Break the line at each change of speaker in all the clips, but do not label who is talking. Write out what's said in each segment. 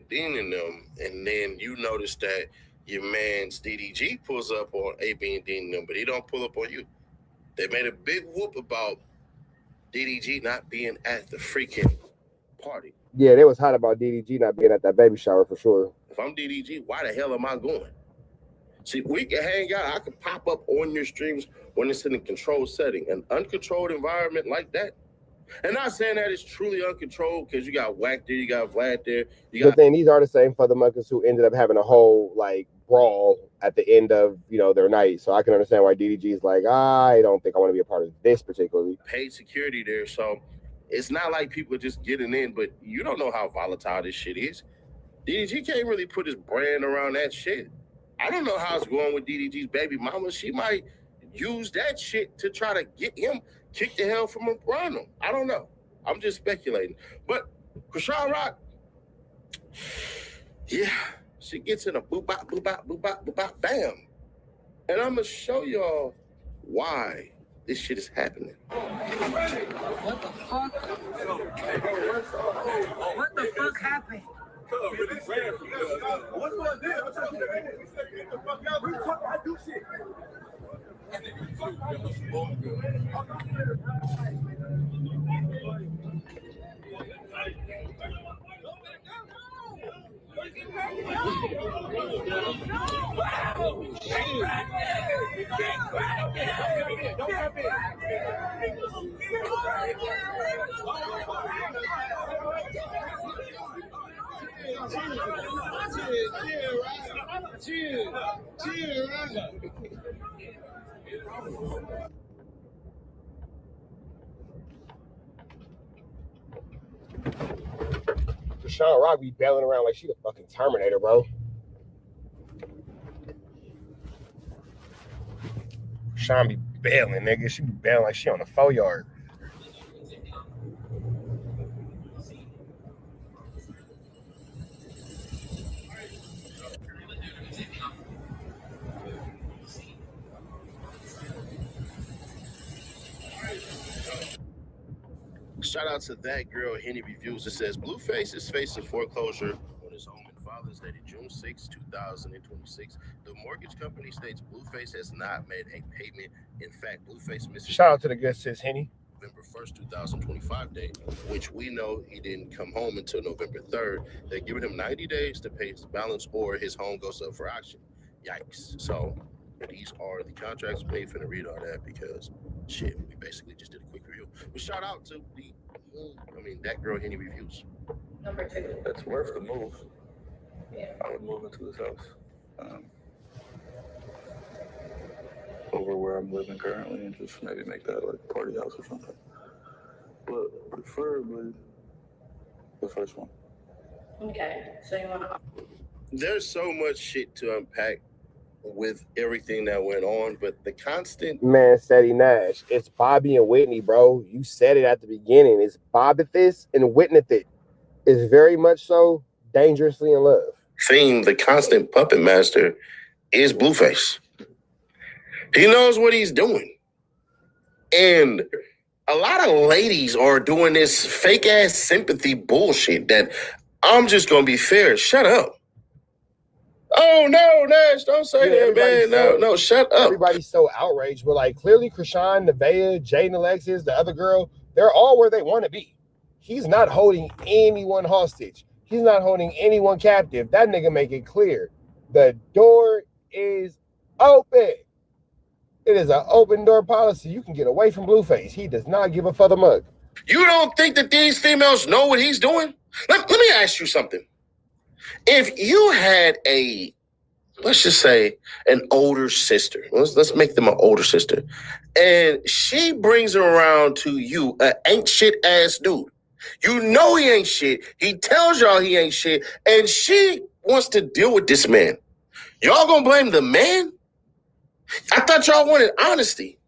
Dean and them, and then you notice that your man's DDG pulls up on AB and Dean and them, but he don't pull up on you. They made a big whoop about DDG not being at the freaking party.
Yeah, they was hot about DDG not being at that baby shower for sure.
If I'm DDG, why the hell am I going? See, we can hang out. I can pop up on your streams when it's in a controlled setting. An uncontrolled environment like that. And not saying that it's truly uncontrolled because you got Whack there, you got Vlad there.
But then these are the same Fothermuckers who ended up having a whole like brawl at the end of their night. So I can understand why DDG is like, I don't think I want to be a part of this particularly.
Paid security there, so it's not like people are just getting in, but you don't know how volatile this shit is. DDG can't really put his brand around that shit. I don't know how it's going with DDG's baby mama. She might use that shit to try to get him kicked the hell from around him. I don't know. I'm just speculating. But Chrisean Rock, yeah, she gets in a boop bop, boop bop, boop bop, boop bop, bam. And I'm gonna show y'all why this shit is happening.
What the fuck? What the fuck happened? What's going on? I do shit.
Chrisean Rock be bailing around like she the fucking Terminator, bro. Chrisean be bailing, nigga. She be bailing like she on the 4-yard.
Shout out to that girl, Henny Reviews. It says, Blueface is facing foreclosure on his home in Fathers dated June 6, 2026. The mortgage company states Blueface has not made a payment. In fact, Blueface missed.
Shout out to the good sis, Henny.
November 1st, 2025 date, which we know he didn't come home until November 3rd. They're giving him 90 days to pay his balance or his home goes up for auction. Yikes. So these are the contracts. We ain't finna read all that because shit, we basically just did a quick review. But shout out to that girl, Henny Reviews.
Number 2.
It's worth the move.
Yeah.
I would move into this house. Over where I'm living currently and just maybe make that like a party house or something. But preferably the first one.
Okay. So you want to...
There's so much shit to unpack with everything that went on, but the constant...
Man, Sadie Nash, it's Bobby and Whitney, bro. You said it at the beginning. It's Bobbithis and Whitneythit. It's very much so dangerously in love.
Theme, the constant puppet master, is Blueface. He knows what he's doing. And a lot of ladies are doing this fake-ass sympathy bullshit that I'm just going to be fair. Shut up. Oh, no, Nash, don't say that, man. No, shut up.
Everybody's so outraged. But, like, clearly Chrisean, Nevaeh, Jaden Alexis, the other girl, they're all where they want to be. He's not holding anyone hostage. He's not holding anyone captive. That nigga make it clear. The door is open. It is an open door policy. You can get away from Blueface. He does not give a fuck.
You don't think that these females know what he's doing? Let me ask you something. If you had let's just say an older sister, let's make them an older sister, and she brings around to you an ain't shit ass dude. You know he ain't shit. He tells y'all he ain't shit, and she wants to deal with this man. Y'all gonna blame the man? I thought y'all wanted honesty.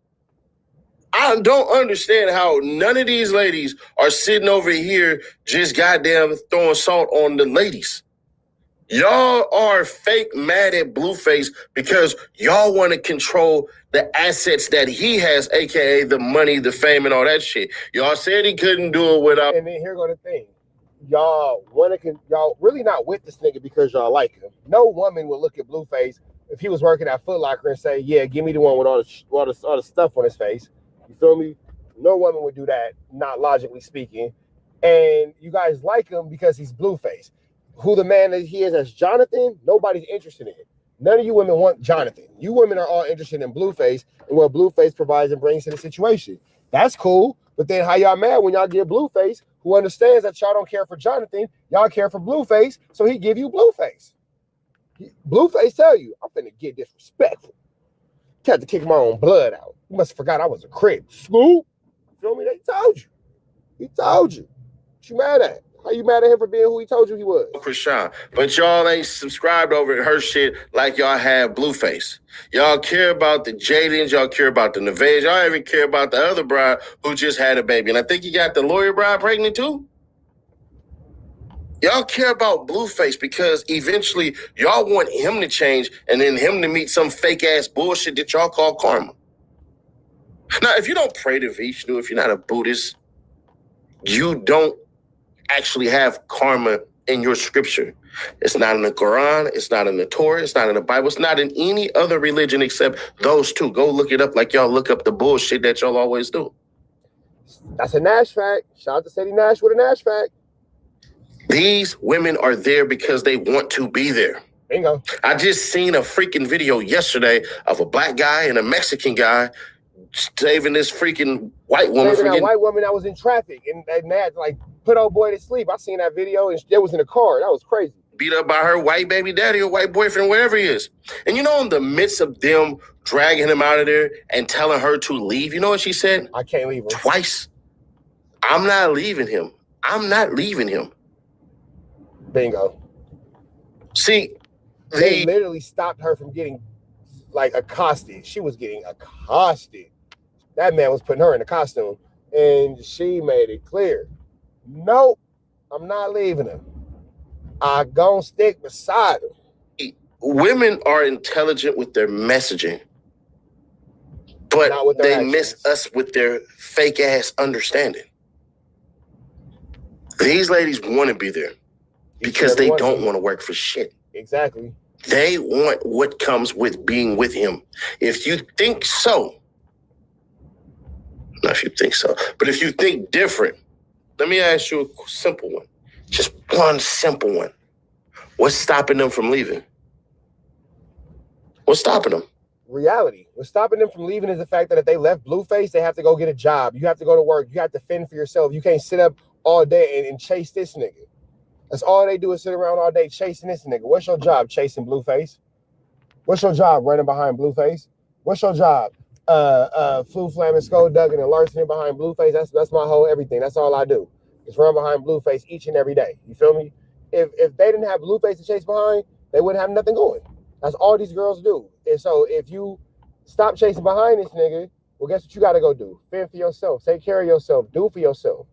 I don't understand how none of these ladies are sitting over here just goddamn throwing salt on the ladies. Y'all are fake mad at Blueface because y'all want to control the assets that he has, a.k.a. the money, the fame, and all that shit. Y'all said he couldn't do it without...
And then here go the thing. y'all really not with this nigga because y'all like him. No woman would look at Blueface if he was working at Foot Locker and say, yeah, give me the one with all the stuff on his face. You feel me? No woman would do that, not logically speaking. And you guys like him because he's Blueface. Who the man that he is as Jonathan, nobody's interested in. None of you women want Jonathan. You women are all interested in Blueface and what Blueface provides and brings to the situation. That's cool. But then how y'all mad when y'all get Blueface, who understands that y'all don't care for Jonathan, y'all care for Blueface, so he give you Blueface. Blueface tell you, I'm finna get disrespectful. Had to kick my own blood out. You must have forgot I was a Crip. Scoop. Feel me? They told you. He told you. What you mad at? How you mad at him for being who he told you he was?
Chrisean, but y'all ain't subscribed over her shit like y'all have Blueface. Y'all care about the Jadens, y'all care about the Nevaehs, y'all even care about the other bride who just had a baby. And I think you got the lawyer bride pregnant too. Y'all care about Blueface because eventually y'all want him to change and then him to meet some fake ass bullshit that y'all call karma. Now, if you don't pray to Vishnu, if you're not a Buddhist, you don't actually have karma in your scripture. It's not in the Quran, it's not in the Torah, it's not in the Bible, it's not in any other religion except those two. Go look it up like y'all look up the bullshit that y'all always do.
That's a Nash fact. Shout out to Sadie Nash with a Nash fact.
These women are there because they want to be there.
Bingo. I
just seen a freaking video yesterday of a black guy and a Mexican guy saving this freaking white woman.
Saving that white woman that was in traffic and they had to like put old boy to sleep. I seen that video and it was in a car. That was crazy.
Beat up by her white baby daddy or white boyfriend, wherever he is. And you know, in the midst of them dragging him out of there and telling her to leave, you know what she said?
I can't leave him.
Twice. I'm not leaving him. I'm not leaving him.
Bingo.
See,
they literally stopped her from getting like accosted. She was getting accosted. That man was putting her in a costume and she made it clear. Nope, I'm not leaving him. I gonna stick beside him.
Women are intelligent with their messaging, but they actions. Miss us with their fake ass understanding. These ladies want to be there because they don't want to work for shit.
Exactly.
They want what comes with being with him. If you think so, not if you think so, but if you think different, let me ask you a simple one. Just one simple one. What's stopping them from leaving? What's stopping them?
Reality. What's stopping them from leaving is the fact that if they left Blueface, they have to go get a job. You have to go to work. You have to fend for yourself. You can't sit up all day and chase this nigga. That's all they do is sit around all day chasing this nigga. What's your job? Chasing Blueface? What's your job? Running behind Blueface? What's your job? Flu Flamin', Skull Duggin' and larceny behind Blueface. That's my whole everything. That's all I do. Is run behind Blueface each and every day. You feel me? If they didn't have Blueface to chase behind, they wouldn't have nothing going. That's all these girls do. And so if you stop chasing behind this nigga, well, guess what you got to go do? Fend for yourself. Take care of yourself. Do for yourself.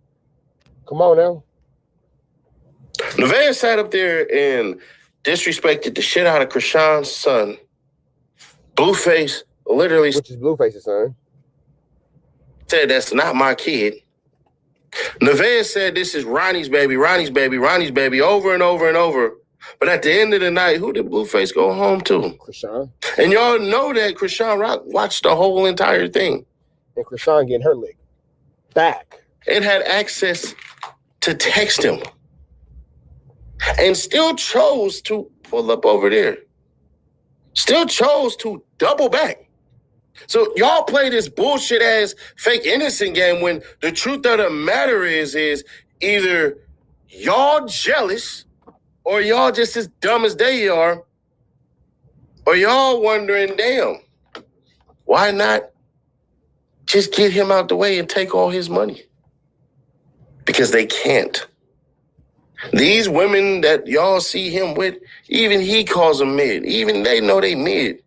Come on now.
Nevaeh sat up there and disrespected the shit out of Chrisean's son. Blueface literally...
Which is Blueface's son.
Said, that's not my kid. Nevaeh said, this is Ronnie's baby, Ronnie's baby, Ronnie's baby, over and over and over. But at the end of the night, who did Blueface go home to?
Chrisean.
And y'all know that Chrisean watched the whole entire thing.
And Chrisean getting her lick back.
It had access to text him. And still chose to pull up over there. Still chose to double back. So y'all play this bullshit ass fake innocent game when the truth of the matter is either y'all jealous or y'all just as dumb as they are, or y'all wondering, damn, why not just get him out the way and take all his money? Because they can't. These women that y'all see him with, even he calls them mid. Even they know they mid.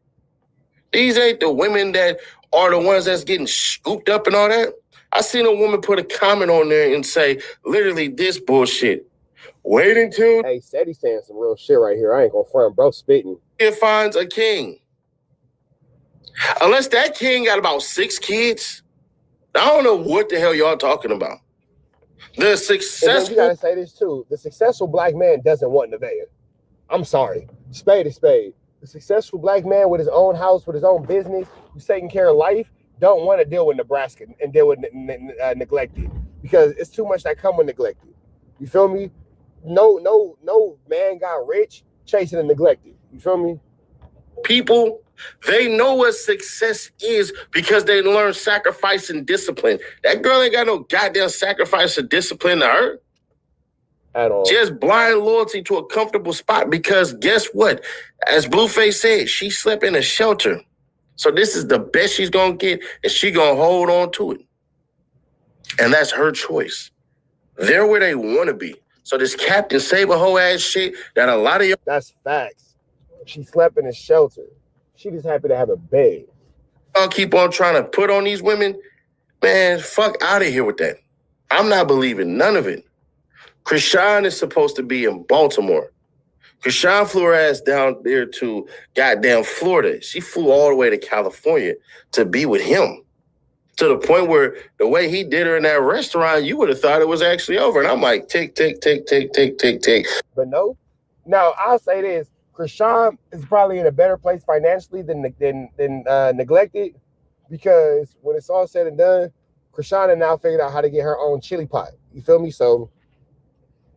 These ain't the women that are the ones that's getting scooped up and all that. I seen a woman put a comment on there and say, literally this bullshit. Wait until...
Hey, Sadie's saying some real shit right here. I ain't gonna front, bro, spitting.
It finds a king. Unless that king got about 6 kids, I don't know what the hell y'all talking about. The
And then you
successful
gotta say this too: the successful black man doesn't want Nevaeh. I'm sorry, spade is spade. The successful black man with his own house, with his own business, who's taking care of life, don't want to deal with Nebraska and deal with neglected, because it's too much that come with neglected. You feel me? No man got rich chasing the neglected. You feel me?
people, they know what success is because they learn sacrifice and discipline. That girl ain't got no goddamn sacrifice or discipline to her.
At all.
Just blind loyalty to a comfortable spot, because guess what? As Blueface said, she slept in a shelter. So this is the best she's going to get, and she going to hold on to it. And that's her choice. They're where they want to be. So this Captain Save-A-Hoe ass shit that a lot of y'all...
That's facts. She slept in a shelter. She just happy to have a bed.
Y'all keep on trying to put on these women. Man, fuck out of here with that. I'm not believing none of it. Chrisean is supposed to be in Baltimore. Chrisean flew her ass down there to goddamn Florida. She flew all the way to California to be with him. To the point where the way he did her in that restaurant, you would have thought it was actually over. And I'm like, tick, tick, tick, tick, tick, tick, tick.
But no. Now, I'll say this. Chrisean is probably in a better place financially than neglected, because when it's all said and done, Chrisean has now figured out how to get her own chili pot. You feel me? So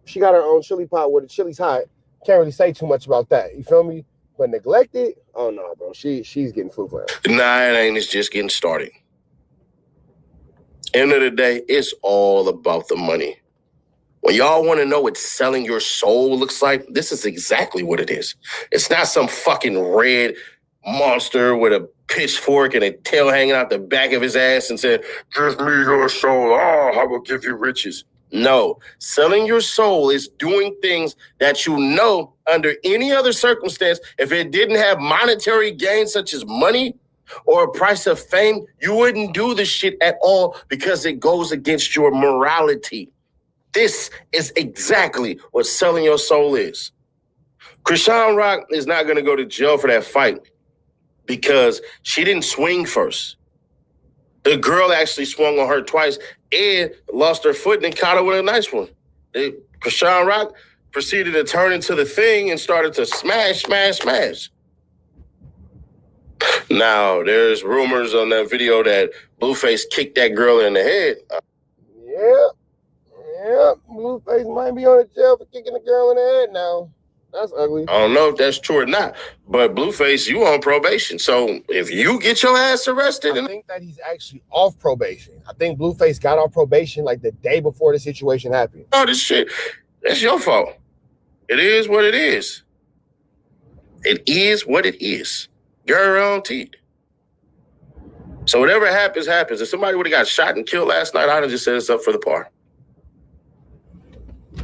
she got her own chili pot where the chili's hot. Can't really say too much about that. You feel me? But neglected, oh no, bro. She's getting food for her.
Nah, it ain't. It's just getting started. End of the day, it's all about the money. When y'all want to know what selling your soul looks like, this is exactly what it is. It's not some fucking red monster with a pitchfork and a tail hanging out the back of his ass and saying, "Give me your soul. Oh, I will give you riches." No, selling your soul is doing things that you know under any other circumstance, if it didn't have monetary gain such as money or a price of fame, you wouldn't do this shit at all, because it goes against your morality. This is exactly what selling your soul is. Chrisean Rock is not going to go to jail for that fight because she didn't swing first. The girl actually swung on her twice and lost her foot and caught her with a nice one. Chrisean Rock proceeded to turn into the thing and started to smash. Now, there's rumors on that video that Blueface kicked that girl in the head.
Yeah, Blueface might be on the jail for kicking the girl in the head now. That's ugly.
I don't know if that's true or not, but Blueface, you on probation. So if you get your ass arrested...
I think that he's actually off probation. I think Blueface got off probation like the day before the situation happened.
Oh, this shit, that's your fault. It is what it is. It is what it is. Guaranteed. So whatever happens, happens. If somebody would have got shot and killed last night, I'd have just said it's up for the par.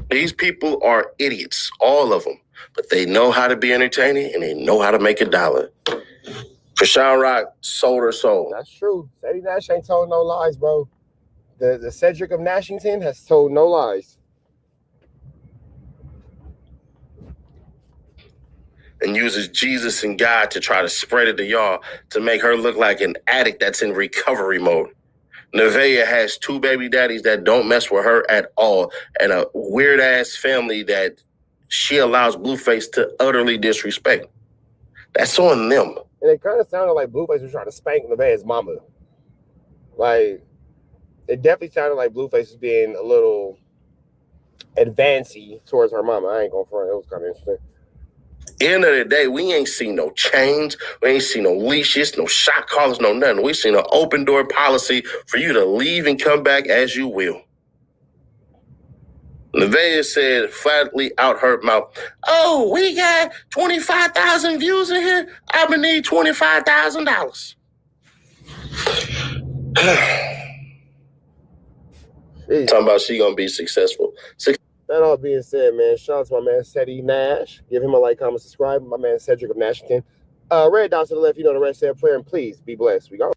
These people are idiots, all of them. But they know how to be entertaining and they know how to make $1. Chrisean Rock sold her soul.
That's true. Cedric Nash ain't told no lies, bro. The Cedric of Nashington has told no lies.
And uses Jesus and God to try to spread it to y'all to make her look like an addict that's in recovery mode. Nevaeh has 2 baby daddies that don't mess with her at all, and a weird-ass family that she allows Blueface to utterly disrespect. That's on them.
And it kind of sounded like Blueface was trying to spank Nevaeh's mama. Like, it definitely sounded like Blueface was being a little advancey towards her mama. I ain't gonna front. It was kind of interesting.
End of the day, we ain't seen no chains, we ain't seen no leashes, no shot collars, no nothing. We seen an open door policy for you to leave and come back as you will. Nevaeh said flatly out her mouth, "Oh, we got 25,000 views in here. I'm gonna need $25,000. Talking about she gonna be successful.
That all being said, man, shout out to my man Cedric Nash. Give him a like, comment, subscribe. My man Cedric of Nashington. Red down to the left, you know the rest of that player, and please be blessed. We go.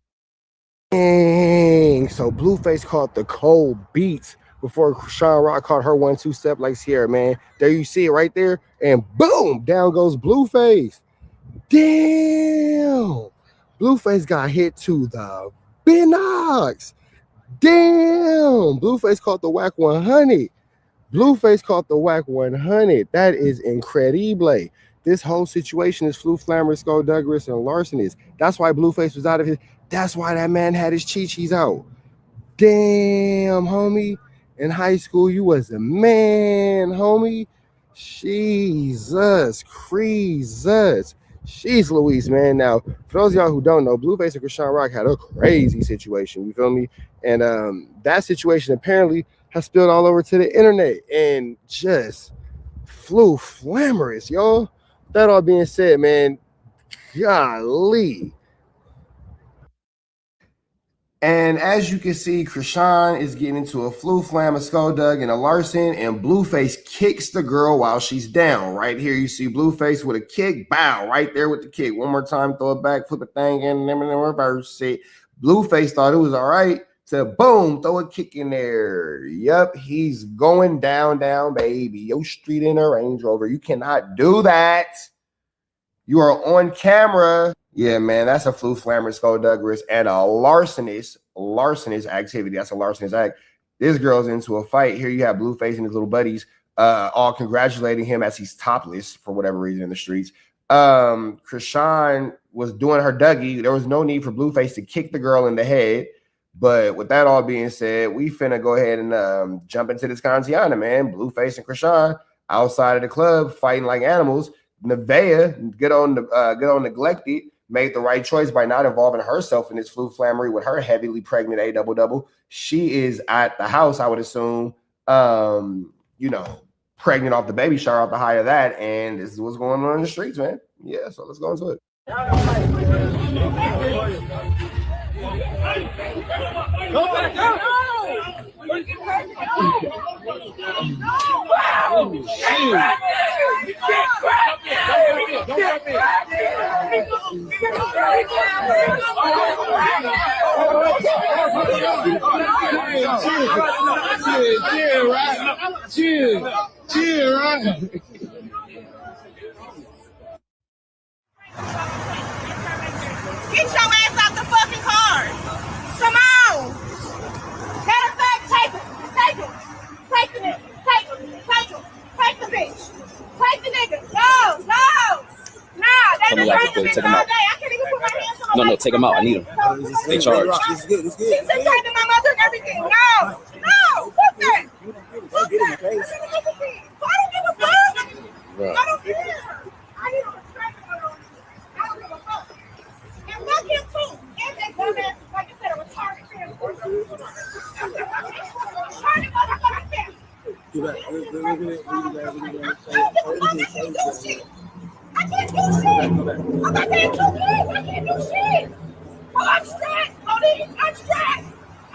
Dang. So Blueface caught the cold beats before Chrisean Rock caught her 1-2 step like Sierra, man. There you see it right there, and boom, down goes Blueface. Damn. Blueface got hit to the binocs. Damn, Blueface caught the whack 100. Blueface caught the whack 100. That is incredible. This whole situation is flu, flammer, skullduggerous, and larcenous. That's why Blueface was out of his. That's why that man had his cheat-cheats out. Damn, homie. In high school, you was a man, homie. Jesus, Jesus. She's Louise, man. Now, for those of y'all who don't know, Blueface and Chrisean Rock had a crazy situation. You feel me? And that situation apparently has spilled all over to the internet and just flew flamorous, y'all. That all being said, man, golly. And as you can see, Chrisean is getting into a flu flam, a skulldug, and a larcen, and Blueface kicks the girl while she's down. Right here, you see Blueface with a kick, bow, right there with the kick. One more time, throw it back, flip a thing, and then reverse it. Blueface thought it was all right to boom, throw a kick in there. Yep, he's going down, baby. Yo, street in a Range Rover. You cannot do that. You are on camera. Yeah, man, that's a flu, flammer, skullduggerous, and a larcenous activity. That's a larcenous act. This girl's into a fight. Here you have Blueface and his little buddies all congratulating him as he's topless for whatever reason in the streets. Chrisean was doing her Dougie. There was no need for Blueface to kick the girl in the head. But with that all being said, we finna go ahead and jump into this Kantiana, man. Blueface and Chrisean outside of the club fighting like animals. Nevaeh, good on neglected, made the right choice by not involving herself in this flu flammery with her heavily pregnant A double. She is at the house, I would assume, pregnant off the baby shower, off the high of that, and this is what's going on in the streets, man. Yeah, so let's go into it.
Go back up! Chill, right?
Get your ass out the fucking car. Come on. Matter of fact, take it. Take the nigga. Take the bitch. Take the nigga. No. They been trying to all day. I can't even put my hands on my
No, take them out. I need them. They charged.
It's good. She's attacking my mother and everything. No. Fuck that. Fuck that. I don't give a fuck.
Right.
I don't care. I need a distraction on. I don't give a fuck. And fuck him too. And that dumbass, like I said, a retarded man. Retarded motherfucker man. I can't do shit. I'm not paying 2 kids. I can't do shit. Oh, I'm stressed.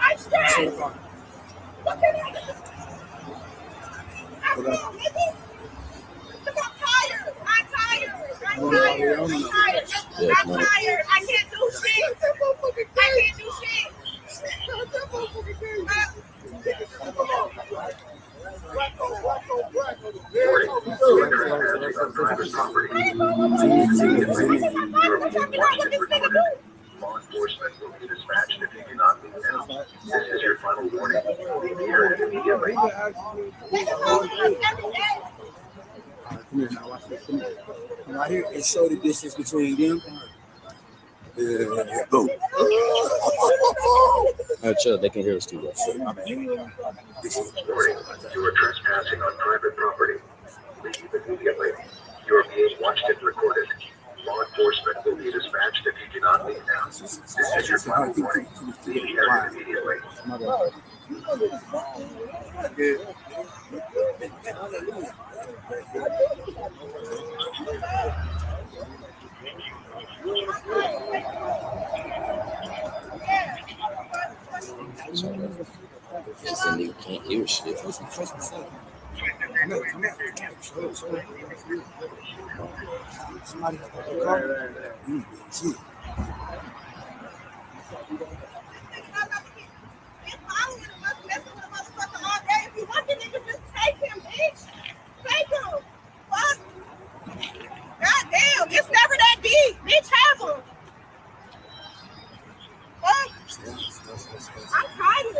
I'm stressed. Look at that. I'm tired. I'm tired. I can't do shit.
Law enforcement will be dispatched if you do not leave now. This is your final warning. Hear it immediately.
Come here now, watch this. Come here. Right here, it showed the distance between them. Go.
Chill, they can hear us too.
Warning, you are trespassing on private property. Leave immediately. You are being watched and recorded. Law enforcement will be dispatched if you do not leave now. This is your final warning. Leave here immediately.
And you can't hear shit.
Somebody car. See.
If you want the nigga, just take him, bitch. Take him. Fuck. God damn, it's never that deep. Bitch, have him. Fuck. I'm tired.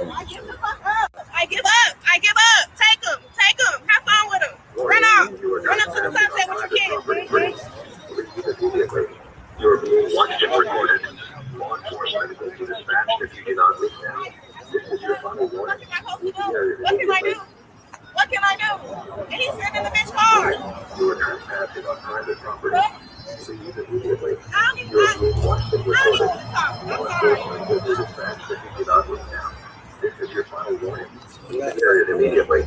trespassing on private property. Leave immediately. You are being watched and recorded. Law enforcement will be dispatched if you do not leave now. This is your final warning. Leave the area immediately.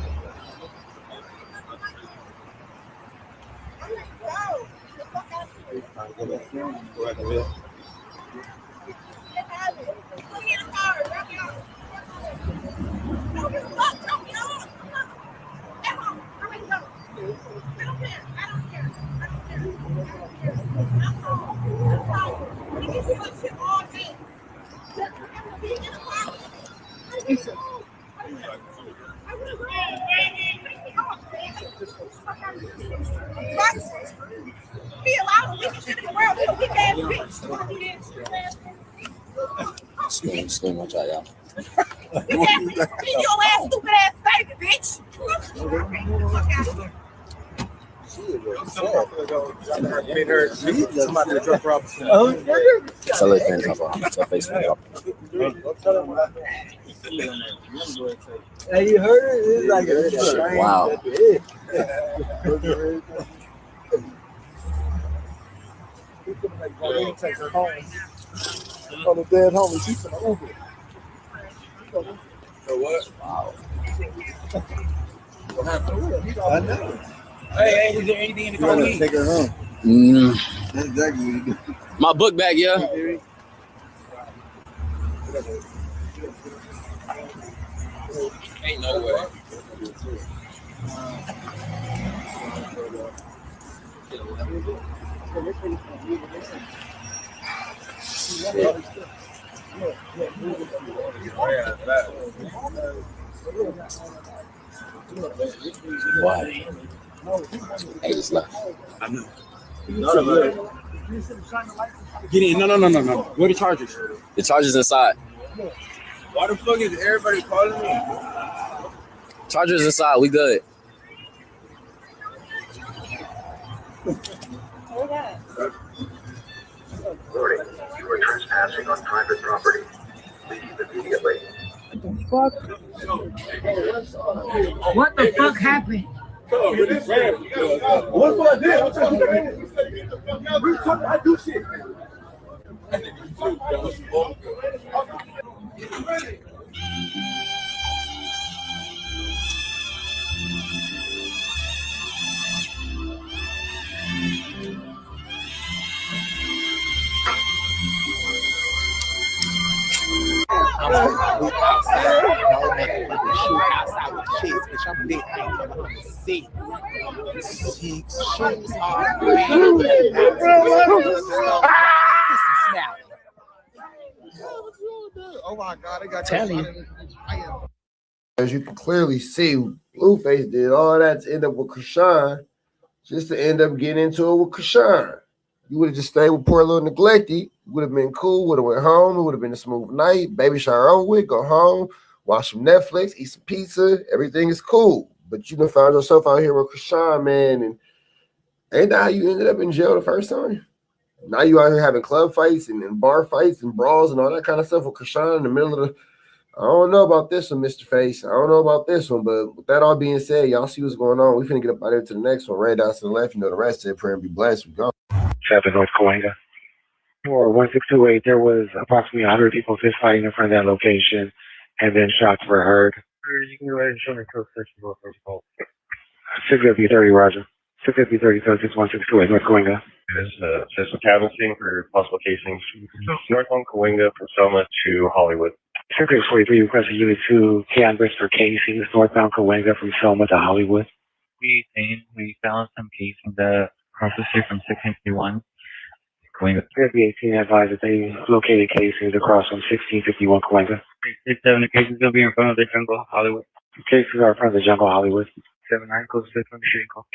Scream, watch out, y'all.
Your ass, stupid ass baby, bitch.
Tell her fans how far. Tell face fans how far.
Hey, you heard it? It's like a
Wow.
On the dead homie, she's gonna Uber.
So what?
Wow.
What happened?
I know.
Hey, is there anything in the car?
Take her home. That's exactly what you do.
My book bag, yeah.
Ain't no way.
Why? Hey, just left.
I know. Get in. No. Where the chargers?
The charger's inside.
Why the fuck is everybody calling me?
Charger's inside. We good.
Warning, you are trespassing on private property. Leave immediately.
What the fuck happened?
What's what I did? I do shit.
Outside with kids, bitch. I'm lit. I ain't coming home to see. Shoes are oh my God, I got telling you. As you can clearly see, Blueface did all that to end up with Chrisean, just to end up getting into it with Chrisean. You would have just stayed with poor little Neglecty. Would have been cool. Would have went home. It would have been a smooth night. Baby shower over with. Go home. Watch some Netflix. Eat some pizza. Everything is cool. But you done found yourself out here with Chrisean, man. And ain't that how you ended up in jail the first time? Now you out here having club fights and bar fights and brawls and all that kind of stuff with Chrisean in the middle of the. I don't know about this one, Mr. Face. I don't know about this one, but with that all being said, y'all see what's going on. We finna get up out there to the next one. Right down to the left. You know the rest of it. Pray and be blessed. We go.
7 North Cahuenga. For 1628, there was approximately 100 people fist fighting in front of that location, and then shots were heard. You can go ahead and show me code section for first call. 650-30, Roger. 650-30, 1628, North Cahuenga.
There's a canvassing for possible casings. Northbound Cahuenga from Selma to Hollywood.
643, requesting unit 2, canvas for casings, northbound Cahuenga from Selma to Hollywood.
We found some casings across the street from 651. Cahuenga.
318 advised that they located casings across from 1651 Cahuenga.
67, the cases will be in front of the jungle, Hollywood.
The cases are in front of the jungle, Hollywood.
79, close to the shooting call.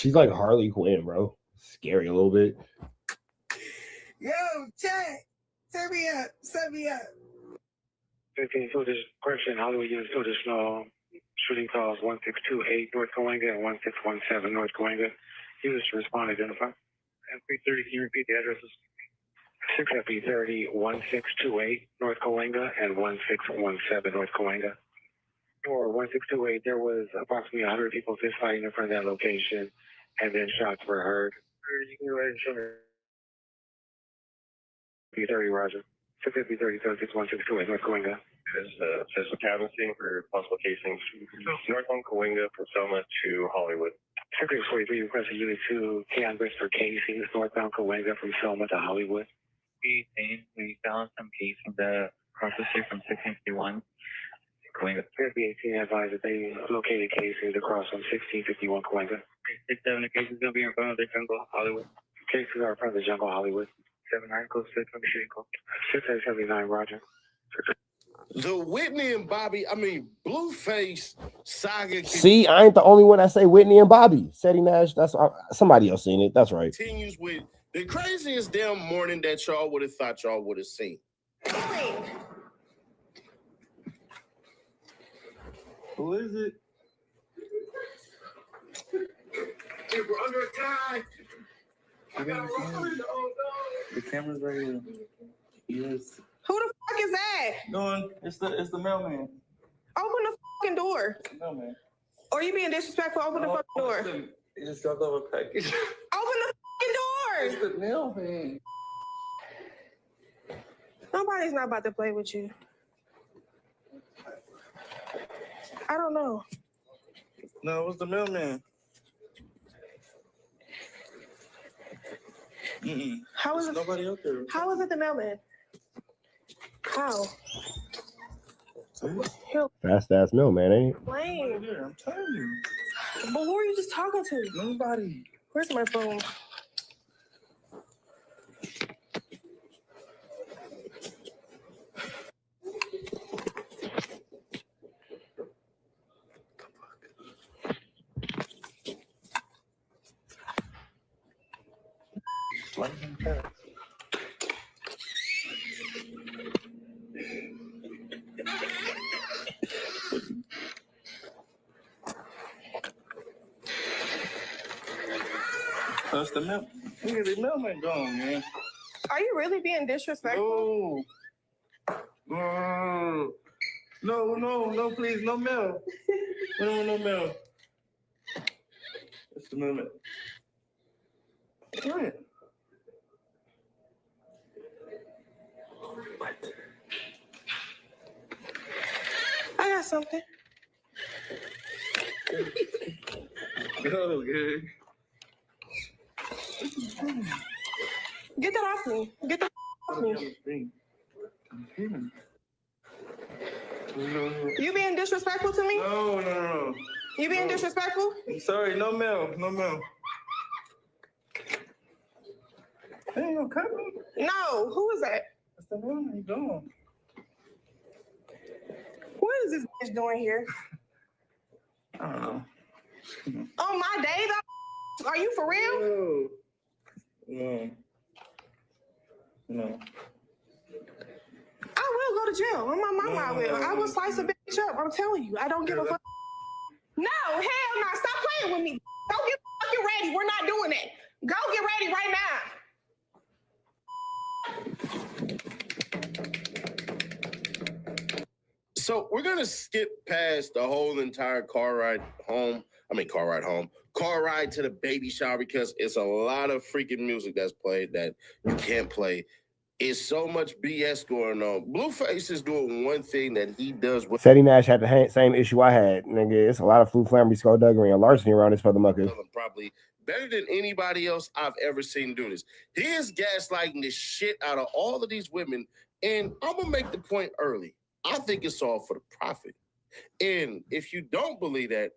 She's like Harley Quinn, bro. Scary a little bit.
Yo, chat. Turn me up. Set me up.
15 Footage, Chrisean, Hollywood units, additional shooting calls 1628 North Coinga and 1617 North Coinga. Units to respond, identify. FP30, can you repeat the addresses? 6 FP30, 1628 North Coinga and 1617 North Coinga. For 1628, there was approximately 100 people fist fighting in front of that location, and then shots were heard. You can go ahead and show me. FP30, Roger. 6 FP30, 1628 North Coinga.
There's a canvassing for possible casings north on Coinga from Selma to Hollywood.
643 requested Unit 2 canvas for casings northbound Coinga from Selma to Hollywood.
We found some casings across the street from 651. Coinga.
FB18 advised that they located casings across from 1651 Coinga.
67 cases gonna be in front of the jungle, Hollywood.
Cases are in front of the jungle, Hollywood.
79 close to 20 shooting call.
679, Roger.
The Whitney and Bobby, I mean, Blueface saga.
See, I ain't the only one that say Whitney and Bobby. Seti Nash, that's somebody else seen it. That's right.
Continues with the craziest damn morning that y'all would have thought y'all would have seen.
Who is it?
Hey, we're under attack.
The camera's right here. Yes.
Who the fuck is that?
No, it's the mailman.
Open the fucking door.
Mailman.
Or you being disrespectful? Open the fucking door.
He just dropped off a package.
Open the fucking door.
It's the mailman.
Nobody's not about to play with you. I don't know.
No, it was the mailman.
How is it?
Nobody out there.
How is it the mailman? How?
Fast ass mill, man, ain't it?
Lame.
I'm telling you.
But who are you just talking to?
Nobody.
Where's my phone?
That's the mail. Look at the mailman gone, man.
Are you really being disrespectful?
No, please, no mail. No mail. That's the mailman. What?
I got something.
Oh, good.
Get that off me. Get that off me. You being disrespectful to me?
No.
You being disrespectful?
I'm sorry, no mail. Hey, no coming.
No. Who is that?
That's the mailman gone.
What is this bitch doing here?
I don't know.
On my day, though? Are you for real?
No.
I will go to jail. On my mama, I will. I will slice a bitch up. I'm telling you. I don't give a fuck. No, hell no. Stop playing with me. Go get fucking ready. We're not doing that. Go get ready right now.
So we're gonna skip past the whole entire car ride to the baby shower because it's a lot of freaking music that's played that you can't play. It's so much BS going on. Blueface is doing one thing that he does with
Seti Nash had the same issue I had, nigga. It's a lot of flu, flambery, skullduggery, and larceny around this motherfucker.
Probably better than anybody else I've ever seen do this. He is gaslighting the shit out of all of these women, and I'm gonna make the point early. I think it's all for the profit. And if you don't believe that,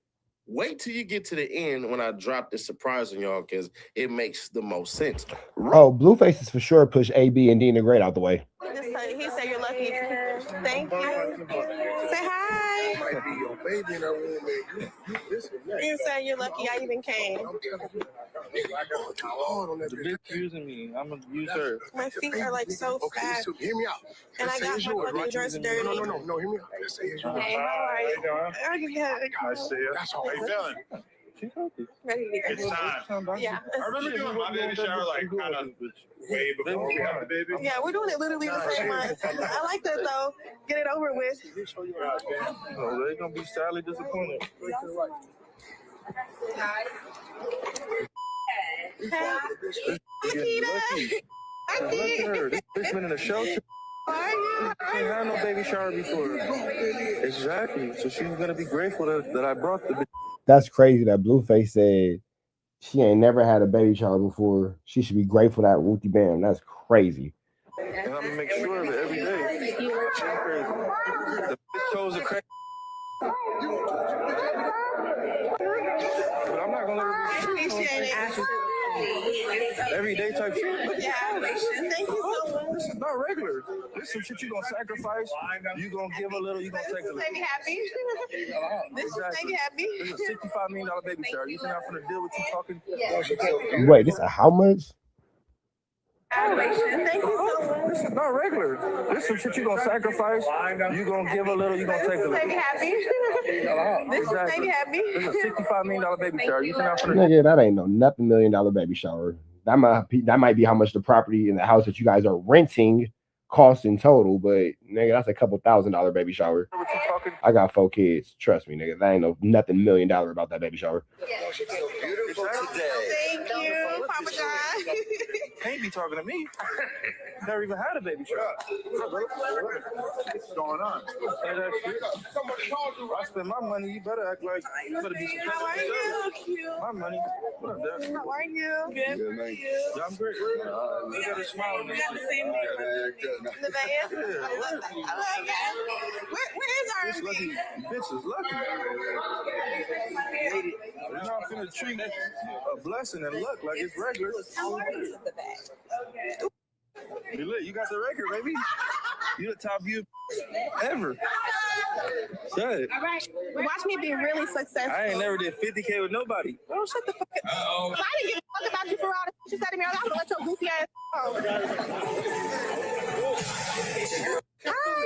wait till you get to the end when I drop this surprise on y'all because it makes the most sense.
Oh, Blueface is for sure push A, B, and D and the Great out the way.
He said you're lucky. Thank you. Say hi.
Might be your baby in that room, man.
You say you're lucky I even came.
The bitch using me. I'm gonna use her.
My feet are like so fat.
So hear me out.
And I got my fucking dress dirty.
No, hear me out. Let's say it's yours.
Hey, how are you?
How you doing?
Nice to see you. That's all. How you feeling?
She's healthy.
Ready to
It's time.
Yeah.
I remember doing my baby shower like kind of way before we had the baby.
Yeah, we're doing it literally the same month. I like that though. Get it over with.
No, they're gonna be sadly disappointed.
Hey.
Look at her. This bitch been in a shelter. She ain't had no baby shower before. Exactly. So she's gonna be grateful that I brought the bitch.
That's crazy that Blueface said she ain't never had a baby shower before. She should be grateful that Wooty Bam. That's crazy.
And I'm gonna make sure of it every day. She's crazy. The bitch chose a crazy. But I'm not gonna let her be.
Appreciate it.
Everyday type shit.
Yeah. Thank you so much.
This is not regular. This is some shit you gonna sacrifice. You gonna give a little. You gonna take a little.
Make me happy. This will make me happy.
This is a $65 million baby shower. You think I'm gonna deal with you talking?
Wait, this is how much?
Thank you so much.
This is not regular. This is some shit you gonna sacrifice. You gonna give a little. You gonna take a little.
Make me happy. This will make me happy.
This is a $65 million baby shower. You think I'm gonna?
Nigga, that ain't no nothing $1 million baby shower. That might be how much the property in the house that you guys are renting costs in total, but nigga, that's a couple $1,000 baby shower. I got 4 kids. Trust me, nigga. That ain't no nothing $1 million about that baby shower.
Beautiful today.
Thank you, Papa John.
Can't be talking to me. Never even had a baby shower.
What's going on?
Say that shit. I spend my money. You better act like you better be supportive.
How are you? Cute.
My money. What up, Dad?
How are you? Good.
Yeah, I'm great. Look at her smiling.
We got the same name. The van? I love that. Where is our
This lucky bitch is lucky. You're not finna treat a blessing and luck like it's regular. You lit. You got the record, baby. You the top view ever. Say it.
All right. Watch me be really successful.
I ain't never did 50K with nobody.
Oh, shut the fuck up. I didn't give a fuck about you for all the shit you said to me. I'm gonna let your goofy ass go.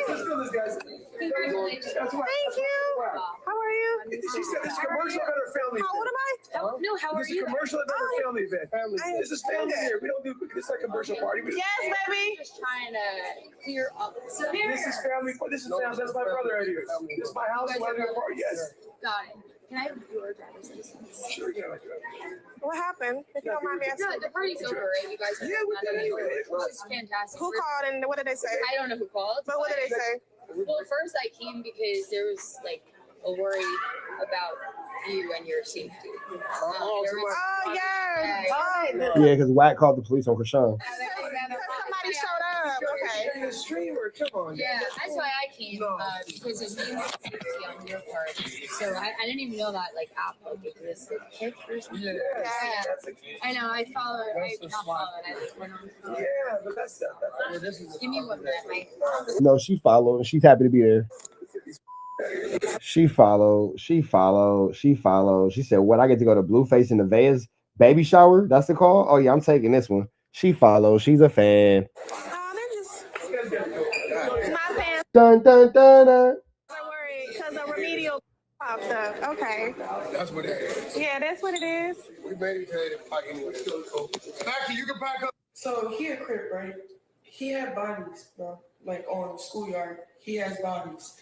Let's go, this guys.
Thank you. How are you?
She said this commercial at her family.
How old am I?
No, how are
This is
you?
a commercial at her family event. This is family here. We don't do this like commercial party.
Yes, baby.
Just trying to clear up. So
This is family. This is family. That's my brother right here. This is my house. We're having a party. Yes.
got it. Can I have your driver's license?
Sure, yeah.
What happened? If you don't mind me asking.
No, the party's over, right? You guys are which is fantastic.
Who called and what did they say?
I don't know who called.
But what did they say?
Well, first I came because there was like a worry about you and your safety.
Yeah.
Yeah, because Wack called the police on Chrisean.
Somebody showed up. Okay.
You're a streamer. Come on.
Yeah, that's why I came because it means safety on your part. So I didn't even know that like Apple existed.
Yeah.
I know. I followed. I not followed. I just went on.
Yeah, but that's
Give me 1 minute.
No, she followed and she's happy to be there. She followed. She said, what, I get to go to Blueface and Nevaeh's baby shower? That's the call? Oh, yeah, I'm taking this one. She followed. She's a fan.
My fan.
Dun, dun, dun, dun.
Don't worry, because a remedial popped up. Okay.
That's what it is.
Yeah, that's what it is.
We made it to the party anyway. Actually, you can back up.
So he a Crip, right? He had bodies, bro. Like on schoolyard, he has bodies.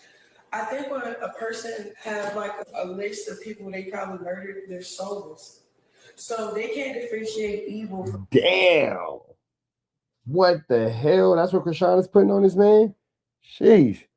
I think when a person has like a list of people they probably murdered, they're soulless. So they can't differentiate evil from
Damn. What the hell? That's what Chrisean is putting on this man? Sheesh.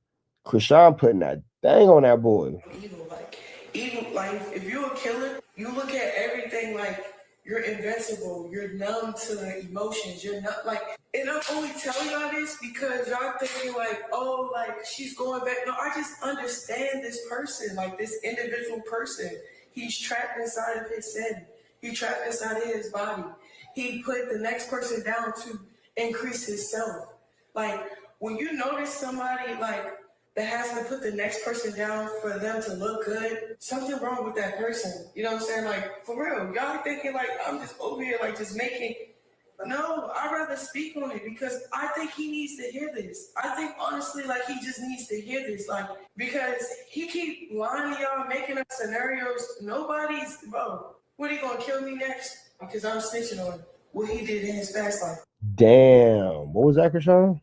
Chrisean putting that thing on that boy.
evil. Like evil, like if you're a killer, you look at everything like you're invincible, you're numb to the emotions, you're not like, and I'm only telling y'all this because y'all thinking like, oh, like she's going back. No, I just understand this person, like this individual person. He's trapped inside of his sin. He trapped inside of his body. He put the next person down to increase his self. Like when you notice somebody like that has to put the next person down for them to look good, something wrong with that person. You know what I'm saying? Like, for real, y'all thinking like I'm just over here like just making. No, I'd rather speak on it because I think he needs to hear this. I think honestly, like he just needs to hear this, like because he keep lying to y'all, making up scenarios. Nobody's, bro. What, he gonna kill me next? Because I'm snitching on what he did in his past life.
Damn. What was that, Chrisean?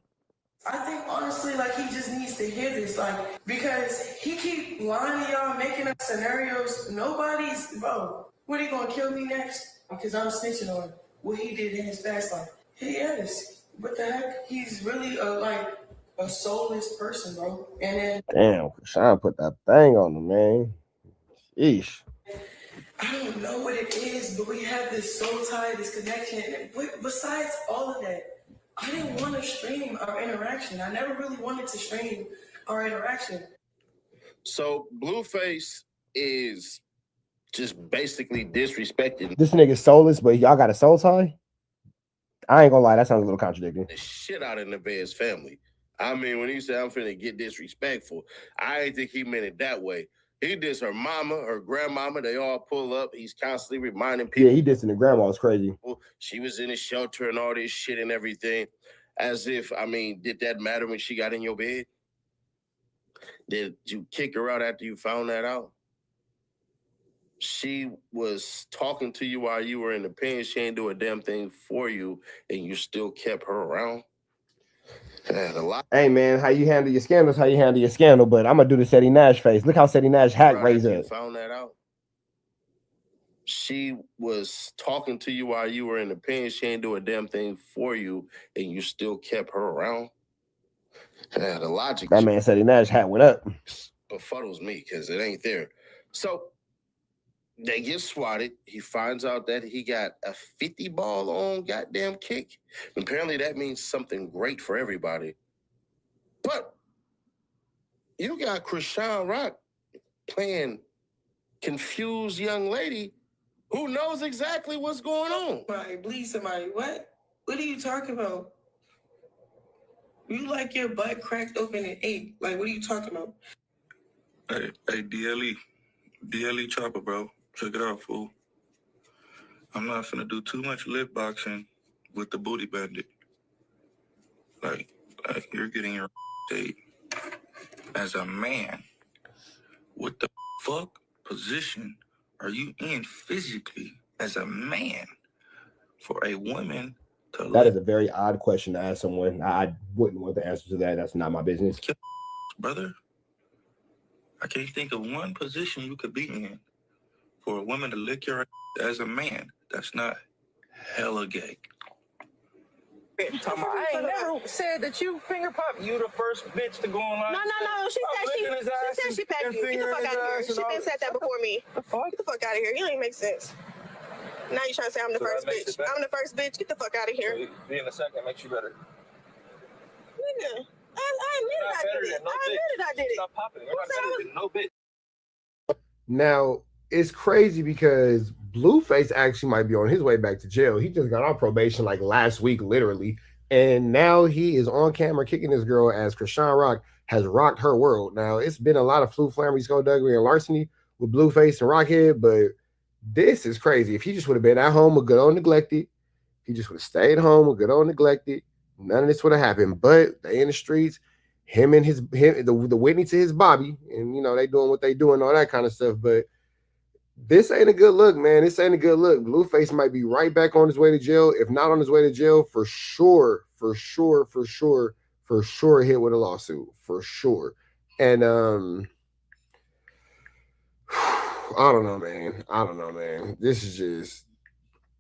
I think honestly, like he just needs to hear this, like because he keep lying to y'all, making up scenarios. Nobody's, bro. What, he gonna kill me next? Because I'm snitching on what he did in his past life. He is. What the heck? He's really a soulless person, bro. And then
Damn, Chrisean put that thing on him, man. Eesh.
I don't know what it is, but we have this soul tie, this connection. But besides all of that, I didn't want to stream our interaction. I never really wanted to stream our interaction.
So Blueface is just basically disrespecting
This nigga's soulless, but y'all got a soul tie? I ain't gonna lie, that sounds a little contradicting.
the shit out of Nevaeh's family. I mean, when he said I'm finna get disrespectful, I ain't think he meant it that way. He dissed her mama, her grandmama. They all pull up. He's constantly reminding people.
Yeah, he dissing the grandma. It's crazy.
She was in a shelter and all this shit and everything. As if, I mean, did that matter when she got in your bed? Did you kick her out after you found that out? She was talking to you while you were in the pen. She ain't do a damn thing for you, and you still kept her around.
Hey man, how you handle your scandals, how you handle your scandal, but I'm gonna do the Seti Nash face. Look how Seti Nash hat raised up.
Found that out. She was talking to you while you were in the pen. She ain't do a damn thing for you, and you still kept her around. The logic.
That man Seti Nash hat went up.
Befuddles me because it ain't there. So they get swatted. He finds out that he got a 50 ball on goddamn kick. Apparently that means something great for everybody. But you got Chrisean Rock playing confused young lady who knows exactly what's going on.
Right, bleed somebody. What? What are you talking about? You like your butt cracked open and ate. Like, what are you talking about?
Hey, DLE chopper, bro. Check it out, fool. I'm not finna do too much lip boxing with the booty bandit. Like you're getting your date as a man. What the fuck position are you in physically as a man for a woman to?
That is a very odd question to ask someone. I wouldn't want the answer to that. That's not my business.
Brother, I can't think of one position you could be in for a woman to lick your ass as a man. That's not hella gay.
I ain't never said that you finger pop. You the first bitch to go online.
No. She said she packed you. Get the fuck out of here. She been said that before me. Get the fuck out of here. You don't even make sense. Now you trying to say I'm the first bitch. I'm the first bitch. Get the fuck out of here.
So being the second makes you better.
Nigga, I admitted I did it. I admitted I did it.
Stop popping. You're not better than no bitch.
Now, it's crazy because Blueface actually might be on his way back to jail. He just got on probation like last week, literally. And now he is on camera kicking this girl as Chrisean Rock has rocked her world. Now, it's been a lot of flamey, skullduggery, and larceny with Blueface and Rockhead, but this is crazy. If he just would have been at home with good old neglected, he just would have stayed home with good old neglected, none of this would have happened. But they in the streets, the Whitney to his Bobby, and you know, they doing what they doing, all that kind of stuff. But this ain't a good look, man. This ain't a good look. Blueface might be right back on his way to jail. If not on his way to jail, for sure hit with a lawsuit. For sure. And I don't know, man. This is just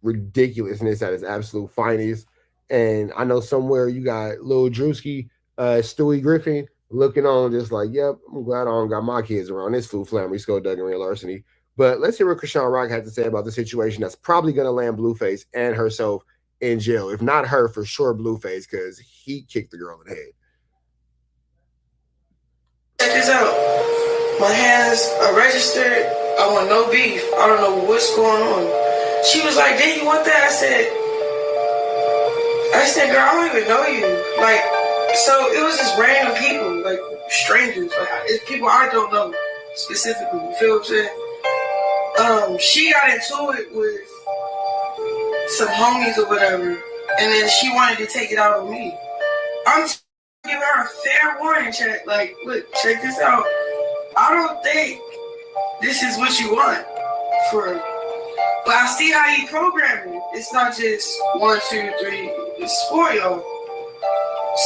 ridiculousness at its absolute finest. And I know somewhere you got Lil Drewski, Stewie Griffin looking on just like, yep, I'm glad I don't got my kids around this flamey, skullduggery, and larceny. But let's hear what Chrisean Rock had to say about the situation that's probably going to land Blueface and herself in jail. If not her, for sure Blueface, because he kicked the girl in the head.
Check this out. My hands are registered. I want no beef. I don't know what's going on. She was like, "Did you want that?" I said, "Girl, I don't even know you. Like, So it was just random people, like strangers, like it's people I don't know specifically. You feel what I'm saying? She got into it with some homies or whatever, and then she wanted to take it out on me. I'm giving her a fair warning check. Like, look, check this out. I don't think this is what you want for. But I see how you program it. It's not just 1, 2, 3. It's 4 y'all.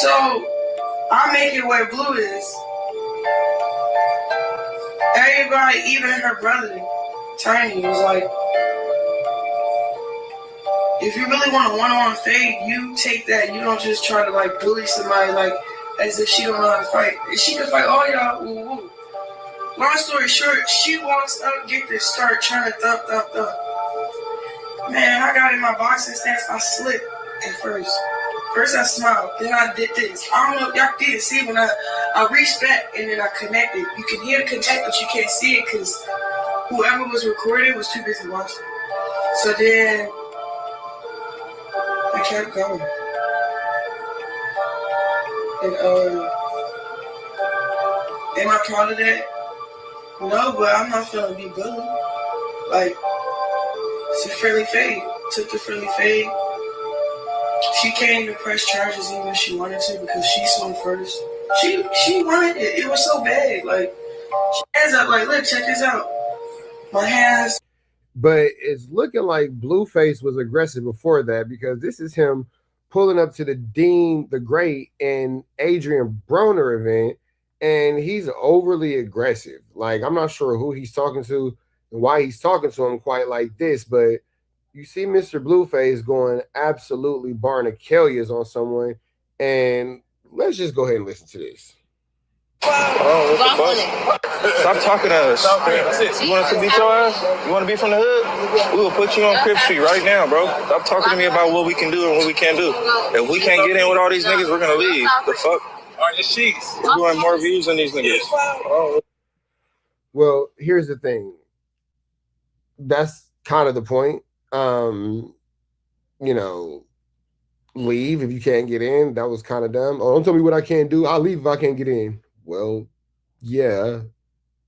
So I make it where Blue is. Everybody, even her brother, Tiny, was like, if you really want a one-on-one fade, you take that. You don't just try to like bully somebody like as if she don't know how to fight. And she can fight all y'all. Woo woo. Long story short, she walks up, get this start trying to thump. Man, I got in my boxing stance. I slipped at first. First I smiled, then I did this. I don't know if y'all didn't see when I reached back and then I connected. You can hear the connect, but you can't see it because whoever was recording was too busy watching. So then I kept going. And am I proud of that? No, but I'm not feeling be bullied. Like, it's a friendly fade. Took the friendly fade. She can't even press charges even if she wanted to because she swung first. She wanted it. It was so bad. Like, she hands up like, look, check this out. My hands.
But it's looking like Blueface was aggressive before that because this is him pulling up to the Dean the Great and Adrian Broner event, and he's overly aggressive. Like, I'm not sure who he's talking to and why he's talking to him quite like this, but you see Mr. Blueface going absolutely Barnacalias on someone, and let's just go ahead and listen to this.
Oh, what the fuck? Stop talking to us. You want us to beat your ass? You want to be from the hood? We will put you on Crip Street right now, bro. Stop talking to me about what we can do and what we can't do. If we can't get in with all these niggas, we're going to leave. The fuck? Are the sheets? We're doing more views than these niggas. Oh.
Well, here's the thing. That's kind of the point. You know, leave if you can't get in. That was kind of dumb. Oh, don't tell me what I can't do. I'll leave if I can't get in. Well, yeah,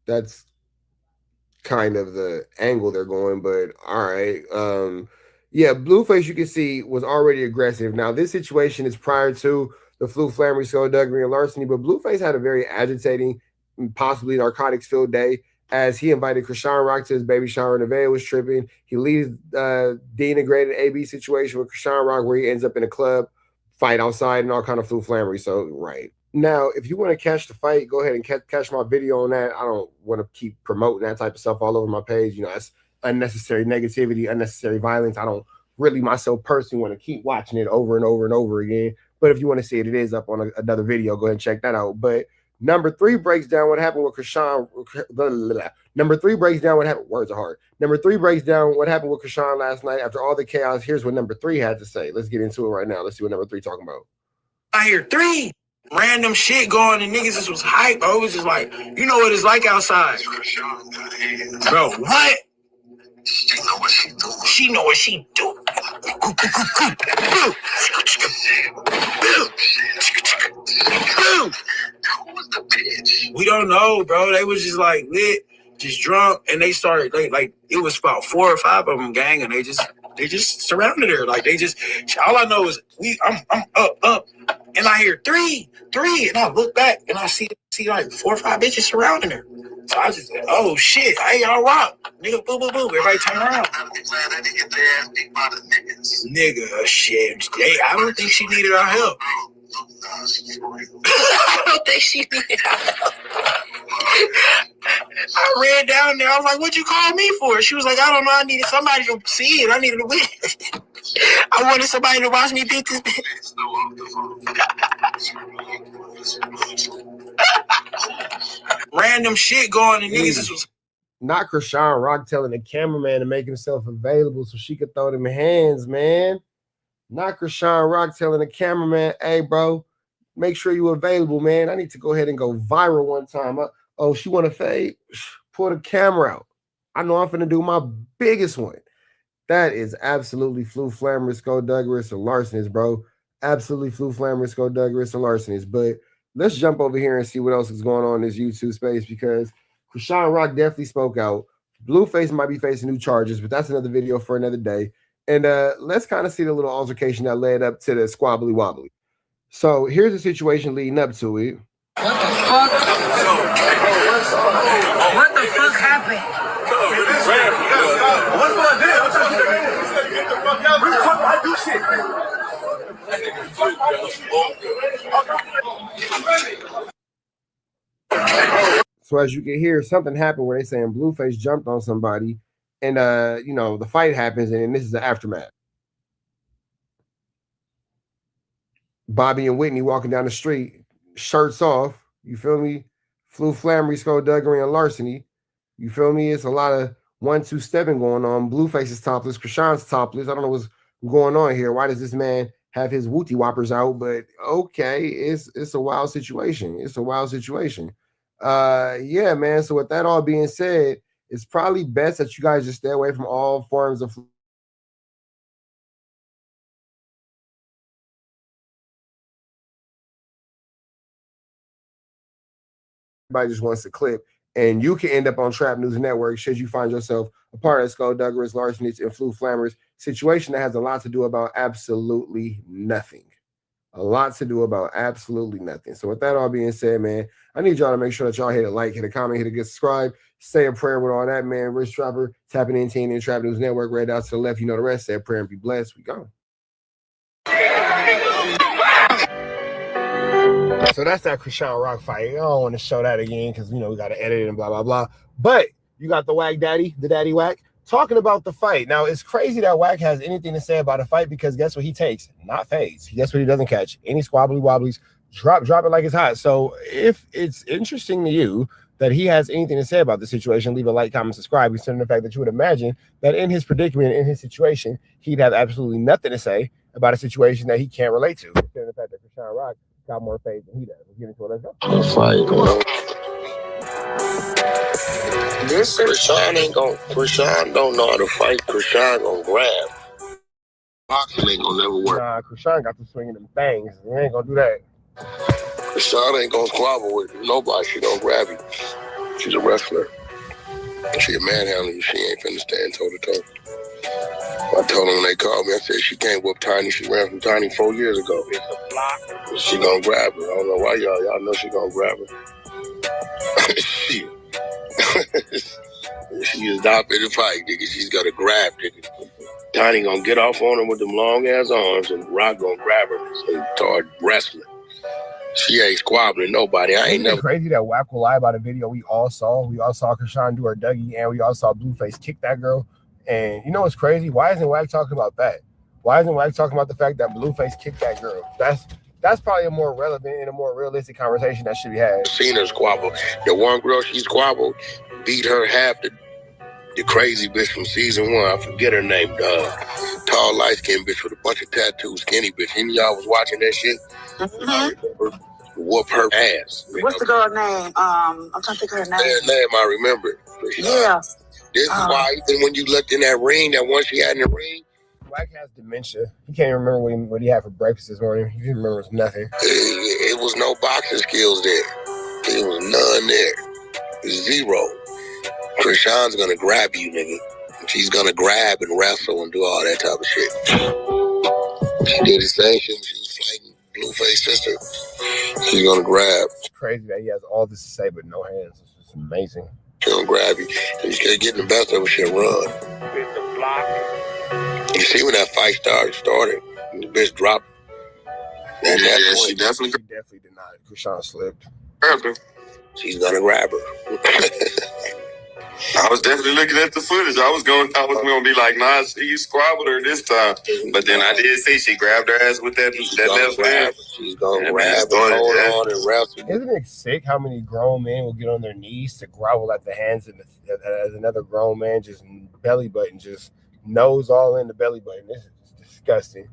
that's kind of the angle they're going, but all right. Yeah, Blueface, you can see, was already aggressive. Now, this situation is prior to the Flu Flammery, Skullduggery, and larceny, but Blueface had a very agitating, possibly narcotics-filled day as he invited Chrisean Rock to his baby shower. Nevaeh was tripping. He leaves de-integrated AB situation with Chrisean Rock where he ends up in a club, fight outside, and all kind of Flu Flammery. So, right. Now, if you want to catch the fight, go ahead and catch my video on that. I don't want to keep promoting that type of stuff all over my page. You know, that's unnecessary negativity, unnecessary violence. I don't really myself personally want to keep watching it over and over and over again. But if you want to see it, it is up on another video. Go ahead and check that out. But number 3 breaks down what happened with Chrisean. Number 3 breaks down what happened. Words are hard. Number 3 breaks down what happened with Chrisean last night after all the chaos. Here's what number 3 had to say. Let's get into it right now. Let's see what number 3 talking about.
I hear 3 random shit going and niggas just was hype. I was just like, you know what it's like outside. Bro, what? She know what she do. She know what she do. We don't know, bro. They was just like lit, just drunk, and they started like it was about 4 or 5 of them gang, and they just surrounded her. Like they just all I know is I'm up, and I hear 3, and I look back and I see like 4 or 5 bitches surrounding her. So I just oh shit, hey y'all rock, nigga, boom, boom, boom. Everybody turn around. Nigga, shit. Hey, I don't think she needed our help. I don't think she needed our help. I ran down there. I was like, "What'd you call me for?" She was like, "I don't know. I needed somebody to see it. I needed a witness. I wanted somebody to watch me beat this bitch." Random shit going and niggas just was.
Not Chrisean Rock telling the cameraman to make himself available so she could throw them hands, man. Not Chrisean Rock telling the cameraman, "Hey, bro, make sure you're available, man. I need to go ahead and go viral one time." Oh, she want to fade? Pull the camera out. I know I'm finna do my biggest one. That is absolutely Flu Flammery, Skullduggery, and larcenous, bro. absolutely flew flammers, skullduggerous, and larcenies. But let's jump over here and see what else is going on in this YouTube space because Chrisean Rock definitely spoke out. Blueface might be facing new charges, but that's another video for another day. And let's kind of see the little altercation that led up to the squabbly wobbly. So here's the situation leading up to it.
What the fuck? What the fuck happened?
What do I do? Shit.
So as you can hear, something happened where they saying Blueface jumped on somebody, and you know, the fight happens, and this is the aftermath. Bobby and Whitney walking down the street, shirts off. You feel me? Flew flammery, skullduggery, and larceny. You feel me? It's a lot of 1-2 stepping going on. Blueface is topless. Chrisean's topless. I don't know what's going on here. Why does this man have his wooty whoppers out? But okay, it's a wild situation. It's a wild situation. Yeah, man. So with that all being said, it's probably best that you guys just stay away from all forms of everybody just wants to clip, and you can end up on Trap News Network should you find yourself a part of skullduggerous, larcenies, and flew flammers situation that has a lot to do about absolutely nothing. A lot to do about absolutely nothing. So with that all being said, man, I need y'all to make sure that y'all hit a like, hit a comment, hit a good subscribe, say a prayer with all that, man. Rich Trapper, tapping in, TNN Trap News Network, right out to the left. You know the rest. Say a prayer and be blessed. We go. So that's that Chrisean Rock fight. I don't want to show that again because, you know, we got to edit it and blah, blah, blah. But you got the Wack Daddy, the Daddy Wack, talking about the fight. Now, it's crazy that Wack has anything to say about a fight because guess what he takes? Not fades. Guess what he doesn't catch? Any squabbly wobblies. Drop it like it's hot. So if it's interesting to you that he has anything to say about the situation, leave a like, comment, subscribe, considering the fact that you would imagine that in his predicament, in his situation, he'd have absolutely nothing to say about a situation that he can't relate to. Considering the fact that Chrisean Rock got more faith than he does. Let's get into it. Let's go.
This Chrisean don't know how to fight. Chrisean gonna grab. Boxing ain't gonna never work.
Nah, Chrisean got to swinging them things. He ain't gonna do that.
Chrisean ain't gonna squabble with nobody. She gonna grab you. She's a wrestler. She a manhandler you. She ain't finna stand toe to toe. I told them when they called me, I said she can't whoop Tiny. She ran from Tiny 4 years ago. She gonna grab her. I don't know why y'all know she gonna grab her. She is not in the fight, nigga. She's gonna grab, nigga. Tiny gonna get off on her with them long ass arms, and Rock gonna grab her and start wrestling. She ain't squabbling nobody. I ain't never.
Crazy that Wack will lie about a video we all saw. We all saw Chrisean do her Dougie, and we all saw Blueface kick that girl. And you know what's crazy? Why isn't Wack talking about that? Why isn't Wack talking about the fact that Blueface kicked that girl? That's probably a more relevant and a more realistic conversation that should be had.
Seen her squabble. The one girl she squabbled beat her half the crazy bitch from season 1. I forget her name. Tall, light-skinned bitch with a bunch of tattoos, skinny bitch. Any of y'all was watching that shit? I remember. Whoop her ass.
What's the girl's name? I'm trying to think of her name.
Her name, I remember.
Yeah.
This is why even when you looked in that ring, that one she had in the ring,
Wack has dementia. He can't even remember what he had for breakfast this morning. He didn't remember nothing.
It was no boxing skills there. There was none there. Zero. Chrisean's gonna grab you, nigga. She's gonna grab and wrestle and do all that type of shit. She did the same shit when she was fighting Blueface sister. She's gonna grab.
It's crazy that he has all this to say but no hands. It's just amazing.
She's gonna grab you. And you can't get in the best of her, she'll run. You see when that fight started, the bitch dropped. And yeah, she definitely
did not. Chrisean slipped.
She's gonna grab her.
I was definitely looking at the footage. I was gonna be like, nah, she squabbled her this time. But then I did see she grabbed her ass with that left hand.
She's gonna grab her, hold on and wrestle.
Isn't it sick how many grown men will get on their knees to grovel at the hands of as another grown man just belly button, just nose all in the belly button? This is disgusting.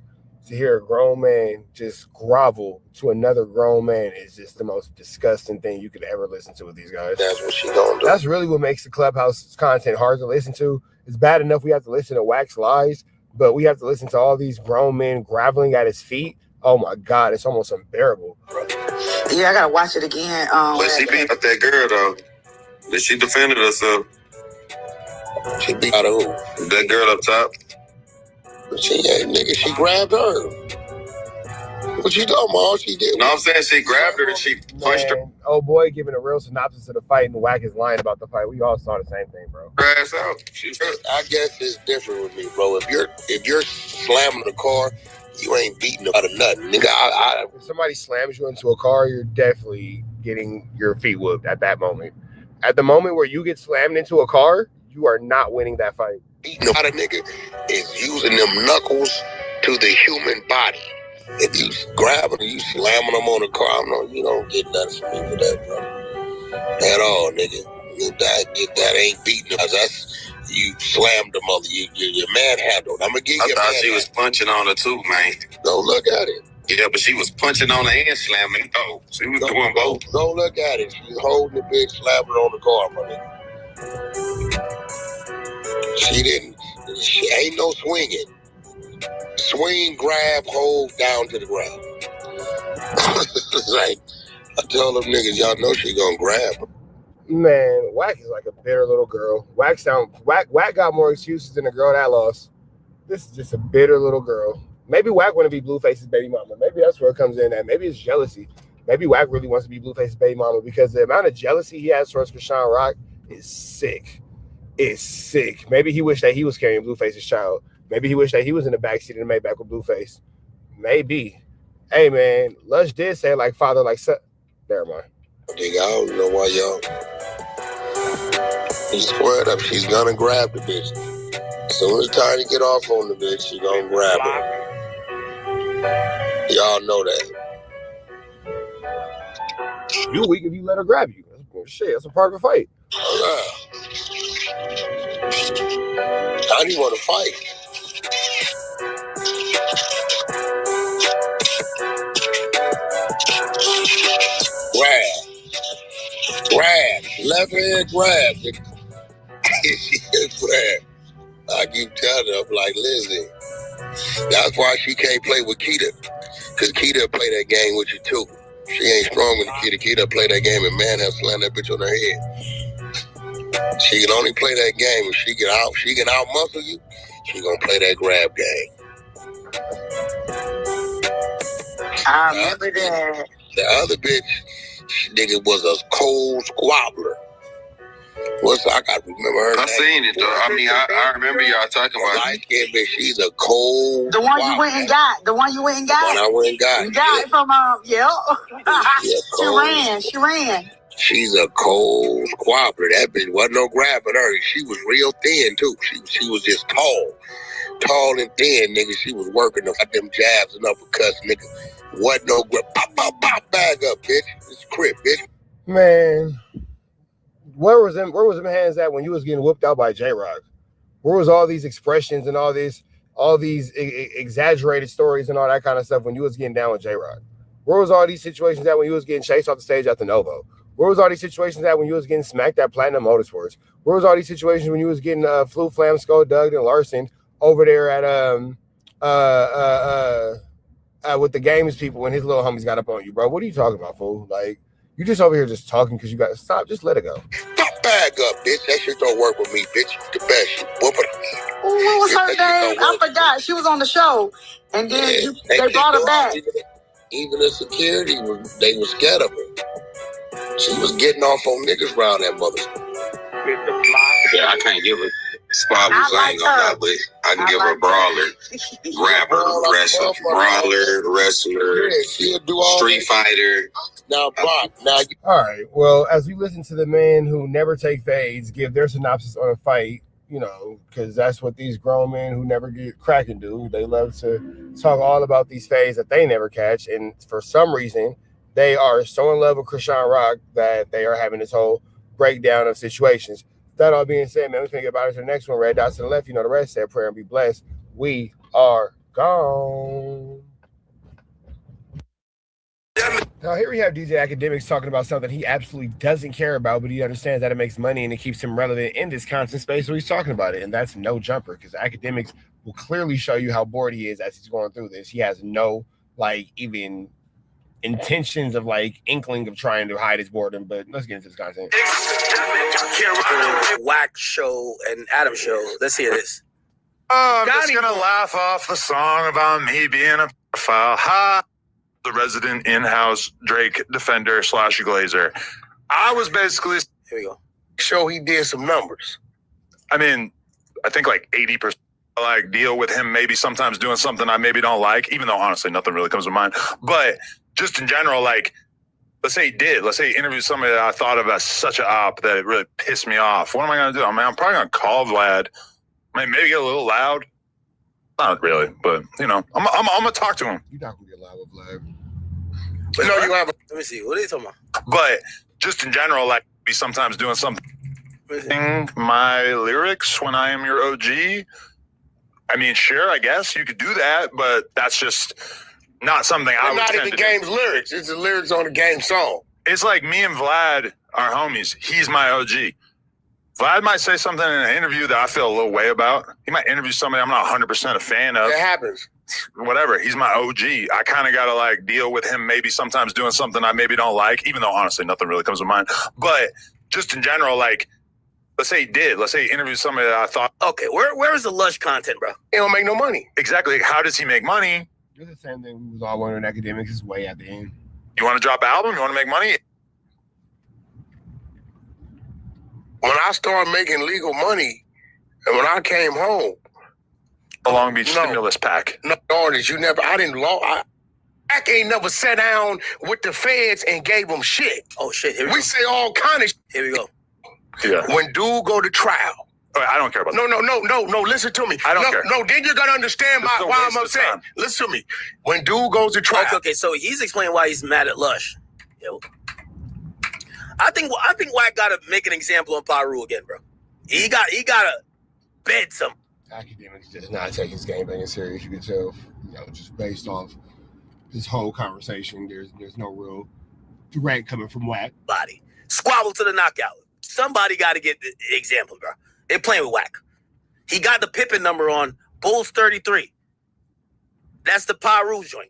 To hear a grown man just grovel to another grown man is just the most disgusting thing you could ever listen to with these guys.
That's what she gonna do.
That's really what makes the Clubhouse content hard to listen to. It's bad enough we have to listen to Wack's lies, but we have to listen to all these grown men groveling at his feet. Oh my God, it's almost unbearable.
Yeah, I gotta watch it again.
But she beat up that girl though. But she defended herself.
She beat out of who?
That girl up top.
She nigga, she grabbed her. What you talking about? She did.
No, I'm saying she grabbed her and she punched her
Oh boy, giving a real synopsis of the fight, and Wack is lying about the fight. We all saw the same thing, bro.
ass out.
I guess it's different with me, bro. If you're slamming the car, you ain't beating out of nothing, nigga.
If somebody slams you into a car, you're definitely getting your feet whooped at that moment. At the moment where you get slammed into a car, you are not winning that fight.
Beating out a nigga is using them knuckles to the human body. If you grab them, you slamming them on the car, you don't get nothing from me for that, bro. At all, nigga. That ain't beating us. That's you slammed the mother. You're manhandled. I'm gonna give you.
I thought she was punching on her too, man.
Don't look at it.
Yeah, but she was punching on her and slamming. Oh, she was doing both.
Don't look at it. She's holding the bitch, slamming on the car, my nigga. She ain't no swinging. Swing, grab, hold, down to the ground. Like, I tell them niggas, y'all know she gonna grab them.
Man, Wack is like a bitter little girl. Wack got more excuses than the girl that lost. This is just a bitter little girl. Maybe Wack want to be Blueface's baby mama. Maybe that's where it comes in at. Maybe it's jealousy. Maybe Wack really wants to be Blueface's baby mama because the amount of jealousy he has towards Chrisean Rock is sick. It's sick. Maybe he wished that he was carrying Blueface's child. Maybe he wished that he was in the backseat of the Maybach with Blueface. Maybe. Hey, man, Lush did say like father, like son. Never mind.
Nigga, I don't know why y'all. He's squared up. She's gonna grab the bitch. As soon as it's time to get off on the bitch, she's gonna grab her. Y'all know that.
You weak if you let her grab you. Shit, that's a part of the fight.
How do you want to fight? Grab. Left hand grab. Grab. I keep telling her, I'm like, listen, that's why she can't play with Keita. Because Keita play that game with you too. She ain't strong with Keita. Keita play that game and man has slammed that bitch on her head. She can only play that game if she can out muscle you. She gonna play that grab game.
I remember that.
The other bitch, nigga, was a cold squabbler. I got to remember her name.
Seen it though. I mean, I remember y'all talking about
it. Bitch, she's a cold.
The one you went and got. The one you went and got.
The one I went and got.
You got it from She ran.
She's a cold squabbler. That bitch wasn't no grabbing her. She was real thin too. She was just tall and thin, nigga. She was working them jabs and uppercuts, nigga. Wasn't no grip. Pop, bag up, bitch. It's a crib, bitch.
Man, where was them hands at when you was getting whooped out by J-Rock? Where was all these expressions and all these exaggerated stories and all that kind of stuff when you was getting down with J-Rock? Where was all these situations at when you was getting chased off the stage at the Novo? Where was all these situations at when you was getting smacked at Platinum Motorsports? Where was all these situations when you was getting Flu Flam, Skull, Doug, and Larson over there at with the games people when his little homies got up on you, bro? What are you talking about, fool? Like, you just over here just talking because you got to stop. Just let it go.
Pop bag up, bitch. That shit don't work with me, bitch. The best. What
was her name? I forgot. She was on the show, and then they brought her back.
Even the security they were scared of her. She was getting off on niggas around that mother.
Yeah, I can't give her squabbles. I ain't gonna lie, but I can give her a brawler, rapper, wrestler, street fighter.
Now, Brock,
all right. Well, as we listen to the men who never take fades give their synopsis on a fight, because that's what these grown men who never get cracking do. They love to talk all about these fades that they never catch, and for some reason, they are so in love with Chrisean Rock that they are having this whole breakdown of situations. That all being said, man, we're going to get about it to the next one. Red dots to the left. You know the rest. Say a prayer and be blessed. We are gone. Now, here we have DJ Academics talking about something he absolutely doesn't care about, but he understands that it makes money and it keeps him relevant in this content space, so he's talking about it, and that's no jumper, because Academics will clearly show you how bored he is as he's going through this. He has no like even intentions of like inkling of trying to hide his boredom. But let's get into this content.
Whack show and Adam show. Let's hear this.
I'm just gonna laugh off the song about me being a pedophile. Ha! The resident in-house Drake defender / Glazer. I was basically
here we go.
Show he did some numbers.
I mean, I think like 80% like deal with him maybe sometimes doing something I maybe don't like, even though honestly nothing really comes to mind. But just in general, like, let's say he interviewed somebody that I thought of as such an op that it really pissed me off. What am I gonna do? I mean, I'm probably gonna call Vlad. I mean, maybe get a little loud. Not really, but you know, I'm gonna talk to him.
You're not gonna get loud with Vlad.
But no, you have. Let me see. What are you talking about?
But just in general, like, be sometimes doing something. My lyrics when I am your OG. I mean, sure, I guess you could do that, but that's just not something I would
not
tend
even
to
game's
do.
lyrics. It's the lyrics on the game song.
It's like me and Vlad are homies. He's my OG. Vlad might say something in an interview that I feel a little way about. He might interview somebody I'm not 100% a fan of.
It happens.
Whatever. He's my OG. I kind of got to like deal with him maybe sometimes doing something I maybe don't like, even though honestly nothing really comes to mind. But just in general, like, let's say he interviewed somebody that I thought.
Okay, where is the Lush content, bro?
He don't make no money.
Exactly. How does he make money?
It's the same thing we was all wondering. Academics is way at the end.
You want to drop an album? You want to make money?
When I started making legal money, and when I came home,
the Long Beach stimulus pack.
No, artists, I ain't never sat down with the feds and gave them shit.
Oh shit! Here we go.
say all kind of shit.
Here we go.
Yeah.
When dude go to trial.
I don't care about
that. No, listen to me.
I don't care.
No, then you're gonna understand why I'm upset. Listen to me. When dude goes to trial.
Okay, so he's explaining why he's mad at Lush. Yo. I think Wack gotta make an example on Pyru again, bro. He gotta bed some.
Academics does not take his game thing serious. You can tell, just based off this whole conversation, there's no real threat coming from Wack.
Body squabble to the knockout. Somebody got to get the example, bro. They're playing with Wack. He got the Pippin number on Bulls 33. That's the Pyru joint.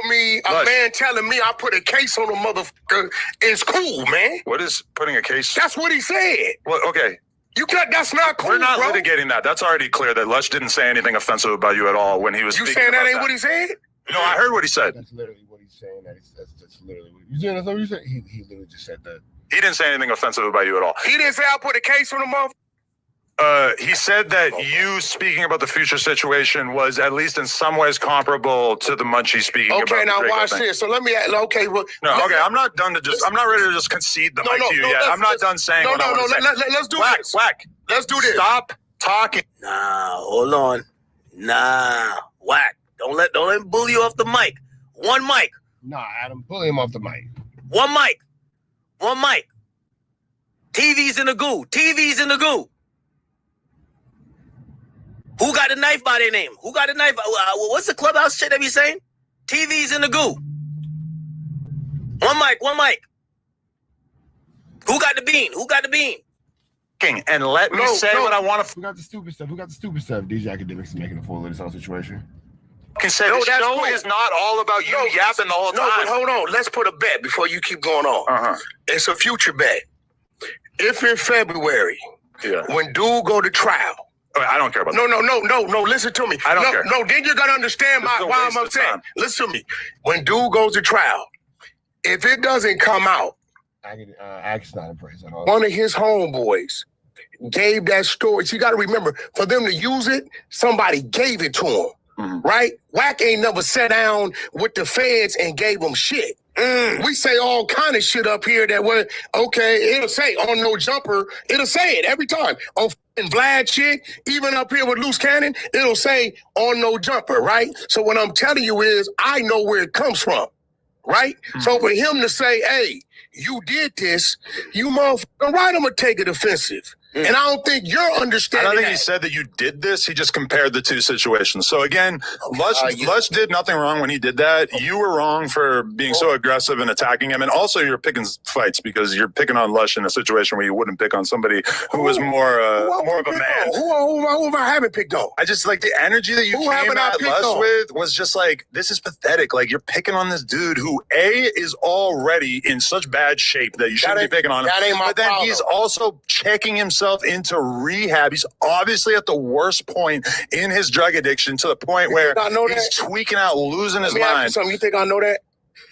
Me, a man telling me I put a case on a motherfucker is cool, man.
What is putting a case?
That's what he said.
Well, okay.
That's not cool.
We're not
bro.
litigating that. That's already clear that Lush didn't say anything offensive about you at all when he was
You
speaking
saying that
about
ain't what he said?
No, I heard what he said.
That's literally what he's saying. That's literally what you saying. That's what you said. He literally just said that.
He didn't say anything offensive about you at all.
He didn't say I put a case on the motherfucker.
He said that you speaking about the future situation was at least in some ways comparable to the Munchie speaking about
Okay, now
the
watch
thing.
this. So let me. Okay, well.
No, okay, I'm not done to just. I'm not ready to just concede the mic to you yet. I'm not done saying. what I want to say.
Let's do this.
Whack.
Let's do this.
Stop talking.
Nah, hold on. Nah, Wack. Don't let him bully you off the mic. One mic.
Nah, Adam, bully him off the mic.
One mic. TV's in the goo. Who got the knife by their name? Who got the knife? What's the clubhouse shit they be saying? TV's in the goo. One mic. Who got the bean?
And let me say what I want to.
Who got the stupid stuff? DJ Academics is making a fool of this whole situation.
Can say the show is not all about you yapping the whole time.
No, but hold on. Let's put a bet before you keep going on. It's a future bet. If in February, when dude go to trial.
I don't care about that.
No. Listen to me.
I don't care.
No, then you're gonna understand why I'm upset. Listen to me. When dude goes to trial, if it doesn't come out,
Act's not impressed at all.
one of his homeboys gave that story. So you got to remember, for them to use it, somebody gave it to him, right? Wack ain't never sat down with the feds and gave them shit. We say all kind of shit up here that it'll say on No Jumper, it'll say it every time. On Vlad shit, even up here with Loose Cannon, it'll say on No Jumper, right? So what I'm telling you is, I know where it comes from, right? So for him to say, hey, you did this, you motherfucker, right, I'm gonna take it offensive.
And I don't think you're understanding
I don't think
that.
he said that you did this. He just compared the two situations. So again, Lush did nothing wrong when he did that. You were wrong for being so aggressive and attacking him. And also you're picking fights because you're picking on Lush in a situation where you wouldn't pick on somebody who was more of a man.
Who I haven't picked on?
I just like the energy that you came at Lush with was just like, this is pathetic. Like you're picking on this dude who A, is already in such bad shape that you shouldn't be picking on him.
That ain't my
but then
problem.
He's also checking himself into rehab. He's obviously at the worst point in his drug addiction to the point where he's tweaking out, losing his mind.
You think I know that?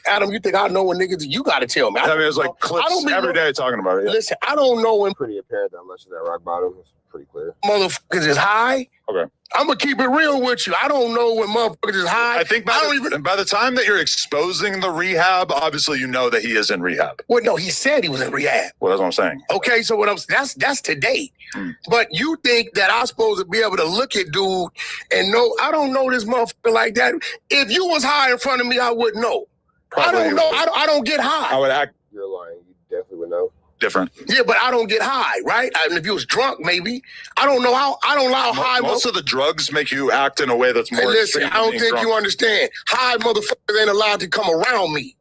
Adam, you think I know when niggas? You got to tell me.
I mean, it's like clips every day talking about it. Yeah.
Listen, I don't know when.
Pretty apparent that Lush is at rock bottom. It's pretty clear.
Motherfuckers is high.
Okay.
I'm gonna keep it real with you. I don't know when motherfuckers is high.
I think by the time that you're exposing the rehab, obviously you know that he is in rehab.
Well, no, he said he was in rehab.
Well, that's what I'm saying.
Okay, so that's to date. But you think that I'm supposed to be able to look at dude and know? I don't know this motherfucker like that. If you was high in front of me, I wouldn't know.
Probably.
I don't know. I don't get high.
I would act.
You're lying. You definitely would know.
Different.
Yeah, but I don't get high, right? I mean, if you was drunk, maybe. I don't know how. I don't know how high.
Most of the drugs make you act in a way that's more.
Hey, listen,
extreme
I don't
than
think
being
you understand. High motherfuckers ain't allowed to come around me.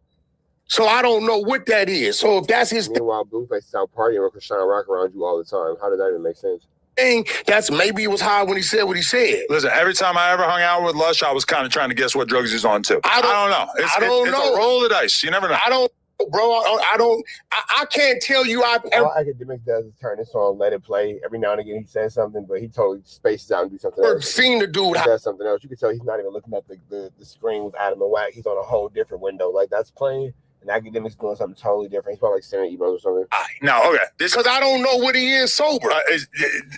So I don't know what that is. So if that's his
Meanwhile, Blueface is out partying with Chrisean rock around you all the time. How did that even make sense?
thing, that's maybe he was high when he said what he said.
Listen, every time I ever hung out with Lush, I was kind of trying to guess what drugs he's on too. I don't know. It's a roll of the dice. You never know.
I don't, bro. I can't tell you.
All Academics does is turn this on, let it play. Every now and again he says something, but he totally spaces out and do something else.
Seen the dude.
He does something else. You can tell he's not even looking at the screen with Adam and Wack. He's on a whole different window. Like that's playing. And Academics doing something totally different. He's probably like sending emails or something.
No, okay.
Because I don't know what he is sober.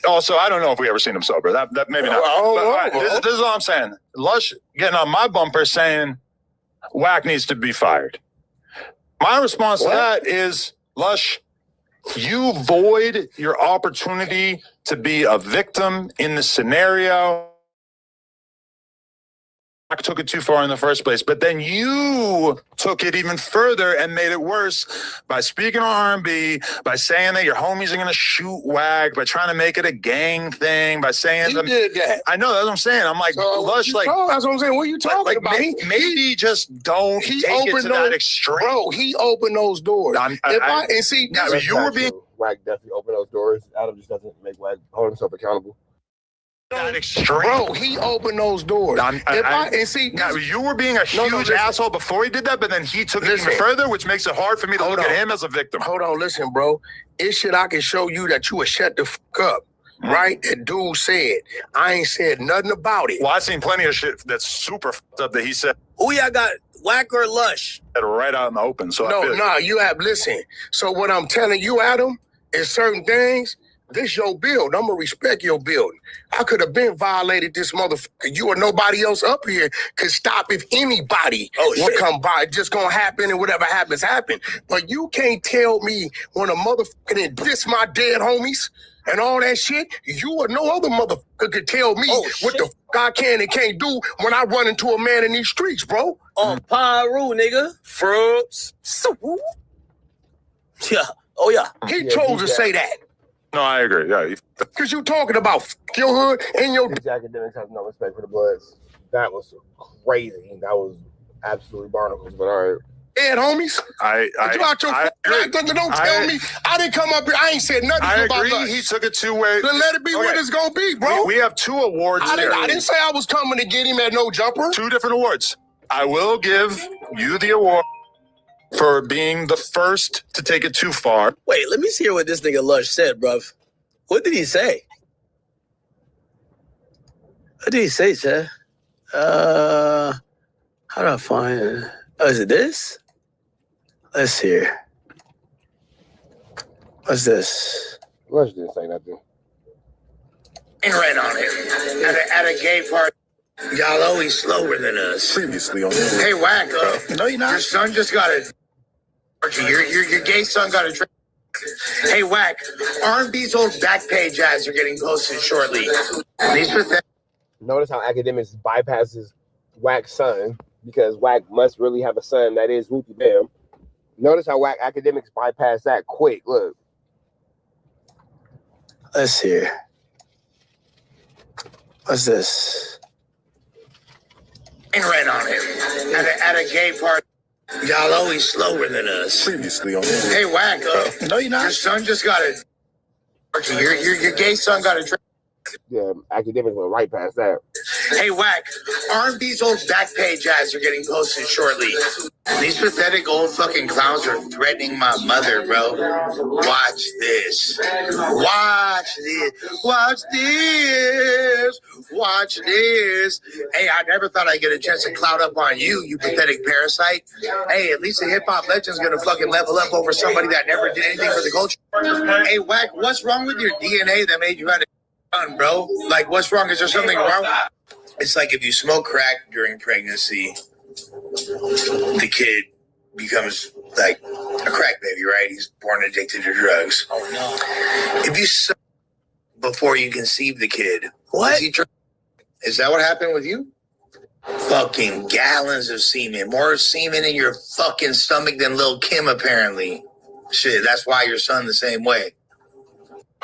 Also, I don't know if we ever seen him sober. That maybe not. This is all I'm saying. Lush getting on my bumper saying Wack needs to be fired. My response to that is, Lush, you void your opportunity to be a victim in the scenario. I took it too far in the first place, but then you took it even further and made it worse by speaking on R&B, by saying that your homies are going to shoot Wack, by trying to make it a gang thing, by saying...
He did that.
I know, that's what I'm saying. I'm like, so
Lush, like... That's what I'm saying. What are you talking about?
Maybe just don't take it to that extreme.
Bro, he opened those doors.
You were being... Wack definitely opened those doors. Adam just doesn't make Wack hold himself accountable.
That extreme.
Bro, he opened those doors.
You were being a huge asshole before he did that, but then he took it even further, which makes it hard for me to look at him as a victim.
Hold on, listen, bro. It's shit I can show you that you would shut the fuck up. Right? That dude said. I ain't said nothing about it.
Well, I've seen plenty of shit that's super fucked up that he said.
Who y'all got, Wack or Lush?
Right out in the open. So
you have, listen. So what I'm telling you, Adam, is certain things. This your build. I'm going to respect your building. I could have been violated this motherfucker. You or nobody else up here could stop if anybody would come by. It's just going to happen and whatever happens, happen. But you can't tell me when a motherfucker did diss my dead homies and all that shit, you or no other motherfucker could tell me what the fuck I can and can't do when I run into a man in these streets, bro.
On Pyru, nigga. Frubs. Yeah. Oh, yeah.
He chose to say that.
No, I agree. Yeah,
because you talking about your hood and your
Academics have no respect for the Bloods. That was crazy. That was absolutely barnacles. But all right,
dead homies. Don't tell me. I didn't come up here. I ain't said nothing about that.
He took it to where.
Then let it be what it's gonna be, bro.
We have 2 awards.
I didn't say I was coming to get him at no jumper.
2 different awards. I will give you the award for being the first to take it too far.
Wait, let me see what this nigga Lush said, bruv. What did he say? What did he say, Chad? How do I find it? Oh, is it this? Let's see here. What's this?
Lush didn't say nothing.
Ain't right on here. At a gay party. Y'all always slower than us.
Previously on
Hey, Wack.
No, you're not.
Your son just got a... Your gay son got a drink. Hey, Wack. R&B's old Backpage ads are getting posted shortly.
Notice how Academics bypasses Wack's son because Wack must really have a son that is Whoopie Bam. Notice how Wack Academics bypass that quick. Look.
Let's see here. What's this? Ran on him at a gay party. Y'all always slower than us.
Previously on.
Hey, Whack. No, you're not. Your son just got a. Your gay son got a.
Yeah, academics went right past that.
Hey, Whack. R&B's old back page ads are getting posted shortly. These pathetic old fucking clowns are threatening my mother, bro. Watch this. Watch this. Watch this. Watch this. Hey, I never thought I'd get a chance to cloud up on you, you pathetic parasite. Hey, at least a hip-hop legend's gonna fucking level up over somebody that never did anything for the culture. Hey, Whack, what's wrong with your DNA that made you have a son, bro? Like, what's wrong? Is there something wrong? It's like if you smoke crack during pregnancy, the kid becomes like a crack baby, right? He's born addicted to drugs. Oh, no. If you suck before you conceive the kid, what? Is that what happened with you? Fucking gallons of semen. More semen in your fucking stomach than Lil' Kim, apparently. Shit, that's why your son the same way.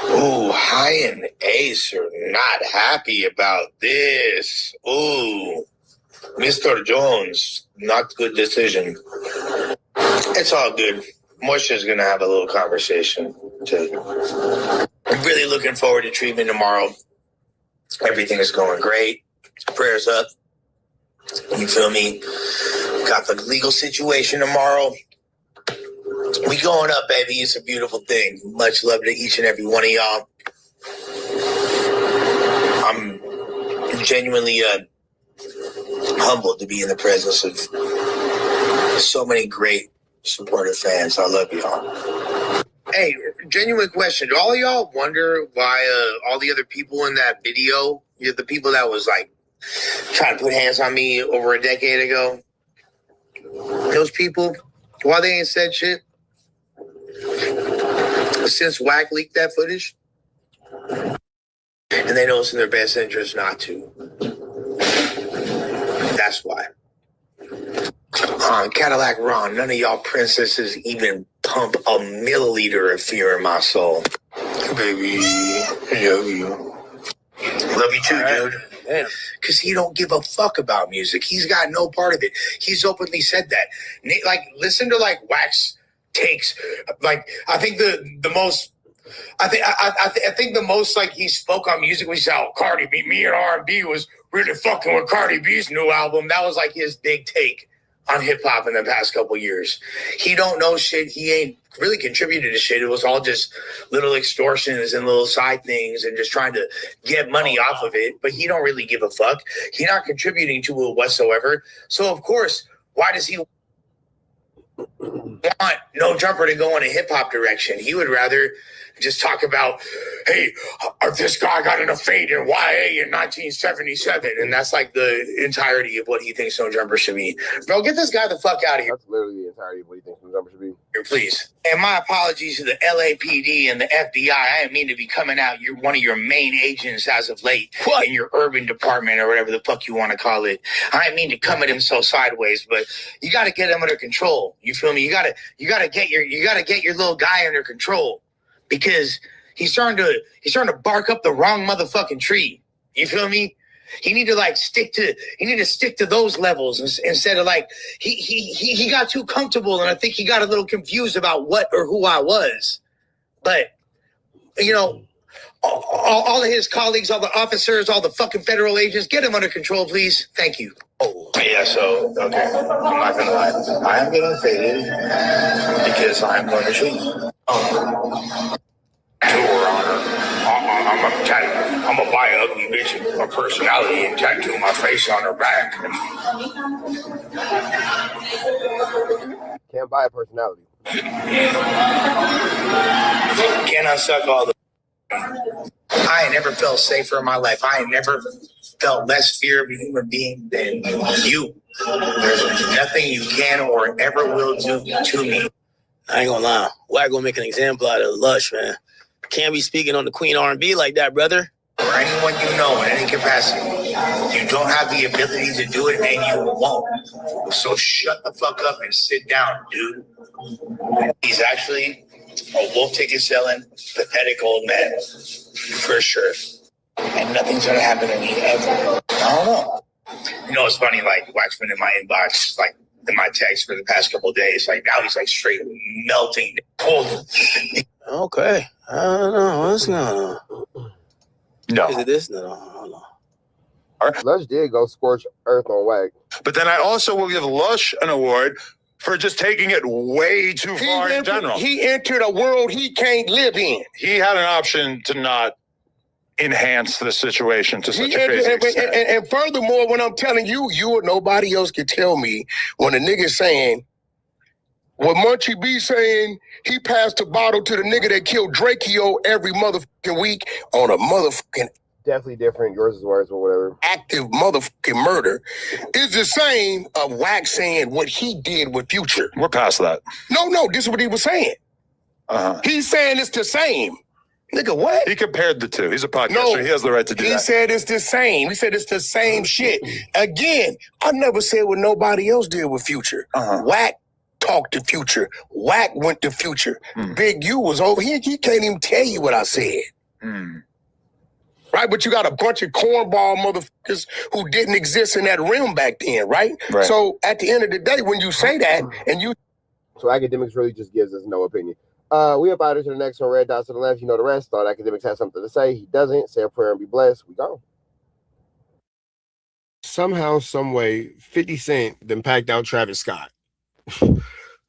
Ooh, High and Ace are not happy about this. Ooh, Mr. Jones, not good decision. It's all good. Moisha's gonna have a little conversation. I'm really looking forward to treatment tomorrow. Everything is going great. Prayers up. You feel me? Got the legal situation tomorrow. We going up, baby. It's a beautiful thing. Much love to each and every one of y'all. I'm genuinely humbled to be in the presence of so many great supportive fans. I love y'all. Hey, genuine question. Do all of y'all wonder why all the other people in that video, the people that was like trying to put hands on me over a decade ago, those people, why they ain't said shit? Since Wack leaked that footage, and they know it's in their best interest not to. That's why. Cadillac Ron, none of y'all princesses even pump a milliliter of fear in my soul. Baby, I love you. Love you too, dude. Damn. Because he don't give a fuck about music. He's got no part of it. He's openly said that. Like, listen to like Wack's takes. Like, I think the most like he spoke on music was how Cardi B, me and R&B was really fucking with Cardi B's new album. That was like his big take on hip hop in the past couple years. He don't know shit. He ain't really contributed to shit. It was all just little extortions and little side things and just trying to get money off of it. But he don't really give a fuck. He's not contributing to it whatsoever. So of course, why does he want No Jumper to go in a hip hop direction? He would rather just talk about, hey, this guy got in a fade in YA in 1977. And that's like the entirety of what he thinks No Jumper should be. Bro, get this guy the fuck out of here.
That's literally the entirety of what he thinks No Jumper should be.
Here, please. And my apologies to the LAPD and the FBI. I didn't mean to be coming out. You're one of your main agents as of late in your urban department or whatever the fuck you want to call it. I didn't mean to come at him so sideways, but you got to get him under control. You feel me? You got to get your little guy under control. Because he's starting to bark up the wrong motherfucking tree. You feel me? He need to stick to those levels instead of he got too comfortable, and I think he got a little confused about what or who I was. But all of his colleagues, all the officers, all the fucking federal agents, get him under control, please. Thank you. Oh yeah, so okay. I'm not gonna lie. I am getting faded because I'm going to shoot you. Your Honor, I'm gonna buy an ugly bitch with a personality and tattoo my face on her back.
Can't buy a personality.
Can I suck all the? I ain't never felt safer in my life. I ain't never felt less fear of a human being than you. There's nothing you can or ever will do to me. I ain't gonna lie. Why gonna make an example out of Lush, man? Can't be speaking on the Queen R&B like that, brother. Or anyone you know in any capacity. You don't have the ability to do it, and you won't. So shut the fuck up and sit down, dude. He's actually wolf ticket selling, pathetic old man. For sure. And nothing's gonna happen to me ever. I don't know. You know, it's funny, like, watching in my inbox, like, in my text for the past couple of days, like, now he's, like, straight melting cold.
Okay. I don't know. What's going on?
No.
Is it this? No.
Lush did go scorch earth on Wack.
But then I also will give Lush an award for just taking it way too far in general.
He entered a world he can't live in.
He had an option to not enhance the situation to such a crazy extent.
And furthermore, when I'm telling you, you or nobody else can tell me when a nigga's saying, what Munchie B saying, he passed the bottle to the nigga that killed Drakeo every motherfucking week on a motherfucking
definitely different. Yours is worse or whatever.
Active motherfucking murder is the same of Wack saying what he did with Future.
We're past that.
No, this is what he was saying. He's saying it's the same. Nigga, what?
He compared the two. He's a podcaster. He has the right to do that.
He said it's the same. He said it's the same shit. Again, I never said what nobody else did with Future. Wack talked to Future. Wack went to Future. Big U was over here. He can't even tell you what I said. Right? But you got a bunch of cornball motherfuckers who didn't exist in that realm back then, right? So at the end of the day, when you say that and you...
So academics really just gives us no opinion. We up out into the next one. Red dots to the left. You know the rest. Thought academics had something to say. He doesn't. Say a prayer and be blessed. We go. Somehow, some way, 50 Cent then packed out Travis Scott.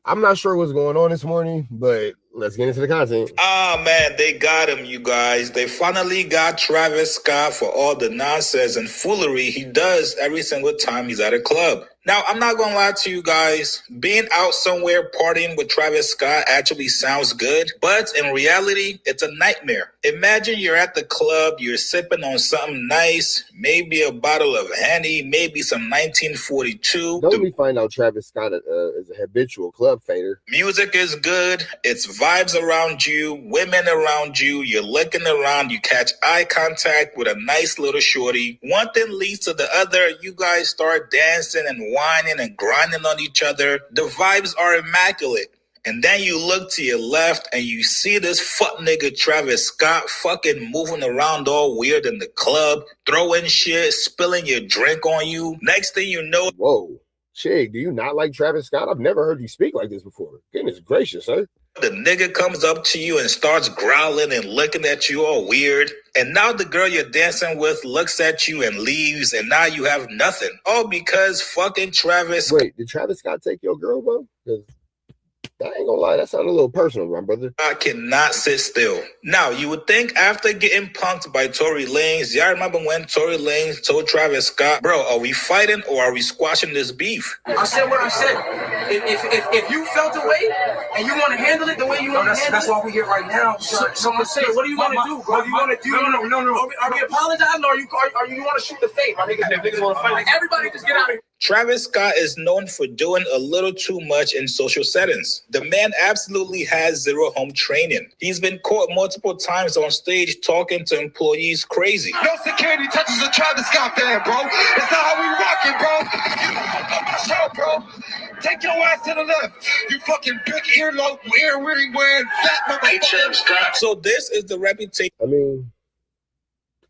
I'm not sure what's going on this morning, but let's get into the content.
Ah, man, they got him, you guys. They finally got Travis Scott for all the nonsense and foolery he does every single time he's at a club. Now, I'm not going to lie to you guys. Being out somewhere partying with Travis Scott actually sounds good, but in reality, it's a nightmare. Imagine you're at the club, you're sipping on something nice, maybe a bottle of Henny, maybe some 1942.
Don't we find out Travis Scott is a habitual club fader?
Music is good. It's vibes around you, women around you. You're looking around. You catch eye contact with a nice little shorty. One thing leads to the other. You guys start dancing and whining and grinding on each other. The vibes are immaculate. And then you look to your left and you see this fuck nigga Travis Scott fucking moving around all weird in the club, throwing shit, spilling your drink on you. Next thing you know...
Whoa. Chig, do you not like Travis Scott? I've never heard you speak like this before. Goodness gracious, sir.
The nigga comes up to you and starts growling and looking at you all weird. And now the girl you're dancing with looks at you and leaves, and now you have nothing. All because fucking Travis...
Wait, did Travis Scott take your girl, bro? Because I ain't gonna lie, that sounded a little personal, my brother.
I cannot sit still. Now, you would think after getting punked by Tory Lanez, y'all remember when Tory Lanez told Travis Scott, bro, are we fighting or are we squashing this beef?
I said what I said. If you felt the way and you want to handle it the way you want to handle it, that's why we're here right now. So I'm saying, what do you want to do, bro? You want to do? No. Are we apologizing or are you want to shoot the fake? My niggas, niggas want to fight. Like, everybody just get out of here.
Travis Scott is known for doing a little too much in social settings. The man absolutely has zero home training. He's been caught multiple times on stage talking to employees crazy.
No security touches a Travis Scott fan, bro. It's not how we rocking, bro. Show, bro. Take your ass to the left. You fucking big earlobe, wearing fat motherfucker.
So this is the reputation.
I mean,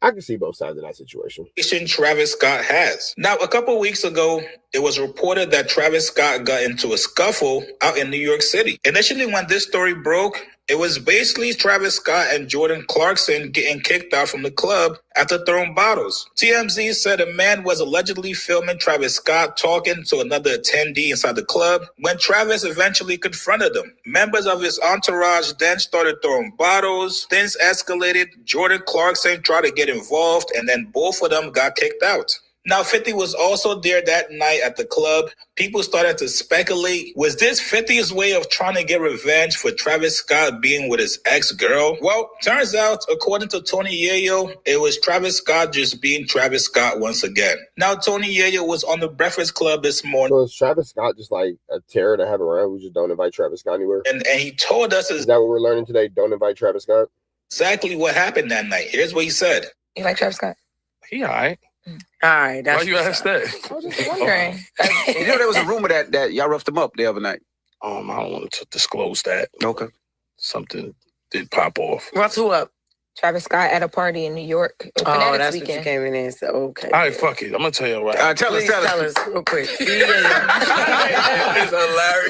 I can see both sides of that situation.
Travis Scott has. Now, a couple weeks ago, it was reported that Travis Scott got into a scuffle out in New York City. Initially, when this story broke, it was basically Travis Scott and Jordan Clarkson getting kicked out from the club after throwing bottles. TMZ said a man was allegedly filming Travis Scott talking to another attendee inside the club when Travis eventually confronted him. Members of his entourage then started throwing bottles. Things escalated. Jordan Clarkson tried to get involved, and then both of them got kicked out. Now, 50 was also there that night at the club. People started to speculate, was this 50's way of trying to get revenge for Travis Scott being with his ex-girl? Well, turns out, according to Tony Yayo, it was Travis Scott just being Travis Scott once again. Now, Tony Yayo was on the Breakfast Club this morning.
So is Travis Scott just like a terror to have around? We just don't invite Travis Scott anywhere?
And he told us...
Is that what we're learning today? Don't invite Travis Scott?
Exactly what happened that night. Here's what he said.
You like Travis Scott?
He all right.
All right. That's
why you asked that?
I was just wondering.
You know, there was a rumor that y'all roughed him up the other night.
I don't want to disclose that.
Okay.
something did pop off.
What's who up? Travis Scott at a party in New York.
Oh, that's what you came in and said. Okay.
All right, fuck it. I'm gonna tell you what.
Tell us real quick.
It's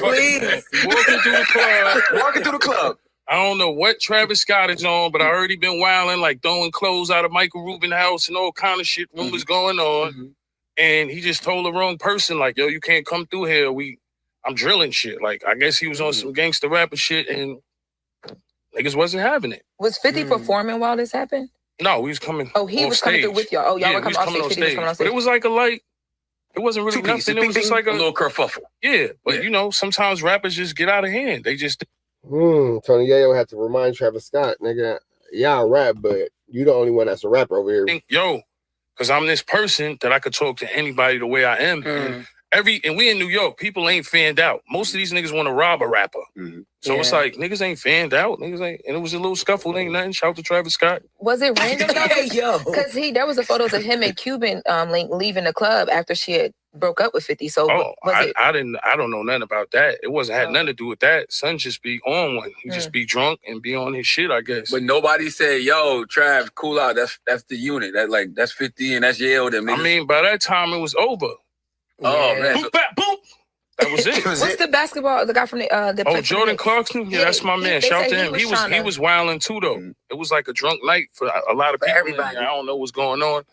hilarious.
Please.
Walking through the club. I don't know what Travis Scott is on, but I already been wilding, like throwing clothes out of Michael Rubin's house and all kind of shit. Rumors going on. And he just told the wrong person, like, yo, you can't come through here. I'm drilling shit. Like, I guess he was on some gangster rapper shit and niggas wasn't having it.
Was 50 performing while this happened?
No, he was coming.
Oh, he was coming through with y'all. Oh, y'all were coming off stage. 50 was coming off stage.
But it was like a light. It wasn't really nothing. It was just like a
little kerfuffle.
Yeah, but you know, sometimes rappers just get out of hand. They just.
Tony Yayo had to remind Travis Scott, nigga, y'all rap, but you the only one that's a rapper over here.
Yo, because I'm this person that I could talk to anybody the way I am. And we in New York, people ain't fanned out. Most of these niggas want to rob a rapper. So it's like, niggas ain't fanned out. Niggas ain't, and it was a little scuffle, ain't nothing. Shout out to Travis Scott.
Was it random though? Because there was a photos of him and Cuban leaving the club after she had broke up with 50. So
I don't know nothing about that. It wasn't had nothing to do with that. Son just be on one. He just be drunk and be on his shit, I guess.
But nobody said, yo, Trav, cool out. That's the unit. That's 50 and that's Yale. Them niggas.
I mean, by that time it was over.
Oh man.
Boop, bap, boom. That was it.
What's the basketball? The guy from the
Jordan Clarkson. Yeah, that's my man. Shout out to him. He was wilding too though. It was like a drunk night for a lot of people.
Everybody.
I don't know what's going on.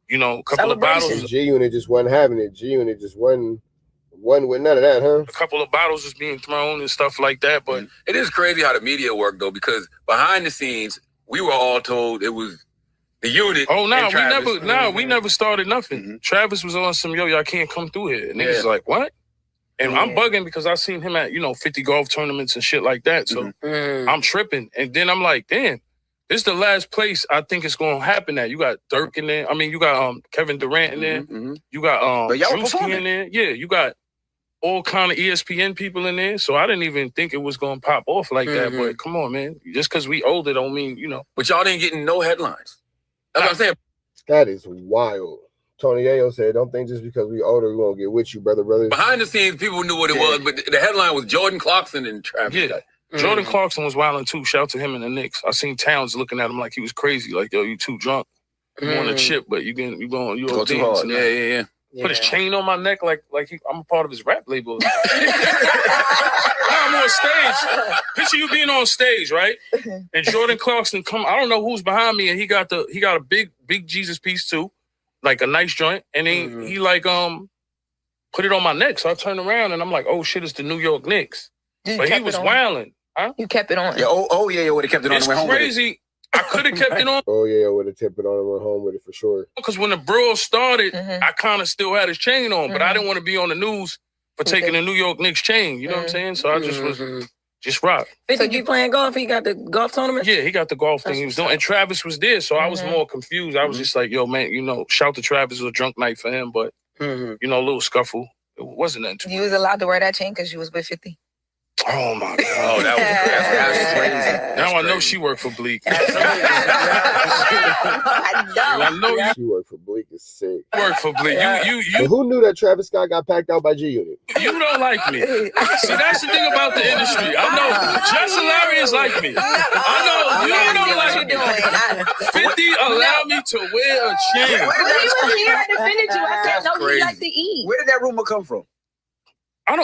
You know, a couple of bottles.
G Unit just wasn't having it. G Unit just wasn't with none of that, huh?
A couple of bottles was being thrown and stuff like that. But
it is crazy how the media worked though, because behind the scenes, we were all told it was the unit.
Oh no, we never started nothing. Travis was on some y'all can't come through here. And niggas like, what? And I'm bugging because I seen him at 50 golf tournaments and shit like that. So I'm tripping. And then I'm like, damn, this is the last place I think it's gonna happen at. You got Dirk in there. I mean, you got Kevin Durant in there. You got Drewski in there. Yeah, you got all kind of ESPN people in there. So I didn't even think it was gonna pop off like that. But come on, man. Just because we older don't mean,
But y'all didn't get no headlines. That's what I'm saying.
That is wild. Tony Yayo said, don't think just because we older, we won't get with you, brother.
Behind the scenes, people knew what it was, but the headline was Jordan Clarkson and Travis Scott.
Jordan Clarkson was wilding too. Shout out to him and the Knicks. I seen Towns looking at him like he was crazy. Like, yo, you too drunk. You want a chip, but you go
too hard. Yeah.
Put his chain on my neck like I'm a part of his rap label. I'm on stage. Picture you being on stage, right? And Jordan Clarkson come. I don't know who's behind me, and he got a big Jesus piece too, like a nice joint. And then he like put it on my neck. So I turned around and I'm like, oh shit, it's the New York Knicks. But he was wilding. Huh?
You kept it on.
Yeah, you would have kept it on.
It's crazy. I could have kept it on.
Oh yeah, I would have kept it on and went home with it for sure.
Because when the brawl started, I kind of still had his chain on, but I didn't want to be on the news for taking the New York Knicks chain. You know what I'm saying? So I just was just rock.
So you playing golf? He got the golf tournament?
Yeah, he got the golf thing he was doing. And Travis was there, so I was more confused. I was just like, yo, man, shout to Travis. It was a drunk night for him, but, a little scuffle. It wasn't nothing too
You was allowed to wear that chain because you was with 50?
Oh my God! Oh, that's crazy. Now I know she worked for Bleak. I know
she worked for Bleak. Is sick.
Worked for Bleak. You.
But who knew that Travis Scott got packed out by G Unit?
You don't like me. See, that's the thing about the industry. I know Just Hilarious like me. I know you don't like me. 50 allowed me to wear a chain.
When he was here, I defended you. I said, no, you like to eat.
Where did that rumor come from?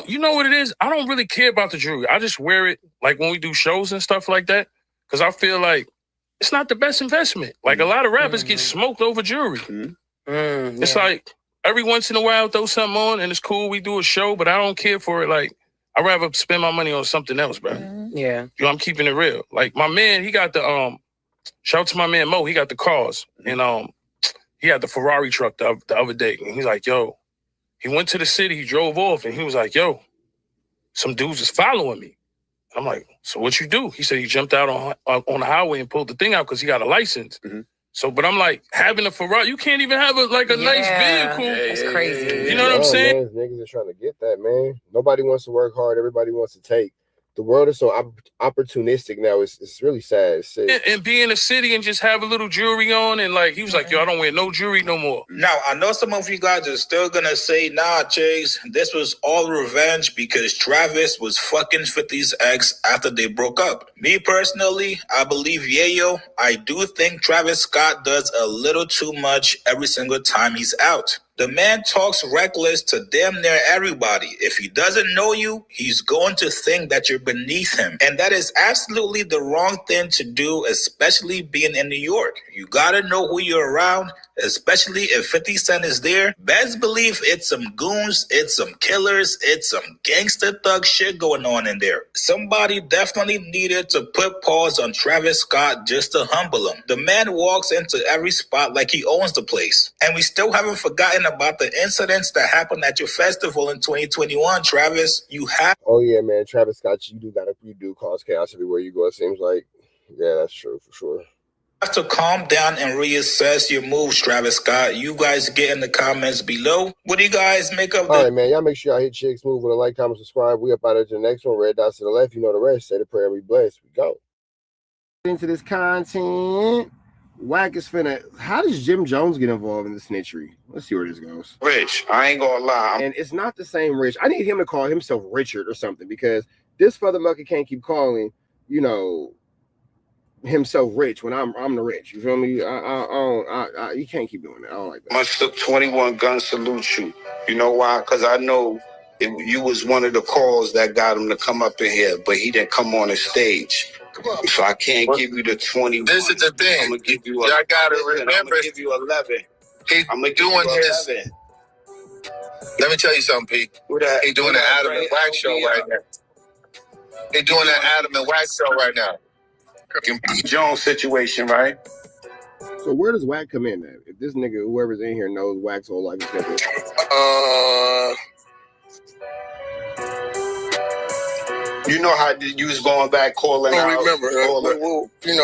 You know what it is? I don't really care about the jewelry. I just wear it like when we do shows and stuff like that. Cause I feel like it's not the best investment. Like a lot of rappers get smoked over jewelry. It's like every once in a while throw something on and it's cool. We do a show, but I don't care for it. Like I'd rather spend my money on something else, bro.
Yeah.
I'm keeping it real. Like my man, he got the shout out to my man Mo, he got the cars. And he had the Ferrari truck the other day. And he's like, yo. He went to the city, he drove off, and he was like, yo, some dudes is following me. I'm like, so what you do? He said he jumped out on the highway and pulled the thing out because he got a license. So, but I'm like, having a Ferrari, you can't even have nice vehicle.
That's crazy.
You know what I'm saying?
Man, niggas are trying to get that, man. Nobody wants to work hard. Everybody wants to take. The world is so opportunistic now. It's really sad. It's sick.
And be in a city and just have a little jewelry on, and like he was like, yo, I don't wear no jewelry no more.
Now, I know some of you guys are still gonna say, nah, Chase, this was all revenge because Travis was fucking 50's ex after they broke up. Me personally, I believe Yayo. I do think Travis Scott does a little too much every single time he's out. The man talks reckless to damn near everybody. If he doesn't know you, he's going to think that you're beneath him. And that is absolutely the wrong thing to do, especially being in New York. You gotta know who you're around, especially if 50 Cent is there. Best believe it's some goons, it's some killers, it's some gangster thug shit going on in there. Somebody definitely needed to put pause on Travis Scott just to humble him. The man walks into every spot like he owns the place. And we still haven't forgotten about the incidents that happened at your festival in 2021, Travis. You have...
Oh, yeah, man. Travis Scott, you do cause chaos everywhere you go, it seems like. Yeah, that's true, for sure.
Have to calm down and reassess your moves, Travis Scott. You guys get in the comments below. What do you guys make of this?
All right, man. Y'all make sure y'all hit Chicks Move with a like, comment, subscribe. We up out of the next one. Red dots to the left. You know the rest. Say the prayer and be blessed. We go. Into this content. Wack is finna. How does Jim Jones get involved in the snitchery? Let's see where this goes.
Rich, I ain't gonna lie.
And it's not the same Rich. I need him to call himself Richard or something, because this motherfucker can't keep calling, himself Rich when I'm the Rich. You feel me? You can't keep doing that. I don't like that.
Must took 21 gun salute you. You know why? Because I know you was one of the calls that got him to come up in here, but he didn't come on the stage. So I can't give you the 21.
This is the thing.
I'm gonna give you.
Y'all gotta remember.
I'm gonna give you 11.
He's doing his. Let me tell you something, Pete. He's doing the Adam and Wax show right now. He's doing that Adam and Wax show right now.
Jones situation, right?
So where does Wack come in at? If this nigga, whoever's in here, knows Wack's whole life is different.
You know how you was going back calling out.
Remember,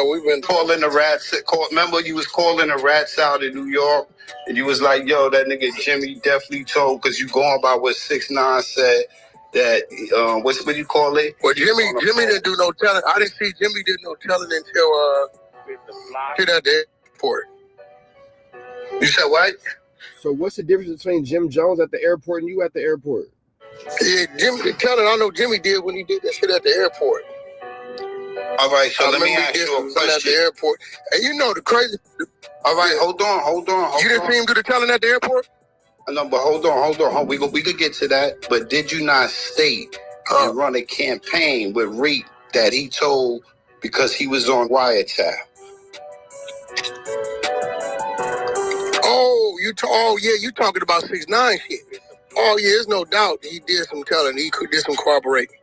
we've been
calling the rats. Remember, you was calling the rats out in New York, and you was like, "Yo, that nigga Jimmy definitely told," because you going by what 6ix9ine said. That what do you call it?
Well, Jimmy didn't do no telling. I didn't see Jimmy did no telling until at the airport.
You said what?
So what's the difference between Jim Jones at the airport and you at the airport?
Yeah, Jimmy telling. I know Jimmy did when he did that shit at the airport.
All right, so let me ask you a question.
At the airport, and the crazy.
All right, hold on.
You didn't see him do the telling at the airport?
No, but hold on. We could get to that. But did you not state and run a campaign with Reek that he told because he was on wiretap?
You talking about 6ix9ine shit. Oh yeah, there's no doubt he did some telling. He did some corroborating.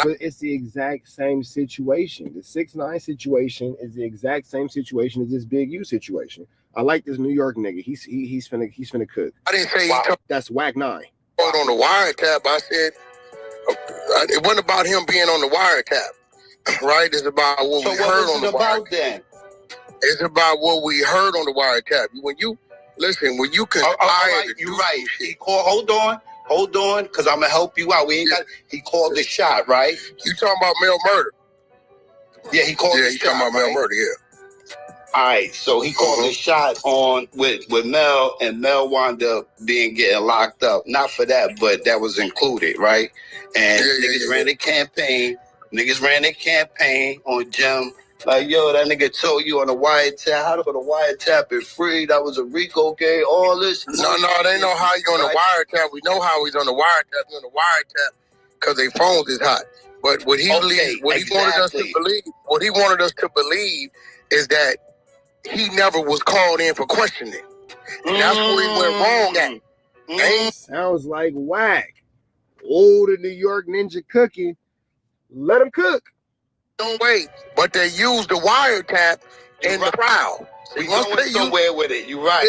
But it's the exact same situation. The 6ix9ine situation is the exact same situation as this Big U situation. I like this New York nigga. He's finna cook.
I didn't say
that's Wack 9.
On the wiretap, I said it wasn't about him being on the wiretap, right? It's about what we heard on the wiretap. Then? It's about what we heard on the wiretap. When you conspire,
you're right. He called. Hold on, because I'm gonna help you out. He called the shot, right?
You talking about Mel Murder?
Yeah, he called.
Yeah, you talking about Mel Murder? Yeah.
All right, so he called the shot on with Mel, and Mel wound up getting locked up. Not for that, but that was included, right? And niggas ran a campaign. Niggas ran a campaign on Jim. Like, yo, that nigga told you on the wiretap. How to go to wiretap is free. That was a RICO game. All this.
No, they know how you on the wiretap. We know how he's on the wiretap. He's on the wiretap because their phones is hot. But what he wanted us to believe is that he never was called in for questioning. And that's where he went wrong at.
Sounds like Wack. Older New York ninja cooking. Let him cook.
Don't wait. But they used the wiretap in the trial.
We going somewhere with it. You're right.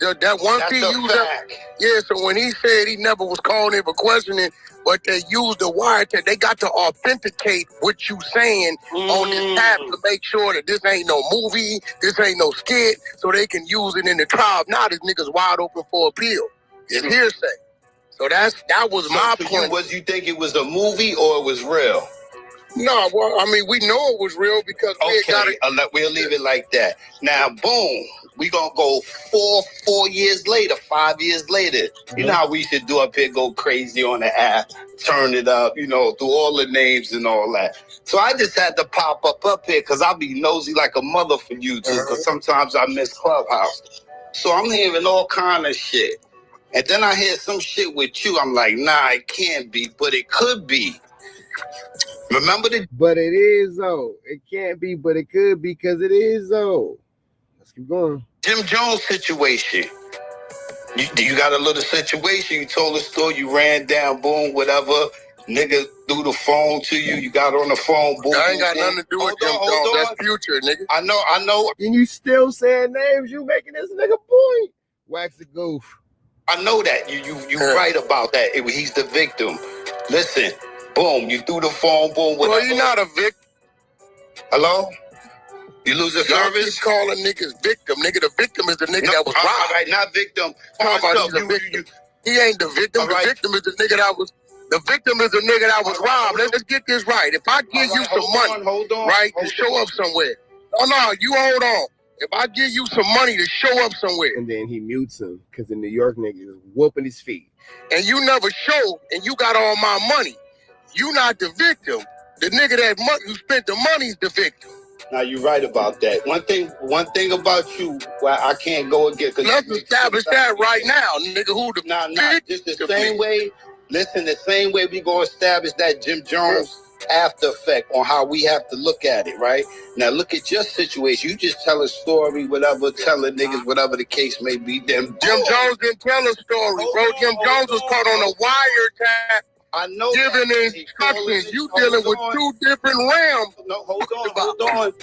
Yeah, that once he used that. Yeah, so when he said he never was called in for questioning, but they used the wiretap, they got to authenticate what you saying on this app to make sure that this ain't no movie, this ain't no skit, so they can use it in the trial. Now this nigga's wide open for appeal. It's hearsay. So that was my point.
Was you think it was a movie or it was real?
No, well, I mean, we know it was real because
We'll leave it like that. Now, boom, we gonna go 4 years later, 5 years later. You know how we should do up here, go crazy on the app, turn it up, do all the names and all that. So I just had to pop up here because I'll be nosy like a mother for you too, because sometimes I miss Clubhouse. So I'm hearing all kind of shit. And then I hear some shit with you. I'm like, nah, it can't be, but it could be. Remember the...
But it is, though. It can't be, but it could be because it is, though. Let's keep going.
Jim Jones situation. You got a little situation. You told a story. You ran down, boom, whatever. Nigga threw the phone to you. You got on the phone, boom.
I ain't got nothing to do with Jim Jones. That's Future, nigga.
I know.
And you still saying names. You making this nigga point. Wax the goof.
I know that. You right about that. He's the victim. Listen. Boom, you threw the phone, boom.
Well, you're not a victim.
Hello? You lose a service?
Keep calling niggas victim. Nigga, the victim is the nigga that was robbed.
All right, not victim.
He ain't the victim. The victim is the nigga that was... The victim is the nigga that was robbed. Let's get this right. If I give you some money, right, to show up somewhere. No, you hold on. If I give you some money to show up somewhere.
And then he mutes him because the New York nigga is whooping his feet.
And you never show, and you got all my money. You not the victim. The nigga that who spent the money is the victim.
Now you're right about that. One thing about you, well, I can't go again.
Let's establish that right now, nigga. Who the
just the same way. Listen, the same way we gonna establish that Jim Jones after effect on how we have to look at it, right? Now look at your situation. You just tell a story, whatever, telling niggas whatever the case may be. Then
Jim Jones didn't tell a story, bro. Jim Jones was caught on a wiretap.
I know.
Giving instructions. You dealing with two different realms.
No, hold on.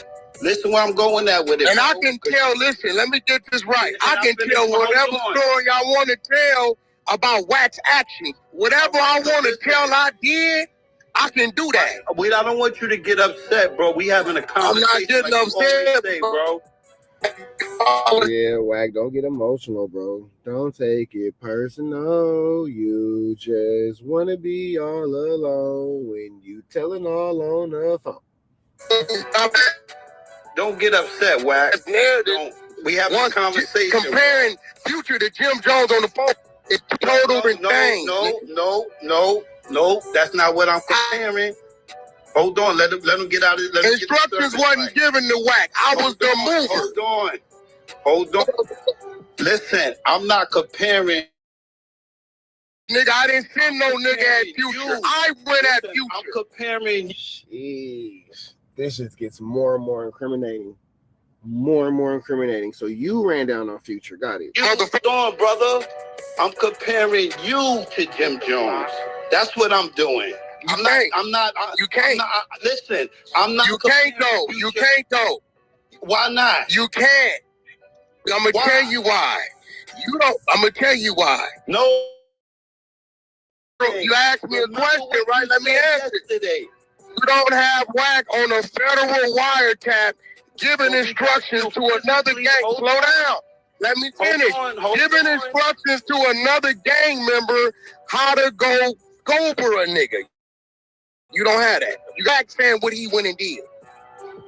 Listen where I'm going at with it.
And I can tell, listen, let me get this right. I can tell whatever story I want to tell about Wax action. Whatever I want to tell I did, I can do that.
I don't want you to get upset, bro. We having a conversation.
I'm not getting upset,
bro.
Yeah, Wack, don't get emotional, bro. Don't take it personal. You just want to be all alone when you telling all on the phone.
Don't get upset, Wack. We having a conversation.
Comparing Future to Jim Jones on the phone. It's total insane.
No, that's not what I'm comparing. Hold on, let him get out of it.
Instructions wasn't given to Wack. I was the mover.
Hold on. Listen, I'm not comparing.
Nigga, I didn't send no nigga at Future. I went at Future.
I'm comparing.
Jeez. This just gets more and more incriminating. More and more incriminating. So you ran down on Future. Got it.
Hold on, brother. I'm comparing you to Jim Jones. That's what I'm doing.
You can't.
Listen, I'm not.
You can't go. You can't go.
Why not?
You can't. I'm gonna tell you why. You don't. I'm gonna tell you why.
No.
You asked me a question, right? Let me answer it. You don't have Wack on a federal wiretap giving instructions to another gang. Slow down. Let me finish. Giving instructions to another gang member how to go for a nigga. You don't have that. You got saying what he went and did.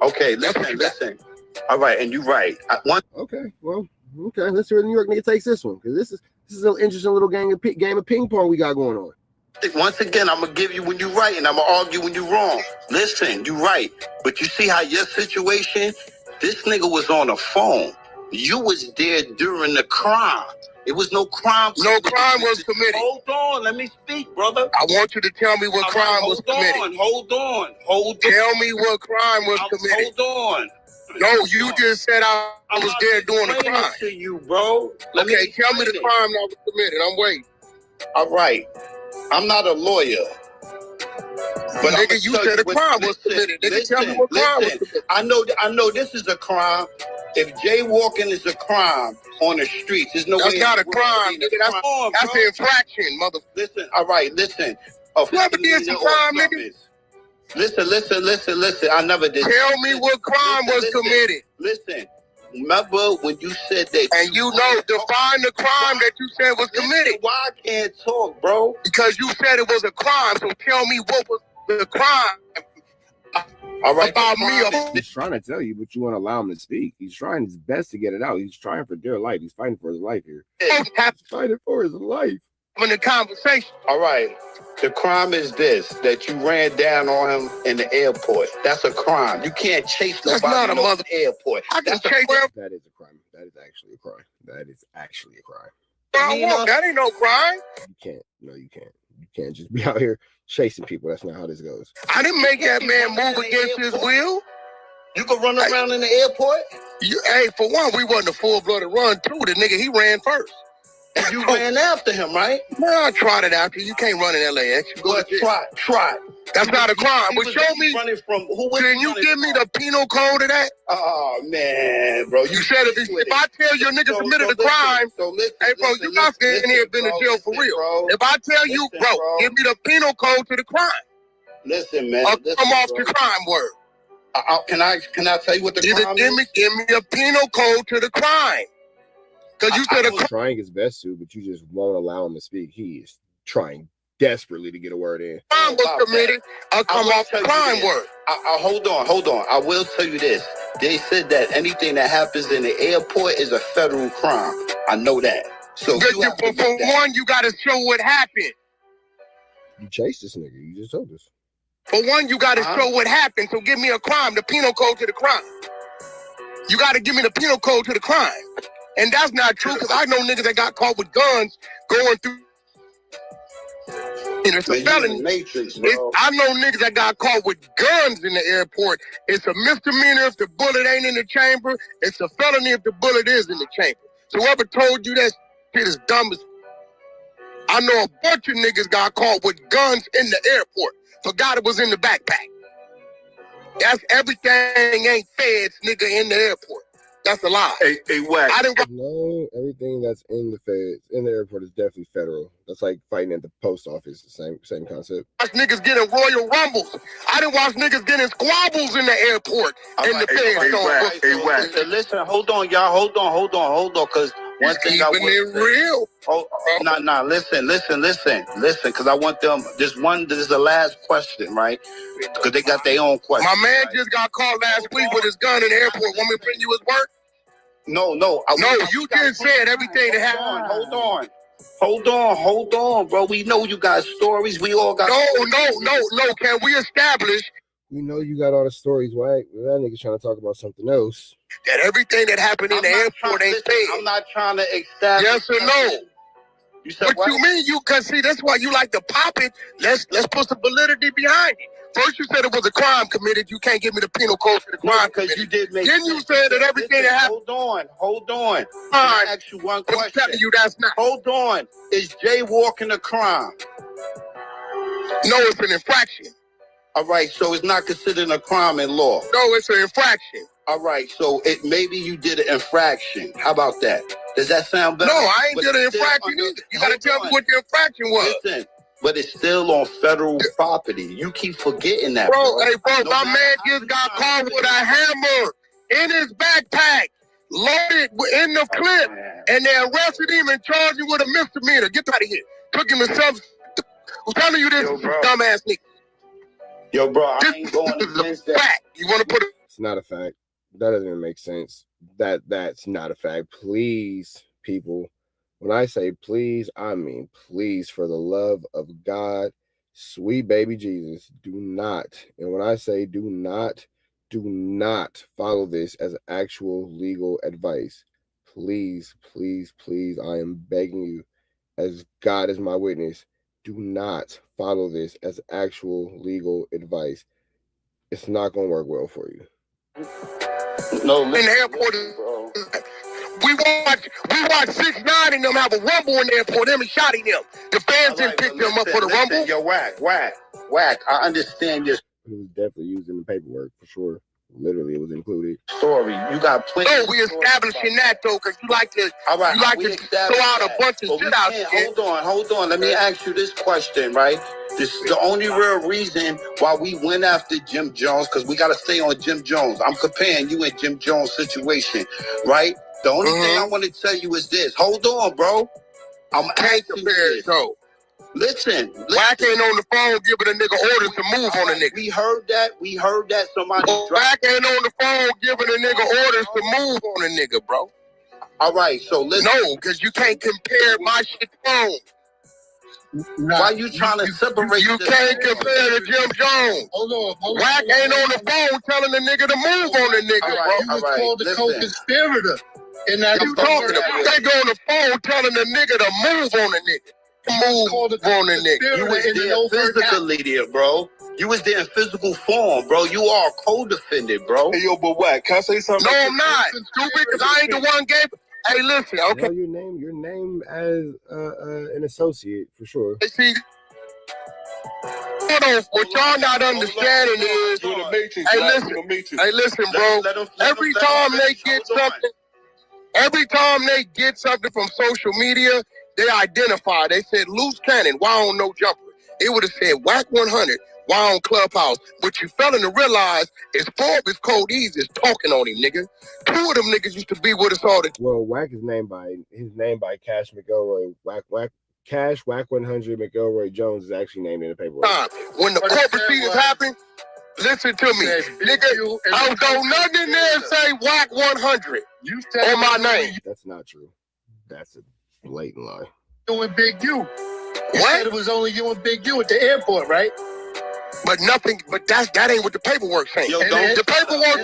Okay, listen. All right, and you're right.
Okay, let's see where the New York nigga takes this one, because this is an interesting little game of ping pong we got going on.
Once again, I'm gonna give you when you're right, and I'm gonna argue when you're wrong. Listen, you're right, but you see how your situation, this nigga was on a phone. You was there during the crime. It was no crime.
No crime was committed.
Hold on, let me speak, brother.
I want you to tell me what crime was committed.
Hold on.
Tell me what crime was committed.
Hold on.
No, you just said I was there doing the crime.
To you, bro.
Tell me the crime that was committed. I'm waiting.
All right. I'm not a lawyer.
But nigga, you said a crime was committed. Nigga, tell me what crime was committed.
I know this is a crime. If jaywalking is a crime on the streets, there's no way.
That's not a crime, nigga. That's an infraction, mother.
Listen, all right, listen.
You ever did some crime, nigga?
Listen. I never did.
Tell me what crime was committed.
Listen. Remember when you said that?
And you know, define the crime that you said was committed.
Why I can't talk, bro?
Because you said it was a crime. So tell me what was the crime.
All right.
About me.
He's trying to tell you, but you won't allow him to speak. He's trying his best to get it out. He's trying for dear life. He's fighting for his life here. He's fighting for his life.
In the conversation.
All right. The crime is this, that you ran down on him in the airport. That's a crime. You can't chase nobody in the airport.
That's a crime.
That is a crime. That is actually a crime. That is actually a crime.
That ain't no crime.
You can't. No, you can't. You can't just be out here chasing people. That's not how this goes.
I didn't make that man move against his will.
You could run around in the airport?
Hey, for one, we wasn't a full-blooded run. Two, the nigga, he ran first.
You ran after him, right?
No, I trotted after you. You can't run in LAX. You go to
Trot.
That's not a crime. But show me.
Running from who?
Can you give me the penal code of that?
Oh man, bro.
You said if I tell your nigga committed a crime, hey bro, you not staying here been in jail for real.
Bro.
If I tell you, bro, give me the penal code to the crime.
Listen, man.
I'll come off the crime word.
Can I tell you what the crime is?
Give me a penal code to the crime. Because you said
He's trying his best to, but you just won't allow him to speak. He is trying desperately to get a word in.
Crime was committed. I'll come off the crime word.
Hold on. I will tell you this. They said that anything that happens in the airport is a federal crime. I know that. So
for one, you got to show what happened.
You chased this nigga. You just told us.
For one, you got to show what happened. So give me a crime, the penal code to the crime. You got to give me the penal code to the crime. And that's not true, because I know niggas that got caught with guns going through. And it's a felony. I know niggas that got caught with guns in the airport. It's a misdemeanor if the bullet ain't in the chamber. It's a felony if the bullet is in the chamber. So whoever told you that shit is dumb as... I know a bunch of niggas got caught with guns in the airport. Forgot it was in the backpack. That's everything ain't feds, nigga, in the airport. That's a lie.
Hey, Wack.
No, everything that's in the feds in the airport is definitely federal. That's like fighting at the post office. The same concept.
Watch niggas getting Royal Rumbles. I didn't watch niggas getting squabbles in the airport. And the feds
Hey, Wack. Listen, hold on, y'all. Hold on. Because one thing I want
it real.
Nah. Listen. Because I want them. This is the last question, right? Because they got their own question.
My man just got caught last week with his gun in the airport. Want me to bring you his work?
No.
You just said everything that happened.
Hold on, bro. We know you got stories. We all got.
No. Can we establish?
We know you got all the stories, right? That nigga's trying to talk about something else.
That everything that happened in the airport ain't paid.
I'm not trying to establish.
Yes or no?
You said
what you mean? You can see that's why you like to pop it. Let's put some validity behind it. First you said it was a crime committed. You can't give me the penal code to the crime
because you did make.
Then you said that everything that happened.
Hold on. I ask you one question.
I'm telling you that's not.
Hold on. Is jaywalking a crime?
No, it's an infraction.
All right, so it's not considered a crime in law.
No, it's an infraction.
All right, so maybe you did an infraction. How about that? Does that sound better?
No, I ain't did an infraction either. You gotta tell me what the infraction was.
Listen, but it's still on federal property. You keep forgetting that,
bro. Hey, bro, my man just got caught with a hammer in his backpack, loaded in the clip, and they arrested him and charged him with a misdemeanor. Get out of here. Took him to some. I'm telling you this, dumbass nigga.
Yo, bro, I ain't going against that.
You want to put it?
It's not a fact. That doesn't even make sense. That's not a fact. Please, people. When I say please, I mean please, for the love of God, sweet baby Jesus, do not. And when I say do not follow this as actual legal advice. Please, I am begging you, as God is my witness, do not follow this as actual legal advice. It's not going to work well for you.
No,
in the airport, we watched 6ix9ine and them have a rumble in the airport. Them and shotting them. The fans didn't pick them up for the rumble.
Yo, Wack. I understand your.
It was definitely used in the paperwork for sure. Literally, it was included.
Story. You got plenty.
No, we establishing that though, because you like to throw out a bunch of shit out there.
Hold on. Let me ask you this question, right? This is the only real reason why we went after Jim Jones, because we got to stay on Jim Jones. I'm comparing you and Jim Jones' situation, right? The only thing I want to tell you is this. Hold on, bro. I'm asking you this. Listen.
Wack ain't on the phone giving a nigga orders to move on a nigga.
We heard that. Somebody.
Wack ain't on the phone giving a nigga orders to move on a nigga, bro.
All right, so listen.
No, because you can't compare my shit to phone.
Why you trying to separate?
You can't compare to Jim Jones.
Hold on.
Wack ain't on the phone telling the nigga to move on the nigga, bro.
You was called the co-conspirator. And now
you talking about? They go on the phone telling the nigga to move on the nigga. Move on the nigga.
You was there physically there, bro. You was there in physical form, bro. You are a co-defendant, bro.
Hey, yo, but Wack, can I say something?
No, I'm not. Stupid, because I ain't the one gave. Hey, listen, okay.
Your name as an associate for sure.
See, what y'all not understanding is, hey, listen, bro. Every time they get something from social media, they identify. They said loose cannon. Why on no jumper? It would have said Wack 100. Why on Clubhouse? What you failing to realize is Forbes Code Easy is talking on him, nigga. 2 of them niggas used to be with us all the time.
Well, Wack is named by Cash McElroy. Wack 100 McElroy Jones is actually named in the paperwork.
When the court proceedings happen, listen to me, nigga. I don't go nothing in there and say Wack 100 on my name.
That's not true. That's a blatant lie.
You and Big U. You
What?
said it was only you and Big U at the airport, right?
But that ain't what the paperwork saying. The paperwork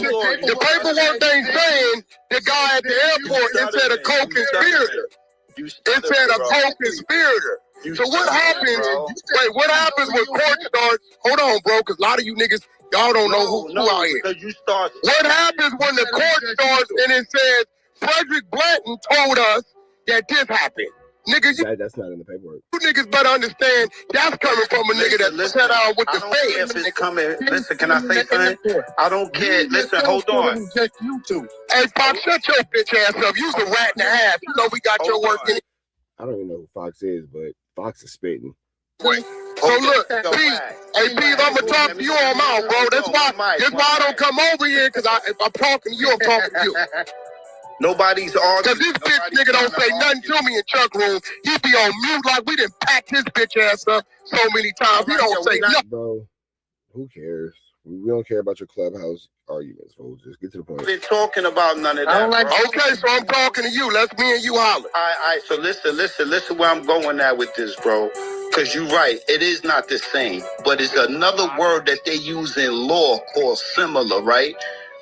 ain't saying the guy at the airport. It said a co-conspirator. It said a co-conspirator. So what happens? Wait, what happens when court starts? Hold on, bro, because a lot of you niggas, y'all don't know who out here. What happens when the court starts and it says Frederick Blanton told us that this happened? Nigga,
that's not in the paperwork.
You niggas better understand that's coming from a nigga that set out with the face.
If it's coming, listen, can I say something? I don't care. Listen, hold on.
Hey, Fox, shut your bitch ass up. You's a rat and a half. You know we got your work in it.
I don't even know who Fox is, but Fox is spitting.
Wait. So look, Pete, I'm gonna talk to you on mouth, bro. That's why I don't come over here, because if I'm talking to you, I'm talking to you.
Nobody's arguing.
Because this bitch nigga don't say nothing to me in Chuck room. He be on mute like we done packed his bitch ass up so many times. He don't say nothing.
Bro, who cares? We don't care about your Clubhouse arguments, folks. Just get to the point.
I've been talking about none of that.
Okay, so I'm talking to you. Let's me and you holler.
All right, so listen where I'm going at with this, bro. Because you're right, it is not the same. But it's another word that they use in law called similar, right?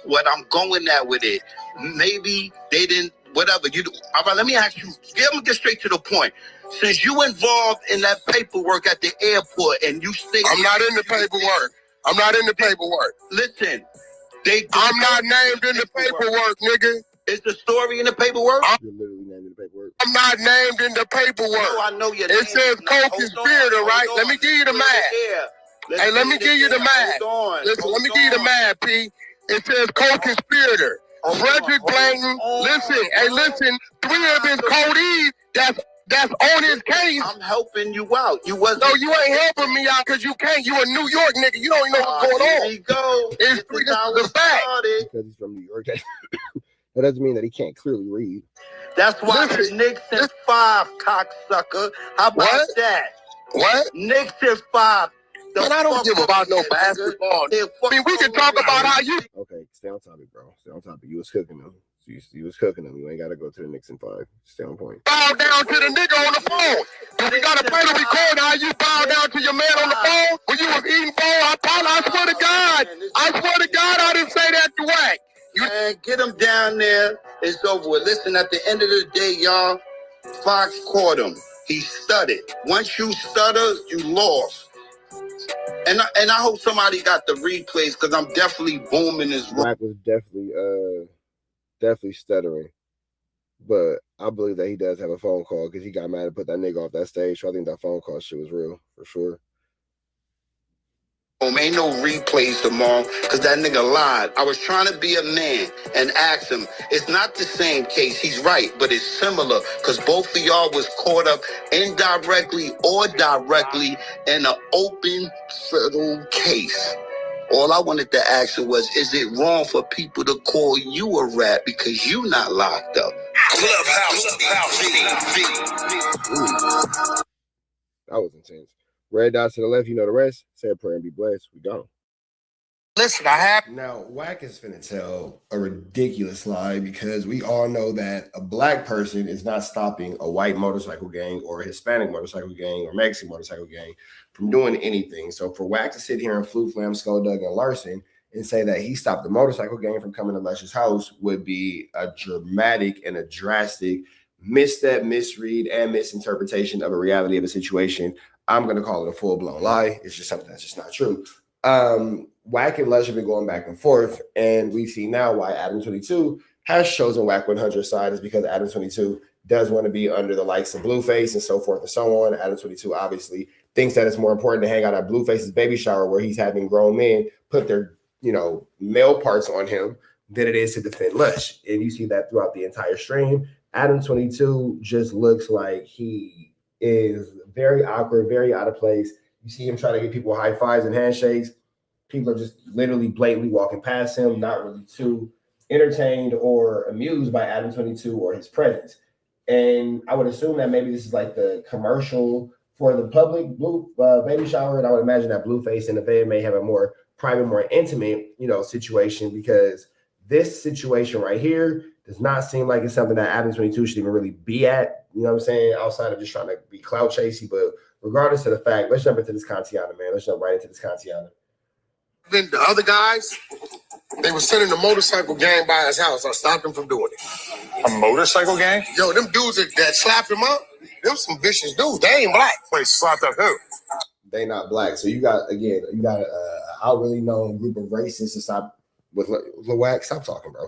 What I'm going at with it, maybe they didn't, whatever. All right, let me ask you, let me get straight to the point. Since you involved in that paperwork at the airport and you stay...
I'm not in the paperwork. I'm not in the paperwork.
Listen,
I'm not named in the paperwork, nigga.
Is the story in the paperwork?
You're literally named in the paperwork.
I'm not named in the paperwork.
No, I know your name.
It says co-conspirator, right? Let me give you the math. Hey, let me give you the math. Listen, let me give you the math, P. It says co-conspirator. Frederick Blanton. Listen. 3 of his codees that's on his case.
I'm helping you out. You wasn't.
No, you ain't helping me out because you can't. You a New York nigga. You don't even know what's going on.
Here we go.
It's the fact.
Because he's from New York. That doesn't mean that he can't clearly read.
That's why the Knicks is 5, cocksucker. How about that?
What?
Knicks is 5.
Man, I don't give about no basketball. I mean, we can talk about how you...
Okay, stay on topic, bro. Stay on topic. You was cooking them. You was cooking them. You ain't got to go to the Knicks in 5. Stay on point.
Bow down to the nigga on the phone. If we got to play the record, how you bow down to your man on the phone when you was eating phone? I swear to God, I didn't say that to Wack.
Man, get him down there. It's over with. Listen, at the end of the day, y'all, Fox caught him. He stuttered. Once you stutter, you lost. And I hope somebody got the replays because I'm definitely booming this room.
Wack was definitely stuttering. But I believe that he does have a phone call because he got mad and put that nigga off that stage. So I think that phone call shit was real, for sure.
Ain't no replays tomorrow because that nigga lied. I was trying to be a man and ask him. It's not the same case. He's right, but it's similar because both of y'all was caught up indirectly or directly in an open federal case. All I wanted to ask him was, is it wrong for people to call you a rat because you not locked up?
That That was intense. Red dots to the left, you know the rest. Say a prayer and be blessed. We gone.
Listen, I have.
Now, Wack is finna tell a ridiculous lie because we all know that a black person is not stopping a white motorcycle gang or a Hispanic motorcycle gang or Mexican motorcycle gang from doing anything. So for Wack to sit here and flam, Skulldug, and Larson and say that he stopped the motorcycle gang from coming to Lush's house would be a dramatic and a drastic misstep, misread, and misinterpretation of a reality of a situation. I'm going to call it a full-blown lie. It's just something that's just not true. Wack and Lush have been going back and forth, and we see now why Adam 22 has chosen Wack 100 side is because Adam 22 does want to be under the likes of Blueface and so forth and so on. Adam 22 obviously thinks that it's more important to hang out at Blueface's baby shower where he's having grown men put their, male parts on him than it is to defend Lush. And you see that throughout the entire stream. Adam 22 just looks like he is very awkward, very out of place. You see him trying to give people high fives and handshakes. People are just literally blatantly walking past him, not really too entertained or amused by Adam 22 or his presence. And I would assume that maybe this is like the commercial for the public baby shower. And I would imagine that Blueface and Nevaeh may have a more private, more intimate, situation, because this situation right here does not seem like it's something that Adam 22 should even really be at, you know what I'm saying, outside of just trying to be clout chasey. But regardless of the fact, let's jump into this Kantiana, man. Let's jump right into this Kantiana.
Then the other guys, they were sending the motorcycle gang by his house. I stopped them from doing it.
A motorcycle gang?
Yo, them dudes that slapped him up, them some vicious dudes. They ain't black.
Wait, slapped up who?
They not black. So you got an outwardly known group of racists to stop with Wack. Stop talking, bro.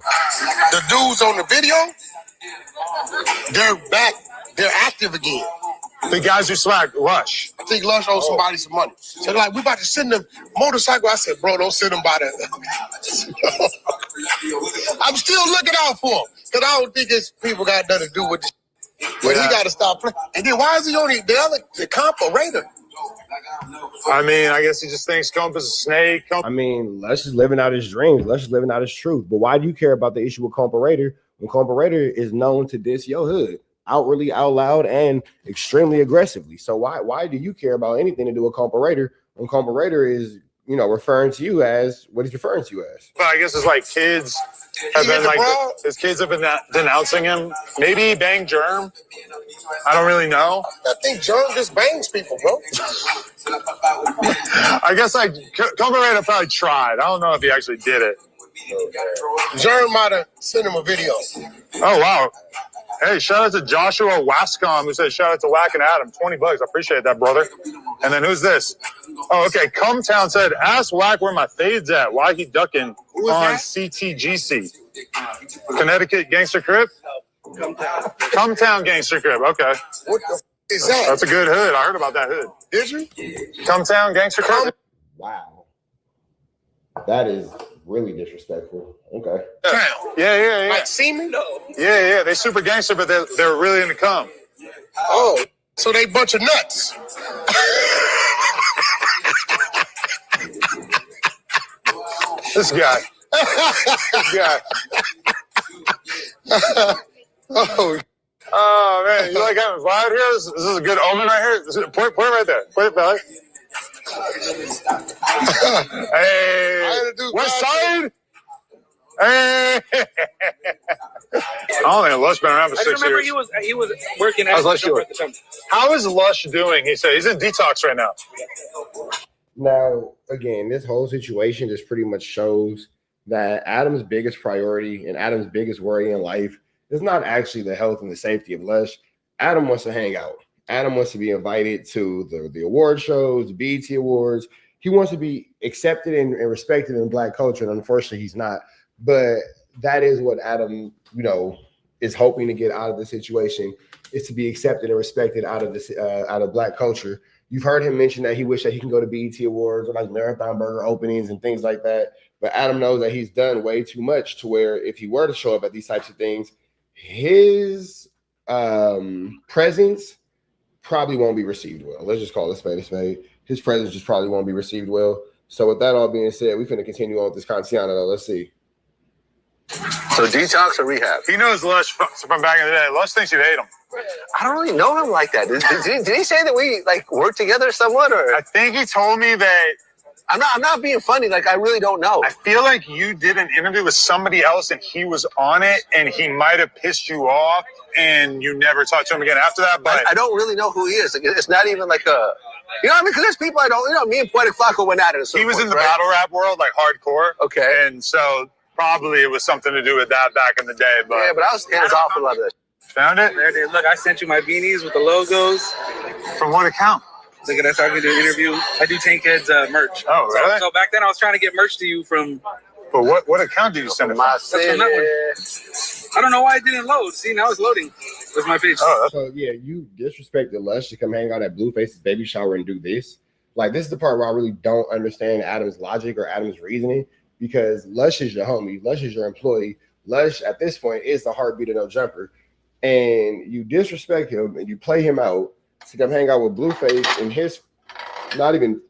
The dudes on the video, they're back. They're active again.
The guys who slapped Lush.
I think Lush owes somebody some money. So they're like, we about to send them motorcycle. I said, bro, don't send them by the. I'm still looking out for him because I don't think his people got nothing to do with this. But he got to stop playing. And then why is he on the comparator?
I mean, I guess he just thinks Comp is a snake.
Lush is living out his dreams. Lush is living out his truth. But why do you care about the issue with Comparator when Comparator is known to diss your hood outwardly, out loud, and extremely aggressively? So why do you care about anything to do with Comparator when Comparator is, referring to you as what he's referring to you as?
Well, I guess it's like kids have been his kids have been denouncing him. Maybe he banged Germ. I don't really know.
I think Germ just bangs people, bro.
I guess Comparator probably tried. I don't know if he actually did it.
Germ might have sent him a video.
Oh, wow. Hey, shout out to Joshua Wascom who says shout out to Wack and Adam. $20. I appreciate that, brother. And then who's this? Oh, okay. Cumtown said, ask Wack where my fade's at. Why he ducking on CTGC? Connecticut Gangster Crib? Cumtown Gangster Crib. Okay.
What the is that?
That's a good hood. I heard about that hood.
Did you?
Cumtown Gangster Crib?
Wow. That is really disrespectful. Okay.
Yeah.
Like semen? No.
Yeah. They super gangster, but they're really into cum.
Oh, so they bunch of nuts.
This guy. Oh man, you like having vibe here? This is a good omen right here. Point right there. Point it back. Hey, West Side. Hey. I don't think Lush been around for 6 years.
I remember he was working at
Lush doing? How is Lush doing? He said he's in detox right now.
Now, again, this whole situation just pretty much shows that Adam's biggest priority and Adam's biggest worry in life is not actually the health and the safety of Lush. Adam wants to hang out. Adam wants to be invited to the award shows, the BET Awards. He wants to be accepted and respected in Black culture, and unfortunately, he's not. But that is what Adam, is hoping to get out of the situation, is to be accepted and respected out of Black culture. You've heard him mention that he wished that he can go to BET Awards or like Marathon Burger openings and things like that. But Adam knows that he's done way too much to where if he were to show up at these types of things, his presence probably won't be received well. Let's just call it a spade a spade. His presence just probably won't be received well. So with that all being said, we're going to continue on with this Kantiana, though. Let's see.
So detox or rehab?
He knows Lush from back in the day. Lush thinks you hate him.
I don't really know him like that. Did he say that we like work together somewhat, or?
I think he told me that.
I'm not being funny. Like, I really don't know.
I feel like you did an interview with somebody else and he was on it and he might have pissed you off and you never talked to him again after that. But
I don't really know who he is. Like, it's not even like a, you know what I mean? Because there's people I don't, you know, me and Poetic Flacco went at it.
He was in the battle rap world, like hardcore.
Okay.
And so probably it was something to do with that back in the day. But
yeah, but I was hands off a lot of that.
Found it?
There it is. Look, I sent you my beanies with the logos.
From what account?
Look at that. So I can do an interview. I do Tank Heads merch.
Oh, really?
So back then I was trying to get merch to you from.
But what account do you send it from?
That's from that one. I don't know why it didn't load. See, now it's loading. That's my page.
So yeah, you disrespected Lush to come hang out at Blueface's baby shower and do this. Like, this is the part where I really don't understand Adam's logic or Adam's reasoning, because Lush is your homie, Lush is your employee. Lush at this point is the heartbeat of No Jumper, and you disrespect him and you play him out to come hang out with Blueface and his not even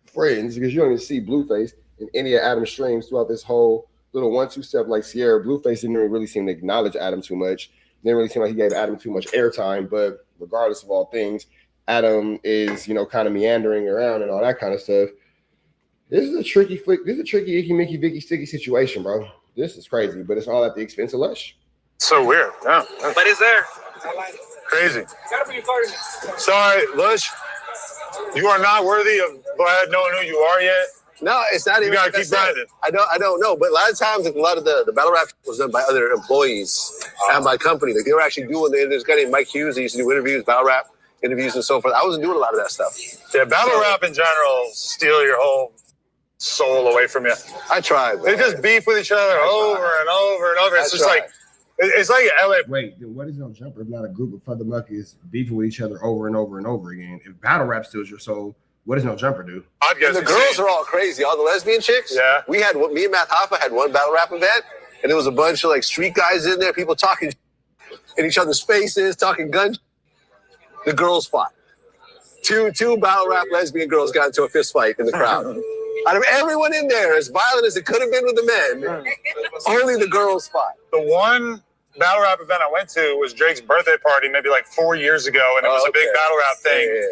friends, because you don't even see Blueface in any of Adam's streams throughout this whole little 1-2 step. Like Sierra, Blueface didn't really seem to acknowledge Adam too much. Didn't really seem like he gave Adam too much airtime. But regardless of all things, Adam is, you know, kind of meandering around and all that kind of stuff. This is a tricky flick. This is a tricky Icky Mickey Vicky Sticky situation, bro. This is crazy, but it's all at the expense of Lush.
So weird. Yeah.
But it's there.
Crazy.
Gotta be a part of it.
Sorry, Lush. You are not worthy of Vlad knowing who you are yet.
No, it's not even.
You gotta keep grinding.
I don't know, but a lot of times, like, a lot of the battle rap was done by other employees and by company. Like, they were actually doing. There's a guy named Mike Hughes. He used to do interviews, battle rap interviews, and so forth. I wasn't doing a lot of that stuff.
Yeah, battle rap in general steal your whole soul away from you.
I tried.
They just beef with each other over and over and over. It's just like it's like LA.
Wait, then what is No Jumper if not a group of other muckies beefing with each other over and over and over again? If battle rap steals your soul, what does No Jumper do?
And the girls are all crazy. All the lesbian chicks.
Yeah.
Me and Matt Hoffa had one battle rap event, and there was a bunch of like street guys in there, people talking in each other's faces, talking guns. The girls fought. Two battle rap lesbian girls got into a fist fight in the crowd. Out of everyone in there, as violent as it could have been with the men, only the girls fought.
The one battle rap event I went to was Drake's birthday party maybe like 4 years ago, and it was a big battle rap thing. Yeah.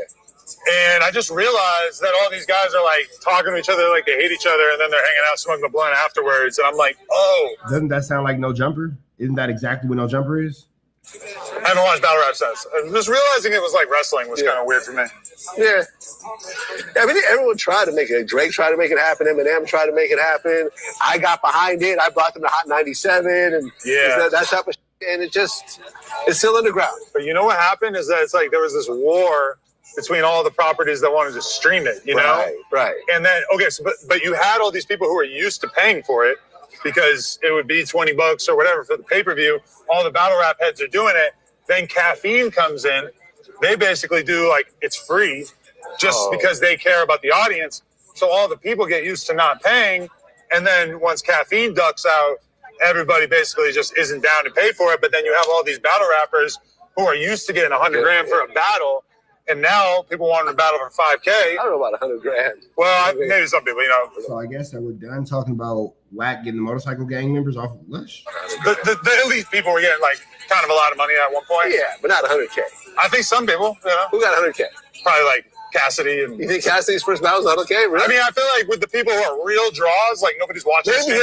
And I just realized that all these guys are like talking to each other like they hate each other, and then they're hanging out smoking a blunt afterwards. And I'm like, oh.
Doesn't that sound like No Jumper? Isn't that exactly what No Jumper is?
I haven't watched battle rap since. Just realizing it was like wrestling was kind of weird for me.
Yeah. I mean, everyone tried to make it. Drake tried to make it happen. Eminem tried to make it happen. I got behind it. I brought them to Hot 97, and that type of shit. And it's still underground.
But you know what happened is that it's like there was this war between all the properties that wanted to stream it, you know?
Right.
And then, okay, so, but you had all these people who were used to paying for it because it would be $20 or whatever for the pay-per-view. All the battle rap heads are doing it. Then Caffeine comes in. They basically do like it's free just because they care about the audience. So all the people get used to not paying. And then once Caffeine ducks out, everybody basically just isn't down to pay for it. But then you have all these battle rappers who are used to getting $100,000 for a battle. And now people want to battle for $5,000.
I don't know about $100,000.
Well, maybe some people, you know.
So I guess that we're done talking about Wack getting the motorcycle gang members off of Lush.
The elite people were getting like kind of a lot of money at one point.
Yeah, but not $100,000.
I think some people, you know.
Who got $100,000?
Probably like Cassidy. And
you think Cassidy's first battle was $100,000? Really?
I mean, I feel like with the people who are real draws, like nobody's watching.
Maybe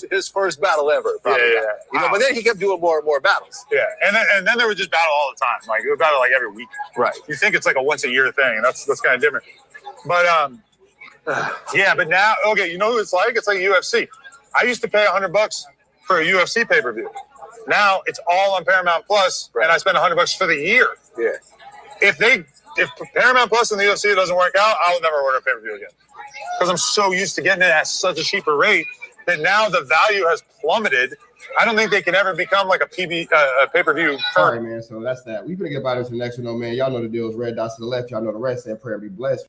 his first battle ever. Probably. Yeah. You know, but then he kept doing more and more battles.
Yeah, and then they would just battle all the time. Like they would battle like every week.
Right.
You think it's like a once a year thing, and that's kind of different. But yeah. But now, okay, you know who it's like? It's like UFC. I used to pay $100 for a UFC pay-per-view. Now it's all on Paramount Plus, and I spend $100 for the year.
Yeah.
If Paramount Plus and the UFC doesn't work out, I will never order a pay-per-view again. Because I'm so used to getting it at such a cheaper rate that now the value has plummeted. I don't think they can ever become like a pay-per-view.
All right, man. So that's that. We're going to get about it to the next one, though, man. Y'all know the deal is red dots to the left. Y'all know the rest. Say prayer and be blessed.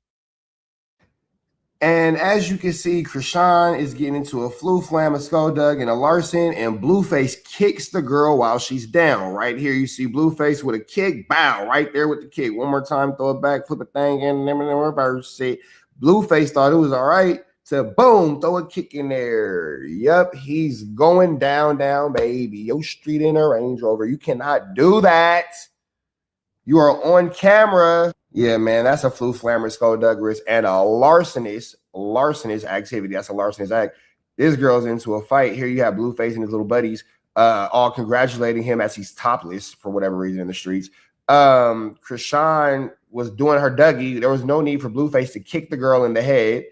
And as you can see, Chrisean is getting into a flu flam, a Skulldug, and a Larson, and Blueface kicks the girl while she's down. Right here, you see Blueface with a kick, bow, right there with the kick. One more time, throw it back, flip a thing, and then reverse it. Blueface thought it was all right. to boom, throw a kick in there. Yep, he's going down, baby. Yo, street in a Range Rover. You cannot do that. You are on camera. Yeah, man, that's a flu flammer, skullduggerous, and a larcenous activity. That's a larcenous act. This girl's into a fight. Here you have Blueface and his little buddies all congratulating him as he's topless for whatever reason in the streets. Chrisean was doing her Dougie. There was no need for Blueface to kick the girl in the head.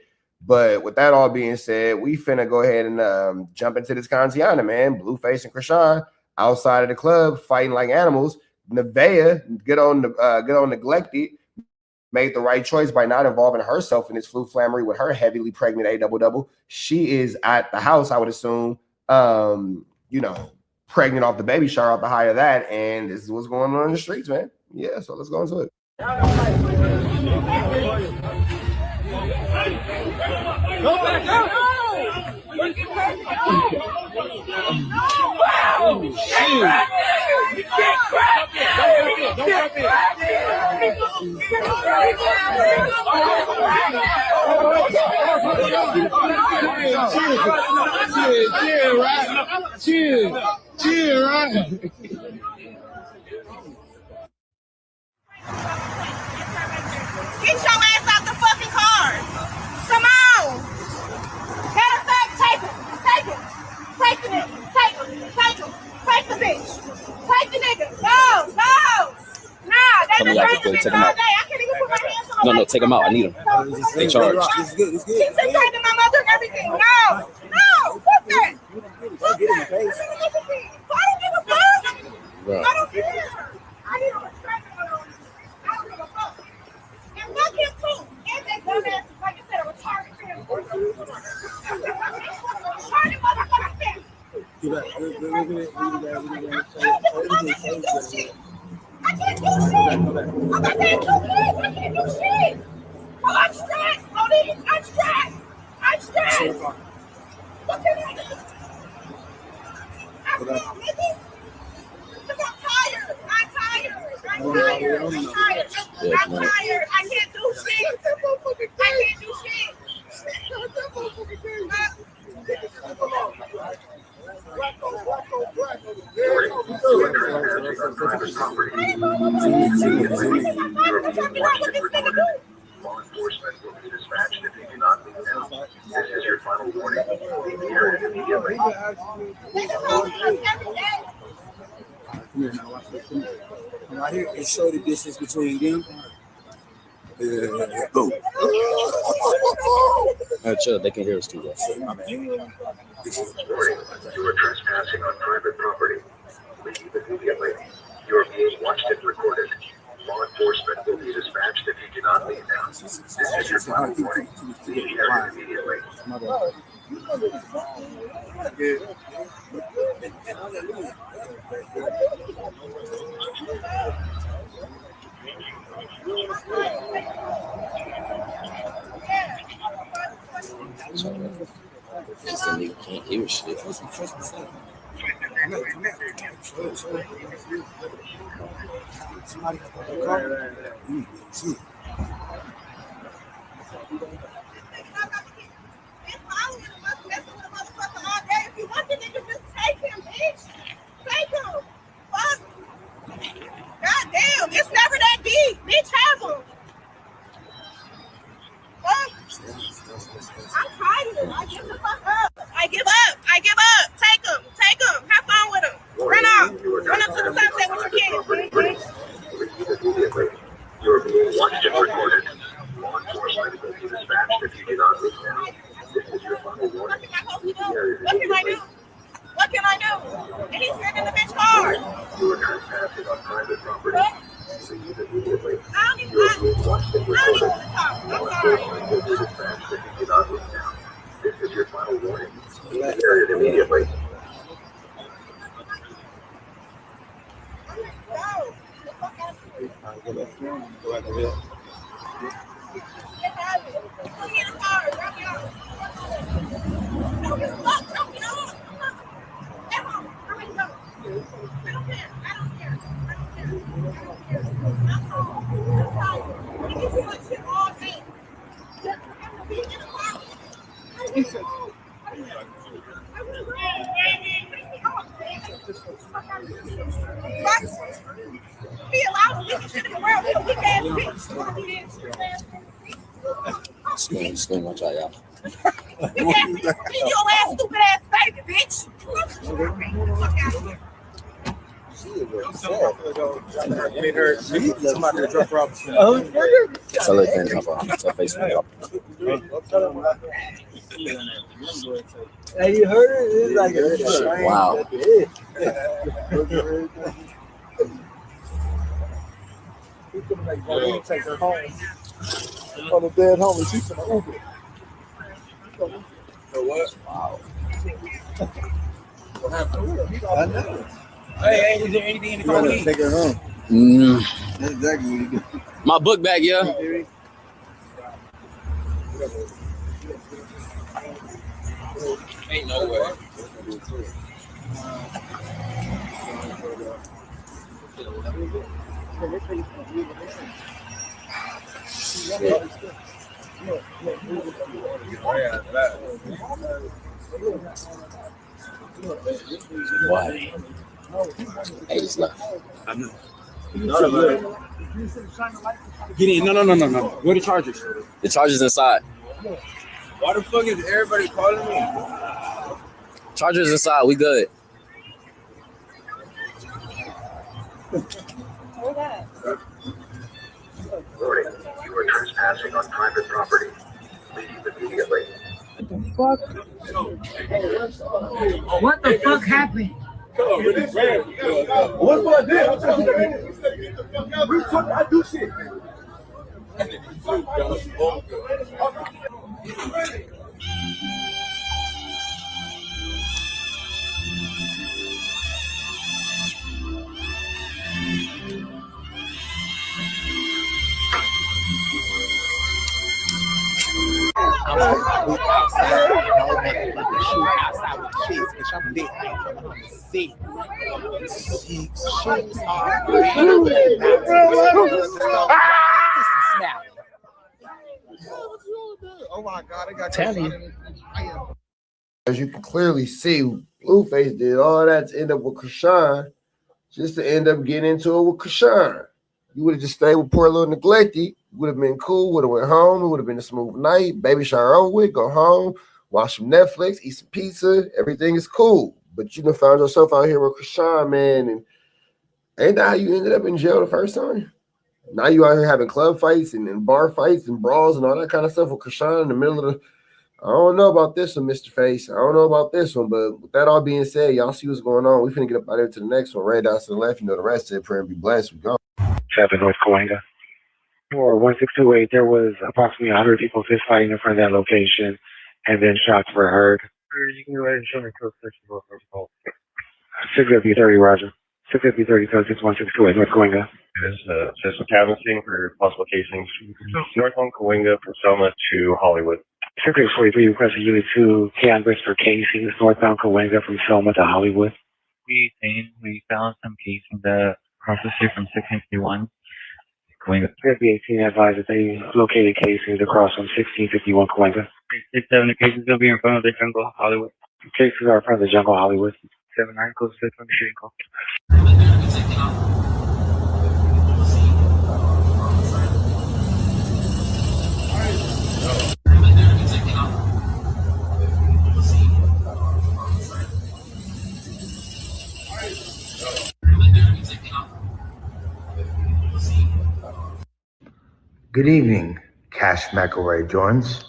But with that all being said, we finna go ahead and jump into this Kantiana, man. Blueface and Chrisean outside of the club fighting like animals. Nevaeh, good on neglected, made the right choice by not involving herself in this flu flammery with her heavily pregnant A-double-double. She is at the house, I would assume, pregnant off the baby shower, off the high of that, and this is what's going on in the streets, man. Yeah, so let's go into it.
Go back out! Oh, shit! Chill, right?
Get your ass out the fucking car. Come on. Matter of fact, take him. Take him. Take the nigga. Take him. Take him. Take the bitch. Take the nigga. No. Nah, they been trying to bitch all day. I can't even put my hands on
No, take them out. I need them. They charge.
She's been threatening my mother and everything. No. Fuck that. Fuck that. I don't give a fuck. I don't care. I need a restraining order on this. I don't give a fuck. And fuck him too. And that dumbass, like I said, a retarded family. Retarded motherfucking family. I can't do shit. I got that 2 kids. I can't do shit. Oh, I'm stressed. I'm stressed. What can I do? I'm tired. I can't do shit.
Law enforcement will be dispatched if you do not leave now. This is your final warning. Hear it immediately.
Come here now, watch this. Right here, and show the distance between them. Go.
Chill, they can hear us too.
Warning, you are trespassing on private property. Leave immediately. You are being watched and recorded. Law enforcement will be dispatched if you do not leave now. This is your final warning. Hear it immediately.
This nigga can't hear shit. Somebody
If you want the nigga, just take him, bitch. Take him. Fuck. God damn, it's never that deep. Bitch, have him. Fuck. I'm tired. I give the fuck up. I give up. Take him. Have fun with him. Run out. Run up to the sunset with your kids, bitch.
You are being watched and recorded. Law enforcement will be dispatched if you do not leave now. This is your final warning.
What can I do? And he's sitting in the bitch car.
You are trespassing on private property. Leave immediately.
I don't even want to talk. I'm sorry.
Will be dispatched if you do not leave now. This is your final warning. Hear it immediately.
Go back over there.
I don't care. He allowed to leave shit in the world. He a weak ass bitch.
Scream, watch out, y'all.
Your ass stupid ass baby, bitch.
Made her somebody to drop her off.
Tell her then hop on. Tell Facebook.
Hey, you heard it? It's like
Wow.
He could make money and take her home. On the dead homie, she's from Uber. So what?
Wow.
What happened? I know. Hey, is there anything in the car? Take her home. Exactly.
My book bag, yeah.
Ain't no way.
Why? Hey, just left.
I know. Get in. No. Where the chargers?
The charger's inside.
Why the fuck is everybody calling me?
Charger's inside. We good.
Warning, you are trespassing on private property. Leave immediately.
What the fuck happened?
What's what I did? I do shit.
I'm outside with kids, bitch. I'm lit. I ain't coming home to see.
Oh my God, I got
telling you. As you can clearly see, Blueface did all that to end up with Chrisean, just to end up getting into it with Chrisean. You would have just stayed with poor little Neglecty. Would have been cool. Would have went home. It would have been a smooth night. Baby shower over with. Go home. Watch some Netflix. Eat some pizza. Everything is cool. But you done found yourself out here with Chrisean, man. And ain't that how you ended up in jail the first time? Now you out here having club fights and bar fights and brawls and all that kind of stuff with Chrisean in the middle of the. I don't know about this one, Mr. Face. I don't know about this one. But with that all being said, y'all see what's going on. We finna get up out there to the next one. Right down to the left. You know the rest of it. Pray and be blessed. We go.
7 North Cahuenga. For 1628, there was approximately 100 people fist fighting in front of that location, and then shots were heard. You can go ahead and show me code section for protocol. 650-30, Roger. 650-30, code 61628, North Cahuenga.
Just a canvassing for possible casings. North on Cahuenga from Selma to Hollywood.
643, requesting UA2 canvas for casings northbound Cahuenga from Selma to Hollywood.
We found some casings across the street from 651. Cahuenga.
5018 advised that they located casings across from 1651 Cahuenga.
67 cases will be in front of the jungle, Hollywood.
Cases are in front of the jungle, Hollywood.
79 close to the shooting call.
Good evening, Cash McElroy Jones.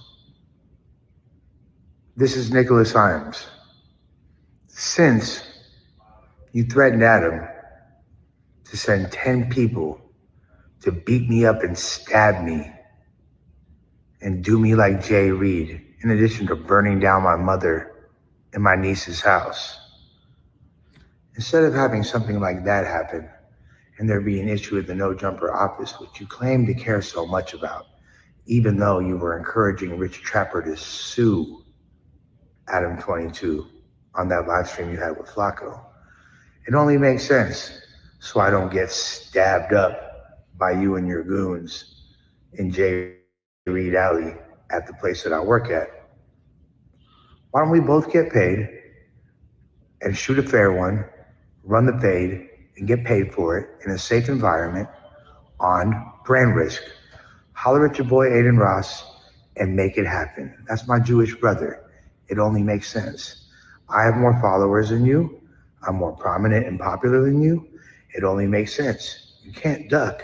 This is Nicholas Iams. Since you threatened Adam to send 10 people to beat me up and stab me and do me like Jay Reed, in addition to burning down my mother and my niece's house, instead of having something like that happen and there be an issue at the No Jumper office, which you claim to care so much about, even though you were encouraging Rich Trapper to sue Adam 22 on that live stream you had with Flacco. It only makes sense so I don't get stabbed up by you and your goons in J. Reed Alley at the place that I work at. Why don't we both get paid and shoot a fair one, run the fade, and get paid for it in a safe environment on brand risk? Holler at your boy Aiden Ross and make it happen. That's my Jewish brother. It only makes sense. I have more followers than you. I'm more prominent and popular than you. It only makes sense. You can't duck.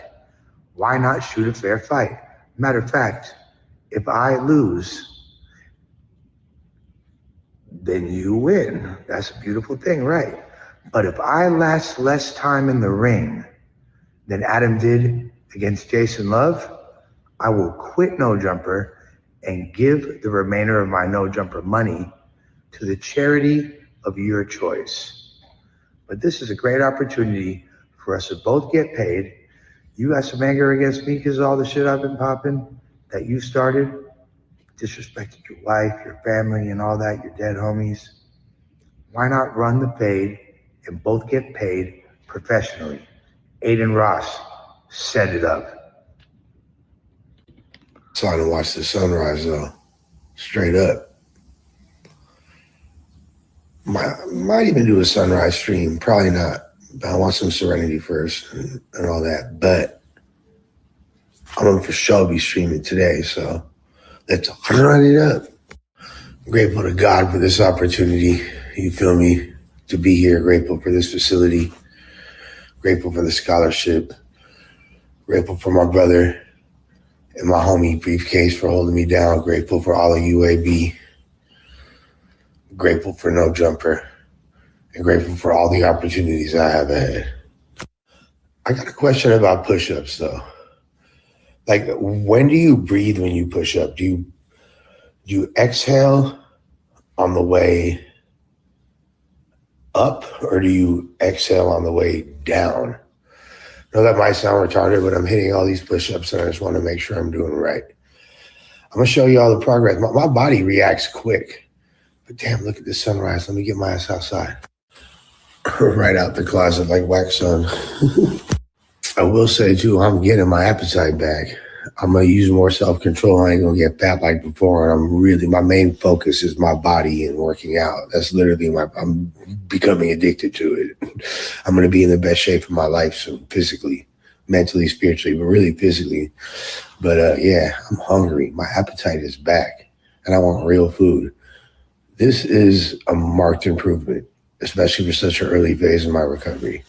Why not shoot a fair fight? Matter of fact, if I lose, then you win. That's a beautiful thing, right? But if I last less time in the ring than Adam did against Jason Love, I will quit No Jumper and give the remainder of my No Jumper money to the charity of your choice. But this is a great opportunity for us to both get paid. You got some anger against me because of all the shit I've been popping that you started. Disrespected your wife, your family, and all that, your dead homies. Why not run the fade and both get paid professionally? Aiden Ross, set it up.
Trying to watch the sunrise though, straight up. Might even do a sunrise stream, probably not. I want some serenity first and all that, but I'm gonna for sure be streaming today, so let's run it up. I'm grateful to God for this opportunity, you feel me, to be here, grateful for this facility, grateful for the scholarship, grateful for my brother and my homie Briefcase for holding me down. Grateful for all of UAB. Grateful for No Jumper. And grateful for all the opportunities I have ahead. I got a question about push-ups though. Like, when do you breathe when you push up? Do you exhale on the way up, or do you exhale on the way down? I know that might sound retarded, but I'm hitting all these push-ups and I just want to make sure I'm doing right. I'm going to show you all the progress. My body reacts quick. But damn, look at this sunrise. Let me get my ass outside. Right out the closet like wax on. I will say too, I'm getting my appetite back. I'm going to use more self-control. I ain't going to get fat like before. And my main focus is my body and working out. That's literally I'm becoming addicted to it. I'm going to be in the best shape of my life soon, physically, mentally, spiritually, but really physically. But yeah, I'm hungry. My appetite is back and I want real food. This is a marked improvement, especially for such an early phase in my recovery.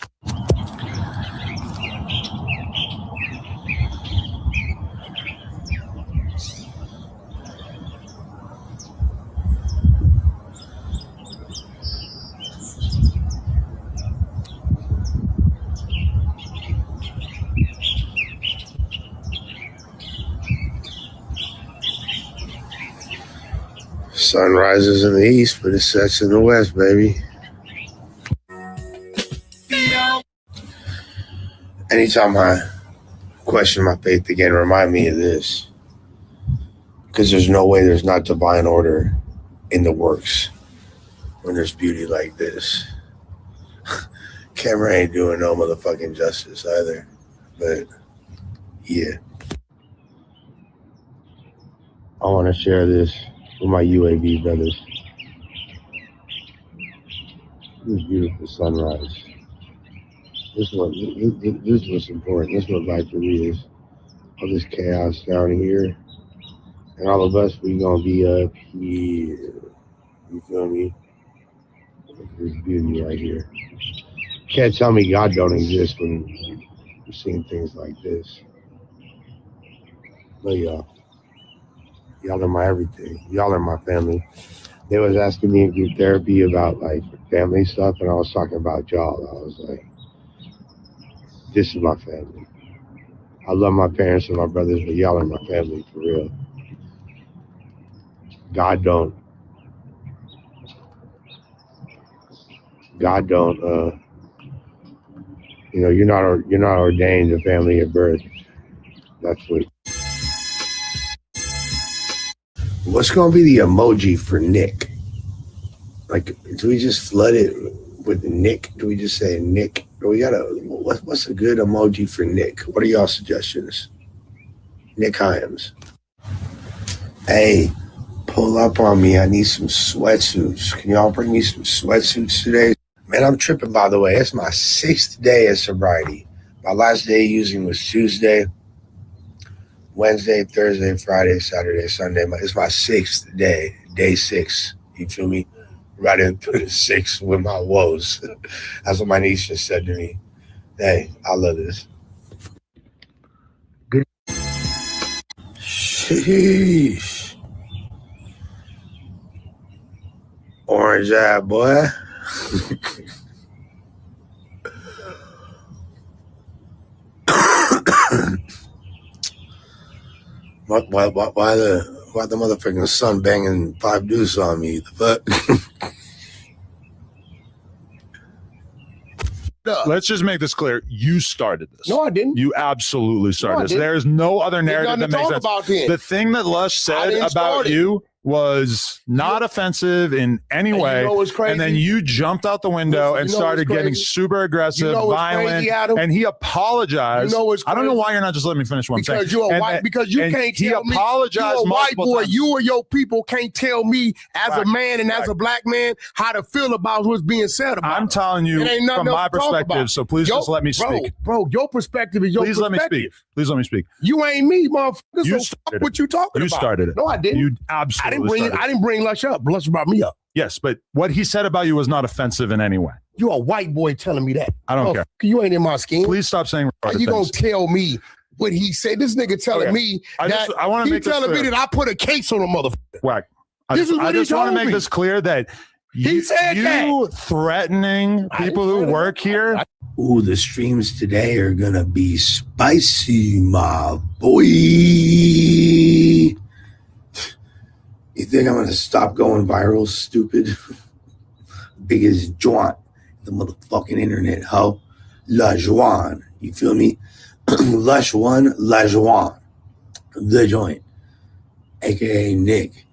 Sun rises in the east, but it sets in the west, baby. Anytime I question my faith again, remind me of this. Because there's no way there's not divine order in the works when there's beauty like this. Camera ain't doing no motherfucking justice either. But yeah. I want to share this with my UAB brothers. This beautiful sunrise. This is what's important. This is what life really is. All this chaos down here. And all of us, we gonna be up here. You feel me? There's beauty right here. Can't tell me God don't exist when you're seeing things like this. But y'all are my everything. Y'all are my family. They was asking me in group therapy about like family stuff, and I was talking about y'all. I was like, this is my family. I love my parents and my brothers, but y'all are my family for real. God don't, you're not ordained to family at birth. That's what's going to be the emoji for Nick? Like, do we just flood it with Nick? Do we just say Nick? Or what's a good emoji for Nick? What are y'all suggestions? Nick Hyams. Hey, pull up on me. I need some sweatsuits. Can y'all bring me some sweatsuits today? Man, I'm tripping, by the way. It's my 6th day of sobriety. My last day using was Tuesday, Wednesday, Thursday, Friday, Saturday, Sunday. It's my 6th day, day 6. You feel me? Right into the 6 with my woes. That's what my niece just said to me. Hey, I love this. Good. Sheesh. Orange eye, boy. Why the motherfucking sun banging 5 deuce on me? The fuck?
Let's just make this clear. You started this.
No, I didn't.
You absolutely started this.
didn't.
There is no other
There's
narrative
nothing
that
to
makes
talk
sense.
about then.
The thing that Lush said
didn't
about
start it.
you was not offensive in any
And you
way.
know what's crazy?
And then you jumped out the window and
You know
started
what's
getting
crazy?
super aggressive,
You know what's
violent,
crazy, Adam?
and he apologized.
You know what's
I don't know
crazy?
why you're not just letting me finish what I'm saying.
Because you're a
And-
white. Because you
and
can't
he
tell me.
apologized
You're a white
multiple
boy.
times.
You or your people can't tell me as a man and as a black man how to feel about what's being said about.
I'm telling you
It ain't nothing
from
else
my
to talk
perspective,
about.
so please just let me
bro,
speak.
Bro, your perspective is your
Please let me
perspective.
speak. Please let me speak.
You ain't me, motherfucker.
You
So
started
fuck
it.
what you talking
You
about.
started it.
No, I didn't.
You absolutely started it.
I didn't bring Lush up. Lush brought me up.
Yes, but what he said about you was not offensive in any way.
You a white boy telling me that.
I don't care.
You ain't in my scheme.
Please stop saying
How
retarded
you gonna
things.
tell me what he said? This nigga telling
Okay.
me
I wanna
he
make this
telling me
clear.
that I put a case on a motherfucker.
Whack. I
This is
just
what he
want to
told
make
me.
this clear that
He said
you threatening people who work here.
Ooh, the streams today are gonna be spicy, my boy. You think I'm gonna stop going viral, stupid? Biggest joint, the motherfucking internet, ho. La Joan. You feel me? Lush one, La Joan. The joint. AKA Nick.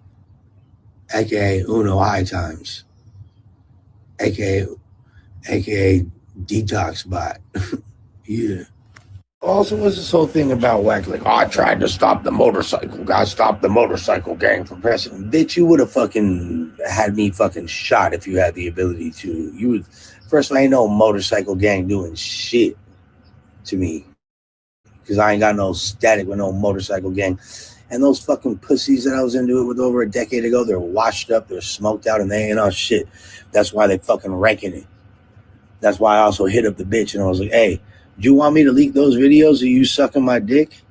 AKA Uno High Times. AKA Detox Bot. Yeah. Also, what's this whole thing about whack? Like, I tried to stop the motorcycle. God stopped the motorcycle gang from pressing. Bitch, you would have fucking had me fucking shot if you had the ability to. You would. First, I ain't no motorcycle gang doing shit to me. Because I ain't got no static with no motorcycle gang. And those fucking pussies that I was into it with over a decade ago, they're washed up, they're smoked out, and they ain't on shit. That's why they fucking ranking it. That's why I also hit up the bitch and I was like, hey, do you want me to leak those videos of you sucking my dick?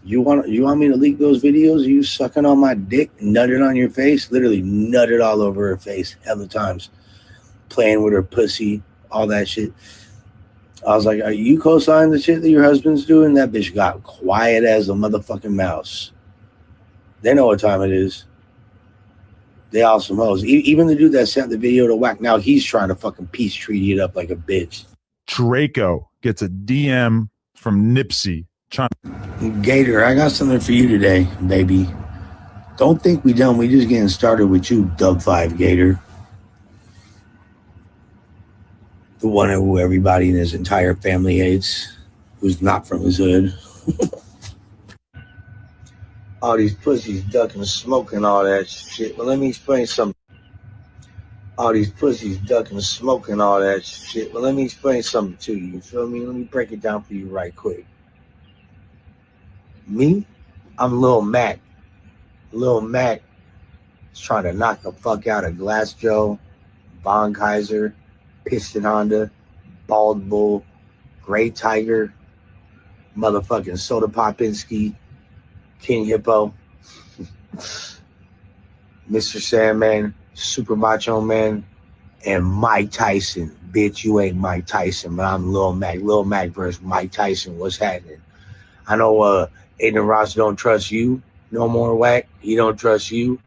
You want me to leak those videos of you sucking on my dick, nutted on your face? Literally nutted all over her face hella times. Playing with her pussy, all that shit. I was like, are you co-signing the shit that your husband's doing? That bitch got quiet as a motherfucking mouse. They know what time it is. They all some hoes. Even the dude that sent the video to whack, now he's trying to fucking peace treaty it up like a bitch.
Draco gets a DM from Nipsey.
Gator, I got something for you today, baby. Don't think we done. We just getting started with you, Dub 5 Gator. The one who everybody in his entire family hates, who's not from his hood. All these pussies ducking, smoking, all that shit. Well, let me explain something. All these pussies ducking, smoking, all that shit. Well, let me explain something to you. You feel me? Let me break it down for you right quick. Me, I'm Lil Mac. Lil Mac is trying to knock the fuck out of Glass Joe, Von Kaiser, Piston Honda, Bald Bull, Gray Tiger, motherfucking Soda Popinski, King Hippo, Mr. Sandman, Super Macho Man, and Mike Tyson. Bitch, you ain't Mike Tyson, but I'm Lil Mac. Lil Mac versus Mike Tyson. What's happening? I know Aiden Ross don't trust you no more, whack. He don't trust you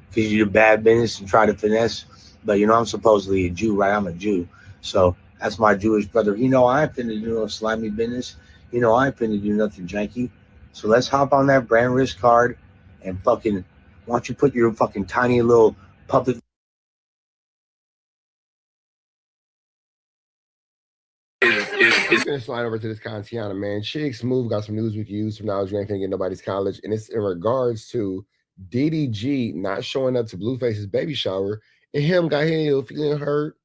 because you do bad business and try to finesse. But you know, I'm supposedly a Jew, right? I'm a Jew. So that's my Jewish brother. He know I ain't finna do no slimy business. You know I ain't finna do nothing janky. So let's hop on that brand risk card and fucking, why don't you put your fucking tiny little public.
It's gonna slide over to this Kantiana, man. Chicks Move got some news we can use from now. You ain't finna get nobody's college, and it's in regards to DDG not showing up to Blueface's baby shower, and him got him a little feeling hurt.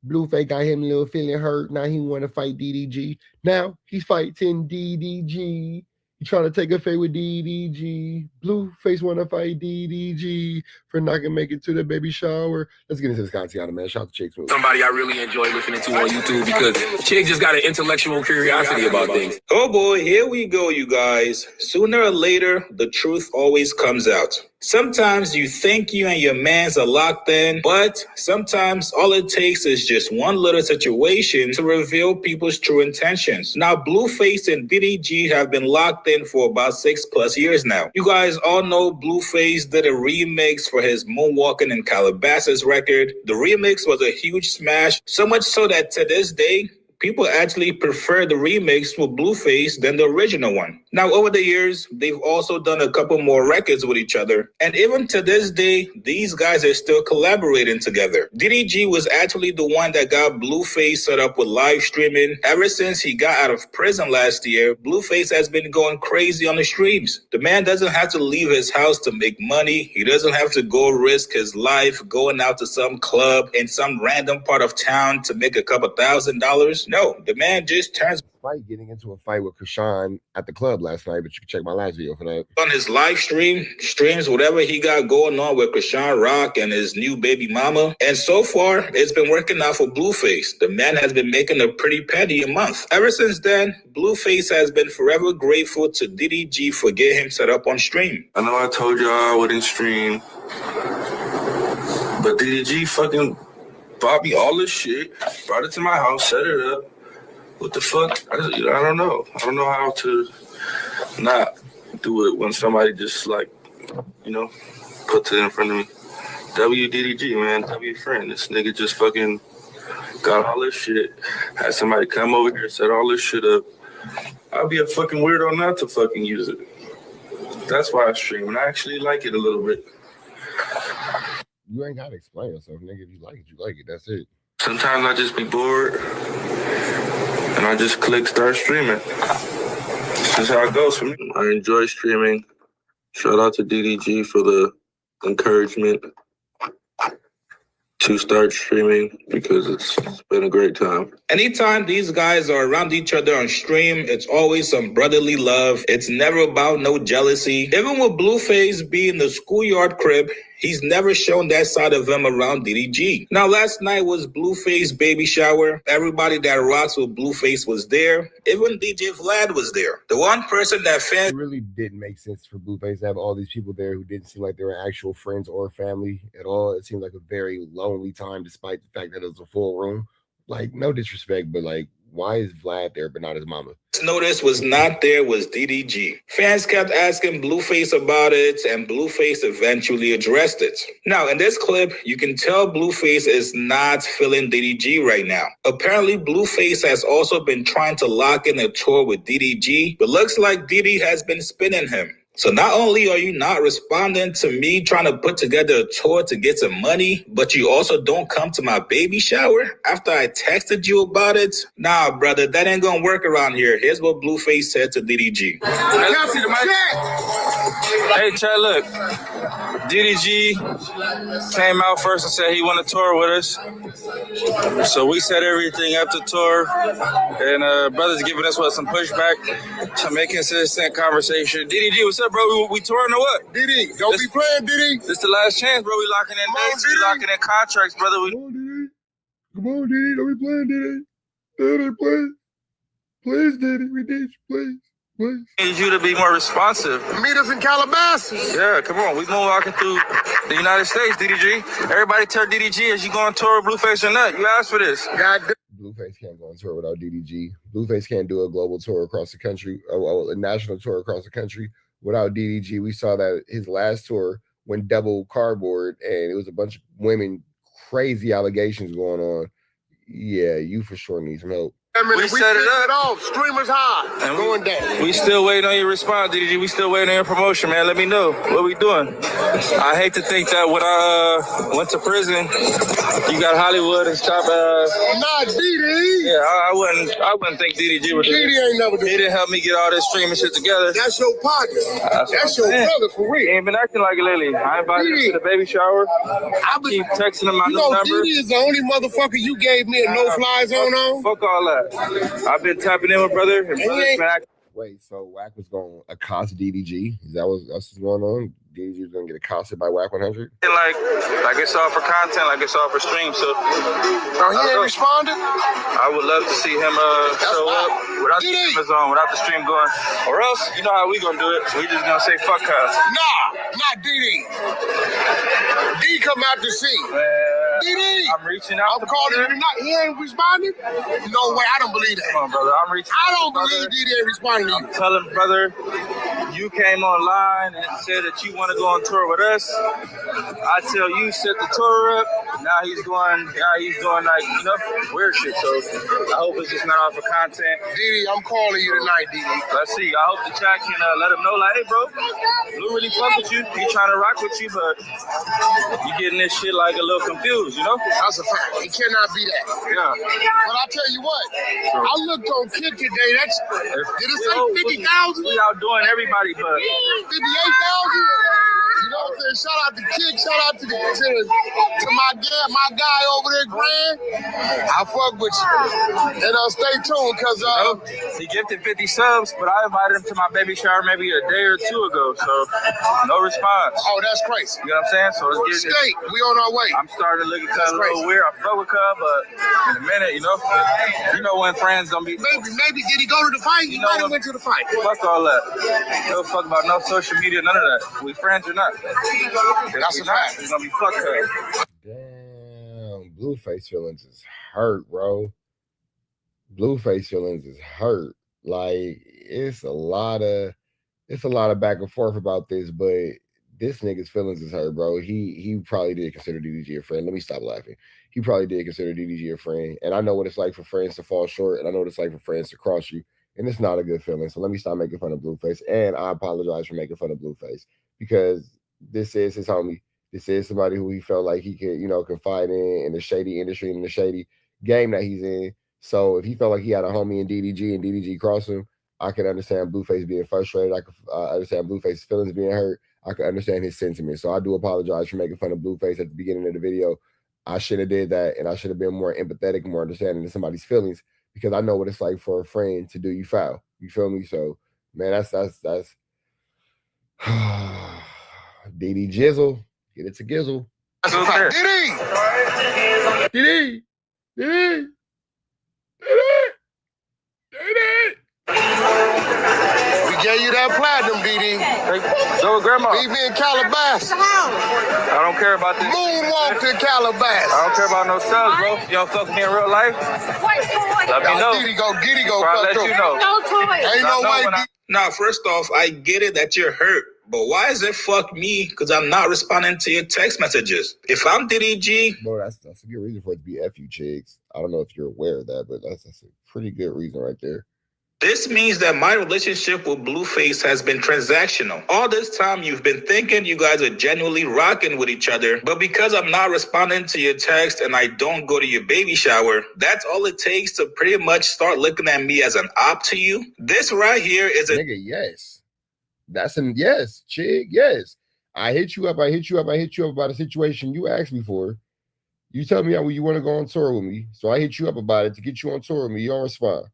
Blueface got him a little feeling hurt. Now he want to fight DDG. Now he's fighting DDG. He trying to take a fight with DDG. Blueface want to fight DDG for not gonna make it to the baby shower. Let's get into this content, man. Shout out to Chicks Movie.
Somebody I really enjoy listening to on YouTube because Chick just got an intellectual curiosity about things.
Oh boy, here we go, you guys. Sooner or later, the truth always comes out. Sometimes you think you and your mans are locked in, but sometimes all it takes is just one little situation to reveal people's true intentions. Now, Blueface and DDG have been locked in for about 6+ years now. You guys all know Blueface did a remix for his Moonwalking in Calabasas record. The remix was a huge smash, so much so that to this day, people actually prefer the remix with Blueface than the original one. Now, over the years, they've also done a couple more records with each other. And even to this day, these guys are still collaborating together. DDG was actually the one that got Blueface set up with live streaming. Ever since he got out of prison last year, Blueface has been going crazy on the streams. The man doesn't have to leave his house to make money. He doesn't have to go risk his life going out to some club in some random part of town to make a couple $1,000s. No, the man just turns
fight getting into a fight with Chrisean at the club last night, but you can check my last video for that.
On his live streams whatever he got going on with Chrisean Rock and his new baby mama. And so far, it's been working out for Blueface. The man has been making a pretty penny a month. Ever since then, Blueface has been forever grateful to DDG for getting him set up on stream.
I know I told y'all I wouldn't stream, but DDG fucking bought me all this shit, brought it to my house, set it up. What the fuck? I don't know. I don't know how to not do it when somebody just like, puts it in front of me. WDDG, man. W friend. This nigga just fucking got all this shit. Had somebody come over here, set all this shit up. I'd be a fucking weirdo not to fucking use it. That's why I stream, and I actually like it a little bit.
You ain't gotta explain yourself, nigga. If you like it, you like it. That's it.
Sometimes I just be bored, and I just click start streaming. This is how it goes for me. I enjoy streaming. Shout out to DDG for the encouragement to start streaming because it's been a great time.
Anytime these guys are around each other on stream, it's always some brotherly love. It's never about no jealousy. Even with Blueface being the schoolyard crib, he's never shown that side of him around DDG. Now, last night was Blueface baby shower. Everybody that rocks with Blueface was there. Even DJ Vlad was there. The one person that fans...
It really didn't make sense for Blueface to have all these people there who didn't seem like they were actual friends or family at all. It seemed like a very lonely time despite the fact that it was a full room. Like, no disrespect, but like, why is Vlad there but not his mama?
Notice was not there was DDG. Fans kept asking Blueface about it, and Blueface eventually addressed it. Now, in this clip, you can tell Blueface is not feeling DDG right now. Apparently, Blueface has also been trying to lock in a tour with DDG, but looks like DD has been spinning him. So not only are you not responding to me trying to put together a tour to get some money, but you also don't come to my baby shower after I texted you about it? Nah, brother, that ain't gonna work around here. Here's what Blueface said to DDG.
Hey, Chad, look. DDG came out first and said he wanted to tour with us. So we set everything up to tour. And brother's giving us some pushback to make consistent conversation. DDG, what's up, bro? We touring or what?
DD, don't be playing, DD.
This the last chance, bro. We locking in dates. We locking in contracts, brother.
Come on, DD. Don't be playing, DD. DD, please. Please, DD. We need you, please. Please.
Need you to be more responsive.
Meet us in Calabasas.
Yeah, come on. We walking through the United States, DDG. Everybody tell DDG, is you going on tour with Blueface or not? You asked for this.
Blueface can't go on tour without DDG. Blueface can't do a global tour across the country, a national tour across the country without DDG. We saw that his last tour went double cardboard, and it was a bunch of women, crazy allegations going on. Yeah, you for sure need some help.
I mean,
We
we
set it
set it
up.
off. Streamers high.
And
Going down.
we still waiting on your response, DDG. We still waiting on your promotion, man. Let me know. What we doing? I hate to think that when I went to prison, you got Hollywood and stop.
Nah, DD.
Yeah, I wouldn't think DDG would do
DD
it.
ain't never do
He didn't help me get all this streaming shit together.
That's your partner. That's your brother for real.
He ain't been acting like it lately. I invited him to the baby shower. I keep texting him my
You
new
know,
number.
DD is the only motherfucker you gave me a no-fly zone on.
Fuck all that. I've been tapping in with brother. And brother's been acting.
Wait, so Wack was going to accost DDG? Is that what's going on? DDG was going to get accosted by Wack 100?
Like it's all for content, like it's all for stream. So,
he ain't responded.
I would love to see him show up without the stream on, without the stream going. Or else, you know how we gonna do it. We just gonna say fuck her.
Nah, not DD. D come out to see. DD.
I'm reaching out.
I'm calling you tonight. He ain't responding? No way. I don't believe that.
Come on, brother. I'm reaching.
I don't believe DD ain't responding to you.
I'm telling brother, you came online and said that you want to go on tour with us. I tell you, set the tour up. Now he's doing like, you know, weird shit. So I hope it's just not all for content.
DD, I'm calling you tonight, DD.
Let's see. I hope the chat can let him know, like, hey, bro, Blue really fuck with you. He trying to rock with you, but you getting this shit like a little confused, you know?
That's a fact. It cannot be that.
Yeah.
But I tell you what, I looked on Kick today. Did it say 50,000?
We outdoing everybody, but
58,000? You know what I'm saying? Shout out to Kick. Shout out to my guy over there, Grand. I fuck with you. And stay tuned, because
he gifted 50 subs, but I invited him to my baby shower maybe a day or two ago, so no response.
Oh, that's crazy.
You know what I'm saying? So let's get
it. We on our way.
I'm starting to look at that a little weird. I fuck with her, but in a minute, you know when friends don't be.
Maybe did he go to the fight? He might have went to the fight.
Fuck all that. No fuck about no social media, none of that. We friends or not.
That's a fact.
It's gonna be fuck her.
Damn, Blueface feelings is hurt, bro. Blueface feelings is hurt. Like it's a lot of back and forth about this, but this nigga's feelings is hurt, bro. He probably did consider DDG a friend. Let me stop laughing. He probably did consider DDG a friend, and I know what it's like for friends to fall short, and I know what it's like for friends to cross you, and it's not a good feeling. So let me stop making fun of Blueface, and I apologize for making fun of Blueface because this is his homie. This is somebody who he felt like he could, confide in the shady industry and the shady game that he's in. So if he felt like he had a homie in DDG and DDG crossed him, I could understand Blueface being frustrated. I could understand Blueface's feelings being hurt. I could understand his sentiment. So I do apologize for making fun of Blueface at the beginning of the video. I should have did that, and I should have been more empathetic, more understanding to somebody's feelings, because I know what it's like for a friend to do you foul. You feel me? So, man, that's DD Jizzle. Get it to Gizzle. DD.
We gave you that platinum, DD.
Go with grandma.
Leave me in Calabasas.
I don't care about this.
Moonwalk to Calabasas.
I don't care about no subs, bro. You don't fuck with me in real life? Let me know.
Giddy go.
I'll let you know.
Ain't no way.
Now, first off, I get it that you're hurt, but why is it fuck me? Because I'm not responding to your text messages. If I'm DDG,
bro, that's a good reason for it to be F you, chicks. I don't know if you're aware of that, but that's a pretty good reason right there.
this means that my relationship with Blueface has been transactional. All this time, you've been thinking you guys are genuinely rocking with each other, but because I'm not responding to your text and I don't go to your baby shower, that's all it takes to pretty much start looking at me as an op to you. This right here is a
nigga, yes. That's an yes, chick, yes. I hit you up about a situation you asked me for. You tell me how you want to go on tour with me. So I hit you up about it to get you on tour with me. You don't respond.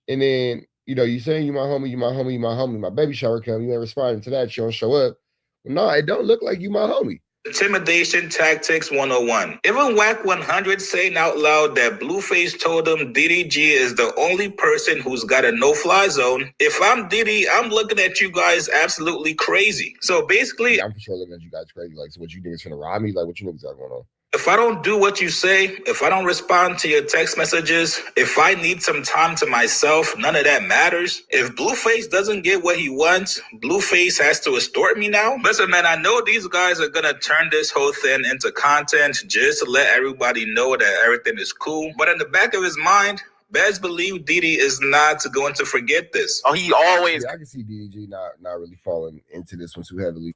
And then, you saying you my homie, my baby shower come, you ain't responding to that, you don't show up. Well, no, it don't look like you my homie.
Intimidation Tactics 101. Even Whack 100 saying out loud that Blueface told him DDG is the only person who's got a no-fly zone. If I'm Diddy, I'm looking at you guys absolutely crazy. So basically,
yeah, I'm for sure looking at you guys crazy. Like, so what you think is gonna rob me? Like, what you niggas got going on?
if I don't do what you say, if I don't respond to your text messages, if I need some time to myself, none of that matters. If Blueface doesn't get what he wants, Blueface has to extort me now. Listen, man, I know these guys are going to turn this whole thing into content just to let everybody know that everything is cool. But in the back of his mind, best believe Didi is not going to forget this.
Oh, he always. Yeah, I can see DDG not really falling into this one too heavily.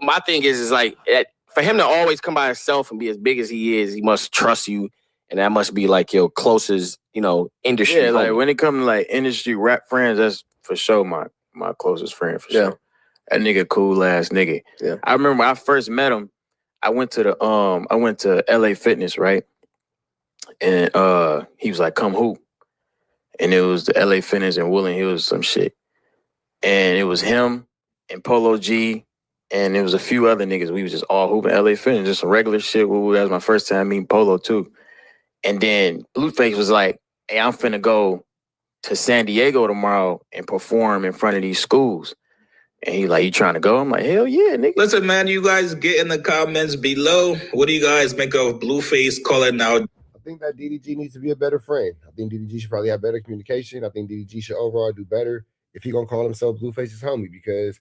My thing is like for him to always come by himself and be as big as he is, he must trust you, and that must be like your closest, industry.
Yeah, like
homie.
when it comes to like industry rap friends, that's for sure my closest friend for sure. That nigga cool ass nigga.
Yeah.
I remember when I first met him, I went to LA Fitness, right? And he was like, "Come hoop." And it was the LA Fitness in Woodland Hills, some shit. And it was him and Polo G, and there was a few other niggas. We was just all hooping LA Fitness, just some regular shit. That was my first time meeting Polo too. And then Blueface was like, "Hey, I'm finna go to San Diego tomorrow and perform in front of these schools." And he like, "You trying to go?" I'm like, "Hell yeah, nigga."
Listen, man, you guys get in the comments below. What do you guys make of Blueface calling out?
I think that DDG needs to be a better friend. I think DDG should probably have better communication. I think DDG should overall do better if he gonna call himself Blueface's homie, because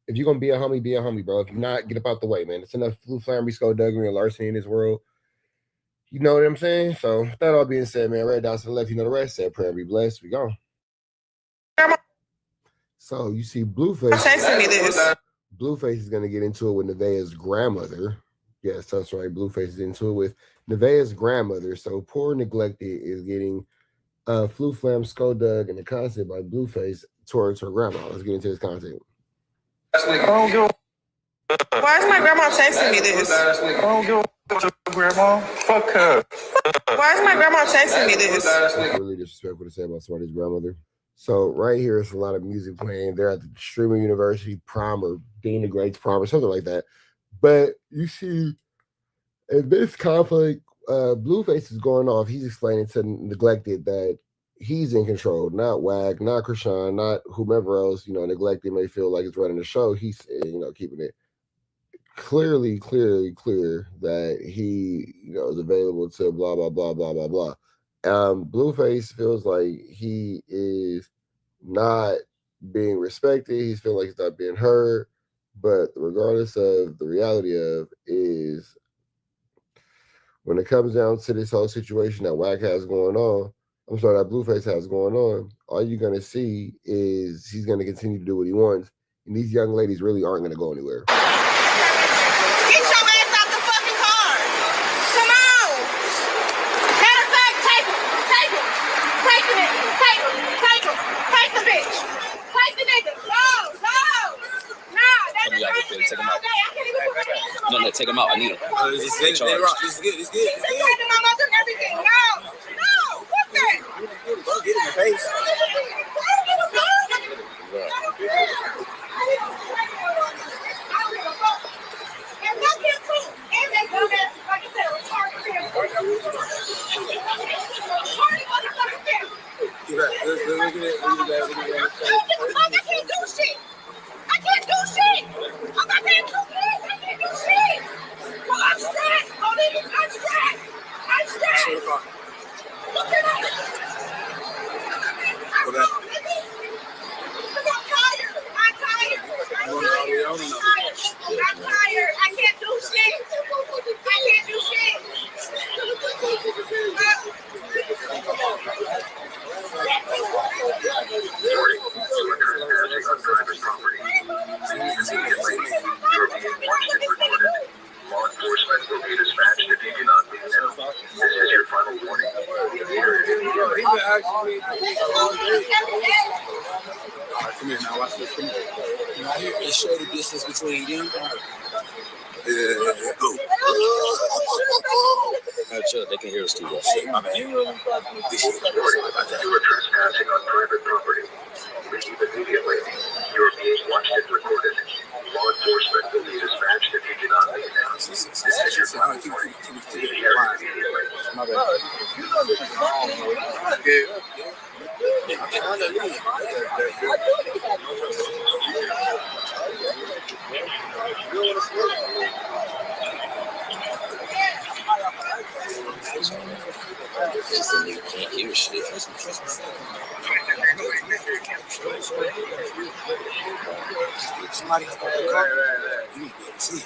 if you're gonna be a homie, bro. If you're not, get up out the way, man. It's enough Blue Flambery, skullduggery, and larceny in this world. You know what I'm saying? So with that all being said, man, red dots to the left, you know the rest. Said prayer be blessed. We gone. So you see Blueface.
Texting me this.
Blueface is gonna get into it with Nevaeh's grandmother. Yes, that's right. Blueface is into it with Nevaeh's grandmother. So poor neglected is getting Flu Flam Skulldug and the concept by Blueface towards her grandma. Let's get into this content.
Why is my grandma texting me this?
I don't give a fuck, grandma. Fuck her.
Why is my grandma texting me this?
It's really disrespectful to say about somebody's grandmother. So right here, it's a lot of music playing. They're at the Streamer University prom or Dean the Great's prom or something like that. But you see, in this conflict, Blueface is going off. He's explaining to Neglected that he's in control, not Wag, not Chrisean, not whomever else, Neglected may feel like it's running the show. He's, keeping it clearly clear that he, is available to blah, blah, blah, blah, blah, blah. Blueface feels like he is not being respected. He's feeling like he's not being heard. But regardless of the reality of is when it comes down to this whole situation that Wack has going on, that Blueface has going on, all you're going to see is he's going to continue to do what he wants. And these young ladies really aren't going to go anywhere.
Get your ass out the fucking car. Come on. Matter of fact, take him. Take him. Take the nigga. Take him. Take him. Take the bitch. Take the nigga. No.
You gotta take him out. No, take him out. I need him.
This is good. He's threatening my mother and everything. No. Fuck that.
Don't get in the face.
And fuck him too. And that dumbass, like I said, retarded family. Retarded motherfucking family. I can't do shit. I can't do shit. I'm not paying 2 kids. I can't do shit. Well, I'm stressed. I'm stressed. Look at that. I'm tired. I can't do shit.
Law enforcement will be dispatched if you do not leave now. This is your final warning.
Come here now, watch this. Come here. Right here, it show the distance between them.
Chill, they can hear us too.
My bad. You are trespassing on private property. Leave immediately. You are being watched and recorded. Law enforcement will be dispatched if you do not leave now. This is your final warning. Leave here immediately.
My bad.
You can't hear shit.
Somebody got the car. You need to be able to see it.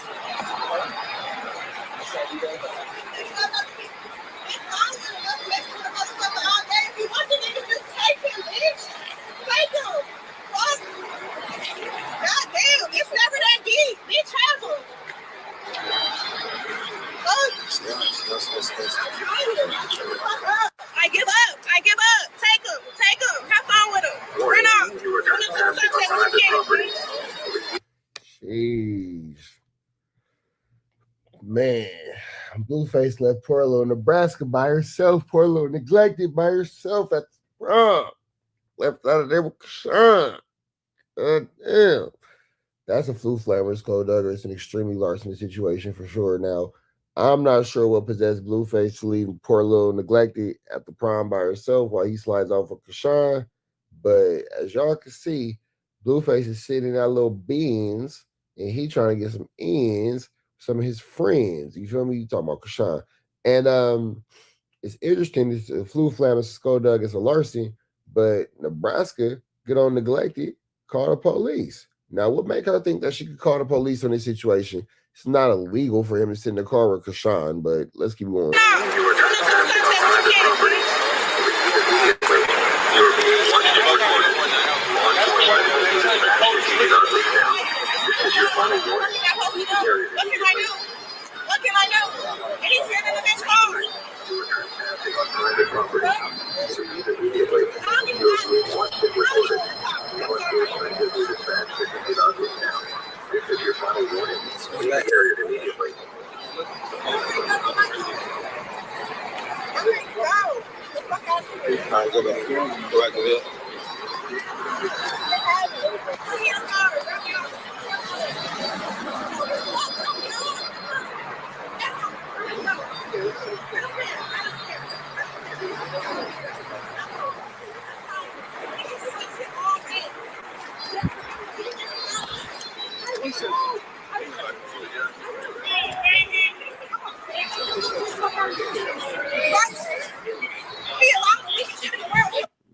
I give up. I give up. Take him. Take him. Have fun with him. Run off. Run into the sunset with your
Jeez. Man, Blueface left poor little Nebraska by herself. Poor little neglected by herself at the prom. Left out of there with Chrisean. Damn. That's a flu flavor. It's cold udder. It's an extremely larceny situation for sure. Now, I'm not sure what possessed Blueface to leave poor little neglected at the prom by herself while he slides off of Chrisean. But as y'all can see, Blueface is sitting in that little beans and he trying to get some ends with some of his friends. You feel me? You talking about Chrisean. And it's interesting. This flu flavor Skodug is a larceny, but Nebraska, good on neglected, called the police. Now, what make her think that she could call the police on this situation? It's not illegal for him to sit in the car with Chrisean, but let's keep going.
What can I do? And he's sitting in the bitch car.
This is your final warning. Leave the area immediately.
All right, go back. Go back to bed.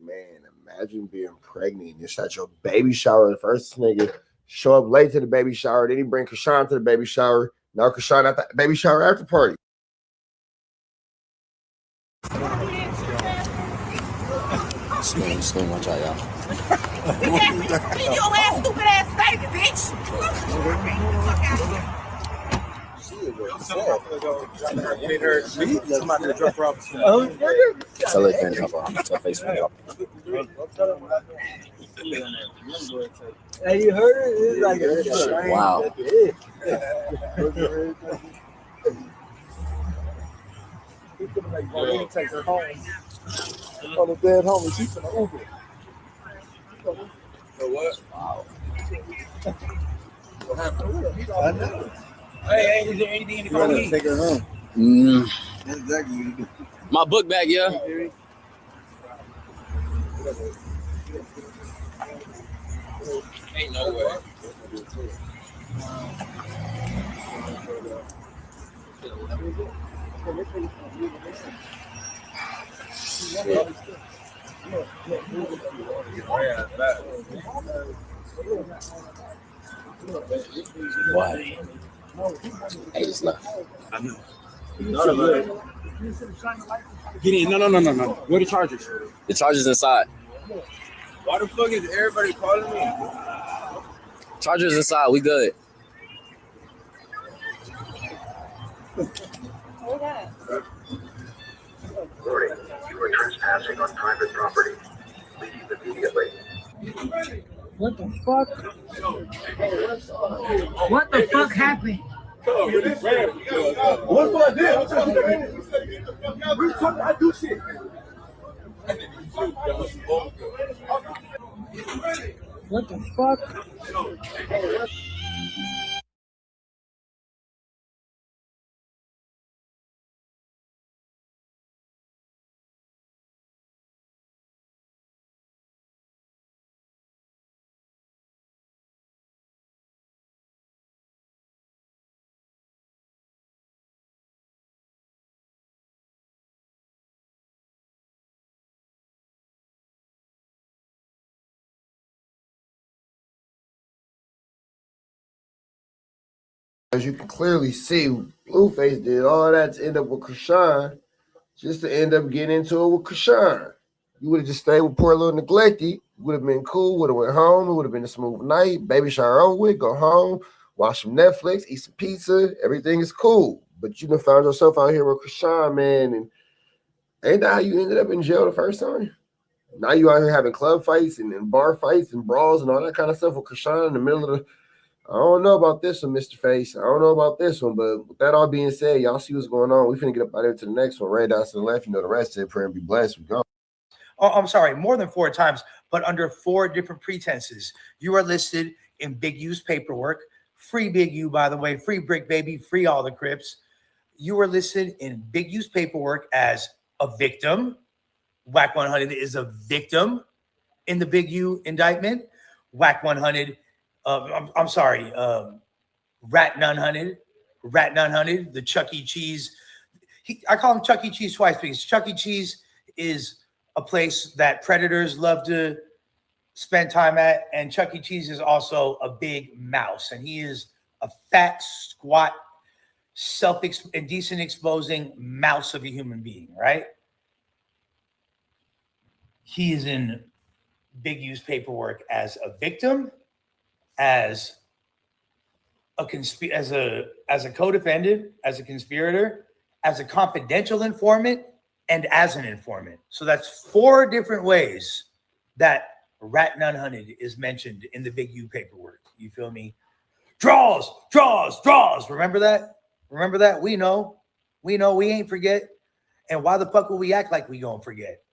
Man, imagine being pregnant and it's at your baby shower. The first nigga show up late to the baby shower, then he bring Chrisean to the baby shower. Now Chrisean at the baby shower after party.
Slim, watch out, y'all.
Leave your ass, stupid ass baby, bitch.
Tell her fan help her. Tell face fan help.
Hey, you heard it? It's like
Wow.
He takes her home. On the dead homie, she's in the Uber.
For what?
Wow.
What happened?
I know.
Hey, is there anything in the car?
Take her home.
That's exactly what you do.
My book bag, yeah.
Ain't no way.
Why? Hey, just left.
I know.
Get in. No. Where the chargers?
The charger's inside.
Why the fuck is everybody calling me?
Charger's inside. We good.
Warning, you are trespassing on private property. Leave immediately.
What the fuck? What the fuck happened?
What I did? I do shit.
What the fuck?
As you can clearly see, Blueface did all that to end up with Chrisean, just to end up getting into it with Chrisean. You would have just stayed with poor little neglected. Would have been cool. Would have went home. It would have been a smooth night. Baby shower over with. Go home. Watch some Netflix. Eat some pizza. Everything is cool. But you done found yourself out here with Chrisean, man, and ain't that how you ended up in jail the first time? Now you out here having club fights and bar fights and brawls and all that kind of stuff with Chrisean in the middle of the. I don't know about this one, Mr. Face. I don't know about this one, but with that all being said, y'all see what's going on. We finna get up out there to the next one. Ray dots to the left. You know the rest of it. Pray and be blessed. We go.
Oh, I'm sorry, more than 4 times, but under 4 different pretenses. You are listed in Big U's paperwork. Free Big U, by the way. Free Brick Baby. Free all the Crips. You are listed in Big U's paperwork as a victim. Whack 100 is a victim in the Big U indictment. Whack 100, I'm sorry, Rat None Hunted, the Chuck E. Cheese. I call him Chuck E. Cheese twice because Chuck E. Cheese is a place that predators love to spend time at, and Chuck E. Cheese is also a big mouse, and he is a fat, squat, indecent exposing mouse of a human being, right? He is in Big U's paperwork as a victim, as a co-defendant, as a conspirator, as a confidential informant, and as an informant. So that's 4 different ways that Rat None Hunted is mentioned in the Big U paperwork. You feel me? Draws. Remember that? We know. We ain't forget. And why the fuck will we act like we gonna forget?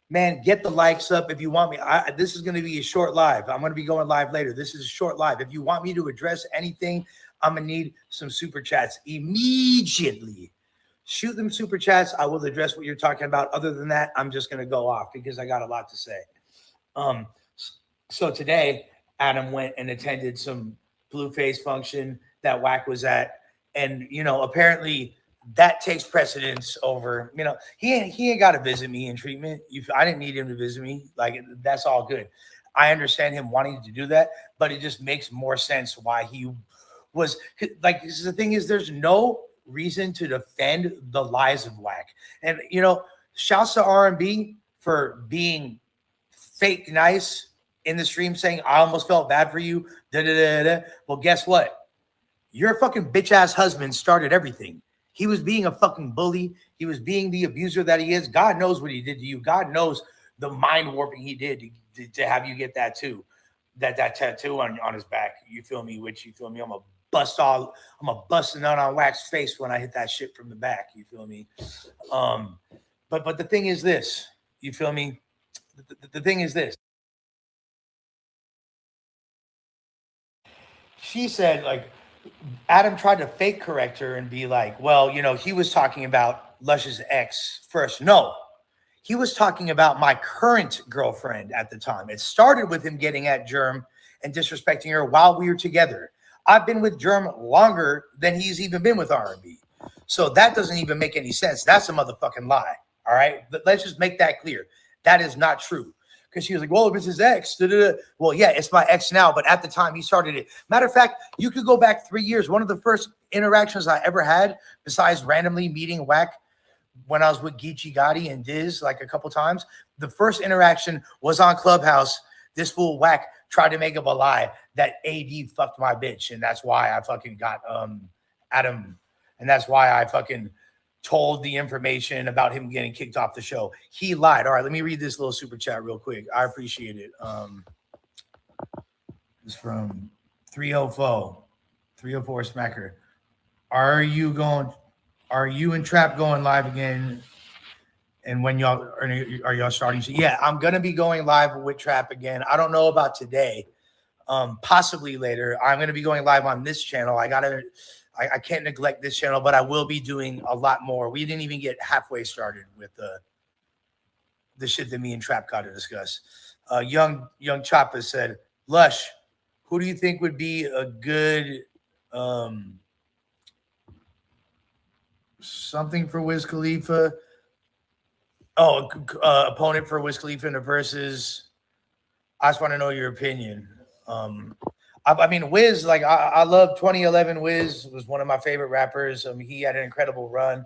Man, get the likes up if you want me. This is going to be a short live. I'm going to be going live later. This is a short live. If you want me to address anything, I'm going to need some super chats immediately. Shoot them super chats. I will address what you're talking about. Other than that, I'm just going to go off because I got a lot to say. So today, Adam went and attended some Blueface function that Whack was at. And, you know, apparently that takes precedence over, you know, he ain't got to visit me in treatment. I didn't need him to visit me. Like, that's all good. I understand him wanting to do that, but it just makes more sense why he was like, the thing is, there's no reason to defend the lies of Whack. And, you know, shouts to R&B for being fake nice in the stream, saying, I almost felt bad for you. Well, guess what? Your fucking bitch ass husband started everything. He was being a fucking bully. He was being the abuser that he is. God knows what he did to you. God knows the mind warping he did to have you get that tattoo on his back. You feel me? Which, you feel me? I'm a bust a nut on Whack's face when I hit that shit from the back. You feel me? But the thing is this. You feel me? The thing is this. She said, like, Adam tried to fake correct her and be like, well, you know, he was talking about Lush's ex first. No, he was talking about my current girlfriend at the time. It started with him getting at Germ and disrespecting her while we were together. I've been with Germ longer than he's even been with R&B. So that doesn't even make any sense. That's a motherfucking lie. All right. Let's just make that clear. That is not true. Because she was like, well, if it's his ex. Well, yeah, it's my ex now, but at the time he started it. Matter of fact, you could go back 3 years. One of the first interactions I ever had, besides randomly meeting Whack when I was with Geechee Gotti and Diz like a couple times, the first interaction was on Clubhouse. This fool Whack tried to make up a lie that AD fucked my bitch, and that's why I fucking got Adam, and that's why I fucking told the information about him getting kicked off the show. He lied. All right, let me read this little super chat real quick. I appreciate it. It's from 304 Smacker. Are you and Trap going live again? And when are y'all starting to? Yeah, I'm gonna be going live with Trap again. I don't know about today. Possibly later. I'm gonna be going live on this channel. I can't neglect this channel, but I will be doing a lot more. We didn't even get halfway started with the shit that me and Trap got to discuss. Young Choppa said, Lush, who do you think would be a good something for Wiz Khalifa? Oh, opponent for Wiz Khalifa in the versus. I just want to know your opinion. I mean, Wiz, like, I love 2011. Wiz was one of my favorite rappers. He had an incredible run.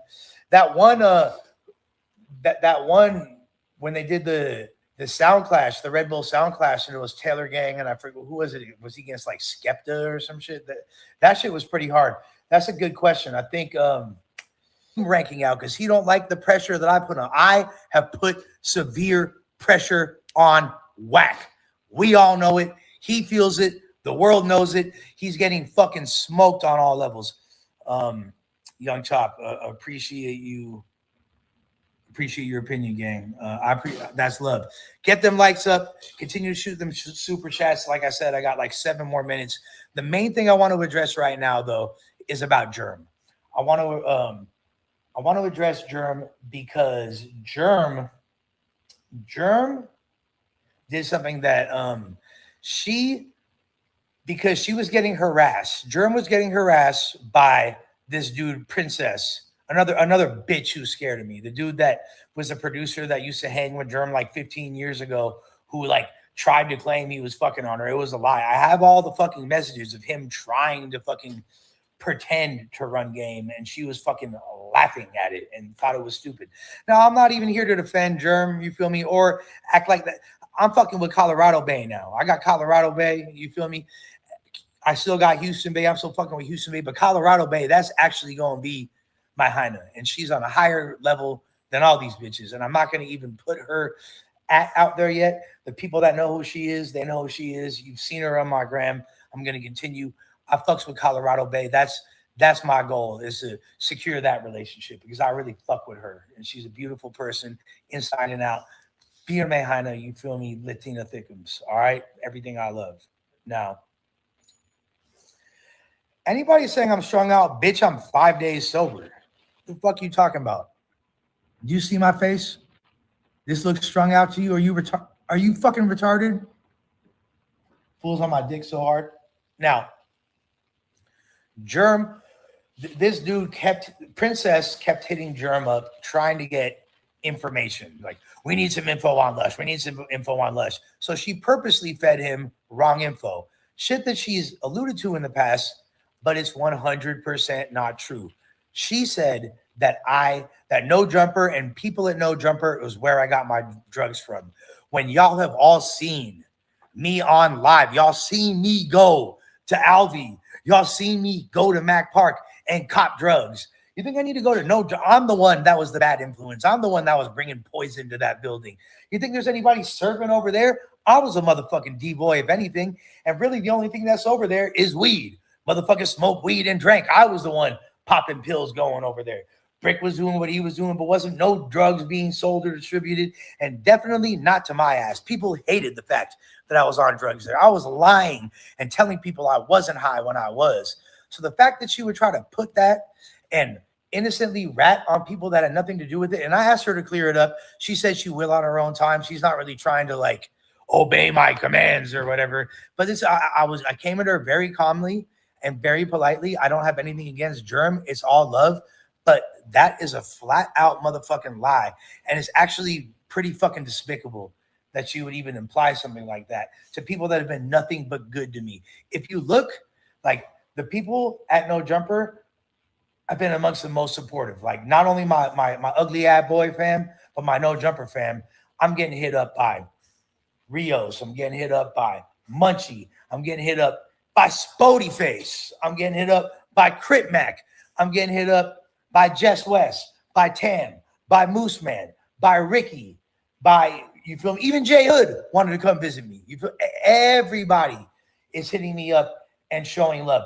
That one, that one when they did the Sound Clash, the Red Bull Sound Clash, and it was Taylor Gang, and I forget who was it. Was he against like Skepta or some shit? That shit was pretty hard. That's a good question. I think ranking out because he don't like the pressure that I put on. I have put severe pressure on Whack. We all know it. He feels it. The world knows it. He's getting fucking smoked on all levels. Young Chop, appreciate you. Appreciate your opinion, gang. That's love. Get them likes up. Continue to shoot them super chats. Like I said, I got like 7 more minutes. The main thing I want to address right now, though, is about Germ. I want to address Germ because Germ did something that because she was getting harassed. Germ was getting harassed by this dude, Princess. Another bitch who scared of me. The dude that was a producer that used to hang with Germ like 15 years ago, who like tried to claim he was fucking on her. It was a lie. I have all the fucking messages of him trying to fucking pretend to run game, and she was fucking laughing at it and thought it was stupid. Now, I'm not even here to defend Germ, you feel me, or act like that. I'm fucking with Colorado Bay now. I got Colorado Bay, you feel me? I still got Houston Bay. I'm still fucking with Houston Bay, but Colorado Bay, that's actually going to be my Hyena, and she's on a higher level than all these bitches, and I'm not going to even put her out there yet. The people that know who she is, they know who she is. You've seen her on my gram. I'm going to continue. I fucks with Colorado Bay. That's my goal, is to secure that relationship because I really fuck with her, and she's a beautiful person inside and out. Be my Hyena, you feel me? Latina Thickums, all right? Everything I love. Now, anybody saying I'm strung out, bitch, I'm 5 days sober. The fuck you talking about? Do you see my face? This looks strung out to you? Are you fucking retarded? Fools on my dick so hard. Now, Germ, this dude Princess kept hitting Germ up, trying to get information. Like, we need some info on Lush. We need some info on Lush. So she purposely fed him wrong info. Shit that she's alluded to in the past, but it's 100% not true. She said that No Jumper and people at No Jumper was where I got my drugs from. When y'all have all seen me on live, y'all seen me go to Alvey, y'all seen me go to Mac Park and cop drugs. You think I need to go to No Jumper? I'm the one that was the bad influence. I'm the one that was bringing poison to that building. You think there's anybody serving over there? I was a motherfucking D-boy, if anything. And really the only thing that's over there is weed. Motherfuckers smoke weed and drank. I was the one popping pills going over there. Brick was doing what he was doing, but wasn't no drugs being sold or distributed, and definitely not to my ass. People hated the fact that I was on drugs there. I was lying and telling people I wasn't high when I was. So the fact that she would try to put that and innocently rat on people that had nothing to do with it, and I asked her to clear it up. She said she will on her own time. She's not really trying to like obey my commands or whatever. But this, I came at her very calmly and very politely. I don't have anything against Germ. It's all love. But that is a flat out motherfucking lie. And it's actually pretty fucking despicable that you would even imply something like that to people that have been nothing but good to me. If you look, like the people at No Jumper, I've been amongst the most supportive. Like not only my ugly ad boy fam, but my No Jumper fam. I'm getting hit up by Rios. I'm getting hit up by Munchie. I'm getting hit up by Spody Face. I'm getting hit up by Crit Mac. I'm getting hit up by Jess West, by Tam, by Moose Man, by Ricky, by, you feel me? Even Jay Hood wanted to come visit me. You feel, everybody is hitting me up and showing love.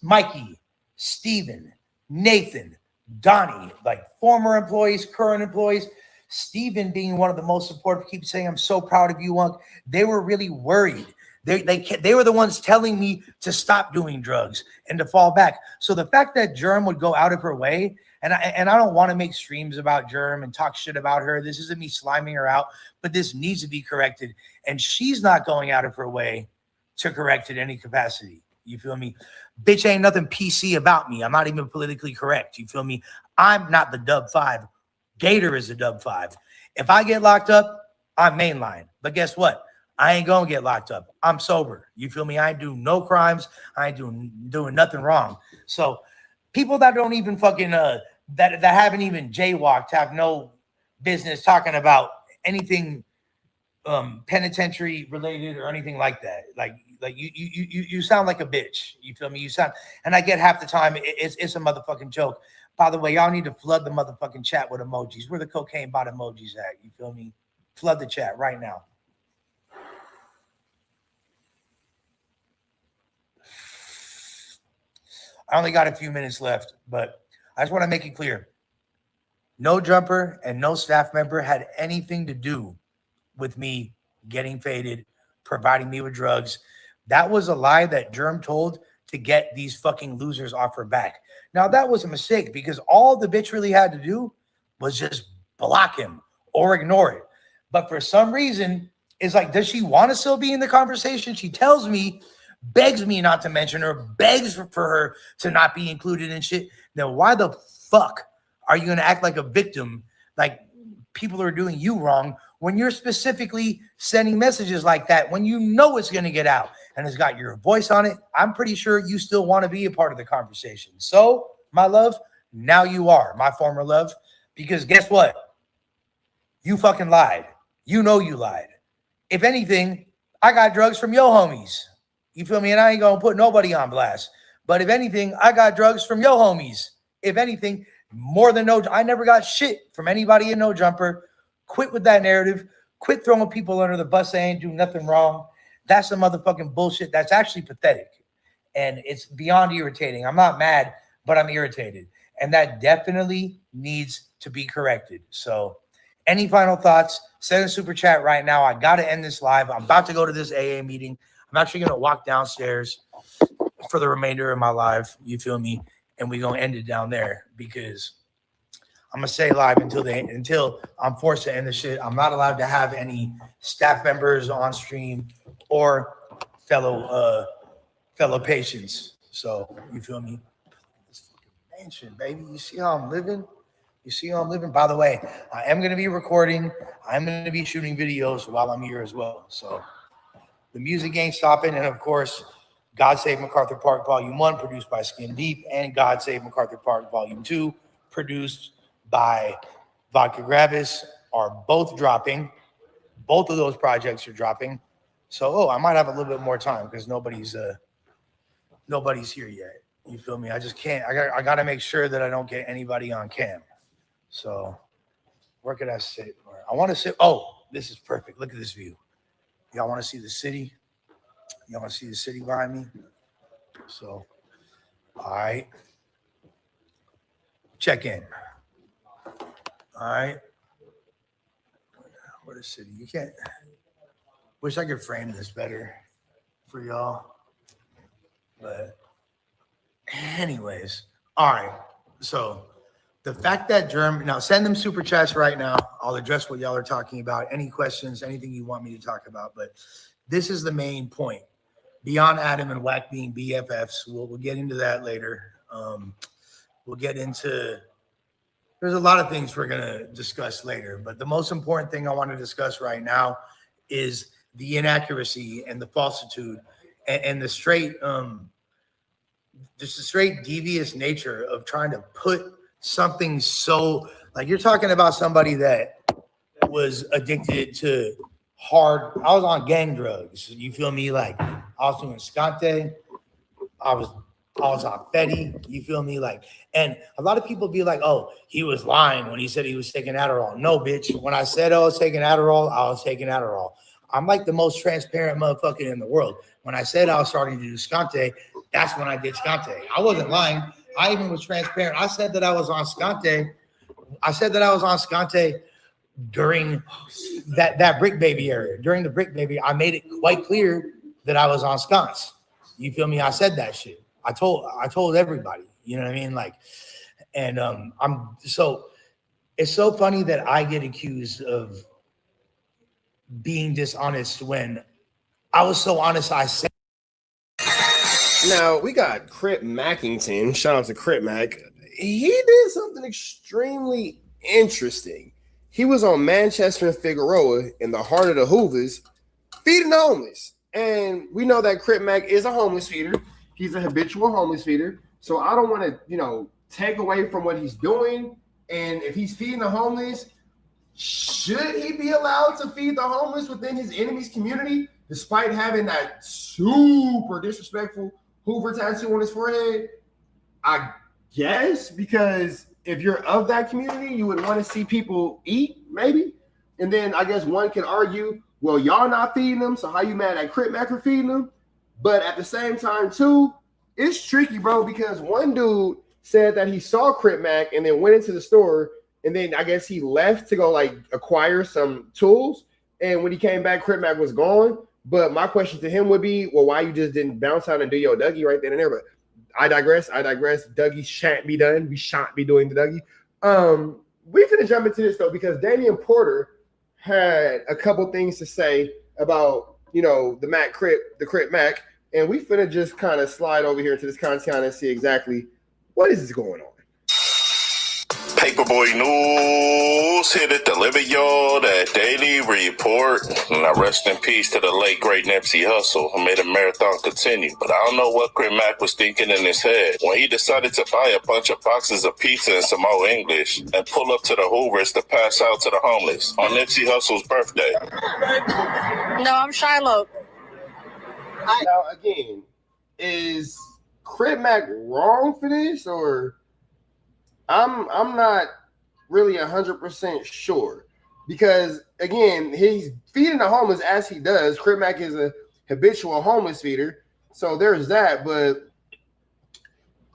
Mikey, Steven, Nathan, Donnie, like former employees, current employees. Steven being one of the most supportive, keep saying, I'm so proud of you, Unc. They were really worried. They were the ones telling me to stop doing drugs and to fall back. So the fact that Germ would go out of her way, and I don't want to make streams about Germ and talk shit about her. This isn't me sliming her out, but this needs to be corrected. And she's not going out of her way to correct it in any capacity. You feel me? Bitch, ain't nothing PC about me. I'm not even politically correct. You feel me? I'm not the Dub 5. Gator is the Dub 5. If I get locked up, I'm mainline. But guess what? I ain't gonna get locked up. I'm sober. You feel me? I ain't do no crimes. I ain't doing nothing wrong. So people that don't even fucking that haven't even jaywalked have no business talking about anything penitentiary related or anything like that. Like you sound like a bitch. You feel me? You sound, and I get half the time it's a motherfucking joke. By the way, y'all need to flood the motherfucking chat with emojis. Where the cocaine bot emojis at? You feel me? Flood the chat right now. I only got a few minutes left, but I just want to make it clear. No Jumper and no staff member had anything to do with me getting faded, providing me with drugs. That was a lie that Germ told to get these fucking losers off her back. Now, that was a mistake because all the bitch really had to do was just block him or ignore it. But for some reason, it's like, does she want to still be in the conversation? She tells me, begs me not to mention her, begs for her to not be included in shit. Then why the fuck are you going to act like a victim, like people are doing you wrong, when you're specifically sending messages like that, when you know it's going to get out and it's got your voice on it? I'm pretty sure you still want to be a part of the conversation. So, my love, now you are, my former love, because guess what? You fucking lied. You know you lied. If anything, I got drugs from your homies. You feel me? And I ain't going to put nobody on blast. But if anything, I got drugs from your homies. If anything, more than I never got shit from anybody in No Jumper. Quit with that narrative. Quit throwing people under the bus. They ain't do nothing wrong. That's some motherfucking bullshit. That's actually pathetic. And it's beyond irritating. I'm not mad, but I'm irritated. And that definitely needs to be corrected. So any final thoughts? Send a super chat right now. I got to end this live. I'm about to go to this AA meeting. I'm actually going to walk downstairs for the remainder of my live. You feel me? And we're going to end it down there because I'm going to stay live until I'm forced to end the shit. I'm not allowed to have any staff members on stream or fellow patients. So, you feel me? This fucking mansion, baby. You see how I'm living? You see how I'm living? By the way, I am going to be recording. I'm going to be shooting videos while I'm here as well. So, the music ain't stopping. And, of course, God Save MacArthur Park Volume 1, produced by Skin Deep, and God Save MacArthur Park Volume 2, produced by Vodka Gravis, are both dropping. Both of those projects are dropping. So, I might have a little bit more time because nobody's here yet. You feel me? I just can't. I got to make sure that I don't get anybody on cam. So, where could I sit? I want to sit. Oh, this is perfect. Look at this view. Y'all want to see the city? Y'all want to see the city behind me? So, all right. Check in. All right. What a city. You can't. Wish I could frame this better for y'all. But anyways, all right. So the fact that now send them super chats right now. I'll address what y'all are talking about. Any questions, anything you want me to talk about. But this is the main point. Beyond Adam and Wack being BFFs, we'll get into that later. We'll get into, there's a lot of things we're going to discuss later. But the most important thing I want to discuss right now is the inaccuracy and the falsitude and the straight, just the straight devious nature of trying to put something so, like you're talking about somebody that was addicted to hard, I was on gang drugs. You feel me? Like I was doing Scante. I was on Fetty. You feel me? Like, and a lot of people be like, oh, he was lying when he said he was taking Adderall. No, bitch. When I said I was taking Adderall, I was taking Adderall. I'm like the most transparent motherfucker in the world. When I said I was starting to do Scante, that's when I did Scante. I wasn't lying. I even was transparent. I said that I was on Scante. I said that I was on Scante during that Brick Baby era. During the Brick Baby, I made it quite clear that I was on sconce. You feel me? I said that shit. I told everybody. You know what I mean? Like, and it's so funny that I get accused of being dishonest when I was so honest. I said.
Now we got Crip Mackington. Shout out to Crip Mac. He did something extremely interesting. He was on Manchester and Figueroa in the heart of the Hoovers, feeding the homeless. And we know that Crip Mac is a homeless feeder. He's a habitual homeless feeder. So I don't want to, take away from what he's doing. And if he's feeding the homeless, should he be allowed to feed the homeless within his enemy's community, despite having that super disrespectful Hoover tattoo on his forehead? I guess, because if you're of that community, you would want to see people eat, maybe. And then I guess one can argue, well, y'all not feeding them, so how you mad at Crip Mac for feeding them? But at the same time, too, it's tricky, bro, because one dude said that he saw Crip Mac and then went into the store, and then I guess he left to go like acquire some tools. And when he came back, Crip Mac was gone. But my question to him would be, well, why you just didn't bounce out and do your Dougie right then and there? But I digress. Dougie shan't be done. We shan't be doing the Dougie. We finna jump into this though, because Damian Porter had a couple things to say about, you know, the Crip Mac, and we finna just kind of slide over here to this content and see exactly what is going on.
Paperboy News, here to deliver y'all that daily report. Now rest in peace to the late great Nipsey Hussle, who made a marathon continue. But I don't know what Crip Mac was thinking in his head when he decided to buy a bunch of boxes of pizza and some old English and pull up to the Hoovers to pass out to the homeless on Nipsey Hussle's birthday.
No, I'm Shiloh.
Now again, is Crip Mac wrong for this, or I'm not really 100% sure, because again, he's feeding the homeless as he does. Crip Mac is a habitual homeless feeder, so there's that. But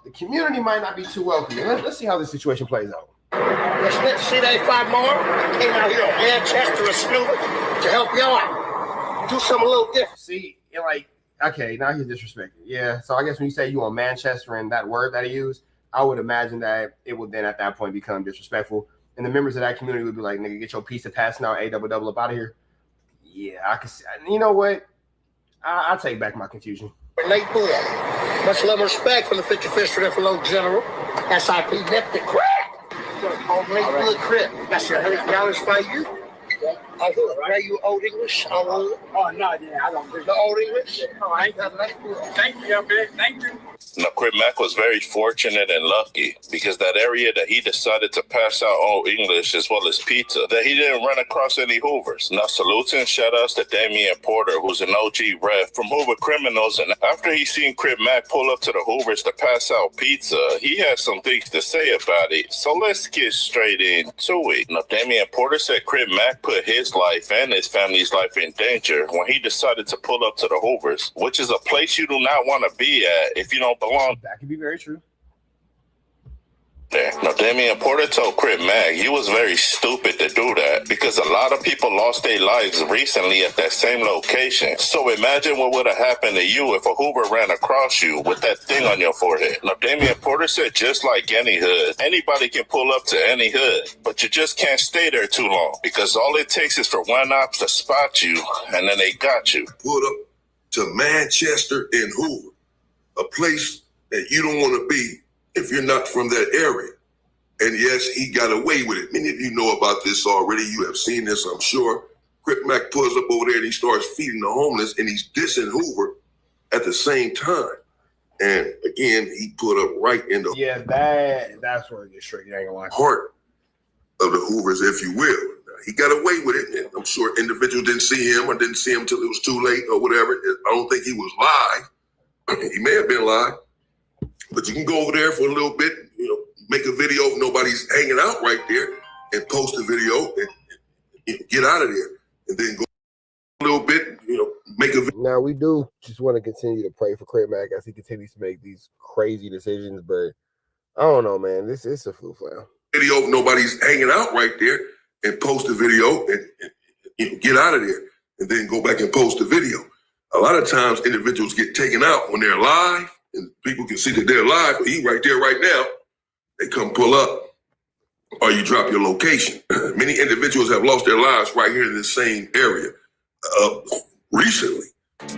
the community might not be too welcoming. Let's see how this situation plays out.
Let's see that 5 more. Came out here on Manchester and Snoover to help y'all out. Do something a little different.
See, like, okay, now he's disrespecting. Yeah, so I guess when you say you on Manchester and that word that he used, I would imagine that it would then at that point become disrespectful. And the members of that community would be like, nigga, get your piece of passing out, double up out of here. Yeah, I can see. You know what? I'll take back my confusion.
Late boy. Much love and respect from the 55th Street FLO General. SIP Nip the Crip. Late Crip. That's your $100 for you. Are you old English? Oh, no, yeah, I don't do the old English. Oh, I ain't got late boy. Thank you, young man. Thank you.
Now, Crip Mac was very fortunate and lucky because that area that he decided to pass out all English as well as pizza, that he didn't run across any Hoovers. Now, salutes and shout outs to Damian Porter, who's an OG ref from Hoover Criminals. And after he seen Crip Mac pull up to the Hoovers to pass out pizza, he had some things to say about it. So let's get straight into it. Now, Damian Porter said Crip Mac put his life and his family's life in danger when he decided to pull up to the Hoovers, which is a place you do not want to be at if you don't belong.
That could be very true.
there. Now, Damian Porter told Crip Mac he was very stupid to do that because a lot of people lost their lives recently at that same location. So imagine what would have happened to you if a Hoover ran across you with that thing on your forehead. Now, Damian Porter said just like any hood, anybody can pull up to any hood, but you just can't stay there too long because all it takes is for one ops to spot you and then they got you.
Pulled up to Manchester and Hoover, a place that you don't want to be if you're not from that area. And yes, he got away with it. Many of you know about this already. You have seen this, I'm sure. Crip Mac pulls up over there and he starts feeding the homeless and he's dissing Hoover at the same time. And again, he put up right in the
that's where it gets tricky. I ain't gonna lie.
Heart of the Hoovers, if you will. He got away with it. And I'm sure individuals didn't see him or didn't see him till it was too late or whatever. I don't think he was live. He may have been live. But you can go over there for a little bit, make a video if nobody's hanging out right there and post a video and get out of there. And then go a little bit, make a video.
Now, we do just want to continue to pray for Crip Mac as he continues to make these crazy decisions. But I don't know, man. This is a flu-flam.
Video if nobody's hanging out right there and post a video and get out of there. And then go back and post a video. A lot of times individuals get taken out when they're live. And people can see that they're live, but he right there right now, they come pull up or you drop your location. Many individuals have lost their lives right here in this same area recently.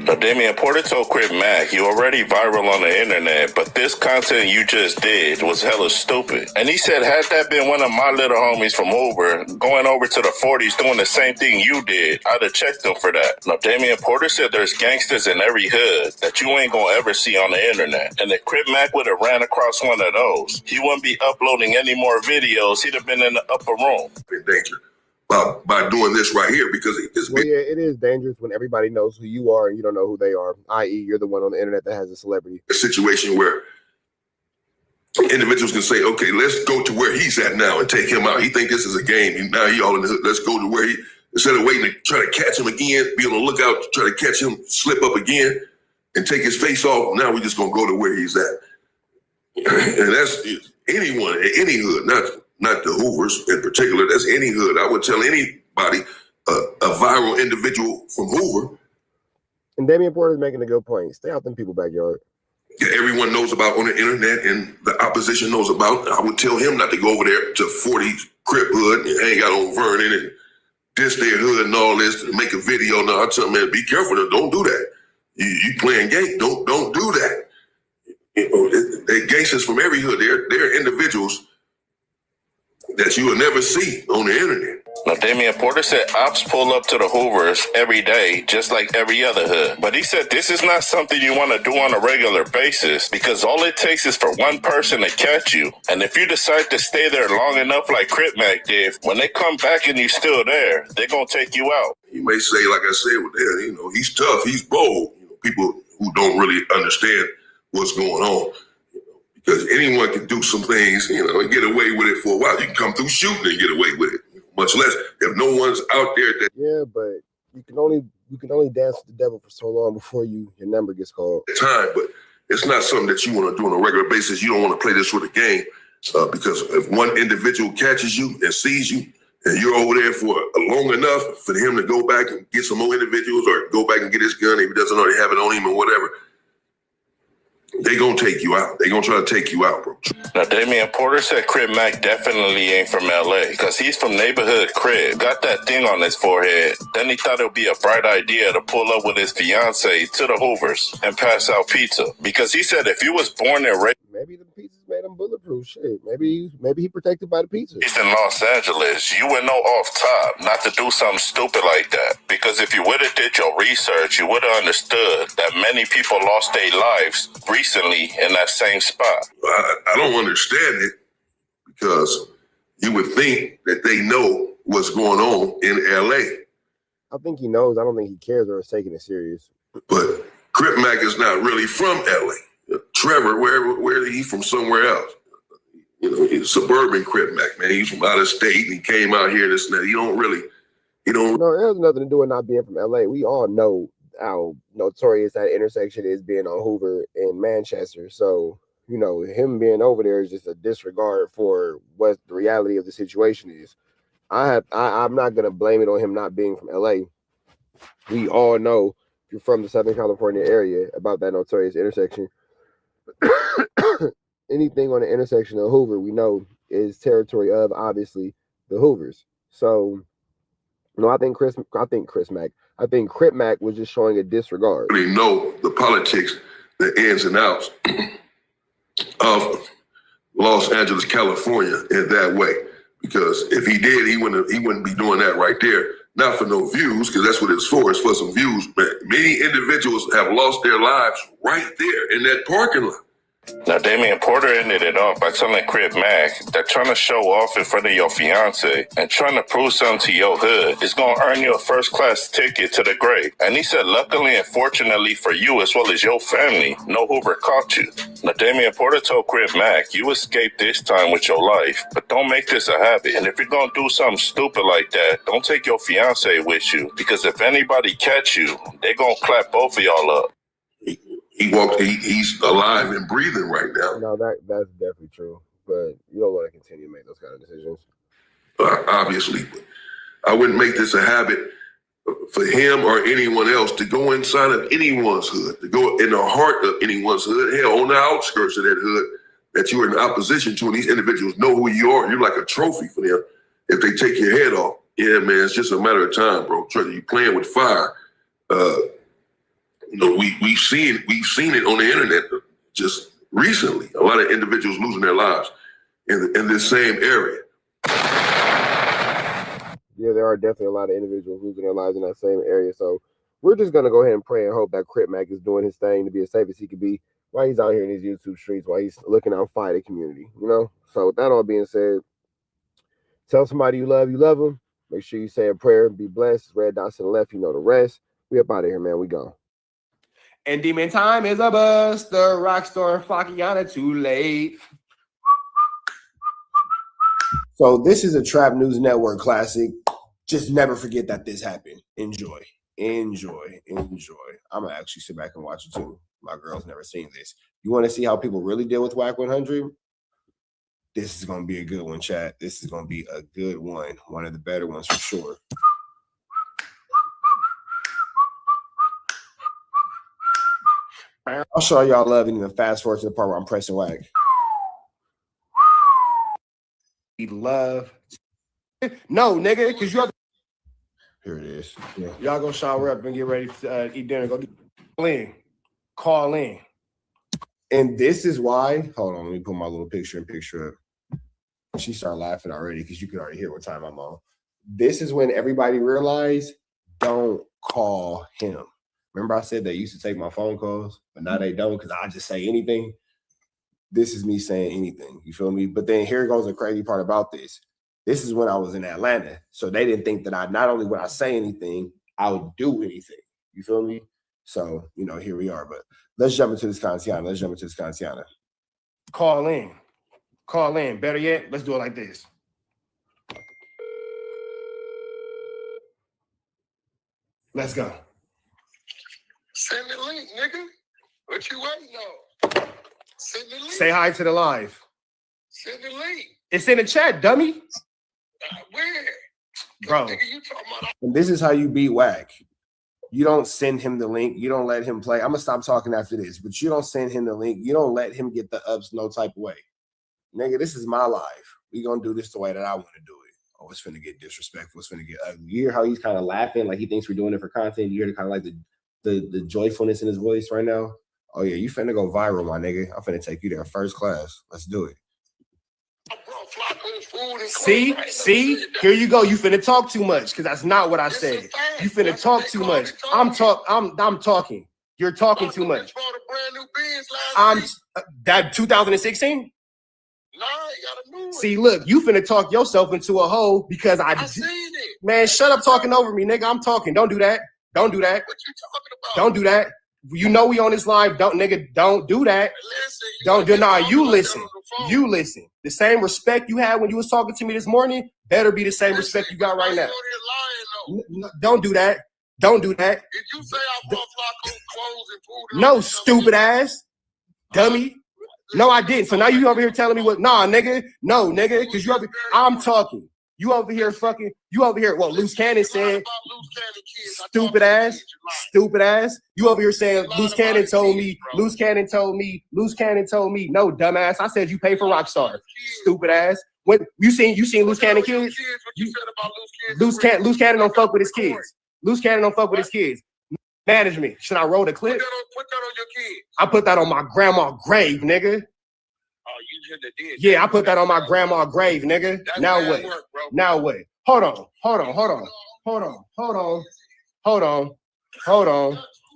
Now, Damian Porter told Crip Mac, you already viral on the internet, but this content you just did was hella stupid. And he said, had that been one of my little homies from Uber going over to the 40s doing the same thing you did, I'd have checked them for that. Now, Damian Porter said there's gangsters in every hood that you ain't gonna ever see on the internet. And if Crip Mac would have ran across one of those, he wouldn't be uploading any more videos. He'd have been in the upper room.
In danger. by doing this right here, because it's
well, yeah, it is dangerous when everybody knows who you are and you don't know who they are, i.e. you're the one on the internet that has a celebrity.
A situation where individuals can say, okay, let's go to where he's at now and take him out. He think this is a game. And now he all in the hood. Let's go to where he, instead of waiting to try to catch him again, be on the lookout to try to catch him slip up again and take his face off. Now we're just going to go to where he's at. And that's anyone, any hood, not the Hoovers in particular. That's any hood. I would tell anybody, a viral individual from Hoover.
And Damian Porter's making a good point. Stay out them people's backyard.
Everyone knows about on the internet and the opposition knows about. I would tell him not to go over there to 40 Crip hood and hang out on Vernon and diss their hood and all this and make a video. No, I tell him, man, be careful. Don't do that. You playing gay. Don't do that. You know, they're gangsters from every hood. They're individuals that you will never see on the internet.
Now, Damian Porter said ops pull up to the Hoovers every day, just like every other hood. But he said this is not something you want to do on a regular basis because all it takes is for one person to catch you. And if you decide to stay there long enough like Crip Mac did, when they come back and you're still there, they're going to take you out.
You may say, like I said, well, you know, he's tough, he's bold. You know, people who don't really understand what's going on. Because anyone can do some things, you know, and get away with it for a while. You can come through shooting and get away with it. Much less if no one's out there that.
Yeah, but you can only dance with the devil for so long before your number gets called.
Time, but it's not something that you want to do on a regular basis. You don't want to play this with a game because if one individual catches you and sees you and you're over there for long enough for him to go back and get some more individuals or go back and get his gun if he doesn't already have it on him or whatever, they gonna take you out. They gonna try to take you out, bro.
Now, Damian Porter said Crip Mac definitely ain't from LA because he's from neighborhood Crip. Got that thing on his forehead. Then he thought it would be a bright idea to pull up with his fiance to the Hoovers and pass out pizza because he said if you was born and raised.
Maybe the pizzas made him bulletproof. Shit. Maybe he protected by the pizza.
He's in Los Angeles. You would know off top not to do something stupid like that. Because if you would have did your research, you would have understood that many people lost their lives recently in that same spot.
I don't understand it because you would think that they know what's going on in LA.
I think he knows. I don't think he cares or is taking it serious.
But Crip Mac is not really from LA. Trevor, where he from somewhere else. You know, he's suburban Crip Mac, man. He's from out of state and he came out here, this and that. No, it has nothing to do with not being from LA. We all know how notorious that intersection is being on Hoover in Manchester. So, you know, him being over there is just a disregard for what the reality of the situation is. I'm not gonna blame it on him not being from LA. We all know if you're from the Southern California area about that notorious intersection. Anything on the intersection of Hoover, we know is territory of obviously the Hoovers. So, no, I think Crip Mac was just showing a disregard. Really know the politics, the ins and outs of Los Angeles, California in that way. Because if he did, he wouldn't be doing that right there. Not for no views, because that's what it's for. It's for some views. But many individuals have lost their lives right there in that parking lot.
Now, Damian Porter ended it off by telling Crip Mac that trying to show off in front of your fiance and trying to prove something to your hood is going to earn you a first-class ticket to the grave. And he said, luckily and fortunately for you as well as your family, no Hoover caught you. Now, Damian Porter told Crip Mac, you escaped this time with your life, but don't make this a habit. And if you're going to do something stupid like that, don't take your fiance with you, because if anybody catch you, they're going to clap both of y'all up.
He's alive and breathing right now.
No, that's definitely true. But you don't want to continue to make those kind of decisions.
Obviously. I wouldn't make this a habit for him or anyone else to go inside of anyone's hood, to go in the heart of anyone's hood, hell, on the outskirts of that hood that you're in opposition to, and these individuals know who you are. You're like a trophy for them. If they take your head off, yeah, man, it's just a matter of time, bro. You playing with fire. You know, we've seen it on the internet just recently. A lot of individuals losing their lives in this same area.
Yeah, there are definitely a lot of individuals losing their lives in that same area. So we're just gonna go ahead and pray and hope that Crip Mac is doing his thing to be as safe as he could be while he's out here in these YouTube streets, while he's looking out for the community. You know. So with that all being said, tell somebody you love them. Make sure you say a prayer. Be blessed. Red dots to the left. You know the rest. We up out of here, man. We gone. And Demon Time is a buster. Rockstar and Fakiana too late. So this is a Trap News Network classic. Just never forget that this happened. Enjoy. Enjoy. Enjoy. I'm going to actually sit back and watch it too. My girl's never seen this. You want to see how people really deal with Whack 100? This is going to be a good one, chat. This is going to be a good one. One of the better ones for sure. I'll show y'all love and even fast forward to the part where I'm pressing Whack. Love. No, nigga, because you have to. Here it is. Yeah. Y'all go shower up and get ready to eat dinner. Go call in. And this is why. Hold on, let me put my little picture up. She started laughing already because you can already hear what time I'm on. This is when everybody realized, don't call him. Remember I said they used to take my phone calls, but now they don't because I just say anything. This is me saying anything. You feel me? But then here goes the crazy part about this. This is when I was in Atlanta. So they didn't think that not only would I say anything, I would do anything. You feel me? So, here we are. But let's jump into this Kantiana. Call in. Better yet, let's do it like this. Let's go.
Send the link, nigga. What you waiting on? Send the link.
Say hi to the live.
Send the link.
It's in the chat, dummy.
Where?
Bro.
Nigga, you talking about?
And this is how you beat Whack. You don't send him the link. You don't let him play. I'm going to stop talking after this, but you don't send him the link. You don't let him get the ups no type of way. Nigga, this is my life. We going to do this the way that I want to do it. Oh, it's finna get disrespectful. It's finna get ugly. You hear how he's kind of laughing like he thinks we're doing it for content? You hear kind of like the joyfulness in his voice right now? Oh, yeah, you finna go viral, my nigga. I'm finna take you there first class. Let's do it. See, here you go. You finna talk too much because that's not what I said. You finna talk too much. I'm talking. You're talking too much. That 2016. See, look, you finna talk yourself into a hole because I seen it. Man, shut up talking over me, nigga. I'm talking. Don't do that. What you talking about? Don't do that. You know we on this live. Don't do that. You listen. The same respect you had when you was talking to me this morning better be the same respect you got right now. Don't do that. Did you say I bought Flacco clothes and food? No, stupid ass. Dummy. No, I didn't. So now you over here telling me what? Nah, nigga. No, nigga. Because I'm talking. You over here, what Loose Cannon said. Stupid ass. You over here saying Loose Cannon told me. No, dumbass. I said you pay for Rockstar. Stupid ass. What you seen Loose Cannon kids? Loose Cannon don't fuck with his kids. Management. Should I roll the clip? Put that on your kids. I put that on my grandma's grave, nigga. Oh, you should have did. Yeah, I put that on my grandma's grave, nigga. Now what? Now what? Hold on.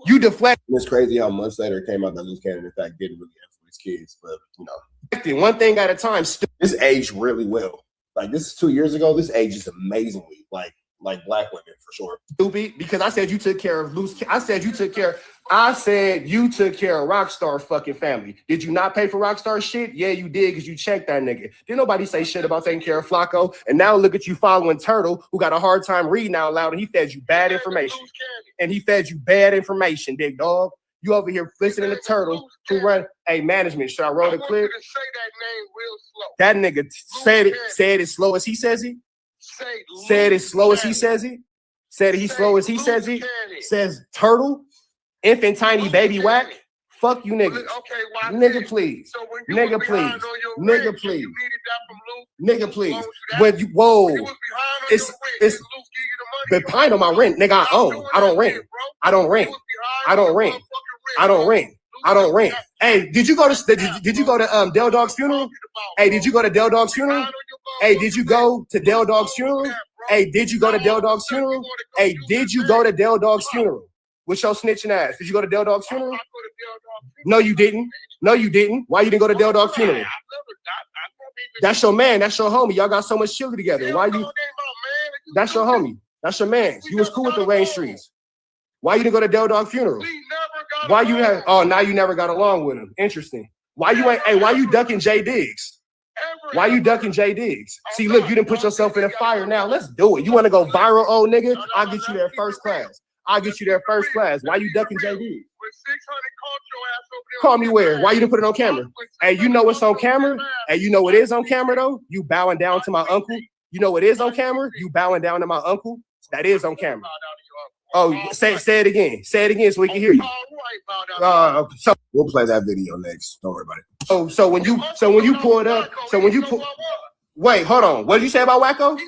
You deflect. It's crazy how months later it came out that Loose Cannon in fact didn't really have for his kids, but one thing at a time. This aged really well. Like this is 2 years ago. This ages amazingly. Like black women for sure. Stupid, because I said you took care of I said you took care of Rockstar fucking family. Did you not pay for Rockstar shit? Yeah, you did because you checked that nigga. Didn't nobody say shit about taking care of Flacco. And now look at you following Turtle, who got a hard time reading out loud, and he fed you bad information. Big dog. You over here listening to Turtle who run management. Should I roll the clip? That nigga said it slow as he says it. Said it slow as he says it. Said he's slow as he says it. Says Turtle, infant tiny baby Whack. Fuck you niggas. Nigga, please. When you it's behind on my rent, nigga. I own. I don't rent. Hey, did you go to Del Dog's funeral? Hey, did you go to Del Dog's funeral? Hey, did you go to Del Dog's funeral? With your snitching ass. Did you go to Del Dog's funeral? No, you didn't. Why you didn't go to Del Dog's funeral? That's your man. That's your homie. Y'all got so much chili together. Why you? That's your homie. That's your man. You was cool with the Wayne Streets. Why you didn't go to Del Dog funeral? Why you had? Oh, now you never got along with him. Interesting. Why you ain't? Hey, why you ducking Jay Diggs? Why you ducking Jay Diggs? See, look, you didn't put yourself in a fire. Now let's do it. You want to go viral, old nigga? I'll get you there first class. I'll get you there first class. Why you ducking Jay Diggs? Call me where? Why you didn't put it on camera? Hey, you know what's on camera? Hey, you know what is on camera though? You bowing down to my uncle. You know what is on camera? You bowing down to my uncle. That is on camera. Oh, say it again. Say it again so we can hear you. So we'll play that video next. Don't worry about it. So when you pull it up, wait, hold on. What did you say about Wacko?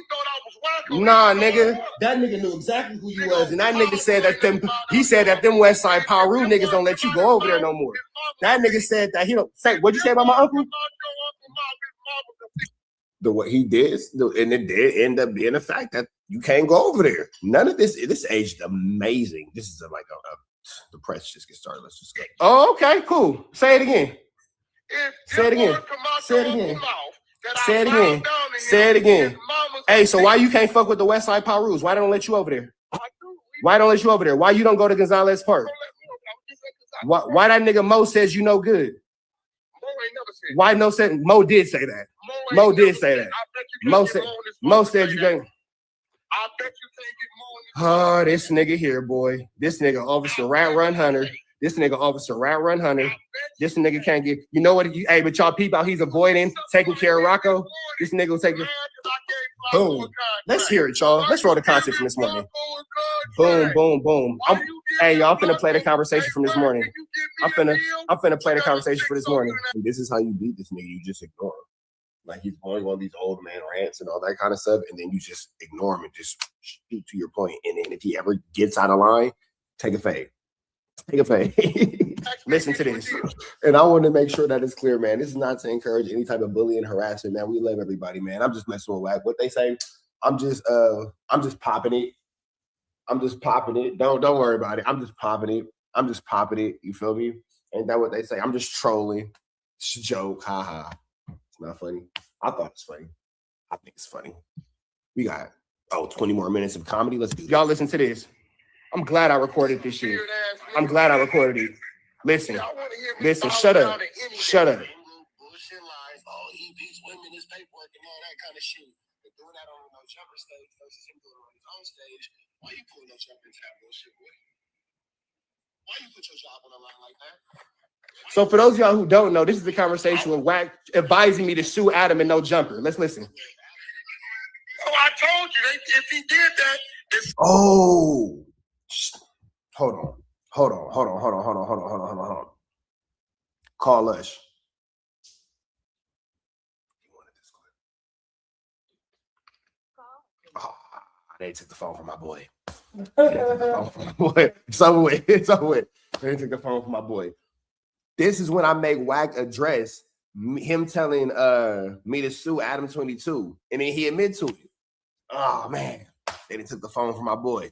Nah, nigga. That nigga knew exactly who you was, and that nigga said that them West Side Paru niggas don't let you go over there no more. That nigga said that he don't say. What'd you say about my uncle? What he did, and it did end up being the fact that you can't go over there. None of this aged amazing. This is the press just get started. Let's just go. Oh, okay, cool. Say it again. Say it again. Say it again. Say it again. Say it again. Hey, so why you can't fuck with the West Side Parus? Why don't let you over there? Why don't let you over there? Why you don't go to Gonzalez Park? Why that nigga Mo says you no good? Why no said Mo did say that? Mo did say that. Mo said you can't. Oh, this nigga here, boy. This nigga Officer Rat Run Hunter. This nigga Officer Rat Run Hunter. This nigga can't get. You know what? Hey, but y'all peep out. He's avoiding taking care of Rocco. This nigga will take it. Boom. Let's hear it, y'all. Let's roll the content from this morning. Boom, boom, boom. Hey, y'all finna play the conversation from this morning. I'm finna play the conversation for this morning. And this is how you beat this nigga. You just ignore him. Like he's going on these old man rants and all that kind of stuff, and then you just ignore him and just shoot to your point. And then if he ever gets out of line, take a fade. Take a fade. Listen to this. And I want to make sure that it's clear, man. This is not to encourage any type of bullying, harassment, man. We love everybody, man. I'm just messing with whack. What they say, I'm just popping it. I'm just popping it. Don't worry about it. I'm just popping it. I'm just popping it. You feel me? Ain't that what they say? I'm just trolling. It's a joke. Ha. It's not funny. I thought it's funny. I think it's funny. We got 20 more minutes of comedy. Let's do it. Y'all listen to this. I'm glad I recorded this shit. I'm glad I recorded it. Listen. Shut up. Shut up. Why you pulling no jump into that bullshit, boy? Why you put your job on the line like that? So for those of y'all who don't know, this is the conversation with Wack advising me to sue Adam and no jumper. Let's listen.
Oh, I told you, if he did that, it's...
Oh, hold on. Call us. Oh, they took the phone from my boy. It's over with. They took the phone from my boy. This is when I make Wack address him telling me to sue Adam 22, and then he admit to it. Oh man, they didn't took the phone from my boy.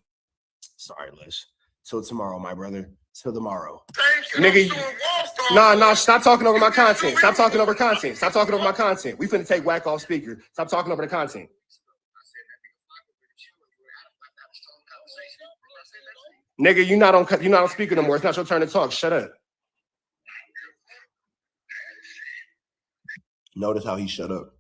Sorry, Lish. Till tomorrow, my brother. Till tomorrow. Nigga, nah, stop talking over my content. Stop talking over my content. We finna take Wack off speaker. Stop talking over the content. Nigga, you're not on speaker no more. It's not your turn to talk. Shut up. Notice how he shut up.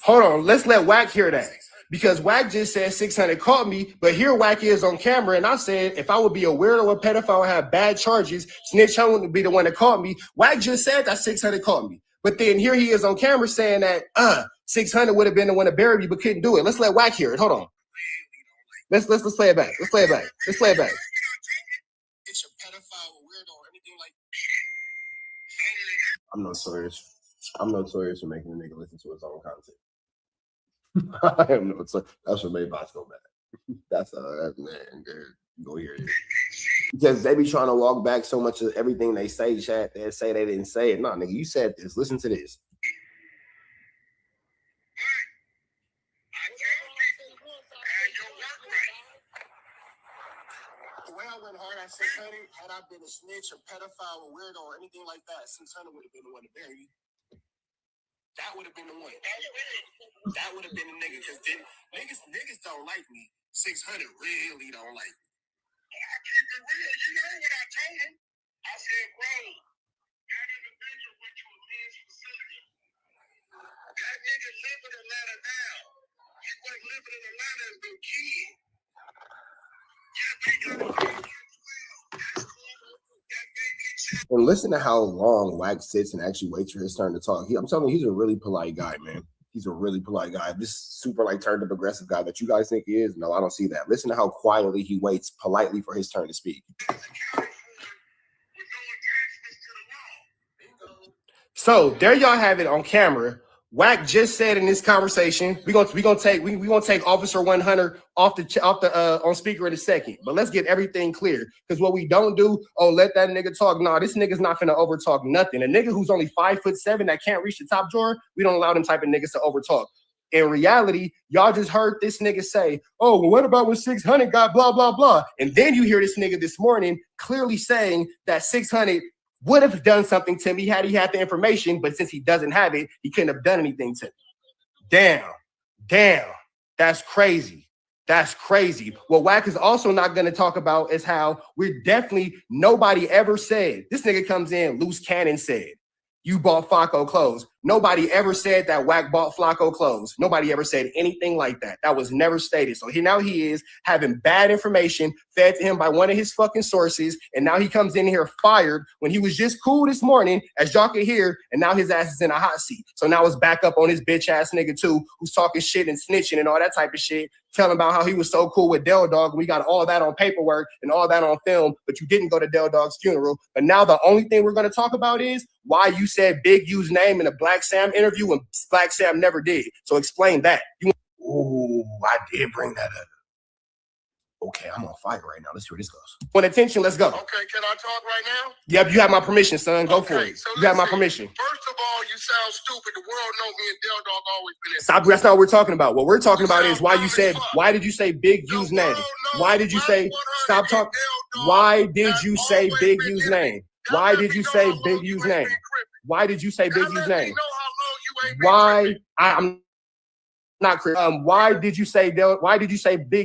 Hold on, let's let Wack hear that. Because Wack just said 600 caught me, but here Wack is on camera, and I said if I would be a weirdo or pedophile and have bad charges, Snitch Hunt would be the one that caught me. Wack just said that 600 caught me. But then here he is on camera saying that 600 would have been the one to bury me, but couldn't do it. Let's let Wack hear it. Hold on. Let's play it back. Let's play it back. It's a pedophile or weirdo or anything like that. I'm notorious for making a nigga listen to his own content. I am notorious. That's what made Boss go bad. That's man, dude. Go hear it. Because they be trying to walk back so much of everything they say, chat. They say they didn't say it. No, nigga, you said this. Listen to this.
The way I went hard at 600, had I been a snitch, a pedophile, a weirdo, or anything like that, 600 would have been the one to bury me. That would have been the one. That would have been the nigga, because then niggas don't like me. 600 really don't like me. I keep it real. You know what I told him? I said, bro, that individual went to a men's facility. That nigga live in Atlanta now. He wasn't living in Atlanta as no kid.
And listen to how long Wax sits and actually waits for his turn to talk. I'm telling you, he's a really polite guy, man. He's a really polite guy. This super like turned up aggressive guy that you guys think he is. No, I don't see that. Listen to how quietly he waits politely for his turn to speak. So there y'all have it on camera. Wack just said in this conversation, we gonna take Officer 100 off the on speaker in a second. But let's get everything clear, because what we don't do, let that nigga talk. Nah, this nigga's not finna overtalk nothing. A nigga who's only 5'7" that can't reach the top drawer, we don't allow them type of niggas to overtalk. In reality, y'all just heard this nigga say, oh, well, what about when 600 got blah blah blah? And then you hear this nigga this morning clearly saying that 600 would have done something to me had he had the information, but since he doesn't have it, he couldn't have done anything to me. Damn, that's crazy. That's crazy. What Wack is also not going to talk about is how nobody ever said, this nigga comes in, loose cannon said, you bought Flacco clothes. Nobody ever said that Wack bought Flacco clothes. Nobody ever said anything like that. That was never stated. So now he is having bad information fed to him by one of his fucking sources, and now he comes in here fired when he was just cool this morning, as y'all can hear, and now his ass is in a hot seat. So now it's back up on his bitch ass nigga too, who's talking shit and snitching and all that type of shit, telling about how he was so cool with Del Dog. We got all that on paperwork and all that on film, but you didn't go to Del Dog's funeral. But now the only thing we're going to talk about is why you said Big U's name in a Black Sam interview when Black Sam never did. So explain that. I did bring that up. Okay, I'm on fire right now. Let's see where this goes. Want attention? Let's go.
Okay, can I talk right now?
Yep, you have my permission, son. Go for it.
So
you have my permission.
First of all, you sound stupid. The world know me and Del Dog always been in.
Stop. That's not what we're talking about. What we're talking about is why did you say Big U's name? Why did you say stop talking? Why did you say Big U's name? Why did you say Big U's name? Why did you say Big U's name? Why I'm not Chris. Why did you say Big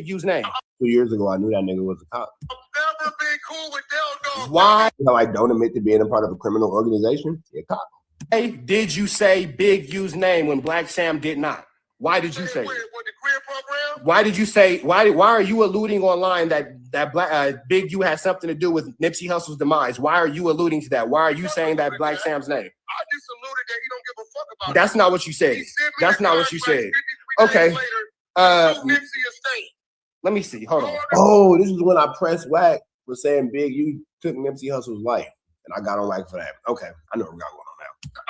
U's name? 2 years ago, I knew that nigga was a cop.
I've never been cool with Del Dog.
Why? I don't admit to being a part of a criminal organization. You're a cop. Hey, did you say Big U's name when Black Sam did not? Why did you say it? Why did you say why are you alluding online that Big U has something to do with Nipsey Hussle's demise? Why are you alluding to that? Why are you saying that Black Sam's name?
I just alluded that he don't give a fuck about
That's not what you said. That's not what you said. Okay. Let me see. Hold on. Oh, this is when I pressed Wack for saying Big U took Nipsey Hussle's life, and I got on Wack for that. Okay, I know what we got going on now.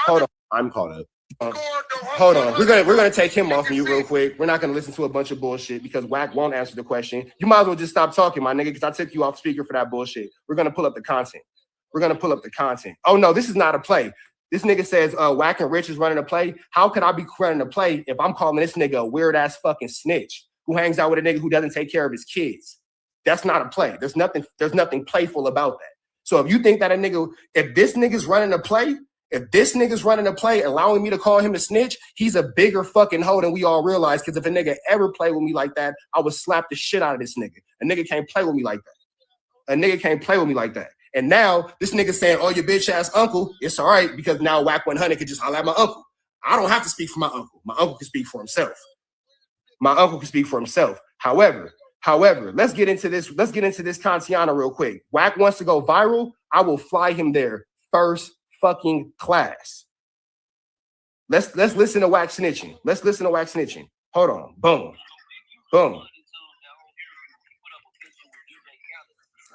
Hold on, I'm caught up. Hold on, we're gonna take him off of you real quick. We're not gonna listen to a bunch of bullshit because Wack won't answer the question. You might as well just stop talking, my nigga, because I took you off speaker for that bullshit. We're gonna pull up the content. Oh no, this is not a play. This nigga says Wack and Rich is running a play. How could I be running a play if I'm calling this nigga a weird ass fucking snitch who hangs out with a nigga who doesn't take care of his kids? That's not a play. There's nothing playful about that. So if you think that if this nigga's running a play, allowing me to call him a snitch, he's a bigger fucking hoe than we all realize. Because if a nigga ever played with me like that, I would slap the shit out of this nigga. A nigga can't play with me like that. And now this nigga saying, oh, your bitch ass uncle, it's all right because now Wack 100 could just holler at my uncle. I don't have to speak for my uncle. My uncle can speak for himself. However, let's get into this Kantiana real quick. Wack wants to go viral. I will fly him there first fucking class. Let's listen to Wack snitching. Hold on. Boom.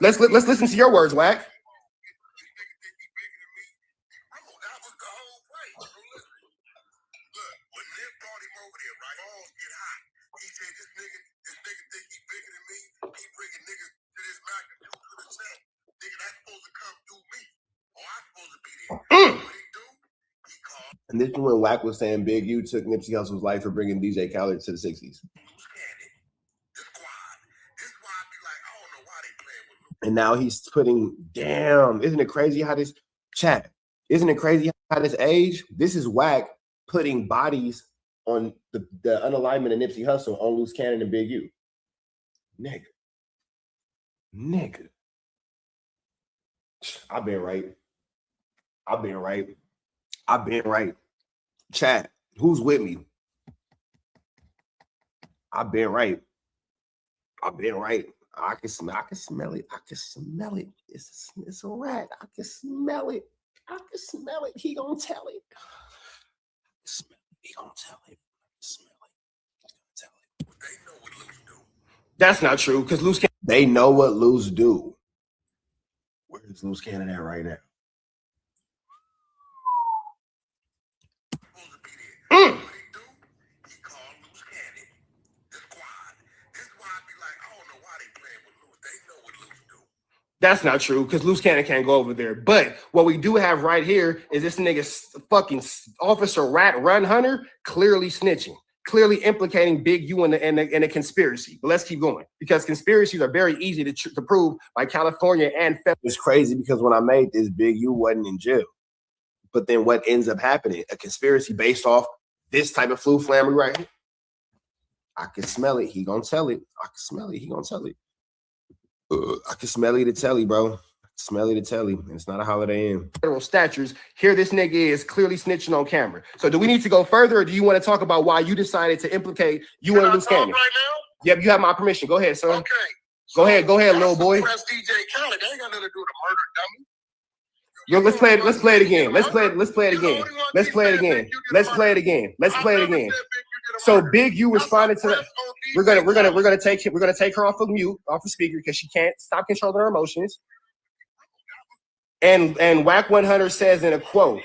Let's listen to your words, Wack. And this is when Wack was saying Big U took Nipsey Hussle's life for bringing DJ Khaled to the 60s. And now he's putting, damn, isn't it crazy how this isn't it crazy how this age? This is Wack putting bodies on the unalignment of Nipsey Hussle on Loose Cannon and Big U. Nigga. I've been right. Chat, who's with me? I've been right. I can smell it. It's a rat. I can smell it. He gonna tell it. That's not true, because Loose Cannon, they know what Loose do. Where is Loose Cannon at right now? That's not true, because Loose Cannon can't go over there. But what we do have right here is this nigga fucking Officer Rat Run Hunter clearly snitching, clearly implicating Big U in a conspiracy. But let's keep going, because conspiracies are very easy to prove by California and federal. It's crazy because when I made this, Big U wasn't in jail. But then what ends up happening? A conspiracy based off this type of flu flammery right here. I can smell it. He gonna tell it. I can smell it. He gonna tell it. I can smell it to tell you, bro. And it's not a Holiday Inn. Federal statutes. Here this nigga is clearly snitching on camera. So do we need to go further, or do you want to talk about why you decided to implicate you and Loose Cannon? Right now? Yep, you have my permission. Go ahead, son. Okay. Go ahead, little boy.
That's DJ Khaled. They ain't got nothing to do with the murder, dummy.
Yo, let's play it again. So Big U responded to that. We're gonna take her off of mute, off of speaker, because she can't stop controlling her emotions. And Wack 100 says in a quote.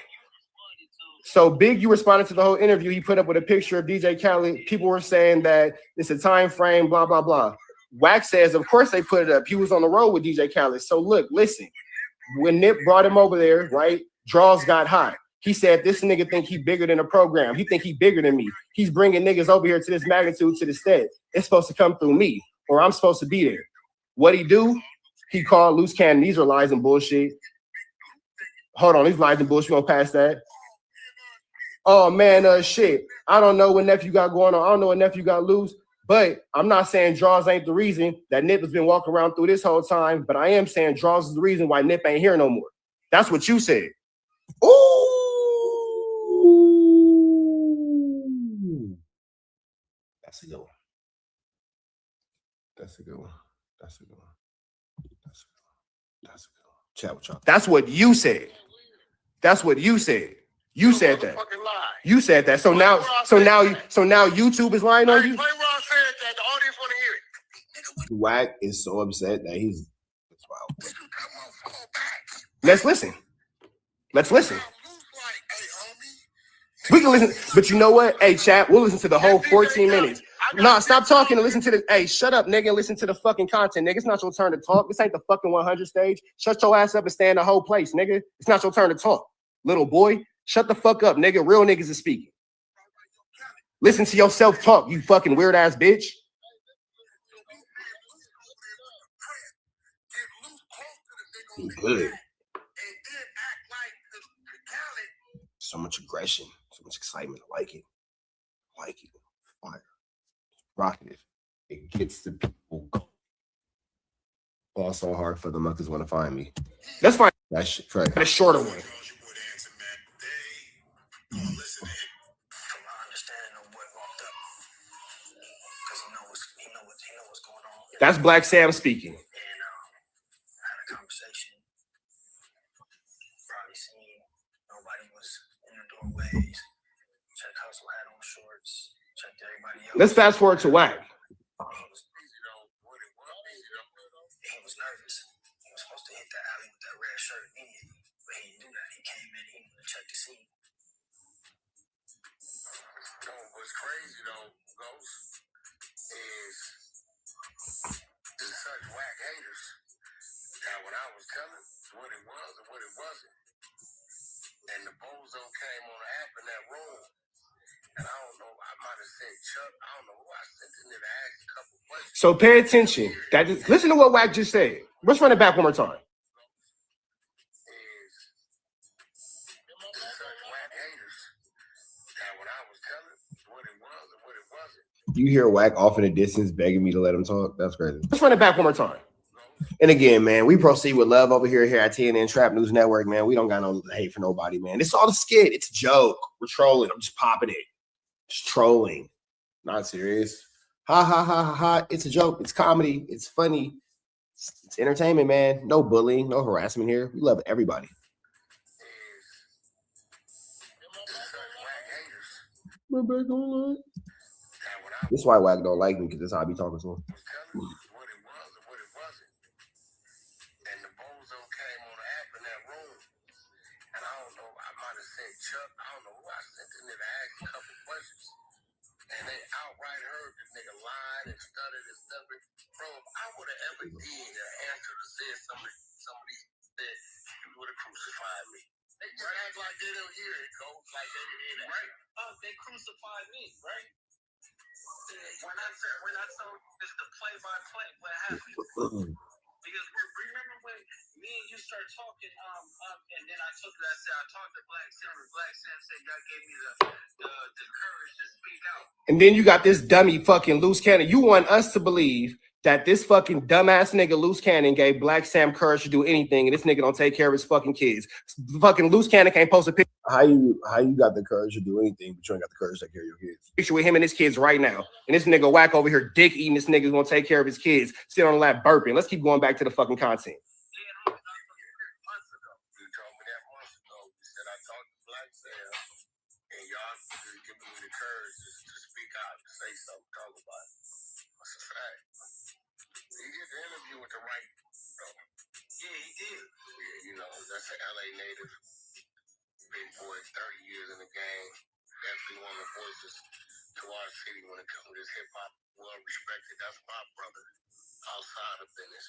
So Big U responded to the whole interview. He put up with a picture of DJ Khaled. People were saying that it's a time frame, blah blah blah. Wack says, of course they put it up. He was on the road with DJ Khaled. So look, listen. When Nip brought him over there, right, draws got high. He said, this nigga think he bigger than a program. He think he bigger than me. He's bringing niggas over here to this magnitude, to the stead. It's supposed to come through me, or I'm supposed to be there. What he do? He called Loose Cannon. These are lies and bullshit. Hold on, these lies and bullshit. We gonna pass that. Oh man, shit. I don't know what nephew got going on. I don't know what nephew got loose. But I'm not saying draws ain't the reason that Nip has been walking around through this whole time. But I am saying draws is the reason why Nip ain't here no more. That's what you said. Ooh. That's a good one. Chat with y'all. That's what you said. You said that. You said that. So now YouTube is lying on you. Wack is so upset that he's. Let's listen. We can listen, but you know what? Hey, chat, we'll listen to the whole 14 minutes. Nah, stop talking and listen to the. Hey, shut up, nigga, and listen to the fucking content, nigga. It's not your turn to talk. This ain't the fucking 100 stage. Shut your ass up and stay in the whole place, nigga. It's not your turn to talk, little boy. Shut the fuck up, nigga. Real niggas is speaking. Listen to yourself talk, you fucking weird ass bitch. Good. So much aggression, so much excitement. I like it. Fire. Rocking it. It gets the people going. Also hard for the muckers want to find me. That's fine. That shit, right. That's shorter one. That's Black Sam speaking. Let's fast forward to Wack.
What's crazy though, Ghost, is there's such whack haters that when I was telling what it was and what it wasn't, and the bozo came on the app and in that room. And I don't know, I might have said Chuck. I don't know who I sent the nigga to ask a couple questions.
So pay attention. Listen to what Wack just said. Let's run it back one more time. You hear Wack off in the distance begging me to let him talk? That's crazy. Let's run it back one more time. And again, man, we proceed with love over here at TNN Trap News Network, man. We don't got no hate for nobody, man. It's all a skit. It's a joke. We're trolling. I'm just popping it. Just trolling. Not serious. Ha, ha, ha, ha, ha. It's a joke. It's comedy. It's funny. It's entertainment, man. No bullying, no harassment here. We love everybody. My back online. This is why Wack don't like me, because that's how I be talking to him.
Chuck, I don't know who I sent the nigga to ask a couple questions. And they outright heard the nigga lied and stuttered and stuff. Bro, if I would have ever did an answer to say somebody said, you would have crucified me. They just act like they don't hear it, go like they didn't hear that. Right. Oh, they crucified me, right? When I told it's the play-by-play, what happened? Because remember when me and you started talking, and then I told you, I said, I talked to Black Sam, and Black Sam said, y'all gave me the courage to speak out.
And then you got this dummy fucking Loose Cannon. You want us to believe that this fucking dumbass nigga Loose Cannon gave Black Sam courage to do anything, and this nigga don't take care of his fucking kids. Fucking Loose Cannon can't post a picture. How you got the courage to do anything, but you ain't got the courage to take care of your kids? Picture with him and his kids right now, and this nigga Wack over here dick eating. This nigga's gonna take care of his kids, sit on the lap burping. Let's keep going back to the fucking content.
Say something, talk about it. That's a fact. He did the interview with the right, bro. Yeah, he did. Yeah, you know, that's an LA native. Big boy, 30 years in the game. Definitely one of the voices to our city when it comes to this hip hop. Well respected. That's my brother outside of business.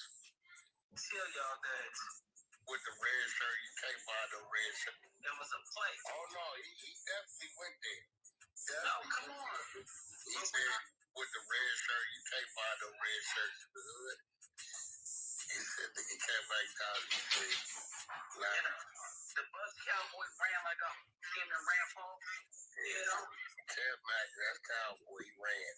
Tell y'all that with the red shirt, you can't buy the red shirt. There was a play. Oh no, he definitely went there. No, come on. He said, with the red shirt, you can't buy no red shirts in the hood. He said that he came back down. He said, the bus cowboy ran like a skinning ran for him. Yeah. Kev Mack, that's cowboy. He ran.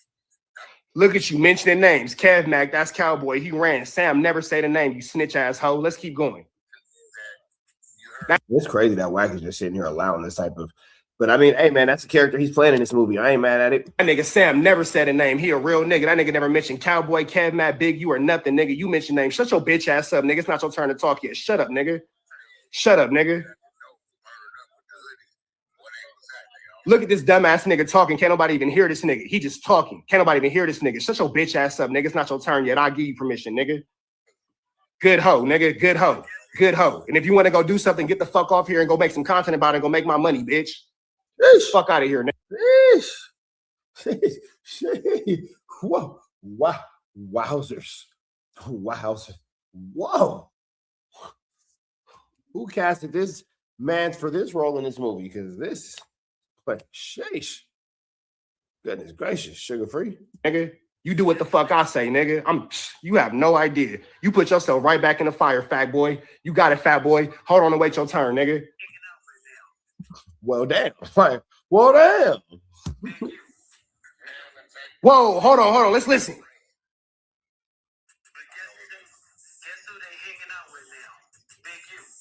Look at you mentioning names. Kev Mack, that's cowboy. He ran. Sam, never say the name, you snitch asshole. Let's keep going. It's crazy that Wack is just sitting here allowing this type of. But I mean, hey man, that's the character he's playing in this movie. I ain't mad at it. That nigga Sam never said a name. He a real nigga. That nigga never mentioned Cowboy, Kev, Matt, Big. You are nothing, nigga. You mentioned names. Shut your bitch ass up, nigga. It's not your turn to talk yet. Shut up, nigga. Shut up, nigga. Look at this dumbass nigga talking. Can't nobody even hear this nigga. He just talking. Can't nobody even hear this nigga. Shut your bitch ass up, nigga. It's not your turn yet. I'll give you permission, nigga. Good hoe, nigga. Good hoe. Good hoe. And if you want to go do something, get the fuck off here and go make some content about it and go make my money, bitch. Fuck out of here, nigga. Whoa. Wow. Wowzers. Wowzers. Whoa. Who casted this man for this role in this movie? Because this, like, sheesh. Goodness gracious. Sugar free. Nigga, you do what the fuck I say, nigga. You have no idea. You put yourself right back in the fire, fat boy. You got it, fat boy. Hold on and wait your turn, nigga. Well, damn. Well, damn. Whoa, hold on. Let's listen.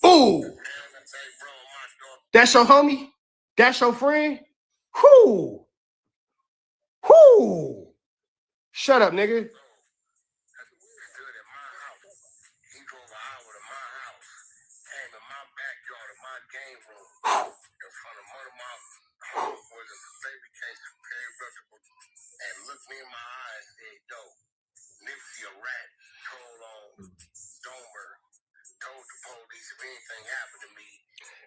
Ooh. That's your homie? That's your friend? Whoo. Whoo. Shut up, nigga.
And looked me in my eyes and said, yo, Nipsey a rat, told on Stoneberg, told the police if anything happened to me.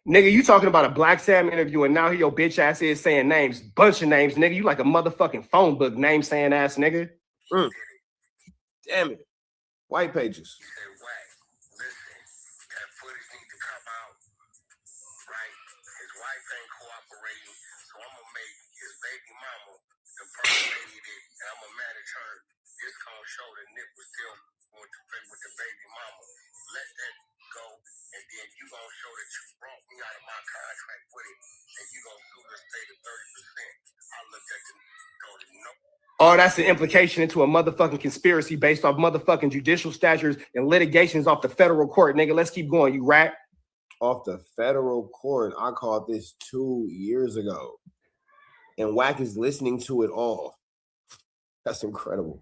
Nigga, you talking about a Black Sam interview and now here your bitch ass is saying names, bunch of names, nigga. You like a motherfucking phone book name saying ass nigga. Damn it. White pages.
He said, Wack, listen, that footage needs to come out, right? His wife ain't cooperating, so
I'm gonna manage her. This gonna show that Nip was still going to play with the baby mama. Let that go, and then you gonna show that you brought me out of my contract with it, and you gonna sue the state of 30%. I looked at the no.
Oh, that's an implication into a motherfucking conspiracy based off motherfucking judicial statutes and litigations off the federal court, nigga. Let's keep going, you rat. Off the federal court, I called this 2 years ago, and Wack is listening to it all. That's incredible.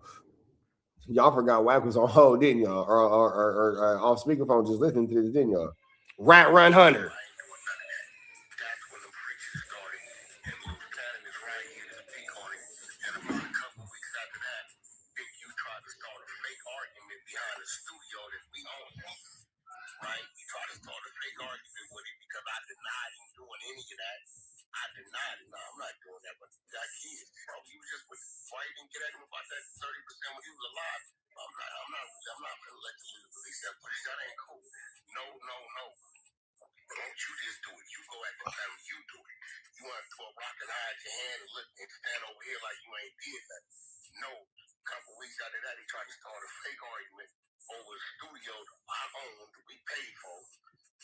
Y'all forgot Wack was on hold, didn't y'all? Or off speakerphone just listening to this, didn't y'all? Rat Run Hunter.
Right? You try to start a fake argument with it because I denied him doing any of that. I denied it. No, I'm not doing that, but that kid, bro, he was just with, why you didn't get at him about that 30% when he was alive? I'm not gonna let you release that footage. That ain't cool. No. Don't you just do it. You go at the time you do it. You want to throw a rock and hide your hand and look and stand over here like you ain't did that. No. A couple weeks after that, he tried to start a fake argument over a studio I owned, we paid for.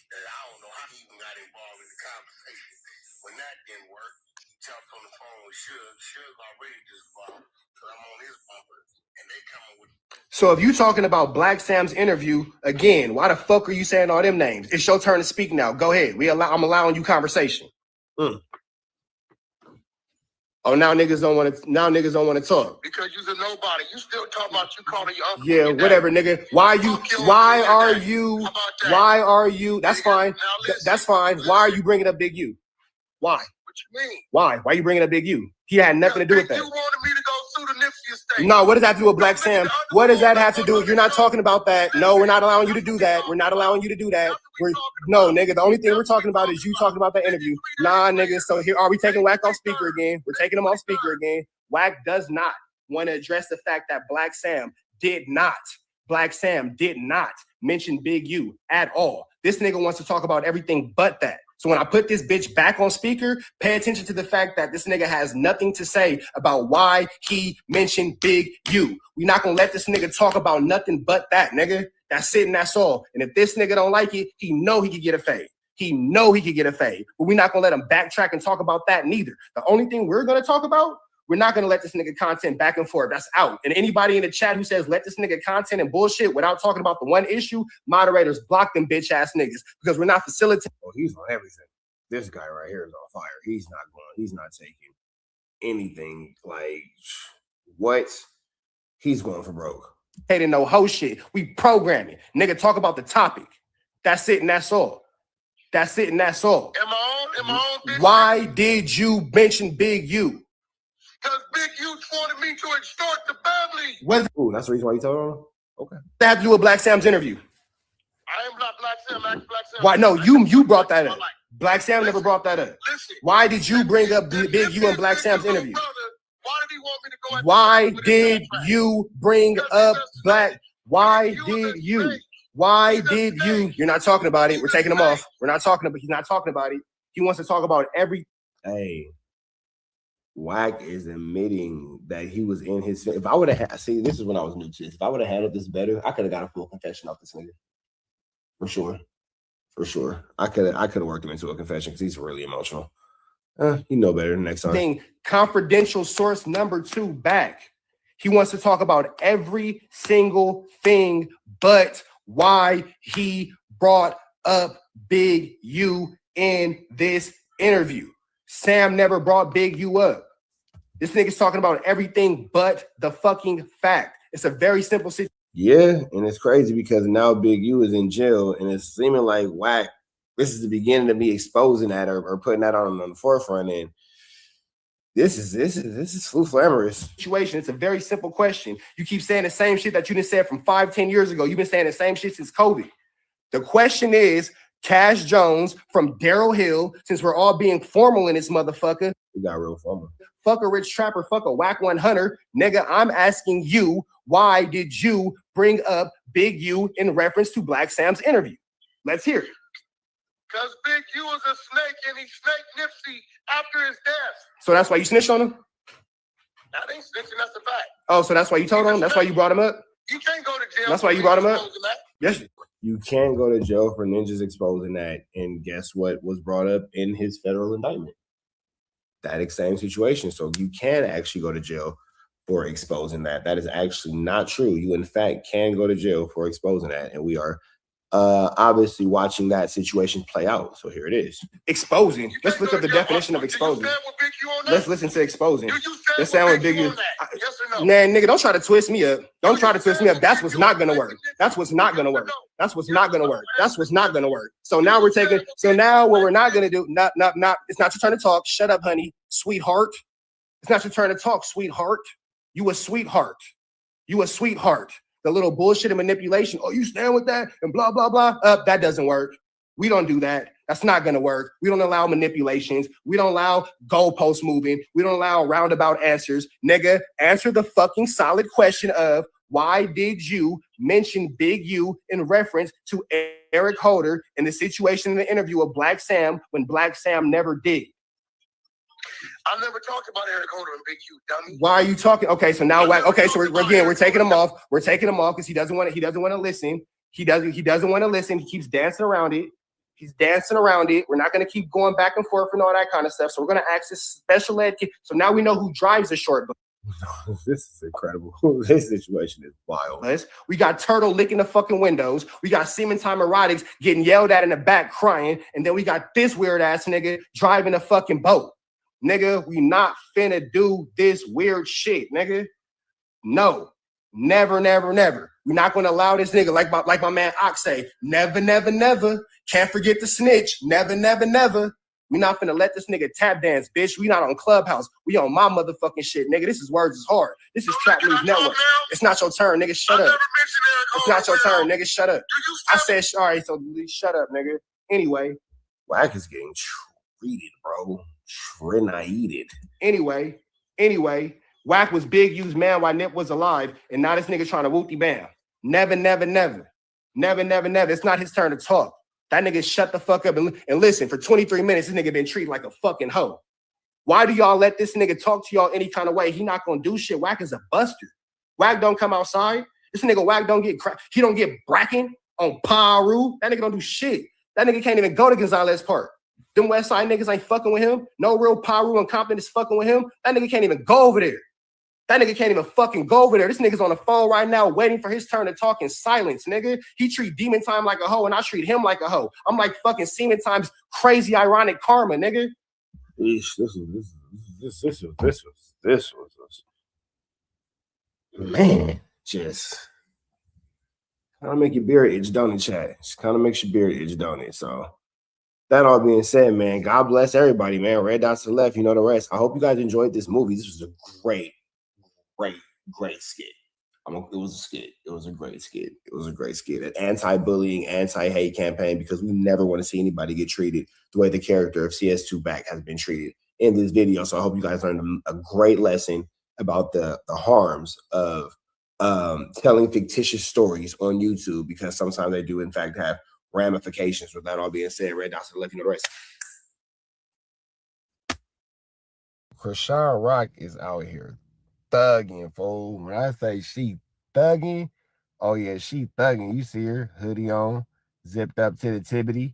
And I don't know how he even got involved in the conversation. When that didn't work, he jumped on the phone with Suge. Suge already just involved because I'm on his bumper. And they coming with.
So if you talking about Black Sam's interview, again, why the fuck are you saying all them names? It's your turn to speak now. Go ahead. I'm allowing you conversation. Oh, now niggas don't want to talk.
Because you's a nobody. You still talk about you calling your uncle.
Yeah, whatever, nigga. Why are you? That's fine. That's fine. Why are you bringing up Big U? Why?
What you mean?
Why are you bringing up Big U? He had nothing to do with that.
You wanted me to go sue the Nipsey estate.
No, what does that have to do with Black Sam? What does that have to do? You're not talking about that. No, we're not allowing you to do that. We're not allowing you to do that. No, nigga, the only thing we're talking about is you talking about that interview. Nah, nigga, so here, are we taking Wack off speaker again? We're taking him off speaker again. Wack does not want to address the fact that Black Sam did not mention Big U at all. This nigga wants to talk about everything but that. So when I put this bitch back on speaker, pay attention to the fact that this nigga has nothing to say about why he mentioned Big U. We're not gonna let this nigga talk about nothing but that, nigga. That's it and that's all. And if this nigga don't like it, he know he could get a fade. But we're not gonna let him backtrack and talk about that neither. The only thing we're gonna talk about, we're not gonna let this nigga content back and forth. That's out. And anybody in the chat who says let this nigga content and bullshit without talking about the one issue, moderators block them bitch ass niggas because we're not facilitating. Oh, he's on everything. This guy right here is on fire. He's not taking anything. Like what? He's going for broke. Hey, didn't know whole shit. We programming. Nigga, talk about the topic. That's it and that's all. Am I on? Why did you mention Big U?
Because Big U wanted me to extort the family.
Ooh, that's the reason why you told him? Okay. That had to do with Black Sam's interview.
I am not Black Sam. Black Sam.
Why? No, you brought that up. Black Sam never brought that up. Why did you bring up Big U and Black Sam's interview?
Why did he want me to go?
Why did you bring up Black? Why did you? You're not talking about it. We're taking him off. We're not talking about. He's not talking about it. He wants to talk about every. Hey, Wack is admitting that he was in his. If I would have this is when I was new to this. If I would have handled this better, I could have got a full confession off this nigga. For sure. I could have worked him into a confession because he's really emotional. You know better next time. Confidential source number 2 back. He wants to talk about every single thing but why he brought up Big U in this interview. Sam never brought Big U up. This nigga's talking about everything but the fucking fact. It's a very simple situation. Yeah, and it's crazy because now Big U is in jail and it's seeming like Wack. This is the beginning of me exposing that or putting that on the forefront. And this is flu flamorous situation. It's a very simple question. You keep saying the same shit that you didn't say from 5-10 years ago. You've been saying the same shit since COVID. The question is, Cash Jones from Daryl Hill, since we're all being formal in this motherfucker. We got real formal. Fuck a rich trapper, fuck a Wack 100. Nigga, I'm asking you, why did you bring up Big U in reference to Black Sam's interview? Let's hear it.
Because Big U was a snake and he snaked Nipsey after his death.
So that's why you snitched on him?
That ain't snitching. That's a fact.
Oh, so that's why you told him? That's why you brought him up?
You can't go to jail.
That's why you brought him up?
That.
Yes. You can go to jail for ninjas exposing that. And guess what was brought up in his federal indictment? That same situation. So you can actually go to jail for exposing that. That is actually not true. You, in fact, can go to jail for exposing that. And we are obviously watching that situation play out. So here it is. Exposing. Let's look up the definition of exposing. Let's listen to exposing. Let's sound with Big U.
Yes or no?
Man, nigga, don't try to twist me up. Don't try to twist me up. That's what's not gonna work. That's what's not gonna work. That's what's not gonna work. That's what's not gonna work. So now we're taking. So now what we're not gonna do? Not. It's not your turn to talk. Shut up, honey, sweetheart. It's not your turn to talk, sweetheart. You a sweetheart. You a sweetheart. The little bullshit and manipulation. Oh, you stand with that and blah blah blah. That doesn't work. We don't do that. That's not gonna work. We don't allow manipulations. We don't allow goalpost moving. We don't allow roundabout answers. Nigga, answer the fucking solid question of why did you mention Big U in reference to Eric Holder in the situation in the interview of Black Sam when Black Sam never did?
I never talked about Eric Holder and Big U, dummy.
Why are you talking? Okay, so now okay, so we're taking him off. We're taking him off because he doesn't want to listen. He doesn't want to listen. He keeps dancing around it. He's dancing around it. We're not going to keep going back and forth and all that kind of stuff. So we're going to ask this special ed kid. So now we know who drives the short bus. This is incredible. This situation is wild. We got Turtle licking the fucking windows. We got Semen Time Erotics getting yelled at in the back crying. And then we got this weird ass nigga driving a fucking boat. Nigga, we not finna do this weird shit, nigga. No. Never, never, never. We're not going to allow this nigga, like my man Ox say, never, never, never. Can't forget the snitch. Never, never, never. We're not going to let this nigga tap dance, bitch. We not on Clubhouse. We on my motherfucking shit, nigga. This is Words is Hard. This is Trap News Network. It's not your turn, nigga. Shut up. It's not your turn, nigga. Shut up. I said, all right, so shut up, nigga. Anyway, Wack is getting treated, bro. Treated. Anyway. Wack was Big U's man while Nip was alive, and now this nigga trying to whoop-de bam. Never, never, never. Never, never, never. It's not his turn to talk. That nigga shut the fuck up and listen. For 23 minutes, this nigga been treated like a fucking hoe. Why do y'all let this nigga talk to y'all any kind of way? He not gonna do shit. Wack is a buster. Wack don't come outside. This nigga Wack don't get he don't get bracken on Paru. That nigga don't do shit. That nigga can't even go to Gonzalez Park. Them West Side niggas ain't fucking with him. No real Paru and Compton is fucking with him. That nigga can't even go over there. That nigga can't even fucking go over there. This nigga's on the phone right now waiting for his turn to talk in silence, nigga. He treat Demon Time like a hoe, and I treat him like a hoe. I'm like fucking Semen Time's crazy ironic karma, nigga. This was man, just kind of make your beard itch, don't it, Chad? Just kind of makes your beard itch, don't it? So that all being said, man, God bless everybody, man. Red dots to the left, you know the rest. I hope you guys enjoyed this movie. This was a great skit. It was a skit. It was a great skit. It was a great skit. An anti-bullying, anti-hate campaign, because we never want to see anybody get treated the way the character of CS2 Back has been treated in this video. So I hope you guys learned a great lesson about the harms of telling fictitious stories on YouTube, because sometimes they do in fact have ramifications. With that all being said, Red dots to the left, you know the rest. Chrisean Rock is out here thugging, fool. When I say she thugging, oh yeah, she thugging. You see her, hoodie on, zipped up to the tibbity.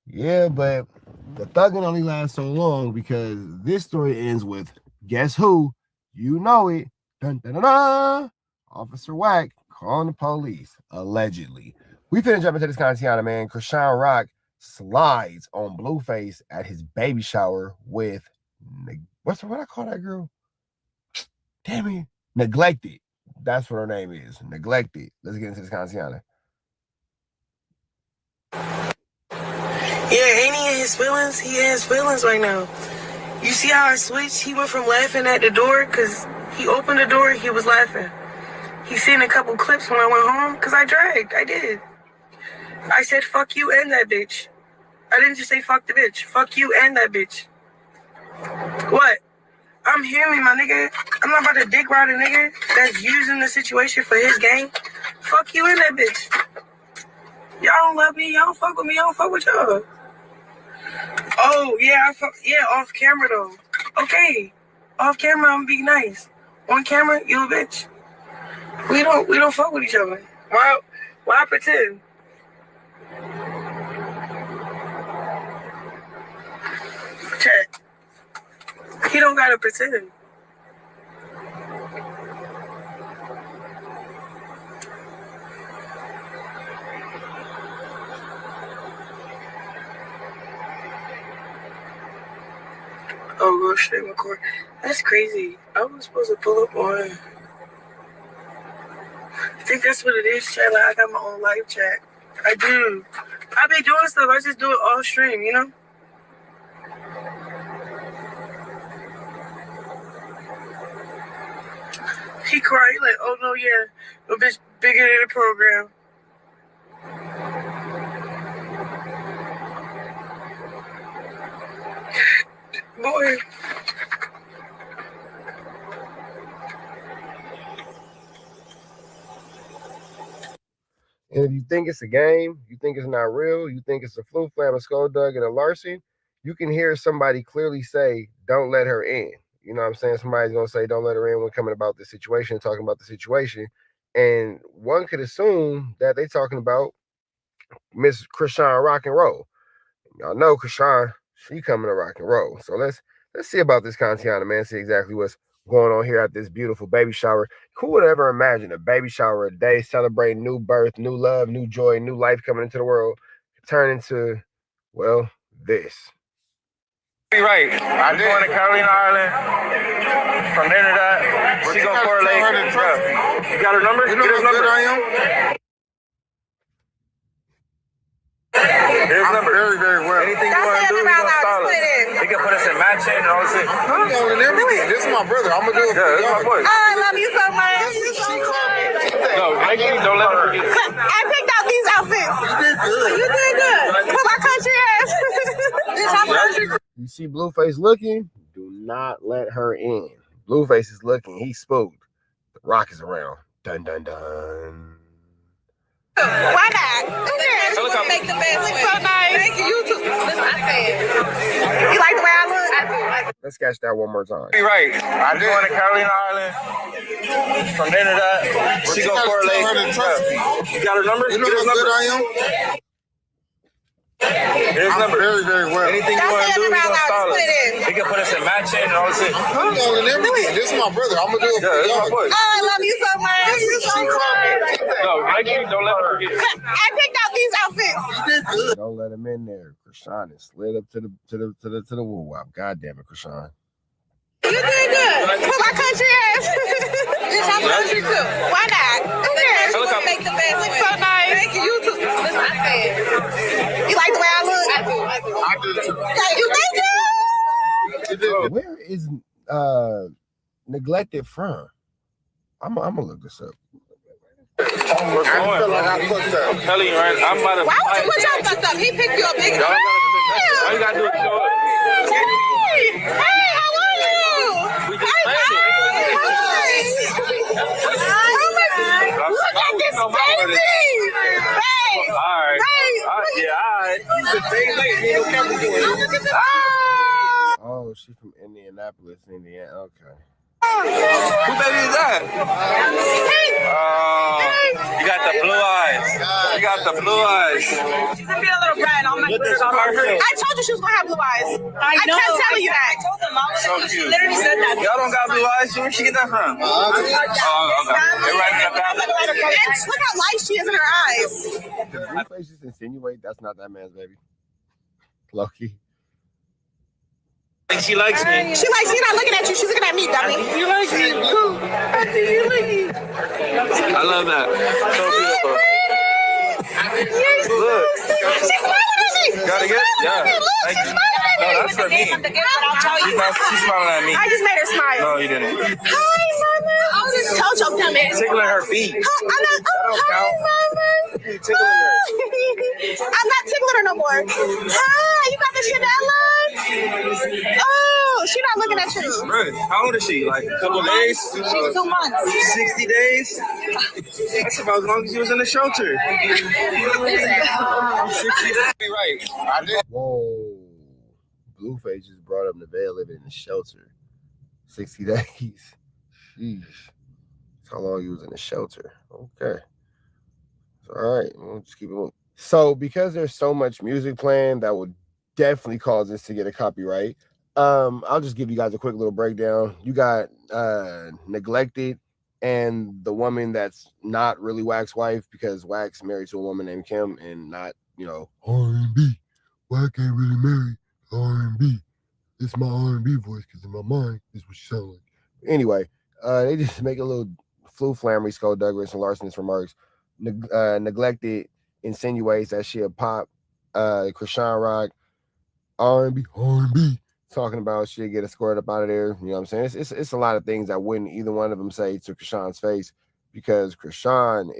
Yeah, but the thugging only lasts so long because this story ends with, guess who? You know it. Dun, dun, dun, dun. Officer Wack calling the police, allegedly. We finna jump into this content, man. Chrisean Rock slides on Blueface at his baby shower with, what I call that girl? Damn it. Neglected. That's what her name is. Neglected. Let's get into this content.
Yeah, ain't he in his feelings? He in his feelings right now. You see how I switched? He went from laughing at the door because he opened the door, he was laughing. He seen a couple clips when I went home because I dragged. I did. I said, fuck you and that bitch. I didn't just say fuck the bitch. Fuck you and that bitch. What? I'm hearing me, my nigga. I'm not about to dick ride a nigga that's using the situation for his gain. Fuck you and that bitch. Y'all don't love me. Y'all don't fuck with me. I don't fuck with y'all. Oh, yeah, off camera, though. Okay. Off camera, I'm gonna be nice. On camera, you a bitch. We don't fuck with each other. Why pretend? Chat. He don't gotta pretend. Oh, go straight record. That's crazy. I was supposed to pull up on. I think that's what it is, chat. Like, I got my own live chat. I do. I be doing stuff. I just do it off stream, you know? He cried. He like, oh no, yeah. No bitch bigger than the program. Boy.
And if you think it's a game, you think it's not real, you think it's a flu flam, a skulldug, and a larceny, you can hear somebody clearly say, don't let her in. You know what I'm saying? Somebody's going to say, don't let her in when coming about the situation, talking about the situation. And one could assume that they're talking about Miss Chrisean rock and roll. Y'all know Chrisean, she coming to rock and roll. So let's see about this Kantiana, man, see exactly what's going on here at this beautiful baby shower. Who would ever imagine a baby shower, a day celebrating new birth, new love, new joy, new life coming into the world, turn into, well, this.
Be right. I'm going to Carolina Island. From there to that, she gonna correlate. You got her number?
You know
Get his
how
number.
good I am?
His number.
Very, very well.
Anything you want to do, we gonna style it. He can put us in matching and all this shit.
I'm calling everything. This is my brother. I'm gonna do it for
this is my boy.
Oh, I love you so much.
No, make sure you don't let her forget.
I picked out these outfits.
You did good.
You did good. For my country ass.
You see Blueface looking? Do not let her in. Blueface is looking. He's spooked. The Rock is around. Dun, dun, dun.
Why not? Make the best. Look so nice. Thank you. You too. Listen, I said. You like the way I look? I do.
Let's catch that one more time.
Be right. I'm going to Carolina Island. From there to that, she gonna correlate. You got her number?
You know how good I am?
His number.
Very, very well.
Anything you want to do, we gonna style it. He can put us in matching and all this shit.
I'm calling everything. This is my brother. I'm gonna do it for
this is my
y'all.
boy.
Oh, I love you so much.
No, make sure you don't let her forget.
I picked out these outfits.
You did good.
Don't let him in there. Chrisean is slid up to the woo wop. God damn it, Chrisean.
You did good. For my country ass. It's my country too. Why not? Make the best. Look so nice. Thank you. You too. Listen, I said. You like the way I look? I do. Thank you.
Where is Neglected from? I'm gonna look this up.
We're going. I'm telling you, right? I'm about to.
Why would you put your fucked up? He picked you up, big.
All you gotta do is show up.
Hey, how are you?
We just landed.
Oh my God! Look at this baby. Hey.
All right.
Hey.
Yeah, all right. He's a day late. He ain't no camera doing.
Oh, she's from Indianapolis, Indiana. Okay.
Who baby is that? You got the blue eyes. You got the blue eyes.
She's gonna be a little red. I'm like, I told you she was gonna have blue eyes. I know. I kept telling you that. I told them.
So cute.
She literally said that.
Y'all don't got blue eyes. Where she get that from? Okay. They're right in the back.
Look how light she is in her eyes.
Did Blueface just insinuate that's not that man's baby? Loki.
She likes me.
She's not looking at you. She's looking at me, dummy.
You like me? I love that. So beautiful. Look.
She's smiling at me.
Gotta get
Look, she's smiling at me.
No, that's for me. She's smiling at me.
I just made her smile.
No, you didn't.
Hi, mama. Told you coming.
Tickling her feet.
Hi, mama.
You tickling her.
I'm not tickling her no more. Hi, you got the Chanel on? Oh, she's not looking at you.
Right. How old is she? Like a couple of days?
She's 2 months.
60 days? That's about as long as she was in the shelter. 60 days. Right. I did.
Whoa. Blueface just brought up Nevaeh living in a shelter. 60 days. Jeez. That's how long he was in the shelter. Okay. All right. We'll just keep it moving. So because there's so much music playing, that would definitely cause us to get a copyright. I'll just give you guys a quick little breakdown. You got Neglected and the woman that's not really Wack's wife, because Wack's married to a woman named Kim and not, R&B. Wack ain't really married R&B. It's my R&B voice because in my mind, this is what she sounds like. Anyway, they just make a little flammery, skullduggerous, and larcenous remarks. Neglected insinuates that she'll pop Chrisean Rock R&B, talking about she'll get escorted up out of there. You know what I'm saying? It's a lot of things that wouldn't either one of them say to Chrisean's face, because Chrisean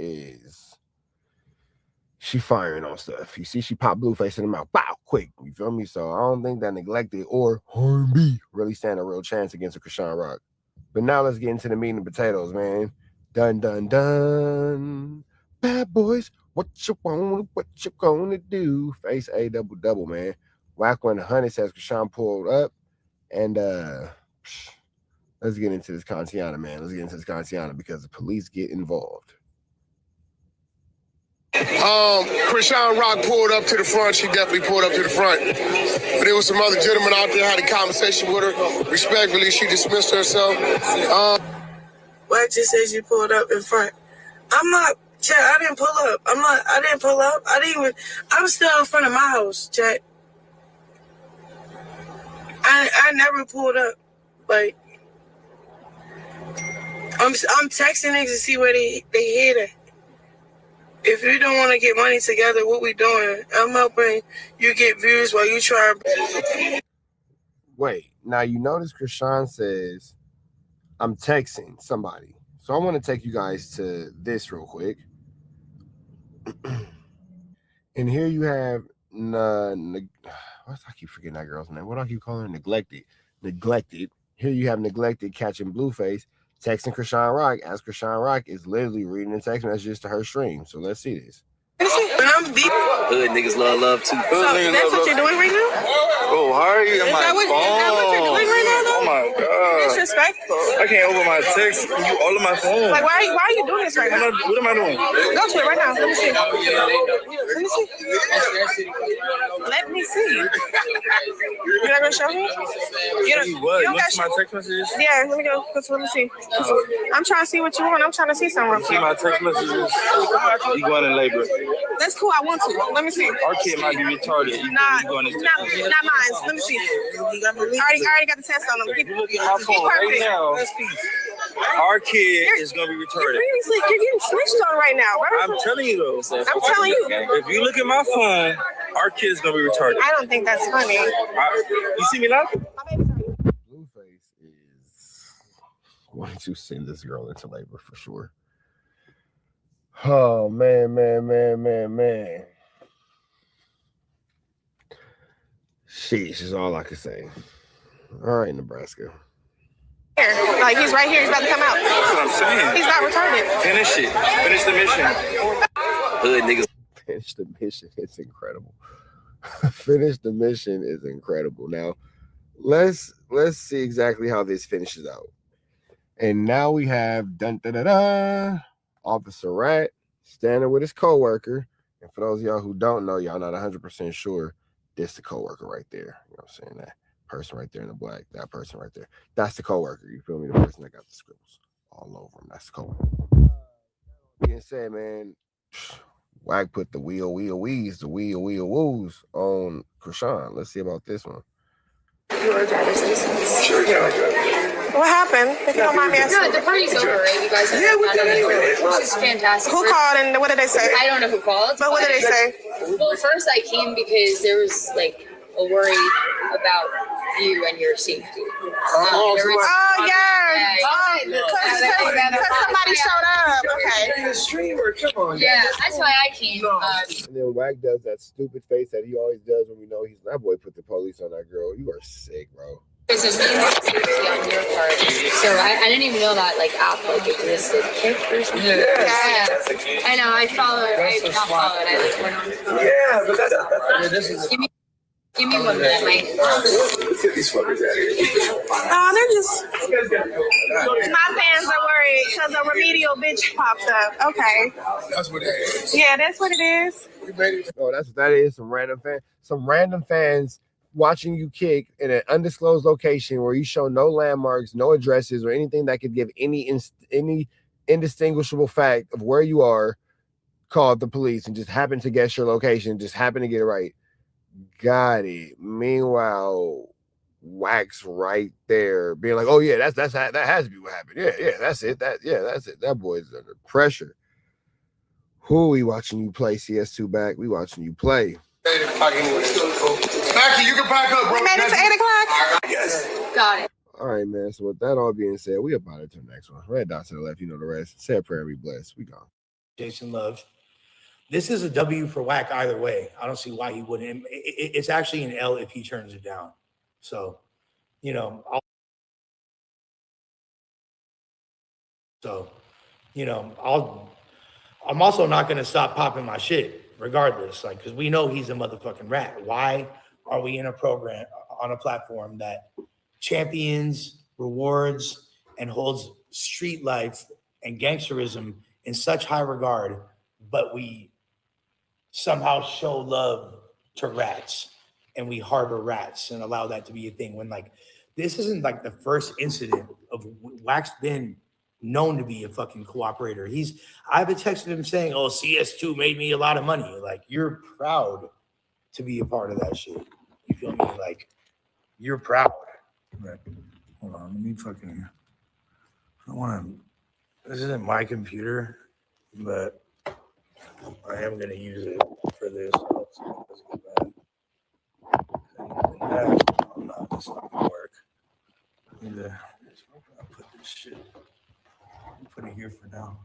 she firing on stuff. You see, she popped Blueface in the mouth, bow, quick. You feel me? So I don't think that Neglected or R&B really stand a real chance against a Chrisean Rock. But now let's get into the meat and potatoes, man. Dun, dun, dun. Bad boys, what you gonna do? Face A double double, man. Wack 100 says Chrisean pulled up, and let's get into this Kantiana, man. Let's get into this Kantiana because the police get involved.
Chrisean Rock pulled up to the front. She definitely pulled up to the front. But there was some other gentlemen out there had a conversation with her. Respectfully, she dismissed herself.
Wack just says you pulled up in front. I'm not, Chat, I didn't pull up. I didn't pull up. I'm still in front of my house, Chat. I never pulled up. Like, I'm texting niggas to see where they hid at. If you don't want to get money together, what we doing? I'm helping you get views while you try.
Wait, now you notice Chrisean says, I'm texting somebody. So I want to take you guys to this real quick. And here you have, I keep forgetting that girl's name. What do I keep calling her? Neglected. Here you have Neglected catching Blueface, texting Chrisean Rock, as Chrisean Rock is literally reading the text messages to her stream. So let's see this.
Hood niggas love too.
So that's what you're doing right now?
Oh, how are you?
Is that what you're doing right now, though?
Oh my god.
Disrespectful.
I can't open my text. You all of my phone.
Like, why are you doing this right now?
What am I doing?
Go to it right now. Let me see. Let me see. You're not gonna show me? You don't got
my text messages?
Yeah, let me go. Let me see. I'm trying to see what you want. I'm trying to see something.
See my text messages? You going in labor?
That's cool. I want to. Let me see.
Our kid might be retarded.
Not mine. Let me see. I already got the test on them.
If you look at my phone right now, our kid is gonna be retarded.
You're getting snitched on right now, bro.
I'm telling you though.
I'm telling you.
If you look at my phone, our kid is gonna be retarded.
I don't think that's funny.
You see me laughing?
Blueface is going to send this girl into labor for sure. Oh man. Sheesh is all I can say. All right, Nebraska.
Like, he's right here. He's about to come out.
That's what I'm saying.
He's not retarded.
Finish it. Finish the mission.
Hood niggas.
Finish the mission. It's incredible. Finish the mission is incredible. Now, let's see exactly how this finishes out. And now we have Officer Rat standing with his coworker. And for those of y'all who don't know, y'all not 100% sure, this the coworker right there. You know what I'm saying? That person right there in the black, that person right there. That's the coworker. You feel me? The person that got the scribbles all over him. That's the coworker. Being said, man, Wack put the wheeze woos on Chrisean. Let's see about this one.
Your driver's license. Sure, yeah. What happened? If you don't mind me asking.
No, the party's over, right? You guys have which is fantastic.
Who called and what did they say?
I don't know who called.
But what did they say?
Well, first I came because there was like a worry about you and your safety. Because
somebody showed up. Okay.
Streamer, come on. Yeah, that's why I came.
And then Wack does that stupid face that he always does when we know he's that boy put the police on that girl. You are sick, bro.
There's a means of safety on your part. So I didn't even know that like app like existed. Kip or something. Yeah. I know. I followed. I not followed. I like went on.
Yeah, but that's
Give me Give me one of that, Mike.
These fuckers out here. They're just. My fans are worried because a remedial bitch popped up. Okay.
That's what it is.
Yeah, that's what it is.
No, that's what that is. Some random fans watching you kick in an undisclosed location where you show no landmarks, no addresses, or anything that could give any indistinguishable fact of where you are. Called the police and just happened to guess your location, just happened to get it right. Got it. Meanwhile, Wax right there, being like, "Oh yeah, that has to be what happened. Yeah, that's it. That's it. That boy's under pressure." Who we watching you play? CS2 back. We watching you play.
Actually, you can pack up, bro.
We made it to 8 o'clock.
Yes.
Got it.
All right, man. So with that all being said, we about it to the next one. Red dot to the left. You know the rest. Say a prayer and be blessed. We gone.
Jason Love. This is a W for Wack either way. I don't see why he wouldn't. It's actually an L if he turns it down. So, you know, I'm also not going to stop popping my shit regardless. Like, because we know he's a motherfucking rat. Why are we in a program on a platform that champions, rewards, and holds street life and gangsterism in such high regard, but we somehow show love to rats and we harbor rats and allow that to be a thing when, like, this isn't like the first incident of Wack's been known to be a fucking cooperator. I've been texting him saying, "Oh, CS2 made me a lot of money." Like, you're proud to be a part of that shit. You feel me? Like, you're proud. Right. Hold on, let me fucking, I don't want to, this isn't my computer, but I am going to use it for this. No, that's not going to work. I need to put this shit, put it here for now.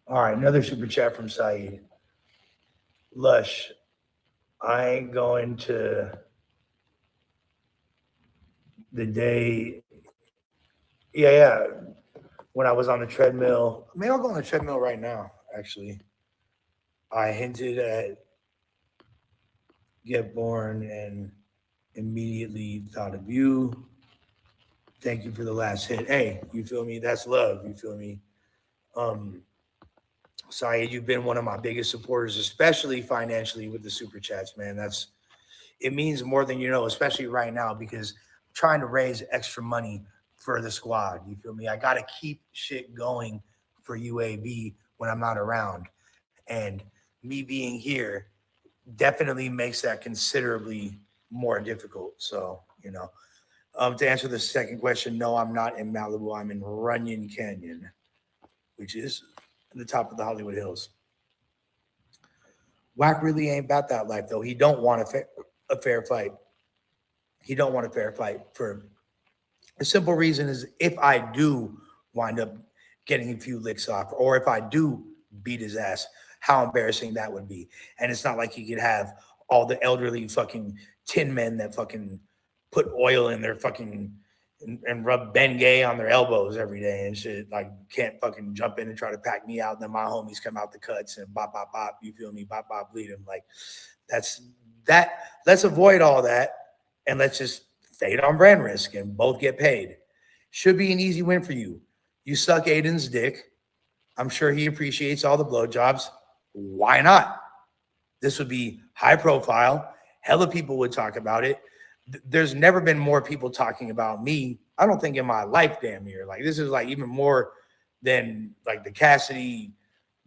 All right, another super chat from Saeed. Lush, I ain't going to the day, when I was on the treadmill. I mean, I'll go on the treadmill right now, actually. I hinted at Get Born and immediately thought of you. Thank you for the last hit. Hey, you feel me? That's love. You feel me? Syed, you've been one of my biggest supporters, especially financially with the super chats, man. It means more than you know, especially right now, because I'm trying to raise extra money for the squad. You feel me? I got to keep shit going for UAB when I'm not around. And me being here definitely makes that considerably more difficult. So, you know, to answer the second question, no, I'm not in Malibu. I'm in Runyon Canyon, which is at the top of the Hollywood Hills. Wack really ain't about that life, though. He don't want a fair fight. He don't want a fair fight for a simple reason is if I do wind up getting a few licks off, or if I do beat his ass, how embarrassing that would be. And it's not like he could have all the elderly fucking tin men that fucking put oil in their fucking and rub Bengay on their elbows every day and shit. Like, can't fucking jump in and try to pack me out. And then my homies come out the cuts and bop, bop, bop. You feel me? Bop, bop, bleed him. Like, that's that. Let's avoid all that. And let's just fade on brand risk and both get paid. Should be an easy win for you. You suck Aiden's dick. I'm sure he appreciates all the blowjobs. Why not? This would be high profile. Hella people would talk about it. There's never been more people talking about me, I don't think, in my life, damn near. Like, this is like even more than like the Cassidy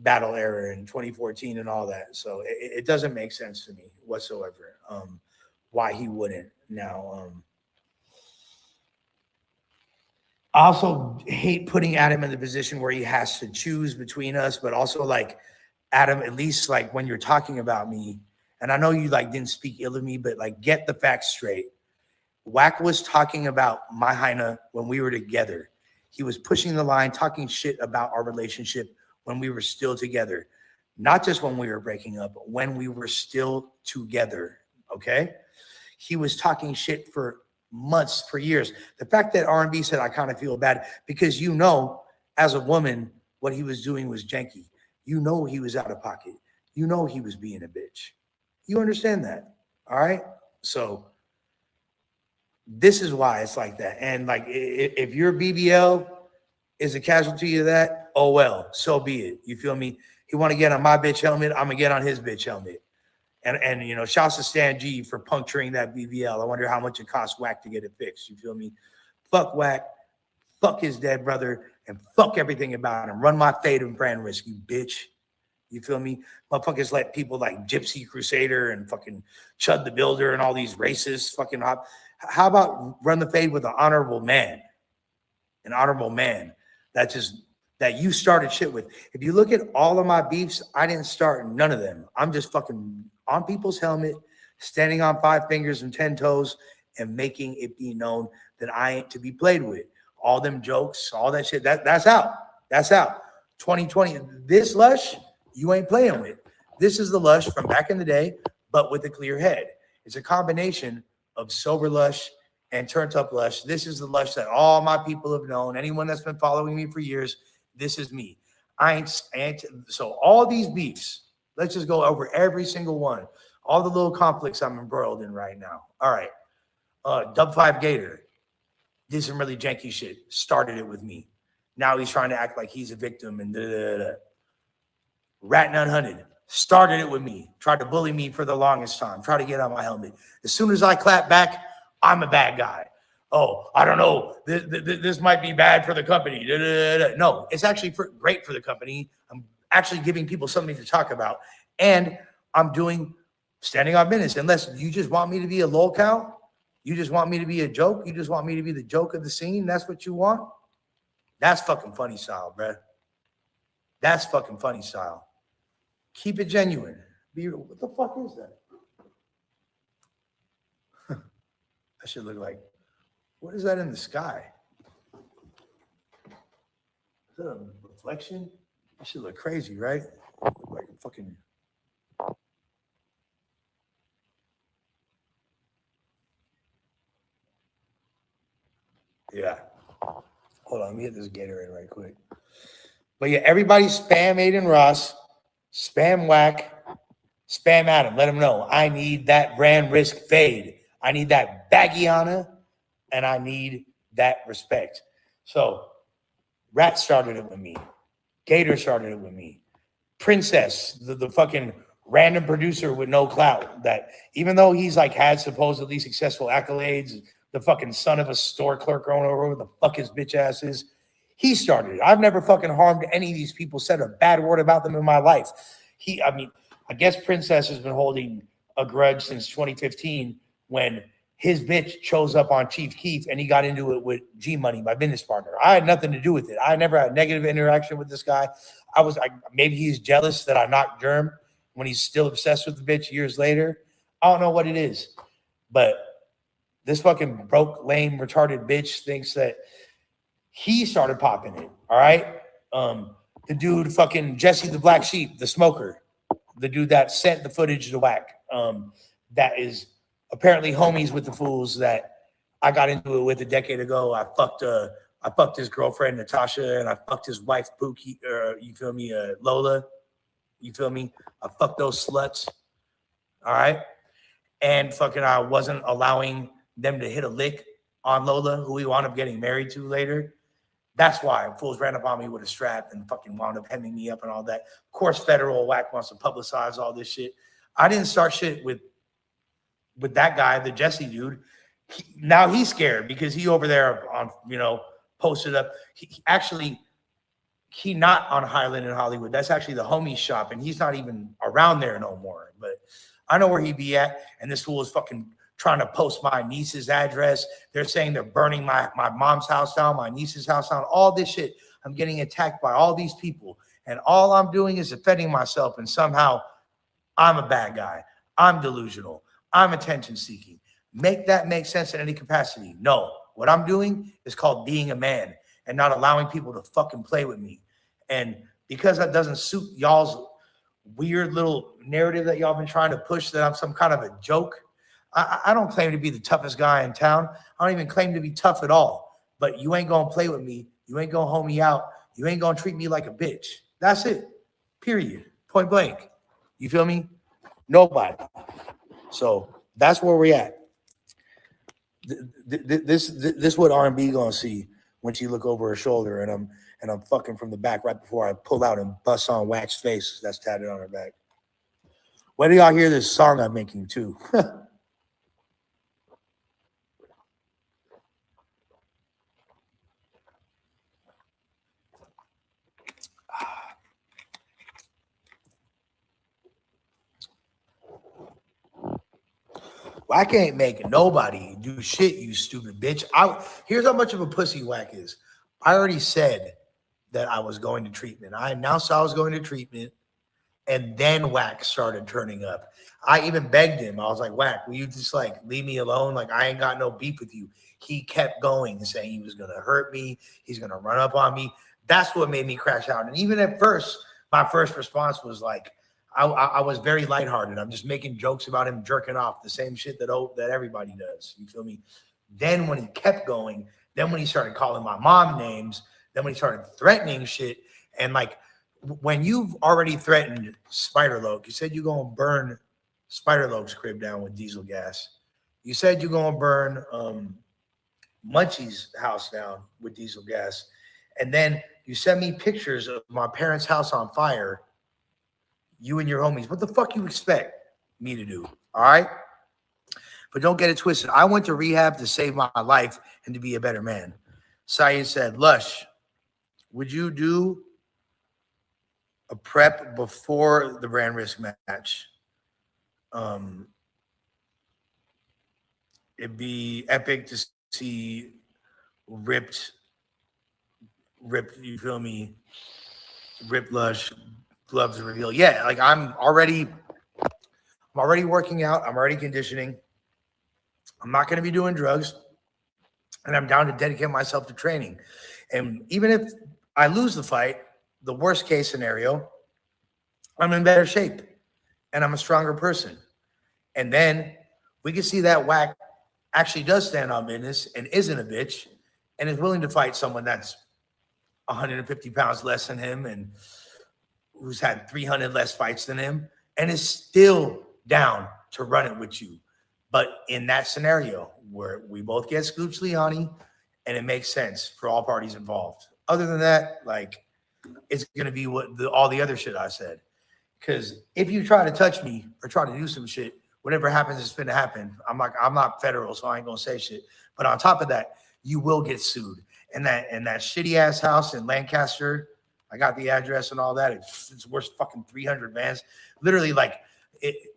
battle era in 2014 and all that. So it doesn't make sense to me whatsoever. Why he wouldn't now. I also hate putting Adam in the position where he has to choose between us, but also, like, Adam, at least like when you're talking about me, and I know you like didn't speak ill of me, but like, get the facts straight. Wack was talking about my Heina when we were together. He was pushing the line, talking shit about our relationship when we were still together. Not just when we were breaking up, but when we were still together, okay? He was talking shit for months, for years. The fact that R&B said, I kind of feel bad, because you know, as a woman, what he was doing was janky. You know he was out of pocket. You know he was being a bitch. You understand that, all right? So this is why it's like that. And like, if your BBL is a casualty of that, oh well, so be it. You feel me? He want to get on my bitch helmet, I'm gonna get on his bitch helmet. And you know, shouts to Stan G for puncturing that BBL. I wonder how much it costs Wack to get it fixed. You feel me? Fuck Wack, fuck his dead brother, and fuck everything about him. Run my fade and brand risk, you bitch. You feel me? Motherfuckers let people like Gypsy Crusader and fucking Chud the Builder and all these racists fucking hop. How about run the fade with an honorable man? An honorable man that you started shit with. If you look at all of my beefs, I didn't start none of them. I'm just fucking on people's helmet, standing on 5 fingers and 10 toes, and making it be known that I ain't to be played with. All them jokes, all that shit, that's out. That's out. 2020, this Lush, you ain't playing with. This is the Lush from back in the day, but with a clear head. It's a combination of sober Lush and turned up Lush. This is the Lush that all my people have known. Anyone that's been following me for years, this is me. So all these beefs, let's just go over every single one. All the little conflicts I'm embroiled in right now. All right. Dub 5 Gator did some really janky shit. Started it with me. Now he's trying to act like he's a victim and da-da-da-da. Rat None Hunted started it with me. Tried to bully me for the longest time. Tried to get on my helmet. As soon as I clap back, I'm a bad guy. Oh, I don't know. This might be bad for the company. Da-da-da-da. No, it's actually great for the company. I'm actually giving people something to talk about. And I'm doing standing on business. Unless you just want me to be a lol cow, you just want me to be a joke, you just want me to be the joke of the scene, that's what you want? That's fucking funny style, bruh. That's fucking funny style. Keep it genuine. Be real. What the fuck is that? That should look like, what is that in the sky? Is that a reflection? That should look crazy, right? Like fucking. Yeah. Hold on, let me hit this Gatorade right quick. But yeah, everybody spam Aiden Ross, spam Wack, spam Adam. Let them know I need that brand risk fade. I need that baggiana, and I need that respect. So Rat started it with me. Gator started it with me. Princess, the fucking random producer with no clout, that even though he's like had supposedly successful accolades, the fucking son of a store clerk or whatever the fuck his bitch ass is, he started it. I've never fucking harmed any of these people, said a bad word about them in my life. I guess Princess has been holding a grudge since 2015 when his bitch chose up on Chief Keef and he got into it with G Money, my business partner. I had nothing to do with it. I never had negative interaction with this guy. Maybe he's jealous that I knocked Germ when he's still obsessed with the bitch years later. I don't know what it is, but this fucking broke, lame, retarded bitch thinks that he started popping it. All right. The dude, fucking Jesse the Black Sheep, the smoker, the dude that sent the footage to Wack, that is apparently homies with the fools that I got into it with a decade ago. I fucked his girlfriend Natasha, and I fucked his wife Pookie. You feel me, Lola? You feel me? I fucked those sluts. All right, and fucking I wasn't allowing them to hit a lick on Lola, who we wound up getting married to later. That's why fools ran up on me with a strap and fucking wound up hemming me up and all that. Of course, Federal Wack wants to publicize all this shit. I didn't start shit with that guy, the Jesse dude. Now he's scared because he over there on, posted up. He not on Highland in Hollywood. That's actually the homie shop, and he's not even around there no more. But I know where he be at, and this fool is fucking trying to post my niece's address. They're saying they're burning my mom's house down, my niece's house down, all this shit. I'm getting attacked by all these people, and all I'm doing is defending myself, and somehow I'm a bad guy. I'm delusional. I'm attention seeking. Make that make sense in any capacity? No. What I'm doing is called being a man and not allowing people to fucking play with me. And because that doesn't suit y'all's weird little narrative that y'all been trying to push that I'm some kind of a joke, I don't claim to be the toughest guy in town. I don't even claim to be tough at all. But you ain't going to play with me. You ain't going to hold me out. You ain't going to treat me like a bitch. That's it. Period. Point blank. You feel me? Nobody. So that's where we're at. This what R&B gonna see when she look over her shoulder and I'm fucking from the back right before I pull out and bust on Wax's face that's tatted on her back. When do y'all hear this song I'm making too? Wack ain't making nobody do shit, you stupid bitch. Here's how much of a pussy Wack is. I already said that I was going to treatment. I announced I was going to treatment, and then Wack started turning up. I even begged him. I was like, Wack, will you just like leave me alone? Like, I ain't got no beef with you. He kept going and saying he was going to hurt me. He's going to run up on me. That's what made me crash out. And even at first, my first response was like, I was very lighthearted. I'm just making jokes about him jerking off, the same shit that everybody does. You feel me? Then when he kept going, then when he started calling my mom names, then when he started threatening shit, and like when you've already threatened Spider-Loc, you said you're gonna burn Spider-Loc's crib down with diesel gas. You said you're gonna burn Munchie's house down with diesel gas, and then you sent me pictures of my parents' house on fire. You and your homies, what the fuck you expect me to do? All right? But don't get it twisted. I went to rehab to save my life and to be a better man. Syed said, Lush, would you do a prep before the brand risk match? It'd be epic to see ripped, you feel me? Ripped Lush. Gloves reveal. Yeah, like I'm already working out. I'm already conditioning. I'm not going to be doing drugs, and I'm down to dedicate myself to training. And even if I lose the fight, the worst case scenario, I'm in better shape, and I'm a stronger person. And then we can see that Wack actually does stand on business and isn't a bitch, and is willing to fight someone that's 150 pounds less than him and who's had 300 less fights than him, and is still down to run it with you. But in that scenario where we both get Scooch Leone and it makes sense for all parties involved. Other than that, like, it's going to be all the other shit I said. Because if you try to touch me or try to do some shit, whatever happens is going to happen. I'm not federal, so I ain't going to say shit. But on top of that, you will get sued. And that shitty ass house in Lancaster, I got the address and all that. It's worth fucking 300 vans. Literally, like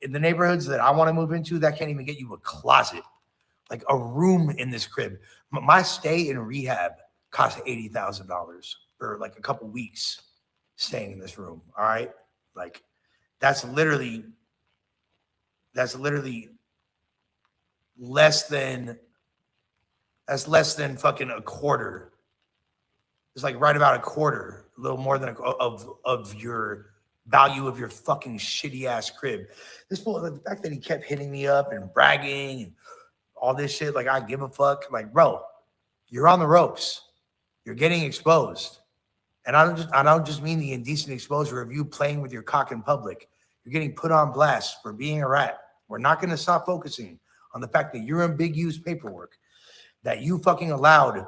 in the neighborhoods that I want to move into, that can't even get you a closet, like a room in this crib. My stay in rehab cost $80,000 for like a couple weeks staying in this room. All right, like that's literally less than fucking a quarter. It's like right about a quarter, a little more than of your value of your fucking shitty ass crib. This fool, the fact that he kept hitting me up and bragging and all this shit, like I give a fuck. Like, bro, you're on the ropes. You're getting exposed. And I don't just mean the indecent exposure of you playing with your cock in public. You're getting put on blast for being a rat. We're not going to stop focusing on the fact that you're in big U's paperwork, that you fucking allowed,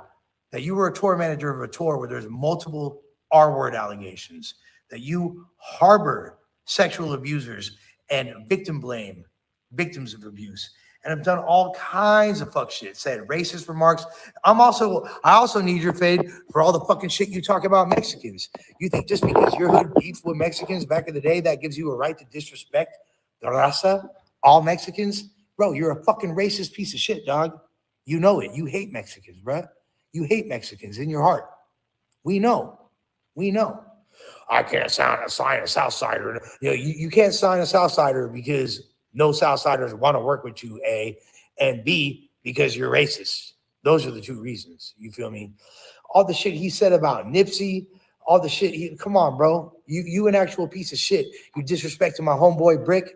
that you were a tour manager of a tour where there's multiple R-word allegations, that you harbor sexual abusers and victim blame victims of abuse, and have done all kinds of fuck shit, said racist remarks. I also need your fade for all the fucking shit you talk about Mexicans. You think just because your hood beefed with Mexicans back in the day, that gives you a right to disrespect the raza, all Mexicans? Bro, you're a fucking racist piece of shit, dog. You know it. You hate Mexicans, bro. You hate Mexicans in your heart. We know. I can't sign a Southsider. You can't sign a Southsider because no Southsiders want to work with you, A, and B, because you're racist. Those are the two reasons. You feel me? All the shit he said about Nipsey, all the shit. Come on, bro. You an actual piece of shit. You disrespecting my homeboy Brick.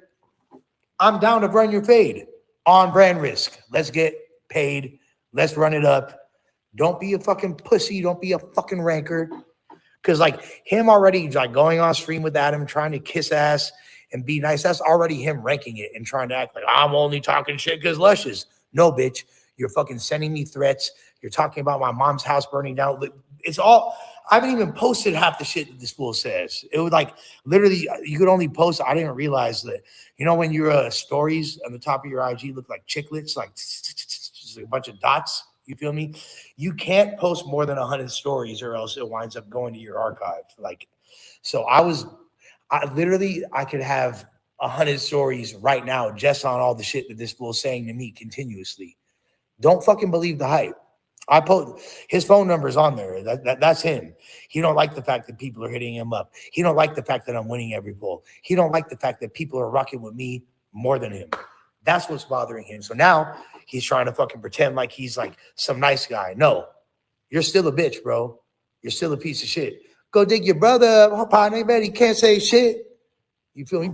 I'm down to run your fade on brand risk. Let's get paid. Let's run it up. Don't be a fucking pussy. Don't be a fucking rancor. Because like him already like going on stream with Adam, trying to kiss ass and be nice, that's already him ranking it and trying to act like I'm only talking shit because Lush is. No, bitch. You're fucking sending me threats. You're talking about my mom's house burning down. It's all, I haven't even posted half the shit that this fool says. It was like literally, you could only post, I didn't realize that, you know, when your stories on the top of your IG look like chiclets, like a bunch of dots, you feel me? You can't post more than 100 stories or else it winds up going to your archive. Like, so I could have 100 stories right now just on all the shit that this fool is saying to me continuously. Don't fucking believe the hype. I post his phone number is on there. That's him. He don't like the fact that people are hitting him up. He don't like the fact that I'm winning every poll. He don't like the fact that people are rocking with me more than him. That's what's bothering him. So now he's trying to fucking pretend like he's like some nice guy. No, you're still a bitch, bro. You're still a piece of shit. Go dig your brother up, partner. Man, he can't say shit. You feel me?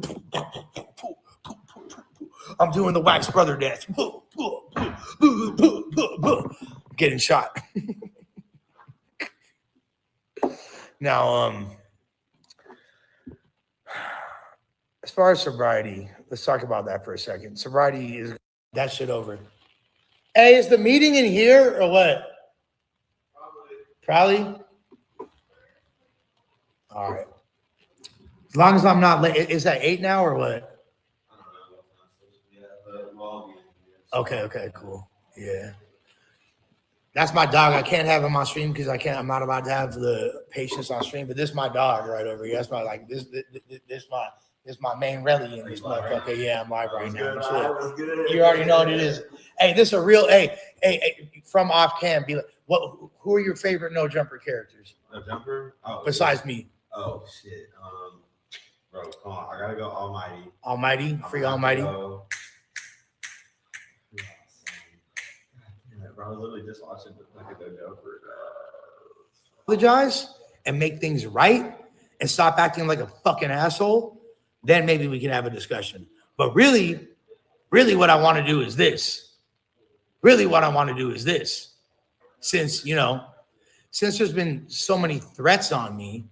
I'm doing the wax brother dance. Getting shot. Now, as far as sobriety, let's talk about that for a second. Sobriety is that shit over. Hey, is the meeting in here or what? Probably. All right. As long as I'm not late. Is that 8 now or what? Okay, cool. Yeah. That's my dog. I can't have him on stream because I'm not allowed to have the patients on stream, but this is my dog right over here. That's my like this my main rally in this motherfucker. Yeah, I'm live right now. You already know what it is. Hey, this is a real hey, from off cam, be like, who are your favorite no jumper characters?
No jumper? Oh,
besides me.
Oh shit. Bro, come on. I gotta go Almighty.
Almighty? Free Almighty.
Bro, I was literally just watching like a Joker.
Apologize and make things right and stop acting like a fucking asshole, then maybe we can have a discussion. But really what I want to do is this. Since there's been so many threats on me,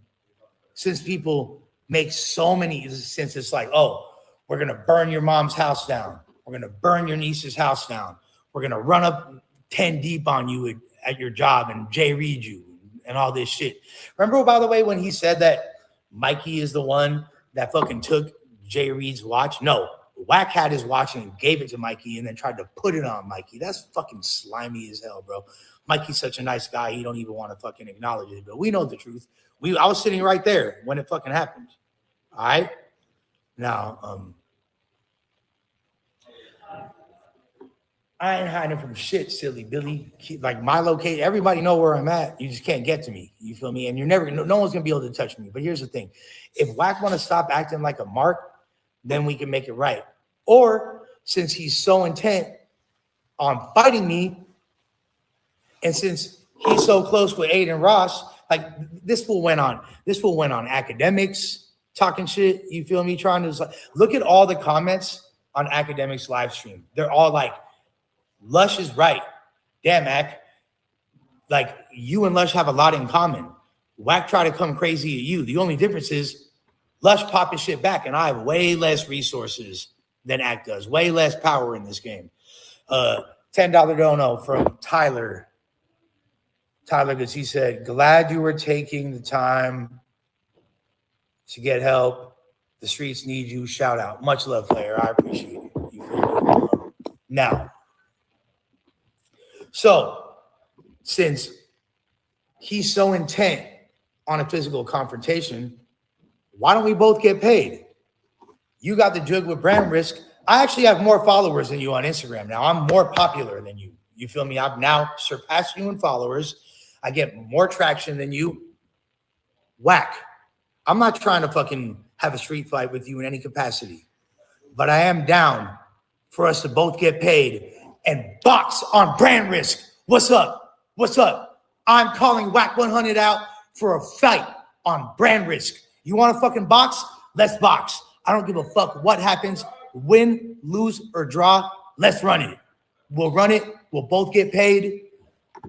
since people make so many, since it's like, oh, we're going to burn your mom's house down. We're going to burn your niece's house down. We're going to run up 10 deep on you at your job and Jay read you and all this shit. Remember, by the way, when he said that Mikey is the one that fucking took Jay Reed's watch? No, Wack had his watch and gave it to Mikey and then tried to put it on Mikey. That's fucking slimy as hell, bro. Mikey's such a nice guy. He don't even want to fucking acknowledge it, but we know the truth. I was sitting right there when it fucking happened. All right. Now, I ain't hiding from shit, silly Billy. Like my location, everybody know where I'm at. You just can't get to me. You feel me? And you're never, no one's gonna be able to touch me. But here's the thing: if Wack want to stop acting like a mark, then we can make it right. Or since he's so intent on fighting me, and since he's so close with Aiden Ross, like this fool went on academics talking shit. You feel me? Trying to look at all the comments on academics live stream. They're all like, Lush is right. Damn, Mac. Like, you and Lush have a lot in common. Wack try to come crazy at you. The only difference is Lush popping shit back, and I have way less resources than Act does. Way less power in this game. $10 dono from Tyler. Tyler, because he said, glad you were taking the time to get help. The streets need you. Shout out. Much love, player. I appreciate it. You feel me? Now, so since he's so intent on a physical confrontation, why don't we both get paid? You got the jug with brand risk. I actually have more followers than you on Instagram now. I'm more popular than you. You feel me? I've now surpassed you in followers. I get more traction than you. Wack. I'm not trying to fucking have a street fight with you in any capacity, but I am down for us to both get paid and box on brand risk. What's up? What's up? I'm calling Wack 100 out for a fight on brand risk. You want to fucking box? Let's box. I don't give a fuck what happens. Win, lose, or draw. Let's run it. We'll run it. We'll both get paid.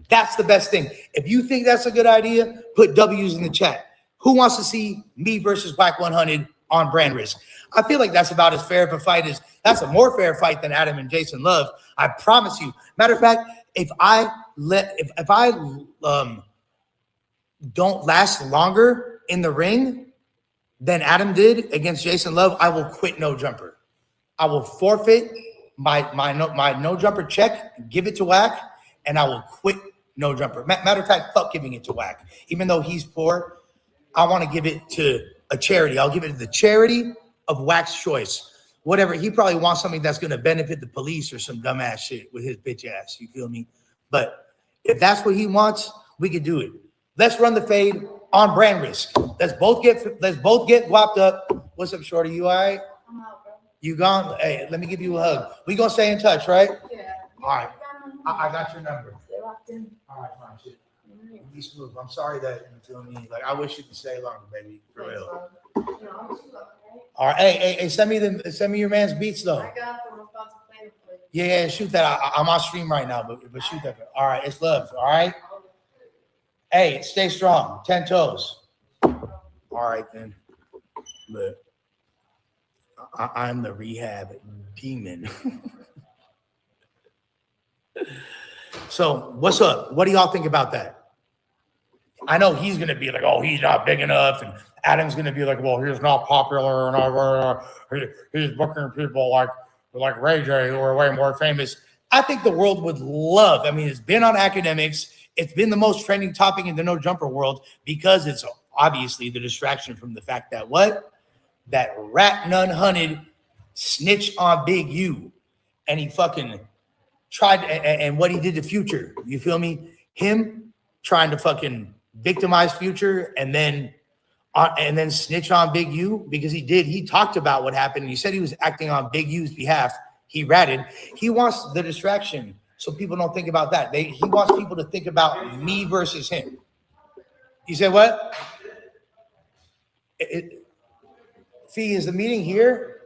That's the best thing. If you think that's a good idea, put W's in the chat. Who wants to see me versus Wack 100 on brand risk. I feel like that's about as fair of a fight as that's a more fair fight than Adam and Jason Love. I promise you. Matter of fact, if I don't last longer in the ring than Adam did against Jason Love, I will quit No Jumper. I will forfeit my no jumper check, give it to Wack, and I will quit No Jumper. Matter of fact, fuck giving it to Wack. Even though he's poor, I want to give it to a charity. I'll give it to the charity of Wack's choice. Whatever. He probably wants something that's going to benefit the police or some dumbass shit with his bitch ass. You feel me? But if that's what he wants, we could do it. Let's run the fade on brand risk. Let's both get whopped up. What's up, shorty? You all right?
I'm out, bro.
You gone? Hey, let me give you a hug. We gonna stay in touch, right?
Yeah.
All right. I got your number.
Stay locked in.
All right, fine. Shit. Be smooth. I'm sorry that you feel me. Like I wish you could stay longer, baby. For real. All right. Hey, send me your man's beats though.
I got them. I'm about to play them for you.
Yeah, shoot that. I'm on stream right now, but shoot that. All right, it's love. All right. Hey, stay strong. 10 toes. All right then. But I'm the rehab demon. So what's up? What do y'all think about that? I know he's gonna be like, oh, he's not big enough, and Adam's gonna be like, well, he's not popular, and he's booking people like Ray J who are way more famous. I think the world would love. I mean, it's been on academics. It's been the most trending topic in the no jumper world because it's obviously the distraction from the fact that that rat none hunted snitch on Big U, and he fucking tried and what he did to Future. You feel me? Him trying to fucking victimize Future and then snitch on Big U because he talked about what happened. He said he was acting on Big U's behalf. He ratted. He wants the distraction so people don't think about that. He wants people to think about me versus him. You said what? Fee, is the meeting here?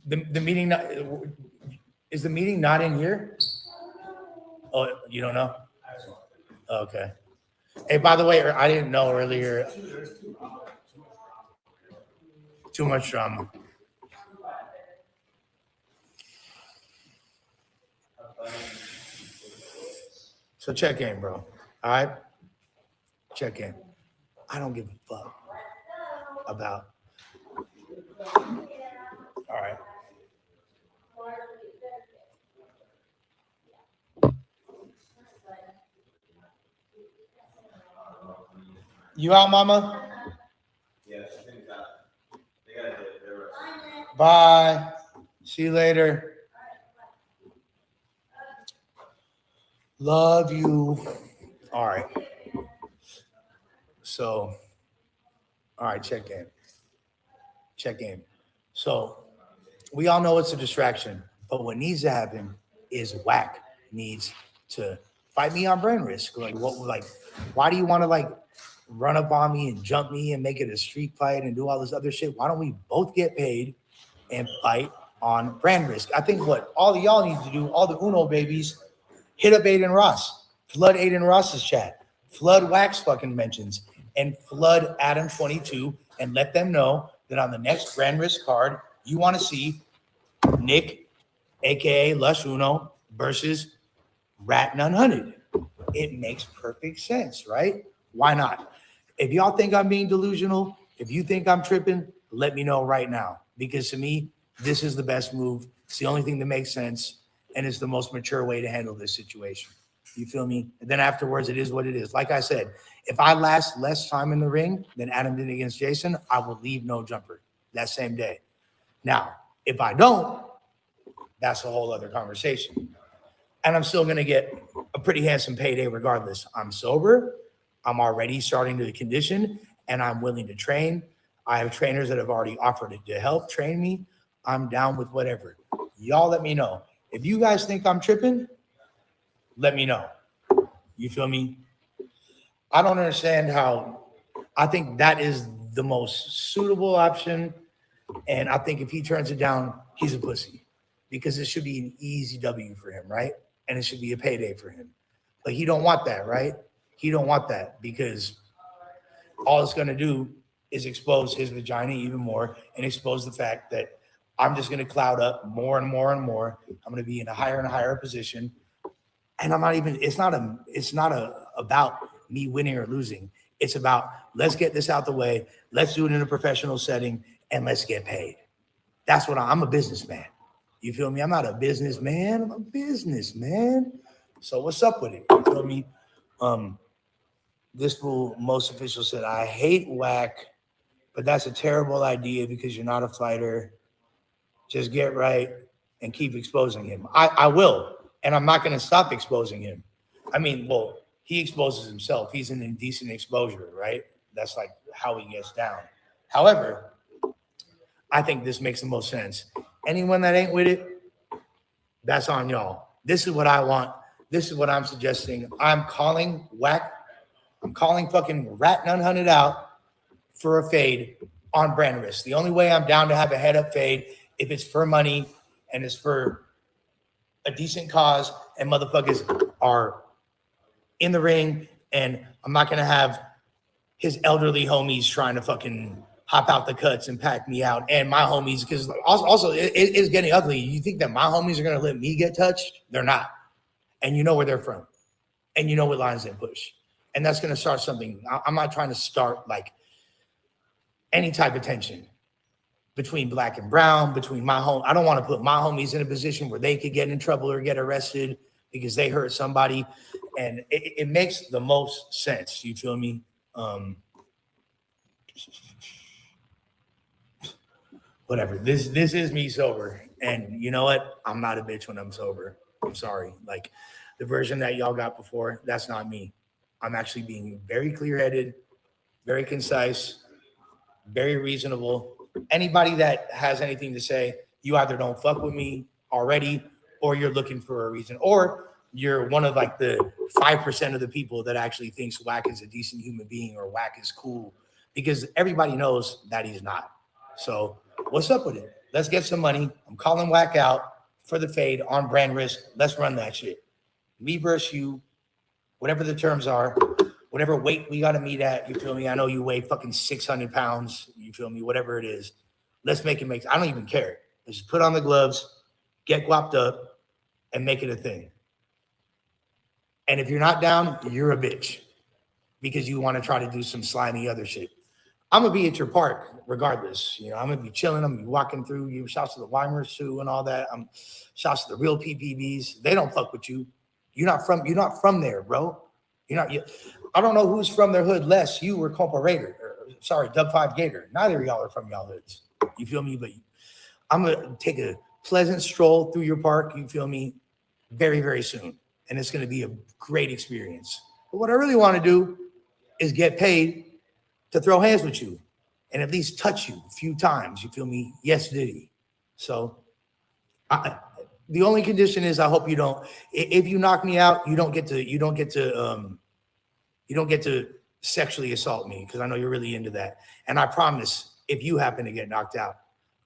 The meeting is the meeting not in here? Oh, you don't know? Okay. Hey, by the way, I didn't know earlier. Too much drama. So check in, bro. All right? Check in. I don't give a fuck about. All right. You out, mama?
Yes.
Bye. See you later. Love you. All right. So, all right, check in. Check in. So, we all know it's a distraction, but what needs to happen is Wack needs to fight me on brand risk. Why do you want to run up on me and jump me and make it a street fight and do all this other shit? Why don't we both get paid and fight on brand risk? I think what all of y'all need to do, all the Uno babies, hit up Aiden Ross, flood Aiden Ross's chat, flood Wax fucking mentions, and flood Adam 22, and let them know that on the next brand risk card, you want to see Nick, aka Lush Uno, versus Rat None Hunted. It makes perfect sense, right? Why not? If y'all think I'm being delusional, if you think I'm tripping, let me know right now. Because to me, this is the best move. It's the only thing that makes sense. And it's the most mature way to handle this situation. You feel me? And then afterwards, it is what it is. Like I said, if I last less time in the ring than Adam did against Jason, I will leave No Jumper that same day. Now, if I don't, that's a whole other conversation. And I'm still going to get a pretty handsome payday regardless. I'm sober. I'm already starting to condition, and I'm willing to train. I have trainers that have already offered to help train me. I'm down with whatever. Y'all let me know. If you guys think I'm tripping, let me know. You feel me? I don't understand how. I think that is the most suitable option. And I think if he turns it down, he's a pussy. Because it should be an easy W for him, right? And it should be a payday for him. But he don't want that, right? He don't want that because all it's going to do is expose his vagina even more and expose the fact that I'm just going to cloud up more and more and more. I'm going to be in a higher and higher position. And I'm not even, it's not about me winning or losing. It's about, let's get this out the way. Let's do it in a professional setting and let's get paid. That's what I'm a businessman. You feel me? I'm not a businessman. I'm a businessman. So what's up with it? You feel me? This fool, most official, said, I hate whack, but that's a terrible idea because you're not a fighter. Just get right and keep exposing him. I will, and I'm not going to stop exposing him. I mean, well, he exposes himself. He's an indecent exposure, right? That's like how he gets down. However, I think this makes the most sense. Anyone that ain't with it, that's on y'all. This is what I want. This is what I'm suggesting. I'm calling whack. I'm calling fucking rat and unhunted out for a fade on brand risk. The only way I'm down to have a head up fade if it's for money and it's for a decent cause and motherfuckers are in the ring, and I'm not going to have his elderly homies trying to fucking hop out the cuts and pack me out, and my homies, because also it's getting ugly. You think that my homies are going to let me get touched? They're not. And you know where they're from. And you know what lines they push. And that's going to start something. I'm not trying to start like any type of tension between black and brown, between my home. I don't want to put my homies in a position where they could get in trouble or get arrested because they hurt somebody. And it makes the most sense. You feel me? Whatever. This is me sober. And you know what? I'm not a bitch when I'm sober. I'm sorry. Like the version that y'all got before, that's not me. I'm actually being very clear-headed, very concise, very reasonable. Anybody that has anything to say, you either don't fuck with me already, or you're looking for a reason, or you're one of like the 5% of the people that actually thinks Wack is a decent human being or Wack is cool, because everybody knows that he's not. So what's up with it? Let's get some money. I'm calling Wack out for the fade on brand risk. Let's run that shit. Me versus you, whatever the terms are, whatever weight we got to meet at, you feel me? I know you weigh fucking 600 pounds, you feel me? Whatever it is, let's make it make, I don't even care. Let's just put on the gloves, get guapped up, and make it a thing. And if you're not down, you're a bitch because you want to try to do some slimy other shit. I'm going to be at your park regardless. You know, I'm going to be chilling. I'm going to be walking through you. Shouts to the Weimers too and all that. Shouts to the real PPBs. They don't fuck with you. You're not from there, bro. I don't know who's from their hood less, you or Corporal Raider. Sorry, Dub 5 Gator. Neither of y'all are from y'all hoods. You feel me? But I'm going to take a pleasant stroll through your park, you feel me, very, very soon. And it's going to be a great experience. But what I really want to do is get paid to throw hands with you and at least touch you a few times. You feel me? Yes, Diddy. So the only condition is I hope you don't, if you knock me out, you don't get to sexually assault me, because I know you're really into that. And I promise, if you happen to get knocked out,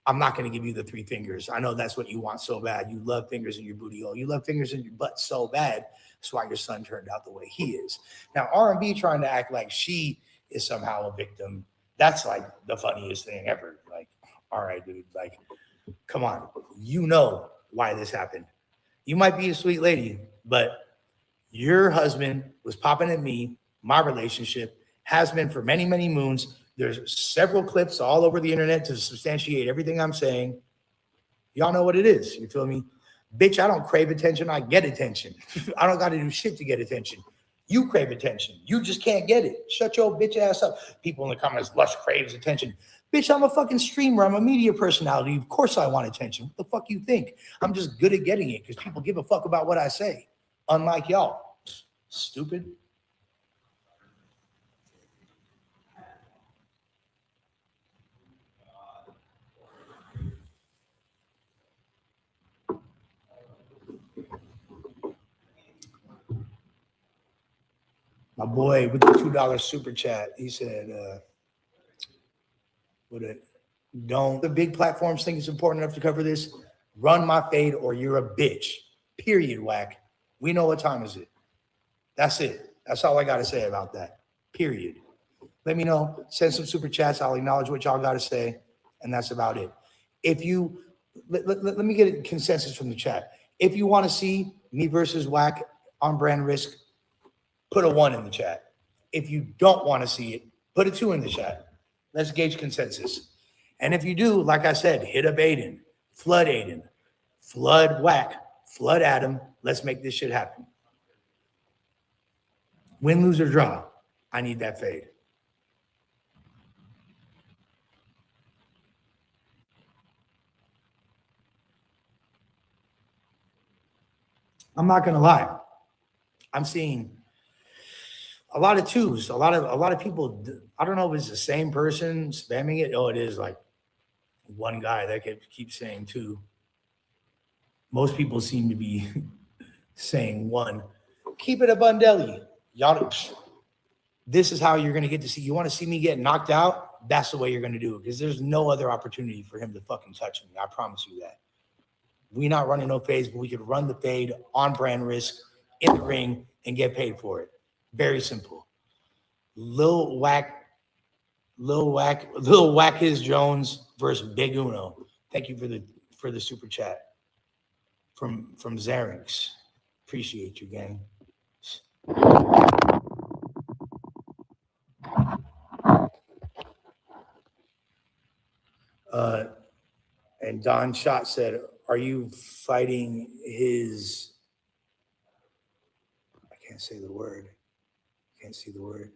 I'm not going to give you the 3 fingers. I know that's what you want so bad. You love fingers in your booty hole. You love fingers in your butt so bad. That's why your son turned out the way he is. Now, R&B trying to act like she is somehow a victim, that's like the funniest thing ever. Like, all right, dude, like, come on. You know why this happened. You might be a sweet lady, but your husband was popping at me. My relationship has been for many, many moons. There's several clips all over the internet to substantiate everything I'm saying. Y'all know what it is. You feel me? Bitch, I don't crave attention. I get attention. I don't got to do shit to get attention. You crave attention. You just can't get it. Shut your bitch ass up. People in the comments, Lush craves attention. Bitch, I'm a fucking streamer. I'm a media personality. Of course I want attention. What the fuck you think? I'm just good at getting it because people give a fuck about what I say. Unlike y'all. Stupid. My boy with the $2 super chat, he said, don't the big platforms think it's important enough to cover this? Run my fade or you're a bitch. Period, Whack. We know what time is it. That's it. That's all I got to say about that. Period. Let me know. Send some super chats. I'll acknowledge what y'all got to say, and that's about it. If you let me get a consensus from the chat. If you want to see me versus Wack on brand risk, put a 1 in the chat. If you don't want to see it, put a 2 in the chat. Let's gauge consensus. And if you do, like I said, hit up Aiden, flood Wack, flood Adam. Let's make this shit happen. Win, lose, or draw. I need that fade. I'm not gonna lie. I'm seeing a lot of 2s, a lot of people. I don't know if it's the same person spamming it. Oh, it is like one guy that keeps saying 2. Most people seem to be saying 1. Keep it a Bundelli. Y'all, this is how you're gonna get to see. You want to see me get knocked out? That's the way you're gonna do it, because there's no other opportunity for him to fucking touch me. I promise you that. We're not running no fades, but we could run the fade on brand risk in the ring and get paid for it. Very simple. Lil Wack is Jones versus Big Uno. Thank you for the super chat from Xerinx. Appreciate you, gang. And Don Shot said, are you fighting his, I can't say the word. Can't see the word.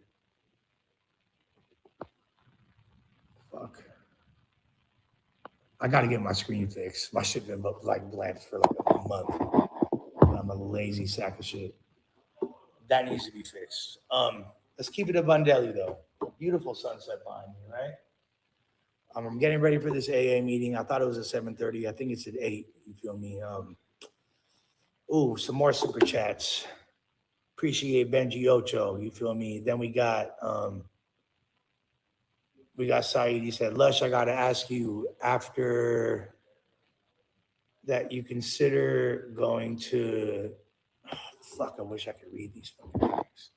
Fuck. I gotta get my screen fixed. My shit been like blank for like a month. I'm a lazy sack of shit. That needs to be fixed. Let's keep it a Bundelli though. Beautiful sunset behind me, right? I'm getting ready for this AA meeting. I thought it was at 7:30. I think it's at 8. You feel me? Some more super chats. Appreciate Benji Ocho. You feel me? Then we got Saeed. He said, Lush, I gotta ask you, after that you consider going to I wish I could read these fucking things.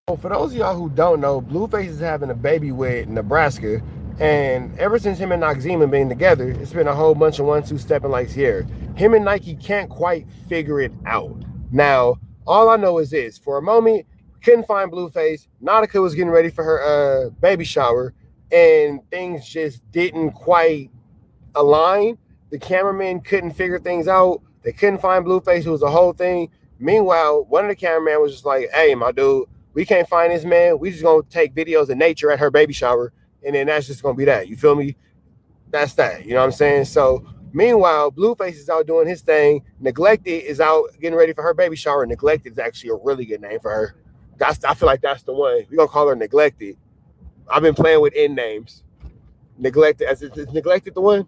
Well, for those of y'all who don't know, Blueface is having a baby with Nebraska, and ever since him and Noxzema been together, it's been a whole bunch of 1-2 stepping like here. Him and Nike can't quite figure it out. Now, all I know is this: for a moment, couldn't find Blueface. Nautica was getting ready for her baby shower, and things just didn't quite align. The cameramen couldn't figure things out. They couldn't find Blueface. It was a whole thing. Meanwhile, one of the cameramen was just like, hey, my dude, we can't find this man. We just gonna take videos of nature at her baby shower, and then that's just gonna be that. You feel me? That's that. You know what I'm saying? So meanwhile, Blueface is out doing his thing. Neglected is out getting ready for her baby shower. Neglected is actually a really good name for her. I feel like that's the one. We're gonna call her Neglected. I've been playing with N names. Neglected. Is Neglected the one?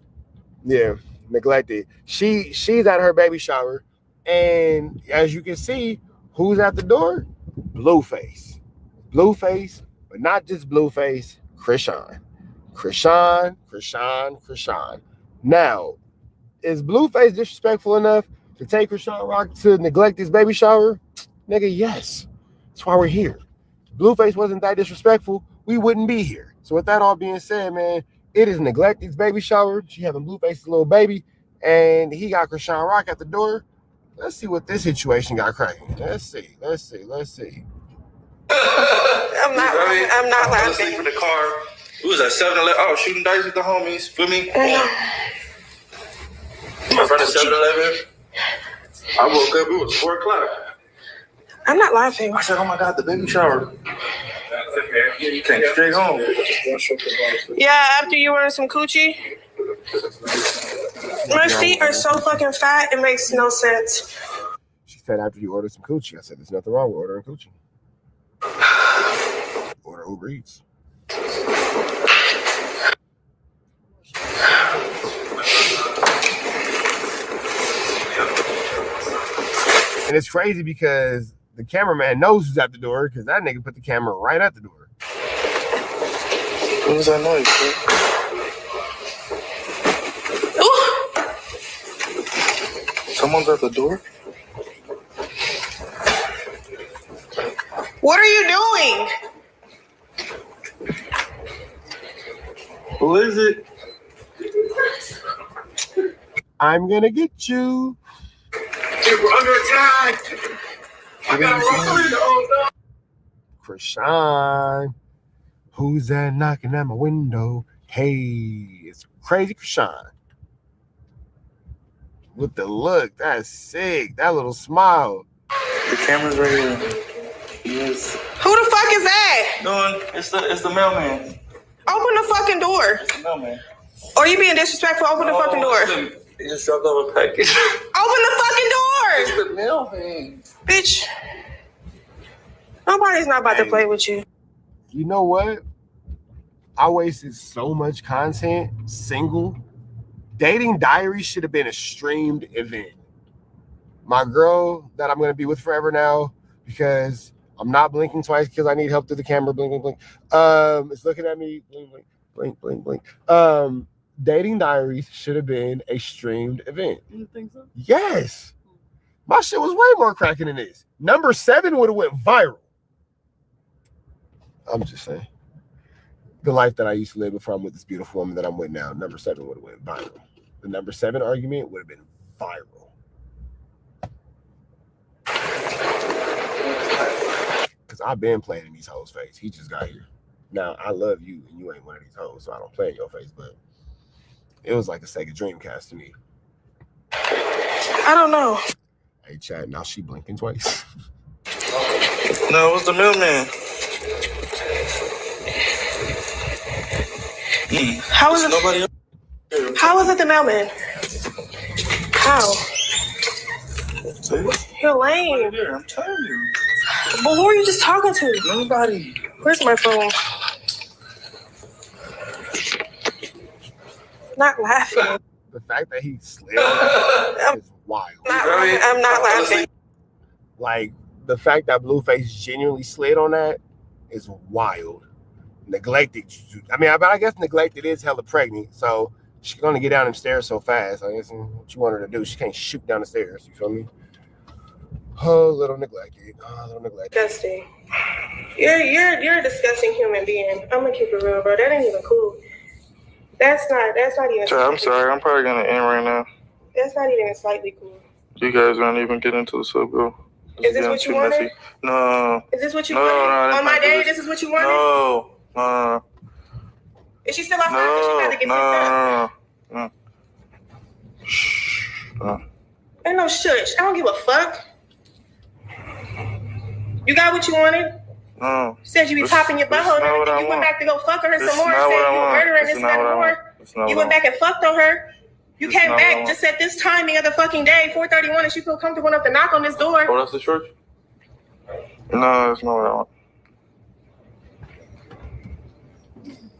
Yeah, Neglected. She's at her baby shower, and as you can see, who's at the door? Blueface, but not just Blueface. Chrisean. Now, is Blueface disrespectful enough to take Chrisean Rock to neglect his baby shower? Nigga, yes. That's why we're here. Blueface wasn't that disrespectful, we wouldn't be here. So with that all being said, man, it is Neglected's baby shower. She having Blueface's little baby, and he got Chrisean Rock at the door. Let's see what this situation got cracking. Let's see.
I'm not laughing. In the car. We was at 7-Eleven. I was shooting dice with the homies. Feel me? In front of 7-Eleven. I woke up. It was 4 o'clock.
I'm not laughing.
I said, "Oh my God, the baby shower." You came straight home.
Yeah, after you order some coochie. My feet are so fucking fat, it makes no sense.
She said after you order some coochie. I said there's nothing wrong with ordering coochie. Order Uber Eats. And it's crazy because the cameraman knows who's at the door because that nigga put the camera right at the door.
What was that noise, bro? Someone's at the door?
What are you doing?
Who is it?
I'm gonna get you.
We're under attack. I got a window.
Chrisean. Who's that knocking at my window? Hey, it's Crazy Chrisean. With the look, that's sick. That little smile.
The camera's right here. Yes.
Who the fuck is that?
No, it's the mailman.
Open the fucking door.
It's the mailman.
Or you being disrespectful? Open the fucking door.
He just dropped off a package.
Open the fucking door.
It's the mailman.
Bitch. Nobody's not about to play with you.
You know what? I wasted so much content single. Dating Diaries should have been a streamed event. My girl that I'm going to be with forever now, because I'm not blinking twice because I need help through the camera. Blink, blink, blink. It's looking at me. Blink, blink, blink, blink, blink. Dating Diaries should have been a streamed event.
You think so?
Yes. My shit was way more cracking than this. Number 7 would have went viral. I'm just saying. The life that I used to live before I'm with this beautiful woman that I'm with now, number 7 would have went viral. The number 7 argument would have been viral. Because I've been playing in these hoes' face. He just got here. Now, I love you, and you ain't one of these hoes, so I don't play in your face, but it was like a Sega Dreamcast to me.
I don't know.
Hey, Chad, now she blinking twice.
No, it was the mailman.
How was it?
Nobody else.
How was it the mailman? How? You're lame.
I'm telling you.
Well, who are you just talking to?
Nobody.
Where's my phone? Not laughing.
The fact that he slid on that is wild.
I'm not laughing.
Like, the fact that Blueface genuinely slid on that is wild. Neglected. I mean, I guess Neglected is hella pregnant, so she's gonna get down them stairs so fast. I guess what you want her to do, she can't shoot down the stairs. You feel me? Oh, little Neglected. Oh, little Neglected.
Disgusting. You're a disgusting human being. I'm gonna keep it real, bro. That ain't even cool. That's not even.
I'm sorry. I'm probably gonna end right now.
That's not even slightly cool.
You guys don't even get into the sub, bro.
Is this what you wanted?
Messy. No.
Is this what you
No,
wanted?
no,
On my day, this is what you wanted?
No.
Is she still outside? Because she got to get picked up.
No.
Ain't no shush. I don't give a fuck. You got what you wanted?
No.
Said you be popping your butthole and everything. You went back to go fuck on her some more and said you were murdering this and more. You went back and fucked on her. You came back just at this timing of the fucking day, 4:31, and she feel comfortable enough to knock on this door.
Oh, that's the church? No, that's not what I want.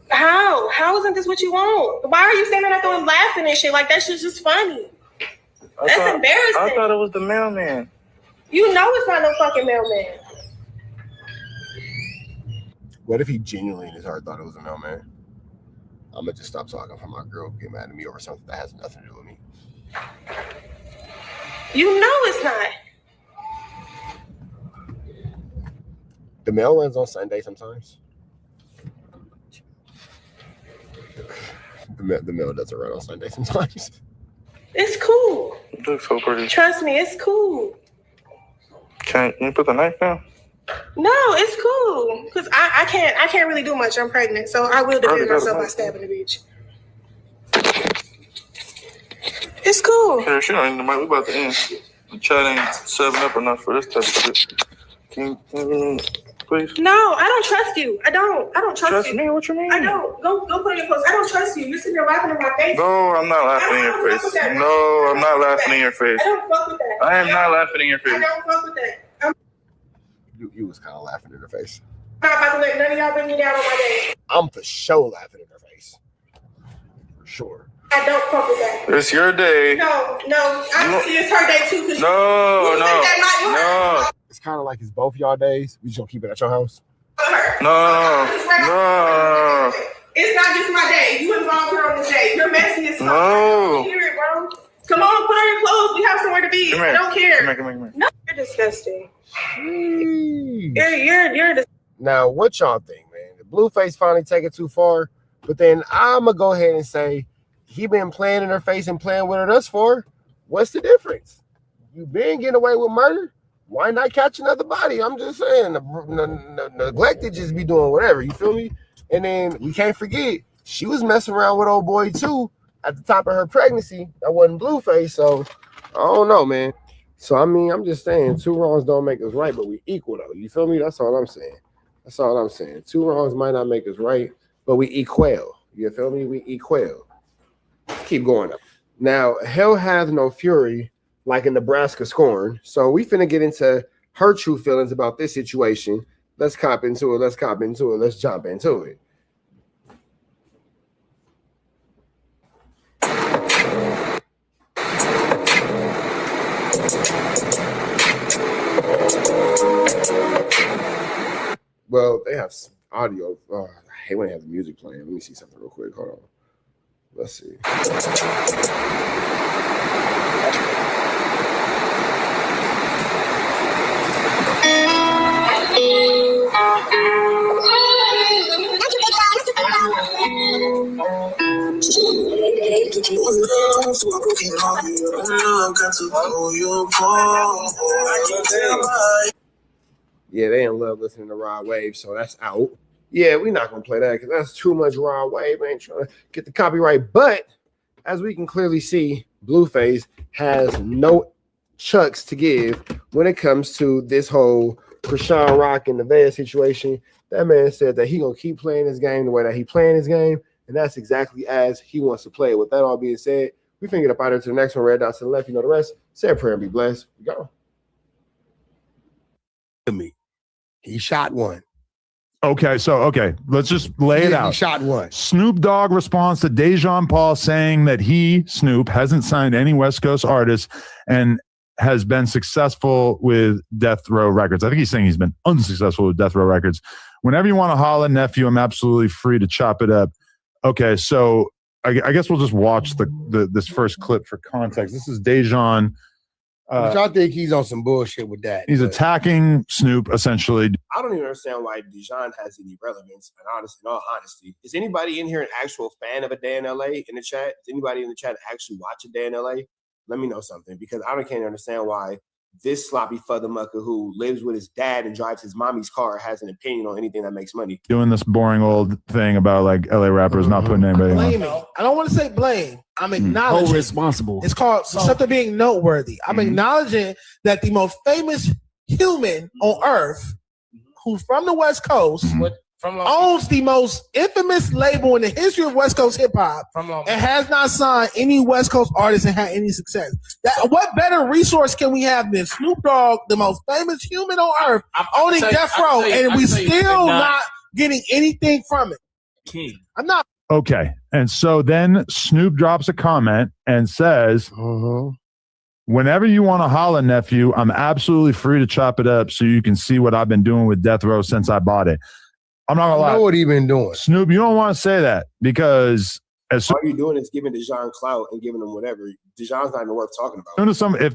How isn't this what you want? Why are you standing out there and laughing and shit? Like, that shit's just funny. That's embarrassing.
I thought it was the mailman.
You know it's not no fucking mailman.
What if he genuinely in his heart thought it was a mailman? I'm gonna just stop talking for my girl get mad at me over something that has nothing to do with me.
You know it's not.
The mail runs on Sunday sometimes. The mail doesn't run on Sunday sometimes.
It's cool.
You look so pretty.
Trust me, it's cool.
Can you put the knife down?
No, it's cool. Because I can't really do much. I'm pregnant. So I will defend myself by stabbing the bitch. It's cool.
Here, she don't even know. We about to end. The chat ain't 7-up enough for this type of shit. Can you please?
No, I don't trust you. I don't trust you.
Trust me? What you mean?
I don't. Go put it in your clothes. I don't trust you. You're sitting there laughing in my face.
No, I'm not laughing in your face. No, I'm not laughing in your face.
I don't fuck with that.
I am not laughing in your face.
I don't fuck with that.
You was kind of laughing in her face.
I'm not about to let none of y'all bring me down on my day.
I'm for sure laughing in her face. For sure.
I don't fuck with that.
It's your day.
No. Obviously, it's her day too.
No.
It's kind of like it's both y'all days. We just gonna keep it at your house.
No.
It's not just my day. You involved her on this day. You're messy as fuck.
No.
You hear it, bro? Come on, put on your clothes. We have somewhere to be. I don't care.
Come here.
No, you're disgusting. You're
Now, what y'all think, man? The Blueface finally take it too far, but then I'm gonna go ahead and say he been playing in her face and playing with her thus far. What's the difference? You been getting away with murder. Why not catch another body? I'm just saying, the neglected just be doing whatever. You feel me? And then we can't forget she was messing around with old boy too at the top of her pregnancy. That wasn't Blueface, so I don't know, man. So I mean, I'm just saying, two wrongs don't make us right, but we equal though. You feel me? That's all I'm saying. That's all I'm saying. Two wrongs might not make us right, but we equal. You feel me? We equal. Keep going up. Now, hell hath no fury like a Nebraska scorn. So we finna get into her true feelings about this situation. Let's cop into it. Let's cop into it. Let's jump into it. Well, they have some audio. I hate when they have the music playing. Let me see something real quick. Hold on. Let's see. Yeah, they in love listening to Raw Wave, so that's out. Yeah, we're not gonna play that because that's too much Raw Wave. I ain't trying to get the copyright. But as we can clearly see, Blueface has no chucks to give when it comes to this whole Chrisean Rock and Nevaeh situation. That man said that he gonna keep playing his game the way that he playing his game, and that's exactly as he wants to play. With that all being said, we finna get up out of here to the next one. Red dots to the left, you know the rest. Say a prayer and be blessed. We go.
Me. He shot one.
Okay, let's just lay it out.
He shot one.
Snoop Dogg responds to Dejan Paul saying that he, Snoop, hasn't signed any West Coast artists and has been successful with Death Row Records. I think he's saying he's been unsuccessful with Death Row Records. Whenever you want to holla, nephew, I'm absolutely free to chop it up. Okay, so I guess we'll just watch this first clip for context. This is Dejan.
Which I think he's on some bullshit with that.
He's attacking Snoop, essentially.
I don't even understand why Dejan has any relevance. And honestly, in all honesty, is anybody in here an actual fan of A Day in LA in the chat? Is anybody in the chat actually watch A Day in LA? Let me know something, because I can't understand why this sloppy fuddermucker who lives with his dad and drives his mommy's car has an opinion on anything that makes money.
Doing this boring old thing about like LA rappers not putting anybody on.
Blaming. I don't want to say blame. I'm acknowledging.
Responsible.
It's called something being noteworthy. I'm acknowledging that the most famous human on earth, who's from the West Coast, owns the most infamous label in the history of West Coast hip hop, and has not signed any West Coast artists and had any success. What better resource can we have than Snoop Dogg, the most famous human on earth, owning Death Row, and we still not getting anything from it?
King.
I'm not.
Okay. And so then Snoop drops a comment and says, whenever you want to holla, nephew, I'm absolutely free to chop it up so you can see what I've been doing with Death Row since I bought it. I'm not gonna lie.
I know what he been doing.
Snoop, you don't want to say that because
all you're doing is giving Dejan clout and giving him whatever. Dejan's not even worth talking about.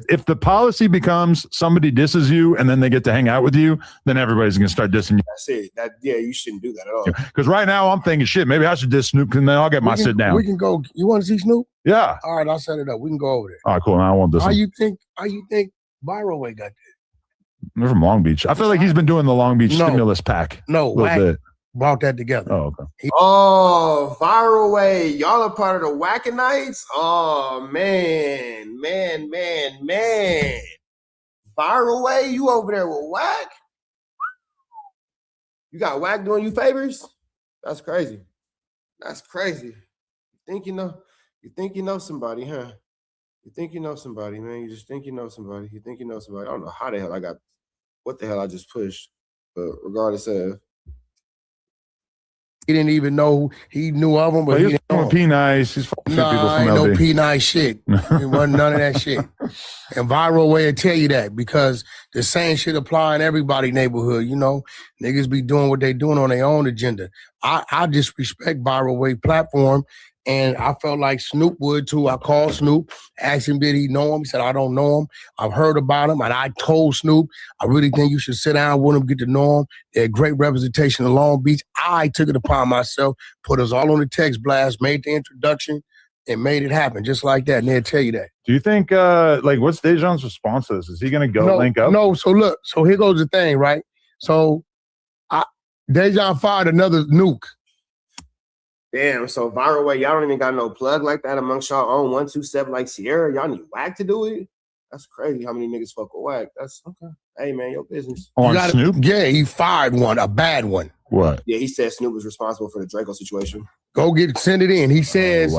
If the policy becomes somebody disses you and then they get to hang out with you, then everybody's gonna start dissing you.
That's it. You shouldn't do that at all.
Because right now I'm thinking, shit, maybe I should diss Snoop and then I'll get my sit down.
We can go. You want to see Snoop?
Yeah.
All right, I'll set it up. We can go over there.
All right, cool. I won't diss him.
How you think Viral Way got that?
They're from Long Beach. I feel like he's been doing the Long Beach stimulus pack.
No,
a little bit.
Brought that together.
Oh, okay.
Viral Way. Y'all are part of the Wackanites? Oh, man. Viral Way, you over there with Wack? You got Wack doing you favors? That's crazy. That's crazy. You think you know somebody, huh? You think you know somebody, man. You just think you know somebody. You think you know somebody. I don't know how the hell what the hell I just pushed. But regardless of,
he didn't even know he knew of him, but he didn't know.
P-Nice. He's fucking people from
ain't
LB.
no P-Nice shit. It wasn't none of that shit. And Viral Way will tell you that, because the same shit apply in everybody's neighborhood. You know, niggas be doing what they doing on their own agenda. I just respect Viral Way platform And I felt like Snoop would too. I called Snoop, asked him, did he know him? He said, I don't know him. I've heard about him. And I told Snoop, I really think you should sit down with him, get to know him. They had great representation in Long Beach. I took it upon myself, put us all on the text blast, made the introduction, and made it happen just like that. And they'll tell you that.
Do you think, what's Dejan's response to this? Is he going to go link up?
No, so look, so here goes the thing, right? So Dejan fired another nuke.
Damn, so viral way, y'all don't even got no plug like that amongst y'all own 127 like Sierra. Y'all need Whack to do it. That's crazy how many niggas fuck with Whack. That's okay. Hey man, your business.
Snoop? Yeah, he fired one, a bad one.
What?
Yeah, he said Snoop was responsible for the Draco situation.
Send it in. He says,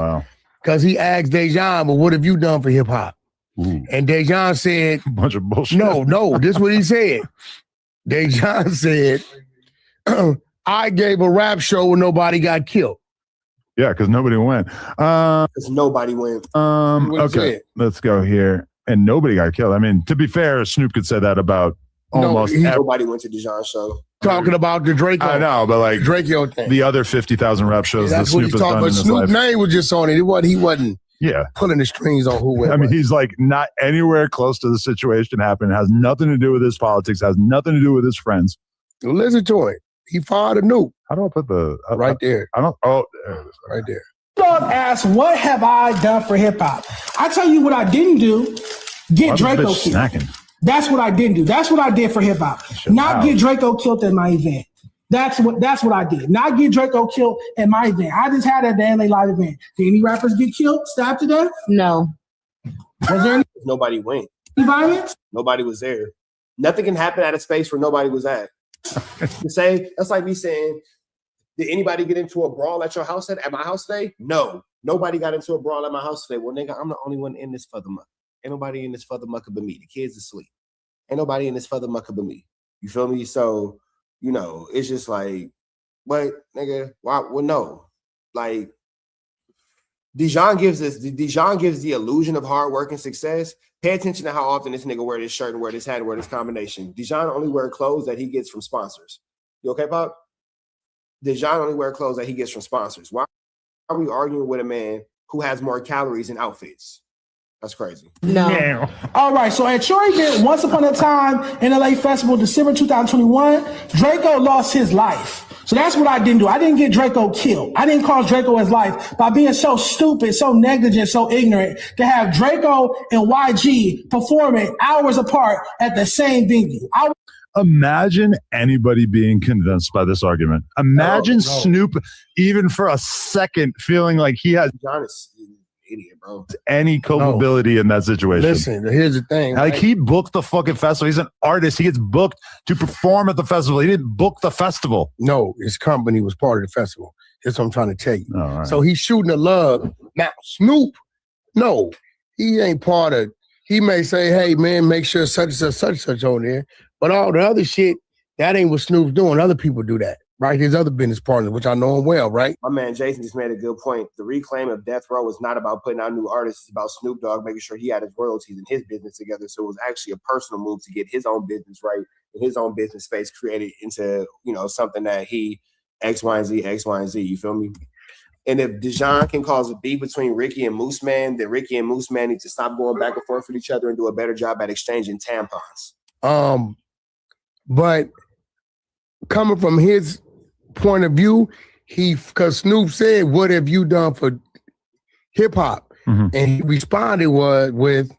because he asked Dejan, but what have you done for hip hop? And Dejan said,
a bunch of bullshit.
No, this is what he said. Dejan said, I gave a rap show where nobody got killed.
Yeah, because nobody went.
Because nobody went.
Okay, let's go here. And nobody got killed. I mean, to be fair, Snoop could say that about almost
nobody went to Dejan's show.
Talking about the Draco.
I know, but like
Draco thing.
The other 50,000 rap shows that Snoop has done in his
Snoop's
life.
name was just on it. He wasn't pulling the strings on who went.
I mean, he's like not anywhere close to the situation happening. It has nothing to do with his politics. Has nothing to do with his friends.
Listen to it. He fired a nuke.
How do I put the
right there?
I don't. Oh,
right there.
Dog asked, "What have I done for hip hop?" I tell you what I didn't do. Get Draco killed.
Snacking?
That's what I didn't do. That's what I did for hip hop. Not get Draco killed at my event. That's what I did. Not get Draco killed at my event. I just had at the LA Live event. Did any rappers get killed, stabbed to death?
No.
Was there any
Nobody went.
violence?
Nobody was there. Nothing can happen at a space where nobody was at. To say that's like me saying, did anybody get into a brawl at your house at my house today? No. Nobody got into a brawl at my house today. Well, nigga, I'm the only one in this further muck. Ain't nobody in this further mucker but me. The kids asleep. Ain't nobody in this further mucker but me. You feel me? So, it's just like, what, nigga? Why? Well, no. Like, Dejan gives the illusion of hard work and success. Pay attention to how often this nigga wear this shirt and wear this hat and wear this combination. Dejan only wear clothes that he gets from sponsors. You okay, Pop? Dejan only wear clothes that he gets from sponsors. Why are we arguing with a man who has more calories and outfits? That's crazy.
No. All right. So at your event, Once Upon a Time in LA Festival, December 2021, Draco lost his life. So that's what I didn't do. I didn't get Draco killed. I didn't cost Draco his life by being so stupid, so negligent, so ignorant to have Draco and YG performing hours apart at the same venue.
Imagine anybody being convinced by this argument. Imagine Snoop, even for a second, feeling like he has
idiot, bro.
Any culpability in that situation.
Listen, here's the thing.
Like, he booked the fucking festival. He's an artist. He gets booked to perform at the festival. He didn't book the festival.
No, his company was part of the festival. That's what I'm trying to tell you.
All right.
So he's shooting a lug. Now, Snoop, no, he ain't part of. He may say, hey, man, make sure such and such on there. But all the other shit, that ain't what Snoop's doing. Other people do that. Right, his other business partners, which I know him well, right?
My man Jason just made a good point. The reclaim of Death Row was not about putting out new artists. It's about Snoop Dogg making sure he had his royalties and his business together. So it was actually a personal move to get his own business right and his own business space created into, something that he X, Y, and Z. You feel me? And if Dejan can cause a beef between Ricky and Moose Man, then Ricky and Moose Man need to stop going back and forth with each other and do a better job at exchanging tampons.
But coming from his point of view, because Snoop said, what have you done for hip hop? Mm-hmm. And he responded with,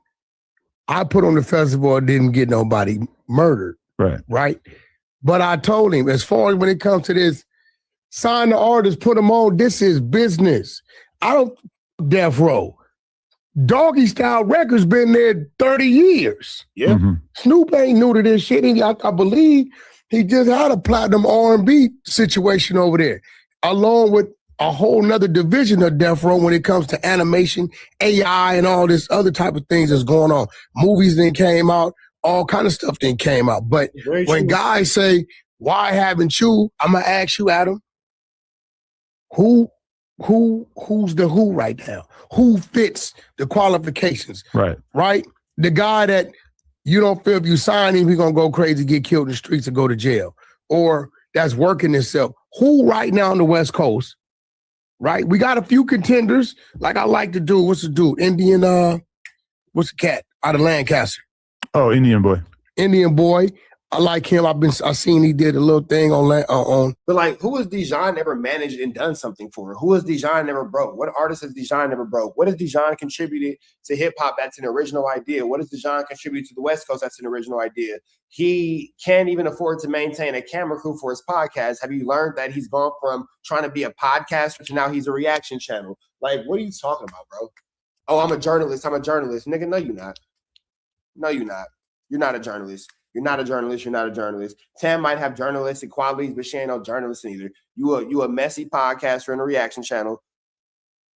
I put on the festival, didn't get nobody murdered. Right. But I told him, as far as when it comes to this, sign the artist, put them on, this is business. I don't Death Row. Doggy Style Records been there 30 years.
Yeah. Mm-hmm.
Snoop ain't new to this shit. I believe he just had a platinum R&B situation over there, along with a whole nother division of Death Row when it comes to animation, AI, and all this other type of things that's going on. Movies then came out, all kind of stuff then came out. But when guys say, why haven't you? I'm going to ask you, Adam, who's the who right now? Who fits the qualifications? Right? The guy that you don't feel if you sign him, he's going to go crazy, get killed in the streets, or go to jail. Or that's working himself. Who right now on the West Coast, right? We got a few contenders, like I like to do. What's the dude? What's the cat out of Lancaster?
Oh, Indian boy.
Indian boy. I like him. I seen he did a little thing on.
But like, who has Dijon ever managed and done something for? Who has Dijon never broke? What artist has Dijon never broke? What has Dijon contributed to hip hop? That's an original idea. What has Dijon contributed to the West Coast? That's an original idea. He can't even afford to maintain a camera crew for his podcast. Have you learned that he's gone from trying to be a podcaster to now he's a reaction channel? Like, what are you talking about, bro? Oh, I'm a journalist. Nigga, no, you're not. No, you're not. You're not a journalist. You're not a journalist. You're not a journalist. Tam might have journalistic qualities, but she ain't no journalist either. You a messy podcaster in a reaction channel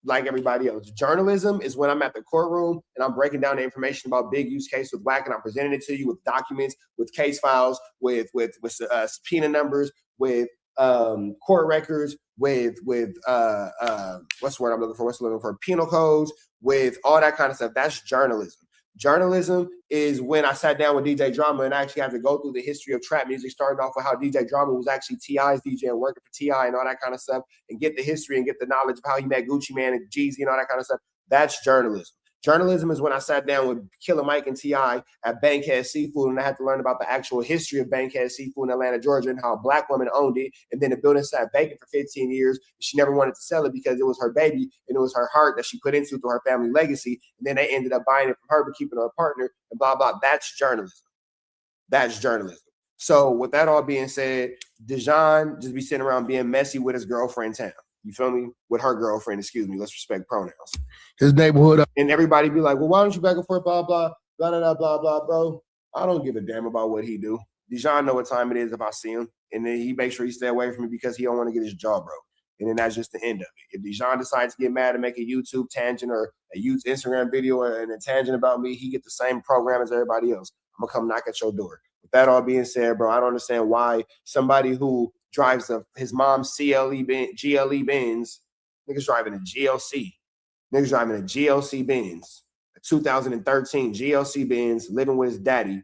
like everybody else. Journalism is when I'm at the courtroom and I'm breaking down the information about big use case with WAC and I'm presenting it to you with documents, with case files, with subpoena numbers, with court records, with what's the word I'm looking for? What's looking for? Penal codes, with all that kind of stuff. That's journalism. Journalism is when I sat down with DJ Drama and I actually had to go through the history of trap music, starting off with how DJ Drama was actually T.I.'s DJ and working for T.I. and all that kind of stuff, and get the history and get the knowledge of how he met Gucci Mane and Jeezy and all that kind of stuff. That's journalism. Journalism is when I sat down with Killer Mike and T.I. at Bankhead Seafood and I had to learn about the actual history of Bankhead Seafood in Atlanta, Georgia, and how a black woman owned it. And then the building sat vacant for 15 years. She never wanted to sell it because it was her baby and it was her heart that she put into through her family legacy. And then they ended up buying it from her but keeping her a partner and blah, blah. That's journalism. That's journalism. So with that all being said, Dijon just be sitting around being messy with his girlfriend Tam. You feel me? With her girlfriend, excuse me. Let's respect pronouns.
His neighborhood.
And everybody be like, well, why don't you back and forth, blah, blah, blah, blah, blah, blah, bro. I don't give a damn about what he do. Dijon know what time it is if I see him. And then he makes sure he stay away from me because he don't want to get his jaw broke. And then that's just the end of it. If Dijon decides to get mad and make a YouTube tangent or a YouTube Instagram video and a tangent about me, he get the same program as everybody else. I'm going to come knock at your door. With that all being said, bro, I don't understand why somebody who drives his mom's GLE Benz, niggas driving a GLC. Niggas driving a GLC Benz, a 2013 GLC Benz, living with his daddy,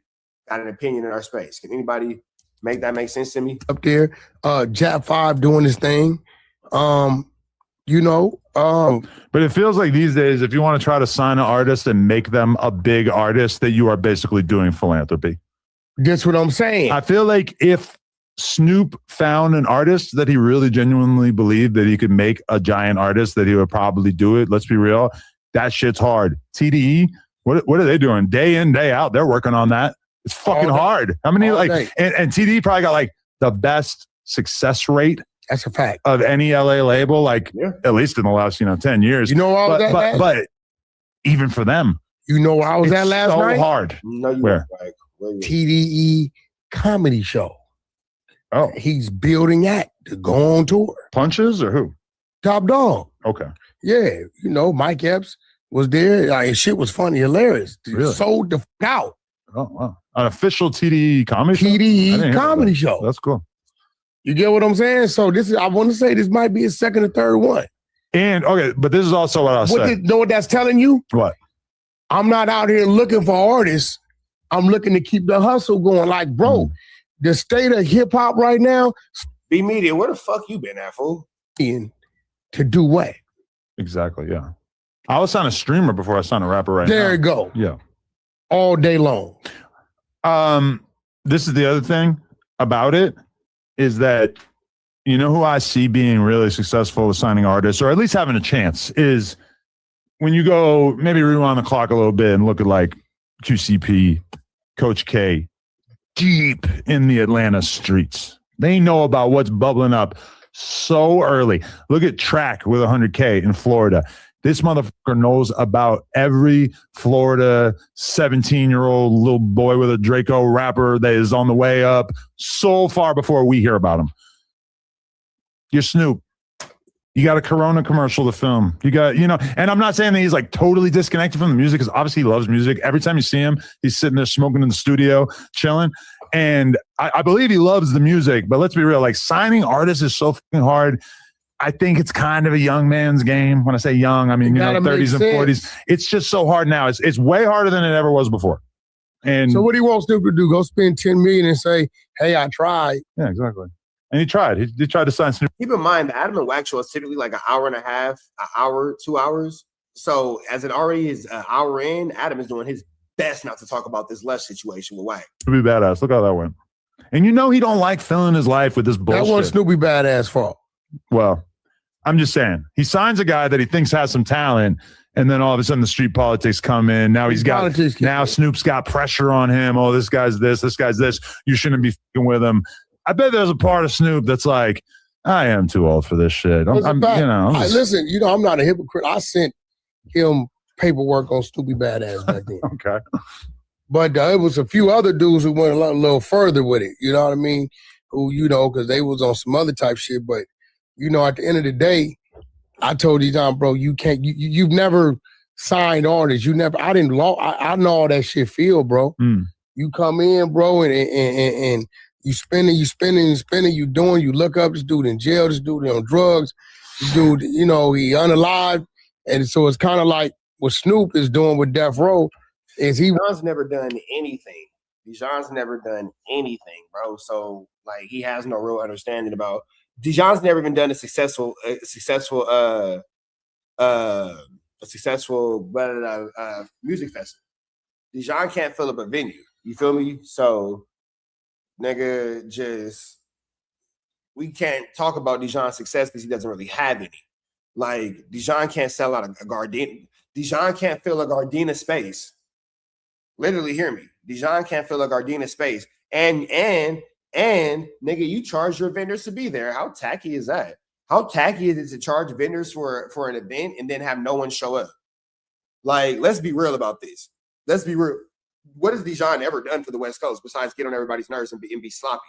got an opinion in our space. Can anybody make that make sense to me?
Up there, Jap 5 doing his thing. But
it feels like these days, if you want to try to sign an artist and make them a big artist, that you are basically doing philanthropy.
That's what I'm saying.
I feel like if Snoop found an artist that he really genuinely believed that he could make a giant artist, that he would probably do it. Let's be real. That shit's hard. TDE, what are they doing? Day in, day out. They're working on that. It's fucking hard. How many and TDE probably got like the best success rate.
That's a fact.
Of any LA label, at least in the last, 10 years.
You know where I was at?
But even for them.
You know where I was at last night?
It's so hard.
No, you
where?
TDE comedy show.
Oh.
He's building act to go on tour.
Punches or who?
Top Dog.
Okay.
Yeah. Mike Epps was there. Like, shit was funny, hilarious.
Really?
Sold the out.
Oh, wow. An official TDE comedy show?
TDE comedy show.
That's cool.
You get what I'm saying? So I want to say this might be his second or third one.
And, okay, but this is also what I'll say.
Know what that's telling you?
What?
I'm not out here looking for artists. I'm looking to keep the hustle going. Like, bro, the state of hip hop right now.
B Media, where the fuck you been at, fool?
To do what?
Exactly, yeah. I was on a streamer before I signed a rapper right now.
There you go.
Yeah.
All day long.
This is the other thing about it is that, who I see being really successful with signing artists, or at least having a chance, is when you go maybe rewind the clock a little bit and look at like QCP, Coach K, deep in the Atlanta streets. They know about what's bubbling up so early. Look at Track with 100K in Florida. This motherfucker knows about every Florida 17-year-old little boy with a Draco rapper that is on the way up so far before we hear about him. You're Snoop. You got a Corona commercial to film. You got, and I'm not saying that he's like totally disconnected from the music because obviously he loves music. Every time you see him, he's sitting there smoking in the studio, chilling. And I believe he loves the music, but let's be real, like signing artists is so fucking hard. I think it's kind of a young man's game. When I say young, I mean, 30s and 40s. It's just so hard now. It's way harder than it ever was before. And
so what do you want Snoop to do? Go spend $10 million and say, hey, I tried.
Yeah, exactly.
And he tried. He tried to sign Snoop.
Keep in mind, the Adam and Wax show is typically like an hour and a half, an hour, 2 hours. So as it already is an hour in, Adam is doing his best not to talk about this Lush situation with Wax.
Snoopy Badass. Look how that went. And you know he don't like filling his life with this bullshit.
That wasn't Snoopy Badass fault.
Well, I'm just saying. He signs a guy that he thinks has some talent, and then all of a sudden the street politics come in. Now Snoop's got pressure on him. Oh, this guy's this guy's this. You shouldn't be fucking with him. I bet there's a part of Snoop that's like, I am too old for this shit. I'm
listen, I'm not a hypocrite. I sent him paperwork on Snoopy Badass back then.
Okay.
But it was a few other dudes who went a little further with it. You know what I mean? Who, because they was on some other type shit. But, at the end of the day, I told Dijon, bro, you can't, you've never signed artists. I know all that shit feel, bro. You come in, bro, and you spending, you look up this dude in jail, this dude on drugs, this dude, he unalive. And so it's kind of like what Snoop is doing with Death Row is
Dijon's never done anything. Dijon's never done anything, bro. So like he has no real understanding about Dijon's never even done a successful music festival. Dijon can't fill up a venue. You feel me? So nigga, we can't talk about Dijon's success because he doesn't really have any. Like, Dijon can't sell out a Gardena. Dijon can't fill a Gardena space. Literally, hear me. Dijon can't fill a Gardena space. And nigga, you charge your vendors to be there. How tacky is that? How tacky is it to charge vendors for an event and then have no one show up? Like, let's be real about this. Let's be real. What has Dijon ever done for the West Coast besides get on everybody's nerves and be sloppy?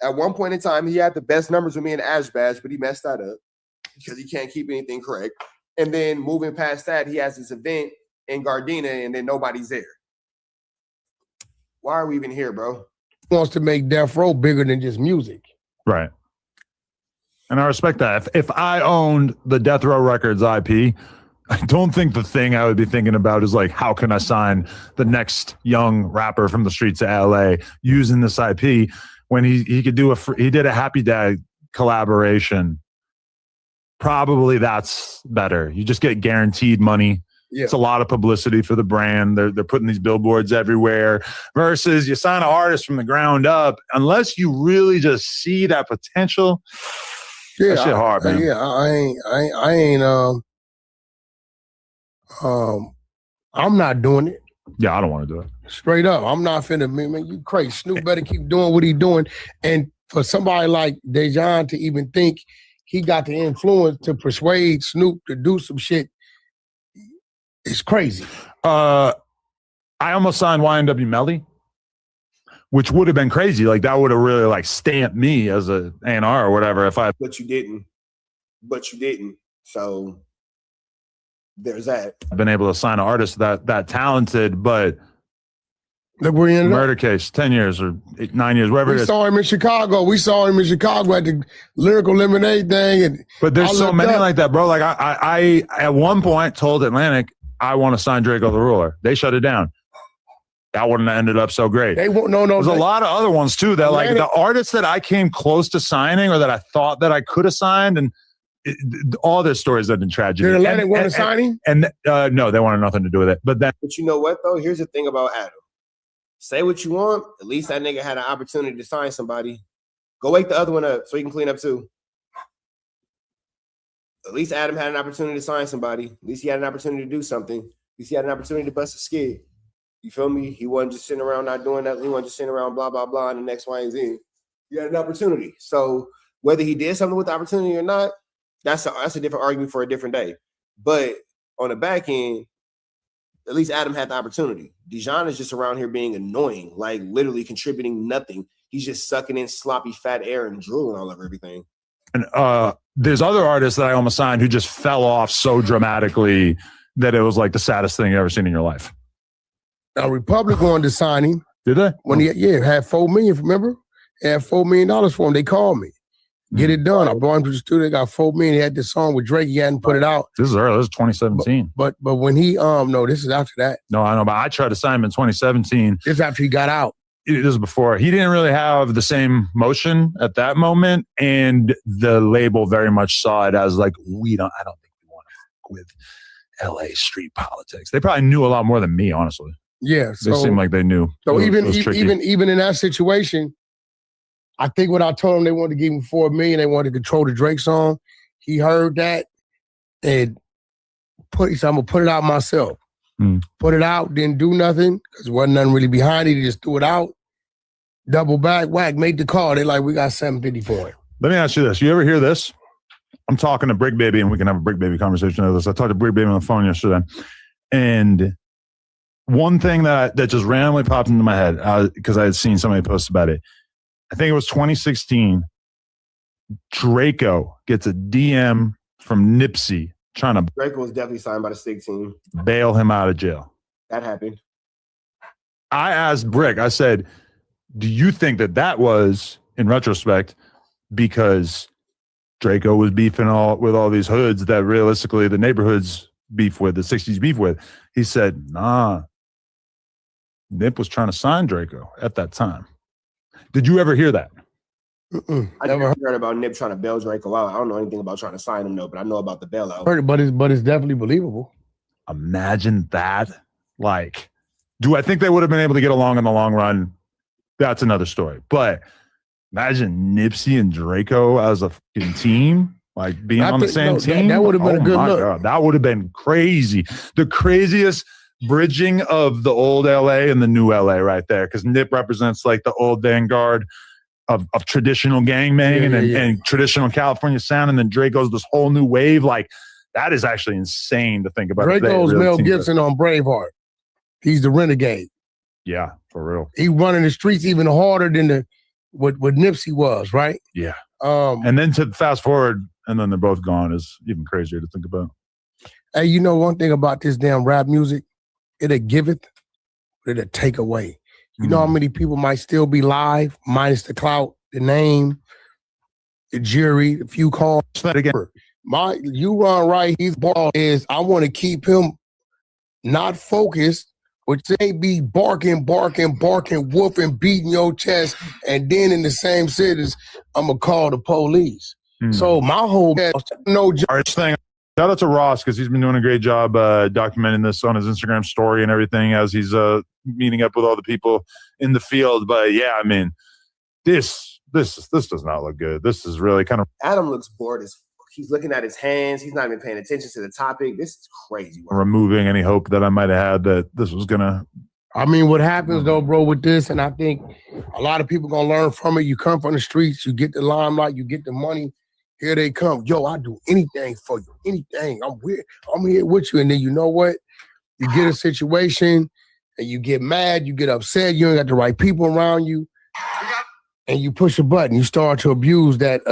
At one point in time, he had the best numbers with me in Ash Bash, but he messed that up because he can't keep anything correct. And then moving past that, he has this event in Gardena, and then nobody's there. Why are we even here, bro?
He wants to make Death Row bigger than just music.
Right. And I respect that. If I owned the Death Row Records IP, I don't think the thing I would be thinking about is like, how can I sign the next young rapper from the streets of LA using this IP when he could do he did a Happy Dad collaboration. Probably that's better. You just get guaranteed money. Yeah. It's a lot of publicity for the brand. They're putting these billboards everywhere versus you sign an artist from the ground up. Unless you really just see that potential, that shit hard, man.
Yeah, I'm not doing it.
Yeah, I don't want to do it.
Straight up, I'm not finna, man, you crazy. Snoop better keep doing what he doing. And for somebody like Dejan to even think he got the influence to persuade Snoop to do some shit, it's crazy.
I almost signed YNW Melly, which would have been crazy. Like, that would have really, like, stamped me as a A&R or whatever.
But you didn't. So there's that.
I've been able to sign an artist that talented, but
look where he ended
murder case, 10 years or 9 years, whatever it is.
We saw him in Chicago at the Lyrical Lemonade thing.
But there's so many like that, bro. Like, I at one point told Atlantic, I want to sign Draco the Ruler. They shut it down. That wouldn't have ended up so great.
They won't. No.
There's a lot of other ones too that Atlantic, like the artists that I came close to signing or that I thought that I could have signed, and all their stories have been tragic.
Did Atlantic want to sign him?
And no, they wanted nothing to do with it. But
you know what though? Here's the thing about Adam. Say what you want. At least that nigga had an opportunity to sign somebody. Go wake the other one up so he can clean up too. At least Adam had an opportunity to sign somebody. At least he had an opportunity to do something. At least he had an opportunity to bust a skid. You feel me? He wasn't just sitting around not doing nothing. He wasn't just sitting around blah, blah, blah, and the next Y and Z. He had an opportunity. So whether he did something with the opportunity or not, that's a different argument for a different day. But on the back end, at least Adam had the opportunity. Dijon is just around here being annoying, like literally contributing nothing. He's just sucking in sloppy fat air and drooling all over everything.
And there's other artists that I almost signed who just fell off so dramatically that it was like the saddest thing you've ever seen in your life.
Now, Republic wanted to sign him.
Did they?
When he had $4 million, remember? He had $4 million for him. They called me. Get it done. I brought him to the studio. They got $4 million. He had this song with Drake. He hadn't put it out.
This is early. This is 2017.
But when he no, this is after that.
No, I know, but I tried to sign him in 2017.
This is after he got out.
this was before, he didn't really have the same motion at that moment, and the label very much saw it as like, I don't think we want to fuck with LA street politics. They probably knew a lot more than me, honestly.
Yeah,
They seemed like they knew.
So
It was tricky.
even in that situation, I think what I told him, they wanted to give him $4 million. They wanted to control the Drake song. He heard that and he said, I'm gonna put it out myself. Put it out, didn't do nothing because there wasn't nothing really behind it. He just threw it out. Double back, whack, made the call. They like, we got 750 for it.
Let me ask you this. You ever hear this? I'm talking to Brick Baby, and we can have a Brick Baby conversation of this. I talked to Brick Baby on the phone yesterday, and one thing that just randomly popped into my head, because I had seen somebody post about it. I think it was 2016. Draco gets a DM from Nipsey trying to
Draco was definitely signed by the STIG team.
bail him out of jail.
That happened.
I asked Brick, I said, do you think that was, in retrospect, because Draco was beefing with all these hoods that realistically the neighborhoods beef with, the 60s beef with? He said, nah. Nip was trying to sign Draco at that time. Did you ever hear that?
I never heard about Nip trying to bail Draco out. I don't know anything about trying to sign him though, but I know about the bailout.
But it's definitely believable.
Imagine that. Like, do I think they would have been able to get along in the long run? That's another story. But imagine Nipsey and Draco as a fucking team, like being on the same team.
That would have been a good look.
God, that would have been crazy. The craziest bridging of the old LA and the new LA right there. Because Nip represents like the old vanguard of traditional gangbanging and traditional California sound. And then Draco's this whole new wave. Like, that is actually insane to think about.
Draco's Mel Gibson on Braveheart. He's the renegade.
Yeah, for real.
He running the streets even harder than what Nipsey was, right?
Yeah. And then to fast forward, and then they're both gone is even crazier to think about.
Hey, you know one thing about this damn rap music? It'll giveth, but it'll take away. You know how many people might still be live, minus the clout, the name, the jury, a few calls. You run right, his ball is, I want to keep him not focused, which they be barking, whooping, beating your chest, and then in the same sentence, I'm going to call the police. So my whole
thing. Shout out to Ross because he's been doing a great job documenting this on his Instagram story and everything as he's meeting up with all the people in the field. But yeah, I mean, this does not look good. This is really kind of.
Adam looks bored as fuck. He's looking at his hands. He's not even paying attention to the topic. This is crazy.
Removing any hope that I might have had that this was gonna.
I mean, what happens though, bro, with this, and I think a lot of people gonna learn from it. You come from the streets, you get the limelight, you get the money. Here they come. Yo, I'll do anything for you. Anything. I'm here with you. And then you know what? You get a situation and you get mad, you get upset, you ain't got the right people around you, and you push a button. You start to abuse that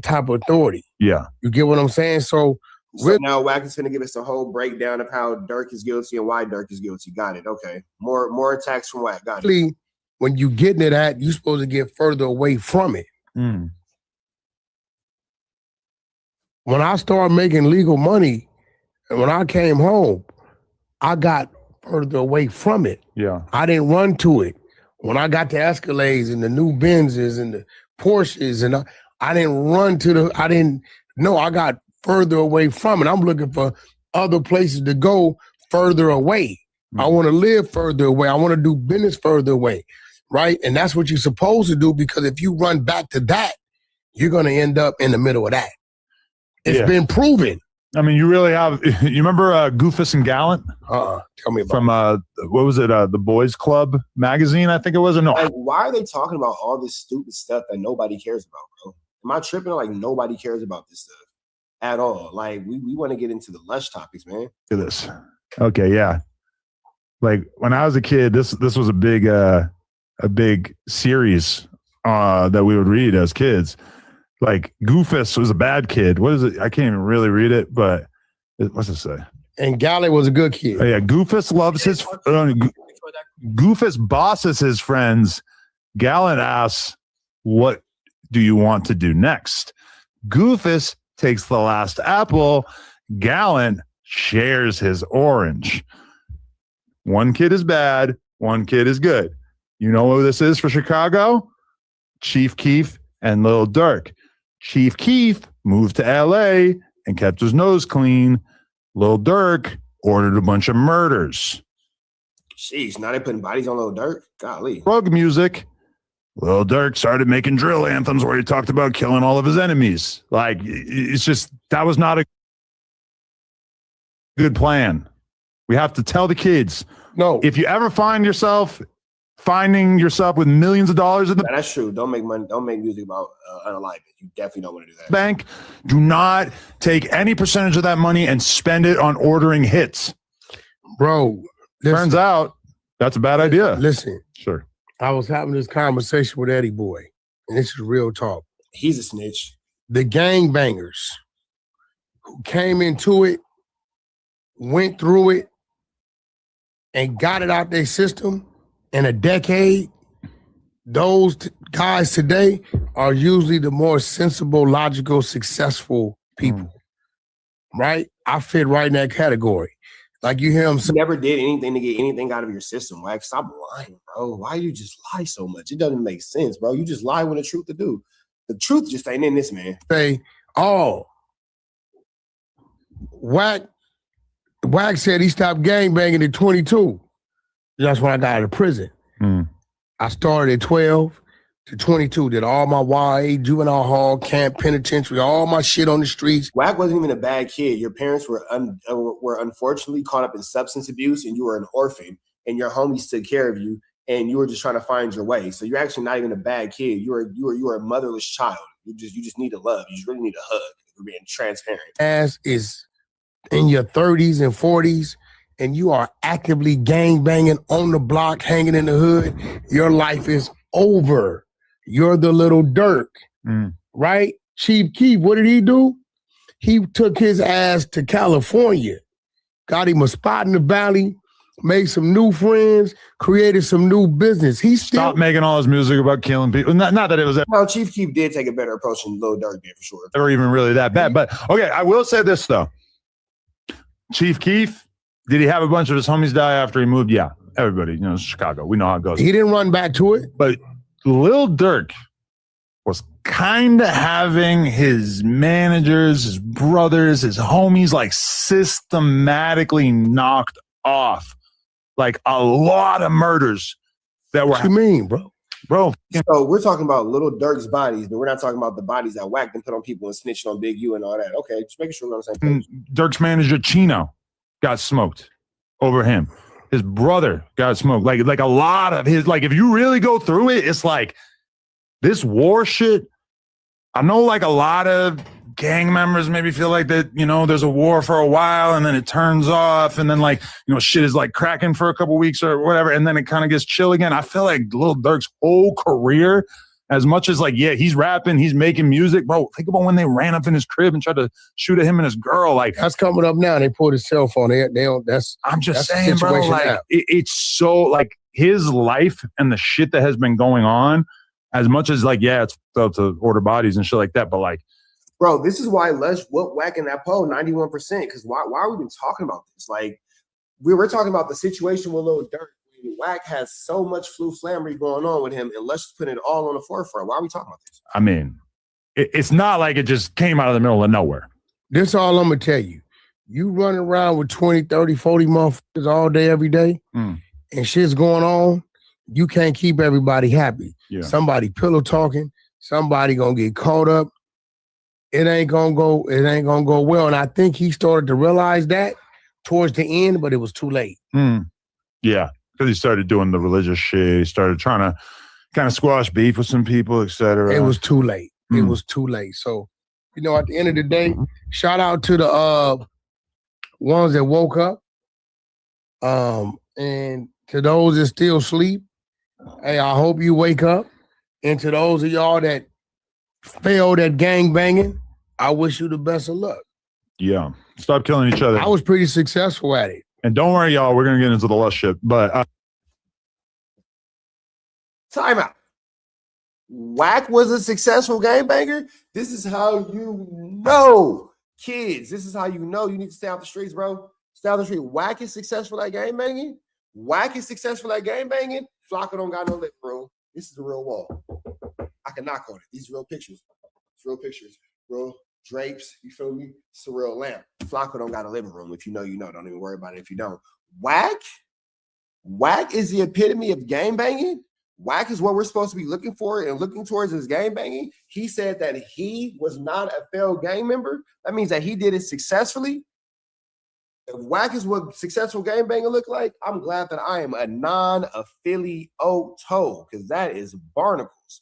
type of authority.
Yeah.
You get what I'm saying? So
now Wack is going to give us a whole breakdown of how Dirk is guilty and why Dirk is guilty. Got it. Okay. More attacks from Wack. Got it.
When you get into that, you're supposed to get further away from it. When I started making legal money, and when I came home, I got further away from it.
Yeah.
I didn't run to it. When I got the Escalades and the new Benzes and the Porsches, and I didn't run to I got further away from it. I'm looking for other places to go further away. I want to live further away. I want to do business further away, right? And that's what you're supposed to do, because if you run back to that, you're going to end up in the middle of that. It's been proven.
I mean, you really have. You remember Goofus and Gallant?
Tell me about
from what was it? The Boys Club magazine, I think it was. Or no?
Like, why are they talking about all this stupid stuff that nobody cares about, bro? Am I tripping? Like, nobody cares about this stuff at all. Like, we want to get into the lush topics, man.
Look at this. Okay, yeah. Like when I was a kid, this was a big series that we would read as kids. Like Goofus was a bad kid. What is it? I can't even really read it, but what's it say?
And Gallant was a good kid.
Oh, yeah, Goofus loves his. Goofus bosses his friends. Gallant asks, "What do you want to do next?" Goofus takes the last apple. Gallant shares his orange. One kid is bad. One kid is good. You know who this is for Chicago? Chief Keef and Lil Durk. Chief Keef moved to LA and kept his nose clean. Lil Durk ordered a bunch of murders.
Jeez, now they putting bodies on Lil Durk? Golly.
Drug music. Lil Durk started making drill anthems where he talked about killing all of his enemies. Like, it's just, that was not a good plan. We have to tell the kids.
No.
If you ever finding yourself with millions of dollars in the
that's true. Don't make money. Don't make music about unalignment. You definitely don't want to do that.
bank, do not take any percentage of that money and spend it on ordering hits.
Bro,
turns out that's a bad idea.
Listen.
Sure.
I was having this conversation with Eddie Boy, and this is real talk.
He's a snitch.
The gangbangers who came into it, went through it, and got it out their system in a decade, those guys today are usually the more sensible, logical, successful people. Right? I fit right in that category. Like you hear him say,
you never did anything to get anything out of your system. Like, stop lying, bro. Why you just lie so much? It doesn't make sense, bro. You just lie when the truth to do. The truth just ain't in this, man.
Say, oh, Wack said he stopped gangbanging at 22. That's when I got out of prison. I started at 12 to 22. Did all my YA, juvenile hall, camp, penitentiary, all my shit on the streets.
Wack wasn't even a bad kid. Your parents were unfortunately caught up in substance abuse, and you were an orphan, and your homies took care of you, and you were just trying to find your way. So you're actually not even a bad kid. You were a motherless child. You just need a love. You just really need a hug. You're being transparent.
As is in your 30s and 40s, and you are actively gangbanging on the block, hanging in the hood, your life is over. You're the little Durk, right? Chief Keef, what did he do? He took his ass to California, got him a spot in the valley, made some new friends, created some new business. He
stopped making all his music about killing people. Not that it was
no, Chief Keef did take a better approach than Lil Durk did for sure.
Never even really that bad. But okay, I will say this though. Chief Keef, did he have a bunch of his homies die after he moved? Yeah. Everybody, it's Chicago. We know how it goes.
He didn't run back to it.
But Lil Durk was kind of having his managers, his brothers, his homies like systematically knocked off. Like a lot of murders that were.
What you mean, bro?
Bro.
So we're talking about Lil Durk's bodies, but we're not talking about the bodies that Wack and put on people and snitched on Big U and all that. Okay, just making sure we're on the same page.
Durk's manager Chino got smoked over him. His brother got smoked. Like a lot of his, like if you really go through it, it's like this war shit. I know like a lot of gang members maybe feel like that, there's a war for a while and then it turns off and then like, shit is like cracking for a couple weeks or whatever. And then it kind of gets chill again. I feel like Lil Durk's whole career, as much as like, yeah, he's rapping, he's making music, bro. Think about when they ran up in his crib and tried to shoot at him and his girl. Like
that's coming up now. They pulled his cell phone. They don't.
I'm just saying, bro. Like it's so like his life and the shit that has been going on. As much as like, yeah, it's up to order bodies and shit like that, but like,
bro, this is why Lush whooped Wack in that poll 91%. Because why are we even talking about this? Like, we were talking about the situation with Lil Durk. Wack has so much flammery going on with him, and Lush is putting it all on the forefront. Why are we talking about this?
I mean, it's not like it just came out of the middle of nowhere.
This all I'm going to tell you. You running around with 20, 30, 40 motherfuckers all day, every day, and shit's going on, you can't keep everybody happy.
Yeah.
Somebody pillow talking, somebody going to get caught up. It ain't gonna go well. And I think he started to realize that towards the end, but it was too late.
Yeah, because he started doing the religious shit. He started trying to kind of squash beef with some people, etc.
It was too late. It was too late. So, at the end of the day, shout out to the ones that woke up. And to those that still sleep, hey, I hope you wake up. And to those of y'all that failed at gangbanging, I wish you the best of luck.
Yeah. Stop killing each other.
I was pretty successful at it.
And don't worry, y'all, we're going to get into the lust shit. But
time out. Wack was a successful gangbanger. This is how you know, kids. This is how you know you need to stay out the streets, bro. Stay out the street. Wack is successful at gangbanging. Wack is successful at gangbanging. Flocka don't got no living room. This is the real wall. I can knock on it. These real pictures. It's real pictures. Real drapes. You feel me? It's a real lamp. Flocka don't got a living room. If you know, you know. Don't even worry about it if you don't. Wack is the epitome of game banging. Wack is what we're supposed to be looking for and looking towards is game banging. He said that he was not a failed gang member. That means that he did it successfully. If Wack is what successful game banging look like, I'm glad that I am a non-affiliate toe because that is barnacles.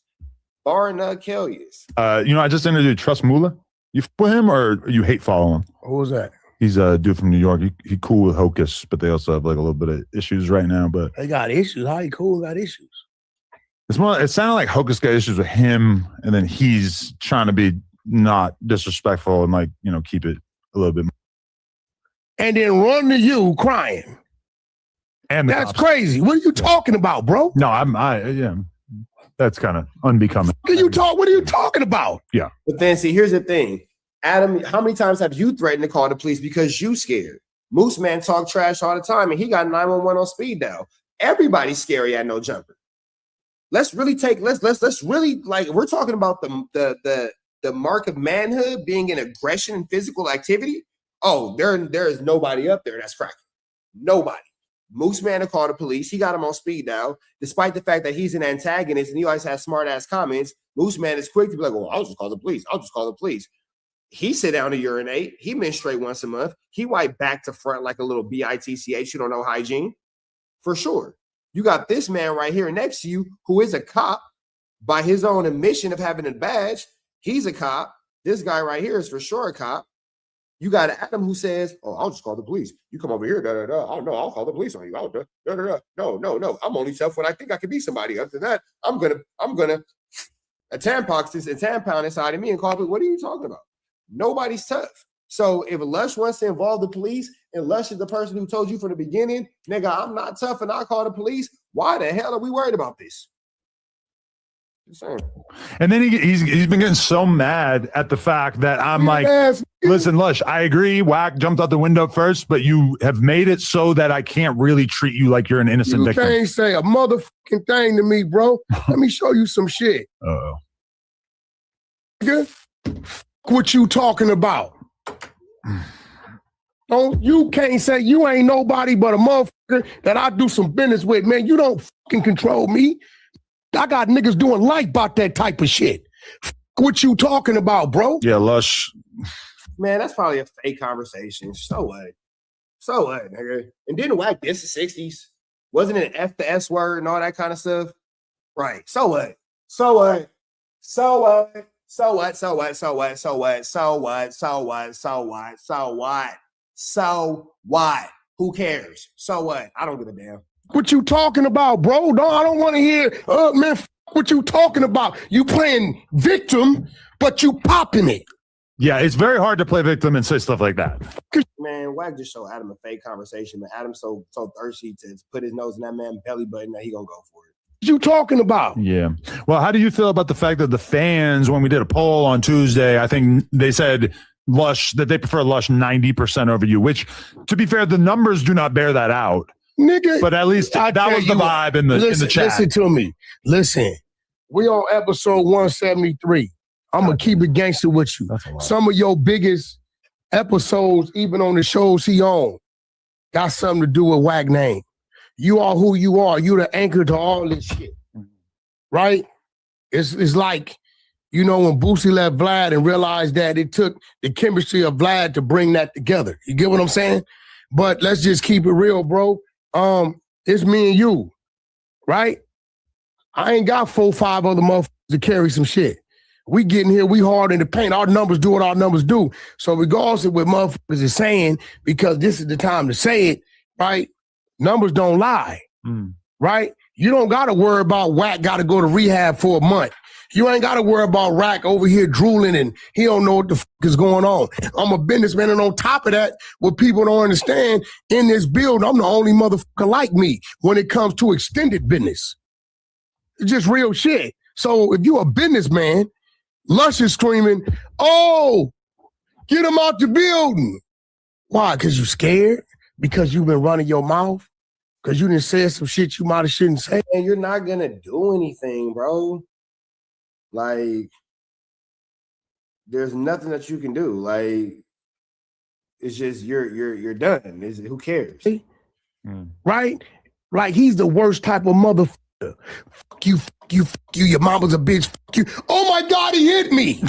Barnacles.
I just interviewed Trust Mula. You with him or you hate following him?
Who was that?
He's a dude from New York. He cool with Hocus, but they also have like a little bit of issues right now. But
they got issues. How he cool got issues?
It's more. It sounded like Hocus got issues with him, and then he's trying to be not disrespectful and like keep it a little bit more.
And then run to you crying.
And
that's crazy. What are you talking about, bro?
No, yeah. That's kind of unbecoming.
What are you talking about?
Yeah.
But then see, here's the thing. Adam, how many times have you threatened to call the police because you scared? Moose Man talk trash all the time, and he got 911 on speed dial. Everybody's scary at no jumper. Let's really like we're talking about the mark of manhood being in aggression and physical activity. Oh, there is nobody up there that's cracking. Nobody. Moose Man to call the police. He got him on speed dial, despite the fact that he's an antagonist and he always has smart ass comments. Moose Man is quick to be like, "Oh, I'll just call the police. I'll just call the police." He sit down to urinate. He menstruate once a month. He wipe back to front like a little bitch. You don't know hygiene. For sure. You got this man right here next to you who is a cop by his own admission of having a badge. He's a cop. This guy right here is for sure a cop. You got Adam who says, "Oh, I'll just call the police. You come over here, Oh no, I'll call the police on you. No. I'm only tough when I think I can be somebody. Other than that, I'm gonna a tampon inside of me and call it. What are you talking about? Nobody's tough. So if Lush wants to involve the police and Lush is the person who told you from the beginning, nigga, I'm not tough and I call the police, why the hell are we worried about this?
And then he's been getting so mad at the fact that I'm like, listen, Lush, I agree. Wack jumped out the window first, but you have made it so that I can't really treat you like you're an innocent victim.
You can't say a motherfucking thing to me, bro. Let me show you some shit.
Uh-oh.
What you talking about? You can't say you ain't nobody but a motherfucker that I do some business with, man. You don't fucking control me. I got niggas doing life about that type of shit. What you talking about, bro?
Yeah, Lush.
Man, that's probably a fake conversation. So what, nigga? And didn't Wack this the 60s? Wasn't it F the S word and all that kind of stuff? Right. So what? Who cares? So what? I don't give a damn.
What you talking about, bro? No, I don't want to hear, man, what you talking about? You playing victim, but you popping it.
Yeah, it's very hard to play victim and say stuff like that.
Man, Wack just showed Adam a fake conversation, but Adam's so thirsty to put his nose in that man's belly button that he gonna go for it.
What you talking about?
Yeah. Well, how do you feel about the fact that the fans, when we did a poll on Tuesday, I think they said Lush, that they prefer Lush 90% over you, which, to be fair, the numbers do not bear that out.
Nigga,
but at least that was the vibe in the chat.
Listen to me. Listen, we on episode 173. I'm going to keep it gangster with you. Some of your biggest episodes, even on the shows he on, got something to do with Wack name. You are who you are. You the anchor to all this shit. Right? It's like, when Boosie left Vlad and realized that it took the chemistry of Vlad to bring that together. You get what I'm saying? But let's just keep it real, bro. It's me and you, right? I ain't got 4-5 other motherfuckers to carry some shit. We getting here, we hard in the paint. Our numbers do what our numbers do. So regardless of what motherfuckers is saying, because this is the time to say it, right? Numbers don't lie, right? You don't got to worry about Wack got to go to rehab for a month. You ain't got to worry about Wack over here drooling and he don't know what the fuck is going on. I'm a businessman, and on top of that, what people don't understand, in this build, I'm the only motherfucker like me when it comes to extended business. It's just real shit. So if you a businessman, Lush is screaming, "Oh, get him out the building." Why? Because you scared? Because you've been running your mouth? Because you done said some shit you might have shouldn't say.
And you're not gonna do anything, bro. Like, there's nothing that you can do. Like, it's just you're done. Who cares?
Right? Like, he's the worst type of motherfucker. Fuck you, fuck you, fuck you. Your mama's a bitch. Fuck you. Oh my God, he hit me.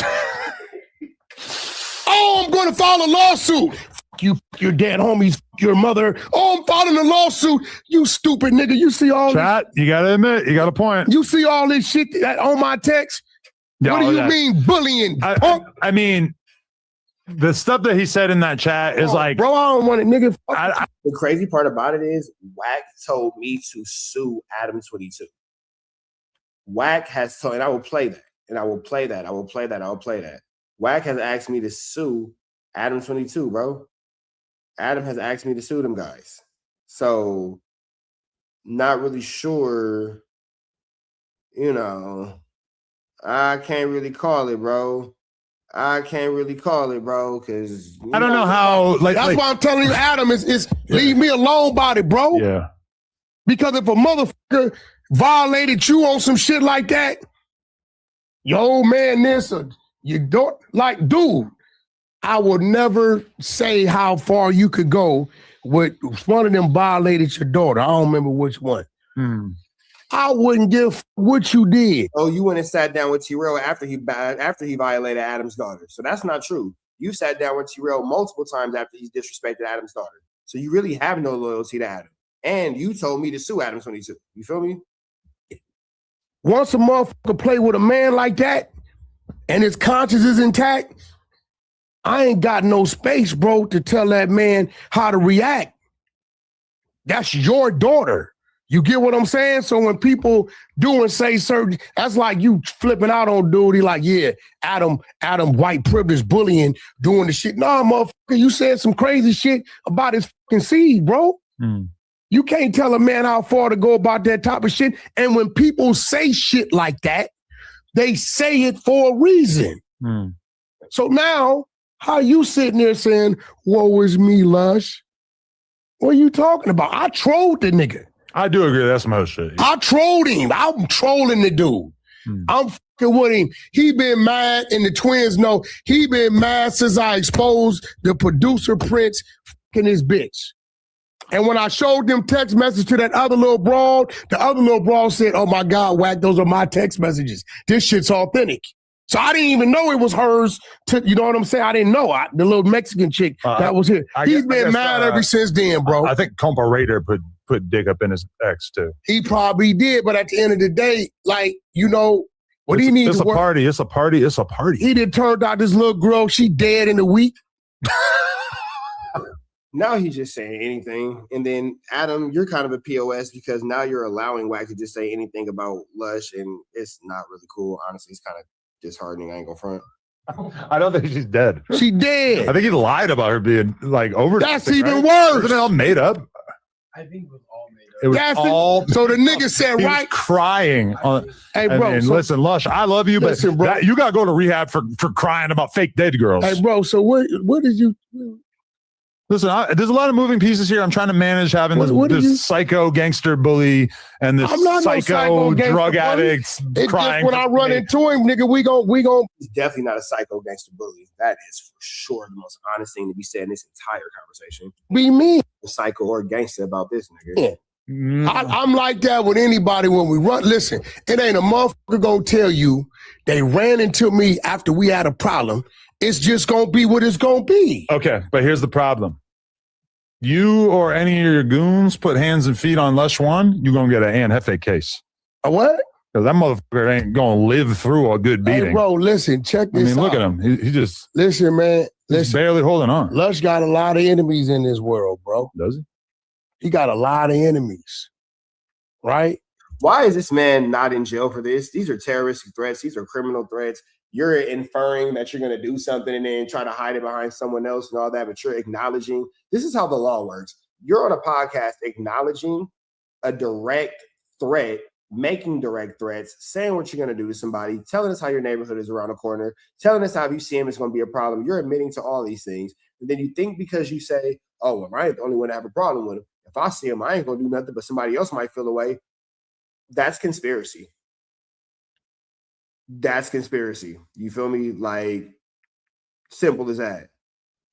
Oh, I'm going to file a lawsuit. Fuck you, fuck your dad, homies, fuck your mother. Oh, I'm filing a lawsuit. You stupid nigga. You see all
Chat, you got to admit, you got a point.
You see all this shit that on my text?
Yeah,
what do
all
you
that.
mean bullying?
I mean, the stuff that he said in that chat is like,
bro, I don't want it, nigga.
The crazy part about it is Wack told me to sue Adam 22. Wack has told, and I will play that, and I will play that, I will play that, I will play that. Wack has asked me to sue Adam 22, bro. Adam has asked me to sue them guys. So, not really sure, you know, I can't really call it, bro. I can't really call it, bro, because
I don't know how.
That's why I'm telling you, Adam, is leave me alone about it, bro.
Yeah.
Because if a motherfucker violated you on some shit like that, your old man this or you don't like, dude, I would never say how far you could go with one of them violated your daughter. I don't remember which one. I wouldn't give what you did.
Oh, you went and sat down with T-Rail after he violated Adam's daughter. So that's not true. You sat down with T-Rail multiple times after he's disrespected Adam's daughter. So you really have no loyalty to Adam. And you told me to sue Adam 22. You feel me?
Once a motherfucker play with a man like that and his conscience is intact, I ain't got no space, bro, to tell that man how to react. That's your daughter. You get what I'm saying? So when people do and say certain, that's like you flipping out on dude. He like, yeah, Adam, white privilege bullying, doing the shit. Nah, motherfucker, you said some crazy shit about his fucking seed, bro. You can't tell a man how far to go about that type of shit. And when people say shit like that, they say it for a reason. So now, how you sitting there saying, woe is me, Lush? What are you talking about? I trolled the nigga.
I do agree. That's most shit.
I trolled him. I'm trolling the dude. I'm fucking with him. He been mad, and the twins know he been mad since I exposed the producer Prince fucking his bitch. And when I showed them text message to that other little broad, the other little broad said, oh my God, Wack, those are my text messages. This shit's authentic. So I didn't even know it was hers. You know what I'm saying? I didn't know. The little Mexican chick that was here. He's been mad ever since then, bro.
I think Compa Raider put dick up in his ex too.
He probably did, but at the end of the day, like, you know, what he needs
to work. It's a party. He
did turned out this little girl, she dead in a week.
Now he's just saying anything. And then, Adam, you're kind of a POS because now you're allowing Wack to just say anything about Lush, and it's not really cool. Honestly, it's kind of disheartening. I ain't gonna front.
I don't think she's dead.
She dead.
I think he lied about her being like over.
That's even worse.
Wasn't it all made up?
I think it was all made up.
It was all.
So the nigga said,
he
right?
Was crying.
Hey, bro.
I mean, listen, Lush, I love you, but
bro,
you got to go to rehab for crying about fake dead girls.
Hey, bro. So what did you?
Listen, there's a lot of moving pieces here. I'm trying to manage having this psycho gangster bully and this psycho drug addict crying.
Just when I run into him, nigga, we gon'
He's definitely not a psycho gangster bully. That is for sure the most honest thing to be said in this entire conversation.
Be me.
A psycho or gangster about this nigga.
Yeah. I'm like that with anybody when we run. Listen, it ain't a motherfucker gonna tell you they ran into me after we had a problem. It's just gonna be what it's gonna be.
Okay, but here's the problem. You or any of your goons put hands and feet on Lush One, you're gonna get an Ann Hefe case.
A what?
Because that motherfucker ain't gonna live through a good beating.
Hey, bro, listen, check this out.
I mean, look at him. He just
listen, man.
He's barely holding on.
Lush got a lot of enemies in this world, bro.
Does he?
He got a lot of enemies, right?
Why is this man not in jail for this? These are terrorist threats. These are criminal threats. You're inferring that you're going to do something and then try to hide it behind someone else and all that, but you're acknowledging. This is how the law works. You're on a podcast acknowledging a direct threat, making direct threats, saying what you're going to do to somebody, telling us how your neighborhood is around the corner, telling us how if you see him, it's going to be a problem. You're admitting to all these things. And then you think because you say, oh, well, I ain't the only one to have a problem with him. If I see him, I ain't gonna do nothing, but somebody else might feel away. That's conspiracy. That's conspiracy. You feel me? Like, simple as that.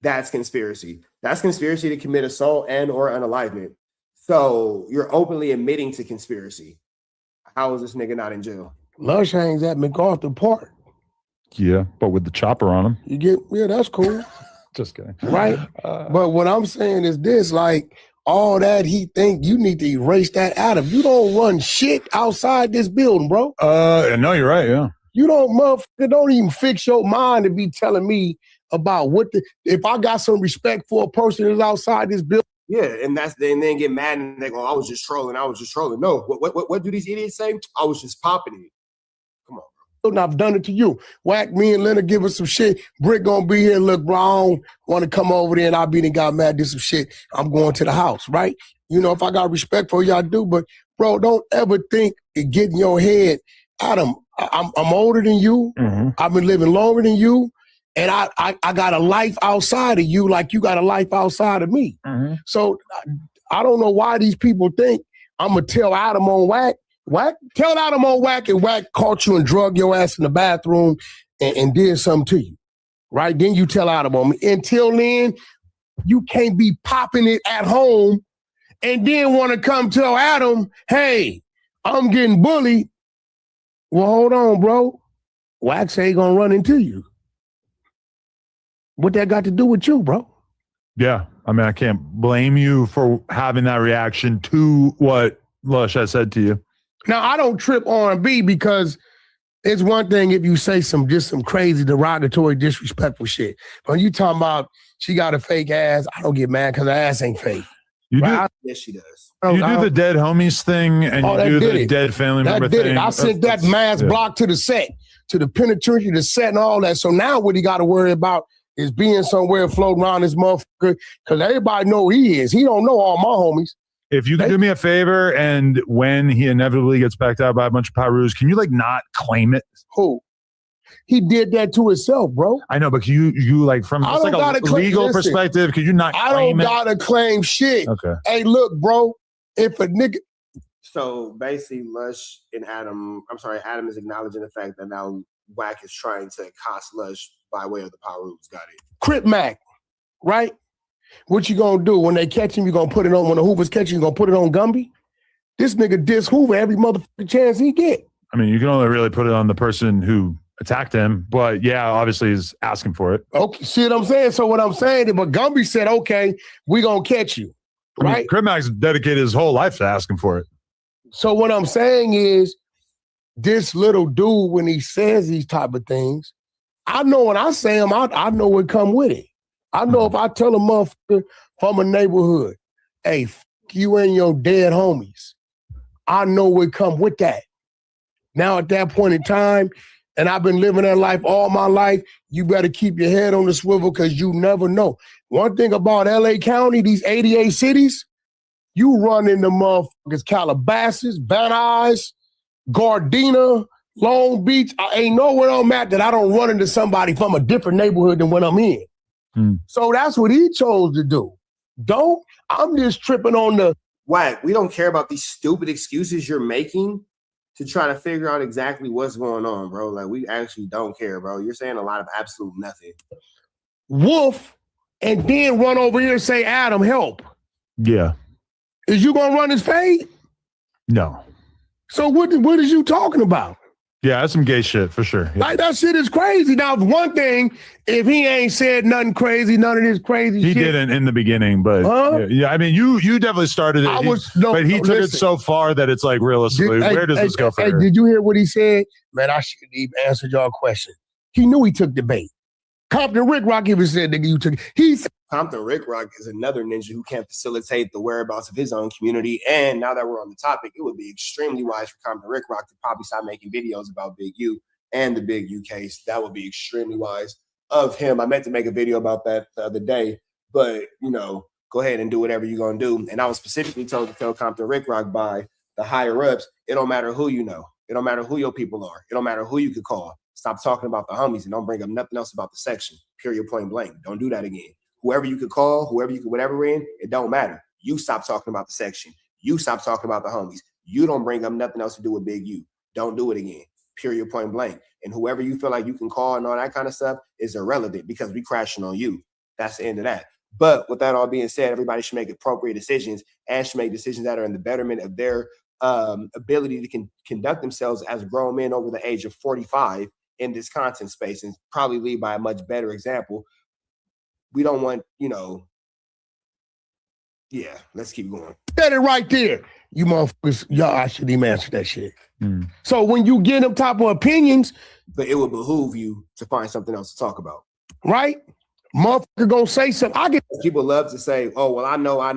That's conspiracy. That's conspiracy to commit assault and or unalivement. So you're openly admitting to conspiracy. How is this nigga not in jail?
Lush hangs at MacArthur Park.
Yeah, but with the chopper on him.
You get, yeah, that's cool.
Just kidding.
Right? But what I'm saying is this, like, all that he think, you need to erase that out of. You don't run shit outside this building, bro.
No, you're right, yeah.
You don't even fix your mind to be telling me about if I got some respect for a person that's outside this building.
Yeah, and then get mad and they go, I was just trolling. No, what do these idiots say? I was just popping it. Come on, bro.
And I've done it to you. Whack, me and Leonard give us some shit. Brick gonna be here. Look, bro, I don't want to come over there and I beat and got mad, did some shit. I'm going to the house, right? You know, if I got respect for you, I do. But, bro, don't ever think it get in your head. Adam, I'm older than you. Mm-hmm. I've been living longer than you. And I got a life outside of you like you got a life outside of me. Mm-hmm. So I don't know why these people think I'm going to tell Adam on Whack. Tell Adam on Whack and Whack caught you and drug your ass in the bathroom and did something to you. Right? Then you tell Adam on me. Until then, you can't be popping it at home and then want to come tell Adam, hey, I'm getting bullied. Well, hold on, bro. Whack say he going to run into you. What that got to do with you, bro?
Yeah. I mean, I can't blame you for having that reaction to what Lush has said to you.
Now, I don't trip R&B because it's one thing if you say some crazy, derogatory, disrespectful shit. But when you talking about she got a fake ass, I don't get mad because her ass ain't fake.
You
right?
do?
Yes, she does.
You do the dead homies thing and you do the dead family member thing.
I sent that mass block to the set, to the penitentiary, the set and all that. So now what he got to worry about is being somewhere floating around this motherfucker because everybody know he is. He don't know all my homies.
If you can do me a favor and when he inevitably gets backed out by a bunch of Pyrus, can you like not claim it?
Who? He did that to himself, bro.
I know, but you like from just like a legal perspective, could you not claim it?
I don't gotta claim shit.
Okay.
Hey, look, bro, if a nigga...
So basically, Lush and Adam is acknowledging the fact that now Whack is trying to accost Lush by way of the Pyrus. Got it.
Crip Mac, right? What you gonna do? When they catch him, you gonna put it on, when the Hoovers catch you, you gonna put it on Gumby? This nigga diss Hoover every motherfucking chance he get.
I mean, you can only really put it on the person who attacked him, but yeah, obviously he's asking for it.
Okay, see what I'm saying? So what I'm saying, but Gumby said, okay, we gonna catch you, right?
I mean, Crip Mac's dedicated his whole life to asking for it.
So what I'm saying is, this little dude, when he says these type of things, I know when I say them, I know what come with it. I know if I tell a motherfucker from a neighborhood, hey, f you and your dead homies, I know what come with that. Now at that point in time, and I've been living that life all my life, you better keep your head on the swivel because you never know. One thing about LA County, these 88 cities, you run into motherfuckers Calabasas, Van Nuys, Gardena, Long Beach. I ain't nowhere I'm at that I don't run into somebody from a different neighborhood than when I'm in. So that's what he chose to do. I'm just tripping on the...
Whack, we don't care about these stupid excuses you're making to try to figure out exactly what's going on, bro. Like, we actually don't care, bro. You're saying a lot of absolute nothing.
Wolf, and then run over here and say, Adam, help.
Yeah.
Is you gonna run his fade?
No.
So what is you talking about?
Yeah, that's some gay shit for sure. Yeah.
Like, that shit is crazy. Now, one thing, if he ain't said nothing crazy, none of this crazy
shit. He
shit.
didn't in the beginning, but yeah, I mean, you definitely started it. But he took it so far that it's like, realistically, where does this go from here?
Did you hear what he said? Man, I shouldn't even answered y'all question. He knew he took the bait. Compton Rick Rock even said, nigga, you took it.
Compton Rick Rock is another ninja who can't facilitate the whereabouts of his own community. And now that we're on the topic, it would be extremely wise for Compton Rick Rock to probably stop making videos about Big U and the Big U case. That would be extremely wise of him. I meant to make a video about that the other day, but, you know, go ahead and do whatever you're going to do. And I was specifically told to tell Compton Rick Rock by the higher ups, it don't matter who you know. It don't matter who your people are. It don't matter who you could call. Stop talking about the homies and don't bring up nothing else about the section. Period, point blank. Don't do that again. Whoever you could call, whoever you could, whatever in, it don't matter. You stop talking about the section. You stop talking about the homies. You don't bring up nothing else to do with Big U. Don't do it again. Period, point blank. And whoever you feel like you can call and all that kind of stuff is irrelevant because we crashing on you. That's the end of that. But with that all being said, everybody should make appropriate decisions and should make decisions that are in the betterment of their ability to conduct themselves as grown men over the age of 45 in this content space and probably lead by a much better example. We don't want, yeah, let's keep going.
Said it right there. You motherfuckers, y'all, I shouldn't even answer that shit. So when you get them type of opinions,
but it would behoove you to find something else to talk about.
Right? Motherfucker gonna say something.
People love to say, oh, well, I know. I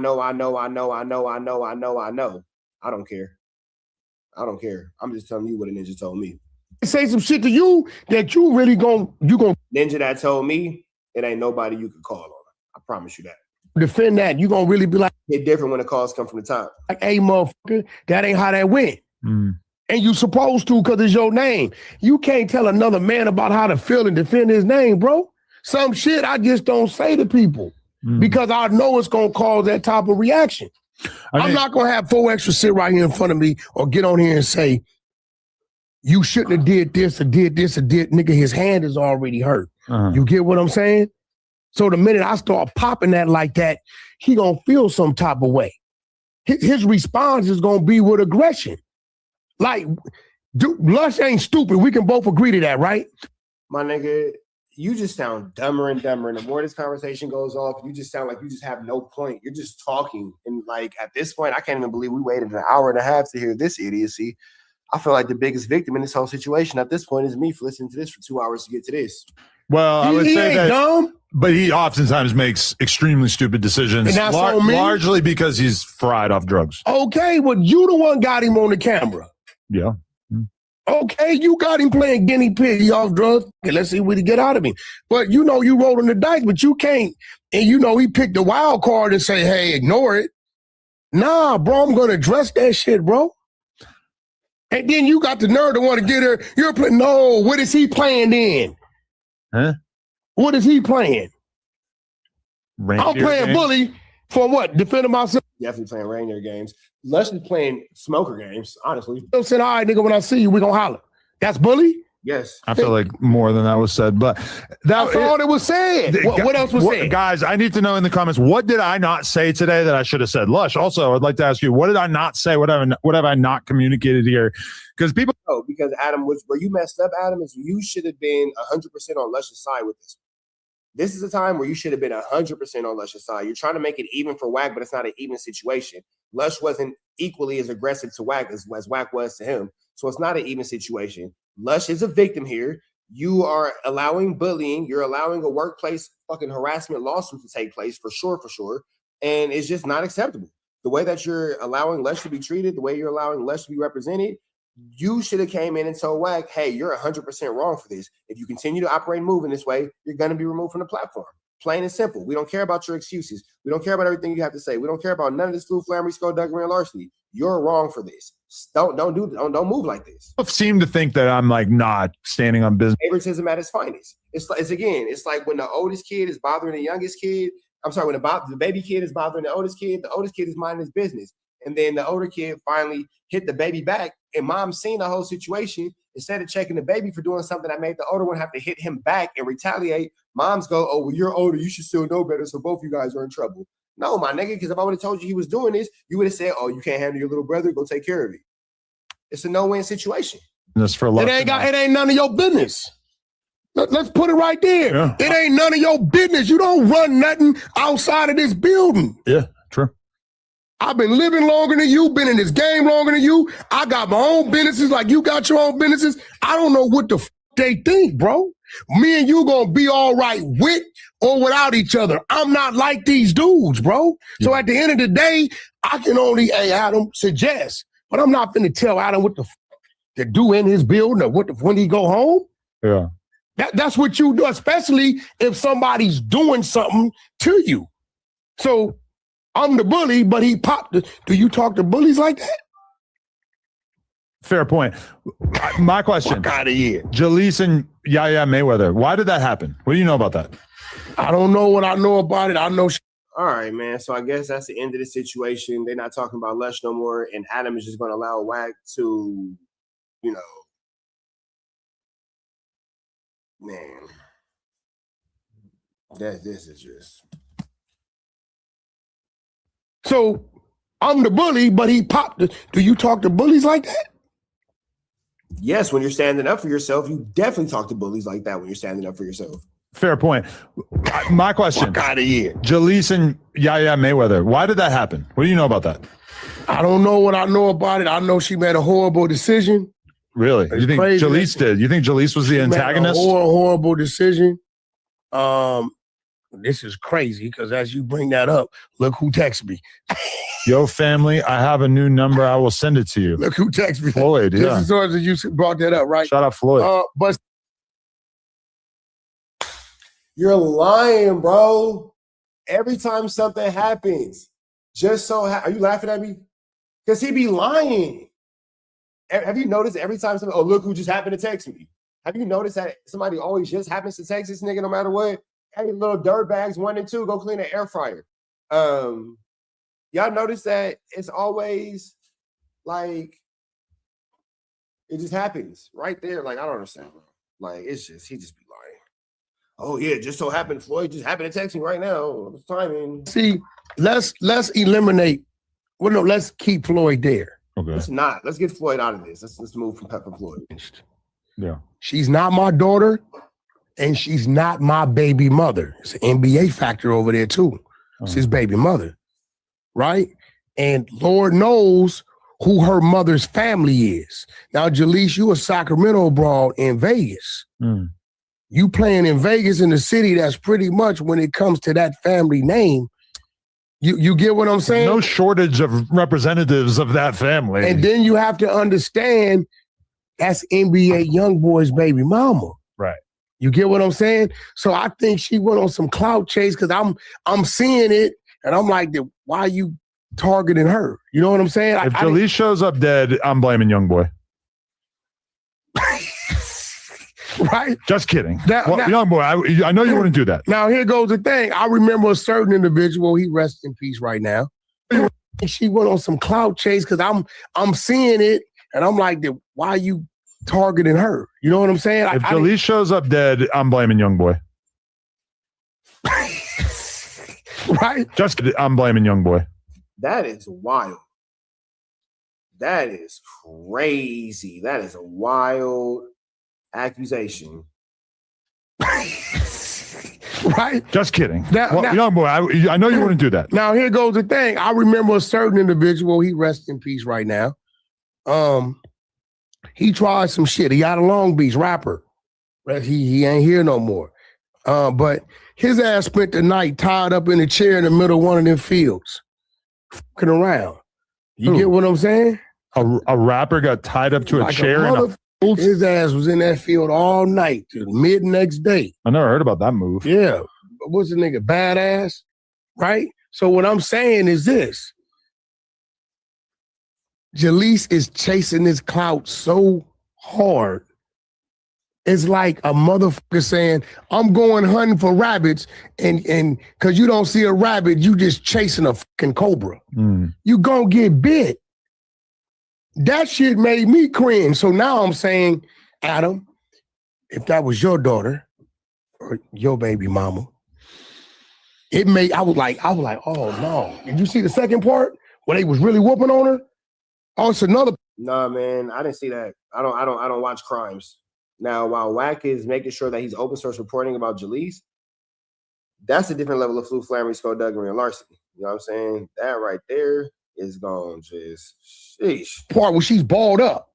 don't care. I'm just telling you what a ninja told me.
Say some shit to you that you really gonna
ninja that told me it ain't nobody you can call on. I promise you that.
Defend that. You gonna really be like,
it's different when the calls come from the top.
Like, hey, motherfucker, that ain't how that went. And you supposed to because it's your name. You can't tell another man about how to feel and defend his name, bro. Some shit I just don't say to people because I know it's gonna cause that type of reaction. I'm not gonna have 4 extra sit right here in front of me or get on here and say, you shouldn't have did this or did this or did, nigga, his hand is already hurt. You get what I'm saying? So the minute I start popping that like that, he gonna feel some type of way. His response is gonna be with aggression. Like, Lush ain't stupid. We can both agree to that, right?
My nigga, you just sound dumber and dumber. And the more this conversation goes off, you just sound like you just have no point. You're just talking. And like at this point, I can't even believe we waited an hour and a half to hear this idiocy. I feel like the biggest victim in this whole situation at this point is me for listening to this for 2 hours to get to this.
Well, I would say that,
dumb,
but he oftentimes makes extremely stupid decisions,
and that's on me?
Largely because he's fried off drugs.
Okay, well, you the one got him on the camera.
Yeah.
Okay, you got him playing guinea pig. He off drugs. Okay, let's see what he get out of me. But you rolling the dice, but you can't. And he picked the wild card and say, hey, ignore it. Nah, bro, I'm going to address that shit, bro. And then you got the nerve to want to get her. You're playing. No, what is he playing then?
Huh?
What is he playing?
Reindeer
I'm playing
games?
bully for what? Defending myself?
Definitely playing reindeer games. Lush is playing smoker games, honestly.
I'm saying, all right, nigga, when I see you, we gonna holler. That's bully?
Yes.
I feel like more than that was said, but
that's all that was said. What else was said?
Guys, I need to know in the comments, what did I not say today that I should have said? Lush, also, I'd like to ask you, what did I not say? What have I not communicated here? Because people...
Oh, because Adam, where you messed up, Adam, is you should have been 100% on Lush's side with this. This is a time where you should have been 100% on Lush's side. You're trying to make it even for Wack, but it's not an even situation. Lush wasn't equally as aggressive to Wack as Wack was to him. So it's not an even situation. Lush is a victim here. You are allowing bullying. You're allowing a workplace fucking harassment lawsuit to take place for sure. And it's just not acceptable. The way that you're allowing Lush to be treated, the way you're allowing Lush to be represented, you should have came in and told Wack, hey, you're 100% wrong for this. If you continue to operate and move in this way, you're going to be removed from the platform. Plain and simple. We don't care about your excuses. We don't care about everything you have to say. We don't care about none of this flu, flammery, skullduggery, and larceny. You're wrong for this. Don't move like this.
People seem to think that I'm like not standing on business.
Favoritism at its finest. It's like when the oldest kid is bothering the youngest kid. I'm sorry, when the baby kid is bothering the oldest kid is minding his business. And then the older kid finally hit the baby back, and mom seen the whole situation. Instead of checking the baby for doing something that made the older one have to hit him back and retaliate, moms go, oh, well, you're older, you should still know better, so both you guys are in trouble. No, my nigga, because if I would have told you he was doing this, you would have said, oh, you can't handle your little brother, go take care of it. It's a no-win situation.
For
it ain't none of your business. Let's put it right there.
Yeah.
It ain't none of your business. You don't run nothing outside of this building.
Yeah, true.
I've been living longer than you, been in this game longer than you. I got my own businesses like you got your own businesses. I don't know what the they think, bro. Me and you gonna be all right with or without each other. I'm not like these dudes, bro. So at the end of the day, I can only, hey, Adam, suggest. But I'm not finna tell Adam what to do in his building or when he go home.
Yeah.
That's what you do, especially if somebody's doing something to you. So I'm the bully, but he popped. Do you talk to bullies like that?
Fair point. My question.
Fuck out of here.
Jalise and Yaya Mayweather. Why did that happen? What do you know about that?
I don't know what I know about it. I know
All right, man. So I guess that's the end of the situation. They're not talking about Lush no more, and Adam is just going to allow Wack to, you know, man. This is just.
So I'm the bully, but he popped. Do you talk to bullies like that?
Yes, when you're standing up for yourself, you definitely talk to bullies like that when you're standing up for yourself.
Fair point. My question.
Fuck out of here.
Jalise and Yaya Mayweather. Why did that happen? What do you know about that?
I don't know what I know about it. I know she made a horrible decision.
Really? You think
crazy.
Jalise did? You think Jalise was the antagonist?
Made a horrible decision. This is crazy because as you bring that up, look who texted me.
Yo, family, I have a new number. I will send it to you.
Look who texted me.
Floyd, yeah.
Just as soon as you brought that up, right?
Shout out Floyd.
But
you're lying, bro. Every time something happens, just so are you laughing at me? Because he be lying. Have you noticed every time something? Oh, look who just happened to text me. Have you noticed that somebody always just happens to text this nigga no matter what? Hey, little dirt bags 1 and 2, go clean the air fryer. Y'all notice that it's always like it just happens right there. Like, I don't understand, bro. Like, it's just he just be lying. Oh yeah, just so happened Floyd just happened to text me right now. It's timing.
see, let's eliminate. Well, no, let's keep Floyd there.
Okay.
Let's get Floyd out of this. Let's move from Pepper Floyd.
Yeah.
She's not my daughter, and she's not my baby mother. It's an NBA factor over there too. It's his baby mother, right? And Lord knows who her mother's family is. Now, Jalise, you a Sacramento broad in Vegas. You playing in Vegas in the city that's pretty much when it comes to that family name. You get what I'm saying?
No shortage of representatives of that family.
And then you have to understand that's NBA YoungBoy's baby mama.
Right.
You get what I'm saying? So I think she went on some clout chase because I'm seeing it and I'm like, why are you targeting her? You know what I'm saying?
If Jalise shows up dead, I'm blaming YoungBoy.
Right?
Just kidding. YoungBoy, I know you wouldn't do that.
Now, here goes the thing. I remember a certain individual, he rests in peace right now. She went on some clout chase because I'm seeing it and I'm like, why are you targeting her? You know what I'm saying?
If Jalise shows up dead, I'm blaming YoungBoy.
Right?
Just kidding. I'm blaming YoungBoy.
That is wild. That is crazy. That is a wild accusation.
Right?
Just kidding.
Now,
YoungBoy, I know you wouldn't do that.
Now, here goes the thing. I remember a certain individual, he rests in peace right now. He tried some shit. He out of Long Beach, rapper. He ain't here no more. But his ass spent the night tied up in a chair in the middle of one of them fields. Fucking around. You get what I'm saying?
A rapper got tied up to a chair in a field?
His ass was in that field all night till mid next day.
I never heard about that move.
Yeah. What's the nigga? Badass? Right? So what I'm saying is this. Jalise is chasing this clout so hard. It's like a motherfucker saying, I'm going hunting for rabbits, and because you don't see a rabbit, you just chasing a fucking cobra. You gonna get bit. That shit made me cringe. So now I'm saying, Adam, if that was your daughter or your baby mama, I was like, oh no. Did you see the second part where they was really whooping on her? Oh, it's another.
Nah, man, I didn't see that. I don't watch crimes. Now, while Wack is making sure that he's open source reporting about Jalise, that's a different level of flammery, skullduggery, and larceny. You know what I'm saying? That right there is gone just sheesh.
Part where she's balled up.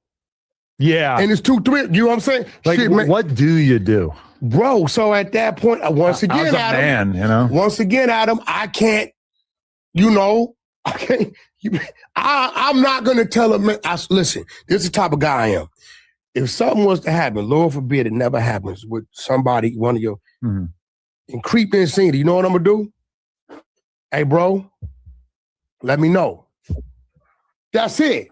Yeah.
And it's 2-3. You know what I'm saying?
Like,
shit,
what do you do?
Bro, so at that point, once again,
as a
Adam,
man, you know?
Once again, Adam, I can't, I can't. I'm not going to tell him, listen, this is the type of guy I am. If something was to happen, Lord forbid it never happens with somebody, one of your, and creep in scene, you know what I'm going to do? Hey, bro, let me know. That's it.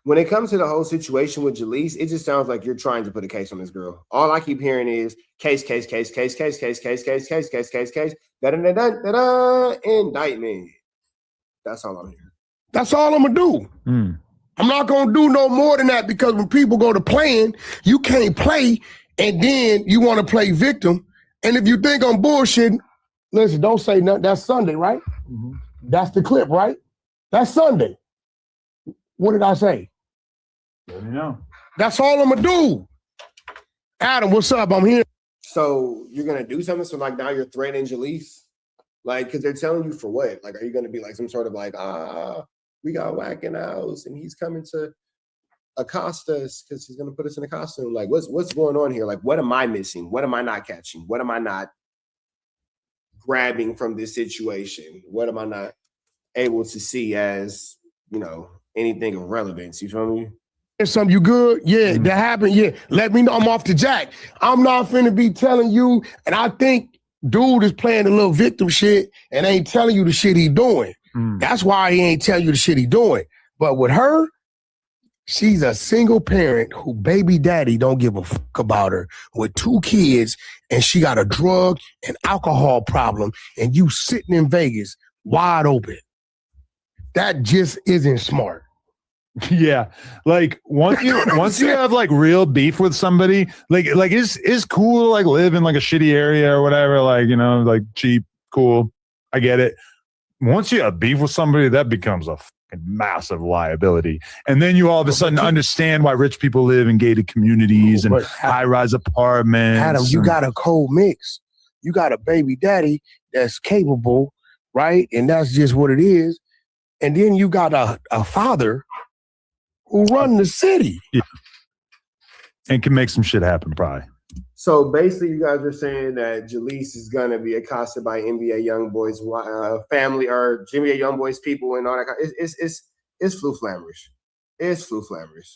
when it comes to the whole situation with Jalise, it just sounds like you're trying to put a case on this girl. All I keep hearing is case, da-da-da-da, indictment. That's all I'm hearing.
That's all I'm gonna do. I'm not gonna do no more than that because when people go to playing, you can't play and then you want to play victim. And if you think I'm bullshitting, listen, don't say nothing. That's Sunday, right? That's the clip, right? That's Sunday. What did I say?
Let me know.
That's all I'm gonna do. Adam, what's up? I'm here.
So you're gonna do something? So like now you're threatening Jalise? Like, because they're telling you for what? Like, are you gonna be like some sort of like, we got Wack in the house and he's coming to accost us because he's gonna put us in a costume? Like, what's going on here? Like, what am I missing? What am I not catching? What am I not grabbing from this situation? What am I not able to see as, you know, anything of relevance? You feel me?
Something you good? Yeah, that happened. Yeah, let me know. I'm off the jack. I'm not finna be telling you. And I think dude is playing a little victim shit and ain't telling you the shit he doing. That's why he ain't telling you the shit he doing. But with her, she's a single parent who baby daddy don't give a fuck about her with 2 kids, and she got a drug and alcohol problem, and you sitting in Vegas wide open. That just isn't smart.
Yeah, like once you have like real beef with somebody, like it's cool to like live in like a shitty area or whatever, like, you know, like cheap, cool. I get it. Once you have beef with somebody, that becomes a fucking massive liability, and then you all of a sudden understand why rich people live in gated communities and high-rise apartments.
Adam, you got a cold mix. You got a baby daddy that's capable, right? And that's just what it is. And then you got a father who run the city.
Yeah. And can make some shit happen, probably.
So basically, you guys are saying that Jalise is gonna be accosted by NBA YoungBoy's family or NBA YoungBoy's people and all that. It's flu flammers. It's flu flammers.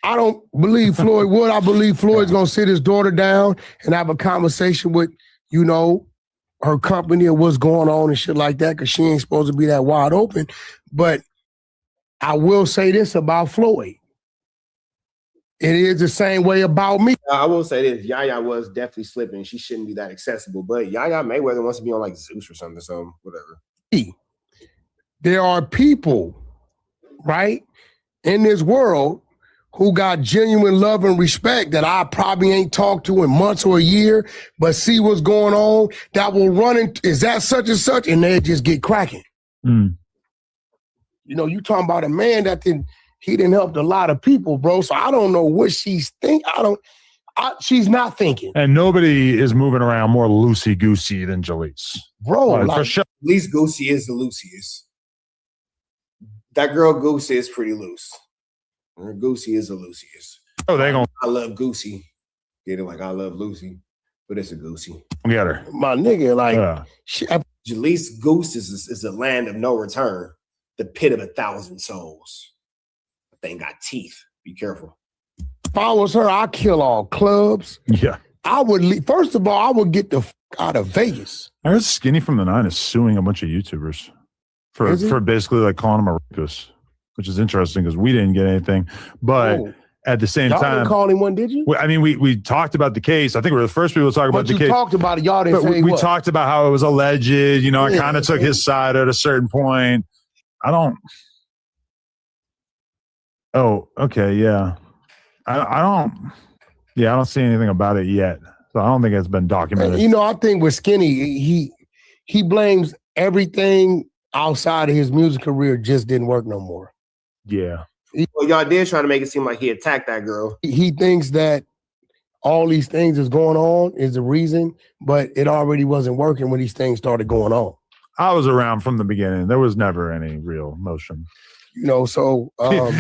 I don't believe Floyd would. I believe Floyd's gonna sit his daughter down and have a conversation with, you know, her company and what's going on and shit like that, because she ain't supposed to be that wide open. But I will say this about Floyd. It is the same way about me.
I will say this. Yaya was definitely slipping. She shouldn't be that accessible. But Yaya Mayweather wants to be on like Zeus or something, so whatever.
There are people, right, in this world who got genuine love and respect that I probably ain't talked to in months or a year, but see what's going on, that will run into, is that such and such? And they just get cracking. You know, you talking about a man that he didn't help a lot of people, bro. So I don't know what she's thinking. She's not thinking.
And nobody is moving around more loosey-goosey than Jalise.
Bro, like,
for sure.
At least Goosey is the loosiest. That girl Goosey is pretty loose. Goosey is the loosiest.
Oh, they gonna.
I love Goosey. Get it like I love Lucy, but it's a Goosey.
Get her.
My nigga, like,
Jalise Goose is a land of no return. The pit of 1,000 souls. That thing got teeth. Be careful.
If I was her, I'd kill all clubs.
Yeah.
I would leave. First of all, I would get the fuck out of Vegas.
I heard Skinny from the 9 is suing a bunch of YouTubers for basically like calling him a rapist, which is interesting because we didn't get anything. But at the same
y'all
time,
didn't call him one, did you?
I mean, we talked about the case. I think we were the first people to talk about the case.
You talked about it. Y'all didn't say
we
what?
talked about how it was alleged. You know, I kind of took his side at a certain point. I don't. Oh, okay, yeah. I don't. Yeah, I don't see anything about it yet. So I don't think it's been documented.
You know, I think with Skinny, he blames everything outside of his music career just didn't work no more.
Yeah.
Well, y'all did try to make it seem like he attacked that girl.
He thinks that all these things is going on is the reason, but it already wasn't working when these things started going on.
I was around from the beginning. There was never any real motion.
You know, so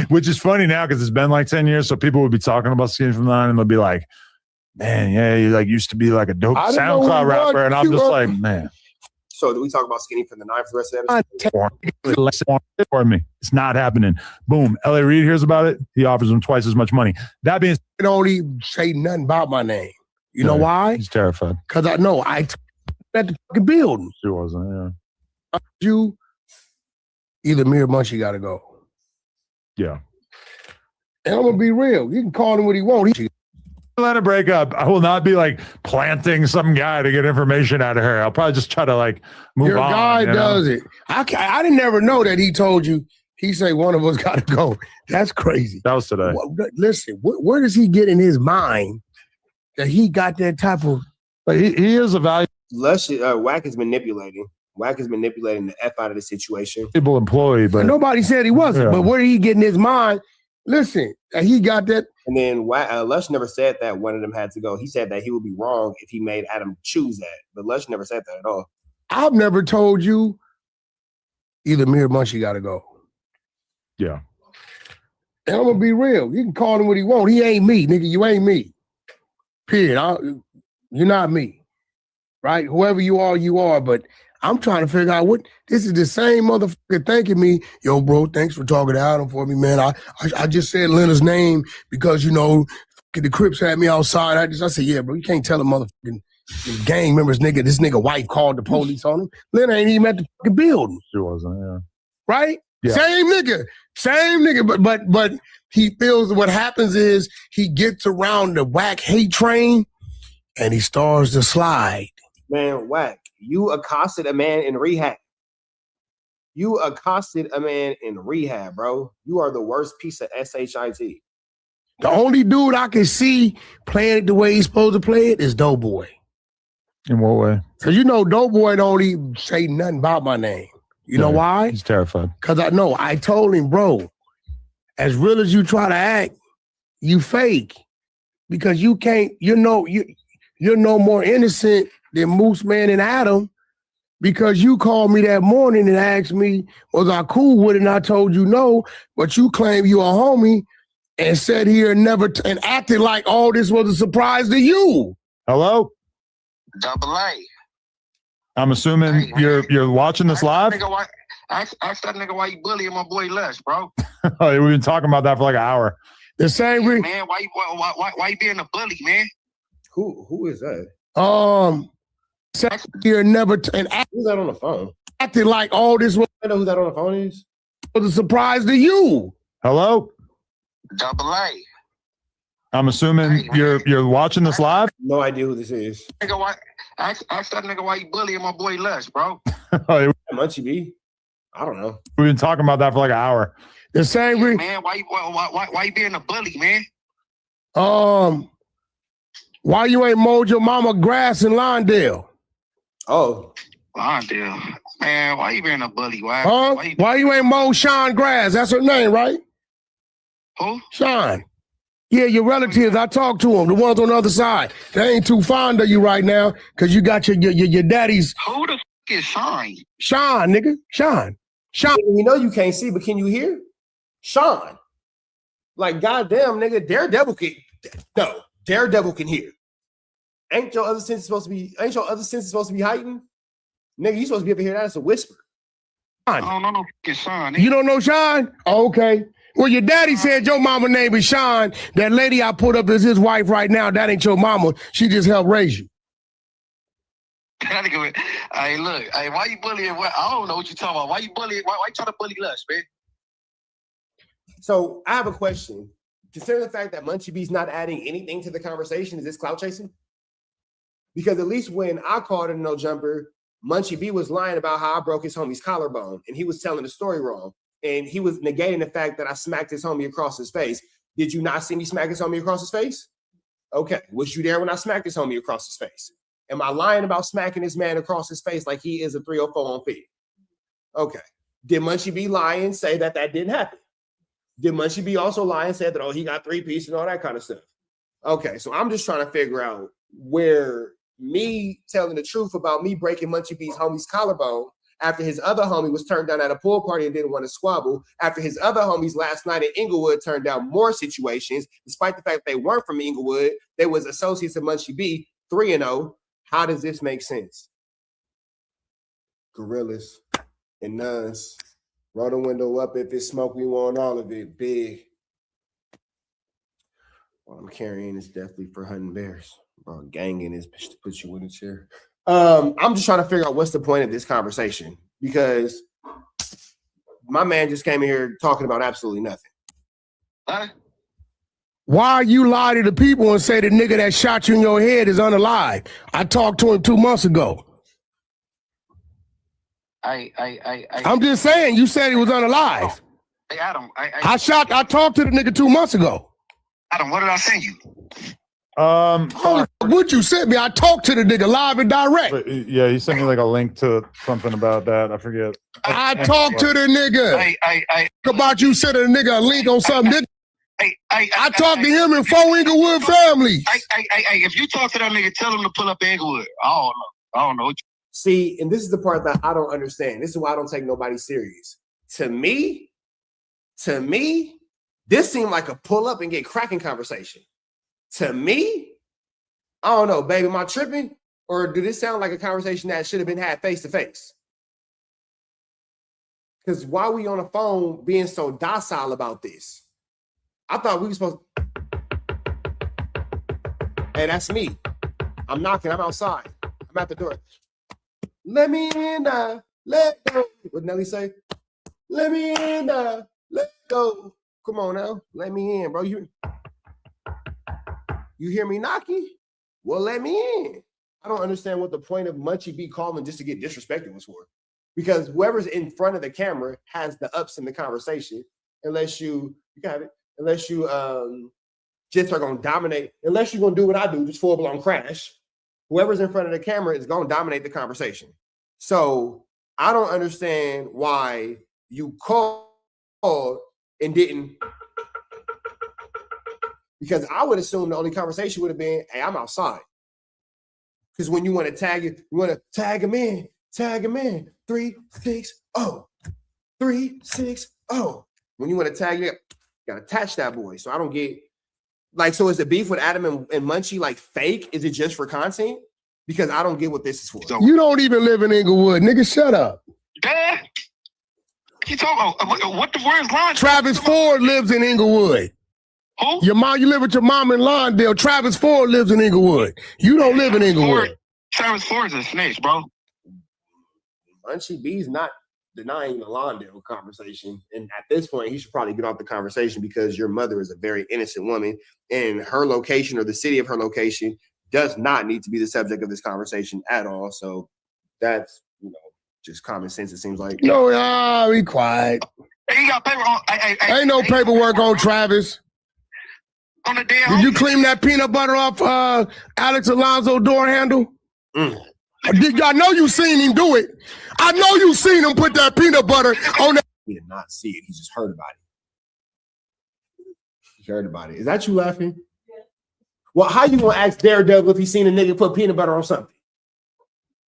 which is funny now because it's been like 10 years. So people would be talking about Skinny from the 9 and they'll be like, man, yeah, you like used to be like a dope SoundCloud rapper. And I'm just like, man.
So do we talk about Skinny from the 9 for the rest of the
episode? Pardon me. It's not happening. Boom. L.A. Reid hears about it. He offers him twice as much money. That being said,
don't even say nothing about my name. You know why?
He's terrified.
Because I know I at the fucking building.
She wasn't, yeah.
You either me or Munchie got to go.
Yeah.
And I'm gonna be real. You can call him what he wants.
Let it break up. I will not be like planting some guy to get information out of her. I'll probably just try to like move
Your
on.
guy
you know?
does it. I didn't never know that he told you. He say one of us got to go. That's crazy.
That was today.
Listen, where does he get in his mind that he got that type of?
But he is a valuable.
Wack is manipulating. Wack is manipulating the F out of the situation.
Employee, but
nobody said he wasn't.
Yeah.
But where did he get in his mind? Listen, he got that.
And then Lush never said that one of them had to go. He said that he would be wrong if he made Adam choose that. But Lush never said that at all.
I've never told you either me or Munchie got to go.
Yeah.
And I'm gonna be real. You can call him what he want. He ain't me, nigga. You ain't me. Period. You're not me. Right? Whoever you are, but I'm trying to figure out what this is the same motherfucker thanking me. Yo, bro, thanks for talking to Adam for me, man. I just said Leonard's name because the Crips had me outside. I said, yeah, bro, you can't tell a motherfucking gang members, nigga, this nigga wife called the police on him. Leonard ain't even at the fucking building.
She wasn't, yeah.
Right?
Yeah.
Same nigga, but he feels what happens is he gets around the Wack hate train and he starts to slide.
Man, Wack, you accosted a man in rehab. You accosted a man in rehab, bro. You are the worst piece of shit.
The only dude I can see playing it the way he's supposed to play it is Doughboy.
In what way?
Because Doughboy don't even say nothing about my name. You know why?
He's terrified.
Because I told him, bro, as real as you try to act, you fake. Because you can't, you're no more innocent than Moose Man and Adam. Because you called me that morning and asked me, was I cool with it? And I told you no, but you claim you a homie and sat here and and acted like all this was a surprise to you.
Hello?
Double A.
I'm assuming you're watching this live?
Ask that nigga why you bullying my boy Les, bro.
We've been talking about that for like an hour.
The same reason.
Man, why you being a bully, man?
Who is that?
Sat here and
who's that on the phone?
Acted like all this was.
I know who that on the phone is.
Was a surprise to you.
Hello?
Double A.
I'm assuming you're watching this live?
No idea who this is.
Nigga, ask that nigga why you bullying my boy Les, bro.
Munchie B. I don't know.
We've been talking about that for like an hour.
The same reason.
Man, why you being a bully, man?
Why you ain't mowed your mama grass in Lawndale?
Oh.
Lawndale. Man, why you being a bully?
Why you ain't mowed Sean grass? That's her name, right?
Who?
Sean. Yeah, your relatives. I talked to them. The ones on the other side. They ain't too fond of you right now because you got your daddy's.
Who the f is Sean?
Sean, nigga. Sean.
You know you can't see, but can you hear? Sean. Like, goddamn, nigga, Daredevil can hear. Ain't your other sense supposed to be heightened? Nigga, you supposed to be able to hear that as a whisper.
I don't know no f***ing Sean.
You don't know Sean? Oh, okay. Well, your daddy said your mama name is Sean. That lady I put up as his wife right now, that ain't your mama. She just helped raise you.
Hey, look. Hey, why you bullying? I don't know what you're talking about. Why you bullying? Why you trying to bully Les, man?
So I have a question. Considering the fact that Munchie B's not adding anything to the conversation, is this clout chasing? Because at least when I called in No Jumper, Munchie B was lying about how I broke his homie's collarbone, and he was telling the story wrong. And he was negating the fact that I smacked his homie across his face. Did you not see me smack his homie across his face? Okay. Was you there when I smacked his homie across his face? Am I lying about smacking this man across his face like he is a 304 on feet? Okay. Did Munchie B lie and say that didn't happen? Did Munchie B also lie and say that, he got 3 pieces and all that kind of stuff? Okay. So I'm just trying to figure out where me telling the truth about me breaking Munchie B's homie's collarbone after his other homie was turned down at a pool party and didn't want to squabble, after his other homies last night in Inglewood turned down more situations, despite the fact they weren't from Inglewood, they was associates of Munchie B, 3-0. How does this make sense? Gorillas and nuns. Roll the window up. If it's smoke, we want all of it. Big. What I'm carrying is definitely for hunting bears. Bro, ganging is to put you in a chair. I'm just trying to figure out what's the point of this conversation, because my man just came in here talking about absolutely nothing.
Huh?
Why you lie to the people and say the nigga that shot you in your head is unalive? I talked to him 2 months ago. I'm just saying, you said he was unalive.
Hey, Adam,
I talked to the nigga 2 months ago.
Adam, what did I send you?
What you sent me? I talked to the nigga live and direct.
But, yeah, he sent me like a link to something about that. I forget.
I talked to the nigga. About you sending a nigga a link on something. I talked to him and 4 Inglewood families.
If you talk to that nigga, tell him to pull up Inglewood. I don't know.
See, and this is the part that I don't understand. This is why I don't take nobody serious. To me, this seemed like a pull up and get cracking conversation. To me, I don't know, baby, am I tripping? Or do this sound like a conversation that should have been had face to face? Because why are we on the phone being so docile about this? I thought we were supposed to... Hey, that's me. I'm knocking, I'm outside. I'm at the door. Let me in, let go. What Nelly say? Let me in, let go. Come on now, let me in, bro. You hear me knocking? Well, let me in. I don't understand what the point of Munchie B calling just to get disrespected was for. Because whoever's in front of the camera has the ups in the conversation, unless you got it, unless you just are gonna dominate, unless you're gonna do what I do, just full-blown crash. Whoever's in front of the camera is gonna dominate the conversation. So I don't understand why you called and didn't, because I would assume the only conversation would have been, hey, I'm outside. Because when you want to tag it, you want to tag him in, 360, 360. When you want to tag it, you got to attach that boy. So I don't get, like, so is the beef with Adam and Munchie like fake? Is it just for content? Because I don't get what this is for.
You don't even live in Inglewood, nigga. Shut up.
Dad, you talking what the word's line?
Travis Ford lives in Inglewood.
Who?
Your mom, you live with your mom in Lawndale. Travis Ford lives in Inglewood. You don't live in Inglewood.
Travis Ford's a snitch, bro.
Munchie B's not denying the Lawndale conversation. And at this point, he should probably get off the conversation because your mother is a very innocent woman and her location or the city of her location does not need to be the subject of this conversation at all. So that's, just common sense, it seems like.
No, be quiet.
Hey, you got paper on.
Ain't no paperwork on Travis.
On the damn.
Did you clean that peanut butter off Alex Alonso door handle? I know you seen him do it. I know you seen him put that peanut butter on that.
He did not see it. He just heard about it. He heard about it. Is that you laughing? Yeah. Well, how you gonna ask Daredevil if he seen a nigga put peanut butter on something?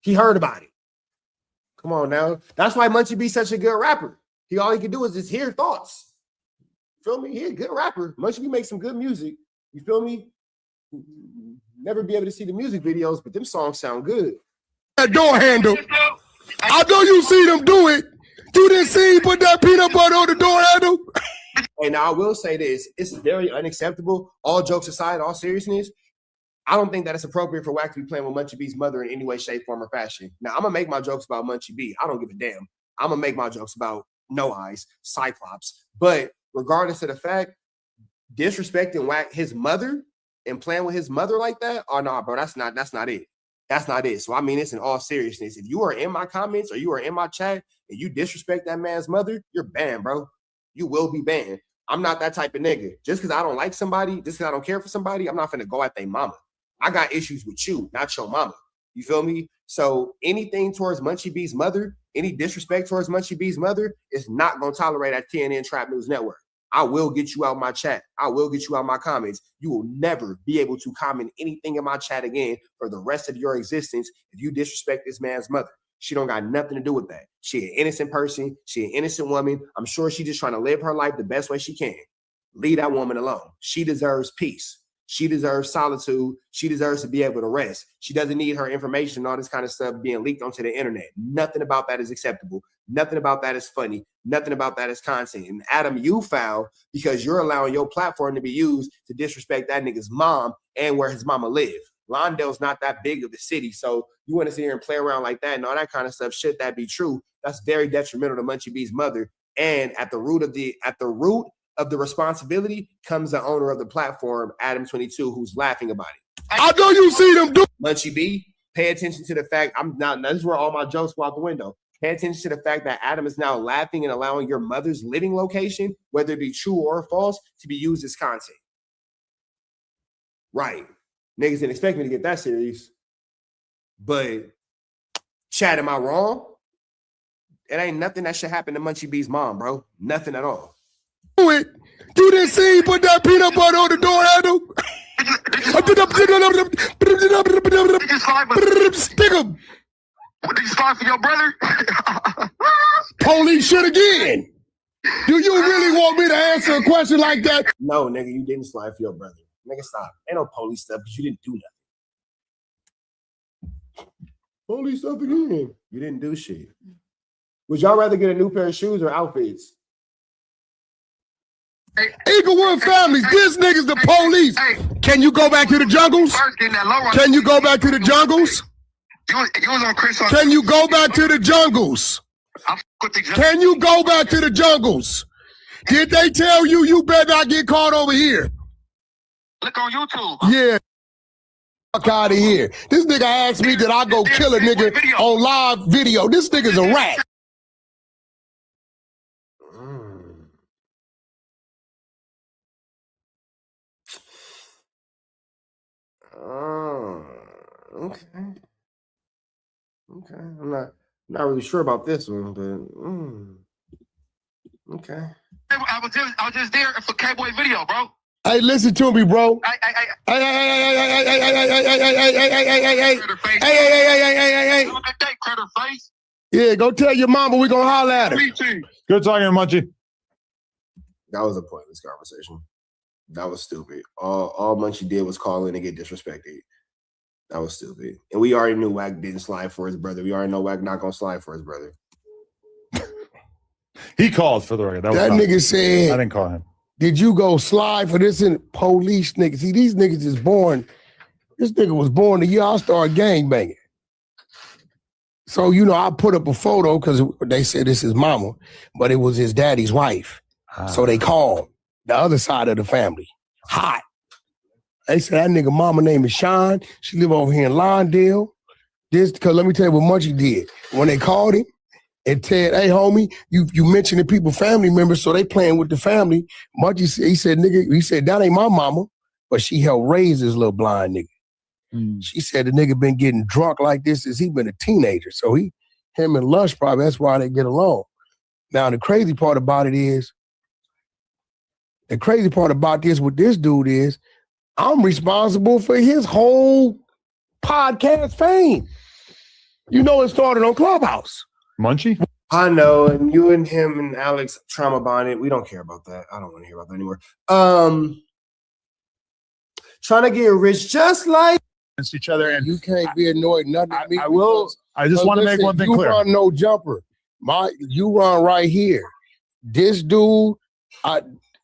He heard about it. Come on now. That's why Munchie B such a good rapper. All he can do is just hear thoughts. You feel me? He's a good rapper. Munchie B makes some good music. You feel me? Never be able to see the music videos, but them songs sound good.
That door handle. I know you see them do it. You didn't see him put that peanut butter on the door handle.
Hey, now I will say this. It's very unacceptable. All jokes aside, all seriousness, I don't think that it's appropriate for Wack to be playing with Munchie B's mother in any way, shape, form, or fashion. Now, I'm going to make my jokes about Munchie B. I don't give a damn. I'm going to make my jokes about No Eyes, Cyclops. But regardless of the fact, disrespecting Wack, his mother, and playing with his mother like that, oh, no, bro, that's not it. That's not it. So, I mean, it's in all seriousness. If you are in my comments or you are in my chat and you disrespect that man's mother, you're banned, bro. You will be banned. I'm not that type of nigga. Just because I don't like somebody, just because I don't care for somebody, I'm not finna go at their mama. I got issues with you, not your mama. You feel me? So anything towards Munchie B's mother, any disrespect towards Munchie B's mother is not going to tolerate at TNN Trap News Network. I will get you out my chat. I will get you out my comments. You will never be able to comment anything in my chat again for the rest of your existence if you disrespect this man's mother. She don't got nothing to do with that. She an innocent person. She an innocent woman. I'm sure she just trying to live her life the best way she can. Leave that woman alone. She deserves peace. She deserves solitude. She deserves to be able to rest. She doesn't need her information and all this kind of stuff being leaked onto the internet. Nothing about that is acceptable. Nothing about that is funny. Nothing about that is content. And Adam, you foul because you're allowing your platform to be used to disrespect that nigga's mom and where his mama live. Lawndale's not that big of a city, so you want to sit here and play around like that and all that kind of stuff. Should that be true, that's very detrimental to Munchie B's mother. And at the root of the responsibility comes the owner of the platform, Adam22, who's laughing about it.
I know you see them do.
Munchie B, pay attention to the fact, now this is where all my jokes go out the window. Pay attention to the fact that Adam is now laughing and allowing your mother's living location, whether it be true or false, to be used as content. Right. Niggas didn't expect me to get that serious. But, Chad, am I wrong? It ain't nothing that should happen to Munchie B's mom, bro. Nothing at all.
Do it. You didn't see he put that peanut butter on the door handle? Stick him.
What did you slide for your brother?
Police shit again. Do you really want me to answer a question like that?
No, nigga, you didn't slide for your brother. Nigga, stop. Ain't no police stuff because you didn't do nothing. Police stuff again. You didn't do shit. Would y'all rather get a new pair of shoes or outfits?
Eaglewood families, this nigga's the police. Can you go back to the jungles? Can you go back to the jungles? Can you go back to the jungles? Can you go back to the jungles? Did they tell you you better not get caught over here?
Look on YouTube.
Yeah. Fuck out of here. This nigga asked me did I go kill a nigga on live video. This nigga's a rat.
Oh, okay. Okay. I'm not really sure about this one, but okay.
I was just there for K-Boy video, bro.
Hey, listen to me, bro. Yeah, go tell your mama we gonna holler at her.
Good talking, Munchie.
That was a pointless conversation. That was stupid. All Munchie did was call in and get disrespected. That was stupid. And we already knew Wack didn't slide for his brother. We already know Wack not gonna slide for his brother.
He called for the record.
That nigga said,
I didn't call him.
Did you go slide for this and police niggas? See, these niggas is born. This nigga was born the year I started gangbanging. So, you know, I put up a photo because they said this is mama, but it was his daddy's wife. So they called the other side of the family. Hot. They said that nigga mama name is Sean. She live over here in Lawndale. This, because let me tell you what Munchie did. When they called him, and said, hey, homie, you mentioned the people family members, so they playing with the family. Munchie said, he said, that ain't my mama, but she helped raise this little blind nigga. She said the nigga been getting drunk like this since he been a teenager. So him and Lush probably, that's why they get along. Now, the crazy part about this with this dude is, I'm responsible for his whole podcast fame. You know, it started on Clubhouse.
Munchie?
I know, and you and him and Alex trauma bonded. We don't care about that. I don't want to hear about that anymore. Trying to get rich just like
against each other, and
you can't be annoyed. Nothing.
I will. I just want to make one thing clear.
You run no jumper. You run right here. This dude,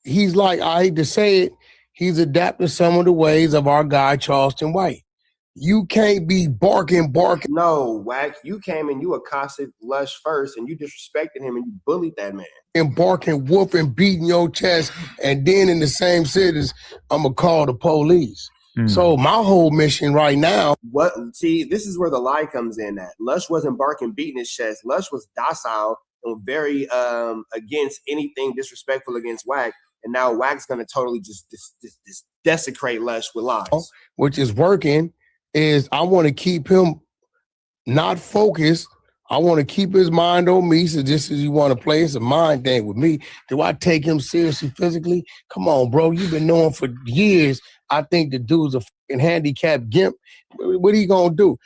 he's like, I hate to say it, he's adapting some of the ways of our guy Charleston White. You can't be barking.
No, Wack, you came and you accosted Lush first and you disrespected him and you bullied that man.
And barking, whooping, beating your chest, and then in the same sentence, I'm going to call the police. So my whole mission right now.
See, this is where the lie comes in at. Lush wasn't barking, beating his chest. Lush was docile and very against anything disrespectful against Wack. And now Wack's going to totally just desecrate Lush with lies.
Which is working. Is I want to keep him not focused. I want to keep his mind on me. So just as you want to play, it's a mind thing with me. Do I take him seriously physically? Come on, bro. You've been knowing for years. I think the dude's a fucking handicapped gimp. What are you going to do?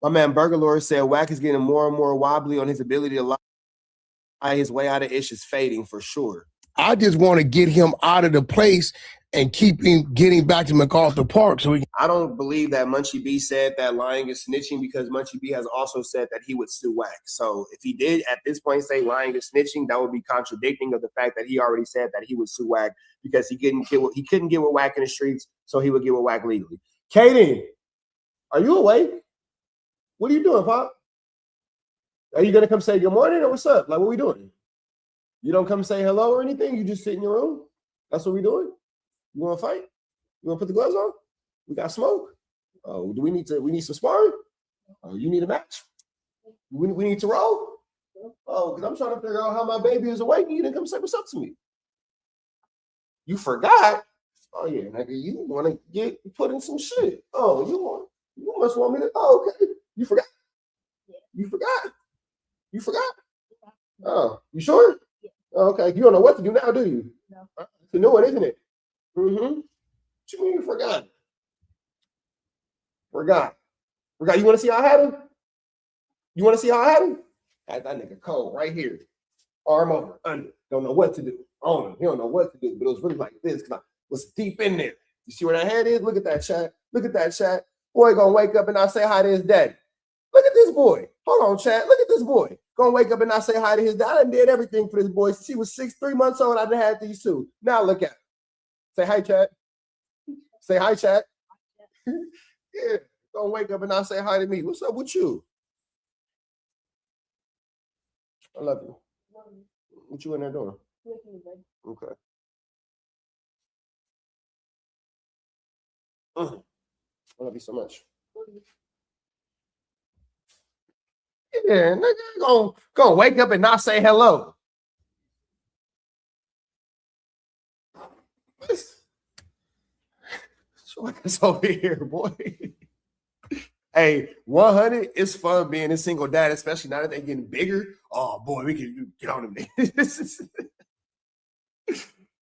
My man Burgalore said Wack is getting more and more wobbly on his ability to lie. His way out of ish is fading for sure.
I just want to get him out of the place and keep him getting back to MacArthur Park. So
I don't believe that Munchie B said that lying is snitching because Munchie B has also said that he would sue Wack. So if he did at this point say lying is snitching, that would be contradicting of the fact that he already said that he would sue Wack because he couldn't get with Wack in the streets, so he would get with Wack legally. Kaden, are you awake? What are you doing, Pop? Are you gonna come say good morning or what's up? Like, what are we doing? You don't come say hello or anything? You just sit in your room? That's what we doing? You want to fight? You want to put the gloves on? We got smoke. Oh, do we need some sparring? Oh, you need a match? We need to roll? Oh, because I'm trying to figure out how my baby is awake. You didn't come say what's up to me. You forgot? Oh yeah, nigga, you want to get put in some shit. Oh, you must want me to. Oh, okay. You forgot? You forgot? Oh, you sure? Okay, you don't know what to do now, do you? No. It's a new one, isn't it? Mm-hmm. What you mean you forgot? Forgot. You want to see how I had him? You want to see how I had him? I had that nigga cold right here. Arm over, under. Don't know what to do. On him. He don't know what to do. But it was really like this because I was deep in there. You see where that head is? Look at that chat. Look at that chat. Boy gonna wake up and not say hi to his daddy. Look at this boy. Hold on, chat. Look at this boy. Gonna wake up and not say hi to his dad. I done did everything for this boy. Since he was 3 months old, I done had these two. Now look at him. Say hi, chat. Say hi, chat. Yeah. Gonna wake up and not say hi to me. What's up with you? I love you. What you in there doing? Okay. I love you so much. Yeah, nigga gonna wake up and not say hello. It's over here, boy. Hey, 100 is fun being a single dad, especially now that they're getting bigger. Oh boy, we can get on them.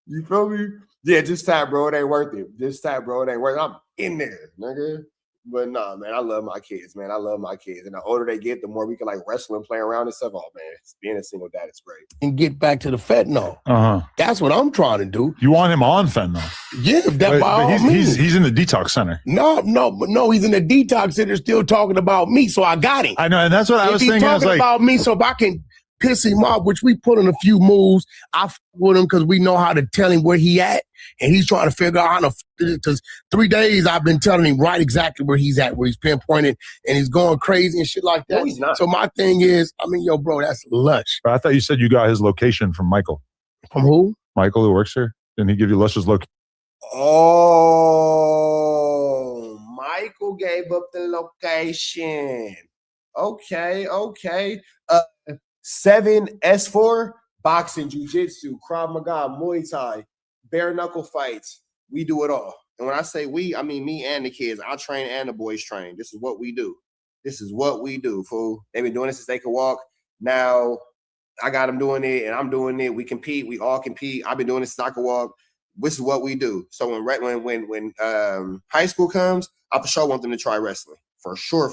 You feel me? Yeah, just tap, bro. It ain't worth it. Just tap, bro. It ain't worth it. I'm in there, nigga. But nah, man, I love my kids, man. I love my kids. And the older they get, the more we can like wrestle and play around and stuff. Oh man, being a single dad is great.
And get back to the fentanyl. That's what I'm trying to do.
You want him on fentanyl?
Yeah,
he's in the detox center.
No, he's in the detox center still talking about me, so I got him.
I know, and that's what I was thinking.
He's talking about me, so if I can piss him off, which we put in a few moves, I f with him because we know how to tell him where he at, and he's trying to figure out how to f it, because 3 days I've been telling him right exactly where he's at, where he's pinpointed, and he's going crazy and shit like that.
No, he's not.
So my thing is, I mean, yo, bro, that's lush.
I thought you said you got his location from Michael.
From who?
Michael, who works here. Didn't he give you Lush's location?
Oh, Michael gave up the location. Okay. 7S4, boxing, jiu-jitsu, Krav Maga, Muay Thai, bare knuckle fights. We do it all. And when I say we, I mean me and the kids. I train and the boys train. This is what we do. Fool. They've been doing this since they could walk. Now I got them doing it and I'm doing it. We compete. We all compete. I've been doing this since I could walk. This is what we do. So when high school comes, I for sure want them to try wrestling. For sure.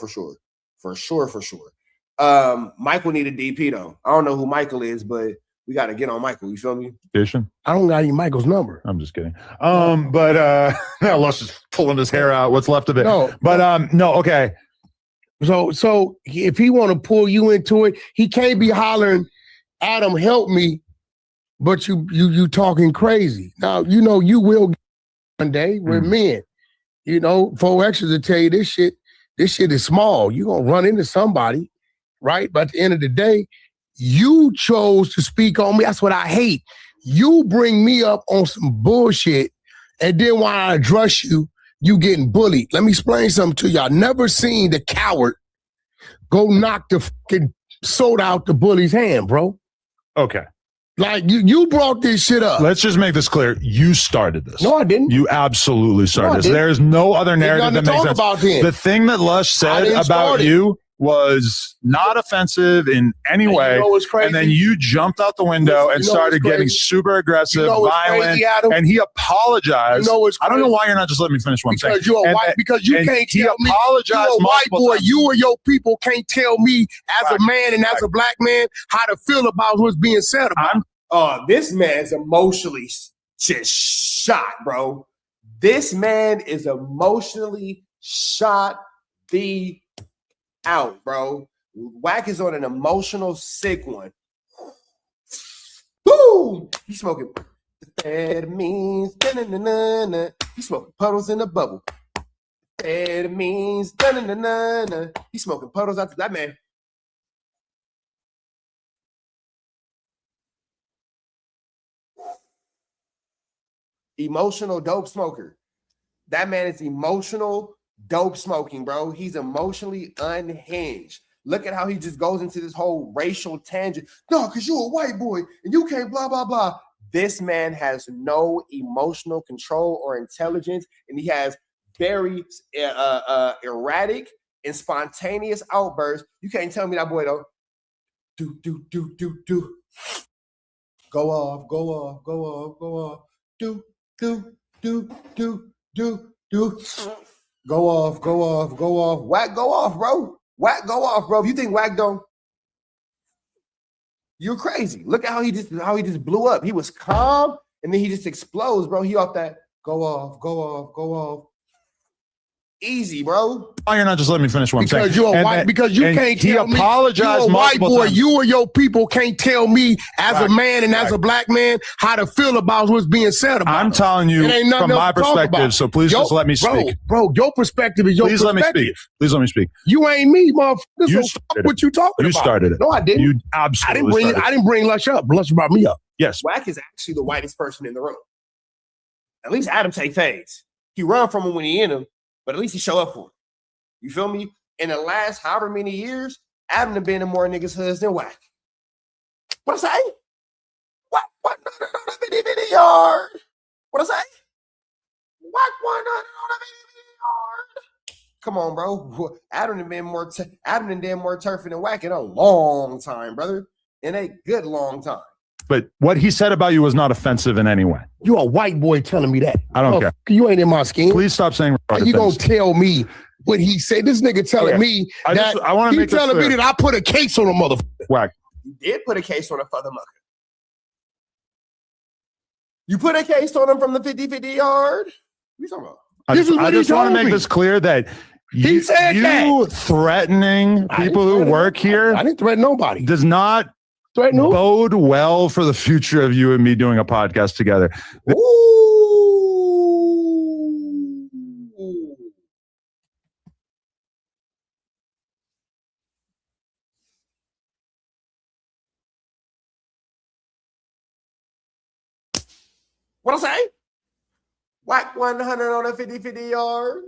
Michael need a DP though. I don't know who Michael is, but we got to get on Michael. You feel me?
I don't got any Michael's number.
I'm just kidding. But now Lush is pulling his hair out. What's left of it?
No.
But no. Okay.
So if he want to pull you into it, he can't be hollering, Adam, help me. But you talking crazy. Now, you know, you will get one day. We're men. You know, 4X's will tell you this shit is small. You're going to run into somebody, right? But at the end of the day, you chose to speak on me. That's what I hate. You bring me up on some bullshit, and then when I address you, you getting bullied. Let me explain something to you. I never seen the coward go knock the fucking soda out the bully's hand, bro.
Okay.
Like, you brought this shit up.
Let's just make this clear. You started this.
No, I didn't.
You absolutely started this.
didn't.
There's no other narrative that makes sense.
About him.
The thing that Lush said about you was not offensive in any way.
You know what's crazy?
And then you jumped out the window and started getting super aggressive, violent, and he apologized.
You know what's
I don't know why you're not just letting me finish one
because you're a white, because you can't tell me, you're a white boy,
times.
you or your people can't tell me as a man and as a black man how to feel about what's being said about him.
This man's emotionally just shot, bro. This man is emotionally shot the out, bro. Wack is on an emotional sick one. Boom! He's smoking. That means he's smoking puddles in a bubble. That means he's smoking puddles out to that man. Emotional dope smoker. That man is emotional dope smoking, bro. He's emotionally unhinged. Look at how he just goes into this whole racial tangent. No, because you're a white boy and you can't blah, blah, blah. This man has no emotional control or intelligence, and he has very erratic and spontaneous outbursts. You can't tell me that boy don't do. Go off, go off, go off, go off. Do. Go off, go off, go off. Whack, go off, bro. Whack, go off, bro. If you think Whack don't, you're crazy. Look at how he just blew up. He was calm, and then he just explodes, bro. He off that go off, go off, go off. Easy, bro.
Why you're not just letting me finish what I'm saying?
Because you're a white. Because you can't tell me.
He apologized
you're a white boy.
times.
You or your people can't tell me as a man and as a black man how to feel about what's being said about.
I'm telling you from my perspective. So please just let me speak,
bro. Your perspective is your
perspective. Please let me speak.
You ain't me, motherfucker.
You
so what you talking about?
You started it.
No, I didn't.
You absolutely.
I didn't bring Lush up. Lush brought me up.
Yes.
Whack is actually the whitest person in the room. At least Adam take fades. He run from him when he in him, but at least he show up for him. You feel me? In the last however many years, Adam have been in more niggas' hoods than Whack. What I say? What? No, 50 yard. What I say? Whack 100 on a 50 yard. Come on, bro. Adam done did more turfing than Whack in a long time, brother. In a good long time.
But what he said about you was not offensive in any way.
You a white boy telling me that.
I don't care.
You ain't in my skin.
Please stop saying
you gonna tell me what he said? This nigga telling me that
I want to make
telling me that I put a case on a motherfucker.
Whack.
You did put a case on a father mucker. You put a case on him from the 50-50 yard. What you talking about?
I just want to make this clear that you threatening people who work here.
I didn't threaten nobody.
Does not bode well for the future of you and me doing a podcast together.
What I say? Whack 100 on a 50-50 yard.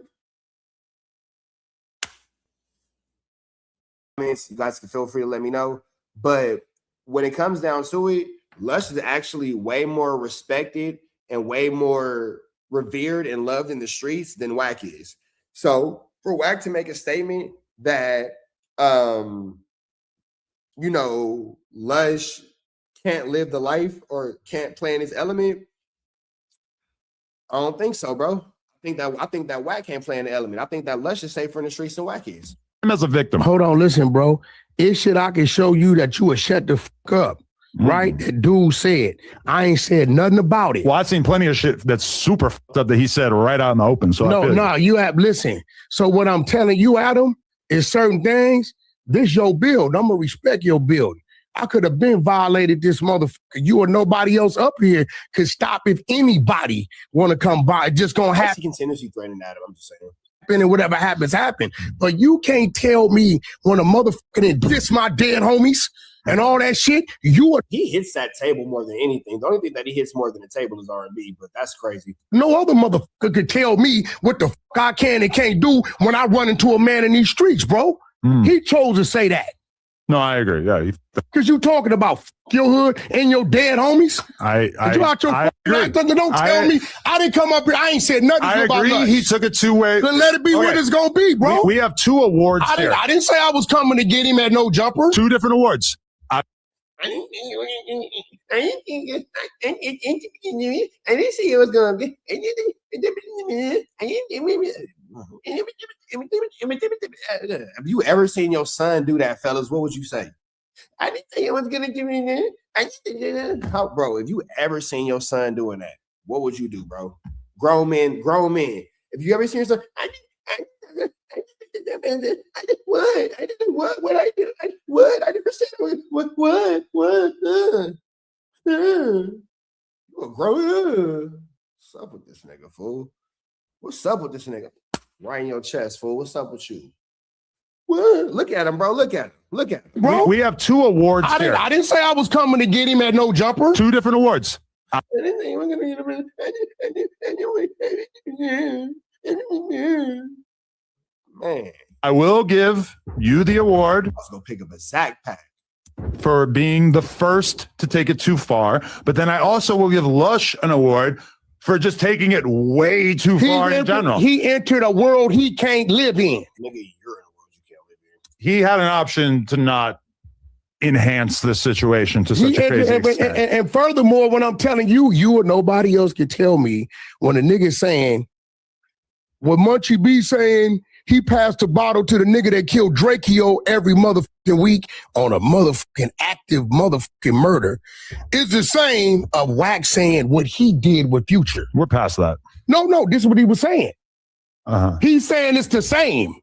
I mean, you guys can feel free to let me know. But when it comes down to it, Lush is actually way more respected and way more revered and loved in the streets than Whack is. So for Whack to make a statement that, Lush can't live the life or can't play in his element, I don't think so, bro. I think that Whack can't play in the element. I think that Lush is safer in the streets than Whack is.
Him as a victim.
Hold on, listen, bro. It's shit I can show you that you would shut the fuck up. Right? That dude said. I ain't said nothing about it.
Well, I've seen plenty of shit that's super fucked up that he said right out in the open. So
you have listen. So what I'm telling you, Adam, is certain things. This your build. I'm gonna respect your build. I could have been violated this motherfucker. You or nobody else up here could stop if anybody want to come by. It's just gonna happen.
He continuously threatening Adam. I'm just saying.
And whatever happens, happen. But you can't tell me when a motherfucker diss my dead homies and all that shit.
He hits that table more than anything. The only thing that he hits more than the table is R&B, but that's crazy.
No other motherfucker could tell me what the fuck I can and can't do when I run into a man in these streets, bro. He chose to say that.
No, I agree. Yeah,
because you talking about your hood and your dead homies. Don't tell me I didn't come up here. I ain't said nothing.
I agree.
About
he took it two-way.
Then let it be what it's gonna be, bro.
We have two awards here.
I didn't say I was coming to get him at no jumper.
Two different awards.
I didn't see it was gonna be. Have you ever seen your son do that, fellas? What would you say? I didn't think it was gonna give me that. How, bro? If you ever seen your son doing that, what would you do, bro? Grown men. If you ever seen your son, I did what? I didn't what? What I do? What? I never said what? You a grown? What's up with this nigga, fool? What's up with this nigga? Right in your chest, fool. What's up with you? What? Look at him, bro. Look at him.
Bro,
we have two awards here.
I didn't say I was coming to get him at no jumper.
Two different awards.
Man,
I will give you the award.
I was gonna pick up a Zach pack
for being the first to take it too far, but then I also will give Lush an award for just taking it way too far in general.
He entered a world he can't live in.
Nigga, you're in a world you can't live in.
He had an option to not enhance this situation to such a crazy extent.
And furthermore, when I'm telling you, you or nobody else can tell me when a nigga's saying, what Munchie B saying, he passed the bottle to the nigga that killed Drakeo every motherfucking week on a motherfucking active motherfucking murder, is the same of Wax saying what he did with Future.
We're past that.
No, this is what he was saying. He's saying it's the same.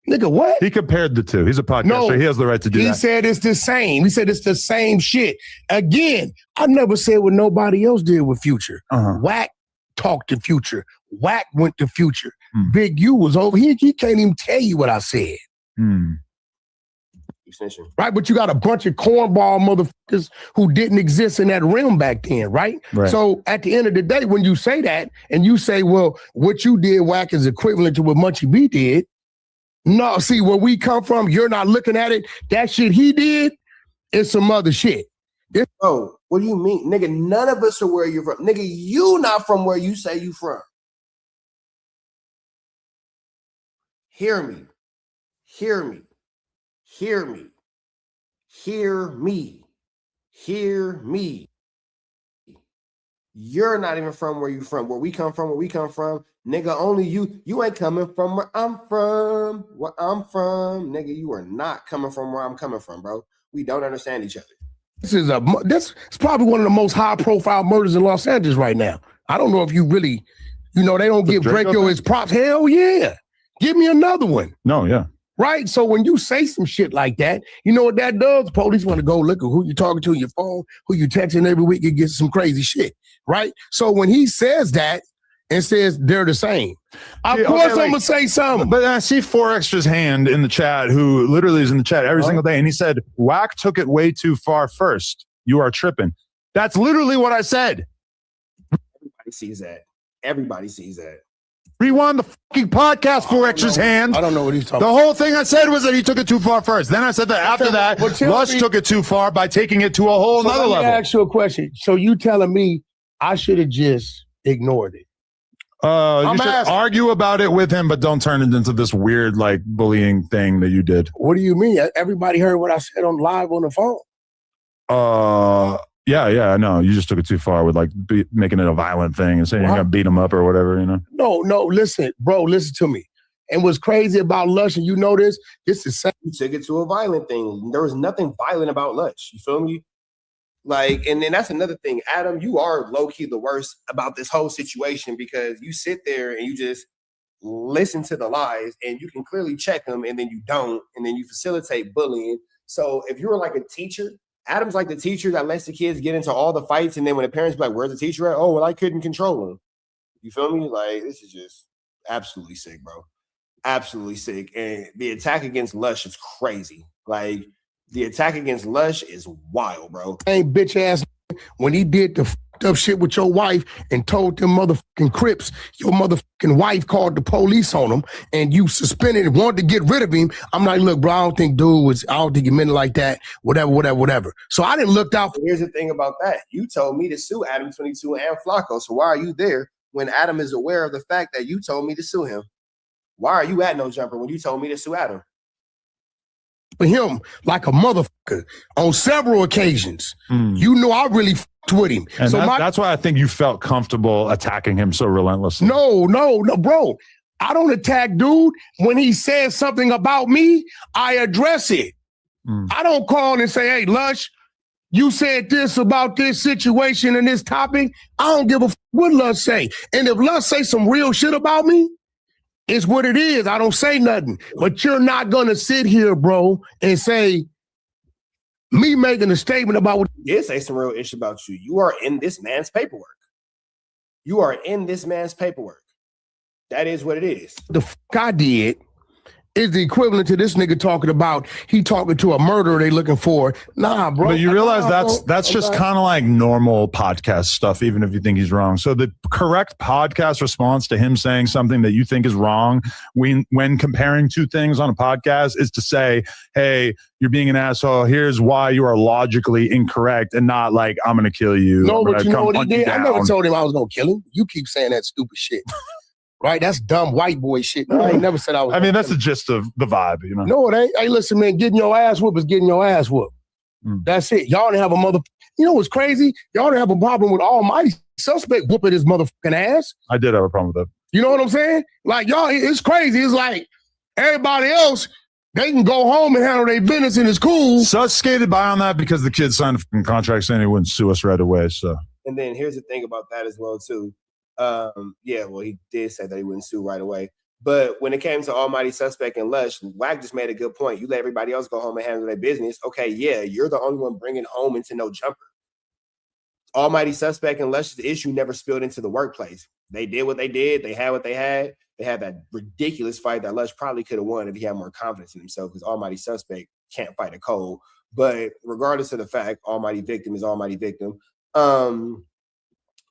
Nigga, what?
He compared the two. He's a podcaster.
No,
he has the right to do that.
He said it's the same. He said it's the same shit. Again, I never said what nobody else did with Future. Wack talked to Future. Wack went to Future. Big U was over. He can't even tell you what I said.
Extension.
Right, but you got a bunch of cornball motherfuckers who didn't exist in that realm back then, right? So at the end of the day, when you say that and you say, well, what you did, Wack, is equivalent to what Munchie B did. No, see, where we come from, you're not looking at it. That shit he did is some other shit.
Oh, what do you mean? Nigga, none of us are where you're from. Nigga, you not from where you say you from. Hear me. Hear me. Hear me. Hear me. Hear me. You're not even from where you from. Where we come from, nigga, only you ain't coming from where I'm from. Nigga, you are not coming from where I'm coming from, bro. We don't understand each other.
This is probably one of the most high profile murders in Los Angeles right now. I don't know if you really, they don't give Drakeo his props. Hell yeah. Give me another one.
No, yeah.
Right? So when you say some shit like that, you know what that does? Police want to go look at who you talking to on your phone, who you texting every week and get some crazy shit. Right? So when he says that and says they're the same, of course I'm going to say something.
But I see 4Extra's hand in the chat, who literally is in the chat every single day. And he said, Wack took it way too far first. You are tripping. That's literally what I said.
Everybody sees that. Everybody sees that.
Rewind the fucking podcast, 4Extra's hand.
I don't know what he's talking
about.
about.
The whole thing I said was that he took it too far first. Then I said that after that, Lush took it too far by taking it to a whole nother level.
Let me ask you a question. So you telling me I should have just ignored it?
You should argue about it with him, but don't turn it into this weird, like, bullying thing that you did.
What do you mean? Everybody heard what I said on live on the phone.
Yeah, I know. You just took it too far with, like, making it a violent thing and saying you're going to beat him up or whatever,
No, listen, bro, listen to me. And what's crazy about Lush, and you know this is
you took it to a violent thing. There was nothing violent about Lush. You feel me? Like, and then that's another thing. Adam, you are low-key the worst about this whole situation because you sit there and you just listen to the lies and you can clearly check them and then you don't, and then you facilitate bullying. So if you were like a teacher, Adam's like the teacher that lets the kids get into all the fights, and then when the parents be like, where's the teacher at? Oh, well, I couldn't control him. You feel me? Like, this is just absolutely sick, bro. Absolutely sick. And the attack against Lush is crazy. Like, the attack against Lush is wild, bro.
Hey, bitch ass, when he did the fucked up shit with your wife and told them motherfucking Crips, your motherfucking wife called the police on him and you suspended and wanted to get rid of him. I'm like, look, bro, I don't think he meant it like that. Whatever. So I didn't look out.
Here's the thing about that. You told me to sue Adam 22 and Flacco. So why are you there when Adam is aware of the fact that you told me to sue him? Why are you at No Jumper when you told me to sue Adam?
For him like a motherfucker on several occasions. You know I really fucked with him.
And so that's why I think you felt comfortable attacking him so relentlessly.
No, bro. I don't attack dude. When he says something about me, I address it. I don't call and say, hey, Lush, you said this about this situation and this topic. I don't give a fuck what Lush say. And if Lush say some real shit about me, it's what it is. I don't say nothing. But you're not going to sit here, bro, and say, me making a statement about what
you did say some real issue about you. You are in this man's paperwork. You are in this man's paperwork. That is what it is.
The fuck I did is the equivalent to this nigga talking about he talking to a murderer they looking for. Nah, bro.
But you realize that's
bro.
just kind of like normal podcast stuff, even if you think he's wrong. So the correct podcast response to him saying something that you think is wrong when comparing two things on a podcast is to say, hey, you're being an asshole. Here's why you are logically incorrect, and not like, I'm going to kill you.
No, but you know what he did? I never told him I was going to kill him. You keep saying that stupid shit. Right? That's dumb white boy shit. I ain't never said I was.
I mean, that's the gist of the vibe, you know?
No, it ain't. Hey, listen, man, getting your ass whooped is getting your ass whooped. That's it. Y'all didn't have a mother. You know what's crazy? Y'all didn't have a problem with almighty suspect whooping his motherfucking ass.
I did have a problem with that.
You know what I'm saying? Like, y'all, it's crazy. It's like everybody else, they can go home and handle their business and it's cool.
Sus skated by on that because the kid signed a contract saying he wouldn't sue us right away. So,
and then here's the thing about that as well, too. Yeah, well, he did say that he wouldn't sue right away. But when it came to Almighty Suspect and Lush, Wack just made a good point. You let everybody else go home and handle their business. Okay, yeah, you're the only one bringing home into no jumper. Almighty Suspect and Lush's issue never spilled into the workplace. They did what they did. They had what they had. They had that ridiculous fight that Lush probably could have won if he had more confidence in himself, because Almighty Suspect can't fight a cold. But regardless of the fact, Almighty Victim is Almighty Victim.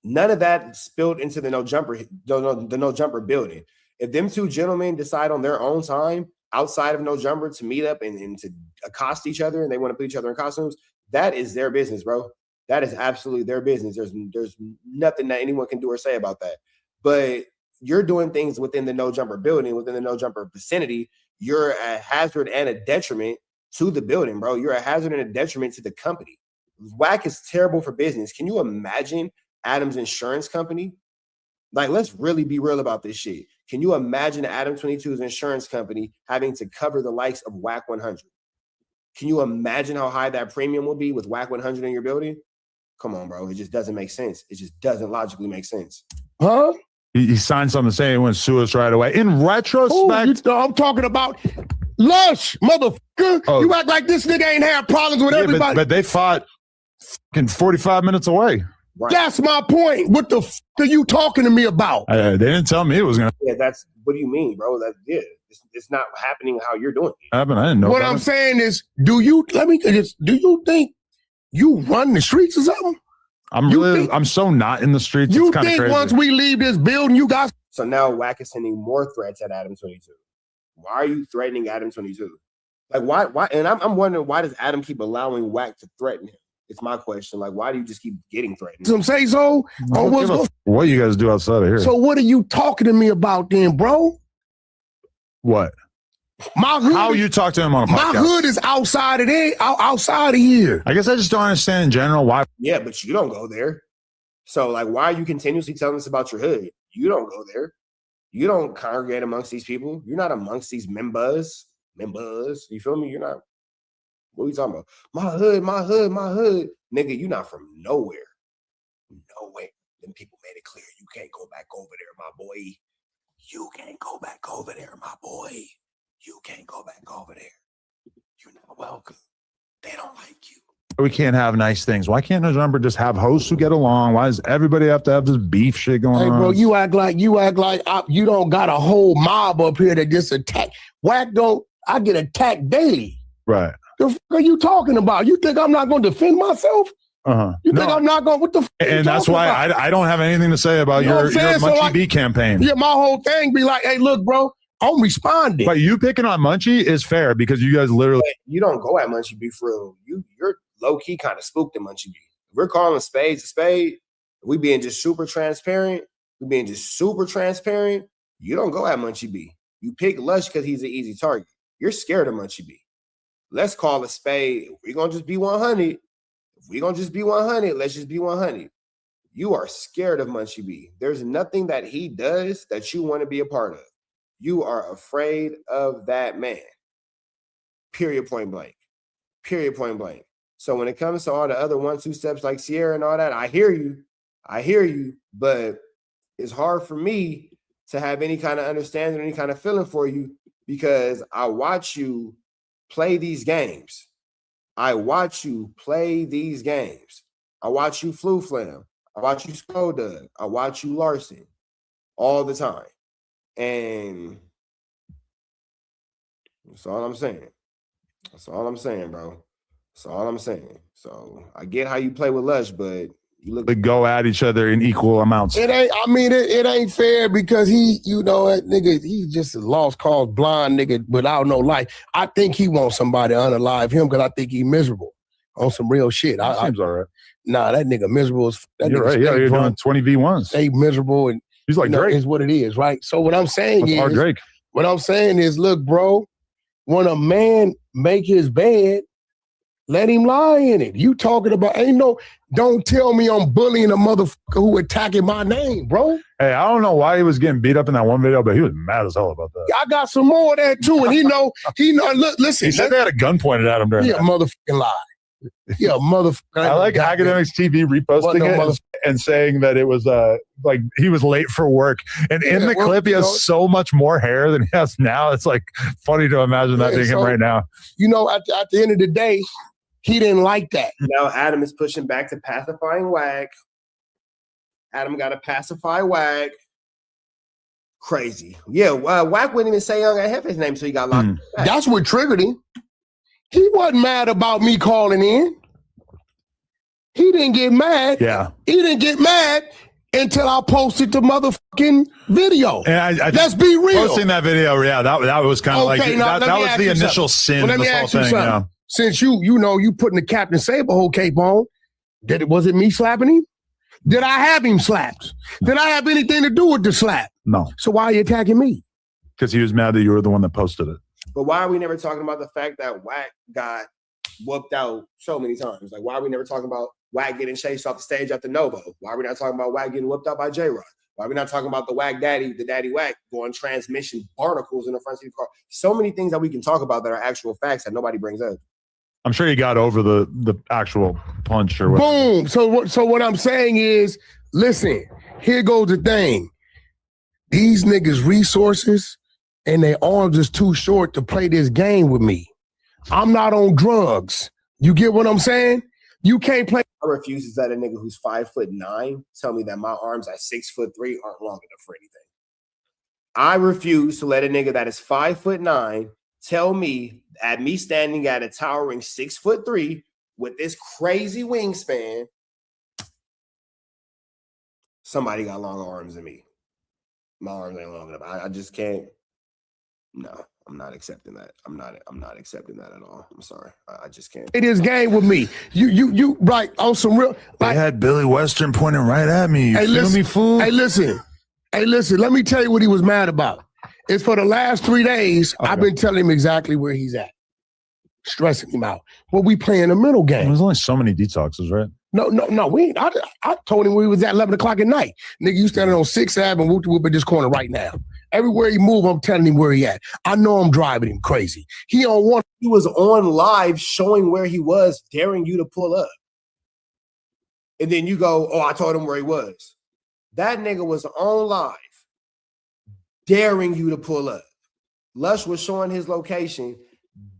None of that spilled into the no jumper building. If them two gentlemen decide on their own time outside of no jumper to meet up and to accost each other, and they want to put each other in costumes, that is their business, bro. That is absolutely their business. There's nothing that anyone can do or say about that. But you're doing things within the no jumper building, within the no jumper vicinity. You're a hazard and a detriment to the building, bro. You're a hazard and a detriment to the company. Wack is terrible for business. Can you imagine Adam's insurance company? Like, let's really be real about this shit. Can you imagine Adam 22's insurance company having to cover the likes of Wack 100? Can you imagine how high that premium will be with Wack 100 in your building? Come on, bro. It just doesn't make sense. It just doesn't logically make sense.
Huh?
He signed something saying he wouldn't sue us right away. In retrospect,
I'm talking about Lush, motherfucker. Oh. You act like this nigga ain't had problems with everybody.
But they fought fucking 45 minutes away.
Right. That's my point. What the f are you talking to me about?
They didn't tell me it was gonna.
Yeah, that's what do you mean, bro? That it's not happening how you're doing it.
I didn't know.
What I'm saying is, do you think you run the streets or something?
I'm so not in the streets.
You
it's
think
crazy.
Once we leave this building, you got
so now Wack is sending more threats at Adam 22. Why are you threatening Adam 22? Like why? And I'm wondering, why does Adam keep allowing Wack to threaten him? It's my question. Like, why do you just keep getting threatened?
Some say so.
What you guys do outside of here?
So what are you talking to me about then, bro?
What?
My hood.
How you talk to him on a podcast?
My hood is outside of there, outside of here.
I guess I just don't understand in general why.
Yeah, but you don't go there. So, like, why are you continuously telling us about your hood? You don't go there. You don't congregate amongst these people. You're not amongst these members. You feel me? You're not. What are you talking about? My hood. Nigga, you not from nowhere. Nowhere. Them people made it clear you can't go back over there, my boy. You can't go back over there, my boy. You can't go back over there. You're not welcome. They don't like you.
We can't have nice things. Why can't no jumper just have hosts who get along? Why does everybody have to have this beef shit going on?
Hey, bro, you act like you don't got a whole mob up here that just attack. I get attacked daily.
Right.
The fuck are you talking about? You think I'm not going to defend myself? You think I'm not going? What the fuck?
And that's why I don't have anything to say about your Munchie B campaign.
Yeah, my whole thing be like, hey, look, bro, I'm responding.
But you picking on Munchie is fair because you guys literally.
You don't go at Munchie B for real. You're low key kind of spooked at Munchie B. If we're calling spades a spade, we being just super transparent. You don't go at Munchie B. You pick Lush because he's an easy target. You're scared of Munchie B. Let's call a spade. If we're going to just be 100, let's just be 100. You are scared of Munchie B. There's nothing that he does that you want to be a part of. You are afraid of that man. Period, point blank. So when it comes to all the other 1-2 steps like Sierra and all that, I hear you, but it's hard for me to have any kind of understanding, any kind of feeling for you because I watch you play these games. I watch you Flu Flam. I watch you Skodug. I watch you Larson all the time. And That's all I'm saying. That's all I'm saying, bro. That's all I'm saying. So I get how you play with Lush, but you look
They go at each other in equal amounts.
It ain't. I mean, it ain't fair because he, that nigga, he's just a lost cause, blind nigga without no life. I think he wants somebody to unalive him because I think he miserable on some real shit.
Seems all right.
Nah, that nigga miserable.
You're right. Yeah, you're doing 20 v1s.
Stay miserable, and
he's like Drake.
Is what it is, right? So what I'm saying
That's hard, Drake.
What I'm saying is, look, bro, when a man make his bed, let him lie in it. You talking about don't tell me I'm bullying a motherfucker who attacking my name, bro.
Hey, I don't know why he was getting beat up in that one video, but he was mad as hell about that.
I got some more of that too, and he know. Look, listen.
He said they had a gun pointed at him during that.
Motherfucking lie. Yeah, motherfucker.
I like Academics TV reposting it and saying that it was like he was late for work. And in the clip, he has so much more hair than he has now. It's like funny to imagine that being him right now.
At the end of the day, he didn't like that.
Now Adam is pushing back to pacifying Wag. Adam got to pacify Wag. Crazy. Yeah, Wag wouldn't even say Young at half his name, so he got locked.
That's what triggered him. He wasn't mad about me calling in. He didn't get mad.
Yeah.
He didn't get mad until I posted the motherfucking video.
And
let's be real.
Posting that video, yeah, that was kind of that was the initial sin of this whole thing. Yeah.
Since you putting the Captain Saberhole cape on, was it me slapping him? Did I have him slapped? Did I have anything to do with the slap?
No.
So why are you attacking me?
Because he was mad that you were the one that posted it.
But why are we never talking about the fact that Wack got whooped out so many times? Like, why are we never talking about Wack getting chased off the stage at the Novo? Why are we not talking about Wack getting whooped out by J-Rod? Why are we not talking about the Wack Daddy, the Daddy Wack, going transmission barnacles in the front seat of the car? So many things that we can talk about that are actual facts that nobody brings up.
I'm sure he got over the actual punch or whatever.
Boom. So what I'm saying is, listen, here goes the thing. These niggas' resources and their arms is too short to play this game with me. I'm not on drugs. You get what I'm saying? You can't play.
I refuse to let a nigga who's 5'9" tell me that my arms at 6'3" aren't long enough for anything. I refuse to let a nigga that is 5'9" tell me at me standing at a towering 6'3" with this crazy wingspan, somebody got longer arms than me. My arms ain't long enough. I just can't. No, I'm not accepting that. I'm not accepting that at all. I'm sorry. I just can't.
It is game with me. You right on some real.
I had Billy Western pointing right at me. You feel me, fool?
Hey, listen. Let me tell you what he was mad about. It's for the last 3 days, I've been telling him exactly where he's at. Stressing him out. Well, we playing a middle game.
There's only so many detoxes, right?
No. We ain't. I told him where he was at 11 o'clock at night. Nigga, you standing on 6th Ave and whoop at this corner right now. Everywhere he move, I'm telling him where he at. I know I'm driving him crazy. He
was on live showing where he was, daring you to pull up. And then you go, oh, I told him where he was. That nigga was on live, daring you to pull up. Lush was showing his location,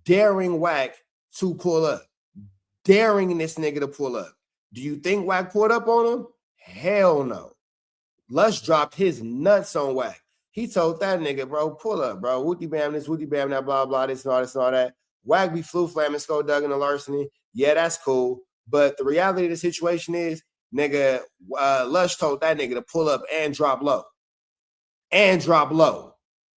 daring Wack to pull up. Daring this nigga to pull up. Do you think Wack pulled up on him? Hell no. Lush dropped his nuts on Wack. He told that nigga, bro, pull up, bro. Wooty bam this, wooty bam that, blah, blah, this and all that. Wack be flu flamming, skull dug in the larceny. Yeah, that's cool. But the reality of the situation is, nigga, Lush told that nigga to pull up and drop low.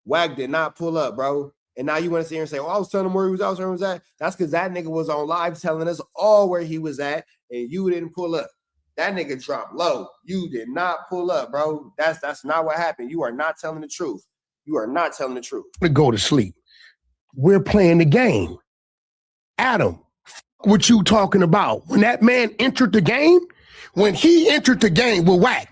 Wack did not pull up, bro. And now you want to sit here and say, oh, I was telling him where he was at, where he was at. That's because that nigga was on live telling us all where he was at, and you didn't pull up. That nigga dropped low. You did not pull up, bro. That's not what happened. You are not telling the truth. You are not telling the truth.
To go to sleep. We're playing the game. Adam, what you talking about? When that man entered the game, when he entered the game with Wack,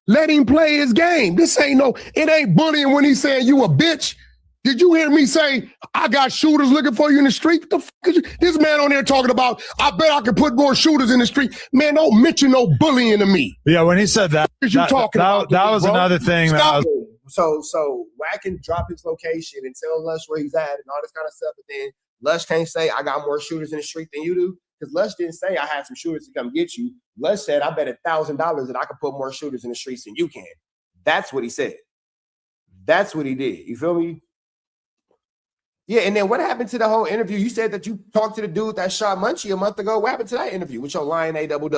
let him play his game. It ain't bullying when he's saying you a bitch. Did you hear me say, I got shooters looking for you in the street? What the fuck is you? This man on there talking about, I bet I could put more shooters in the street. Man, don't mention no bullying to me.
Yeah, when he said that, that was another thing.
So Wack can drop his location and tell Lush where he's at and all this kind of stuff, but then Lush can't say, I got more shooters in the street than you do. Because Lush didn't say I had some shooters to come get you. Lush said, I bet $1,000 that I could put more shooters in the streets than you can. That's what he said. That's what he did. You feel me? Yeah, and then what happened to the whole interview? You said that you talked to the dude that shot Munchie a month ago. What happened to that interview with your lying A double?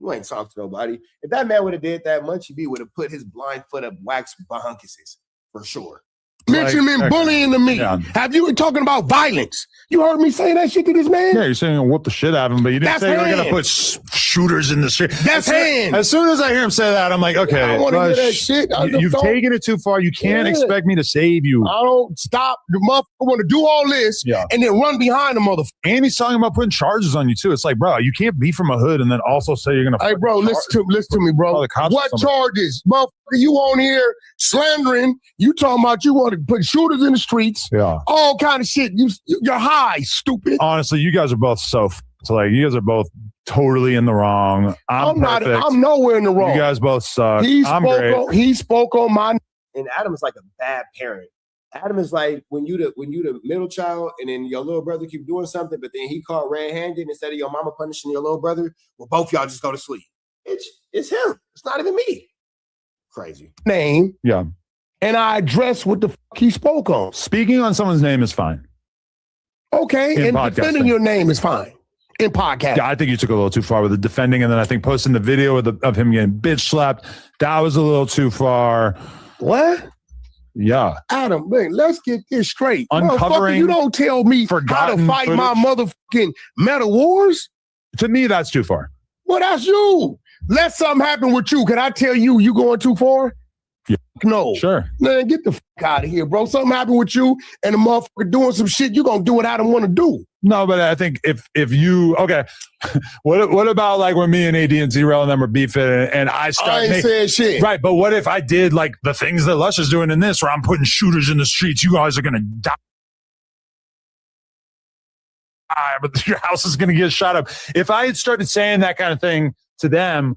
You ain't talked to nobody. If that man would have did that, Munchie B would have put his blind foot up wax bahunkuses for sure.
Mention him bullying to me. Yeah. Have you been talking about violence? You heard me say that shit to this man?
Yeah, you're saying you'll whoop the shit out of him, but you didn't say you're going to put shooters in the street.
That's hands.
As soon as I hear him say that, I'm like, okay.
I want to hear that shit.
You've taken it too far. You can't expect me to save you.
I don't stop. The motherfucker want to do all this and then run behind the motherfucker.
And he's talking about putting charges on you, too. It's like, bro, you can't be from a hood and then also say you're going to.
Hey, bro, listen to me, bro. What charges? Motherfucker, you on here slandering. You talking about you want to put shooters in the streets.
Yeah.
All kind of shit. You're high, stupid.
Honestly, you guys are both so like you guys are both totally in the wrong. I'm not.
I'm nowhere in the wrong.
You guys both suck.
He spoke on my.
And Adam is like a bad parent. Adam is like when you the middle child, and then your little brother keep doing something, but then he caught red-handed instead of your mama punishing your little brother. Well, both y'all just go to sleep. It's him. It's not even me. Crazy
name.
Yeah.
And I address what the fuck he spoke on.
Speaking on someone's name is fine.
Okay, and defending your name is fine. In podcast.
Yeah, I think you took a little too far with the defending, and then I think posting the video of him getting bitch slapped, that was a little too far.
What?
Yeah.
Adam, man, let's get this straight.
Uncovering
you don't tell me how to fight my motherfucking metal wars?
To me, that's too far.
Well, that's you. Let something happen with you. Can I tell you going too far?
Yeah.
No.
Sure.
Man, get the fuck out of here, bro. Something happened with you and the motherfucker doing some shit, you gonna do what Adam want to do.
No, but I think if you okay, what about like when me and AD and Zero and them were beefing and I
ain't saying shit.
Right, but what if I did like the things that Lush is doing in this, where I'm putting shooters in the streets? You guys are gonna die, but your house is gonna get shot up. If I had started saying that kind of thing to them,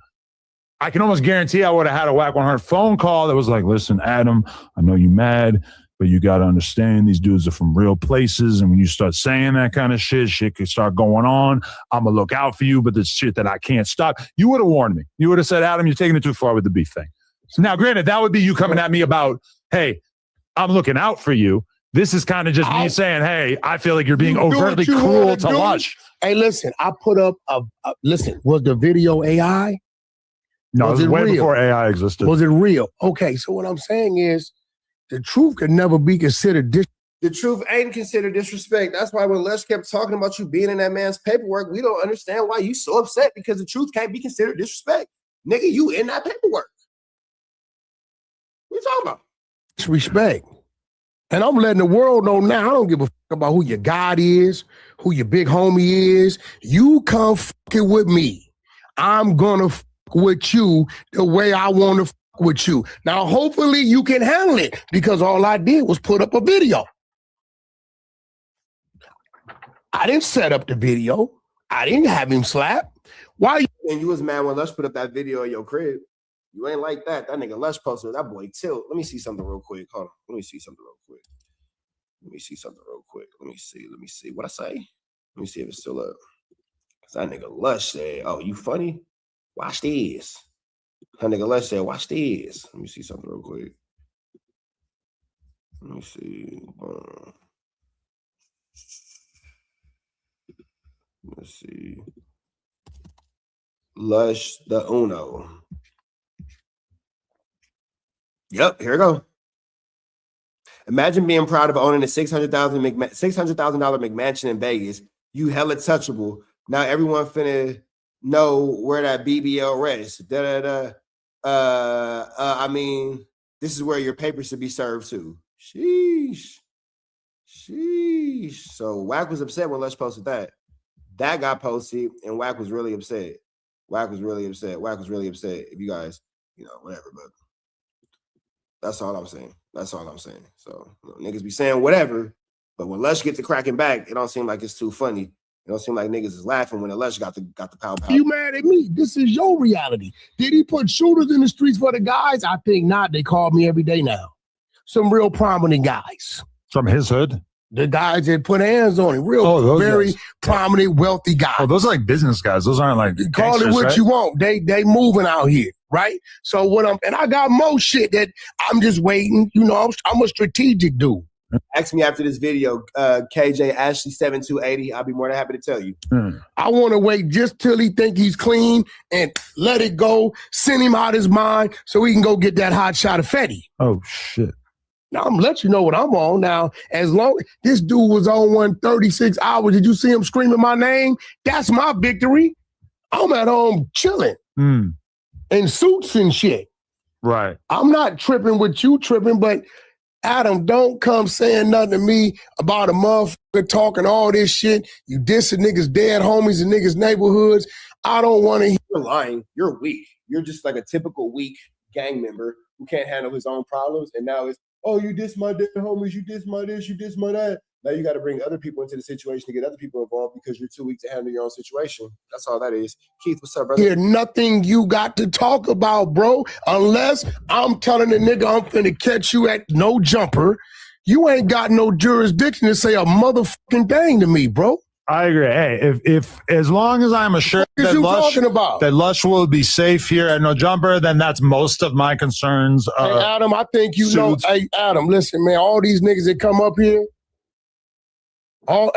I can almost guarantee I would have had a Whack 100 phone call that was like, listen, Adam, I know you mad, but you got to understand these dudes are from real places. And when you start saying that kind of shit could start going on. I'm going to look out for you, but there's shit that I can't stop. You would have warned me. You would have said, Adam, you're taking it too far with the beef thing. So now, granted, that would be you coming at me about, hey, I'm looking out for you. This is kind of just me saying, hey, I feel like you're being overtly cruel to Lush.
Hey, listen, I put up listen, was the video AI?
No, it was way before AI existed.
Was it real? Okay, so what I'm saying is the truth could never be considered
The truth ain't considered disrespect. That's why when Lush kept talking about you being in that man's paperwork, we don't understand why you so upset, because the truth can't be considered disrespect. Nigga, you in that paperwork. What you talking about?
Disrespect. And I'm letting the world know now, I don't give a fuck about who your God is, who your big homie is. You come fucking with me. I'm gonna fuck with you the way I want to fuck with you. Now, hopefully you can handle it, because all I did was put up a video. I didn't set up the video. I didn't have him slap. Why?
And you was mad when Lush put up that video of your crib. You ain't like that. That nigga Lush posted that boy Tilt. Let me see something real quick. Hold on. Let me see something real quick. Let me see. What I say? Let me see if it's still up. That nigga Lush said, oh, you funny? Watch this. That nigga Lush said, watch this. Let me see something real quick. Let me see. Let's see. Lush the Uno. Yep, here we go. Imagine being proud of owning a $600,000 McMansion in Vegas. You hella touchable. Now everyone finna know where that BBL rests. I mean, this is where your papers should be served to. Sheesh. So Wack was upset when Lush posted that. That got posted, and Wack was really upset. Wack was really upset. If you guys, whatever, but that's all I'm saying. So niggas be saying whatever, but when Lush gets to cracking back, it don't seem like it's too funny. It don't seem like niggas is laughing when the Lush got the pow.
You mad at me? This is your reality. Did he put shooters in the streets for the guys? I think not. They call me every day now. Some real prominent guys.
From his hood?
The guys that put hands on him. Very prominent, wealthy guys.
Oh, those are like business guys. Those aren't like
call it what you want. They moving out here, right? So and I got more shit that I'm just waiting. I'm a strategic dude.
Ask me after this video, KJ Ashley 7280. I'll be more than happy to tell you.
I want to wait just till he think he's clean and let it go, send him out his mind so he can go get that hot shot of Fetty.
Oh, shit.
Now, I'm going to let you know what I'm on. Now, as long as this dude was on 136 hours, did you see him screaming my name? That's my victory. I'm at home chilling in suits and shit.
Right.
I'm not tripping with you tripping, but Adam, don't come saying nothing to me about a motherfucker talking all this shit. You dissing niggas' dead homies and niggas' neighborhoods. I don't want to hear.
You're lying. You're weak. You're just like a typical weak gang member who can't handle his own problems. And now it's, oh, you diss my dead homies, you diss my this, you diss my that. Now you got to bring other people into the situation to get other people involved because you're too weak to handle your own situation. That's all that is. Keith, what's up, brother?
Hear nothing you got to talk about, bro. Unless I'm telling the nigga I'm finna catch you at no jumper. You ain't got no jurisdiction to say a motherfucking thing to me, bro.
I agree. Hey, if as long as I'm assured
that
Lush will be safe here at No Jumper, then that's most of my concerns.
Hey, Adam, I think you know. Hey, Adam, listen, man. All these niggas that come up here,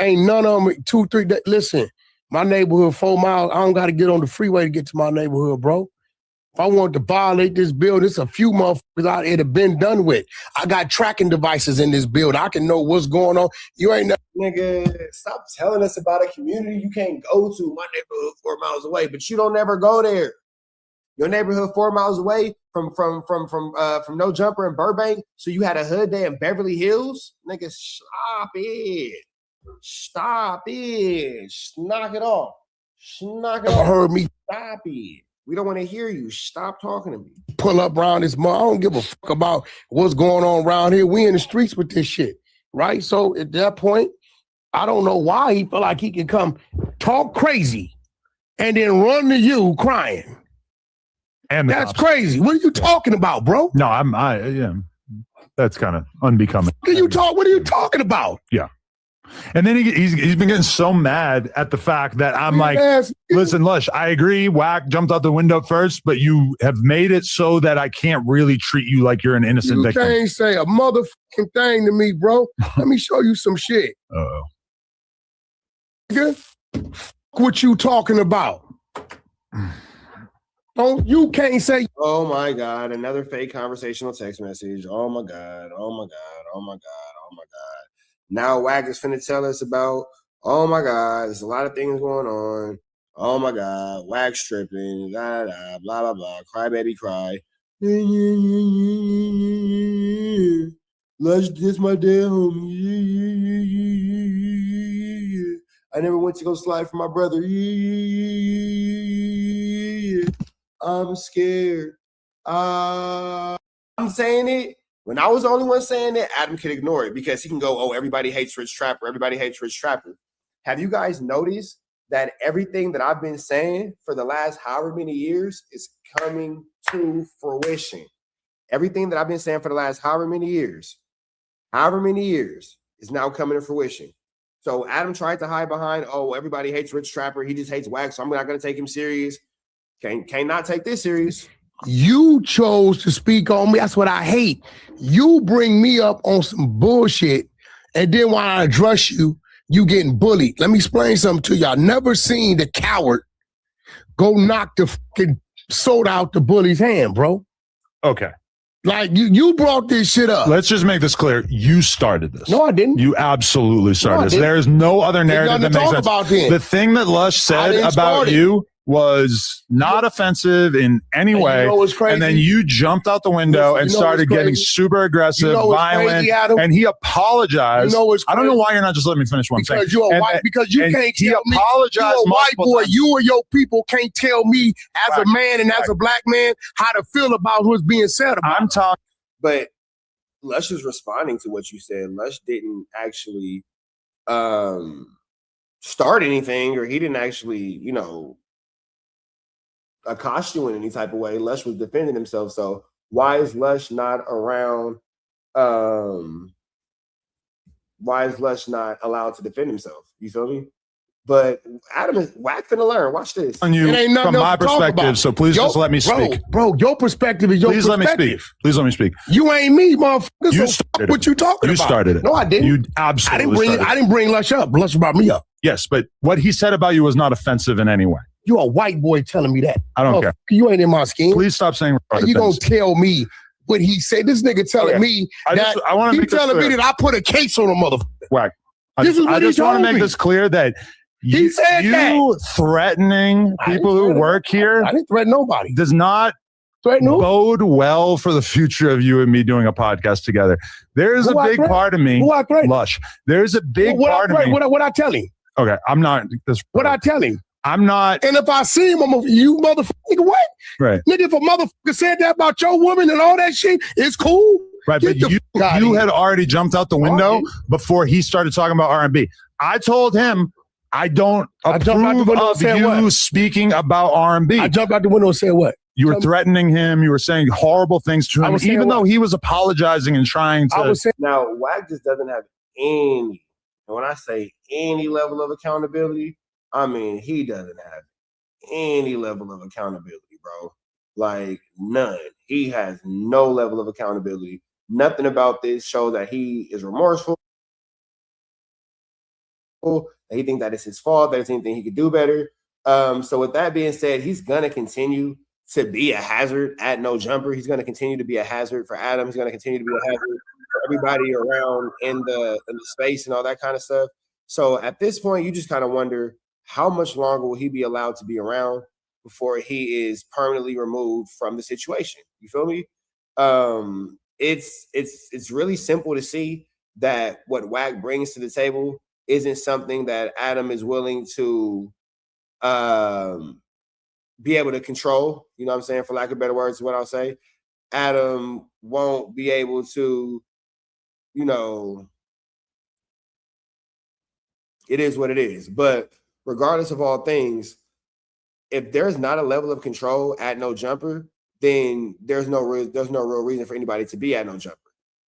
ain't none of them 2, 3. Listen, my neighborhood 4 miles. I don't got to get on the freeway to get to my neighborhood, bro. If I want to violate this building, it's a few motherfuckers out here that been done with. I got tracking devices in this building. I can know what's going on. You ain't
Nigga, stop telling us about a community you can't go to. My neighborhood 4 miles away, but you don't ever go there. Your neighborhood 4 miles away from No Jumper in Burbank, so you had a hood day in Beverly Hills? Nigga, stop it. Stop it. Knock it off. Knock it off.
Heard me.
Stop it. We don't want to hear you. Stop talking to me.
Pull up around this mother. I don't give a fuck about what's going on around here. We in the streets with this shit, right? So at that point, I don't know why he feel like he can come talk crazy and then run to you crying.
And
that's crazy. What are you talking about, bro?
No, yeah. That's kind of unbecoming.
What are you talking about?
Yeah. And then he's been getting so mad at the fact that I'm like, listen, Lush, I agree. Whack jumped out the window first, but you have made it so that I can't really treat you like you're an innocent victim.
You can't say a motherfucking thing to me, bro. Let me show you some shit.
Uh-oh.
What you talking about? You can't say.
Oh my God, another fake conversational text message. Oh my God, oh my God, oh my God, oh my God. Now Wack is finna tell us about, oh my God, there's a lot of things going on. Oh my God, Wack's tripping, blah, blah, blah, blah, blah, cry baby cry. Lush, this my dead homie. I never went to go slide for my brother. I'm scared. I'm saying it. When I was the only one saying it, Adam could ignore it because he can go, oh, everybody hates Rich Trapper. Everybody hates Rich Trapper. Have you guys noticed that everything that I've been saying for the last however many years is coming to fruition? Everything that I've been saying for the last however many years is now coming to fruition. So Adam tried to hide behind, oh, everybody hates Rich Trapper. He just hates Wax, so I'm not going to take him serious. Can't not take this serious.
You chose to speak on me. That's what I hate. You bring me up on some bullshit, and then when I address you, you getting bullied. Let me explain something to y'all. Never seen the coward go knock the fucking soda out the bully's hand, bro.
Okay.
Like, you brought this shit up.
Let's just make this clear. You started this.
No, I didn't.
You absolutely started this.
Didn't.
There is no other narrative that makes sense. The thing that Lush said about you was not offensive in any way.
You know what's crazy?
And then you jumped out the window and started getting super aggressive, violent,
crazy,
and he apologized.
You know what's
I don't know why you're not just letting me finish one thing.
Because you're a white, because you can't tell me,
apologized
you're a white boy,
times.
you or your people can't tell me as a man and as a black man how to feel about what's being said about
I'm talking.
But Lush is responding to what you said. Lush didn't actually start anything, or he didn't actually, accost you in any type of way. Lush was defending himself. So why is Lush not around? Why is Lush not allowed to defend himself? You feel me? But Adam is whack finna learn. Watch this.
On you
It ain't nothing
from
else
my
to talk
perspective,
about.
so please just let me speak.
Bro, your perspective is your
Please let me
perspective.
speak. Please let me speak.
You ain't me, motherfucker.
You
So
started
fuck what
it.
you talking
You
about?
started it.
No, I didn't.
You absolutely
I didn't bring Lush up. Lush brought me up.
Yes, but what he said about you was not offensive in any way.
You a white boy telling me that.
I don't care.
You ain't in my skin.
Please stop saying
How
retarded
you gonna
things.
tell me what he said? This nigga telling me
I
that
want to
he
make this
telling me
clear.
that I put a case on a motherfucker.
Whack. I
This is what he
just want to
told
make
me.
this clear that you
said that.
threatening people who work here
I didn't threaten nobody.
does not bode well for the future of you and me doing a podcast together. There is a big part of me, Lush. There's a big part of me.
What I tell him?
Okay, I'm not this.
What I tell him?
I'm not.
And if I see him, you motherfucker, nigga, what?
Right.
Nigga, if a motherfucker said that about your woman and all that shit, it's cool.
Right,
Get
but
the fuck outta
you
here.
had already jumped out the window before he started talking about R&B. I told him I don't approve of you speaking about R&B.
I jumped out the window and said what?
You were threatening him. You were saying horrible things to him, even though he was apologizing and trying to.
Now, Wack just doesn't have any, and when I say any level of accountability, I mean he doesn't have any level of accountability, bro. Like none. He has no level of accountability. Nothing about this shows that he is remorseful. That he thinks that it's his fault. There's anything he could do better. So with that being said, he's gonna continue to be a hazard at No Jumper. He's gonna continue to be a hazard for Adam. He's gonna continue to be a hazard for everybody around in the space and all that kind of stuff. So at this point, you just kind of wonder how much longer will he be allowed to be around before he is permanently removed from the situation. You feel me? It's really simple to see that what Wack brings to the table isn't something that Adam is willing to be able to control. You know what I'm saying? For lack of better words, is what I'll say. Adam won't be able to, you know, it is what it is. But regardless of all things, if there's not a level of control at No Jumper, then there's no real reason for anybody to be at No Jumper.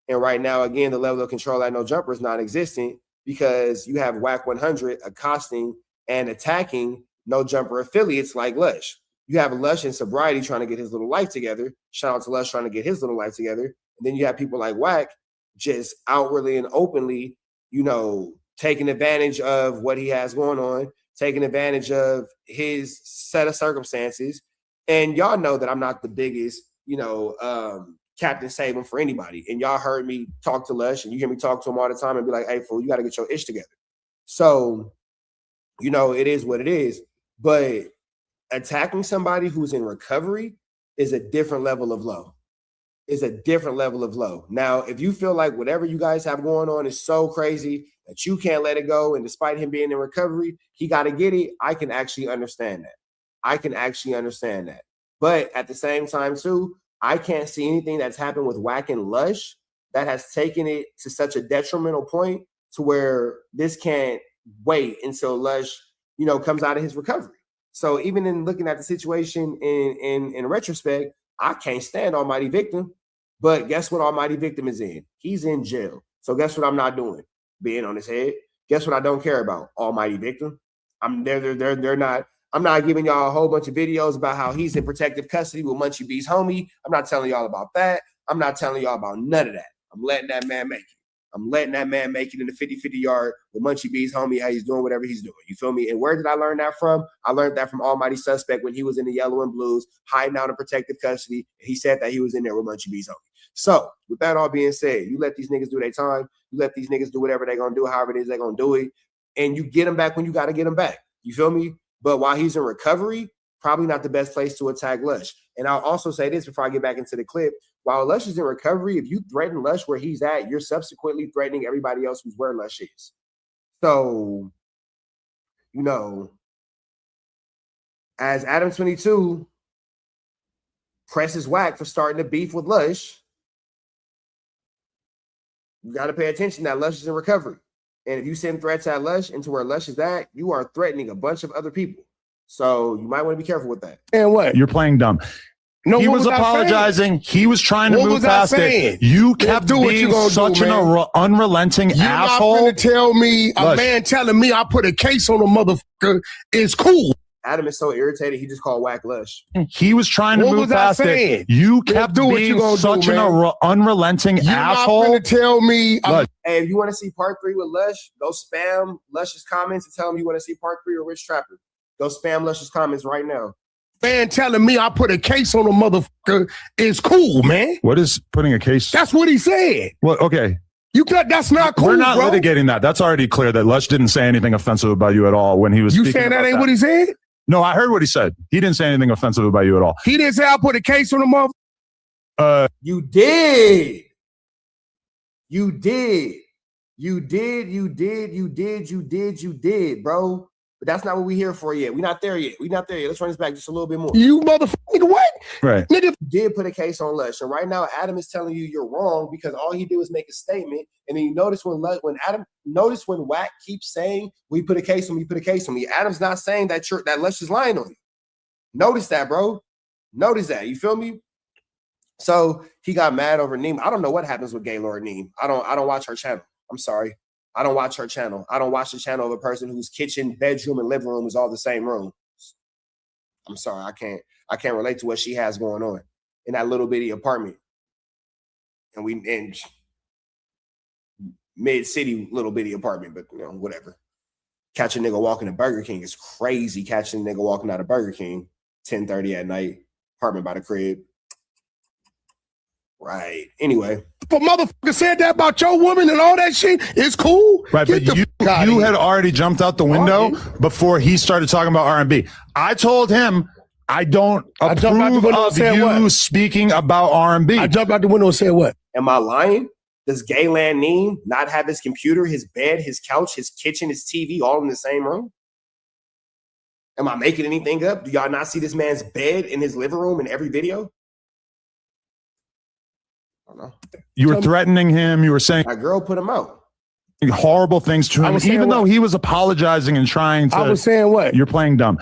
And right now, again, the level of control at No Jumper is non-existent because you have Wack 100 accosting and attacking No Jumper affiliates like Lush. You have Lush and Sobriety trying to get his little life together. Shout out to Lush trying to get his little life together. And then you have people like Wack just outwardly and openly, you know, taking advantage of what he has going on, taking advantage of his set of circumstances. And y'all know that I'm not the biggest, you know, Captain Save-Em for anybody. And y'all heard me talk to Lush and you hear me talk to him all the time and be like, hey, fool, you got to get your ish together. So, you know, it is what it is. But attacking somebody who's in recovery is a different level of low. Is a different level of low. Now, if you feel like whatever you guys have going on is so crazy that you can't let it go, and despite him being in recovery, he got to get it, I can actually understand that. I can actually understand that. But at the same time, too, I can't see anything that's happened with Wack and Lush that has taken it to such a detrimental point to where this can't wait until Lush, you know, comes out of his recovery. So even in looking at the situation in retrospect, I can't stand Almighty Victim. But guess what Almighty Victim is in? He's in jail. So guess what I'm not doing? Being on his head. Guess what I don't care about? Almighty Victim. They're not. I'm not giving y'all a whole bunch of videos about how he's in protective custody with Munchie B's homie. I'm not telling y'all about that. I'm not telling y'all about none of that. I'm letting that man make it. I'm letting that man make it in the 50-50 yard with Munchie B's homie, how he's doing whatever he's doing. You feel me? And where did I learn that from? I learned that from Almighty Suspect when he was in the Yellow and Blues, hiding out in protective custody. He said that he was in there with Munchie B's homie. So with that all being said, you let these niggas do their time. You let these niggas do whatever they're going to do, however it is they're going to do it. And you get them back when you got to get them back. You feel me? But while he's in recovery, probably not the best place to attack Lush. And I'll also say this before I get back into the clip. While Lush is in recovery, if you threaten Lush where he's at, you're subsequently threatening everybody else who's where Lush is. So, you know, as Adam 22 presses Wack for starting to beef with Lush, you got to pay attention that Lush is in recovery. And if you send threats at Lush into where Lush is at, you are threatening a bunch of other people. So you might want to be careful with that.
And what?
You're playing dumb.
No,
he
what
was
was I
apologizing. He was trying to
What
move
was I
past
saying?
it. You
Then
kept
do what you
being
gonna
such
do,
an
man.
unrelenting
You're
asshole.
not finna tell me a
Lush.
man telling me I put a case on a motherfucker is cool.
Adam is so irritated, he just called Wack Lush.
He was trying to
What
move
was I
past
saying?
it. You
Then
kept
do what you
being
gonna
such
do,
an
man.
unrelenting
You're
asshole.
not finna tell me
Lush.
Hey, if you want to see part 3 with Lush, go spam Lush's comments and tell him you want to see part 3 with Rich Trapper. Go spam Lush's comments right now.
man telling me I put a case on a motherfucker is cool, man.
What is putting a case?
That's what he said.
Well, okay.
That's not cool.
We're not
bro.
litigating that. That's already clear that Lush didn't say anything offensive about you at all when he was
You
speaking
saying that
about
ain't what he said?
No, I heard what he said. He didn't say anything offensive about you at all.
He didn't say I put a case on a motherfucker.
You did. You did. You did. You did. You did. You did. You did, bro. But that's not what we here for yet. We're not there yet. We're not there yet. Let's run this back just a little bit more.
You motherfucker, what?
Right.
Nigga.
You did put a case on Lush. And right now, Adam is telling you you're wrong because all he did was make a statement. And then you notice when Wack keeps saying, we put a case on me, put a case on me. Adam's not saying that that Lush is lying on you. Notice that, bro. Notice that. You feel me? So he got mad over Neem. I don't know what happens with Gaylord Neem. I don't watch her channel. I'm sorry. I don't watch her channel. I don't watch the channel of a person whose kitchen, bedroom, and living room is all the same room. I'm sorry. I can't relate to what she has going on in that little bitty apartment. And mid-city little bitty apartment, but you know, whatever. Catch a nigga walking to Burger King is crazy. Catching a nigga walking out of Burger King 10:30 at night, apartment by the crib. Right. Anyway.
If a motherfucker said that about your woman and all that shit, it's cool.
Right, but you had already jumped out the window before he started talking about R&B. I told him I don't approve of you speaking about R&B.
I jumped out the window and said what?
Am I lying? Does Gayland Neem not have his computer, his bed, his couch, his kitchen, his TV all in the same room? Am I making anything up? Do y'all not see this man's bed in his living room in every video? I don't know.
You were threatening him. You were saying
that girl put him out.
Horrible things to him, even though he was apologizing and trying to.
I was saying what?
You're playing dumb.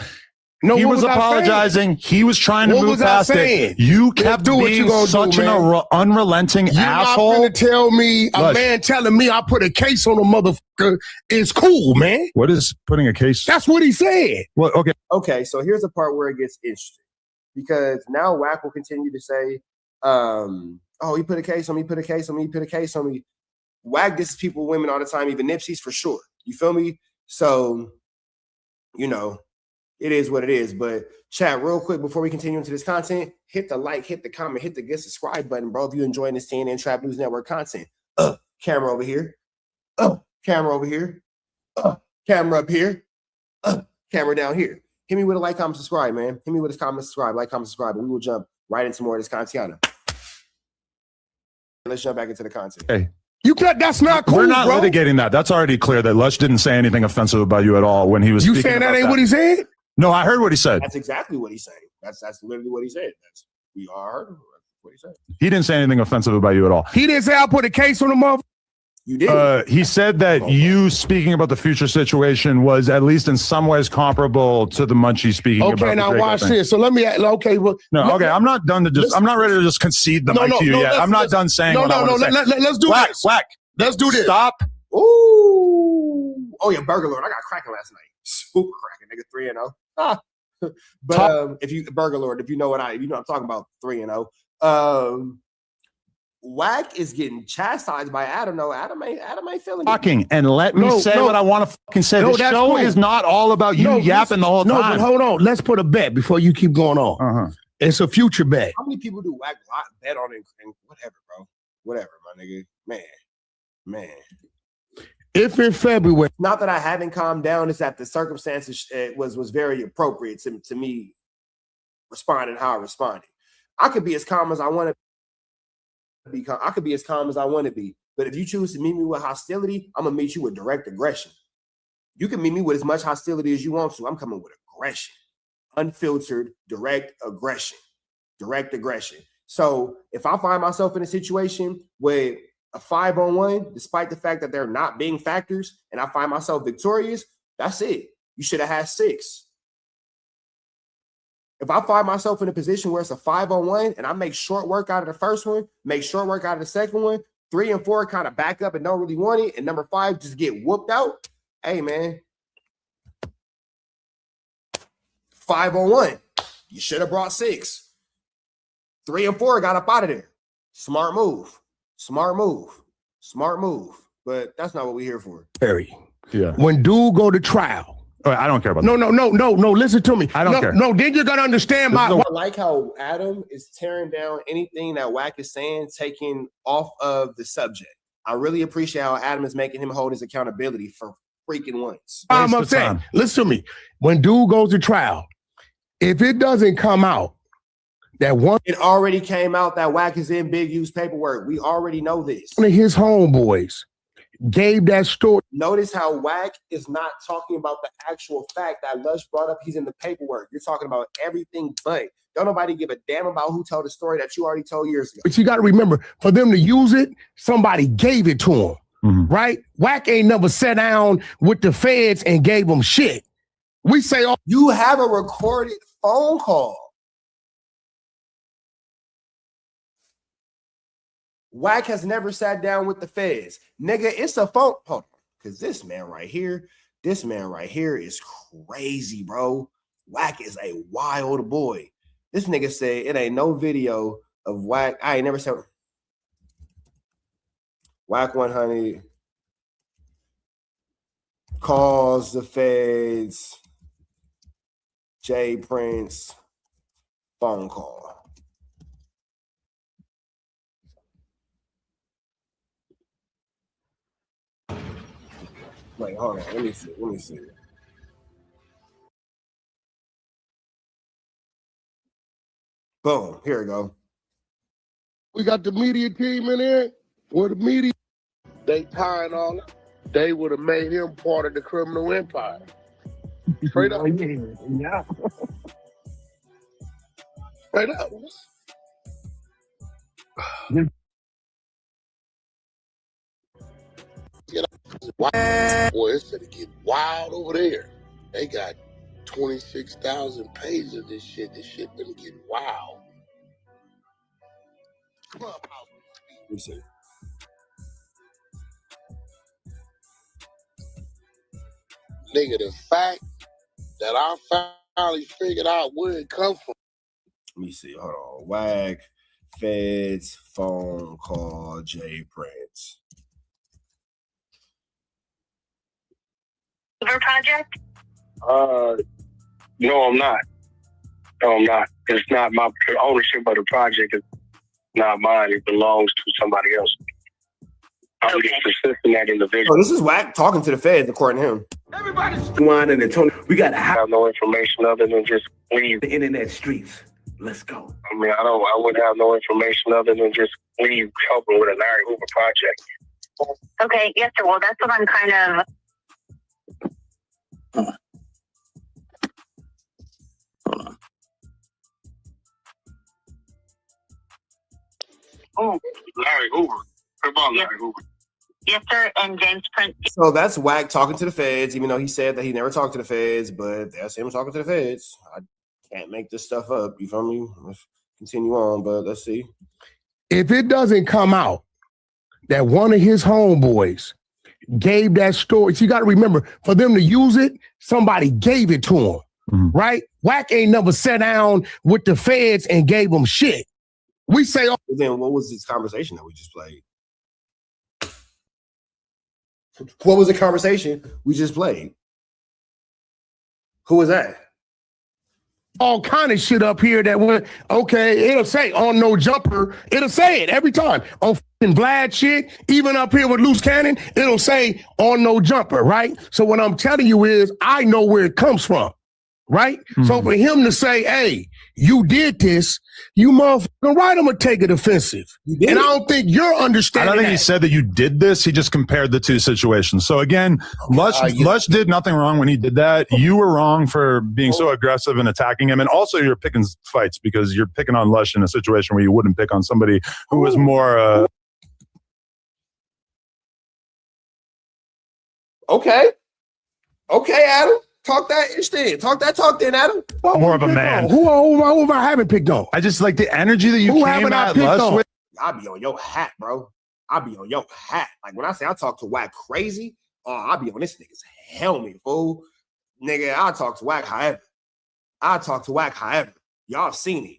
No,
he
what
was
was I
apologizing. He was trying to
What
move
was I
past
saying?
it. You
Then
kept
do what you
being
gonna
such
do,
an
man.
unrelenting
You're
asshole.
not gonna tell me a
Lush.
man telling me I put a case on a motherfucker is cool, man.
What is putting a case?
That's what he said.
Well, okay.
Okay, so here's the part where it gets interesting. Because now Wack will continue to say, oh, he put a case on me, put a case on me, put a case on me. Wack disses people, women all the time, even Nipsey's for sure. You feel me? So, you know, it is what it is. But chat, real quick, before we continue into this content, hit the like, hit the comment, hit the get subscribe button, bro. If you're enjoying this TNN Trap News Network content. Camera over here. Camera over here. Camera up here. Camera down here. Hit me with a like, comment, subscribe, man. Hit me with a comment, subscribe, like, comment, subscribe, and we will jump right into more of this content. Let's jump back into the content.
Hey.
That's not cool.
We're not
bro.
litigating that. That's already clear that Lush didn't say anything offensive about you at all when he was.
You
speaking
saying that
about
ain't what he said?
No, I heard what he said.
That's exactly what he's saying. That's literally what he said. We all heard what he said.
He didn't say anything offensive about you at all.
He didn't say I put a case on the motherfucker.
You did.
He said that you speaking about the future situation was at least in some ways comparable to the Munchie speaking about.
Okay, now watch this. So let me. Okay, well,
okay. I'm not done to just. I'm not ready to just concede the mic to you yet. I'm not done saying.
Let's do this.
Whack.
Let's do this.
Stop.
Ooh. Oh yeah, Burger Lord. I got cracking last night. Super cracking, nigga. 3-0. But if you Burger Lord, if you know what I'm talking about, 3-0. Wack is getting chastised by Adam. No, Adam ain't feeling
Talking and let me say what I want to fucking say. The show is not all about you yapping the whole time.
No, but hold on. Let's put a bet before you keep going on. It's a future bet.
How many people do Wack bet on and whatever, bro? Whatever, my nigga. Man.
If in February,
not that I haven't calmed down, it's that the circumstances was very appropriate to me responding how I responded. I could be as calm as I want to be. I could be as calm as I want to be. But if you choose to meet me with hostility, I'm gonna meet you with direct aggression. You can meet me with as much hostility as you want to. I'm coming with aggression, unfiltered, direct aggression. So if I find myself in a situation with a 5-on-1, despite the fact that they're not being factors, and I find myself victorious, that's it. You should have had 6. If I find myself in a position where it's a 5-on-1 and I make short work out of the first one, make short work out of the second one, 3 and 4 kind of back up and don't really want it, and number 5 just get whooped out, hey, man, 5-on-1. You should have brought 6. 3 and 4 got up out of there. Smart move. Smart move. Smart move. But that's not what we're here for.
Perry.
Yeah.
When dude go to trial.
Oh, I don't care about
No, listen to me.
I don't care.
No, then you're gonna understand
I like how Adam is tearing down anything that Wack is saying, taking off of the subject. I really appreciate how Adam is making him hold his accountability for freaking once.
I'm upset. Listen to me. When dude goes to trial, if it doesn't come out that one,
it already came out that Wack is in big use paperwork. We already know this.
One of his homeboys gave that story.
Notice how Wack is not talking about the actual fact that Lush brought up he's in the paperwork. You're talking about everything but. Don't nobody give a damn about who told the story that you already told years ago.
But you got to remember, for them to use it, somebody gave it to him, right? Wack ain't never sat down with the feds and gave them shit. We say, oh,
you have a recorded phone call. Wack has never sat down with the feds. Nigga, it's a phone. Hold on. Because this man right here is crazy, bro. Wack is a wild boy. This nigga said it ain't no video of Wack. I ain't never said Wack 100 calls the feds. J Prince phone call. Wait, hold on. Let me see. Boom. Here we go.
we got the media team in there. Where the media, they tying all up. They would have made him part of the criminal empire. Straight up. Yeah. Straight up. Boy, it's gonna get wild over there. They got 26,000 pages of this shit. This shit gonna get wild.
Let me see.
Nigga, the fact that I finally figured out where it come from.
Let me see. Hold on. Wag, feds, phone call, J Prince.
Project? No, I'm not. No, I'm not. It's not my ownership of the project. Is not mine. It belongs to somebody else. I'm just assisting that individual.
Oh, this is Wack talking to the feds, according to him.
Everybody's whining and Tony. We got to
have no information other than just leave
the internet streets. Let's go.
I mean, I wouldn't have no information other than just leave helping with a Larry Hoover project. Okay, yes, sir. Well, that's what I'm kind of. Oh, Larry Hoover. What about Larry Hoover? Yes, sir. And James Prince.
So that's Wack talking to the feds, even though he said that he never talked to the feds, but that's him talking to the feds. I can't make this stuff up. You feel me? Let's continue on, but let's see.
If it doesn't come out that one of his homeboys gave that story, so you got to remember, for them to use it, somebody gave it to him, right? Wack ain't never sat down with the feds and gave them shit. We say, oh,
then what was this conversation that we just played? What was the conversation we just played? Who was that?
All kind of shit up here that went, okay, it'll say on no jumper, it'll say it every time. On fucking Vlad shit, even up here with Loose Cannon, it'll say on no jumper, right? So what I'm telling you is, I know where it comes from, right? So for him to say, hey, you did this, you motherfucking right, I'm gonna take it offensive. And I don't think you're understanding
I don't think
that.
he said that you did this. He just compared the two situations. So again, Lush did nothing wrong when he did that. You were wrong for being so aggressive and attacking him. And also you're picking fights because you're picking on Lush in a situation where you wouldn't pick on somebody who was more...
Okay, Adam. Talk that ish then. Talk then, Adam.
More of a man.
Who have I haven't picked on?
I just like the energy that you
Who
came
haven't I
at
picked
Lush
on?
with.
I be on your hat, bro. I be on your hat. Like when I say I talk to Wack crazy, I be on this nigga's helmet, fool. Nigga, I talk to Wack however. Y'all seen it.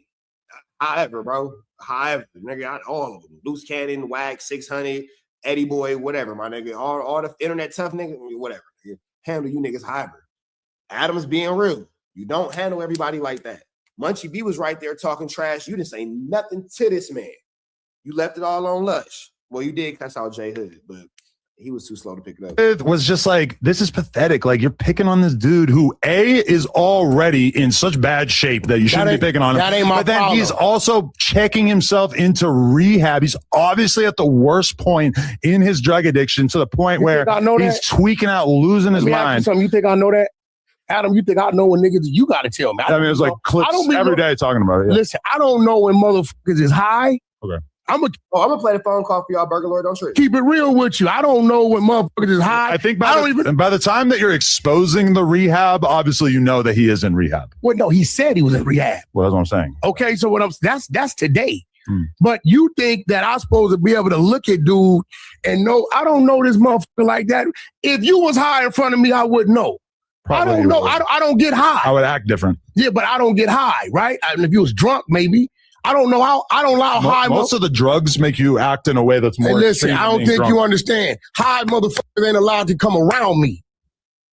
However, bro. However, nigga, all of them. Loose Cannon, Wack, 600, Eddie Boy, whatever, my nigga. All the internet tough niggas, whatever. Nigga. Handle you niggas however. Adam's being real. You don't handle everybody like that. Munchie B was right there talking trash. You didn't say nothing to this man. You left it all on Lush. Well, you did cuss out J Hood, but he was too slow to pick it up.
It was just like, this is pathetic. Like, you're picking on this dude who is already in such bad shape that you shouldn't be picking on him.
That ain't my
but then
problem.
he's also checking himself into rehab. He's obviously at the worst point in his drug addiction, to the point where he's tweaking out, losing his mind.
You think I know that? Adam, you think I know when niggas? You got to tell me.
I mean, it was like clips every day talking about it. Yeah.
Listen, I don't know when motherfuckers is high.
Okay.
I'm
gonna play the phone call for y'all, Burger Lord. Don't trip.
Keep it real with you. I don't know when motherfuckers is high.
I think by the time that you're exposing the rehab, obviously you know that he is in rehab.
Well, no, he said he was in rehab.
Well, that's what I'm saying.
Okay, so that's today. But you think that I'm supposed to be able to look at dude and know? I don't know this motherfucker like that. If you was high in front of me, I wouldn't know.
Probably
I don't know. I don't get high.
I would act different.
Yeah, but I don't get high, right? I mean, if you was drunk, maybe. I don't know how. I don't know how high.
Most of the drugs make you act in a way that's more.
Hey, listen, I don't think
drunk.
you understand. High motherfuckers ain't allowed to come around me.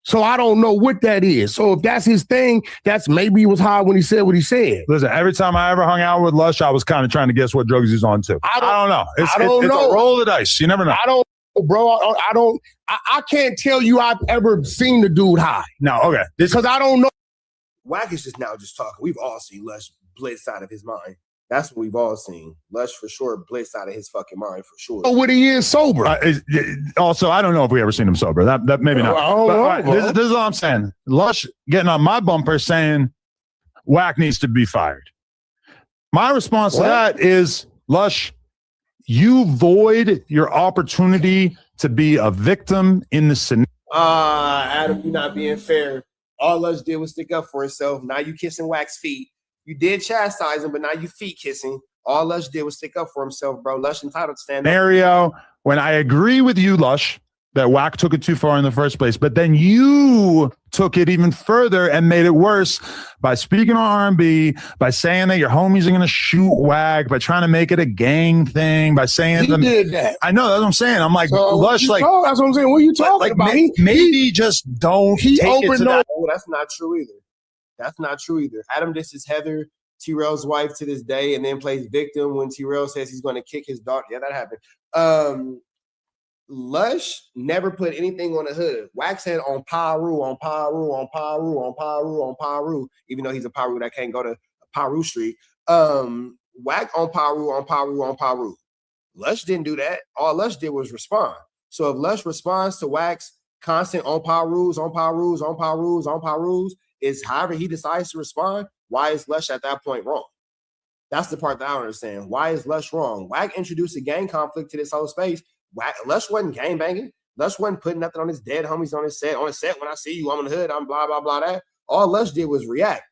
So I don't know what that is. So if that's his thing, that's maybe he was high when he said what he said.
Listen, every time I ever hung out with Lush, I was kind of trying to guess what drugs he's on too. I don't know. It's a roll of the dice. You never know.
I don't know, bro. I don't. I can't tell you I've ever seen the dude high.
No, okay.
Because I don't know.
Wack is just now just talking. We've all seen Lush blitz out of his mind. That's what we've all seen. Lush for sure blitz out of his fucking mind for sure.
Oh, what he is sober.
Also, I don't know if we ever seen him sober. That maybe not. This is all I'm saying. Lush getting on my bumper saying Wack needs to be fired. My response to that is, Lush, you void your opportunity to be a victim in the scenario.
Adam, you're not being fair. All Lush did was stick up for himself. Now you kissing Wack's feet. You did chastise him, but now you feet kissing. All Lush did was stick up for himself, bro. Lush entitled to stand up.
Scenario when I agree with you, Lush, that Wack took it too far in the first place, but then you took it even further and made it worse by speaking on R&B, by saying that your homies are going to shoot Wack, by trying to make it a gang thing, by saying
he did that.
I know, that's what I'm saying. I'm like,
So
Lush, like,
that's what I'm saying. What are you talking about?
Maybe just don't
he
take it to that.
Oh, that's not true either. That's not true either. Adam disses Heather, T-Rail's wife, to this day, and then plays victim when T-Rail says he's going to kick his daughter. Yeah, that happened. Lush never put anything on the hood. Wack said on Paru, on Paru, on Paru, on Paru, on Paru, even though he's a Paru that can't go to Paru Street. Wack on Paru, on Paru, on Paru. Lush didn't do that. All Lush did was respond. So if Lush responds to Wack's constant on Parus, on Parus, on Parus, on Parus, is however he decides to respond, why is Lush at that point wrong? That's the part that I don't understand. Why is Lush wrong? Wack introduced a gang conflict to this whole space. Lush wasn't gang banging. Lush wasn't putting nothing on his dead homies on his set. On his set, when I see you, I'm in the hood, I'm blah, blah, blah, that. All Lush did was react.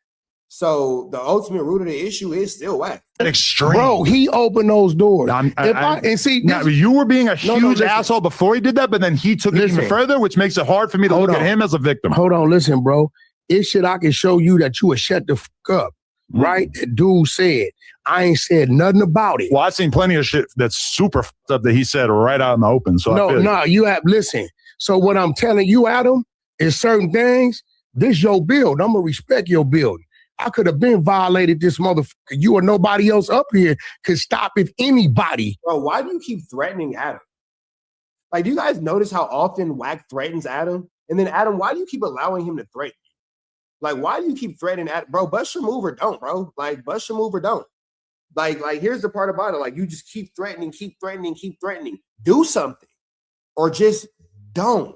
So the ultimate root of the issue is still Wack.
Extreme.
Bro, he opened those doors.
You were being a huge asshole before he did that, but then he took it even further, which makes it hard for me to look at him as a victim.
Hold on, listen, bro. It's shit I can show you that you would shut the fuck up, right? That dude said. I ain't said nothing about it.
Well, I've seen plenty of shit that's super fucked up that he said right out in the open. So
you have, listen. So what I'm telling you, Adam, is certain things, this your build. I'm going to respect your build. I could have been violated this motherfucker. You or nobody else up here could stop if anybody.
Bro, why do you keep threatening Adam? Like, do you guys notice how often Wack threatens Adam? And then Adam, why do you keep allowing him to threaten you? Like, why do you keep threatening Adam? Bro, bust your move or don't, bro. Like, bust your move or don't. Like, here's the part about it. Like, you just keep threatening, keep threatening, keep threatening. Do something. Or just don't.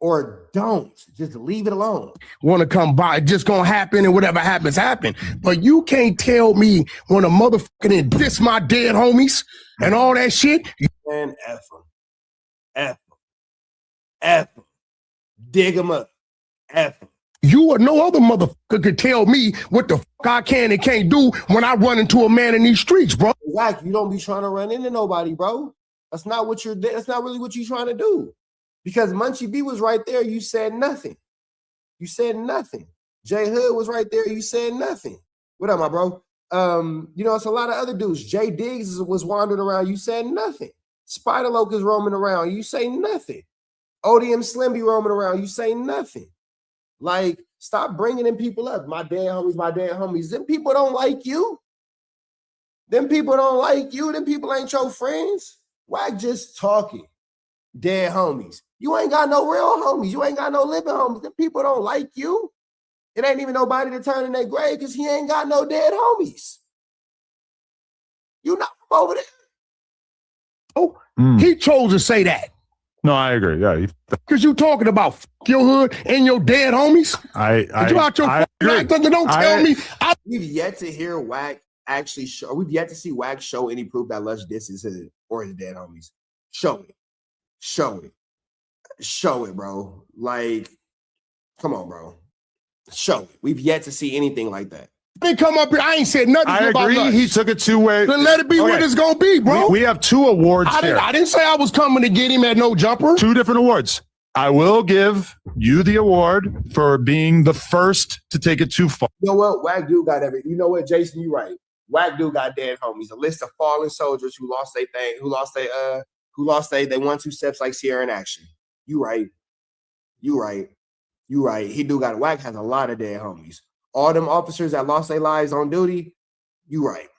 Or don't. Just leave it alone.
Want to come by, it's just gonna happen, and whatever happens, happen. But you can't tell me when a motherfucking diss my dead homies and all that shit.
Man, F them. F them. F them. Dig them up. F them.
You or no other motherfucker could tell me what the fuck I can and can't do when I run into a man in these streets, bro.
Wack, you don't be trying to run into nobody, bro. That's not really what you're trying to do. Because Munchie B was right there, you said nothing. You said nothing. J Hood was right there, you said nothing. What up, my bro? It's a lot of other dudes. Jay Diggs was wandering around, you said nothing. Spider Loke is roaming around, you say nothing. ODM Slim be roaming around, you say nothing. Like, stop bringing them people up. My dead homies. Them people don't like you. Them people don't like you. Them people ain't your friends. Why just talking? Dead homies. You ain't got no real homies. You ain't got no living homies. Them people don't like you. It ain't even nobody to turn in their grave because he ain't got no dead homies. You not from over there.
Oh, he chose to say that.
No, I agree. Yeah,
because you talking about your hood and your dead homies. You out your act, don't tell me.
We've yet to hear Wack actually show. We've yet to see Wack show any proof that Lush disses his or his dead homies. Show it. Show it. Show it, bro. Like, come on, bro. Show it. We've yet to see anything like that.
They come up here. I ain't said nothing
I
about
agree.
Lush.
He took it two-way.
Then let it be what it's gonna be, bro.
We have two awards here.
I didn't say I was coming to get him at no jumper.
Two different awards. I will give you the award for being the first to take it too far.
You know what? Wack dude got everything. You know what, Jason? You right. Wack dude got dead homies. A list of fallen soldiers who lost their thing, who lost they 1-2 steps like Sierra in action. You right. You right. You right. He do got Wack has a lot of dead homies. All them officers that lost their lives on duty, you right.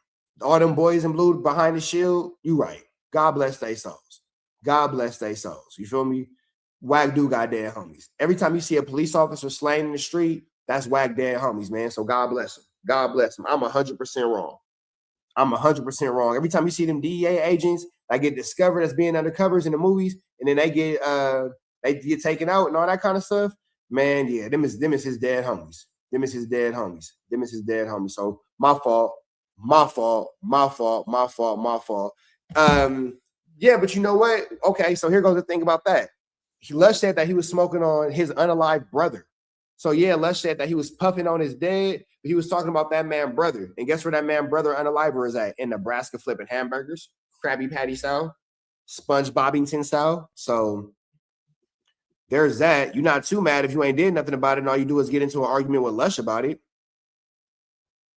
All them boys in blue behind the shield, you right. God bless their souls. God bless their souls. You feel me? Wack do got dead homies. Every time you see a police officer slain in the street, that's Wack dead homies, man. So God bless him. God bless him. I'm 100% wrong. I'm 100% wrong. Every time you see them DEA agents that get discovered as being undercovers in the movies, and then they get taken out and all that kind of stuff, man, yeah, them is his dead homies. Them is his dead homies. Them is his dead homies. So my fault. Yeah, but you know what? Okay, so here goes the thing about that. Lush said that he was smoking on his unalived brother. So yeah, Lush said that he was puffing on his dead, but he was talking about that man brother. And guess where that man brother unaliver is at? In Nebraska, flipping hamburgers, Krabby Patty style, Sponge Bobbington style. So there's that. You're not too mad if you ain't did nothing about it, and all you do is get into an argument with Lush about it.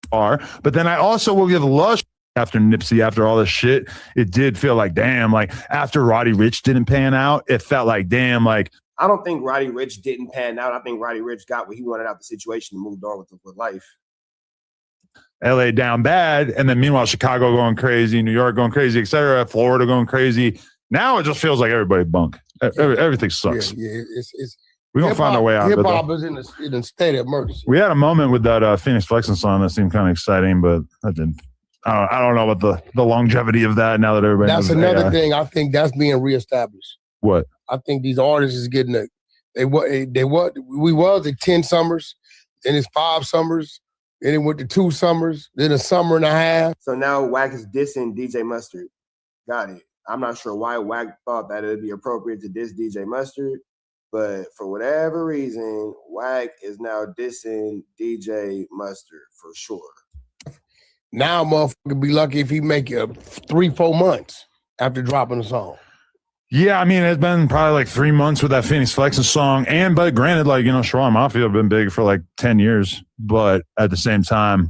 But then I also will give Lush after Nipsey, after all this shit, it did feel like, damn, like after Roddy Ricch didn't pan out, it felt like, damn, like.
I don't think Roddy Ricch didn't pan out. I think Roddy Ricch got what he wanted out of the situation and moved on with life.
LA down bad, and then meanwhile Chicago going crazy, New York going crazy, etc., Florida going crazy. Now it just feels like everybody bunk. Everything sucks.
Yeah,
we're gonna find our way out.
Hip hop is in a state of emergency.
We had a moment with that Phoenix Flexing song that seemed kind of exciting, but that didn't. I don't know about the longevity of that now that everybody.
That's another thing. I think that's being reestablished.
What?
I think these artists is getting we was at 10 summers, then it's 5 summers, then it went to 2 summers, then a summer and a half.
So now Wack is dissing DJ Mustard. Got it. I'm not sure why Wack thought that it would be appropriate to diss DJ Mustard, but for whatever reason, Wack is now dissing DJ Mustard for sure.
Now motherfucker be lucky if he make it 3-4 months after dropping a song.
Yeah, I mean, it's been probably like 3 months with that Phoenix Flexing song. But granted, like, Sharon Mafia have been big for like 10 years. But at the same time,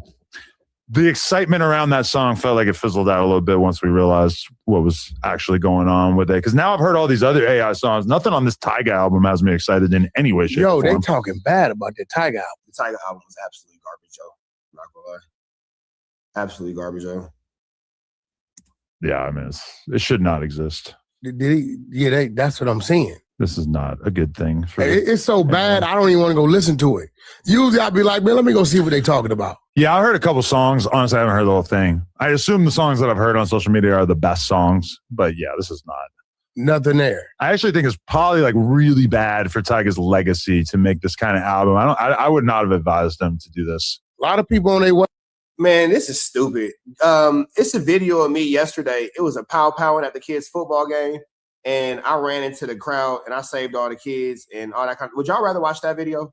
the excitement around that song felt like it fizzled out a little bit once we realized what was actually going on with it. Because now I've heard all these other AI songs. Nothing on this Tyga album has me excited in any way, shape, or form.
They talking bad about the Tyga album.
The Tyga album was absolutely garbage, Joe. I'm not gonna lie. Absolutely garbage, Joe.
Yeah, I mean, it should not exist.
That's what I'm saying.
This is not a good thing.
It's so bad, I don't even want to go listen to it. Usually I'd be like, man, let me go see what they talking about.
Yeah, I heard a couple songs. Honestly, I haven't heard the whole thing. I assume the songs that I've heard on social media are the best songs. But yeah, this is not.
Nothing there.
I actually think it's probably like really bad for Tyga's legacy to make this kind of album. I would not have advised them to do this.
A lot of people on their way.
Man, this is stupid. It's a video of me yesterday. It was a pow-powing at the kids' football game. And I ran into the crowd and I saved all the kids and all that kind of. Would y'all rather watch that video?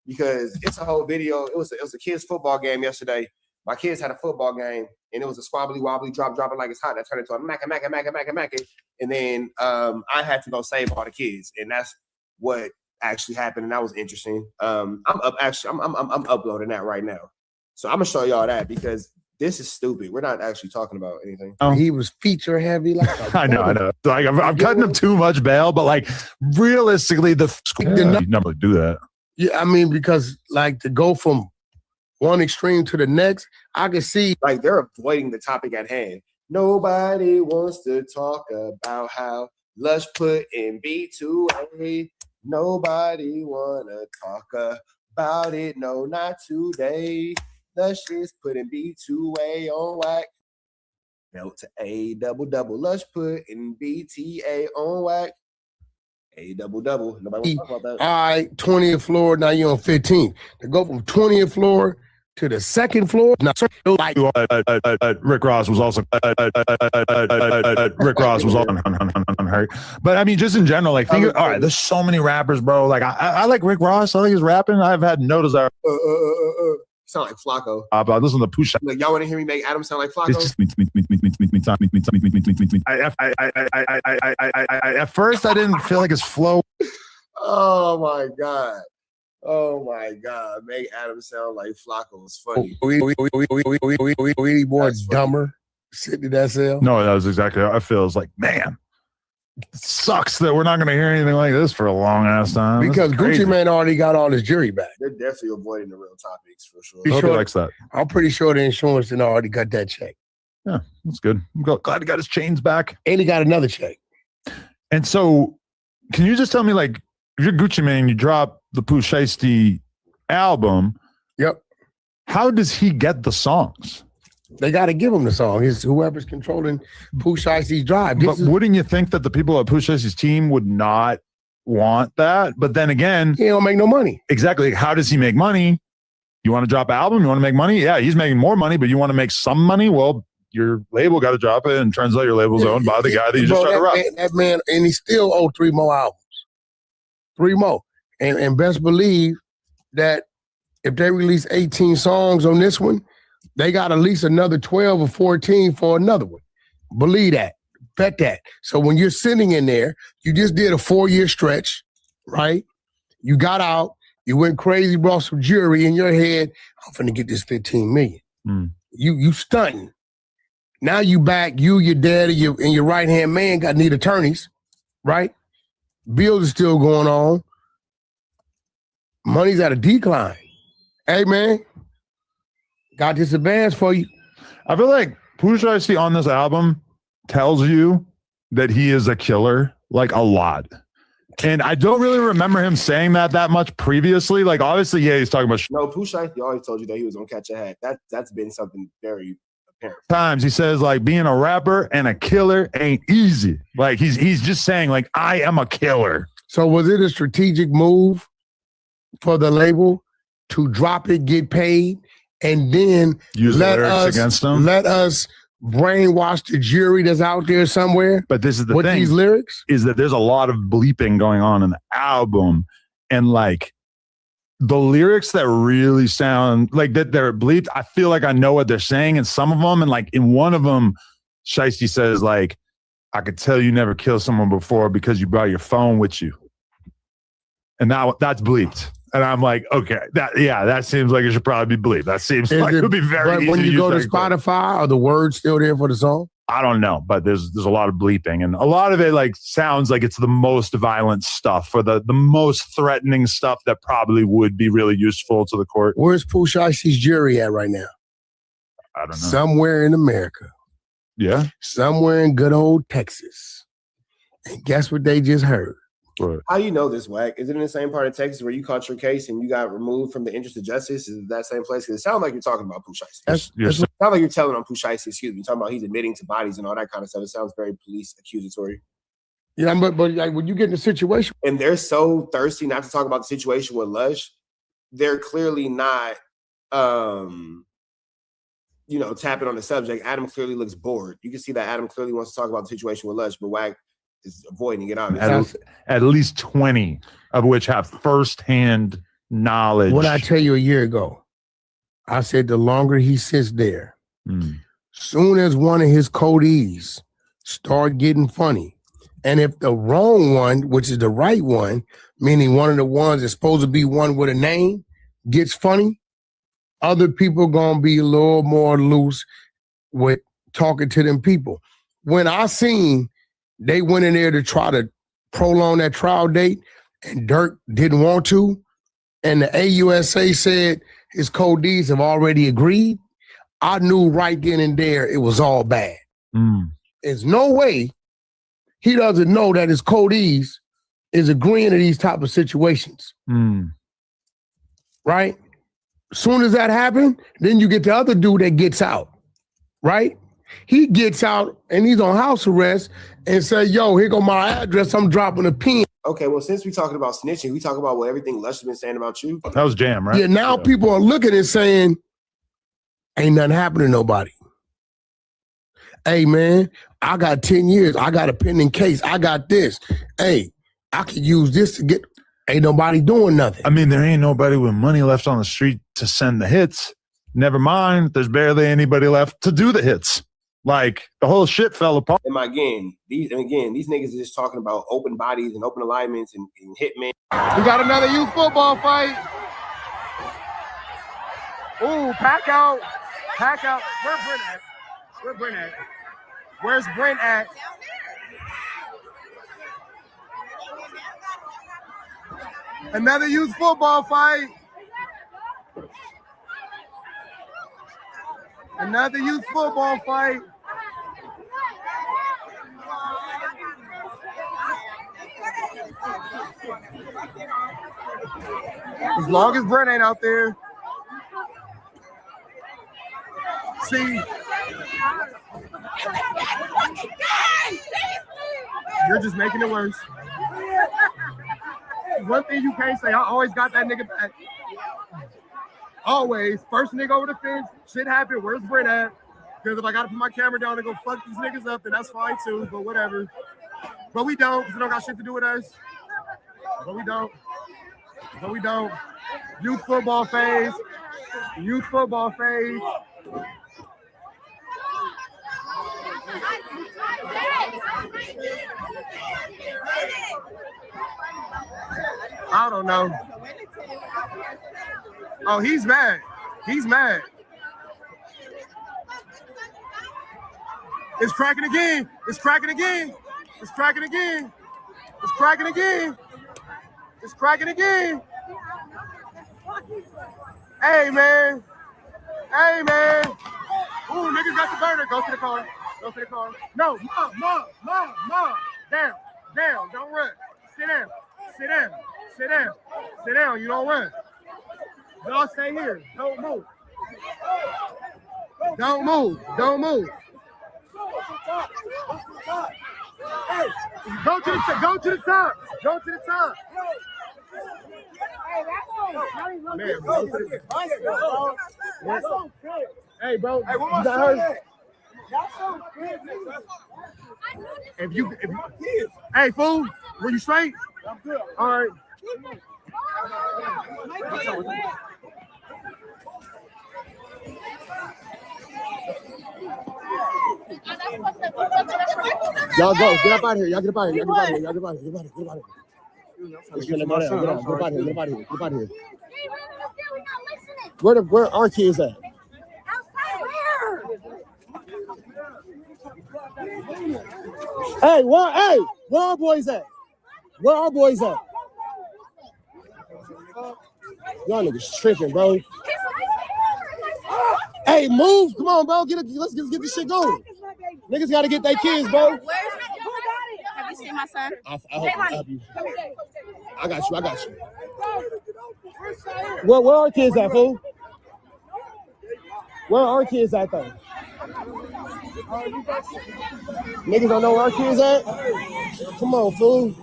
because it's a whole video. It was a kids' football game yesterday. My kids had a football game, and it was a squabbly wobbly drop it like it's hot. That turned into a macka. And then I had to go save all the kids, and that's what actually happened, and that was interesting. I'm uploading that right now, so I'm gonna show y'all that because this is stupid. We're not actually talking about anything.
He was feature heavy. Like
I know. Like I'm cutting him too much bail, but like realistically, the you never do that.
Yeah, I mean, because like to go from one extreme to the next, I can see
like they're avoiding the topic at hand. Nobody wants to talk about how Lush put in B2A. Nobody wanna talk about it. No, not today. Lush is putting B2A on whack. Belt to A double. Lush put in BTA on whack. A double. Nobody wants to talk about that.
All right, 20th floor. Now you're on 15th. To go from 20th floor to the second floor. Now, like
Rick Ross was also unhurt. But I mean, just in general, like think. All right, there's so many rappers, bro. Like I like Rick Ross. I think he's rapping. I've had noticed that.
Sound like Flacco.
But listen to Pusha.
Like y'all want to hear me make Adam sound like Flacco?
It's just me. At first, I didn't feel like his flow.
Oh my god. Make Adam sound like Flacco is funny.
We more dumber sitting in that cell.
No, that was exactly how I feel. It's like, man, it sucks that we're not going to hear anything like this for a long ass time.
Because Gucci Mane already got all his jury back.
They're definitely avoiding the real topics for sure.
He likes that.
I'm pretty sure the insurance done already got that check.
Yeah, that's good. I'm glad he got his chains back.
And he got another check.
And so, can you just tell me, like, if you're Gucci Mane, you drop the Pooh Shiesty album.
Yep.
How does he get the songs?
They got to give him the song. It's whoever's controlling Pooh Shiesty's drive.
But wouldn't you think that the people at Pooh Shiesty's team would not want that? But then again,
he don't make no money.
Exactly. How does he make money? You want to drop an album? You want to make money? Yeah, he's making more money, but you want to make some money? Well, your label got to drop it, and turns out your label's owned by the guy that you just tried to rock.
That man, and he still owed 3 more albums. 3 more. And best believe that if they release 18 songs on this one, they got at least another 12 or 14 for another one. Believe that. Bet that. So when you're sitting in there, you just did a 4-year stretch, right? You got out, you went crazy, brought some jewelry in your head. I'm finna get this 15 million. You stunting. Now you back, you, your dad, and your right-hand man need attorneys, right? Bills are still going on. Money's at a decline. Hey, man, got this advance for you.
I feel like Pooh Shiesty on this album tells you that he is a killer, like a lot. And I don't really remember him saying that much previously. Like, obviously, yeah, he's talking about.
No, Pooh Shiesty always told you that he was gonna catch a hat. That's been something very apparent.
Times he says like being a rapper and a killer ain't easy. Like he's just saying like I am a killer.
So was it a strategic move for the label to drop it, get paid, and then
use the lyrics against them?
Let us brainwash the jury that's out there somewhere.
But this is the
with
thing.
These lyrics
is that there's a lot of bleeping going on in the album, and like the lyrics that really sound like that they're bleeped. I feel like I know what they're saying in some of them, and like in one of them, Shiesty says like, "I could tell you never killed someone before because you brought your phone with you," and now that's bleeped. And I'm like, okay, that seems like it should probably be bleeped. That seems like it would be very easy.
When you go to
use that
Spotify, are the words still there for the song?
I don't know, but there's a lot of bleeping, and a lot of it like sounds like it's the most violent stuff or the most threatening stuff that probably would be really useful to the court.
Where's Pooh Shiesty's jury at right now?
I don't know.
Somewhere in America.
Yeah.
Somewhere in good old Texas. And guess what they just heard?
What?
How do you know this, Wack? Is it in the same part of Texas where you caught your case and you got removed from the interest of justice? Is it that same place? Because it sounds like you're talking about Pooh Shiesty. It sounds like you're telling on Pooh Shiesty, excuse me. You're talking about he's admitting to bodies and all that kind of stuff. It sounds very police accusatory.
Yeah, but like when you get in a situation.
And they're so thirsty not to talk about the situation with Lush, they're clearly not, tapping on the subject. Adam clearly looks bored. You can see that Adam clearly wants to talk about the situation with Lush, but Wack is avoiding it.
At least 20 of which have firsthand knowledge.
What I tell you a year ago, I said the longer he sits there, soon as one of his codees start getting funny, and if the wrong one, which is the right one, meaning one of the ones that's supposed to be one with a name, gets funny, other people gonna be a little more loose with talking to them people. When I seen they went in there to try to prolong that trial date and Dirk didn't want to, and the AUSA said his codees have already agreed, I knew right then and there it was all bad. There's no way he doesn't know that his codees is agreeing to these type of situations. Right? As soon as that happened, then you get the other dude that gets out. Right? He gets out and he's on house arrest and say, yo, here go my address. I'm dropping a pin.
Okay, well, since we're talking about snitching, we talk about what everything Lush has been saying about you.
That was Jam, right?
Yeah, now people are looking and saying, ain't nothing happened to nobody. Hey, man, I got 10 years. I got a pending case. I got this. Hey, I could use this to get, ain't nobody doing nothing.
I mean, there ain't nobody with money left on the street to send the hits. Never mind, there's barely anybody left to do the hits. Like, the whole shit fell apart.
And these niggas are just talking about open bodies and open alignments and hitmen.
We got another youth football fight. Ooh, pack out. Pack out. Where's Brent at? Where's Brent at? Where's Brent at? Another youth football fight. Another youth football fight. As long as Brent ain't out there. See, you're just making it worse. One thing you can't say, I always got that nigga back. Always. First nigga over the fence, shit happened, where's Brent at? Because if I gotta put my camera down and go fuck these niggas up, then that's fine too, but whatever. But we don't, because it don't got shit to do with us. But we don't. But we don't. Youth football phase. Youth football phase. I don't know. Oh, he's mad. He's mad. It's cracking again. It's cracking again. It's cracking again. It's cracking again. It's cracking again. Hey, man. Hey, man. Ooh, niggas got the burner. Go to the car. Go to the car. No, mom. Down. Don't run. Sit down. Sit down. You don't run. Y'all stay here. Don't move. Don't move. Hey, go to the top. Man, bro. Hey, bro. Hey, what am I saying? Hey, fool, were you straight? I'm good. All right. Y'all go. Get up out of here. Get up out of here. Where our kids at? Hey, where our boys at? Y'all niggas tripping, bro. Hey, move. Come on, bro. Let's get this shit going. Niggas gotta get their kids, bro.
Have you seen my son?
I help you. I got you. Where our kids at, fool? Where our kids at, though? Niggas don't know where our kids at? Come on, fool.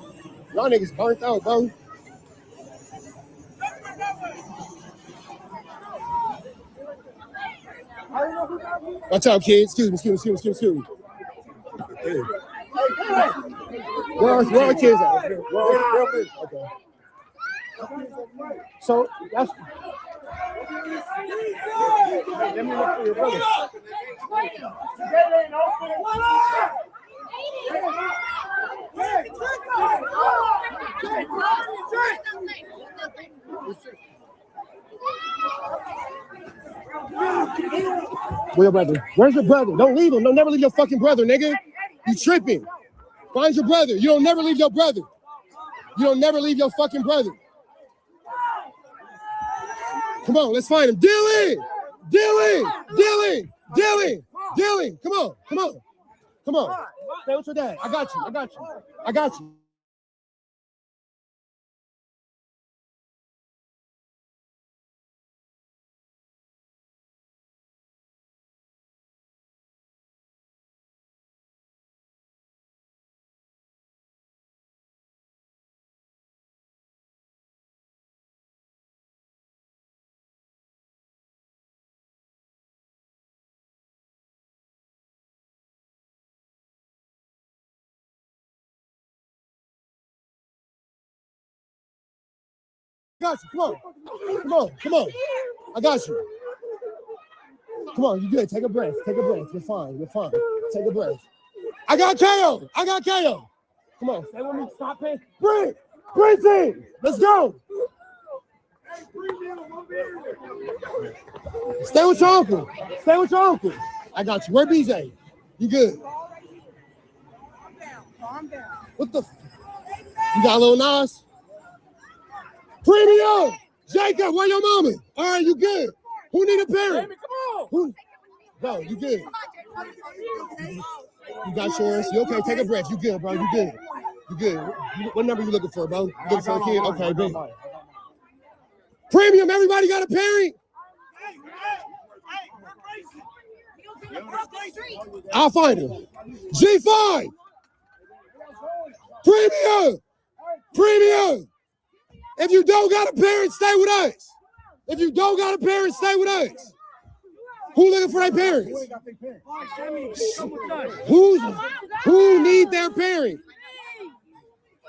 Y'all niggas burnt out, bro. Watch out, kids. Excuse me. Hey. Where our kids at? Okay.
So that's. Let me look for your brother. Where your brother? Where's your brother? Don't leave him. Don't never leave your fucking brother, nigga. You tripping. Find your brother. You don't never leave your brother. You don't never leave your fucking brother. Come on, let's find him. Dylan! Dylan! Dylan! Dylan! Dylan! Come on, come on. Come on. Stay with your dad. I got you. I got you. I got you. Come on. Come on. Come on. I got you. Come on, you good. Take a breath. Take a breath. You're fine. You're fine. Take a breath. I got KO. I got KO. Come on. Stay with me. Stop paying. Bring. Bring team. Let's go. Stay with your uncle. Stay with your uncle. I got you. Where BJ? You good? Calm down. What the? You got a little Nas? Premium! Jacob, where your mama? All right, you good. Who need a parent? Baby, come on. Who? Bro, you good. You got yours. You okay? Take a breath. You good, bro. You good. You good. What number you looking for, bro? You looking for a kid? Okay, big. Premium, everybody got a parent? I'll find him. G5! Premium! Premium! If you don't got a parent, stay with us. If you don't got a parent, stay with us. Who looking for their parents? Who need their parent?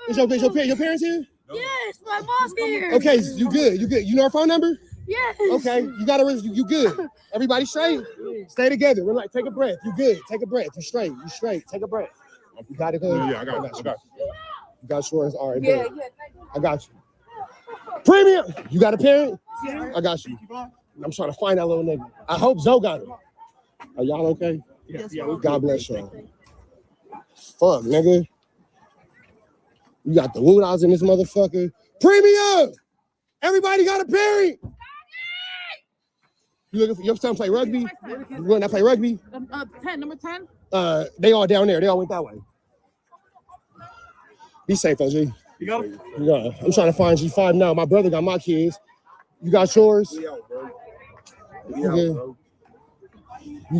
Is your parents here?
Yes, my mom's here.
Okay, you good. You good. You know our phone number?
Yes.
Okay, you good. Everybody straight? Stay together. Relax. Take a breath. You good. Take a breath. You straight. You straight. Take a breath. You got it good? Yeah, I got you. You got yours? All right, yeah, I got you. Premium! You got a parent? Yeah. I got you. I'm trying to find that little nigga. I hope Zoe got him. Are y'all okay? Yeah. God bless y'all. Fuck, nigga. You got the wood-outs in this motherfucker. Premium! Everybody got a parent! You looking for your son play rugby? You want to play rugby?
10, number 10?
They all down there. They all went that way. Be safe, OG.
You got it?
Yeah, I'm trying to find G5 now. My brother got my kids. You got yours? Yeah. You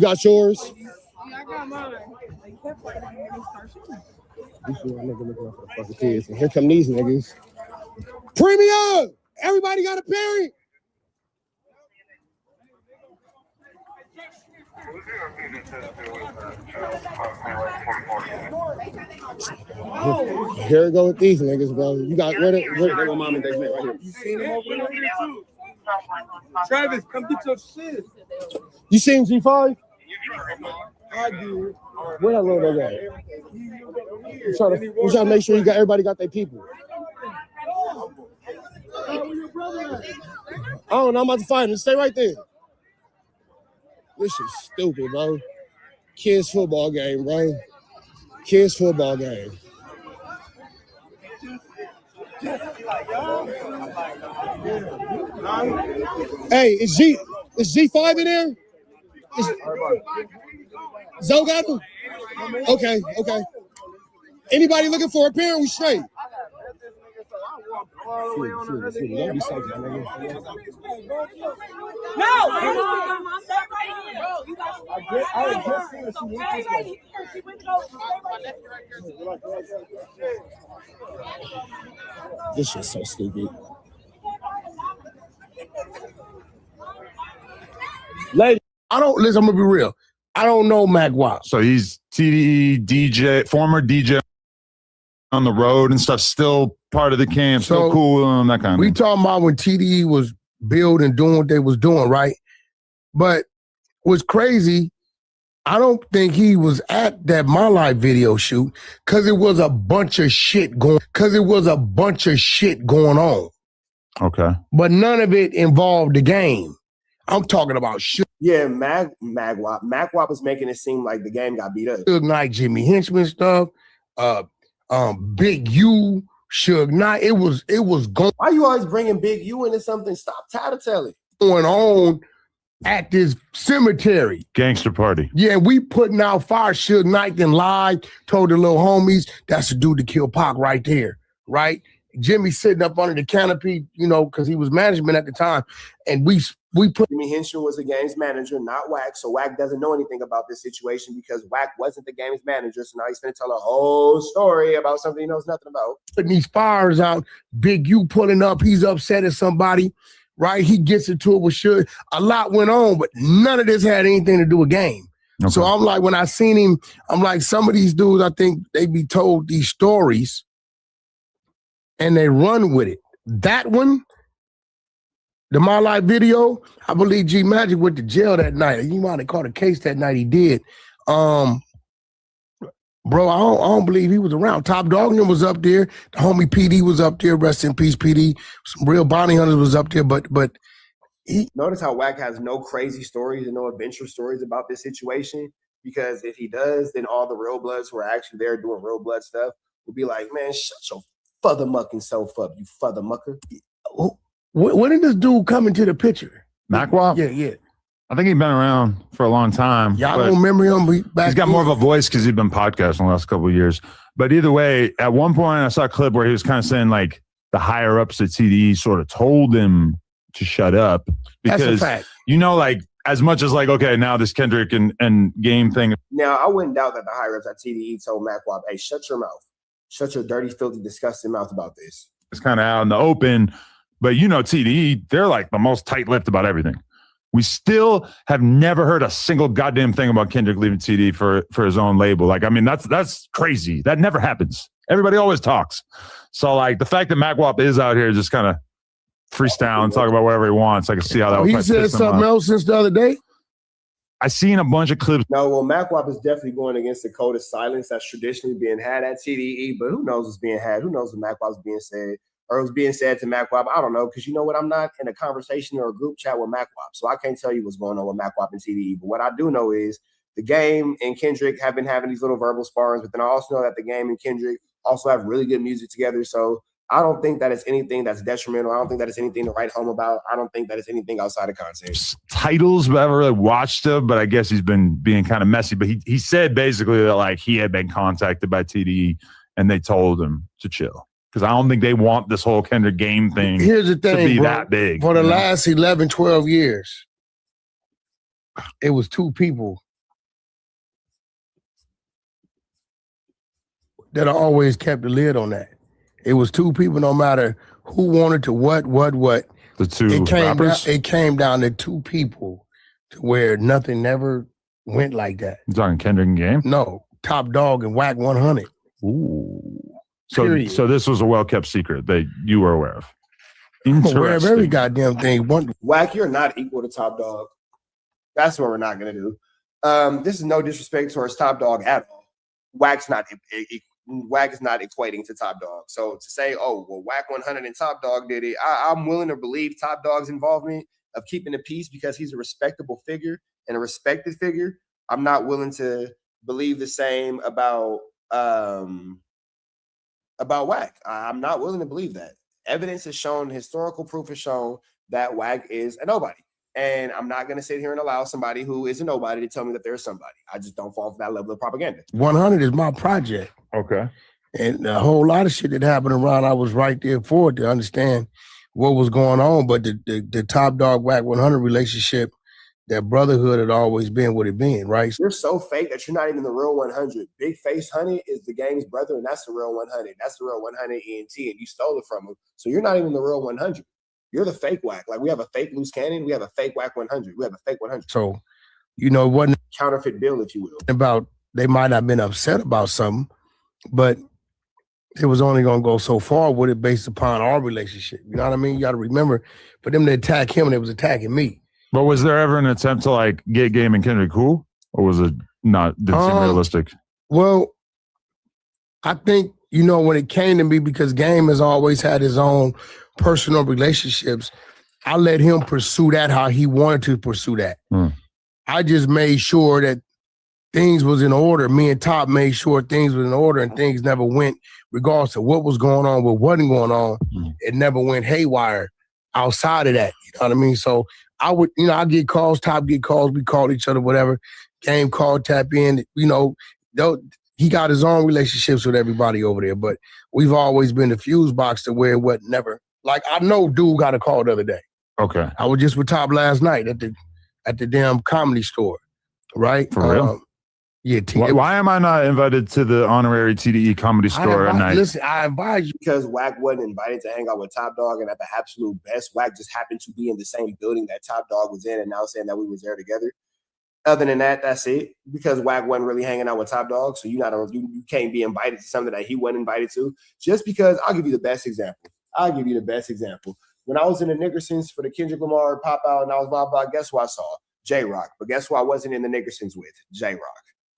got yours?
Yeah, I got mine.
This is nigga looking out for the fucking kids. And here come these niggas. Premium! Everybody got a parent? Here we go with these niggas, bro. You got where mom and dad right here.
You seen him over there too? Travis, come get your shit.
You seen G5?
I do.
Where that little nigga at? I'm trying to make sure everybody got their people. I don't know. I'm about to find him. Stay right there. This is stupid, bro. Kids football game, bro. Kids football game. Hey, is G5 in there? Zoe got him? Okay. Anybody looking for a parent? We straight. This shit's so stupid.
Lady, I'm gonna be real. I don't know Mac Wild.
So he's TDE DJ, former DJ on the road and stuff, still part of the camp, still cool and that kind of
we
thing.
talking about when TDE was building, doing what they was doing, right? But what's crazy, I don't think he was at that My Life video shoot because it was a bunch of shit going on.
Okay.
But none of it involved the game. I'm talking about shit.
Yeah, Magwap. Magwap was making it seem like the game got beat up.
Suge Knight, Jimmy Henchman stuff, Big U, Suge Knight. It was going.
Why you always bringing Big U into something? Stop tattletailing.
Going on at this cemetery.
Gangster party.
Yeah, we putting out fire. Suge Knight then lied, told the little homies, that's the dude to kill Pac right there, right? Jimmy sitting up under the canopy, you know, because he was management at the time. And we put
Jimmy Henchman was the game's manager, not Wack. So Wack doesn't know anything about this situation because Wack wasn't the game's manager. So now he's going to tell a whole story about something he knows nothing about.
putting these fires out, Big U pulling up, he's upset at somebody, right? He gets into it with Suge. A lot went on, but none of this had anything to do with game.
Okay.
So I'm like, when I seen him, I'm like, some of these dudes, I think they be told these stories and they run with it. That one, the My Life video, I believe G Magic went to jail that night. He might have caught a case that night. He did. Bro, I don't believe he was around. Top Dog was up there. The homie PD was up there. Rest in peace, PD. Some real bounty hunters was up there, but he.
Notice how Wack has no crazy stories and no adventure stories about this situation. Because if he does, then all the real bloods who are actually there doing real blood stuff will be like, man, shut your further mucking self up, you further mucker.
When did this dude come into the picture?
Macwap?
Yeah.
I think he's been around for a long time.
Y'all don't remember him?
He's got more of a voice because he's been podcasting the last couple of years. But either way, at one point I saw a clip where he was kind of saying like the higher ups at TDE sort of told him to shut up. Because,
that's a fact.
You know, like as much as like, okay, now this Kendrick and game thing.
Now, I wouldn't doubt that the higher ups at TDE told Macwap, hey, shut your mouth. Shut your dirty, filthy, disgusting mouth about this.
It's kind of out in the open. But you know, TDE, they're like the most tight-lipped about everything. We still have never heard a single goddamn thing about Kendrick leaving TDE for his own label. Like, I mean, that's crazy. That never happens. Everybody always talks. So like the fact that Macwap is out here just kind of freestyle and talk about whatever he wants, I can see how that would
He said something else since the other day?
I seen a bunch of clips.
No, well, Macwap is definitely going against the code of silence that's traditionally being had at TDE, but who knows what's being had? Who knows what Macwap's being said? Or was being said to Macwap? I don't know, because you know what? I'm not in a conversation or a group chat with Macwap, so I can't tell you what's going on with Macwap and TDE. But what I do know is the game and Kendrick have been having these little verbal sparrings, but then I also know that the game and Kendrick also have really good music together. So I don't think that it's anything that's detrimental. I don't think that it's anything to write home about. I don't think that it's anything outside of context.
Titles, but I haven't really watched him, but I guess he's been being kind of messy. But he said basically that like he had been contacted by TDE and they told him to chill. Because I don't think they want this whole Kendrick game thing
Here's the thing,
to be
bro.
that big.
For the last 11, 12 years, it was two people that always kept the lid on that. It was two people, no matter who wanted to what.
The two rappers?
It came down to two people to where nothing never went like that.
You talking Kendrick and Game?
No, Top Dog and Whack 100.
Ooh. So
Period.
So this was a well-kept secret that you were aware of.
I'm aware of every
Interesting.
goddamn thing.
Whack, you're not equal to Top Dog. That's what we're not going to do. This is no disrespect towards Top Dog at all. Whack's not Whack is not equating to Top Dog. So to say, oh, well, Whack 100 and Top Dog did it, I'm willing to believe Top Dog's involvement of keeping the peace because he's a respectable figure and a respected figure. I'm not willing to believe the same about Whack. I'm not willing to believe that. Evidence has shown, historical proof has shown that Whack is a nobody. And I'm not going to sit here and allow somebody who is a nobody to tell me that they're somebody. I just don't fall for that level of propaganda.
100 is my project.
Okay.
And a whole lot of shit that happened around, I was right there for it to understand what was going on. But the Top Dog Whack 100 relationship, that brotherhood had always been what it been, right?
You're so fake that you're not even the real 100. Big Face Honey is the game's brother, and that's the real 100. That's the real 100 ENT, and you stole it from him. So you're not even the real 100. You're the fake Whack. Like, we have a fake Loose Cannon. We have a fake Whack 100. We have a fake 100.
So, you know, it wasn't
counterfeit bill, if you will.
about, they might not have been upset about something, but it was only gonna go so far with it based upon our relationship. You know what I mean? You got to remember, for them to attack him, they was attacking me.
But was there ever an attempt to like get Game and Kendrick cool, or was it not? Didn't seem realistic.
Well, I think when it came to me, because Game has always had his own personal relationships, I let him pursue that how he wanted to pursue that. I just made sure that things was in order. Me and Top made sure things was in order, and things never went, regardless of what was going on, what wasn't going on. It never went haywire outside of that. You know what I mean? So I would, I get calls, Top get calls, we call each other, whatever. Game call, tap in. He got his own relationships with everybody over there, but we've always been the fuse box to where it wasn't never. Like, I know dude got a call the other day.
Okay.
I was just with Top last night at the damn Comedy Store, right?
For real?
Yeah.
Why am I not invited to the honorary TDE Comedy Store at night?
Listen, I invited you
because Wack wasn't invited to hang out with Top Dog, and at the absolute best, Wack just happened to be in the same building that Top Dog was in, and now saying that we was there together. Other than that, that's it. Because Wack wasn't really hanging out with Top Dog, so you can't be invited to something that he wasn't invited to. Just because, I'll give you the best example. When I was in the Nickersons for the Kendrick Lamar pop out, and I was blah blah, guess who I saw? J-Rock. But guess who I wasn't in the Nickersons with? J-Rock.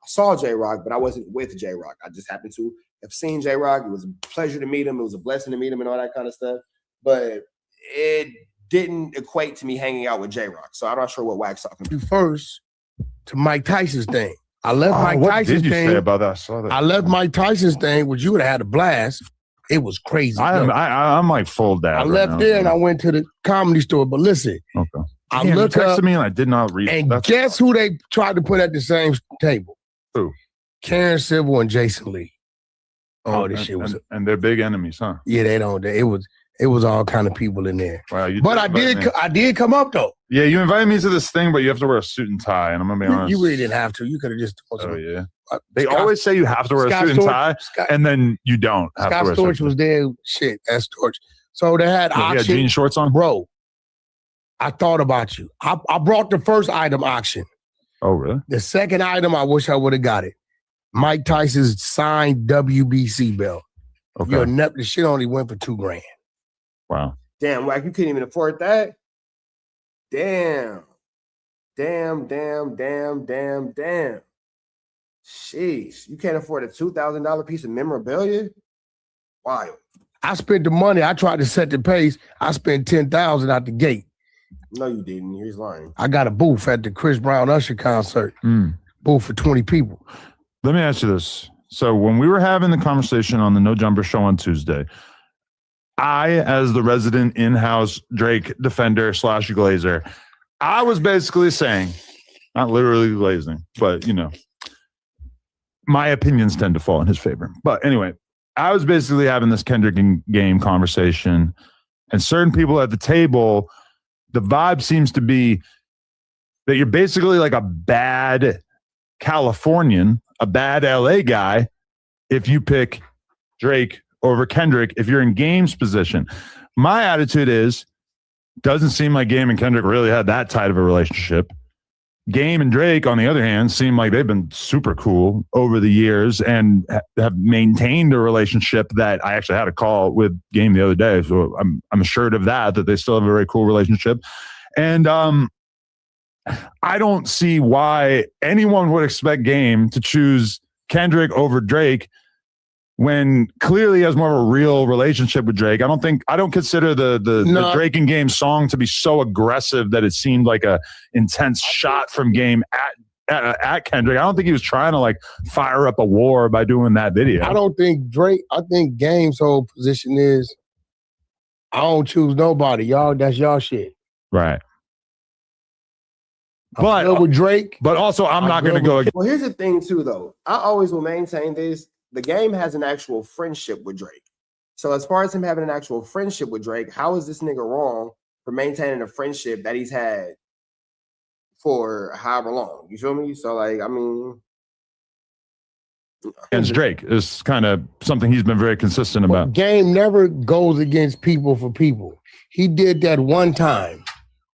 I saw J-Rock, but I wasn't with J-Rock. I just happened to have seen J-Rock. It was a pleasure to meet him. It was a blessing to meet him and all that kind of stuff. But it didn't equate to me hanging out with J-Rock. So I'm not sure what Wack's talking about.
First to Mike Tyson's thing. I left Mike
what
Tyson's
did you
thing.
say about that? I saw that.
I left Mike Tyson's thing, which you would have had a blast. It was crazy.
I'm like full dab.
I left there and I went to the Comedy Store. But listen,
okay.
I
Damn,
looked
you texted
up,
me and I did not read.
and guess who they tried to put at the same table?
Who?
Karen Civil and Jason Lee. This shit was.
And they're big enemies, huh?
Yeah, they don't. It was all kind of people in there.
Wow,
but I did come up though.
Yeah, you invited me to this thing, but you have to wear a suit and tie, and I'm gonna be honest.
You really didn't have to. You could have just.
Oh yeah. They always say you have to wear a suit and tie, and then you don't have to wear a suit.
Storch was there. Shit, that's Storch. So they had auction.
You had jean shorts on,
bro. I thought about you. I brought the first item auction.
Oh really?
The second item, I wish I would have got it. Mike Tyson's signed WBC belt.
Okay.
The shit only went for $2,000.
Wow.
Damn, Wack, you couldn't even afford that? Damn. Sheesh. You can't afford a $2,000 piece of memorabilia? Wild.
I spent the money. I tried to set the pace. I spent $10,000 out the gate.
No, you didn't. He's lying.
I got a booth at the Chris Brown Usher concert. Booth for 20 people.
Let me ask you this. So when we were having the conversation on the No Jumper show on Tuesday, I, as the resident in-house Drake defender / glazer, I was basically saying, not literally glazing, but my opinions tend to fall in his favor. But anyway, I was basically having this Kendrick Game conversation, and certain people at the table, the vibe seems to be that you're basically like a bad Californian, a bad LA guy, if you pick Drake over Kendrick, if you're in Game's position. My attitude is, doesn't seem like Game and Kendrick really had that tight of a relationship. Game and Drake, on the other hand, seem like they've been super cool over the years and have maintained a relationship that I actually had a call with Game the other day. So I'm assured of that they still have a very cool relationship. And I don't see why anyone would expect Game to choose Kendrick over Drake when clearly he has more of a real relationship with Drake. I don't consider the Drake and Game song to be so aggressive that it seemed like a intense shot from Game at Kendrick. I don't think he was trying to like fire up a war by doing that video.
I don't think Drake, I think Game's whole position is, I don't choose nobody. Y'all, that's y'all shit.
Right.
But with Drake,
but also I'm not going to go.
Well, here's the thing too, though. I always will maintain this. The Game has an actual friendship with Drake. So as far as him having an actual friendship with Drake, how is this nigga wrong for maintaining a friendship that he's had for however long? You feel me? So like, I mean,
against Drake is kind of something he's been very consistent about.
Game never goes against people for people. He did that one time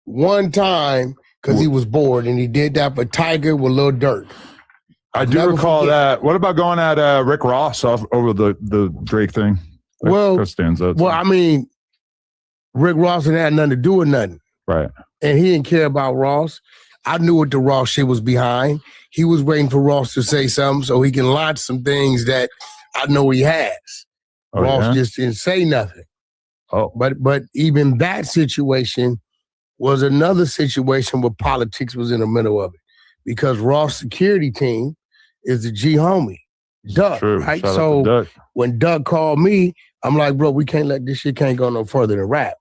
because he was bored, and he did that for Tiger with Lil Durk.
I do recall that. What about going at Rick Ross over the Drake thing? That stands out.
Well, I mean, Rick Ross didn't have nothing to do with nothing.
Right.
And he didn't care about Ross. I knew what the Ross shit was behind. He was waiting for Ross to say something so he can launch some things that I know he has. Ross just didn't say nothing.
Oh.
But even that situation was another situation where politics was in the middle of it. Because Ross' security team is the G homie, Duck, right?
Shout out
So
to Duck.
when Duck called me, I'm like, bro, we can't let this shit can't go no further than rap.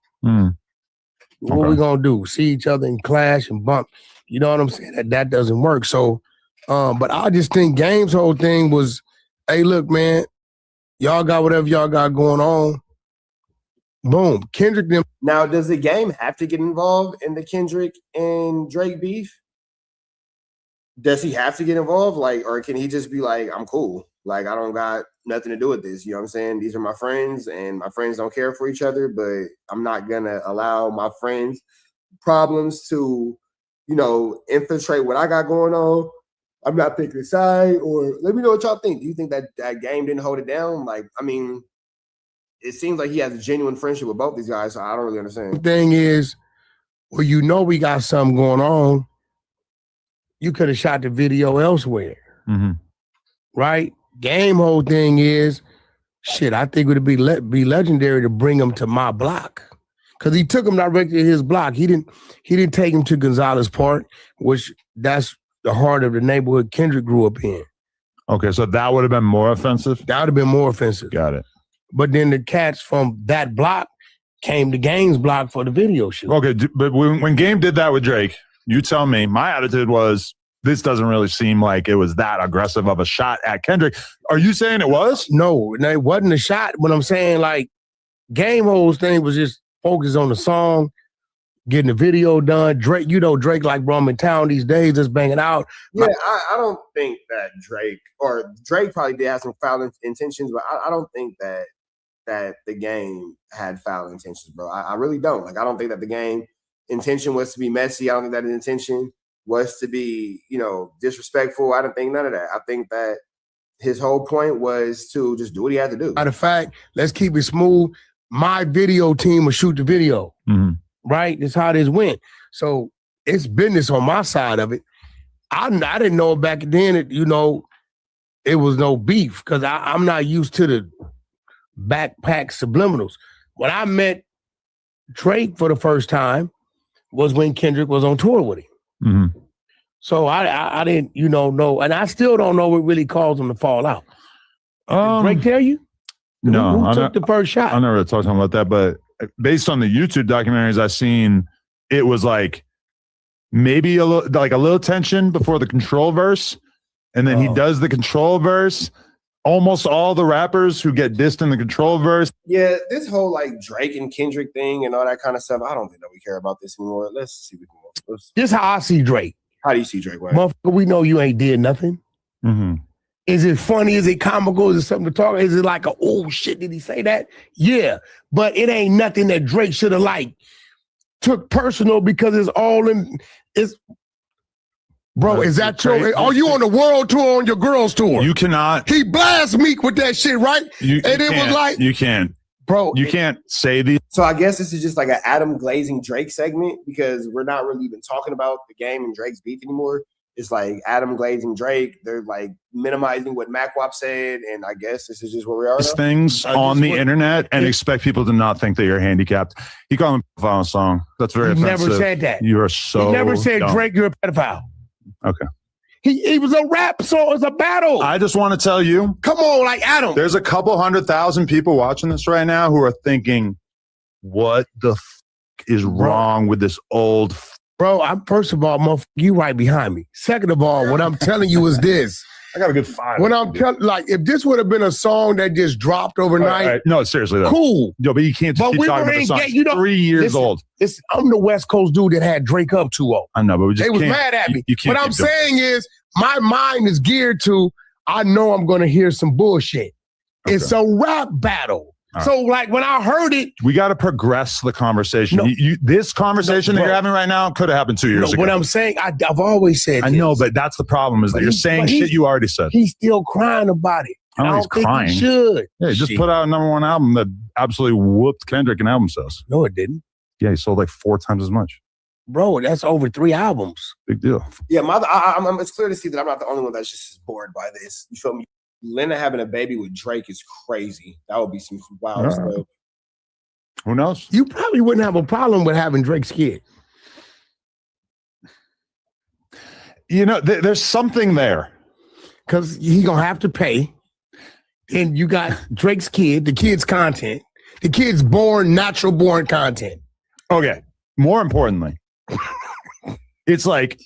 What we gonna do? See each other and clash and bump. You know what I'm saying? That doesn't work. So, but I just think Game's whole thing was, hey, look, man, y'all got whatever y'all got going on. Boom. Kendrick them.
Now, does the Game have to get involved in the Kendrick and Drake beef? Does he have to get involved? Like, or can he just be like, I'm cool. Like, I don't got nothing to do with this. You know what I'm saying? These are my friends and my friends don't care for each other, but I'm not going to allow my friends' problems to, you know, infiltrate what I got going on. I'm not picking a side. Or let me know what y'all think. Do you think that Game didn't hold it down? Like, I mean, it seems like he has a genuine friendship with both these guys, so I don't really understand.
The thing is, well, you know we got something going on. You could have shot the video elsewhere. Right? Game whole thing is, shit, I think it would be legendary to bring him to my block. Because he took him directly to his block. He didn't take him to Gonzalez Park, which that's the heart of the neighborhood Kendrick grew up in.
Okay, so that would have been more offensive?
That would have been more offensive.
Got it.
But then the cats from that block came to Game's block for the video shoot.
Okay, but when Game did that with Drake, you tell me, my attitude was, this doesn't really seem like it was that aggressive of a shot at Kendrick. Are you saying it was?
No, it wasn't a shot. But I'm saying, like, Game Hole's thing was just focused on the song, getting the video done. Drake, you know, Drake, like, bro, I'm in town these days, just banging out.
Yeah, I don't think that Drake probably did have some foul intentions, but I don't think that the Game had foul intentions, bro. I really don't. Like, I don't think that the Game intention was to be messy. I don't think that his intention was to be, you know, disrespectful. I don't think none of that. I think that his whole point was to just do what he had to do.
Matter of fact, let's keep it smooth. My video team will shoot the video, right? That's how this went. So it's business on my side of it. I didn't know back then that, you know, it was no beef because I'm not used to the backpack subliminals. When I met Drake for the first time was when Kendrick was on tour with him. So I didn't, you know, and I still don't know what really caused them to fall out. Did Drake tell you?
No.
Who took the first shot?
I never talked about that, but based on the YouTube documentaries I've seen, it was like maybe a little tension before the control verse, and then he does the control verse. Almost all the rappers who get dissed in the control verse.
Yeah, this whole like Drake and Kendrick thing and all that kind of stuff, I don't think that we care about this anymore. Let's see what we want.
This is how I see Drake.
How do you see Drake?
Motherfucker, we know you ain't did nothing. Is it funny? Is it comical? Is it something to talk? Is it like oh shit, did he say that? Yeah, but it ain't nothing that Drake should have like took personal because it's all in. Bro, is that true? Are you on the world tour on your girls tour?
You cannot.
He blast Meek with that shit, right? And it was like,
you can't.
Bro,
you can't say these.
So I guess this is just like an Adam Glazing Drake segment because we're not really even talking about the Game and Drake's beef anymore. It's like Adam Glazing Drake. They're like minimizing what MacWap said, and I guess this is just where we are.
Things on the internet and expect people to not think that you're handicapped. He called him a pedophile song. That's very offensive.
Never said that.
You are so.
He never said
dumb.
Drake, you're a pedophile.
Okay.
He was a rap song. It's a battle.
I just want to tell you.
Come on, like Adam.
There's a couple 100,000 people watching this right now who are thinking, what the is wrong with this old
Bro, first of all, motherfucker, you right behind me. Second of all, what I'm telling you is this.
I got a good 5.
When I'm telling, like, if this would have been a song that just dropped overnight.
Right. No, seriously, though.
Cool.
No, but you can't just keep talking about the song.
You know,
3 years old.
I'm the West Coast dude that had Drake up 2-0.
I know, but we just
they was
can't.
mad at me.
You can't
what I'm saying is, my mind is geared to, I know I'm going to hear some bullshit. Okay. It's a rap battle. So, like, when I heard it,
we got to progress the conversation.
No.
This conversation that you're having right now could have happened 2 years ago.
What I'm saying, I've always said
I know, but that's the problem is that you're saying shit you already said.
He's still crying about it.
I don't know, he's crying.
Think he should.
Yeah, he just put out a #1 album that absolutely whooped Kendrick in album sales.
No, it didn't.
Yeah, he sold like 4 times as much.
Bro, that's over 3 albums.
Big deal.
Yeah, it's clear to see that I'm not the only one that's just bored by this. You feel me? Lena having a baby with Drake is crazy. That would be some wild stuff.
Who knows?
You probably wouldn't have a problem with having Drake's kid.
You know, there's something there.
Because he's going to have to pay. And you got Drake's kid, the kid's content, the kid's natural born content.
Okay. More importantly, it's like,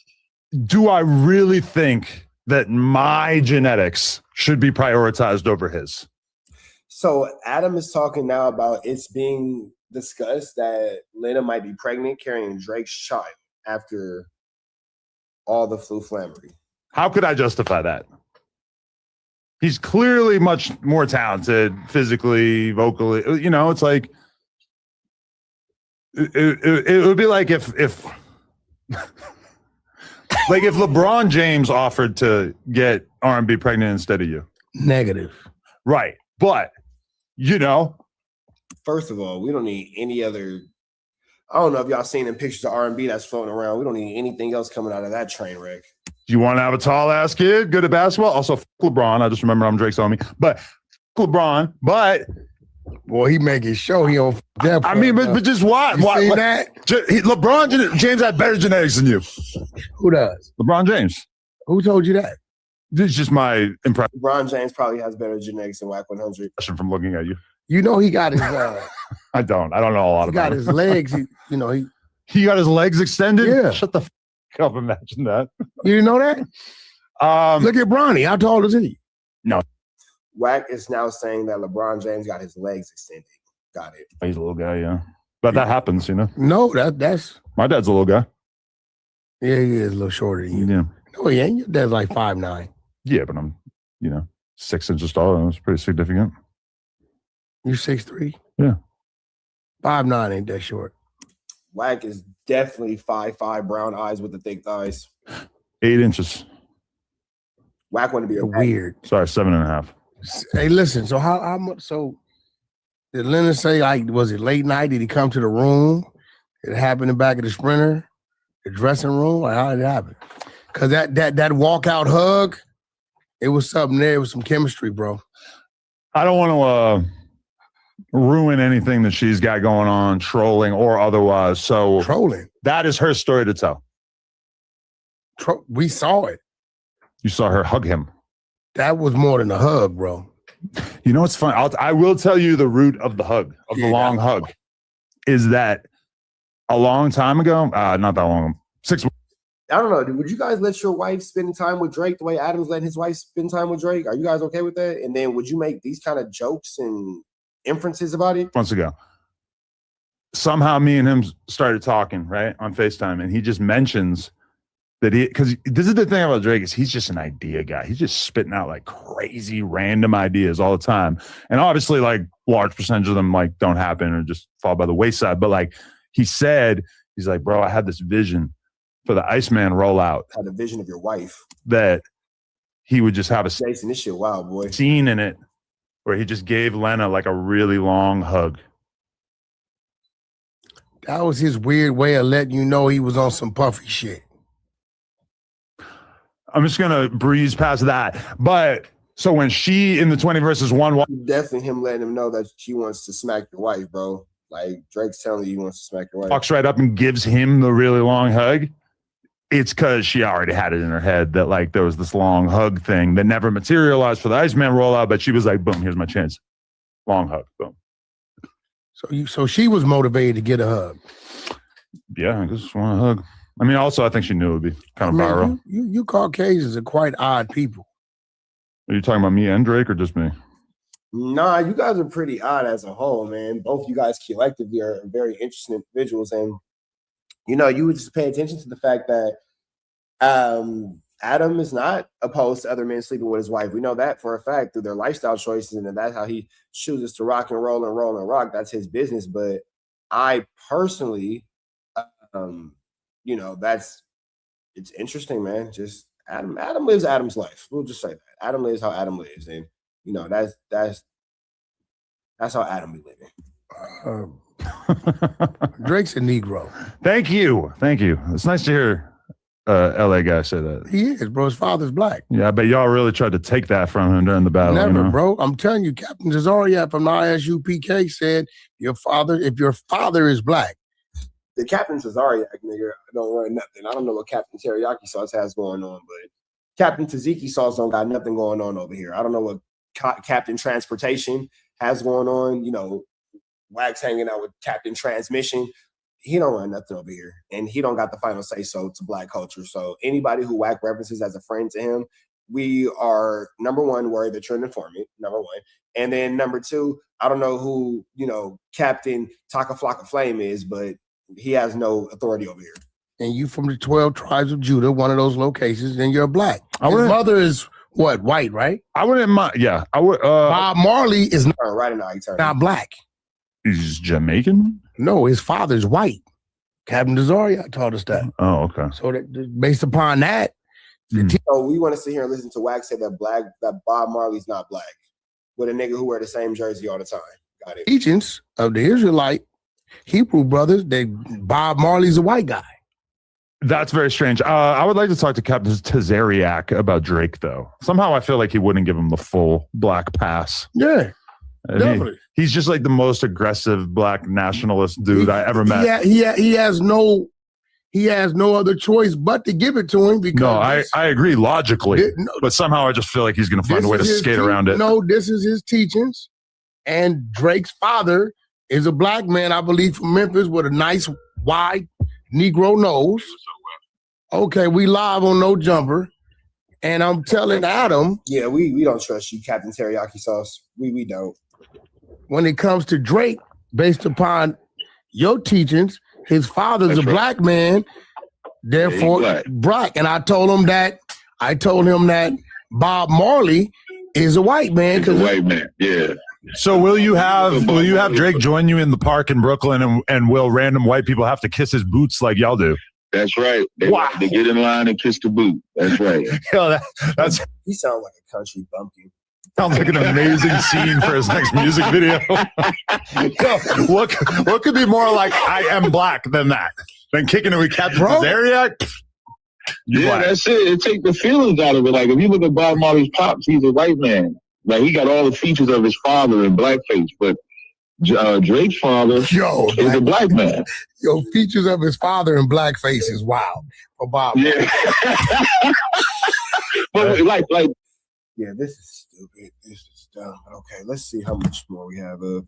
do I really think that my genetics should be prioritized over his?
So Adam is talking now about it's being discussed that Lena might be pregnant carrying Drake's child after all the flambery.
How could I justify that? He's clearly much more talented physically, vocally. You know, it's like it would be like if like if LeBron James offered to get R&B pregnant instead of you.
Negative.
Right. But, you know.
First of all, we don't need any other. I don't know if y'all seen them pictures of R&B that's floating around. We don't need anything else coming out of that train wreck.
You want to have a tall ass kid, good at basketball? Also, LeBron. I just remember I'm Drake's homie. But LeBron, but.
Boy, he make it show he on that.
I mean, but just why?
Why that?
LeBron James had better genetics than you.
Who does?
LeBron James.
Who told you that?
This is just my impression.
LeBron James probably has better genetics than WAC 100.
From looking at you.
You know he got his.
I don't know a lot about
He got his legs.
He got his legs extended.
Yeah.
Shut the fuck up. Imagine that.
You didn't know that? Look at Bronny. How tall is he?
No.
WAC is now saying that LeBron James got his legs extended. Got it.
He's a little guy, yeah. But that happens, you know.
No, that's.
My dad's a little guy.
Yeah, he is a little shorter than you.
Yeah.
No, he ain't. Your dad's like 5'9".
Yeah, but I'm, 6 inches taller. That's pretty significant.
You 6'3"?
Yeah.
5'9" ain't that short.
WAC is definitely 5'5", brown eyes with the thick thighs.
8 inches.
WAC want to be a
weird.
Sorry, 7.5.
Hey, listen. So how much? So did Leonard say? Like, was it late night? Did he come to the room? It happened in the back of the Sprinter, the dressing room. Like, how did it happen? Because that walkout hug, it was something there. It was some chemistry, bro.
I don't want to ruin anything that she's got going on, trolling or otherwise. So
trolling.
That is her story to tell.
We saw it.
You saw her hug him.
That was more than a hug, bro.
You know what's fun? I will tell you the root of the hug, of the long hug, is that a long time ago, not that long, 6 months.
I don't know. Would you guys let your wife spend time with Drake the way Adam's letting his wife spend time with Drake? Are you guys okay with that? And then would you make these kind of jokes and inferences about it?
Months ago. Somehow me and him started talking, right, on FaceTime, and he just mentions that because this is the thing about Drake is he's just an idea guy. He's just spitting out like crazy random ideas all the time. And obviously like large percentage of them like don't happen or just fall by the wayside. But like he said, he's like, bro, I had this vision for the Iceman rollout.
Had a vision of your wife.
That he would just have a
Jason, this shit wild, boy.
Scene in it where he just gave Lena like a really long hug.
That was his weird way of letting you know he was on some puffy shit.
I'm just going to breeze past that. But so when she in the 20 versus 1
definitely him letting him know that she wants to smack your wife, bro. Like Drake's telling you he wants to smack your wife.
Walks right up and gives him the really long hug. It's because she already had it in her head that like there was this long hug thing that never materialized for the Iceman rollout, but she was like, boom, here's my chance. Long hug, boom.
So she was motivated to get a hug.
Yeah, I just want a hug. I mean, also, I think she knew it would be kind of viral.
You Caucasians are quite odd people.
Are you talking about me and Drake or just me?
Nah, you guys are pretty odd as a whole, man. Both you guys collectively are very interesting individuals. And, you would just pay attention to the fact that Adam is not opposed to other men sleeping with his wife. We know that for a fact through their lifestyle choices, and that's how he chooses to rock and roll and roll and rock. That's his business. But I personally, you know, it's interesting, man. Just Adam lives Adam's life. We'll just say that. Adam lives how Adam lives, and you know, that's how Adam be living.
Drake's a Negro.
Thank you. It's nice to hear LA guy say that.
He is, bro. His father's black.
Yeah, I bet y'all really tried to take that from him during the battle.
Never,
you know?
bro. I'm telling you, Captain Cesario from the ISUPK said, if your father is black.
The Captain Cesario nigga don't run nothing. I don't know what Captain Teriyaki Sauce has going on, but Captain Tzatziki Sauce don't got nothing going on over here. I don't know what Captain Transportation has going on. You know, Wax hanging out with Captain Transmission. He don't run nothing over here, and he don't got the final say so to black culture. So anybody who Wack references as a friend to him, we are number one worried that you're an informant, number one, and then number two, I don't know who Captain Taka Flocka Flame is, but he has no authority over here.
And you from the 12 tribes of Judah, one of those locations, then you're black. His mother is what, white, right?
I wouldn't mind. Yeah, I would.
Bob Marley is
not
black.
He's Jamaican?
No, his father's white. Captain Cesario taught us that.
Oh, okay.
So based upon that,
so we want to sit here and listen to Wax say that Bob Marley's not black with a nigga who wear the same jersey all the time. Got it.
teachings of the Israelite Hebrew brothers, Bob Marley's a white guy.
That's very strange. I would like to talk to Captain Tazariak about Drake, though. Somehow I feel like he wouldn't give him the full black pass.
Yeah, definitely.
He's just like the most aggressive black nationalist dude I ever met.
He has no other choice but to give it to him. Because
no, I agree logically, but somehow I just feel like he's going to find a way to skate around it.
No, this is his teachings. And Drake's father is a black man, I believe, from Memphis with a nice, wide Negro nose. Okay, we live on No Jumper. And I'm telling Adam.
Yeah, we don't trust you, Captain Teriyaki Sauce. We don't.
When it comes to Drake, based upon your teachings, his father's a black man, therefore black. And I told him that Bob Marley is a white man.
He's a white man, yeah.
So will you have Drake join you in the park in Brooklyn, and will random white people have to kiss his boots like y'all do?
That's right. They get in line and kiss the boot. That's right.
That's
he sounds like a country bumpkin.
Sounds like an amazing scene for his next music video. What could be more like I am black than that? Than kicking it with Captain Zariak?
Yeah, that's it. It takes the feelings out of it. Like if you look at Bob Marley's pops, he's a white man. Like he got all the features of his father in blackface, but Drake's father is a black man.
Yo, features of his father in blackface is wild for Bob.
Yeah. But like.
Yeah, this is stupid. This is dumb. Okay, let's see how much more we have of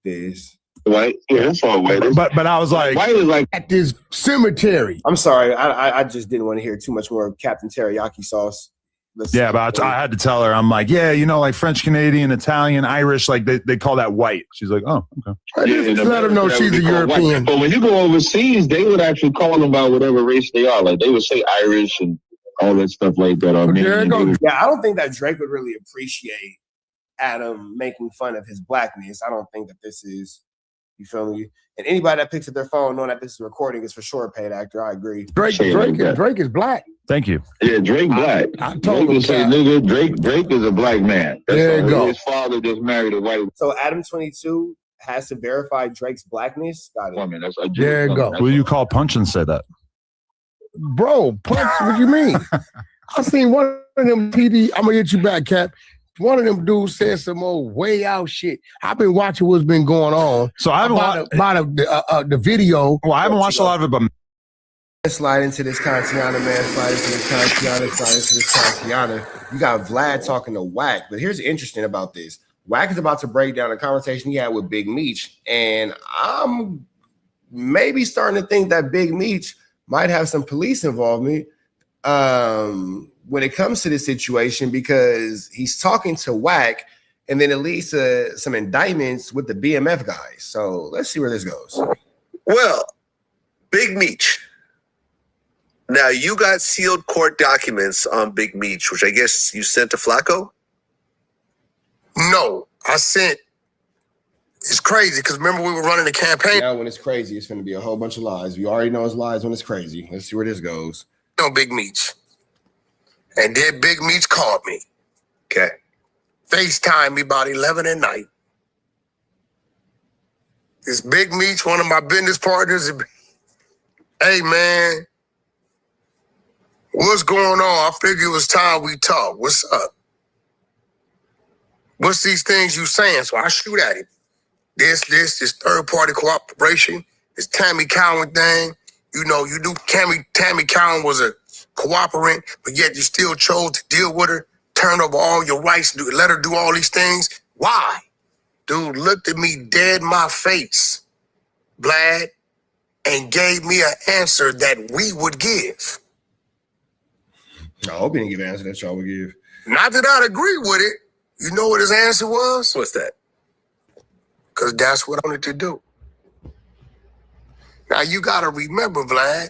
this.
White, yeah, that's all white.
But I was like,
white is like
at this cemetery.
I'm sorry, I just didn't want to hear too much more of Captain Teriyaki Sauce.
Yeah, but I had to tell her, I'm like, yeah, like French Canadian, Italian, Irish, like they call that white. She's like, oh, okay.
Yeah, let her know she's a European.
But when you go overseas, they would actually call them by whatever race they are. Like they would say Irish and all that stuff like that.
Yeah, I don't think that Drake would really appreciate Adam making fun of his blackness. I don't think that this is, you feel me? And anybody that picks up their phone knowing that this is recording is for sure a paid actor. I agree.
Drake is black.
Thank you.
Yeah, Drake black.
I told him
say, nigga, Drake is a black man. That's
there you go.
His father just married a white
So Adam 22 has to verify Drake's blackness. Got it.
woman.
There you go.
Will you call Punch and say that?
Bro, Punch, what you mean? I seen one of them TV. I'm gonna get you back, Cap. One of them dudes said some old way out shit. I've been watching what's been going on.
So I haven't
watched the video.
Well, I haven't watched a lot of it, but
slide into this Kantiana, man. Slide into this Kantiana. You got Vlad talking to Wack, but here's interesting about this. Wack is about to break down a conversation he had with Big Meech, and I'm maybe starting to think that Big Meech might have some police involvement when it comes to this situation, because he's talking to Wack, and then it leads to some indictments with the BMF guys. So let's see where this goes.
Well, Big Meech,
Now, you got sealed court documents on Big Meech, which I guess you sent to Flacco?
No, I sent. It's crazy because remember we were running the campaign.
Now when it's crazy, it's going to be a whole bunch of lies. We already know it's lies when it's crazy. Let's see where this goes.
No, Big Meech. And then Big Meech called me.
Okay.
FaceTime me about 11 at night. This Big Meech, one of my business partners. Hey, man. What's going on? I figured it was time we talk. What's up? What's these things you saying? So I shoot at him. This third-party cooperation, this Tammy Cowan thing. You know, you knew Tammy Cowan was a cooperant, but yet you still chose to deal with her, turn over all your rights, let her do all these things. Why? Dude looked at me dead in my face, Vlad, and gave me an answer that we would give.
I hope he didn't give an answer that y'all would give.
Not that I'd agree with it. You know what his answer was?
What's that?
Because that's what I wanted to do. Now, you got to remember, Vlad,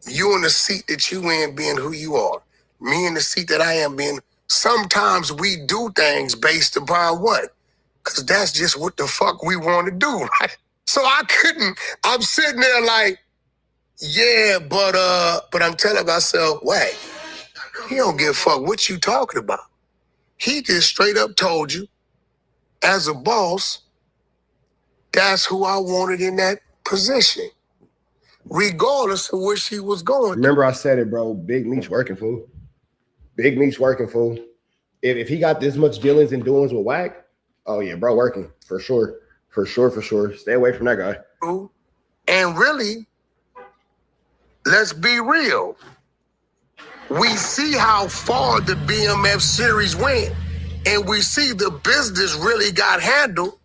you in the seat that you in being who you are. Me in the seat that I am being. Sometimes we do things based upon what? Because that's just what the fuck we want to do, right? So I'm sitting there like, yeah, but I'm telling myself, wait, he don't give a fuck what you talking about. He just straight up told you, as a boss, that's who I wanted in that position, regardless of where she was going.
Remember I said it, bro. Big Meech working, fool. Big Meech working, fool. If he got this much dealings and doings with Wack, oh yeah, bro, working for sure. For sure. Stay away from that guy.
And really, let's be real. We see how far the BMF series went, and we see the business really got handled.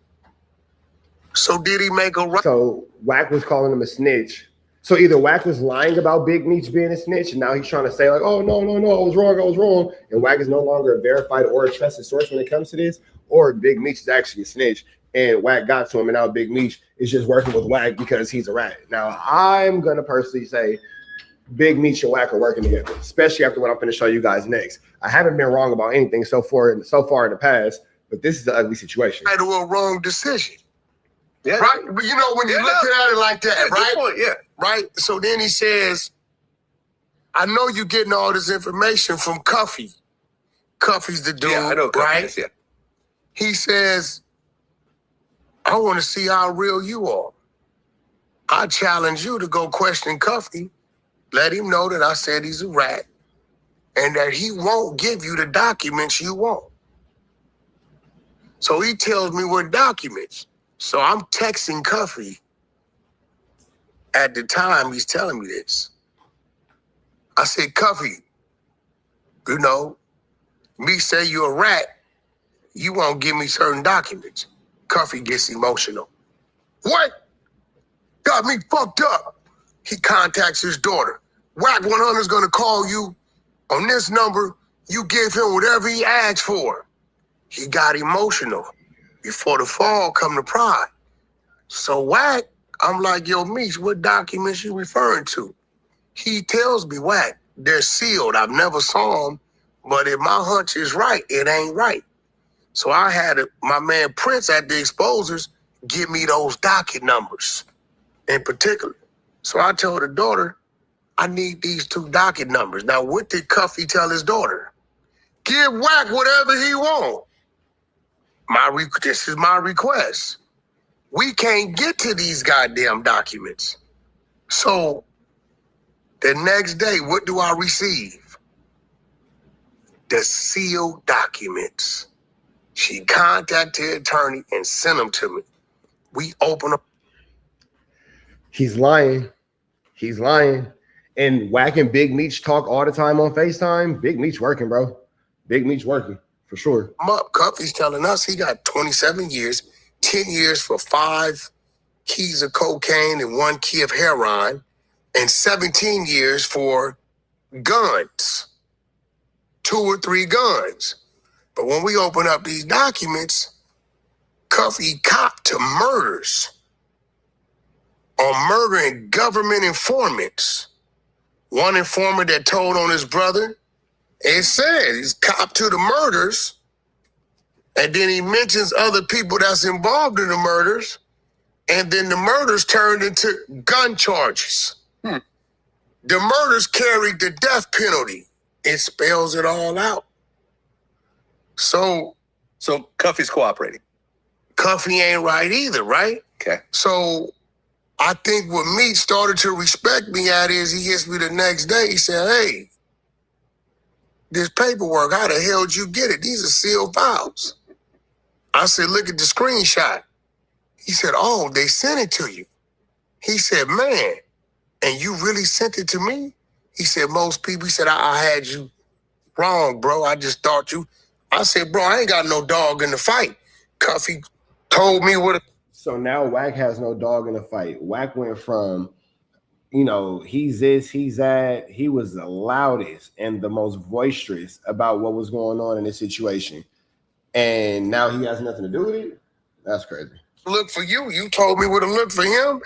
So did he make a right?
So Wack was calling him a snitch. So either Wack was lying about Big Meech being a snitch, and now he's trying to say like, oh, no, I was wrong. And Wack is no longer a verified or a trusted source when it comes to this, or Big Meech is actually a snitch, and Wack got to him, and now Big Meech is just working with Wack because he's a rat. Now, I'm going to personally say Big Meech and Wack are working together, especially after what I'm going to show you guys next. I haven't been wrong about anything so far in the past, but this is an ugly situation.
Right or a wrong decision. Yeah. Right? But you know, when you're looking at it like that, right?
Good point, yeah.
Right? So then he says, I know you're getting all this information from Cuffy. Cuffy's the dude,
I know Cuffy
right?
is, yeah.
He says, I want to see how real you are. I challenge you to go question Cuffy. Let him know that I said he's a rat and that he won't give you the documents you want. So he tells me what documents. So I'm texting Cuffy at the time he's telling me this. I said, Cuffy, you know, me say you're a rat, you won't give me certain documents. Cuffy gets emotional. What? Got me fucked up. He contacts his daughter. Wack 100 is gonna call you on this number. You give him whatever he asks for. He got emotional. Before the fall come to pride. So Wack, I'm like, yo, Meech, what documents you referring to? He tells me, Wack, they're sealed. I've never saw them, but if my hunch is right, it ain't right. So I had my man Prince at the exposers give me those docket numbers in particular. So I told the daughter, I need these 2 docket numbers. Now, what did Cuffy tell his daughter? Give Wack whatever he wants. This is my request. We can't get to these goddamn documents. So the next day, what do I receive? The sealed documents. She contacted the attorney and sent them to me. We open up.
He's lying. And Wack and Big Meech talk all the time on FaceTime. Big Meech working, bro. Big Meech working. For sure.
Cuffy's telling us he got 27 years, 10 years for 5 keys of cocaine and 1 key of heroin, and 17 years for guns, 2 or 3 guns. But when we open up these documents, Cuffy copped to murders on murdering government informants, one informant that told on his brother. It said he's cop to the murders. And then he mentions other people that's involved in the murders. And then the murders turned into gun charges. The murders carried the death penalty. It spells it all out. So
Cuffy's cooperating.
Cuffy ain't right either, right?
Okay.
So I think what Meech started to respect me at is he hits me the next day. He said, hey, this paperwork, how the hell did you get it? These are sealed files. I said, look at the screenshot. He said, oh, they sent it to you. He said, man, and you really sent it to me? He said, most people, he said, I had you wrong, bro. I just thought you. I said, bro, I ain't got no dog in the fight. Cuffy told me what.
So now Wack has no dog in the fight. Wack went from, you know, he's this, he's that. He was the loudest and the most boisterous about what was going on in this situation. And now he has nothing to do with it? That's crazy.
Look for you. You told me what to look for him.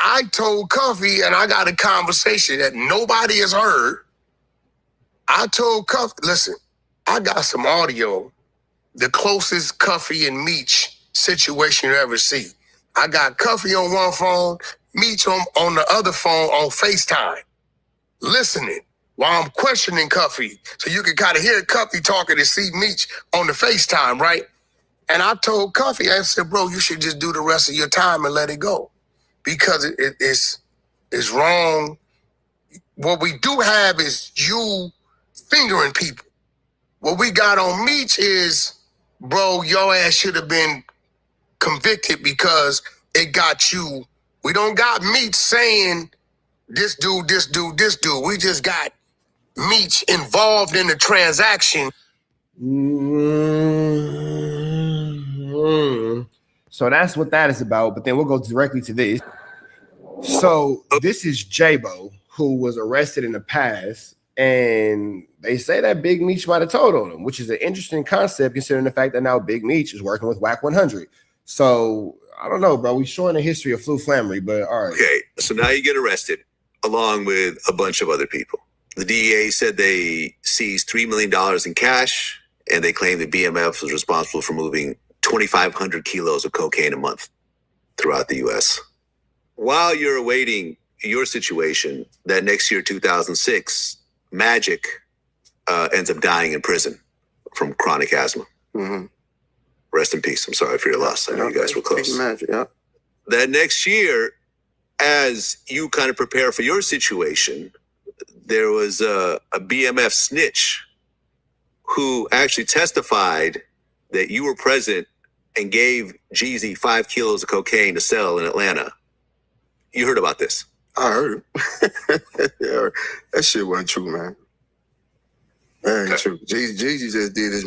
I told Cuffy, and I got a conversation that nobody has heard. I told Cuffy, listen, I got some audio, the closest Cuffy and Meech situation you ever see. I got Cuffy on one phone, Meech on the other phone on FaceTime, listening while I'm questioning Cuffy. So you can kind of hear Cuffy talking to see Meech on the FaceTime, right? And I told Cuffy, I said, bro, you should just do the rest of your time and let it go. Because it's wrong. What we do have is you fingering people. What we got on Meech is, bro, your ass should have been convicted because it got you. We don't got Meech saying this dude, this dude, this dude. We just got Meech involved in the transaction.
So that's what that is about. But then we'll go directly to this. So this is J-Bo, who was arrested in the past. And they say that Big Meech might have told on him, which is an interesting concept considering the fact that now Big Meech is working with Wack 100. So I don't know, bro. We're showing the history of Flu Flammery, but all right.
Okay, so now you get arrested along with a bunch of other people. The DEA said they seized $3 million in cash, and they claimed that BMF was responsible for moving 2,500 kilos of cocaine a month throughout the U.S. While you're awaiting your situation, that next year, 2006, Magic ends up dying in prison from chronic asthma.
Mm-hmm.
Rest in peace. I'm sorry for your loss. I know you guys were close.
Magic, yeah.
That next year, as you kind of prepare for your situation, there was a BMF snitch who actually testified that you were present and gave Jeezy 5 kilos of cocaine to sell in Atlanta. You heard about this?
I heard it. Yeah, that shit wasn't true, man. That ain't true. Jeezy just did his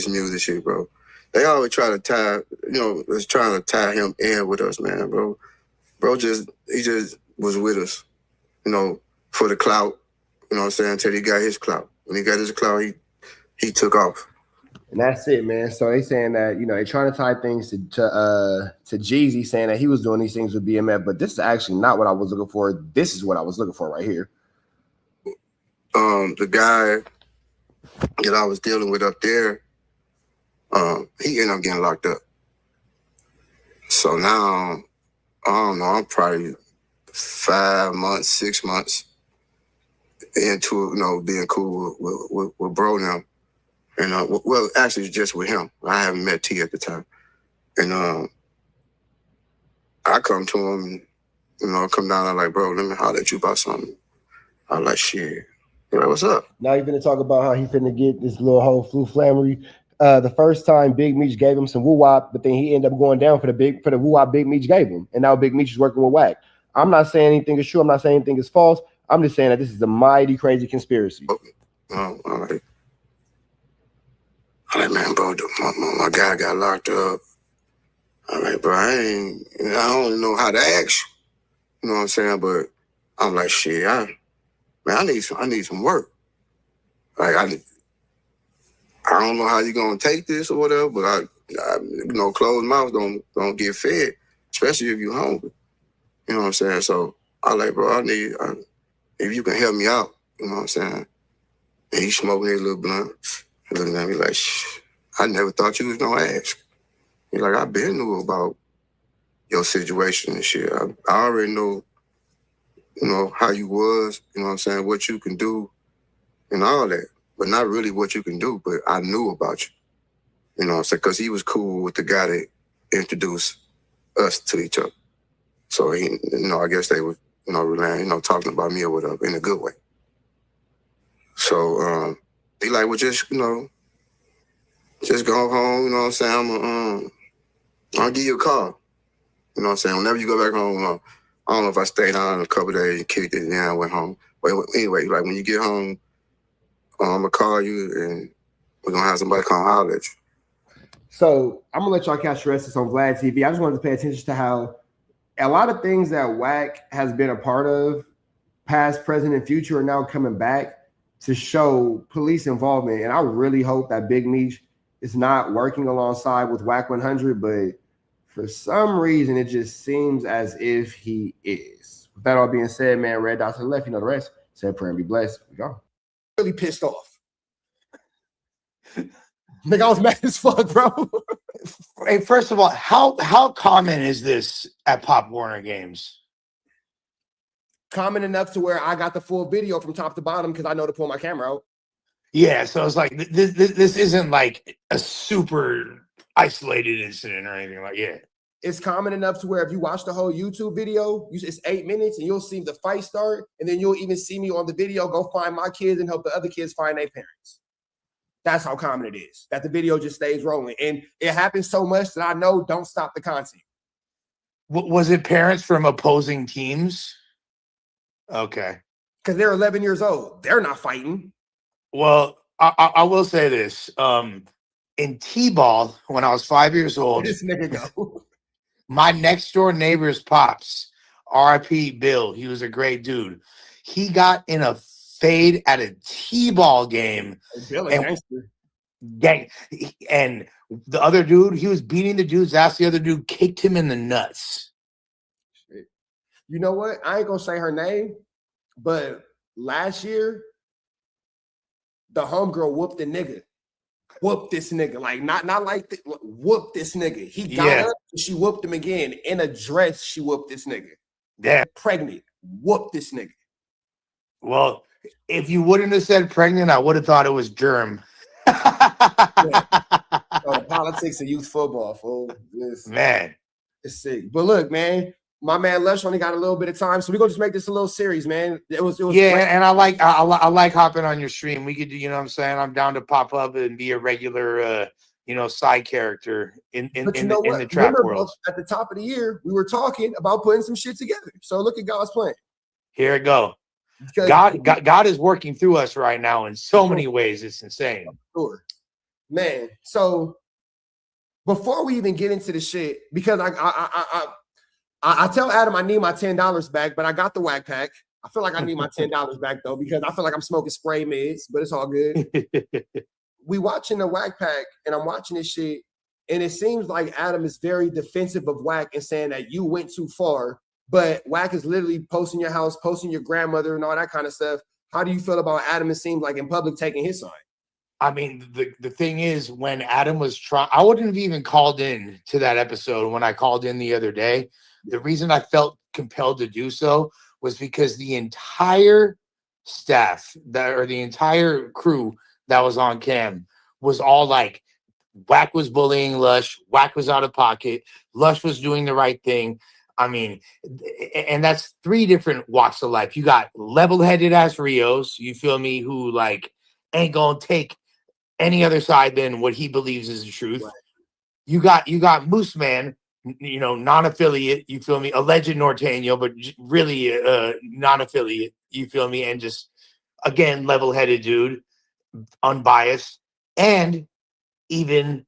music shit, bro. They always try to tie, was trying to tie him in with us, man, bro. Bro he just was with us, for the clout, you know what I'm saying, until he got his clout. When he got his clout, he took off.
And that's it, man. So they saying that, they're trying to tie things to Jeezy, saying that he was doing these things with BMF, but this is actually not what I was looking for. This is what I was looking for right here.
The guy that I was dealing with up there, he ended up getting locked up. So now, I don't know, I'm probably 5 months, 6 months into, being cool with bro now. And well, actually, just with him. I haven't met T at the time. And I come to him, come down. I'm like, bro, let me holler at you about something. I'm like, shit. You're like, what's up?
Now you're gonna talk about how he finna get this little whole Flu Flammery. The first time Big Meech gave him some woo-wop, but then he ended up going down for the woo-wop Big Meech gave him. And now Big Meech is working with Wack. I'm not saying anything is true. I'm not saying anything is false. I'm just saying that this is a mighty crazy conspiracy.
All right. I'm like, man, bro, my guy got locked up. I'm like, bro, I don't know how to ask you. You know what I'm saying? But I'm like, shit, I need some work. Like, I don't know how you gonna take this or whatever, but I closed mouth don't get fed, especially if you hungry. You know what I'm saying? So I like, bro,
if you can help me out, you know what I'm saying? And he smoking his little blunt. He looking at me like, shh, I never thought you was gonna ask. He like, I been knew about your situation and shit. I already know, you know, how you was, you know what I'm saying, what you can do and all that. But not really what you can do, but I knew about you. You know what I'm saying? Because he was cool with the guy that introduced us to each other. So, he, you know, I guess they were, you know, relying, you know, talking about me or whatever in a good way. So, he like, well, just, you know, just go home, you know what I'm saying? I'll give you a call. You know what I'm saying? Whenever you go back home, I don't know if I stayed on a couple of days and kicked it and then I went home. But anyway, like when you get home, I'm going to call you and we're going to have somebody come holler at you.
So I'm going to let y'all catch the rest of this on Vlad TV. I just wanted to pay attention to how a lot of things that Wack has been a part of, past, present, and future, are now coming back to show police involvement. And I really hope that Big Meech is not working alongside with Wack 100, but for some reason, it just seems as if he is. With that all being said, man, red dot to the left, you know the rest. Said prayer and be blessed. We go. Really pissed off. Nigga, I was mad as fuck, bro.
Hey, first of all, how common is this at Pop Warner games?
Common enough to where I got the full video from top to bottom because I know to pull my camera out.
Yeah, so it's like this isn't like a super isolated incident or anything like that.
It's common enough to where if you watch the whole YouTube video, it's 8 minutes and you'll see the fight start, and then you'll even see me on the video go find my kids and help the other kids find their parents. That's how common it is, that the video just stays rolling. And it happens so much that I know don't stop the content.
Was it parents from opposing teams? Okay.
Because they're 11 years old. They're not fighting.
Well, I will say this. In T-ball, when I was 5 years old,
this nigga go.
My next door neighbor's pops, RIP Bill, he was a great dude. He got in a fade at a T-ball game.
Bill, a gangster.
And the other dude, he was beating the dude's ass. The other dude kicked him in the nuts.
You know what? I ain't gonna say her name, but last year, the homegirl whooped the nigga. Whooped this nigga. Like, not like whooped this nigga. He got up and she whooped him again. In a dress, she whooped this nigga.
Yeah.
Pregnant. Whooped this nigga.
Well, if you wouldn't have said pregnant, I would have thought it was germ.
Politics of youth football, fool.
Man.
It's sick. But look, man, my man Lush only got a little bit of time, so we're gonna just make this a little series, man. It was
yeah,
great.
And I like hopping on your stream. We could do, you know what I'm saying? I'm down to pop up and be a regular side character in the trap world.
At the top of the year, we were talking about putting some shit together. So look at God's plan.
Here it go. God is working through us right now in so many ways. It's insane.
Sure. Man, so before we even get into the shit, because I tell Adam I need my $10 back, but I got the Wack pack. I feel like I need my $10 back though, because I feel like I'm smoking spray mids, but it's all good. We watching the Wack pack, and I'm watching this shit, and it seems like Adam is very defensive of Wack and saying that you went too far. But Wack is literally posting your house, posting your grandmother, and all that kind of stuff. How do you feel about Adam? It seems like in public taking his side.
I mean, the thing is, when Adam was trying, I wouldn't have even called in to that episode when I called in the other day. The reason I felt compelled to do so was because the entire staff the entire crew that was on cam was all like, Wack was bullying Lush, Wack was out of pocket, Lush was doing the right thing. I mean, and that's 3 different walks of life. You got level-headed ass Rios, you feel me, who like ain't gonna take any other side than what he believes is the truth. Right. You got Moose Man, non-affiliate, you feel me, alleged Norteño, but really non-affiliate, you feel me, and just again level-headed dude, unbiased, and even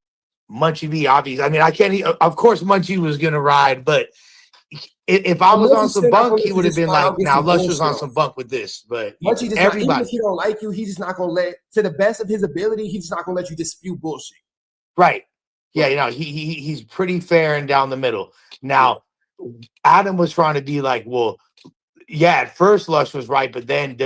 Munchie B, obvious. I mean, I can't. Of course, Munchie was gonna ride, but if I was on some bunk, he would have been like, "Now Lush was on some bunk with this." But
Munchie just everybody, even if he don't like you, he's just not gonna let, to the best of his ability, he's just not gonna let you dispute bullshit.
Right? Yeah, he's pretty fair and down the middle. Now, Adam was trying to be like, well, Yeah, at first Lush was right, but then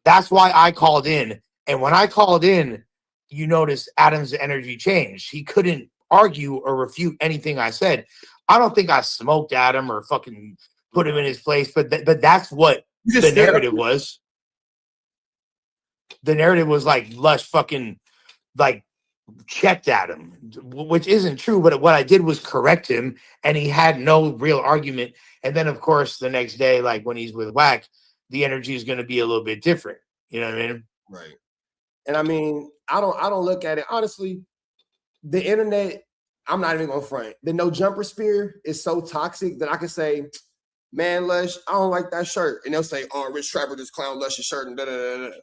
That's why I called in. And when I called in, you notice Adam's energy changed. He couldn't argue or refute anything I said. I don't think I smoked Adam or fucking put him in his place, but that's what the narrative was. The narrative was like Lush fucking like checked at him, which isn't true. But what I did was correct him, and he had no real argument. And then, of course, the next day, like when he's with Wack, the energy is going to be a little bit different. You know what I mean?
Right. And I mean, I don't look at it honestly. The internet, I'm not even gonna front. The no jumper spear is so toxic that I can say, man, Lush, I don't like that shirt, and they'll say, oh, Rich Trapper just clown Lush's shirt and da da da da.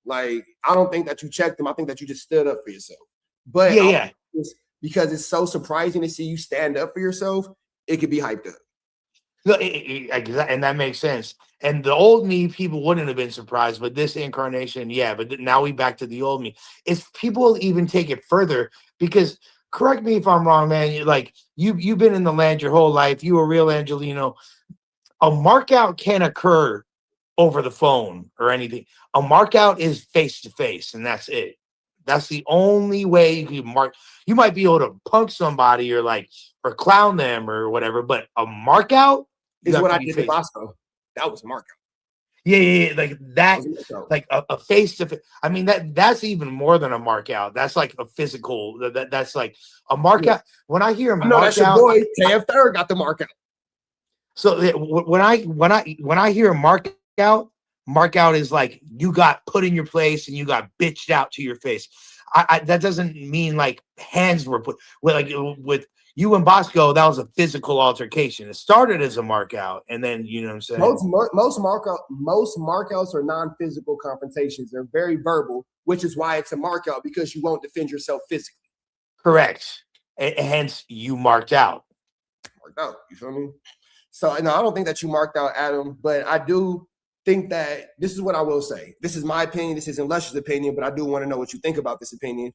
Like, I don't think that you checked them. I think that you just stood up for yourself. But
yeah.
Because it's so surprising to see you stand up for yourself, it could be hyped up.
And that makes sense. And the old me, people wouldn't have been surprised, but this incarnation, yeah. But now we back to the old me. If people even take it further, because correct me if I'm wrong, man. Like you've been in the land your whole life. You a real Angelino. A markout can occur over the phone or anything. A markout is face to face, and that's it. That's the only way you can mark. You might be able to punk somebody or clown them or whatever, but a markout
is what I did to Bosco. That was a markout.
Yeah, like that, like a face to face. I mean, that's even more than a markout. That's like a physical. That's like a markout. Yeah. When I hear a markout,
that's your boy KF3rd got the markout.
So when I hear a markout is like you got put in your place and you got bitched out to your face. That doesn't mean like hands were put with you and Bosco. That was a physical altercation. It started as a markout, and then you know what I'm saying.
Most markouts are non-physical confrontations. They're very verbal, which is why it's a markout, because you won't defend yourself physically.
Correct. And hence you marked out.
Marked out. You feel me? So no, I don't think that you marked out Adam, but I do think that this is what I will say. This is my opinion. This isn't Lush's opinion, but I do want to know what you think about this opinion.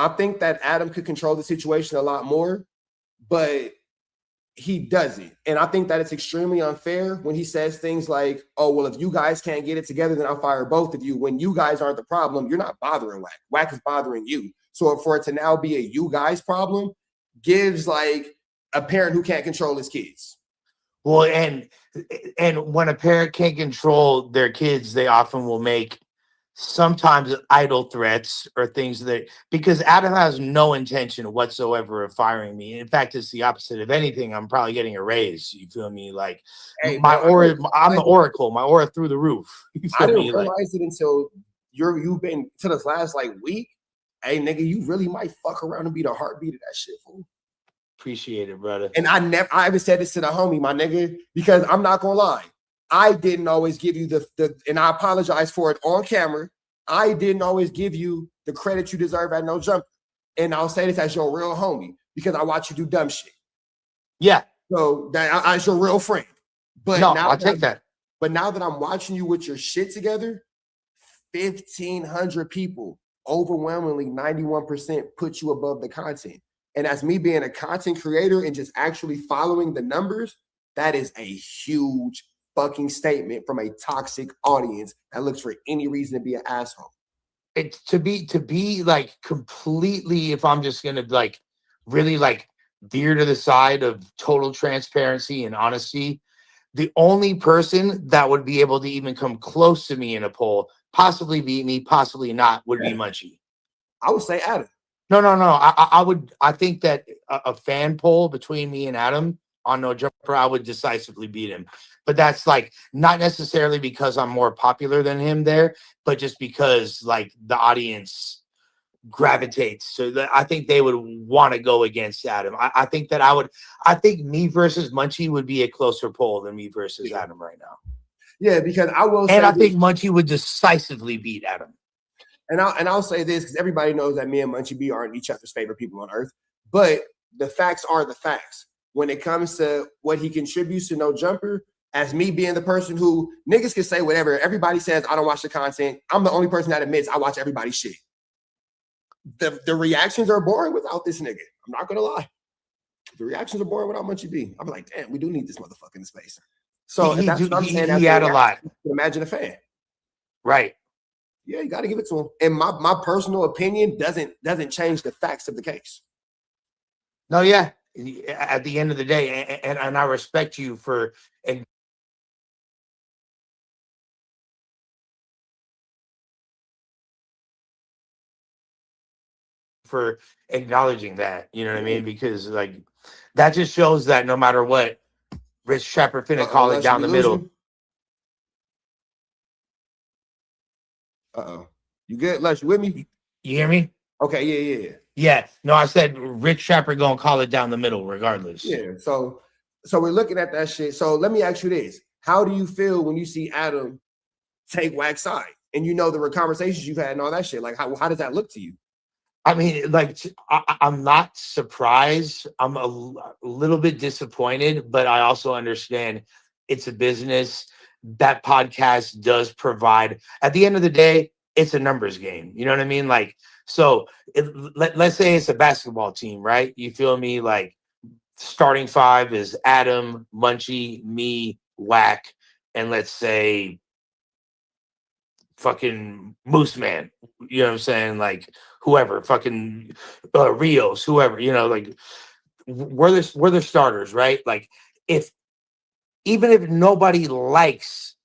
I think that Adam could control the situation a lot more, but he doesn't. And I think that it's extremely unfair when he says things like, oh, well, if you guys can't get it together, then I'll fire both of you. When you guys aren't the problem, you're not bothering Wack. Wack is bothering you. So for it to now be a you guys problem gives like a parent who can't control his kids.
Well, and when a parent can't control their kids, they often will make sometimes idle threats or things because Adam has no intention whatsoever of firing me. In fact, it's the opposite. If anything, I'm probably getting a raise. You feel me? Like I'm the oracle. My aura through the roof. You feel
I didn't
me?
realize it until you've been to this last week. Hey, nigga, you really might fuck around and be the heartbeat of that shit, fool.
Appreciate it, brother.
And I even said this to the homie, my nigga, because I'm not gonna lie. I didn't always give you and I apologize for it on camera. I didn't always give you the credit you deserve at No Jump. And I'll say this as your real homie because I watch you do dumb shit.
Yeah.
So that as your real friend. But
no,
now
I'll take that.
But now that I'm watching you with your shit together, 1,500 people, overwhelmingly 91% put you above the content. And as me being a content creator and just actually following the numbers, that is a huge fucking statement from a toxic audience that looks for any reason to be an asshole.
It's to be like completely, if I'm just gonna like really like veer to the side of total transparency and honesty, the only person that would be able to even come close to me in a poll, possibly beat me, possibly not, would be Munchie.
I would say Adam.
No. I think that a fan poll between me and Adam on No Jumper, I would decisively beat him. But that's like not necessarily because I'm more popular than him there, but just because like the audience gravitates. So I think they would want to go against Adam. I think me versus Munchie would be a closer poll than me versus Adam right now.
Yeah, because I will.
And I think Munchie would decisively beat Adam.
And I'll say this because everybody knows that me and Munchie B aren't each other's favorite people on earth. But the facts are the facts. When it comes to what he contributes to No Jumper, as me being the person who niggas can say whatever. Everybody says I don't watch the content. I'm the only person that admits I watch everybody's shit. The reactions are boring without this nigga. I'm not gonna lie. The reactions are boring without Munchie B. I'm like, damn, we do need this motherfucker in space. So
he
that's what I'm saying.
he had a lot.
Imagine a fan.
Right.
Yeah, you got to give it to him. And my personal opinion doesn't change the facts of the case.
No, yeah. At the end of the day, and I respect you for acknowledging that. You know what I mean? Because like that just shows that no matter what, Rich Shepard finna call it down the middle.
You good, Les? You with me?
You hear me?
Okay, yeah.
Yeah. No, I said Rich Shepard gonna call it down the middle regardless.
Yeah. So we're looking at that shit. So let me ask you this. How do you feel when you see Adam take Wack's side? And you know the conversations you've had and all that shit. Like how does that look to you?
I mean, like I'm not surprised. I'm a little bit disappointed, but I also understand it's a business. That podcast does provide, at the end of the day, it's a numbers game. You know what I mean? Like, so let's say it's a basketball team, right? You feel me? Like starting five is Adam, Munchie, me, Wack, and let's say fucking Moose Man. You know what I'm saying? Like whoever, fucking Rios, whoever, you know, like we're the starters, right? Like even if nobody likes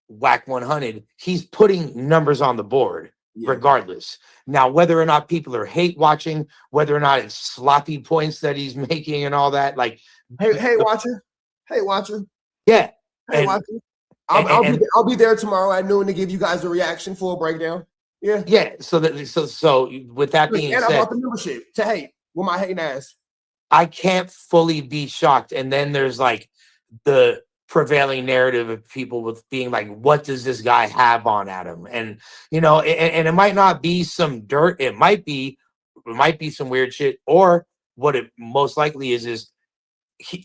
Wack 100, he's putting numbers on the board regardless. Now, whether or not people are hate watching, whether or not it's sloppy points that he's making and all that, like
hey watcher.
Yeah.
Hey watcher. I'll be there tomorrow at noon to give you guys a reaction, full breakdown. Yeah.
Yeah. So with that being
said,
I
bought the membership to hate with my hating ass.
I can't fully be shocked. And then there's like the prevailing narrative of people with being like, what does this guy have on Adam? And you know, and it might not be some dirt, it might be some weird shit, or what it most likely is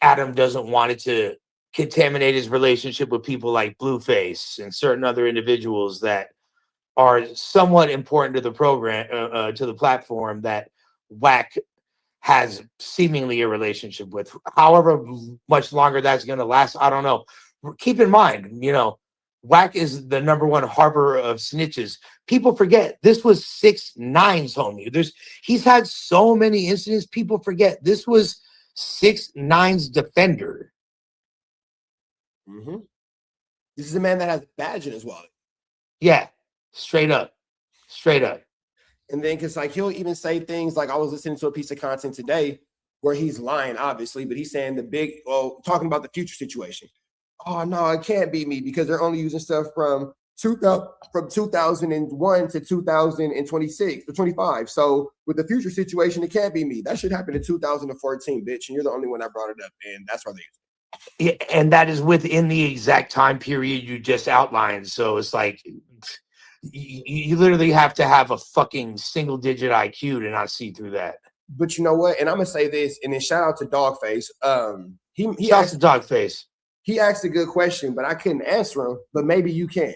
Adam doesn't want it to contaminate his relationship with people like Blueface and certain other individuals that are somewhat important to the program, to the platform that Wack has seemingly a relationship with. However much longer that's going to last, I don't know. Keep in mind, you know, Wack is the #1 harbor of snitches. People forget this was 6ix9ine's homie. He's had so many incidents. People forget this was 6ix9ine's defender.
Mm-hmm. This is a man that has a badge in his wallet.
Yeah, straight up.
And then because like he'll even say things like, I was listening to a piece of content today where he's lying, obviously, but he's saying talking about the future situation. Oh no, it can't be me because they're only using stuff from 2001 to 2026 or 25. So with the future situation, it can't be me. That should happen in 2014, bitch. And you're the only one that brought it up, and that's why they use it.
Yeah, and that is within the exact time period you just outlined. So it's like you literally have to have a fucking single-digit IQ to not see through that.
But you know what? And I'm gonna say this, and then shout out to Dogface. He
shout out to Dogface.
He asked a good question, but I couldn't answer him. But maybe you can.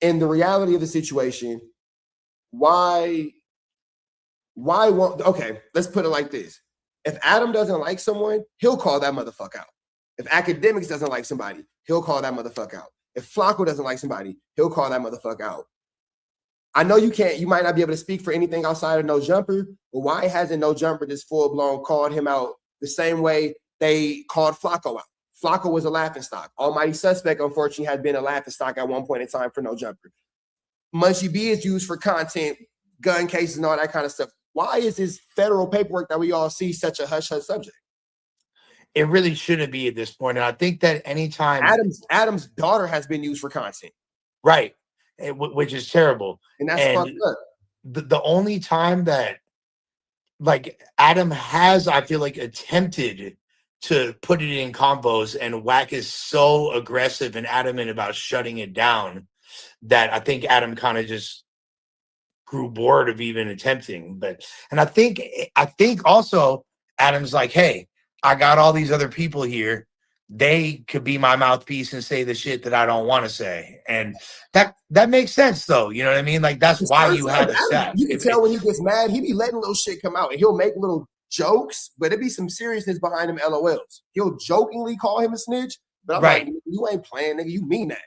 In the reality of the situation, why won't? Okay, let's put it like this: if Adam doesn't like someone, he'll call that motherfucker out. If Academics doesn't like somebody, he'll call that motherfucker out. If Flacco doesn't like somebody, he'll call that motherfucker out. I know you might not be able to speak for anything outside of No Jumper, but why hasn't No Jumper just full-blown called him out the same way they called Flacco out? Flacco was a laughingstock. Almighty Suspect, unfortunately, had been a laughingstock at one point in time for No Jumper. Munchie B is used for content, gun cases, and all that kind of stuff. Why is this federal paperwork that we all see such a hush-hush subject?
It really shouldn't be at this point. And I think that anytime
Adam's daughter has been used for content.
Right. Which is terrible.
And that's fucked up.
The only time that like Adam has, I feel like, attempted to put it in combos, and Wack is so aggressive and adamant about shutting it down that I think Adam kind of just grew bored of even attempting. And I think also Adam's like, hey, I got all these other people here. They could be my mouthpiece and say the shit that I don't want to say. And that makes sense though. You know what I mean? Like that's why you have a staff.
You can tell when he gets mad, he be letting little shit come out, and he'll make little jokes, but it be some seriousness behind them LOLs. He'll jokingly call him a snitch, but I'm like, you ain't playing, nigga. You mean that.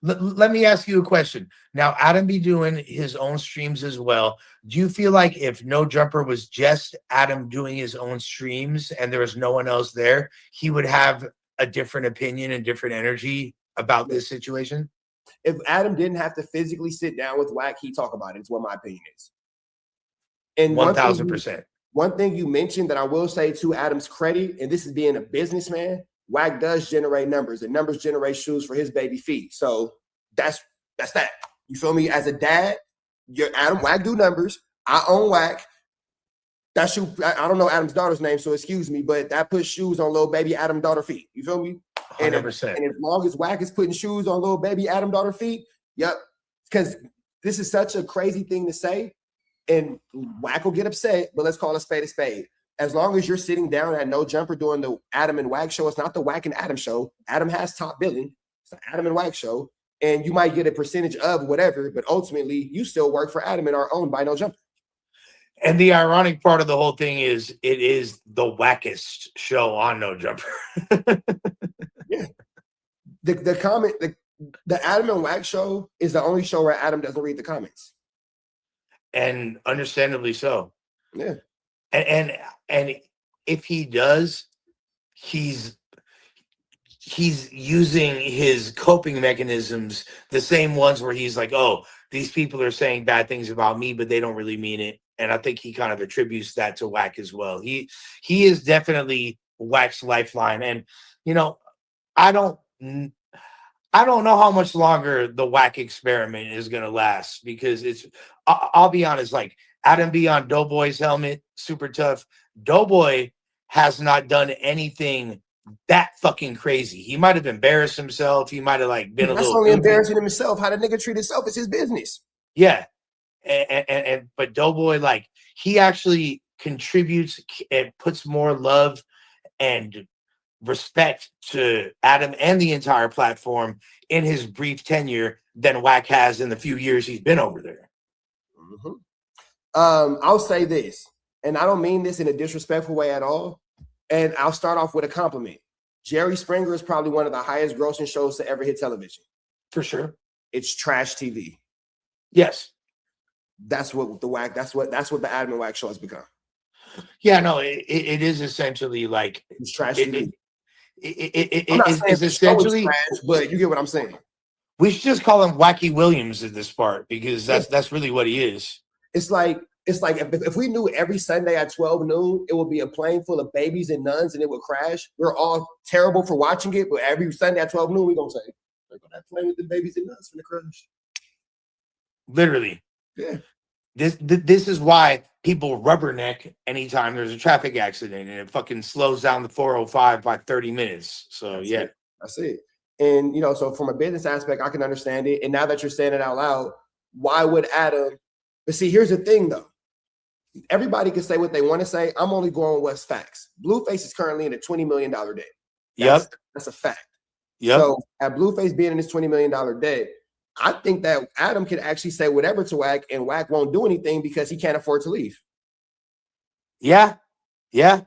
Let me ask you a question. Now, Adam be doing his own streams as well. Do you feel like if No Jumper was just Adam doing his own streams and there was no one else there, he would have a different opinion and different energy about this situation?
If Adam didn't have to physically sit down with Wack, he'd talk about it. It's what my opinion is. And
1,000%.
One thing you mentioned that I will say to Adam's credit, and this is being a businessman, Wack does generate numbers, and numbers generate shoes for his baby feet. So that's that. You feel me? As a dad, your Adam Wack do numbers. I own Wack. That shoe, I don't know Adam's daughter's name, so excuse me, but that puts shoes on little baby Adam daughter feet. You feel me?
100%.
And as long as Wack is putting shoes on little baby Adam daughter feet, yep. Because this is such a crazy thing to say, and Wack will get upset, but let's call a spade a spade. As long as you're sitting down at No Jumper doing the Adam and Wack show, it's not the Wack and Adam show. Adam has top billing. It's the Adam and Wack show. And you might get a percentage of whatever, but ultimately you still work for Adam and are owned by No Jumper.
And the ironic part of the whole thing is it is the wackest show on No Jumper.
Yeah. The Adam and Wack show is the only show where Adam doesn't read the comments.
And understandably so.
Yeah.
And if he does, he's using his coping mechanisms, the same ones where he's like, oh, these people are saying bad things about me, but they don't really mean it. And I think he kind of attributes that to Wack as well. He is definitely Wack's lifeline. And, you know, I don't know how much longer the Wack experiment is going to last, because I'll be honest, like Adam B on Doughboy's helmet, super tough. Doughboy has not done anything that fucking crazy. He might have embarrassed himself. He might have like been a little
only embarrassing himself. How the nigga treat himself is his business.
Yeah. But Doughboy, like, he actually contributes and puts more love and respect to Adam and the entire platform in his brief tenure than Wack has in the few years he's been over there.
Mm-hmm. I'll say this, and I don't mean this in a disrespectful way at all, and I'll start off with a compliment. Jerry Springer is probably one of the highest grossing shows to ever hit television.
For sure.
It's trash TV.
Yes.
That's what the Adam and Wack show has become.
Yeah, no, it is essentially like
it's trash TV.
It's essentially
trash, but you get what I'm saying.
We should just call him Wacky Williams at this part, because that's really what he is.
It's like if we knew every Sunday at 12 noon it would be a plane full of babies and nuns and it would crash. We're all terrible for watching it, but every Sunday at 12 noon we're gonna say, "They're gonna plane with the babies and nuns from the crash."
Literally.
Yeah.
This is why people rubberneck anytime there's a traffic accident, and it fucking slows down the 405 by 30 minutes. So yeah.
That's it. And so from a business aspect, I can understand it. And now that you're saying it out loud, why would Adam? But see, here's the thing though. Everybody can say what they want to say. I'm only going with what's facts. Blueface is currently in a $20 million debt. That's a fact.
Yep.
So at Blueface being in this $20 million debt, I think that Adam can actually say whatever to Wack, and Wack won't do anything because he can't afford to leave.
Yeah.
That's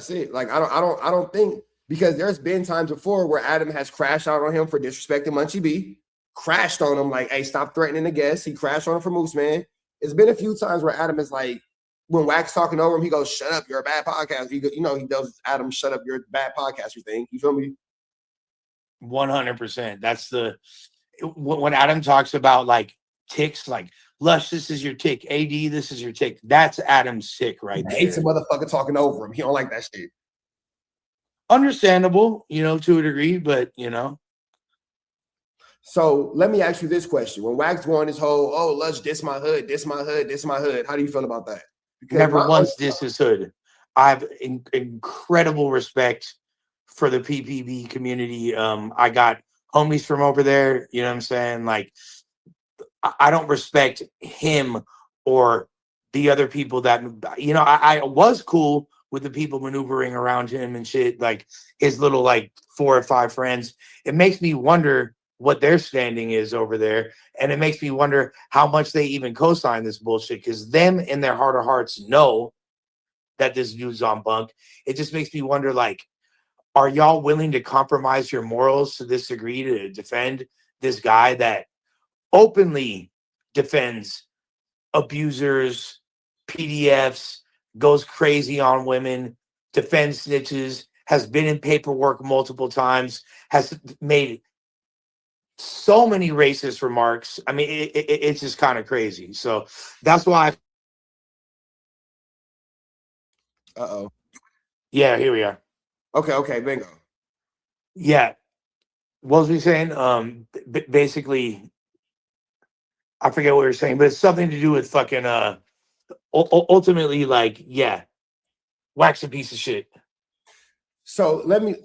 it. Like I don't think, because there's been times before where Adam has crashed out on him for disrespecting Munchie B, crashed on him like, hey, stop threatening the guests. He crashed on him for Moose Man. It's been a few times where Adam is like, when Wack's talking over him, he goes, "Shut up, you're a bad podcaster." He does Adam, "Shut up, you're a bad podcaster" thing. You feel me?
100%. That's when Adam talks about like ticks, like Lush, this is your tick. AD, this is your tick. That's Adam's tick right there.
Hates a motherfucker talking over him. He don't like that shit.
Understandable, to a degree, but
So let me ask you this question: when Wack's going his whole, "Oh, Lush, this my hood, this my hood, this my hood," how do you feel about that? Because
never once diss his hood. I have incredible respect for the PPB community. I got homies from over there, you know what I'm saying? Like, I don't respect him or the other people that, I was cool with the people maneuvering around him and shit, like his little like 4 or 5 friends. It makes me wonder what their standing is over there. And it makes me wonder how much they even co-sign this bullshit, because them in their heart of hearts know that this dude's on bunk. It just makes me wonder, like, are y'all willing to compromise your morals to this degree to defend this guy that openly defends abusers, PDFs, goes crazy on women, defends snitches, has been in paperwork multiple times, has made so many racist remarks? I mean, it's just kind of crazy. So that's why.
Uh-oh.
Yeah, here we are.
Okay, bingo.
Yeah. What was we saying? Basically, I forget what we were saying, but it's something to do with fucking ultimately, like, yeah, wax a piece of shit.
So let me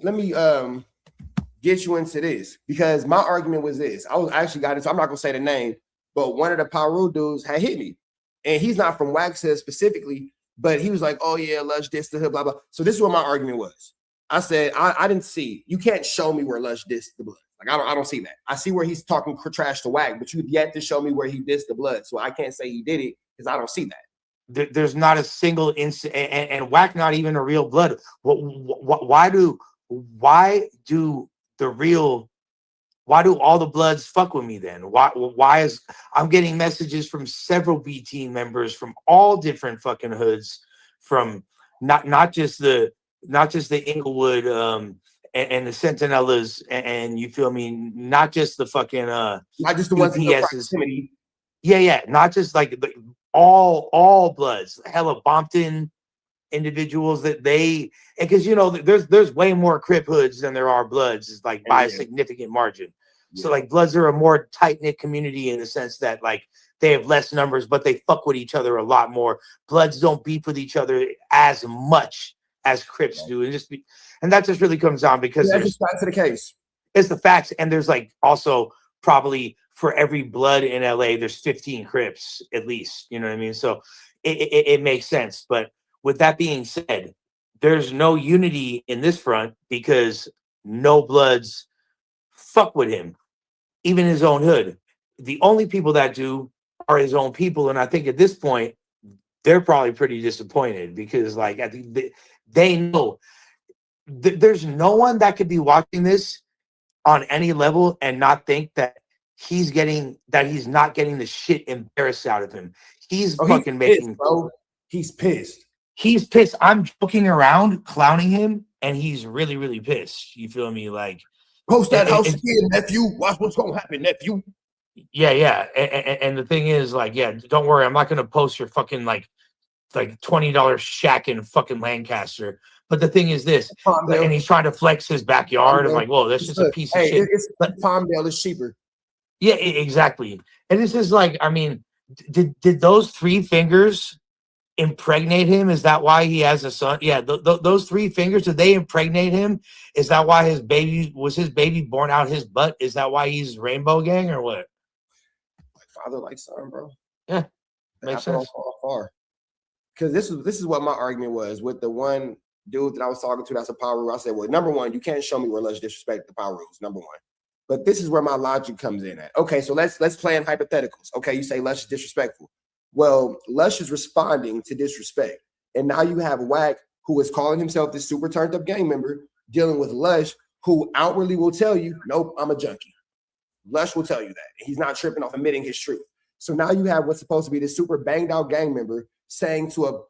get you into this, because my argument was this. I was actually got into, I'm not gonna say the name, but one of the Paru dudes had hit me, and he's not from Waxhead specifically, but he was like, "Oh yeah, Lush dissed the hood, blah blah." So this is what my argument was. I said, I didn't see. You can't show me where Lush dissed the blood. Like I don't see that. I see where he's talking trash to Wack, but you've yet to show me where he dissed the blood. So I can't say he did it because I don't see that.
There's not a single incident, and Wack not even a real blood. Why do all the Bloods fuck with me then? Why is I'm getting messages from several B team members from all different fucking hoods, from not just the Inglewood and the Sentinelas, and you feel me, not just the fucking
not just the ones in proximity.
Yeah, not just like all Bloods, hella Bompton individuals that they, because there's way more Crip hoods than there are Bloods, is like by a significant margin. So like Bloods are a more tight-knit community in the sense that like they have less numbers, but they fuck with each other a lot more. Bloods don't beef with each other as much as Crips do, and that just really comes down because
that's just facts of the case.
It's the facts, and there's like also probably for every Blood in LA, there's 15 Crips at least. You know what I mean? So it makes sense. But with that being said, there's no unity in this front because no Bloods fuck with him, even his own hood. The only people that do are his own people, and I think at this point they're probably pretty disappointed because like I think they know there's no one that could be watching this on any level and not think that he's not getting the shit embarrassed out of him. He's fucking making,
bro. He's pissed.
He's pissed. I'm joking around, clowning him, and he's really, really pissed. You feel me? Like,
post that house again, nephew. Watch what's gonna happen, nephew.
Yeah. And the thing is, like, yeah, don't worry. I'm not gonna post your fucking like $20 shack in fucking Lancaster. But the thing is this, and he's trying to flex his backyard. I'm like, whoa, that's just a piece of shit.
Palmdale is cheaper.
Yeah, exactly. And this is like, I mean, did those 3 fingers impregnate him? Is that why he has a son? Yeah, those 3 fingers, did they impregnate him? Is that why his baby born out his butt? Is that why he's Rainbow Gang or what?
Like father, like son, bro.
Yeah, makes sense.
Far. Because this is what my argument was with the one dude that I was talking to that's a power rule. I said, well, number one, you can't show me where Lush disrespect the power rules, number one. But this is where my logic comes in at. Okay, so let's play in hypotheticals. Okay, you say Lush is disrespectful. Well, Lush is responding to disrespect. And now you have Wack, who is calling himself this super turned up gang member, dealing with Lush, who outwardly will tell you, nope, I'm a junkie. Lush will tell you that. He's not tripping off admitting his truth. So now you have what's supposed to be this super banged out gang member saying to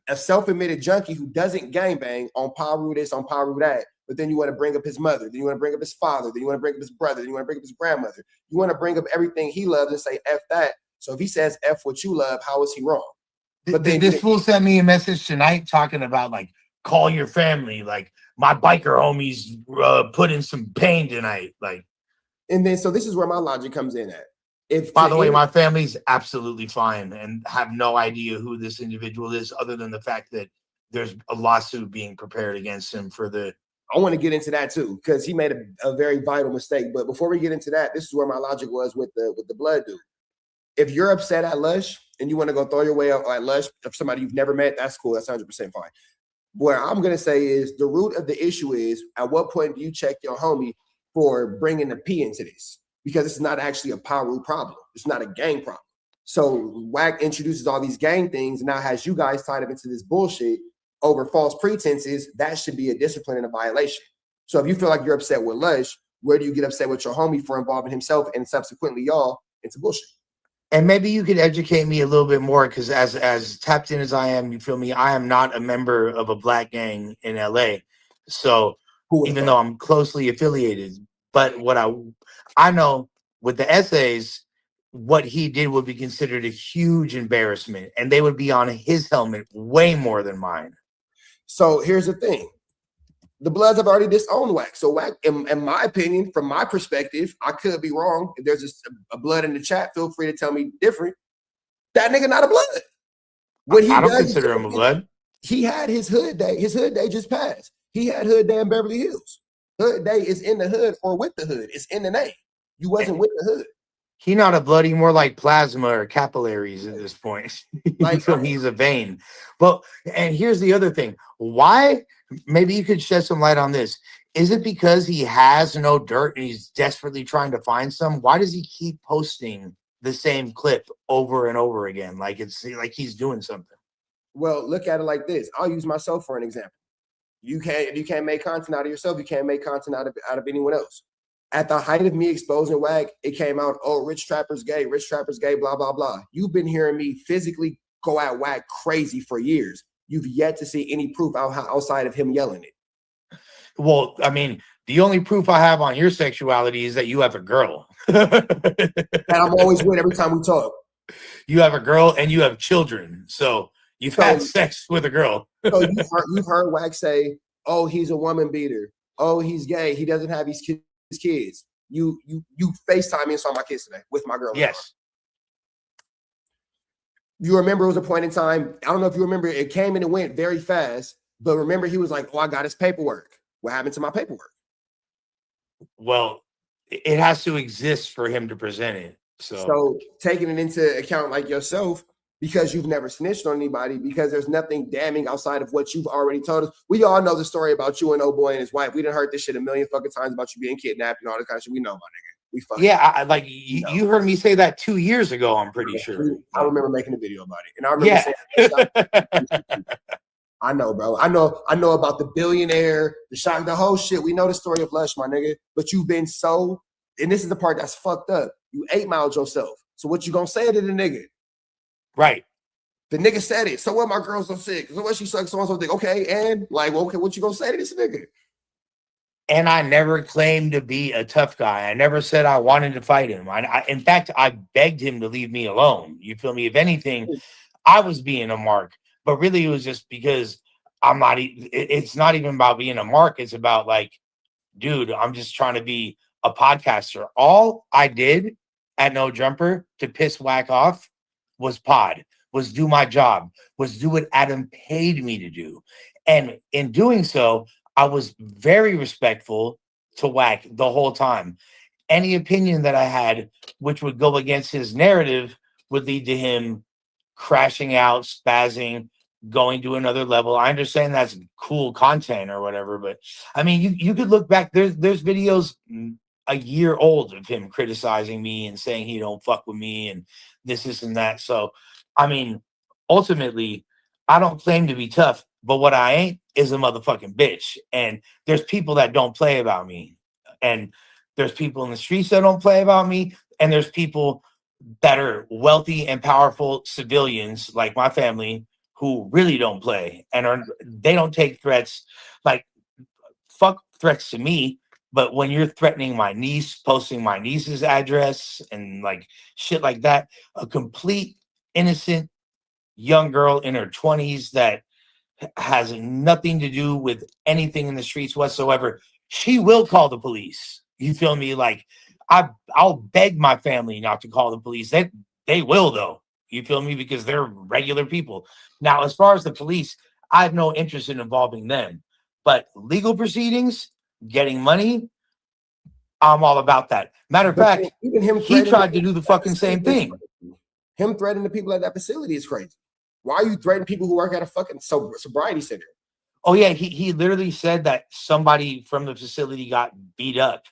a self-admitted junkie who doesn't gangbang on Paru this, on Paru that, but then you want to bring up his mother, then you want to bring up his father, then you want to bring up his brother, then you want to bring up his grandmother. You want to bring up everything he loves and say F that. So if he says F what you love, how is he wrong?
But then this fool sent me a message tonight talking about like, call your family, like my biker homies put in some pain tonight. Like,
and then so this is where my logic comes in at.
By the way, my family's absolutely fine and have no idea who this individual is, other than the fact that there's a lawsuit being prepared against him for the.
I want to get into that too, because he made a very vital mistake. But before we get into that, this is where my logic was with the blood dude. If you're upset at Lush and you want to go throw your way out at Lush of somebody you've never met, that's cool. That's 100% fine. What I'm gonna say is the root of the issue is, at what point do you check your homie for bringing the P into this? because this is not actually a Paru problem. It's not a gang problem. So WAC introduces all these gang things and now has you guys tied up into this bullshit over false pretenses. That should be a discipline and a violation. So if you feel like you're upset with Lush, where do you get upset with your homie for involving himself and subsequently y'all into bullshit?
And maybe you could educate me a little bit more, because as tapped in as I am, you feel me, I am not a member of a black gang in LA. So even though I'm closely affiliated, but what I know with the essays, what he did would be considered a huge embarrassment, and they would be on his helmet way more than mine.
So here's the thing. The Bloods have already disowned WAC. So WAC, in my opinion, from my perspective, I could be wrong. If there's just a Blood in the chat, feel free to tell me different. That nigga not a Blood. What he
I don't
does
consider him a Blood.
He had his hood day. His hood day just passed. He had hood day in Beverly Hills. Hood day is in the hood or with the hood. It's in the name. You wasn't with the hood.
He not a blood, he more like plasma or capillaries at this point. So he's a vein. But and here's the other thing. Why? Maybe you could shed some light on this. Is it because he has no dirt and he's desperately trying to find some? Why does he keep posting the same clip over and over again? Like it's like he's doing something.
Well, look at it like this. I'll use myself for an example. If you can't make content out of yourself, you can't make content out of anyone else. At the height of me exposing WAC, it came out, oh, rich trappers gay, blah, blah, blah. You've been hearing me physically go at WAC crazy for years. You've yet to see any proof outside of him yelling it.
Well, I mean, the only proof I have on your sexuality is that you have a girl.
And I'm always with every time we talk.
You have a girl and you have children. So you've had sex with a girl.
So you've heard WAC say, oh, he's a woman beater. Oh, he's gay. He doesn't have his kids. You FaceTime me and saw my kids today with my girl.
Yes.
You remember it was a point in time. I don't know if you remember, it came and it went very fast, but remember he was like, oh, I got his paperwork. What happened to my paperwork?
Well, it has to exist for him to present it.
So taking it into account like yourself, because you've never snitched on anybody, because there's nothing damning outside of what you've already told us. We all know the story about you and old boy and his wife. We done heard this shit a million fucking times about you being kidnapped and all that kind of shit. We know, my nigga. We fucking
you heard me say that 2 years ago, I'm pretty sure.
I remember making a video about it. And I remember saying, I know, bro. I know about the billionaire, the shot, the whole shit. We know the story of Lush, my nigga. But you've been so, and this is the part that's fucked up. You 8-miled yourself. So what you gonna say to the nigga?
Right.
The nigga said it. So what? My girl's so sick. So what? She sucks. So and so. Okay, and like, well, okay, what you gonna say to this nigga?
And I never claimed to be a tough guy. I never said I wanted to fight him. In fact, I begged him to leave me alone. You feel me? If anything, I was being a mark. But really, it was just because I'm not. It's not even about being a mark. It's about like, dude, I'm just trying to be a podcaster. All I did at No Jumper to piss WAC off was was do my job, was do what Adam paid me to do. And in doing so, I was very respectful to WAC the whole time. Any opinion that I had, which would go against his narrative, would lead to him crashing out, spazzing, going to another level. I understand that's cool content or whatever, but I mean, you could look back. There's videos a year old of him criticizing me and saying he don't fuck with me and this and that. So, I mean, ultimately, I don't claim to be tough, but what I ain't is a motherfucking bitch. And there's people that don't play about me. And there's people in the streets that don't play about me. And there's people that are wealthy and powerful civilians like my family who really don't play and they don't take threats. Like, fuck threats to me. But when you're threatening my niece, posting my niece's address and like shit like that, a complete innocent young girl in her 20s that has nothing to do with anything in the streets whatsoever, she will call the police. You feel me? Like, I'll beg my family not to call the police. They will, though. You feel me? Because they're regular people. Now, as far as the police, I have no interest in involving them. But legal proceedings, getting money, I'm all about that. Matter of fact,
even him,
he tried to do the fucking same thing.
Him threatening the people at that facility is crazy. Why are you threatening people who work at a fucking sobriety center?
Oh, yeah. He literally said that somebody from the facility got beat up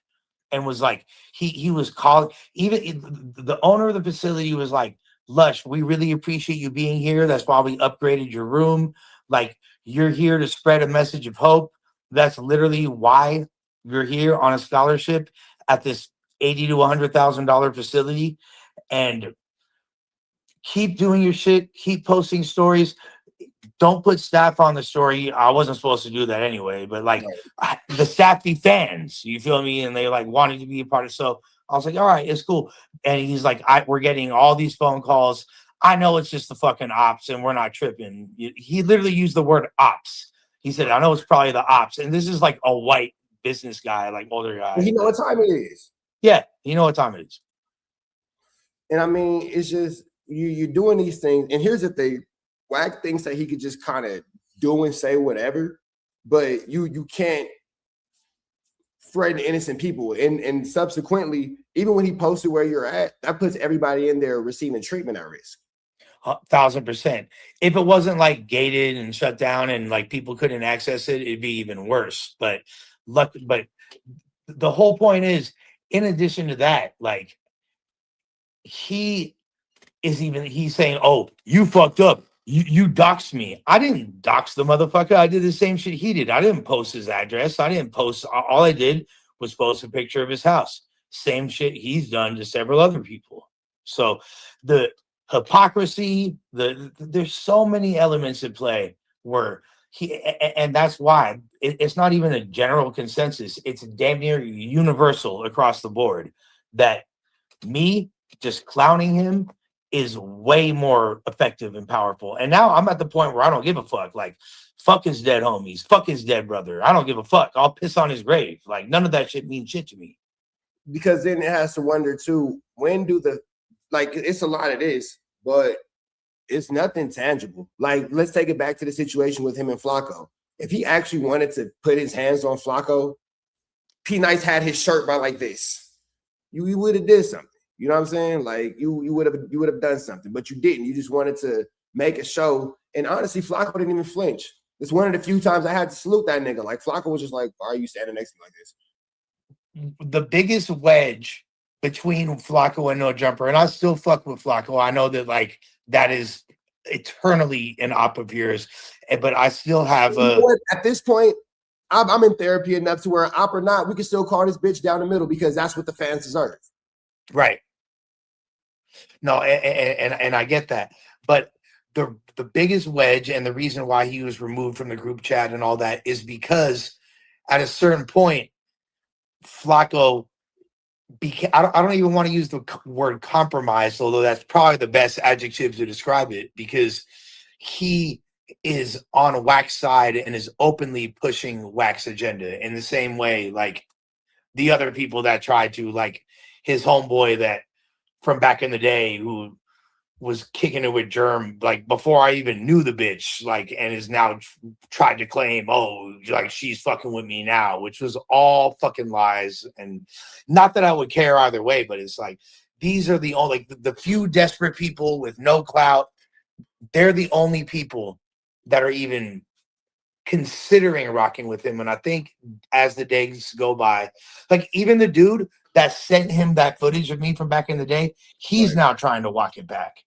and was like, he was calling, even the owner of the facility was like, Lush, we really appreciate you being here. That's why we upgraded your room. Like, you're here to spread a message of hope. That's literally why you're here on a scholarship at this $80,000 to $100,000 facility. And keep doing your shit. Keep posting stories. Don't put staff on the story. I wasn't supposed to do that anyway, but like the staff be fans, you feel me? And they like wanted to be a part of. So I was like, all right, it's cool. And he's like, we're getting all these phone calls. I know it's just the fucking ops and we're not tripping. He literally used the word ops. He said, I know it's probably the ops. And this is like a white business guy, like older guy.
You know what time it is.
Yeah, you know what time it is.
And I mean, it's just you're doing these things. And here's the thing. Wack thinks that he could just kind of do and say whatever, but you can't threaten innocent people. And subsequently, even when he posted where you're at, that puts everybody in there receiving treatment at risk.
1,000%. If it wasn't like gated and shut down and like people couldn't access it, it'd be even worse. But the whole point is, in addition to that, like he's saying, oh, you fucked up. You doxed me. I didn't dox the motherfucker. I did the same shit he did. I didn't post his address. I didn't post. All I did was post a picture of his house. Same shit he's done to several other people. So the hypocrisy, there's so many elements at play where and that's why it's not even a general consensus. It's damn near universal across the board that me just clowning him is way more effective and powerful. And now I'm at the point where I don't give a fuck. Like, fuck his dead homies, fuck his dead brother. I don't give a fuck. I'll piss on his grave. Like, none of that shit means shit to me.
Because then it has to wonder too, when do it's a lot of this, but it's nothing tangible. Like, let's take it back to the situation with him and Flacco. If he actually wanted to put his hands on Flacco, P. Nice had his shirt by like this. You would have did something. You know what I'm saying? Like you would have done something, but you didn't. You just wanted to make a show. And honestly, Flacco didn't even flinch. It's one of the few times I had to salute that nigga. Like Flacco was just like, why are you standing next to me like this?
The biggest wedge between Flacco and No Jumper, and I still fuck with Flacco. I know that like that is eternally an op of yours, but I still have
at this point, I'm in therapy enough to where op or not, we can still call this bitch down the middle because that's what the fans deserve.
Right. No, and I get that. But the biggest wedge and the reason why he was removed from the group chat and all that is because at a certain point, Flacco became, I don't even want to use the word compromised, although that's probably the best adjective to describe it, because he is on Wack's side and is openly pushing Wack's agenda in the same way like the other people that tried to, like his homeboy that from back in the day who was kicking it with Germ, like before I even knew the bitch, like, and is now tried to claim, oh, like she's fucking with me now, which was all fucking lies. And not that I would care either way, but it's like, these are the only, like the few desperate people with no clout. They're the only people that are even considering rocking with him. And I think as the days go by, like even the dude that sent him that footage of me from back in the day, he's now trying to walk it back.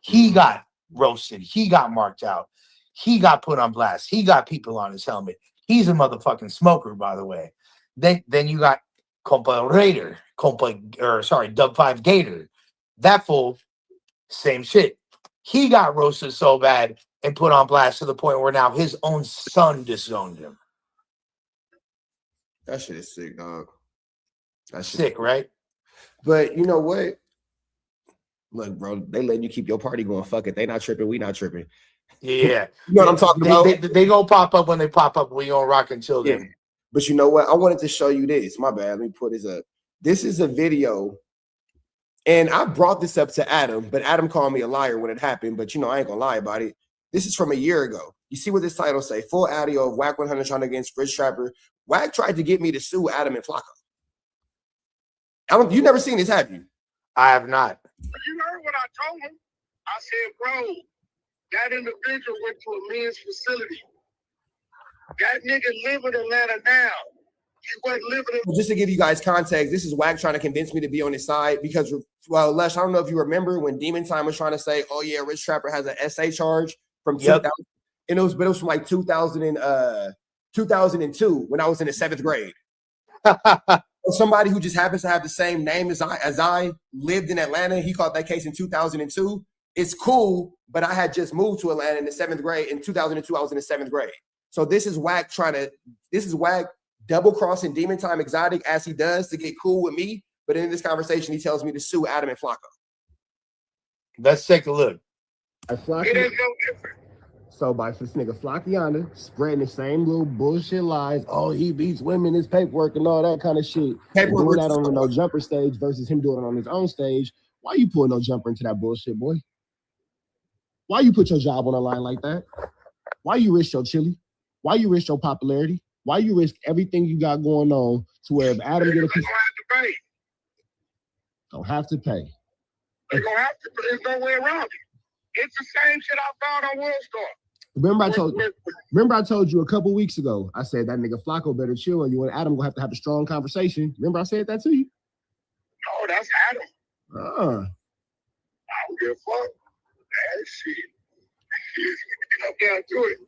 He got roasted. He got marked out. He got put on blast. He got people on his helmet. He's a motherfucking smoker, by the way. Then you got Dub 5 Gator. That fool, same shit. He got roasted so bad and put on blast to the point where now his own son disowned him.
That shit is sick, dog.
That's sick, right?
But you know what? Look, bro, they letting you keep your party going. Fuck it. They not tripping. We not tripping.
Yeah.
You know what I'm talking about?
They gonna pop up when they pop up. We gonna rock until then.
Yeah. But you know what? I wanted to show you this. My bad. Let me put this up. This is a video. And I brought this up to Adam, but Adam called me a liar when it happened. But, you know, I ain't going to lie about it. This is from a year ago. You see what this title say? Full audio of Wack 100 trying against Fridge Trapper. Wack tried to get me to sue Adam and Flacco. You never seen this, have you?
I have not.
You heard what I told him. I said, bro, that individual went to a men's facility. That nigga live in Atlanta now. wasn't living in.
Well, just to give you guys context, this is Wack trying to convince me to be on his side because, well, Les, I don't know if you remember when Demon Time was trying to say, "Oh yeah, Rich Trapper has an SA charge from 2000," and it was from like 2002 when I was in the 7th grade. Somebody who just happens to have the same name as I lived in Atlanta. He caught that case in 2002. It's cool, but I had just moved to Atlanta in the 7th grade. In 2002, I was in the 7th grade. So this is Wack double crossing Demon Time Exotic as he does to get cool with me. But in this conversation, he tells me to sue Adam and Flacco.
Let's take a look.
It is no different.
So by this nigga Flacciana spreading the same little bullshit lies, oh, he beats women, his paperwork and all that kind of shit. Doing that on the no jumper stage versus him doing it on his own stage. Why you pulling no jumper into that bullshit, boy? Why you put your job on the line like that? Why you risk your chili? Why you risk your popularity? Why you risk everything you got going on to where if Adam get a piece, don't have to pay.
They're gonna have to. There's no way around it. It's the same shit I found on World Star.
Remember I told you a couple weeks ago, I said that nigga Flacco better chill and you and Adam gonna have a strong conversation. Remember I said that to you?
No, that's Adam. I don't give a fuck. That shit. Come down to it.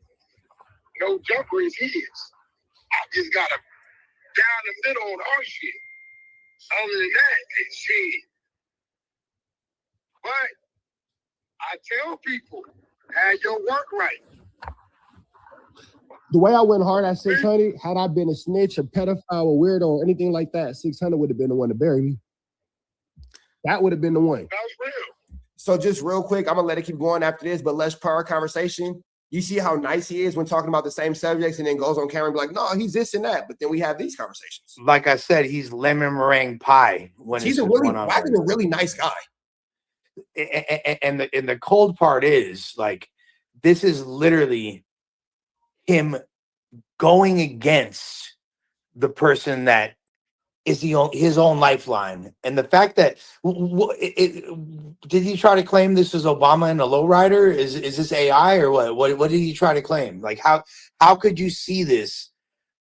No jumper is his. I just got him down the middle on our shit. Other than that, it's shit. But I tell people, have your work right.
The way I went hard at 600, had I been a snitch, a pedophile, a weirdo, or anything like that, 600 would have been the one to bury me. That would have been the one.
That's real.
So just real quick, I'm going to let it keep going after this, but let's par our conversation. You see how nice he is when talking about the same subjects and then goes on camera and be like, no, he's this and that. But then we have these conversations.
Like I said, he's lemon meringue pie. When
he's a really nice guy.
And the cold part is, like, this is literally him going against the person that is his own lifeline. And the fact that did he try to claim this was Obama and a lowrider? Is this AI or what? What did he try to claim? Like, how could you see this,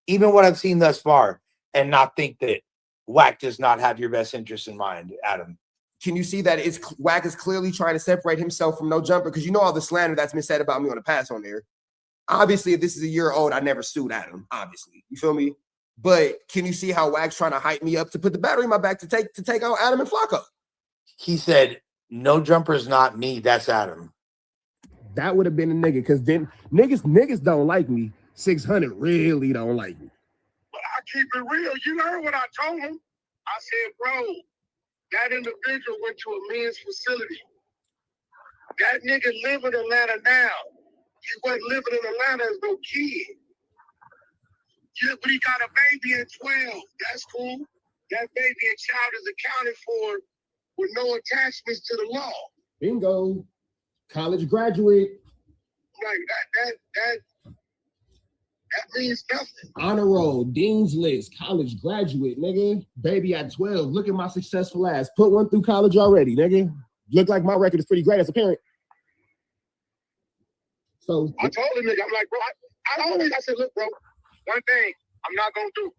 even what I've seen thus far, and not think that Wack does not have your best interest in mind, Adam?
Can you see that Wack is clearly trying to separate himself from No Jumper? Because you know all the slander that's been said about me on the past on there. Obviously, if this is a year old, I never sued Adam. Obviously, you feel me? But can you see how Wack's trying to hype me up to put the battery in my back to take out Adam and Flacco?
He said, "No Jumper's not me. That's Adam."
That would have been a nigga, because then niggas don't like me. 600 really don't like me.
But I keep it real. You heard what I told him. I said, bro, that individual went to a men's facility. That nigga live in Atlanta now. He wasn't living in Atlanta as no kid. Yeah, but he got a baby at 12. That's cool. That baby and child is accounted for with no attachments to the law.
Bingo. College graduate.
Like that means nothing.
Honor roll, dean's list, college graduate, nigga. Baby at 12. Look at my successful ass. Put one through college already, nigga. Look like my record is pretty great as a parent. So
I told him, nigga, I'm like, bro, I said, look, bro, one thing I'm not gonna do.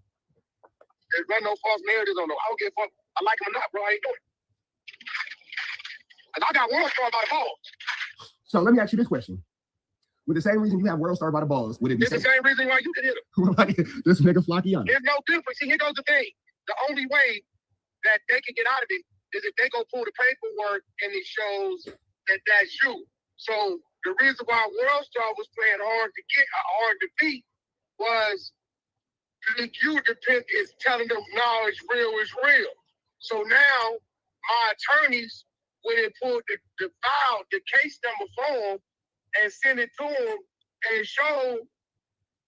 There's no false narratives on them. I don't give a fuck. I like him or not, bro. I ain't doing it. And I got World Star by the balls.
So let me ask you this question. With the same reason you have World Star by the balls, would it be
the same reason why you can hit him?
Like this nigga Flacciana.
There's no difference. See, here goes the thing. The only way that they can get out of it is if they go pull the paperwork and it shows that that's you. So the reason why World Star was playing hard to beat was the you is telling them, no, it's real. So now my attorneys went and pulled the file, the case number form, and sent it to him and showed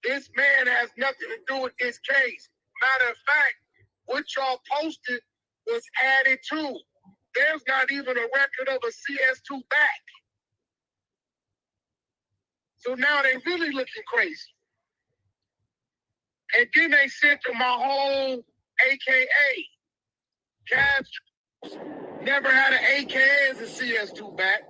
this man has nothing to do with this case. Matter of fact, what y'all posted was added to. There's not even a record of a CS2 back. So now they really looking crazy. And then they sent to my whole AKA. Cavs never had an AKA as a CS2 back.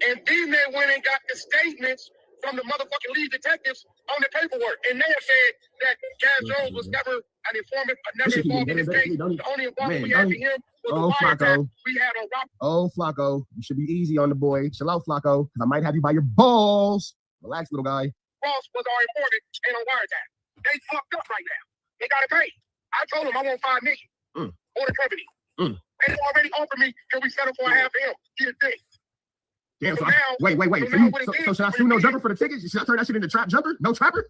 And then they went and got the statements from the motherfucking lead detectives on the paperwork. And they said that Cavs Jones was never An informant never involved in this case. The only involvement we had to him was the wiretap we had on Robert.
Oh, Flacco, you should be easy on the boy. Chill out, Flacco, because I might have you by your balls. Relax, little guy.
Ross was our informant and on wiretap. They fucked up right now. They got to pay. I told them I want $5 million for the company. They already offered me, can we settle for a half M? Get a thing.
Damn,
So
so
now,
wait. So should I sue no jumper for the tickets? Should I turn that shit into trap jumper? No trapper?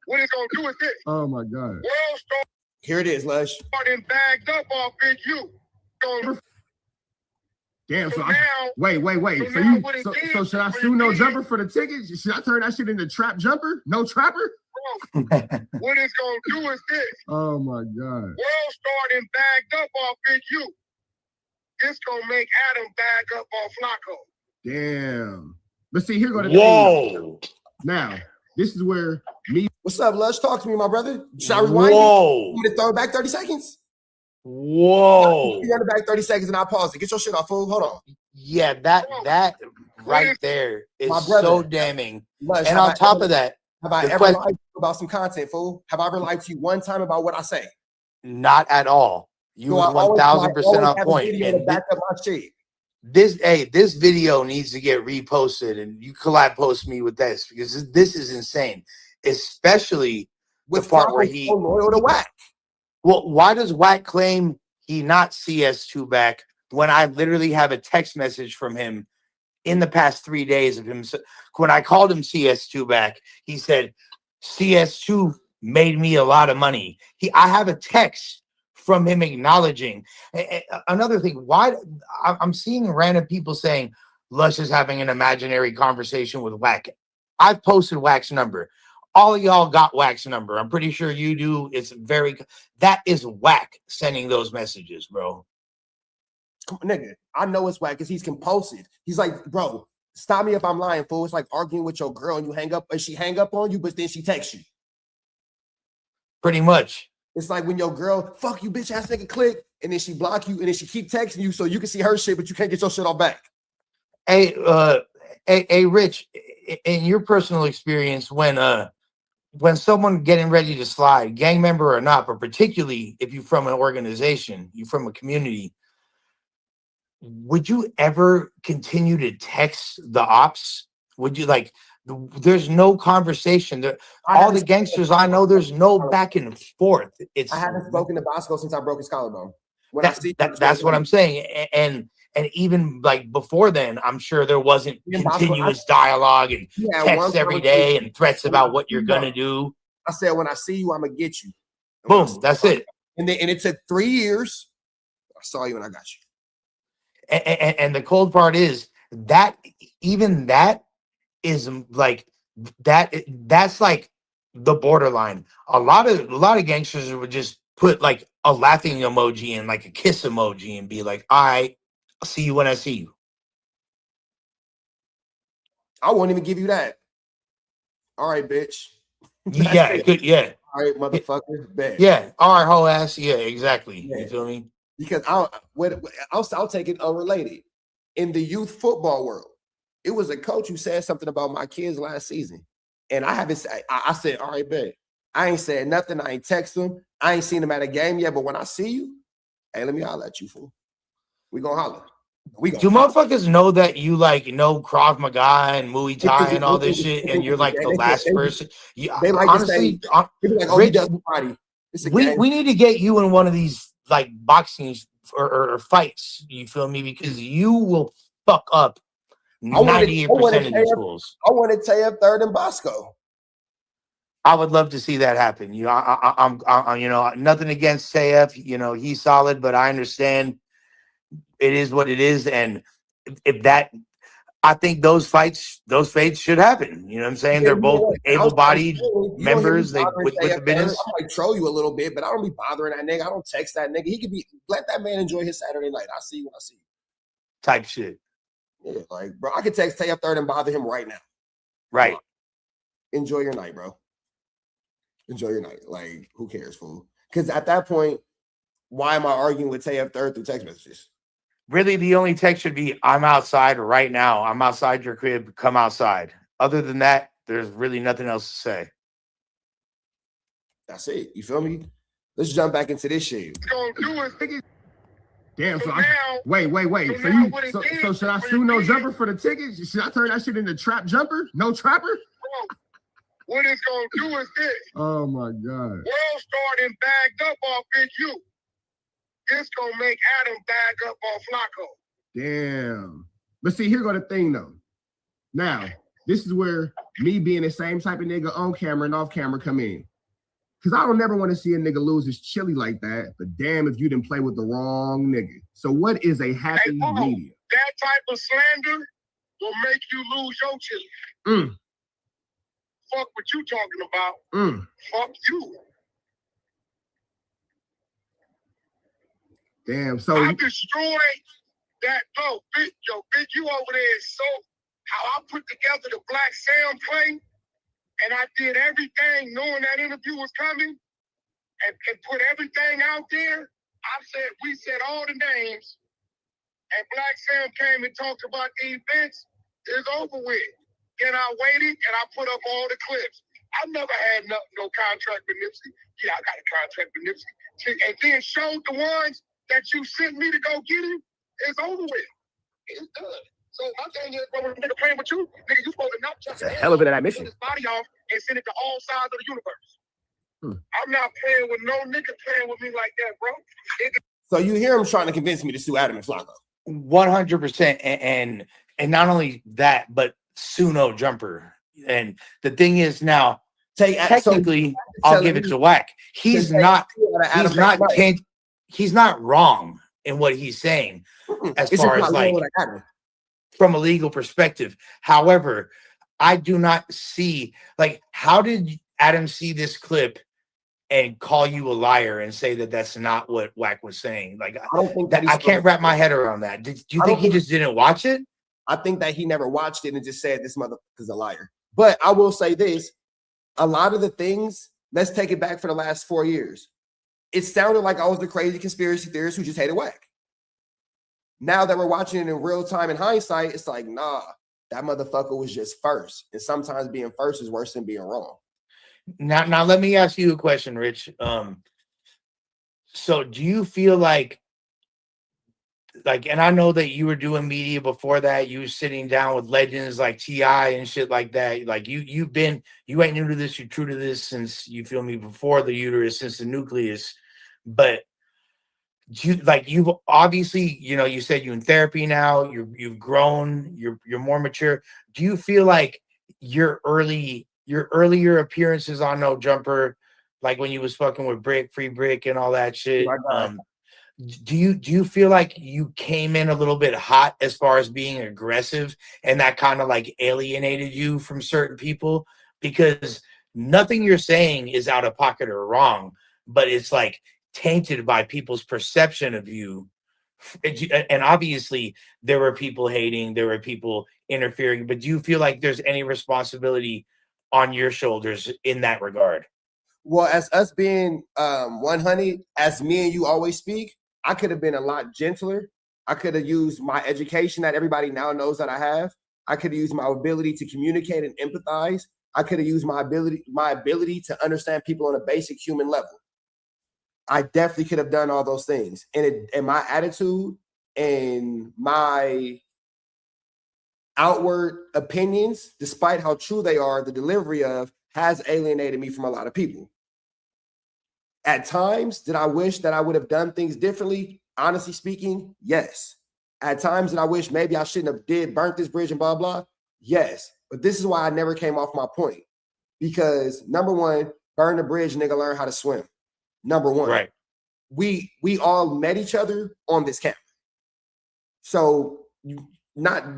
What it's going to do is this.
Oh, my God.
World Star
Here it is, Lush.
and bagged up off Big U.
Damn, so
now,
wait. So should I sue no jumper for the tickets? Should I turn that shit into trap jumper? No trapper?
What it's going to do is this.
Oh, my God.
World Star and bagged up off Big U. It's going to make Adam bag up off Flacco.
Damn. But see, here go the
Whoa.
thing. Now, this is where me. What's up, Lush? Talk to me, my brother. Should I rewind?
Whoa.
You want to throw it back 30 seconds?
Whoa.
You run it back 30 seconds and I'll pause it. Get your shit off, fool. Hold on.
Yeah, that right there is
My brother.
so damning.
Lush,
And on top of that,
have I ever lied to you about some content, fool? Have I ever lied to you one time about what I say?
not at all. You was 1,000% on point. And
back up my shit.
this video needs to get reposted, and you collab post me with this because this is insane, especially
with
the part
Flacco
where he
so loyal to Wack.
Well, why does Wack claim he not CS2 back when I literally have a text message from him in the past 3 days of him? When I called him CS2 back, he said CS2 made me a lot of money. I have a text from him acknowledging. Another thing, why I'm seeing random people saying Lush is having an imaginary conversation with Wack. I've posted Wack's number. All of y'all got Wack's number. I'm pretty sure you do. That is Wack sending those messages, bro.
Come on, nigga. I know it's Wack because he's compulsive. He's like, bro, stop me if I'm lying, fool. It's like arguing with your girl and you hang up, and she hang up on you, but then she texts you.
Pretty much.
It's like when your girl, fuck you, bitch ass nigga, click, and then she block you, and then she keep texting you so you can see her shit, but you can't get your shit off back.
Hey, Rich, in your personal experience, when someone getting ready to slide, gang member or not, but particularly if you're from an organization, you're from a community, would you ever continue to text the ops? Would you there's no conversation. All the gangsters I know, there's no back and forth.
I haven't spoken to Bosco since I broke his collarbone.
That's what I'm saying. And even like before then, I'm sure there wasn't continuous dialogue and texts every day and threats about what you're gonna do.
I said, when I see you, I'm gonna get you.
Boom, that's it.
And it took 3 years. I saw you and I got you.
And the cold part is that even that is like that's like the borderline. A lot of gangsters would just put like a laughing emoji and like a kiss emoji and be like, all right, I'll see you when I see you.
I won't even give you that. All right, bitch.
Yeah, yeah.
All right, motherfucker. Bet.
Yeah, all right, whole ass. Yeah, exactly. Yeah. You feel me?
Because I'll take it unrelated. In the youth football world, it was a coach who said something about my kids last season. And I haven't said, I said, all right, bet. I ain't said nothing. I ain't text them. I ain't seen them at a game yet. But when I see you, hey, let me holler at you, fool. We gonna holler.
Do motherfuckers know that you know Krav Maga and Muay Thai and all this shit, and you're like the last person?
They like honestly, to say, like, oh,
Rich,
we
need to get you in one of these like boxing or fights. You feel me? Because you will fuck up 98% of these fools.
I want to tell you third and Bosco.
I would love to see that happen. I'm nothing against Sayef. He's solid, but I understand it is what it is. And I think those fights should happen. You know what I'm saying? They're both able-bodied members. They with the business.
I might troll you a little bit, but I don't be bothering that nigga. I don't text that nigga. He could let that man enjoy his Saturday night. I see you when I see you.
Type shit.
Yeah, like, bro, I could text Tay up third and bother him right now.
Right.
Enjoy your night, bro. Enjoy your night. Like, who cares, fool? Because at that point, why am I arguing with Tay up third through text messages?
Really, the only text should be, I'm outside right now. I'm outside your crib. Come outside. Other than that, there's really nothing else to say.
That's it. You feel me? Let's jump back into this shit.
Gonna do is
Damn, so
now,
wait. So should I sue No Jumper for the ticket? Should I turn that shit into Trap Jumper? No Trapper?
bro, what it's gonna do is this.
Oh my God.
World starting bagged up off Big U. This gonna make Adam bag up off Flacco.
Damn. But see, here go the thing though. Now, this is where me being the same type of nigga on camera and off camera come in. Because I don't never want to see a nigga lose his chili like that, but damn if you didn't play with the wrong nigga. So what is a happy medium?
That type of slander will make you lose your chili. Fuck what you talking about. Fuck you.
Damn, so
I destroyed that Big U over there is so how I put together the Black Sam play. And I did everything knowing that interview was coming and put everything out there. We said all the names, and Black Sam came and talked about the events. It's over with. Then I waited and I put up all the clips. I never had no contract with Nipsey. Yeah, I got a contract with Nipsey. And then showed the ones that you sent me to go get him. It's over with. It's done. So my thing is, bro, when a nigga playing with you, nigga, you supposed to not just
that's a hell of an admission.
His body off and send it to all sides of the universe. I'm not playing with no nigga playing with me like that, bro.
So you hear him trying to convince me to sue Adam and Flacco.
100%, and not only that, but sue No Jumper. And the thing is now, technically, I'll give it to Wack. He's not wrong in what he's saying as far as like from a legal perspective. However, I do not see, like, how did Adam see this clip and call you a liar and say that that's not what Wack was saying? Like, I can't wrap my head around that. Do you think he just didn't watch it?
I think that he never watched it and just said this motherfucker's a liar. But I will say this, a lot of the things, let's take it back for the last 4 years. It sounded like I was the crazy conspiracy theorist who just hated Wack. Now that we're watching it in real time in hindsight, it's like, nah, that motherfucker was just first. And sometimes being first is worse than being wrong.
Now let me ask you a question, Rich. So do you feel like, and I know that you were doing media before that, you were sitting down with legends like T.I. and shit like that. Like you ain't new to this, you're true to this since, you feel me, before the uterus, since the nucleus. But you've obviously, you said you're in therapy now, you've grown, you're more mature. Do you feel like your earlier appearances on No Jumper, like when you was fucking with Free Brick and all that shit, do you feel like you came in a little bit hot as far as being aggressive, and that kind of like alienated you from certain people? Because nothing you're saying is out of pocket or wrong, but it's like tainted by people's perception of you. And obviously there were people hating, there were people interfering, but do you feel like there's any responsibility on your shoulders in that regard?
Well, as us being 100, as me and you always speak, I could have been a lot gentler. I could have used my education that everybody now knows that I have. I could have used my ability to communicate and empathize. I could have used my ability to understand people on a basic human level. I definitely could have done all those things. And my attitude and my outward opinions, despite how true they are, the delivery of has alienated me from a lot of people. At times, did I wish that I would have done things differently? Honestly speaking, yes. At times, did I wish maybe I shouldn't have burnt this bridge and blah, blah? Yes. But this is why I never came off my point. Because number one, burn the bridge, nigga, learn how to swim. Number one. Right. We all met each other on this camera. So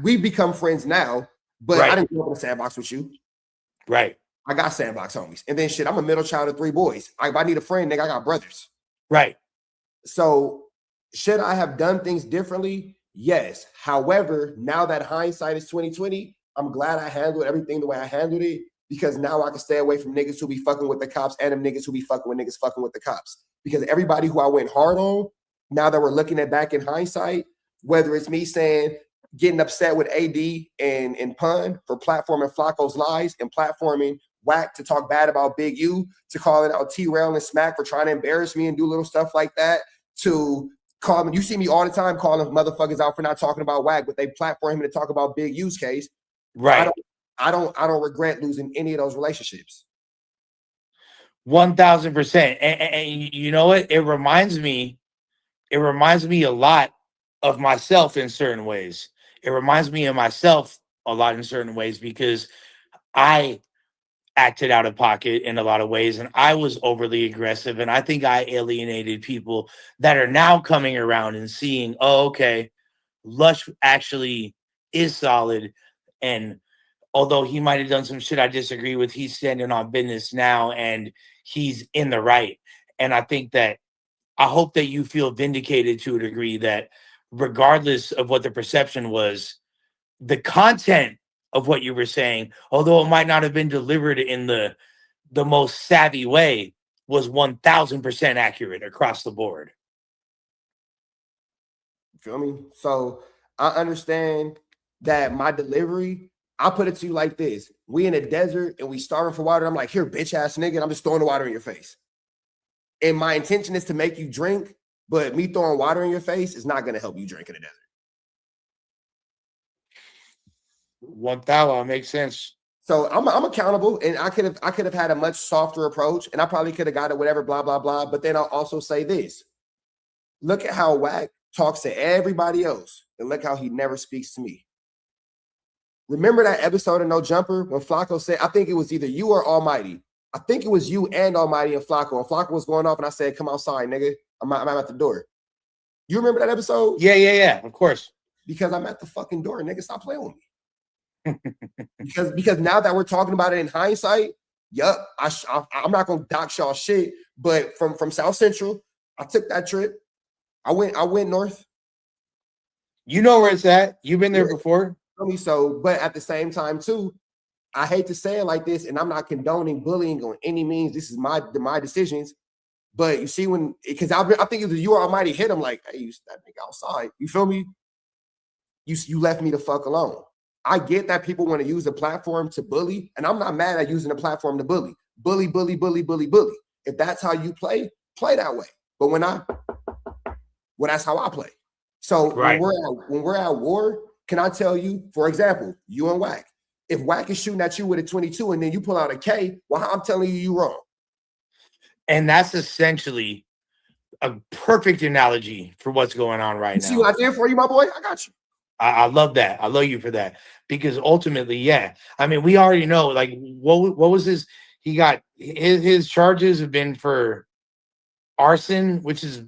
we become friends now, but I didn't go up in the sandbox with you.
Right.
I got sandbox homies. And then shit, I'm a middle child of 3 boys. If I need a friend, nigga, I got brothers.
Right.
So should I have done things differently? Yes. However, now that hindsight is 2020, I'm glad I handled everything the way I handled it, because now I can stay away from niggas who be fucking with the cops and them niggas who be fucking with niggas fucking with the cops. Because everybody who I went hard on, now that we're looking at back in hindsight, whether it's me saying, getting upset with AD and Pun for platforming Flacco's lies and platforming Wack to talk bad about Big U, to calling out T-Rail and Smack for trying to embarrass me and do little stuff like that, to call me. You see me all the time calling motherfuckers out for not talking about Wack, but they platform him to talk about Big U's case.
Right.
I don't regret losing any of those relationships.
1000%. And you know what? It reminds me a lot of myself in certain ways. It reminds me of myself a lot in certain ways because I acted out of pocket in a lot of ways and I was overly aggressive. And I think I alienated people that are now coming around and seeing, oh, okay, Lush actually is solid. And although he might have done some shit I disagree with, he's standing on business now and he's in the right. And I think that I hope that you feel vindicated to a degree that regardless of what the perception was, the content of what you were saying, although it might not have been delivered in the most savvy way, was 1000% accurate across the board.
You feel me? So I understand that my delivery, I'll put it to you like this. We in a desert and we starving for water. I'm like, here, bitch ass nigga, and I'm just throwing the water in your face. And my intention is to make you drink, but me throwing water in your face is not going to help you drink in the desert.
1000 makes sense.
So I'm accountable, and I could have had a much softer approach, and I probably could have got it, whatever, blah, blah, blah. But then I'll also say this. Look at how Wack talks to everybody else, and look how he never speaks to me. Remember that episode of No Jumper when Flacco said, I think it was either you or Almighty. I think it was you and Almighty and Flacco. And Flacco was going off, and I said, come outside, nigga. I'm at the door. You remember that episode?
Yeah, of course.
Because I'm at the fucking door, nigga. Stop playing with me. because now that we're talking about it in hindsight, yup, I'm not gonna dox y'all shit. But from South Central, I took that trip. I went north.
You know where it's at. You've been there before.
So, but at the same time, too, I hate to say it like this, and I'm not condoning bullying on any means. This is my decisions. But you see, because I think it was you or Almighty hit him like, hey, you that nigga outside. You feel me? You left me the fuck alone. I get that people want to use a platform to bully, and I'm not mad at using a platform to bully. Bully. If that's how you play that way. But that's how I play. So
right.
when we're at war, can I tell you, for example, you and Wack, if Wack is shooting at you with a 22 and then you pull out a K, well, I'm telling you wrong.
And that's essentially a perfect analogy for what's going on right now.
See what I did for you, my boy? I got you.
I love that. I love you for that. Because ultimately, yeah. I mean, we already know, like, what was his? He got his charges have been for arson, which is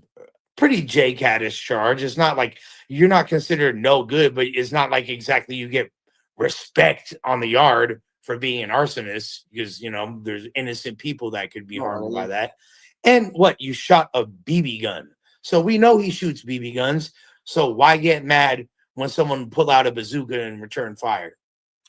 pretty J-Cat-ish charge. It's not like you're not considered no good, but it's not like exactly you get respect on the yard for being an arsonist because, you know, there's innocent people that could be harmed by that. And what? You shot a BB gun. So we know he shoots BB guns. So why get mad when someone pull out a bazooka and return fire?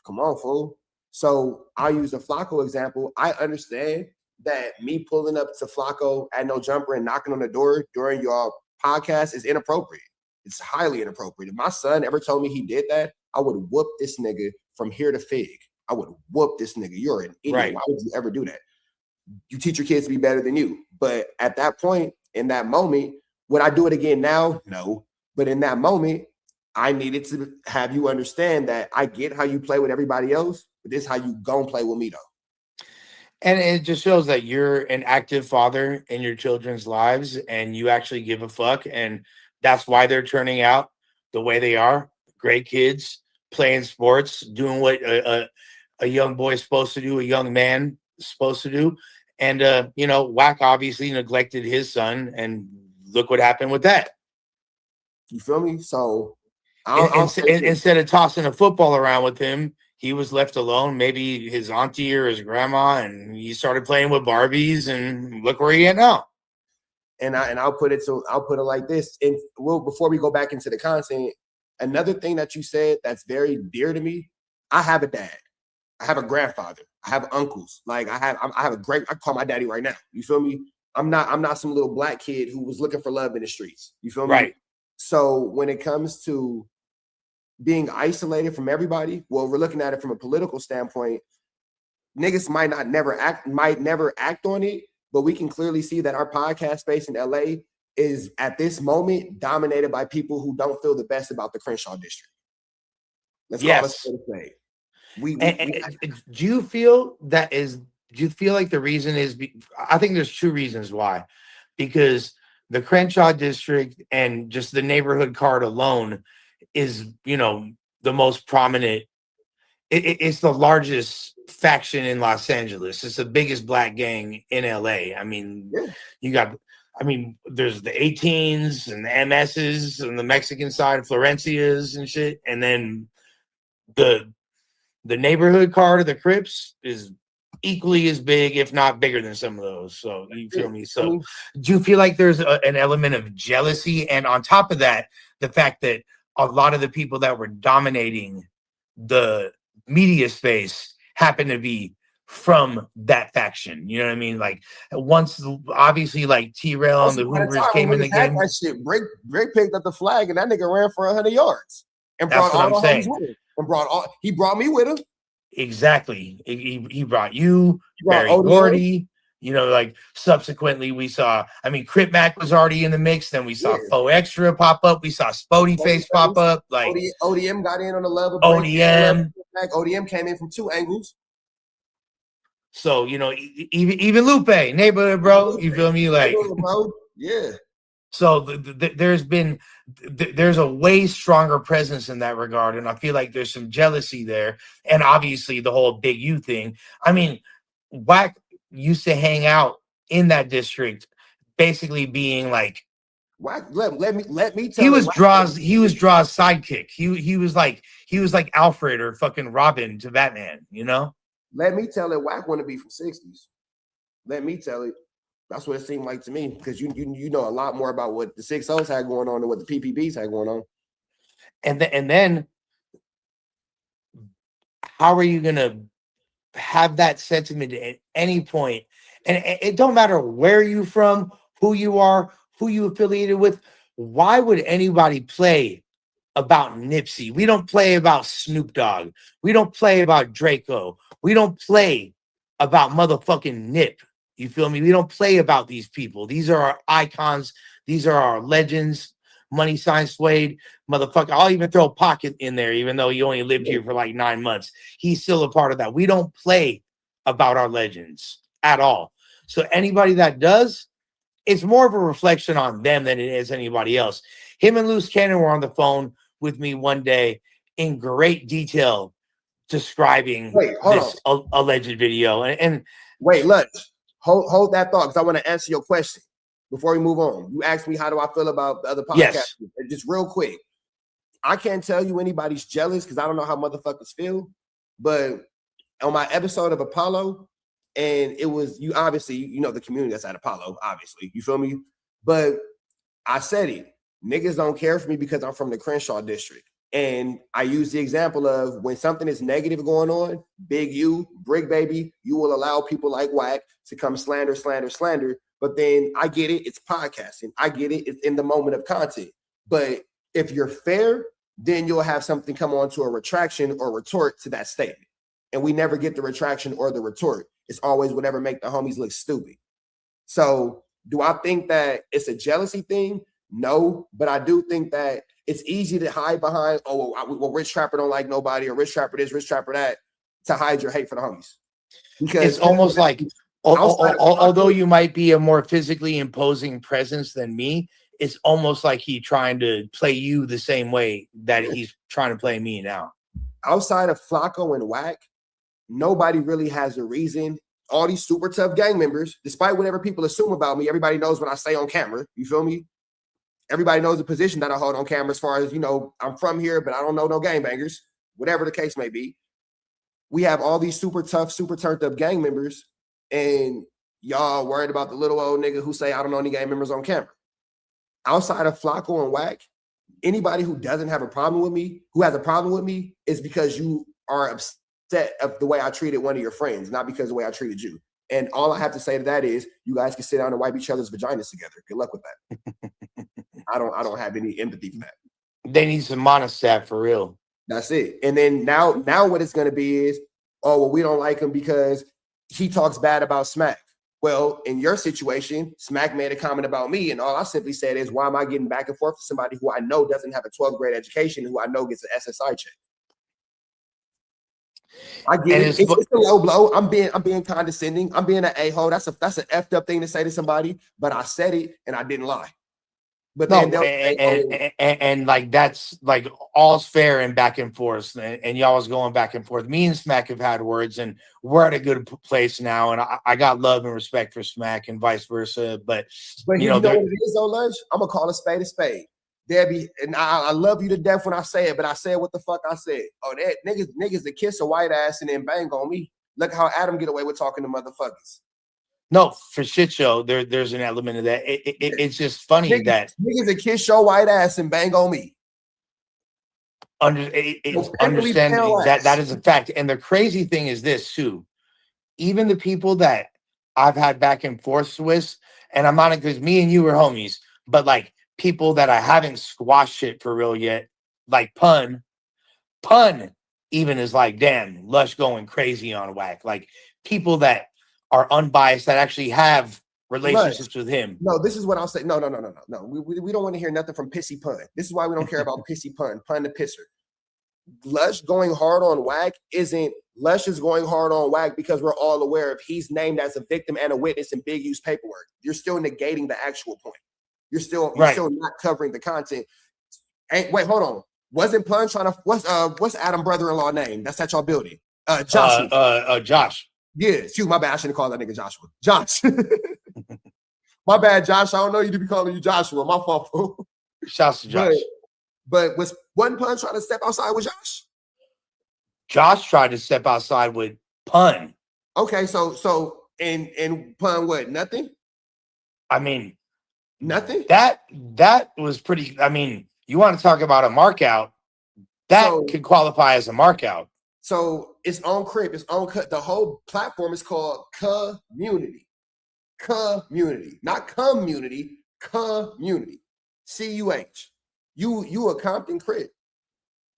Come on, fool. So I'll use a Flacco example. I understand that me pulling up to Flacco at No Jumper and knocking on the door during your podcast is inappropriate. It's highly inappropriate. If my son ever told me he did that, I would whoop this nigga from here to Fig. I would whoop this nigga. You're an idiot. Right. Why would you ever do that? You teach your kids to be better than you. But at that point, in that moment, would I do it again now? No. But in that moment, I needed to have you understand that I get how you play with everybody else, but this is how you gonna play with me, though.
And it just shows that you're an active father in your children's lives and you actually give a fuck. And that's why they're turning out the way they are. Great kids, playing sports, doing what a young boy is supposed to do, a young man is supposed to do. And, you know, Wack obviously neglected his son. And look what happened with that.
You feel me? So
instead of tossing a football around with him, he was left alone, maybe his auntie or his grandma, and he started playing with Barbies, and look where he is now.
And I'll put it like this. And before we go back into the content, another thing that you said that's very dear to me, I have a dad. I have a grandfather. I have uncles. Like I call my daddy right now. You feel me? I'm not some little black kid who was looking for love in the streets. You feel me?
Right.
So when it comes to being isolated from everybody, well, we're looking at it from a political standpoint. niggas might never act on it, but we can clearly see that our podcast space in LA is at this moment dominated by people who don't feel the best about the Crenshaw district. Let's call it say.
Do you feel that is? Do you feel like the reason is? I think there's two reasons why, because the Crenshaw district and just the neighborhood card alone is, the most prominent. It's the largest faction in Los Angeles. It's the biggest black gang in LA. I mean, there's the 18s and the MSs and the Mexican side, Florencias and shit, and then the neighborhood card of the Crips is equally as big, if not bigger than some of those. So you feel me? So do you feel like there's an element of jealousy? And on top of that, the fact that a lot of the people that were dominating the media space happen to be from that faction. You know what I mean? Like once, obviously, like T-Rail and the Hoovers came in the game.
That shit, Drake picked up the flag and that nigga ran for 100 yards and brought all the homies with him. He brought me with him.
Exactly. He brought you, Barry Gordy. Subsequently we saw, Crip Mac was already in the mix. Then we saw Faux Extra pop up. We saw Spody Face pop up. Like
ODM got in on the level.
ODM.
ODM came in from two angles.
So, even Lupe, neighborhood, bro. You feel me? Like,
bro. Yeah.
So there's a way stronger presence in that regard, and I feel like there's some jealousy there, and obviously the whole Big U thing. Wack used to hang out in that district, basically being like,
Wack. Let me tell
he
you,
was Draw's sidekick. He was like Alfred or fucking Robin to Batman.
Let me tell it. Wack want to be from 60s. Let me tell it. That's what it seemed like to me, because you know a lot more about what the 6-0s had going on than what the PPBs had going on.
And then how are you gonna have that sentiment at any point? And it don't matter where you from, who you are, who you affiliated with. Why would anybody play about Nipsey? We don't play about Snoop Dogg. We don't play about Draco. We don't play about motherfucking Nip. You feel me? We don't play about these people. These are our icons. These are our legends. Money Sign Suede, motherfucker. I'll even throw Pocket in there, even though he only lived here for like 9 months. He's still a part of that. We don't play about our legends at all. So anybody that does, it's more of a reflection on them than it is anybody else. Him and Loose Cannon were on the phone with me one day in great detail describing this alleged video. And
wait, look. Hold that thought, because I want to answer your question before we move on. You asked me how do I feel about the other podcast.
Yes.
Just real quick. I can't tell you anybody's jealous because I don't know how motherfuckers feel. But on my episode of Apollo, and it was you obviously, the community that's at Apollo, obviously. You feel me? But I said it. Niggas don't care for me because I'm from the Crenshaw district. And I use the example of when something is negative going on, Big U, Brick Baby, you will allow people like Wack to come slander. But then I get it. It's podcasting. I get it. It's in the moment of content. But if you're fair, then you'll have something come on to a retraction or retort to that statement. And we never get the retraction or the retort. It's always whatever make the homies look stupid. So do I think that it's a jealousy thing? No, but I do think that it's easy to hide behind, well, Rich Trapper don't like nobody, or Rich Trapper this, Rich Trapper that, to hide your hate for the homies. Because
it's almost like, although you might be a more physically imposing presence than me, it's almost like he's trying to play you the same way that he's trying to play me now.
Outside of Flacco and Wack, nobody really has a reason. All these super tough gang members, despite whatever people assume about me, everybody knows what I say on camera. You feel me? Everybody knows the position that I hold on camera as far as, I'm from here, but I don't know no gangbangers, whatever the case may be. We have all these super tough, super turned up gang members, and y'all worried about the little old nigga who say, I don't know any gang members on camera. Outside of Flacco and Wack, anybody who doesn't have a problem with me, who has a problem with me, is because you are upset of the way I treated one of your friends, not because of the way I treated you. And all I have to say to that is, you guys can sit down and wipe each other's vaginas together. Good luck with that. I don't have any empathy for that.
They need some monostat for real.
That's it. And then now what it's going to be is, oh, well, we don't like him because he talks bad about Smack. Well, in your situation, Smack made a comment about me, and all I simply said is, why am I getting back and forth with somebody who I know doesn't have a 12th grade education, who I know gets an SSI check? I get it. It's a low blow. I'm being condescending. I'm being an a-hole. That's an effed up thing to say to somebody, but I said it and I didn't lie. But
No,
then
and like that's like all's fair and back and forth, and y'all was going back and forth. Me and Smack have had words, and we're at a good place now. And I got love and respect for Smack, and vice versa. But
you know what it is, though, Lunch? I'm gonna call a spade a spade. Debbie, and I love you to death when I say it, but I said what the fuck I said. Oh, that niggas that kiss a white ass and then bang on me. Look how Adam get away with talking to motherfuckers.
No, for shit show, there's an element of that. It's just funny that
niggas that kiss your white ass and bang on me.
Understanding that is a fact. And the crazy thing is this too. Even the people that I've had back and forth with, and I'm not because me and you were homies, but like people that I haven't squashed shit for real yet, like Pun even is like, damn, Lush going crazy on Whack. Like people that are unbiased that actually have relationships with him.
No, this is what I'll say. No. We don't want to hear nothing from Pissy Pun. This is why we don't care about Pissy Pun the pisser. Lush going hard on Whack isn't Lush is going hard on Whack because we're all aware of he's named as a victim and a witness in big use paperwork. You're still negating the actual point. You're still not covering the content. Wait, hold on. Wasn't Pun trying to what's Adam brother-in-law name? That's at y'all building. Joshua.
Josh.
Yeah, excuse my bad. I shouldn't call that nigga Joshua. Josh. My bad, Josh. I don't know you to be calling you Joshua. My fault.
Shouts to Josh.
But wasn't Pun trying to step outside with Josh?
Josh tried to step outside with Pun.
Okay, so and Pun what? Nothing?
I mean,
nothing?
That was pretty. I mean, you want to talk about a mark out? That could qualify as a mark out.
So it's on Crip, it's on Cut. The whole platform is called Community. Community, not community, community. CUH. You a Compton Crip.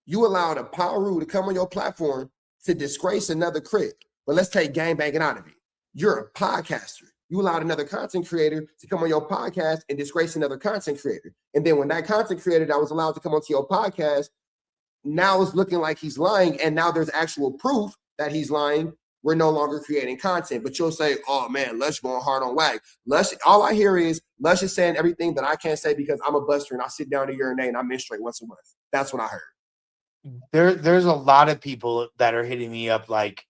You allowed a Paru to come on your platform to disgrace another Crip. But let's take gangbanging out of it. You're a podcaster. You allowed another content creator to come on your podcast and disgrace another content creator. And then when that content creator that was allowed to come onto your podcast now it's looking like he's lying, and now there's actual proof that he's lying, we're no longer creating content. But you'll say, oh man, Lush going hard on Whack. Lush, all I hear is Lush is saying everything that I can't say because I'm a buster and I sit down to urinate and I menstruate once a month. That's what I heard.
There's a lot of people that are hitting me up like,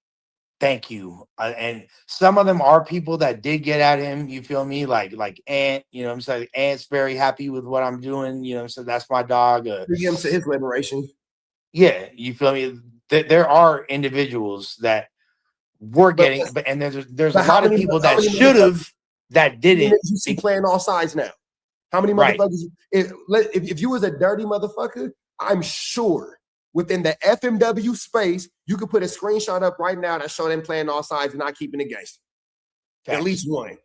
thank you. And some of them are people that did get at him, you feel me? Like Ant, you know what I'm saying? Ant's very happy with what I'm doing, you know what I'm saying? That's my dog.
Bring him to his liberation.
Yeah, you feel me? There are individuals that were getting, and there's a lot of people that should have that didn't.
You see playing all sides now. How many motherfuckers? If you was a dirty motherfucker, I'm sure within the FMW space, you could put a screenshot up right now that show them playing all sides and not keeping it gangster. At least one.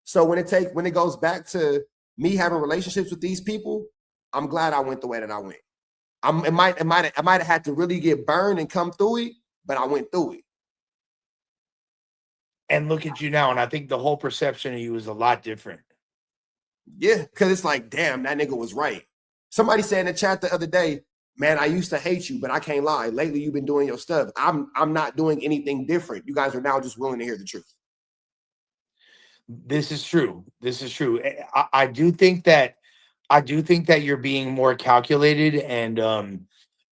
So when it goes back to me having relationships with these people, I'm glad I went the way that I went. I might have had to really get burned and come through it, but I went through it.
And look at you now, and I think the whole perception of you is a lot different.
Yeah, because it's like, damn, that nigga was right. Somebody said in the chat the other day, man, I used to hate you, but I can't lie. Lately, you've been doing your stuff. I'm not doing anything different. You guys are now just willing to hear the truth.
This is true. I do think that you're being more calculated and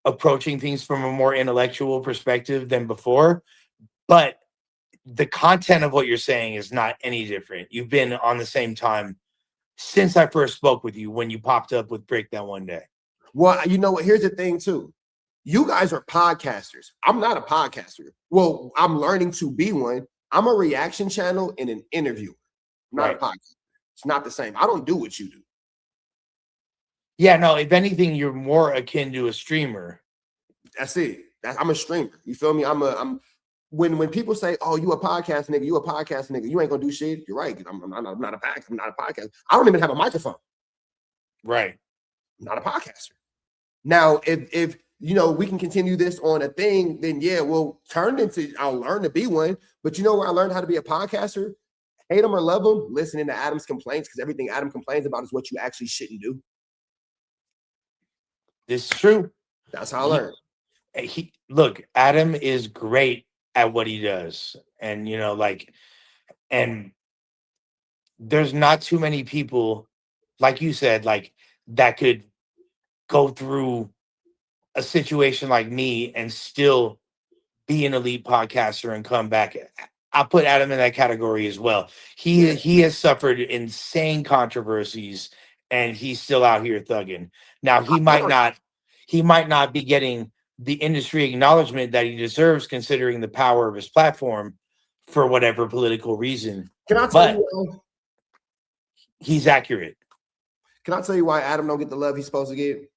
approaching things from a more intellectual perspective than before. But the content of what you're saying is not any different. You've been on the same time since I first spoke with you when you popped up with Break that one day.
Well, you know what? Here's the thing, too. You guys are podcasters. I'm not a podcaster. Well, I'm learning to be one. I'm a reaction channel and an interviewer. I'm not a podcaster. It's not the same. I don't do what you do.
Yeah, no, if anything, you're more akin to a streamer.
That's it. I'm a streamer. You feel me? When people say, oh, you a podcast nigga, you ain't gonna do shit. You're right. I'm not a podcaster. I don't even have a microphone.
Right.
I'm not a podcaster. Now, if we can continue this on a thing, then yeah, I'll learn to be one. But you know where I learned how to be a podcaster? Hate him or love him, listening to Adam's complaints, because everything Adam complains about is what you actually shouldn't do.
This is true.
That's how I learned.
Look, Adam is great at what he does. And, and there's not too many people, like you said, like that could go through a situation like me and still be an elite podcaster and come back. I put Adam in that category as well. He has suffered insane controversies and he's still out here thugging. Now he might not be getting the industry acknowledgement that he deserves considering the power of his platform for whatever political reason.
Can I tell you why?
He's accurate.
Can I tell you why Adam don't get the love he's supposed to get?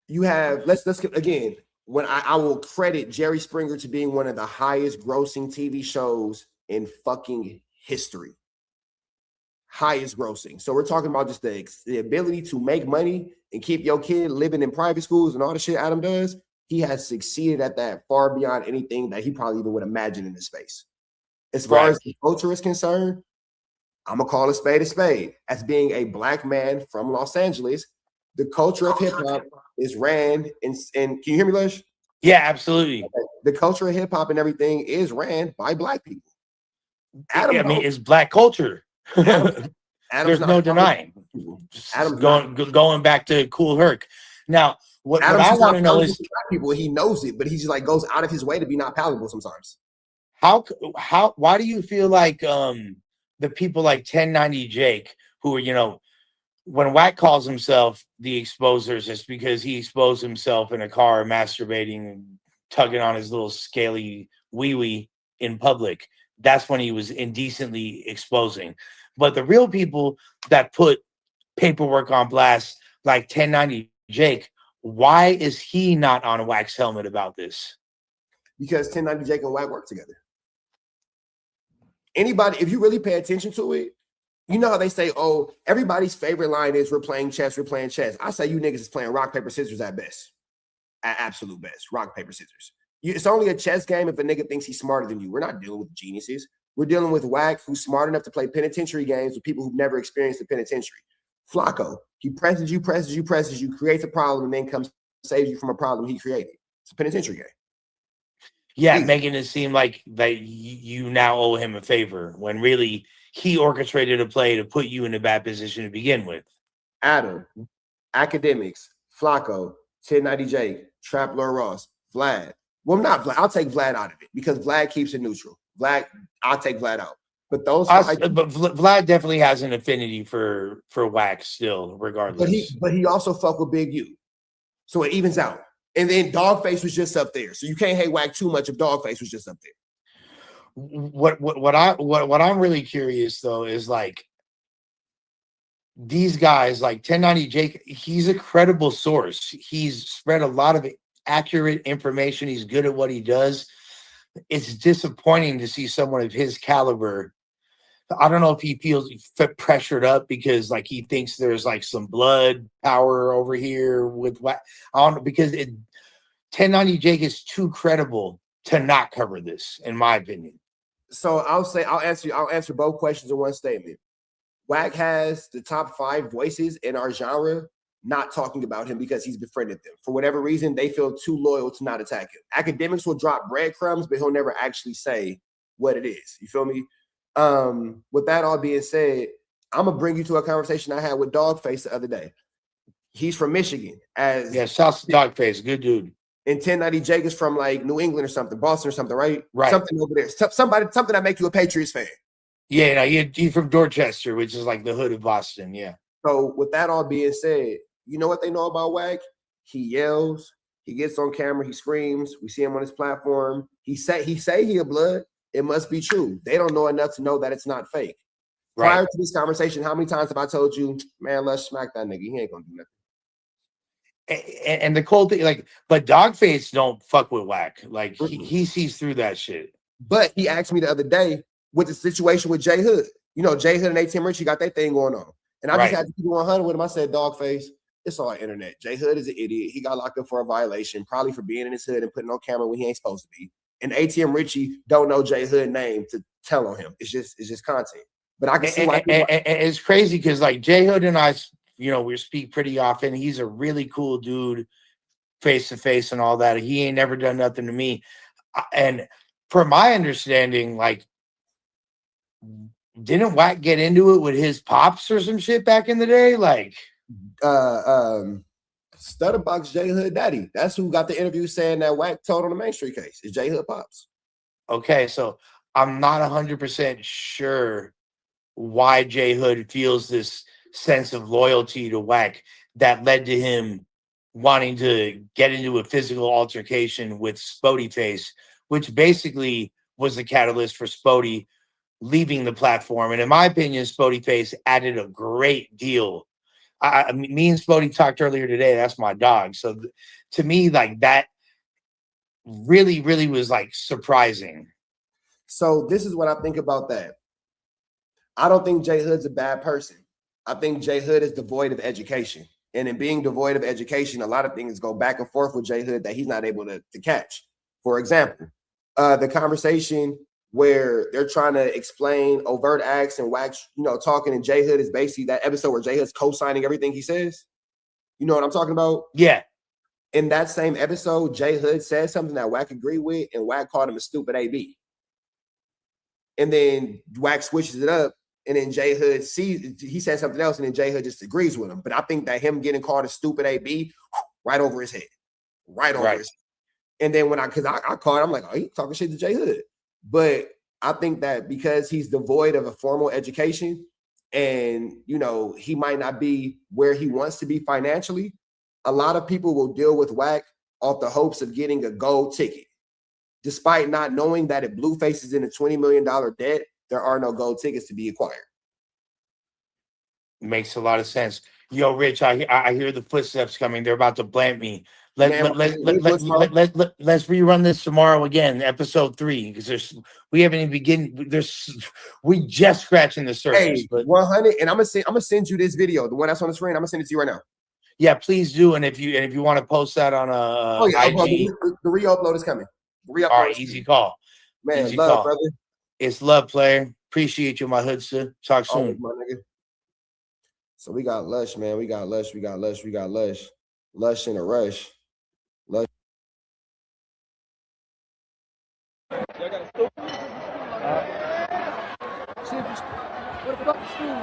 You have let's again. When I will credit Jerry Springer to being one of the highest grossing TV shows in fucking history. Highest grossing. So we're talking about just the ability to make money and keep your kid living in private schools and all the shit Adam does. He has succeeded at that far beyond anything that he probably even would imagine in this space. As far as the culture is concerned, I'm going to call a spade. As being a black man from Los Angeles, the culture of hip hop is ran and can you hear me, Lush?
Yeah, absolutely.
The culture of hip hop and everything is ran by black people.
It's black culture. There's no denying. Adam's going back to Cool Herc. Now, what I want to know is
black people. He knows it, but he just like goes out of his way to be not palatable sometimes.
Why do you feel like the people like 1090 Jake, who are when Wack calls himself the exposers, it's because he exposed himself in a car masturbating, tugging on his little scaly wee-wee in public. That's when he was indecently exposing. But the real people that put paperwork on blast, like 1090 Jake, why is he not on a Wack's helmet about this?
Because 1090 Jake and Wack work together. Anybody, if you really pay attention to it, you know how they say, oh, everybody's favorite line is we're playing chess. I say you niggas is playing rock, paper, scissors at best. At absolute best. Rock, paper, scissors. It's only a chess game if a nigga thinks he's smarter than you. We're not dealing with geniuses. We're dealing with Wack, who's smart enough to play penitentiary games with people who've never experienced the penitentiary. Flacco, he presses you, creates a problem, and then comes saves you from a problem he created. It's a penitentiary game.
Yeah, making it seem like that you now owe him a favor when really he orchestrated a play to put you in a bad position to begin with.
Adam, Academics, Flacco, 1090 Jake, Trap Lord Ross, Vlad. Well, not Vlad. I'll take Vlad out of it because Vlad keeps it neutral. I'll take Vlad out. But
Vlad definitely has an affinity for Wack still, regardless.
But he also fuck with Big U, so it evens out. And then Dogface was just up there, so you can't hate Wack too much if Dogface was just up there.
What I'm really curious though is like these guys like 1090 Jake. He's a credible source. He's spread a lot of accurate information. He's good at what he does. It's disappointing to see someone of his caliber. I don't know if he feels pressured up because like he thinks there's like some blood power over here with what I don't know, because 1090 Jake is too credible to not cover this, in my opinion.
So I'll answer both questions in one statement. Wack has the top 5 voices in our genre not talking about him because he's befriended them. For whatever reason, they feel too loyal to not attack him. Academics will drop breadcrumbs, but he'll never actually say what it is. You feel me? With that all being said, I'm gonna bring you to a conversation I had with Dogface the other day. He's from Michigan.
South Dogface, good dude.
And 1090 Jake is from like New England or something, Boston or something, right?
Right.
Something over there. Something that make you a Patriots fan.
Yeah, no, he's from Dorchester, which is like the hood of Boston. Yeah.
So with that all being said, you know what they know about Wack? He yells, he gets on camera, he screams. We see him on his platform. He say he a blood. It must be true. They don't know enough to know that it's not fake. Right. Prior to this conversation, how many times have I told you, man, let's smack that nigga. He ain't gonna do nothing.
And the cold thing, like, but Dogface don't fuck with Wack. Like he sees through that shit.
But he asked me the other day with the situation with J. Hood. You know, J. Hood and A. Tim Rich, got their thing going on. And I just had to keep it 100 with him. I said, Dogface, It's all internet. J Hood is an idiot. He got locked up for a violation, probably for being in his hood and putting on camera when he ain't supposed to be. And ATM Richie don't know J Hood name to tell on him. It's just content. But I can see why
it's crazy because like J Hood and I, we speak pretty often. He's a really cool dude, face to face and all that. He ain't never done nothing to me. And for my understanding, like, didn't Wack get into it with his pops or some shit back in the day? Like,
Stutterbox J Hood daddy. That's who got the interview saying that Wack told on the Main Street case. It's J Hood pops.
Okay, so I'm not 100% sure why J Hood feels this sense of loyalty to Wack that led to him wanting to get into a physical altercation with Blueface, which basically was the catalyst for Spody leaving the platform. And in my opinion, Blueface added a great deal. Me and Spody talked earlier today. That's my dog. So to me, like, that really, really was like surprising.
So this is what I think about that. I don't think J Hood's a bad person. I think J Hood is devoid of education. And in being devoid of education, a lot of things go back and forth with J Hood that he's not able to catch. For example, the conversation where they're trying to explain overt acts and Wax, talking, and J Hood is basically that episode where J Hood's co-signing everything he says. You know what I'm talking about?
Yeah.
In that same episode, J Hood said something that Wack agreed with, and Wack called him a stupid AB. And then Wack switches it up, and then J Hood he said something else, and then J Hood just agrees with him. But I think that him getting called a stupid AB, right over his head. Right over his head. And then because I called, I'm like, oh, he talking shit to J Hood. But I think that because he's devoid of a formal education and, he might not be where he wants to be financially, a lot of people will deal with Wack off the hopes of getting a gold ticket, despite not knowing that if Blueface is in a $20 million debt, there are no gold tickets to be acquired.
Makes a lot of sense. Yo, Rich, I hear the footsteps coming. They're about to plant me. Let's rerun this tomorrow again, episode 3, because we haven't even begun. We just scratching the surface.
Hey,
but
100, and I'm gonna send you this video, the one that's on the screen. I'm gonna send it to you right now.
Yeah, please do. And if you want to post that on IG,
the re-upload is coming.
All right, easy call.
Man,
easy
love,
call.
brother.
It's love, player. Appreciate you, my hoodster. Talk soon.
Always, my nigga. So we got Lush, man. We got Lush in a rush. Lush.
Y'all got a stool? What the fuck is stool?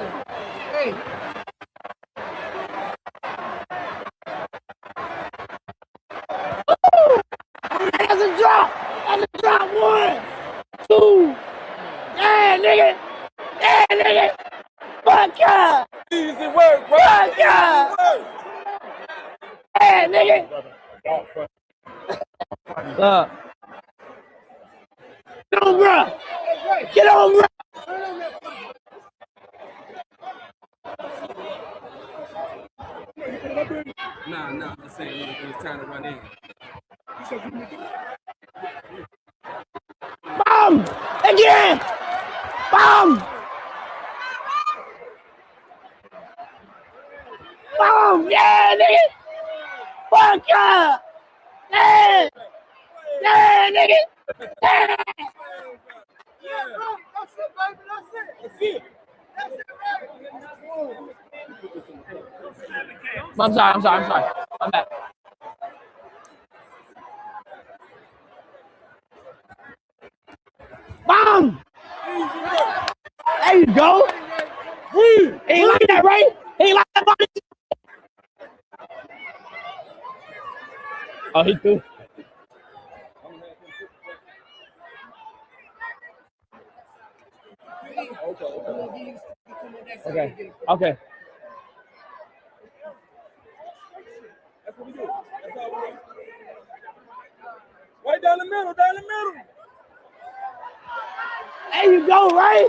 Hey. That's a drop! That's a drop! 1, 2. Yeah, nigga! Yeah, nigga! Fuck yeah! Easy work, bro! Fuck yeah! Yeah, nigga! Get on, bro! Get on, bro! Nah, I'm just saying it's time to run in. Bomb! Again! Bomb! Bomb! Yeah, nigga! Fuck yeah! Yeah! Yeah, nigga! Yeah! That's it, baby. That's it. I'm sorry. I'm back. Bomb! There you go. Ain't like that, right? Ain't like that, buddy. Oh, he threw. Okay. That's what we do. That's all we do. Right down the middle. There you go, right?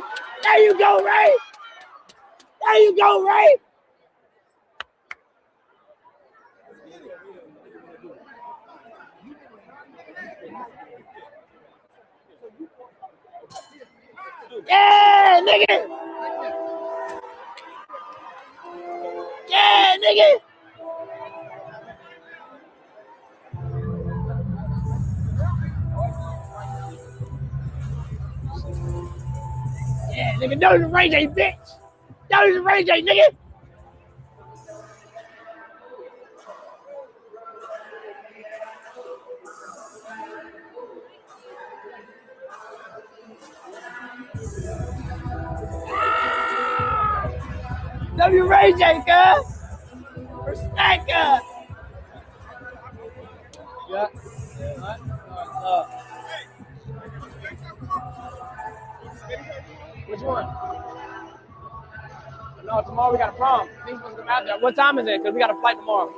Yeah, nigga!
Nigga, don't use Ray J, bitch. Don't use Ray J, nigga. W Ray J, cuz. Respect, cuz. Yeah. Which one? No, tomorrow we got a prom. Things supposed to come out there. What time is it? Because we got a flight tomorrow.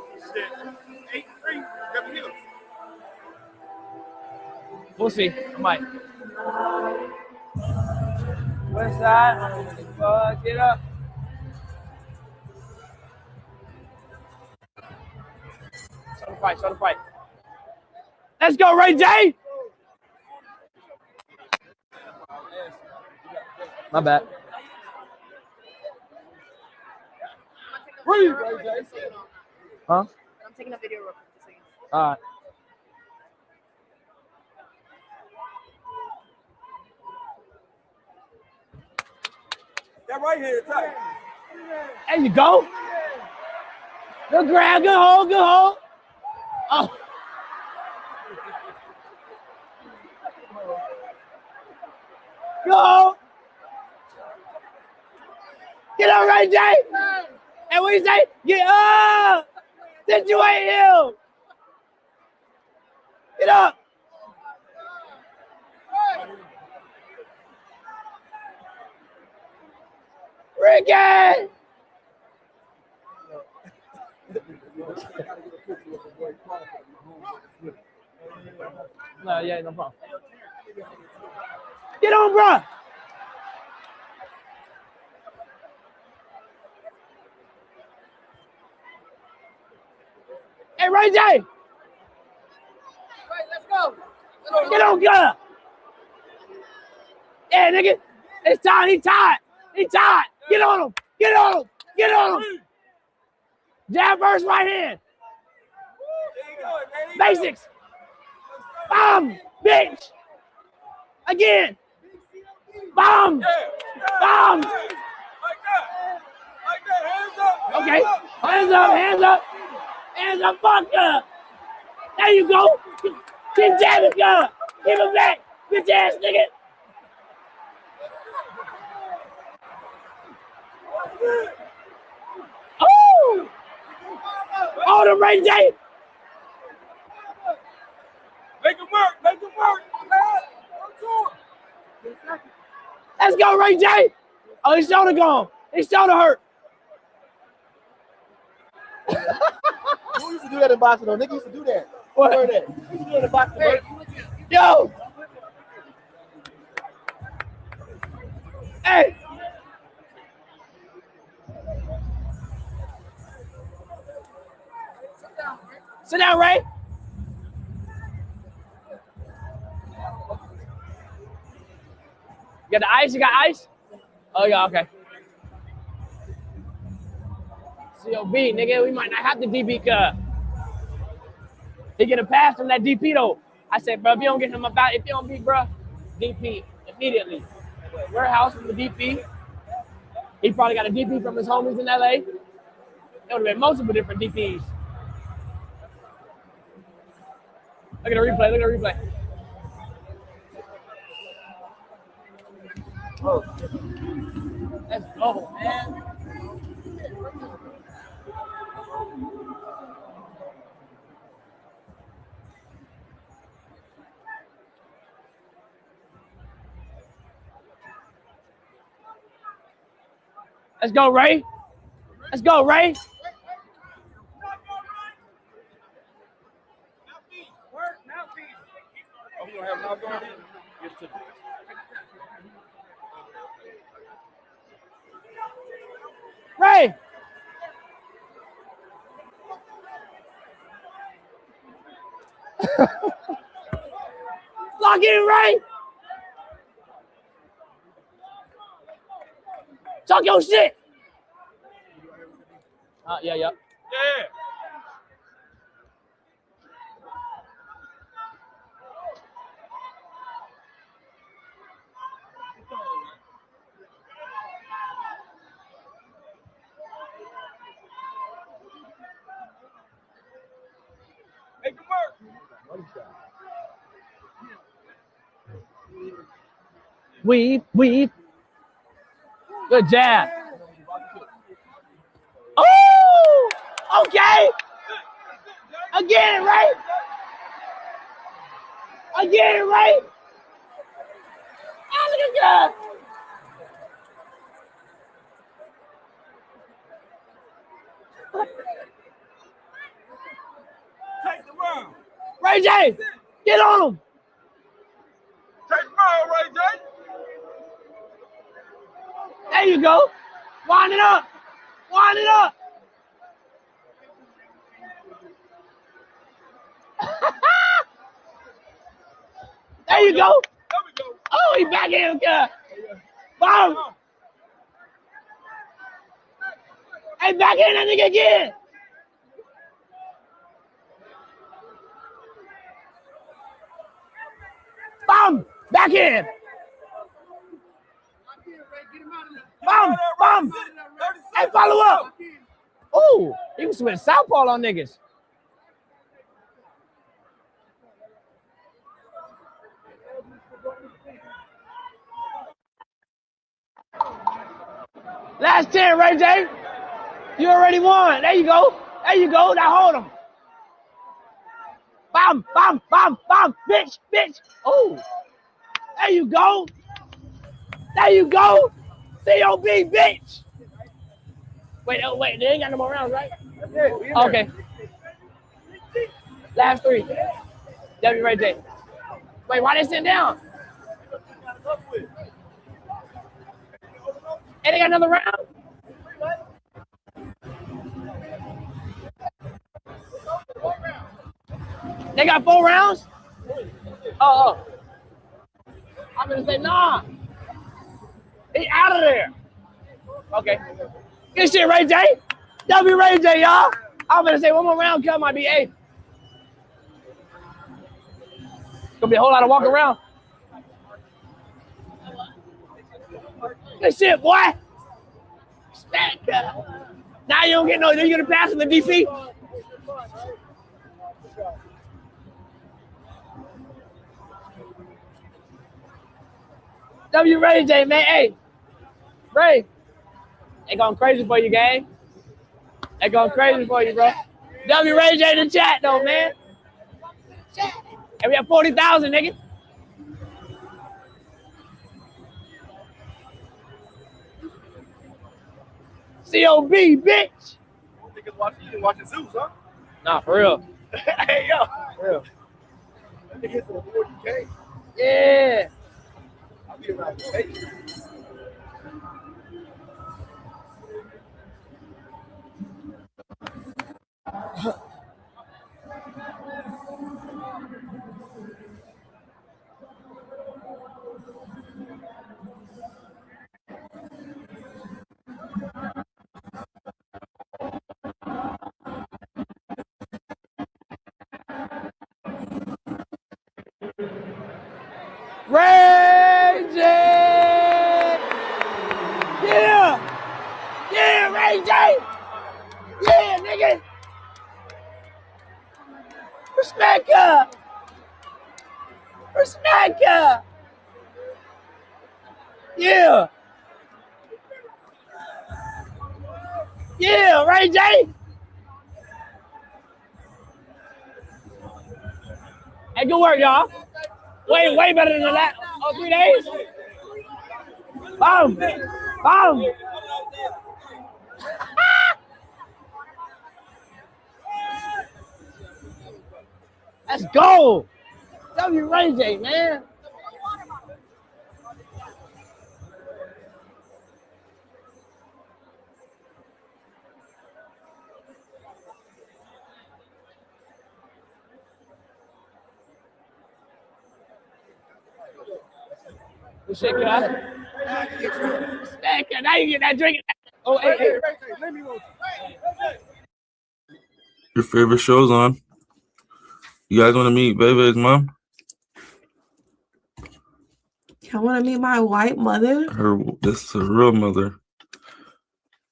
8-3, Beverly Hills.
We'll see. I might. West side. Get up. Show the fight. Let's go, Ray J. My bad.
Where you, Ray J?
Huh?
I'm taking a video real quick.
All right.
That right here, tight.
There you go. Good grab, good hold. Oh. Go. Get up, Ray J. And what you say? Get up. Situate him. Get up. Ricky. No, yeah, no problem. Get on, bro. Hey, Ray J.
Right, let's go.
Get on, gun. Yeah, nigga. It's time. He tied. Get on him. Jab versus right hand. Basics. Bomb, bitch. Again. Bomb. Okay. Hands up, fuck up. There you go. Keep jabbing, gun. Keep him back. Bitch ass nigga. Oh! Oh, the Ray J.
Make him work.
Let's go, Ray J. Oh, his shoulder gone. His shoulder hurt.
Who used to do that in boxing though? Nigga used to do that.
What?
Who used to do it in boxing? Hey.
Yo. Hey. Sit down, Ray. You got the ice? You got ice? Oh, yeah, okay. COB, nigga, we might not have the DP cut. He get a pass from that DP, though. I said, bro, if you don't get him about, if you don't beat, bro, DP immediately. Warehouse from the DP. He probably got a DP from his homies in LA. It would have been multiple different DPs. Look at the replay. Oh. Let's go, man. Let's go, Ray.
Oh, you don't have mouth guard in? Give it to me.
Ray. Lock in, Ray. Talk your shit. Yeah.
Yeah.
Weave. Good jab. Oh, okay. Again, right? Oh, look at that.
Take the round.
Ray J, get on him.
Take the round, Ray J.
There you go. Wind it up. There you go. Oh, he back in. Bomb. Hey, back in that nigga again. Bomb. Back in. Bomb. Hey, follow up. Oh, he was with southpaw on niggas. Last 10, Ray J. You already won. There you go. Now hold him. Bomb. Bitch. Oh. There you go. COB, bitch. Wait, they ain't got no more rounds, right? Okay. Last 3. W Ray J. Wait, why they sitting down? Hey, they got another round? They got 4 rounds? Oh. I'm gonna say, nah. He out of there. Okay. Good shit, Ray J. W Ray J, y'all. I'm gonna say one more round, cut might be 8. Gonna be a whole lot of walking around. Good shit, boy. Now you don't get no, you gonna pass in the DC? W Ray J, man. Hey, Ray. They going crazy for you, gang. They going crazy for you, bro. W Ray J in the chat, though, man. And we have 40,000, nigga. COB, bitch.
Niggas watching Zeus, huh?
Nah, for real.
Hey, yo.
For real.
That nigga hit for 40K.
Yeah.
I'll be around the page.
Ray J! Yeah, Ray J! Yeah, nigga! Respect up! Yeah! Yeah, Ray J! Hey, good work, y'all. Way better than the last 3 days. Bomb. Let's go. W Ray J, man. Good shit, guys. Now you get that drink. Oh, hey.
Your favorite show's on. You guys want to meet Bebe's mom?
Y'all want to meet my white mother?
This is her real mother.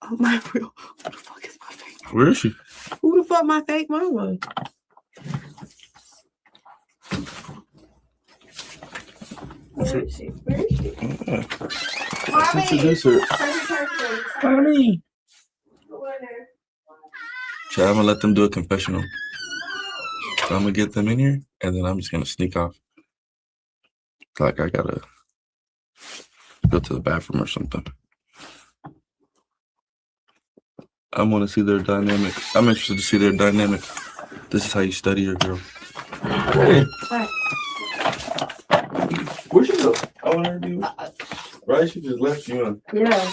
Oh, my real. Who the fuck is my fake?
Where is she?
Who the fuck my fake mama?
Where is she? Where is she?
Yeah. Let's introduce her. Mommy. So I'm gonna let them do a confessional. So I'm gonna get them in here, and then I'm just gonna sneak off. Like I gotta go to the bathroom or something. I want to see their dynamic. I'm interested to see their dynamic. This is how you study your girl. Hey. Where'd she go? I want her to do. Right? She just left you on.
Yeah.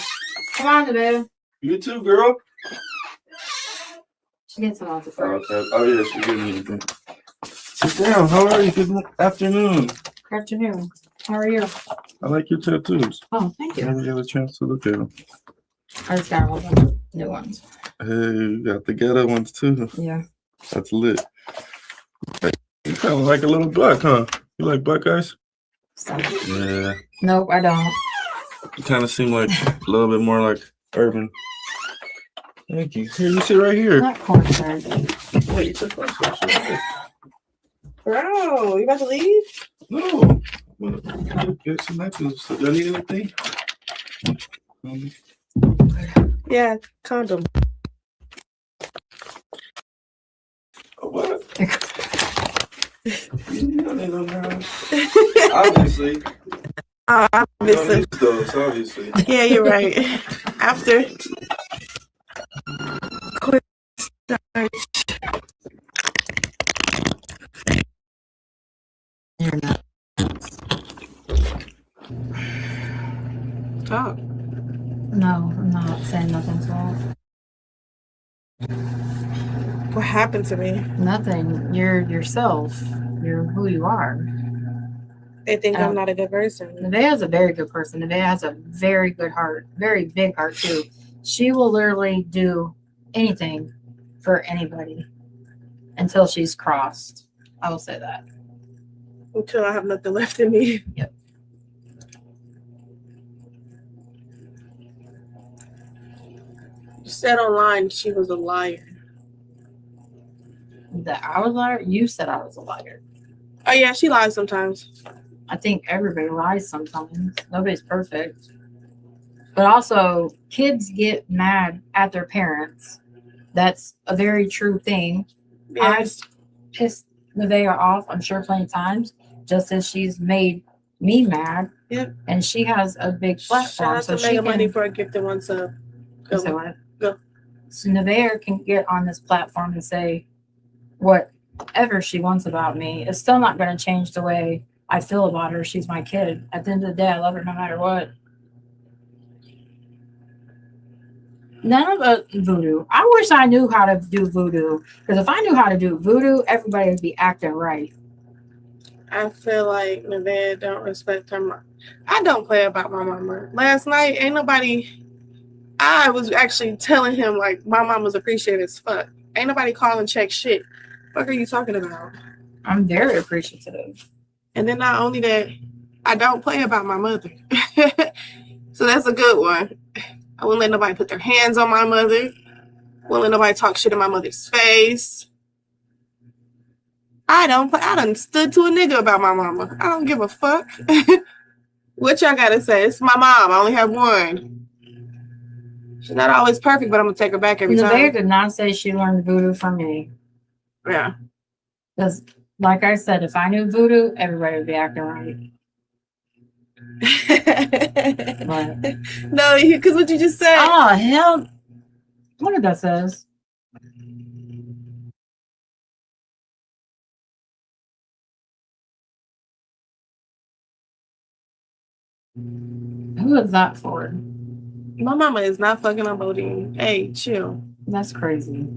Come on, babe.
You too, girl.
She gets some off the
Oh,
first.
okay. Oh yeah, she gave me anything. Sit down. How are you? Good afternoon.
Good afternoon. How are you?
I like your tattoos.
Oh, thank you.
Never get a chance to look at them.
I just got a whole bunch of new ones.
Hey, you got the ghetto ones too.
Yeah.
That's lit. Hey, you kind of like a little black, huh? You like black guys?
Stop.
Yeah.
Nope, I don't.
You kind of seem like a little bit more like urban. Thank you. Here, you sit right here.
Not cornbread.
Wait, you took my shit.
Bro, you about to leave?
No. Well, get some necklaces. So, do I need anything?
Yeah, condom.
What? You don't need them now. Obviously.
Obviously.
You don't need those, obviously.
Yeah, you're right. After. Quick starch.
You're not.
Talk.
No, I'm not saying nothing's wrong.
What happened to me?
Nothing. You're yourself. You're who you are.
They think I'm not a good person.
Nevaeh's a very good person. Nevaeh has a very good heart, very big heart too. She will literally do anything for anybody until she's crossed. I will say that.
Until I have nothing left in me.
Yep.
You said online she was a liar.
That I was a liar? You said I was a liar.
Oh yeah, she lies sometimes.
I think everybody lies sometimes. Nobody's perfect. But also, kids get mad at their parents. That's a very true thing.
Yes.
I've pissed Nevaeh off, I'm sure, plenty of times, just as she's made me mad.
Yep.
And she has a big platform.
Shout out
So
to
she
Mega
can,
Money for a gift and one sub. Go.
So what?
Go.
So Nevaeh can get on this platform and say whatever she wants about me. It's still not going to change the way I feel about her. She's my kid. At the end of the day, I love her no matter what. None of voodoo. I wish I knew how to do voodoo. Because if I knew how to do voodoo, everybody would be acting right.
I feel like Nevaeh don't respect her mom. I don't play about my mama. Last night, ain't nobody... I was actually telling him, like, my mom was appreciated as fuck. Ain't nobody call and check shit. What are you talking about?
I'm very appreciative.
And then not only that, I don't play about my mother. So that's a good one. I wouldn't let nobody put their hands on my mother. Wouldn't let nobody talk shit in my mother's face. I done stood to a nigga about my mama. I don't give a fuck. What y'all gotta say? It's my mom. I only have one. She's not always perfect, but I'm gonna take her back every time.
Nevaeh did not say she learned voodoo from me.
Yeah.
Because, like I said, if I knew voodoo, everybody would be acting right.
No, because what you just said.
Oh, hell. What did that says? Who is that for?
My mama is not fucking on Bodine. Hey, chill.
That's crazy.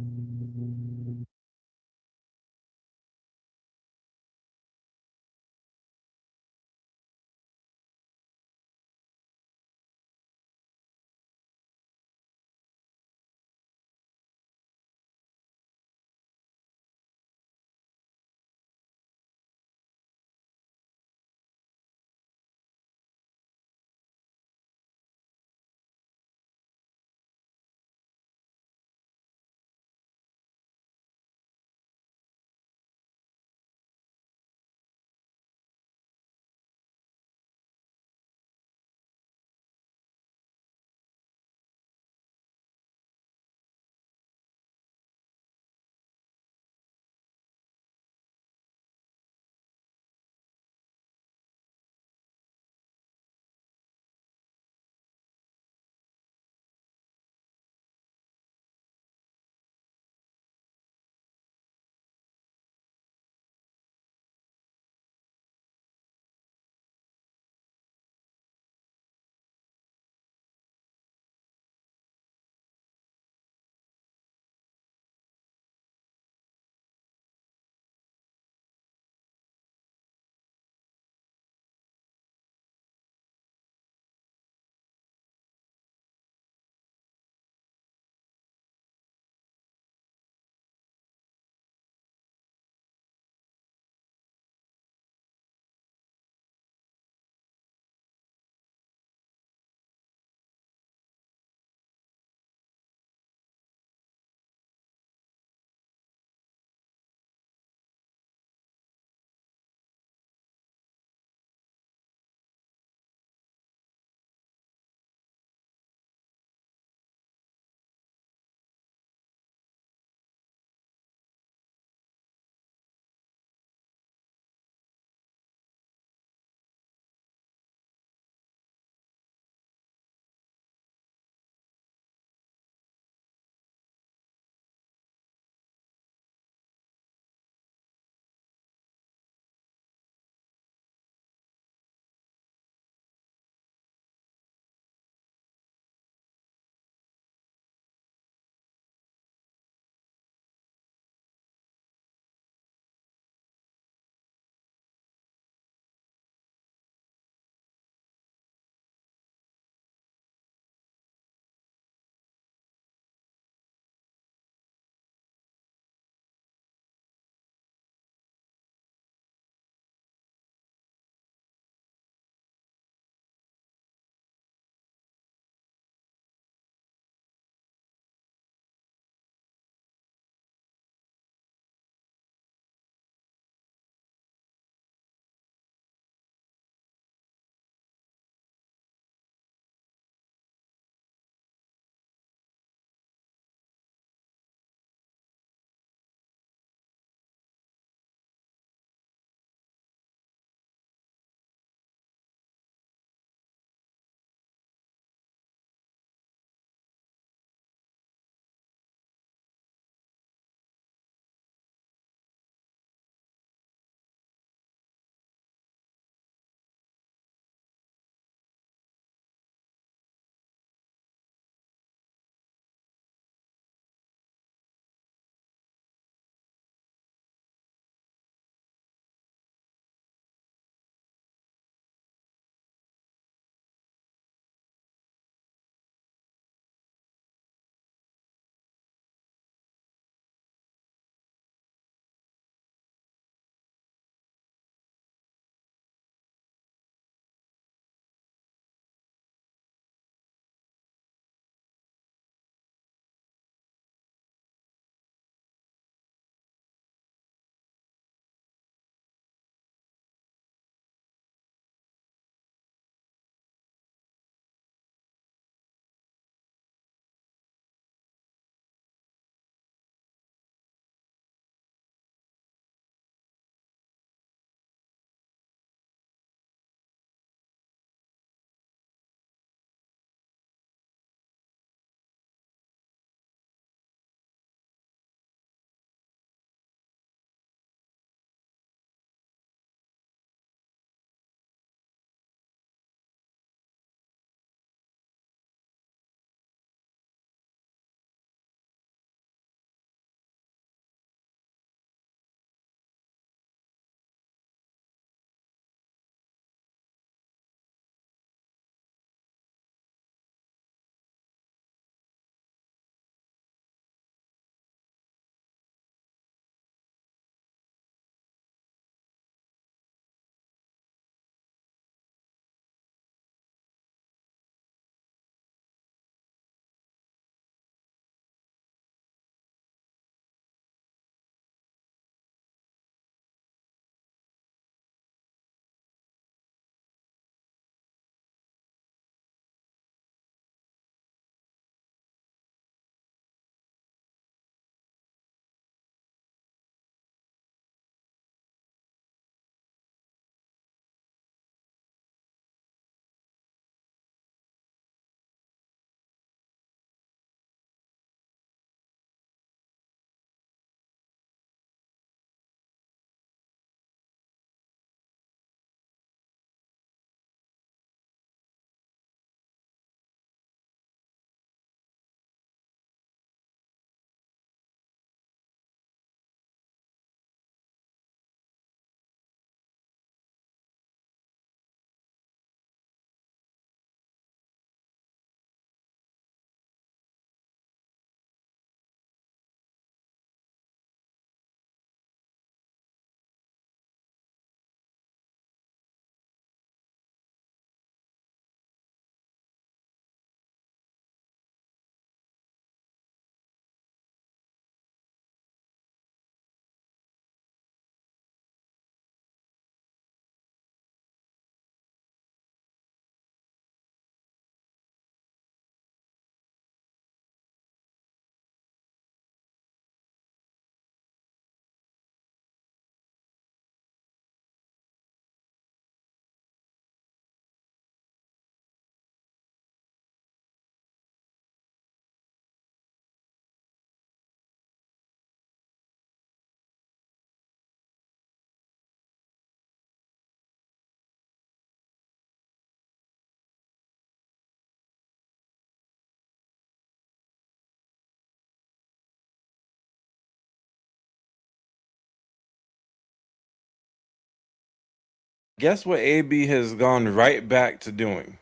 Guess what AB has gone right back to doing?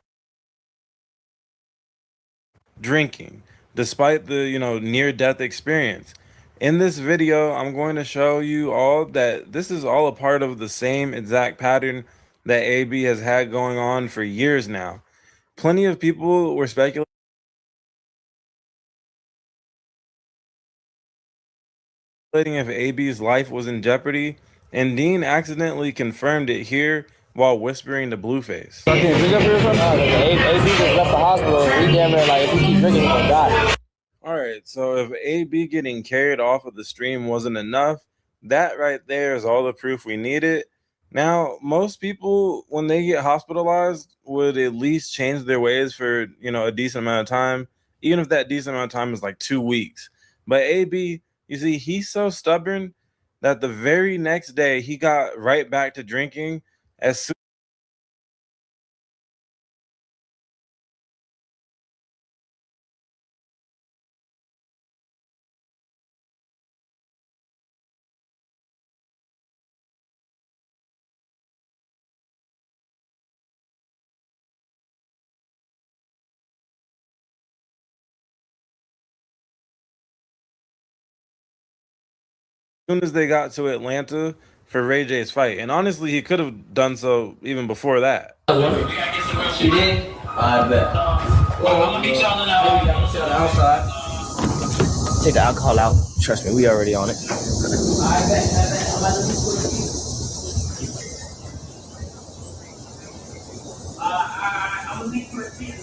Drinking, despite the, near-death experience. In this video, I'm going to show you all that this is all a part of the same exact pattern that AB has had going on for years now. Plenty of people were speculating if AB's life was in jeopardy, and Dean accidentally confirmed it here while whispering to Blueface.
So can you drink up here or something? AB just left the hospital. We damn near like if he keeps drinking, he's gonna die.
Alright, so if AB getting carried off of the stream wasn't enough, that right there is all the proof we needed. Now, most people, when they get hospitalized, would at least change their ways for, a decent amount of time, even if that decent amount of time is like 2 weeks. But AB, you see, he's so stubborn that the very next day he got right back to drinking as soon as they got to Atlanta for Ray J's fight. And honestly, he could have done so even before that.
You did? I bet. Well, I'm gonna meet y'all on the outside. Take the alcohol out. Trust me, we already on it. I bet. I'm gonna leave you a seat.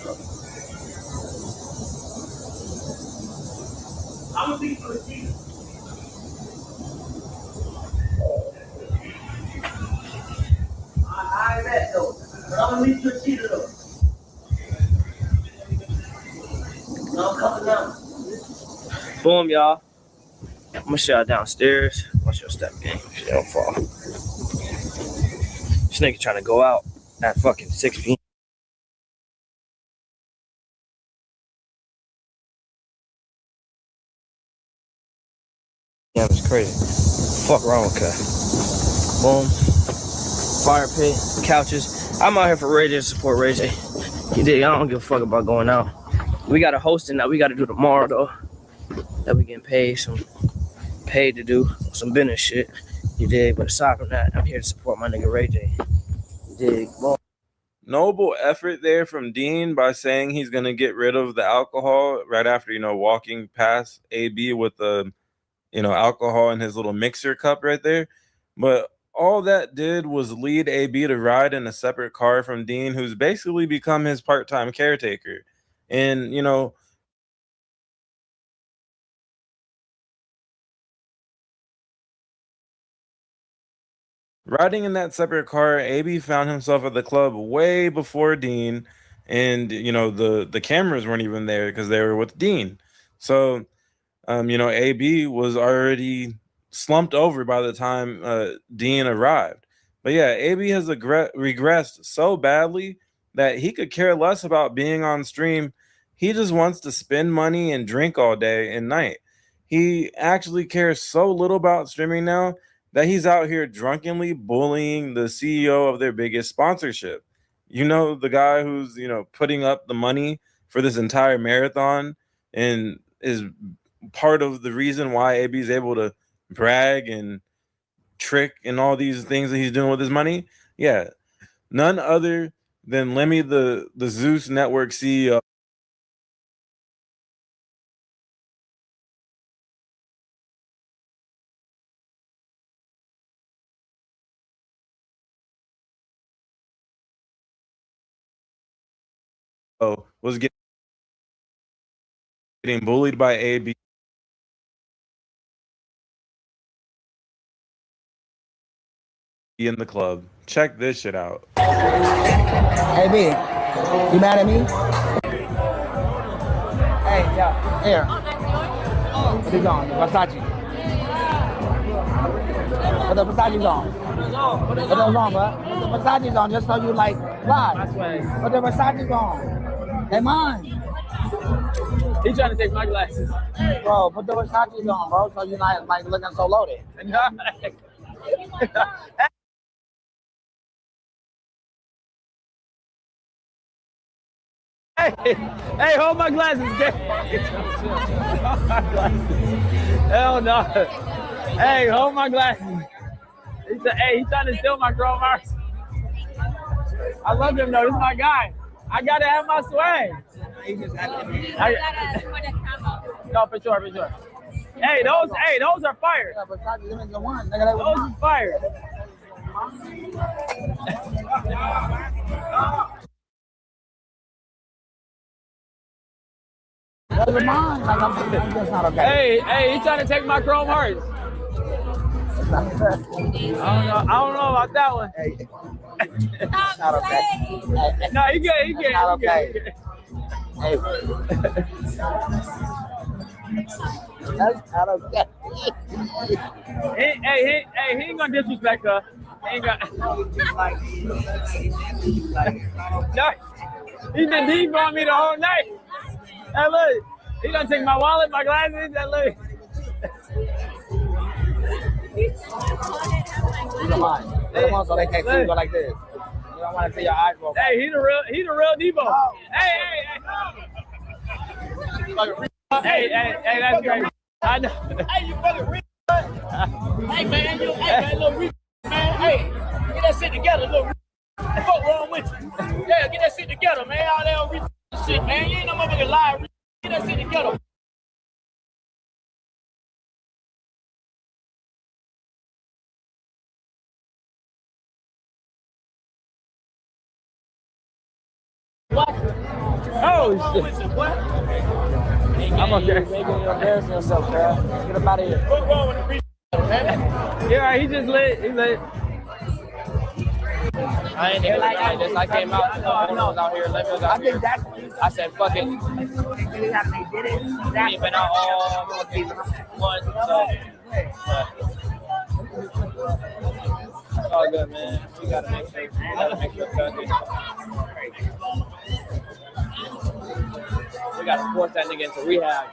I'm gonna leave you a seat. I bet though. But I'm gonna leave you a seat though. No, I'm coming down. Boom, y'all. I'm gonna show y'all downstairs. Watch your step game. She don't fall. This nigga trying to go out at fucking 6 p.m. Yeah, it's crazy. Fuck wrong with Cut. Boom. Fire pit, couches. I'm out here for Ray J to support Ray J. You dig? I don't give a fuck about going out. We got a hosting that we got to do tomorrow though. That we getting paid to do some business shit. You dig? But aside from that, I'm here to support my nigga Ray J. You dig? Boom.
Noble effort there from Dean by saying he's going to get rid of the alcohol right after, walking past AB with the, alcohol in his little mixer cup right there. But all that did was lead AB to ride in a separate car from Dean, who's basically become his part-time caretaker. And, riding in that separate car, AB found himself at the club way before Dean, and the cameras weren't even there because they were with Dean. So, AB was already slumped over by the time Dean arrived. But yeah, AB has regressed so badly that he could care less about being on stream. He just wants to spend money and drink all day and night. He actually cares so little about streaming now that he's out here drunkenly bullying the CEO of their biggest sponsorship. The guy who's, putting up the money for this entire marathon and is part of the reason why AB is able to brag and trick and all these things that he's doing with his money. Yeah, none other than Lemmy, the Zeus Network CEO. Was getting bullied by AB in the club. Check this shit out.
Hey, B, you mad at me? Hey, yeah, here. What is on? Versace. Put the Versace's on. Put those on, bro. Put the Versace's on just so you like fly. Put the Versace's on. They mine.
He trying to take my glasses.
Bro, put the Versace's on, bro, so you're not like looking so loaded.
Hey, hold my glasses, gang. Hold my glasses. Hell no. Hey, hold my glasses. He's trying to steal my chrome hearts. I love him though. This is my guy. I gotta have my swag. No, for sure, for sure. Hey, those are fire. Those are fire.
Those are mine. Like, that's not okay.
Hey, he's trying to take my chrome hearts. I don't know about that one.
It's not okay.
No, he good. He good.
Not okay. Hey. That's not okay.
He ain't gonna disrespect her. He ain't gonna. No, he been deep on me the whole night. Hey, look, he gonna take my wallet, my glasses. Hey, look.
These are mine. Put them on so they can't see you go like this. You don't want to see your eyes roll.
Hey, he the real Debo. Oh. Hey. Hey, that's great. I know.
Hey, you fucking rich. Hey, man, little rich, man. Hey, get that shit together, little rich. Fuck wrong with you? Yeah, get that shit together, man. All that rich shit, man. You ain't no motherfucking lie. Get that shit together. What?
Oh, shit.
What?
I'm okay.
You're embarrassing yourself, girl. Get up out of here. What's wrong with the rich, man?
Yeah, he just lit. He lit.
I ain't even like I just. I came out. I was out here. Let me out here. I said, fuck it. We ain't been out all one. So, it's all good, man. We gotta make sure. We gotta force that nigga into rehab.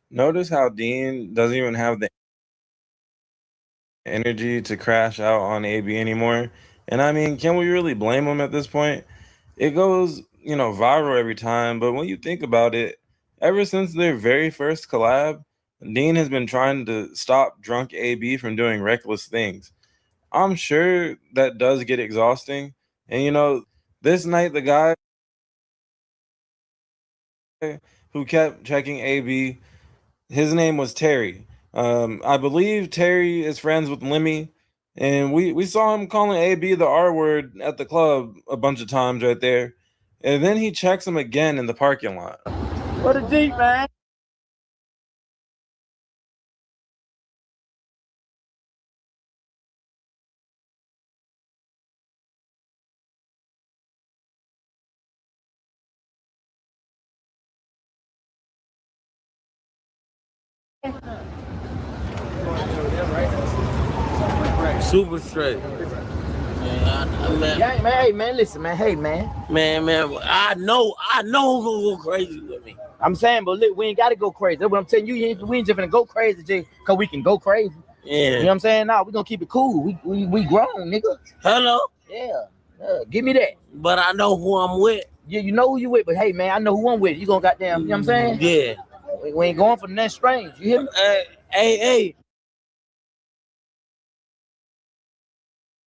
Notice how Dean doesn't even have the energy to crash out on AB anymore. And I mean, can we really blame him at this point? It goes, viral every time. But when you think about it, ever since their very first collab, Dean has been trying to stop drunk AB from doing reckless things. I'm sure that does get exhausting. And this night, the guy who kept checking AB, his name was Terry. I believe Terry is friends with Lemmy, and we saw him calling AB the R word at the club a bunch of times right there. And then he checks him again in the parking lot.
What a deep, man.
Super straight.
Yeah, man, hey, man, listen, man, hey, man.
Man, I know who's gonna go crazy with me.
I'm saying, but look, we ain't gotta go crazy. That's what I'm telling you. We ain't just gonna go crazy just because we can go crazy.
Yeah.
You know what I'm saying? Nah, we gonna keep it cool. We grown, nigga.
Hello?
Yeah. Give me that.
But I know who I'm with.
Yeah, you know who you with, but hey, man, I know who I'm with. You gonna goddamn, you know what I'm saying?
Yeah.
We ain't going for nothing strange. You hear me?
Hey.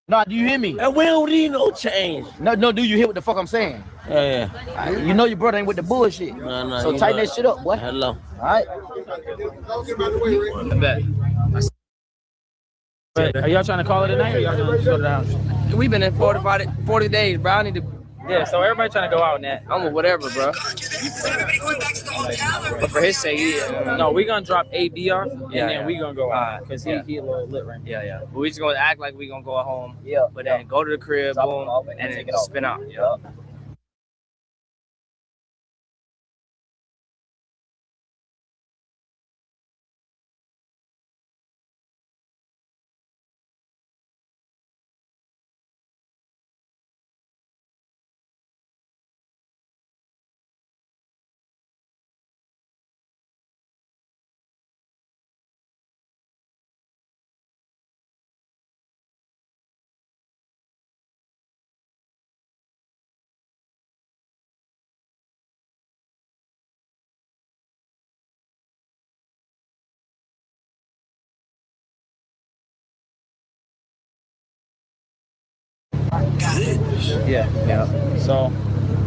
No, do you hear me?
And we don't need no change.
No, do you hear what the fuck I'm saying?
Yeah.
You know your brother ain't with the bullshit.
No.
So tighten that shit up, boy.
Hello.
All right.
Are y'all trying to call it a night or y'all gonna go to the house?
We've been in 40 days, bro. I need to.
Yeah, so everybody trying to go out now.
I'm with whatever, bro. But for his sake, yeah.
No, we gonna drop AB off and
Yeah,
then we gonna go out because he a little lit right now.
Yeah. But we just gonna act like we gonna go home.
Yeah.
But then go to the crib, boom, and then spin out. Yeah. Yeah. So,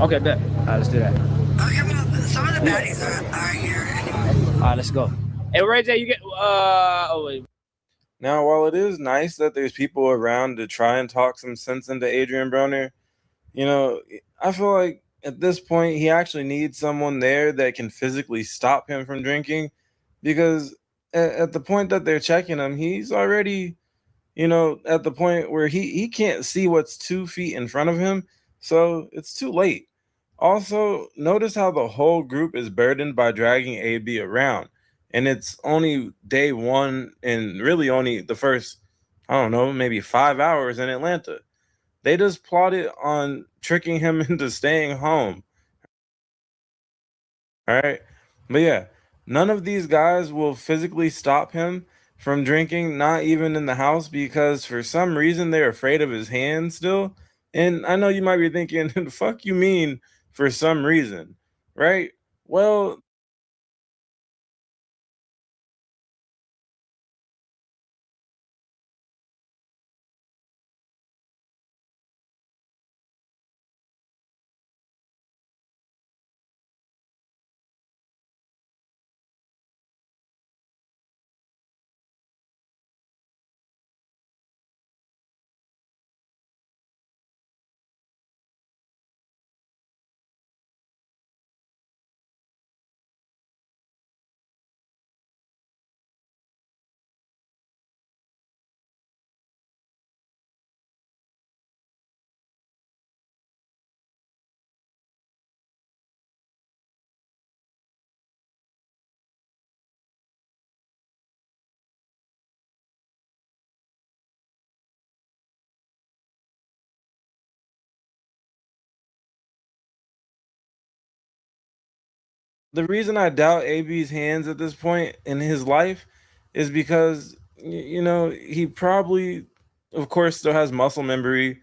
okay, bet. All right, let's do that.
Okay, well, some of the baddies are here anyway.
All right, let's go. Hey, Ray J, you get oh wait.
Now, while it is nice that there's people around to try and talk some sense into Adrian Broner, you know, I feel like at this point he actually needs someone there that can physically stop him from drinking, because at the point that they're checking him, he's already, you know, at the point where he can't see what's 2 feet in front of him, so it's too late. Also, notice how the whole group is burdened by dragging AB around, and it's only day one and really only the first, I don't know, maybe 5 hours in Atlanta. They just plotted on tricking him into staying home. All right. But yeah, none of these guys will physically stop him from drinking, not even in the house, because for some reason they're afraid of his hands still. And I know you might be thinking, the fuck you mean for some reason, right? Well, the reason I doubt AB's hands at this point in his life is because, you know, he probably, of course, still has muscle memory.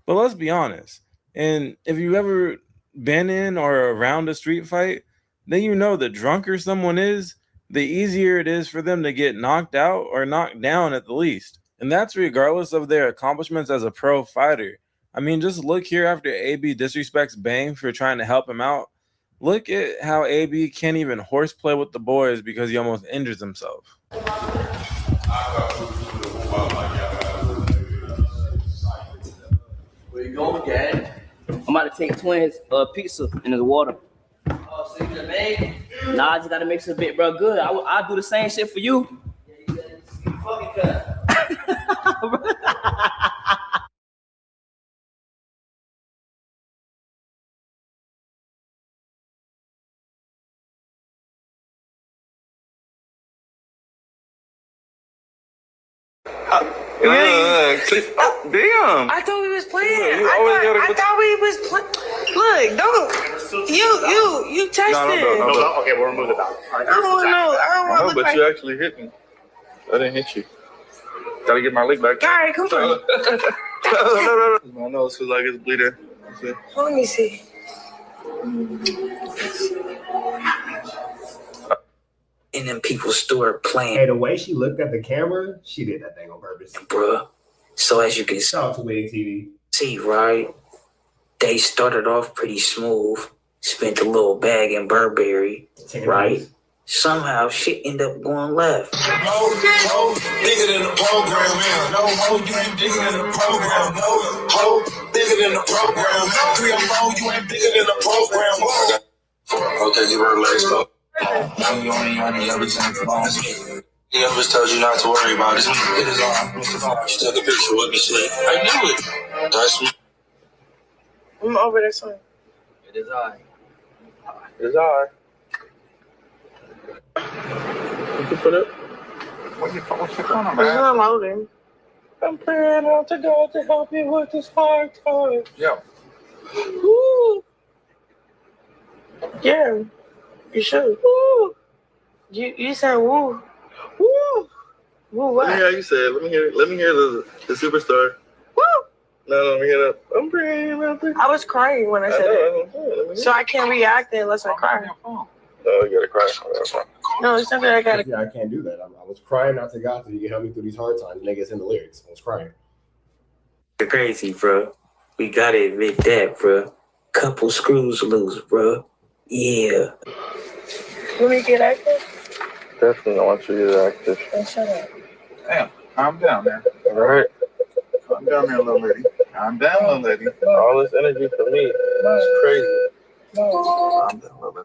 But let's be honest. And if you've ever been in or around a street fight, then you know the drunker someone is, the easier it is for them to get knocked out or knocked down at the least. And that's regardless of their accomplishments as a pro fighter. I mean, just look here after AB disrespects Bang for trying to help him out. Look at how AB can't even horseplay with the boys because he almost injures himself.
Where you going, Dad? I'm about to take Twins pizza into the water. Oh, so you just made? Nah, I just gotta mix it a bit, bro. Good. I'll do the same shit for you. Yeah, you fucking cut.
Damn.
I thought we was playing.
You always gotta
I
put-
thought we was playing. Look, don't. You touched it.
No.
Okay, we'll remove the dog.
I don't want to know. I don't want to look
but
like.
you actually hit me. I didn't hit you. Gotta get my leg back.
All right, come on.
No. My nose feels like it's bleeding.
Let me see.
And then people start playing.
Hey, the way she looked at the camera, she did that thing on purpose.
Bruh. So as you can
Shout out to Wig TV.
see, right? They started off pretty smooth. Spent a little bag in Burberry, right? Somehow shit ended up going left.
No, bigger than the program, man. No, you ain't bigger than the program. No, bigger than the program. 3 or 4, you ain't bigger than the program. Okay, you were relaxed up. I'm going on the other side of the bones. The Elvis told you not to worry about it. It is on. She took a picture with me, shit. I knew it. That's me.
I'm over this one.
It is I.
It's all right. You can put it. What's your phone number?
It's not loading.
I'm praying out to God to help you with this hard time. Yeah.
Woo. Yeah. You should. Woo. You said woo. Woo. Woo what?
Let me hear how you said it. Let me hear the superstar.
Woo.
No, let me hear that. I'm praying out to God.
I was crying when I said it. So I can't react unless I cry.
Oh, you gotta cry.
No, it's not that I gotta.
Yeah, I can't do that. I was crying out to God so you can help me through these hard times. Niggas in the lyrics. I was crying.
You're crazy, bro. We gotta admit that, bro. Couple screws loose, bro. Yeah.
Want me to get active?
Definitely, I want you to get active.
Oh, shut up.
Damn, calm down, man.
All right.
Calm down there, little lady. Calm down, little lady.
All this energy for me. It's crazy.
Calm down, little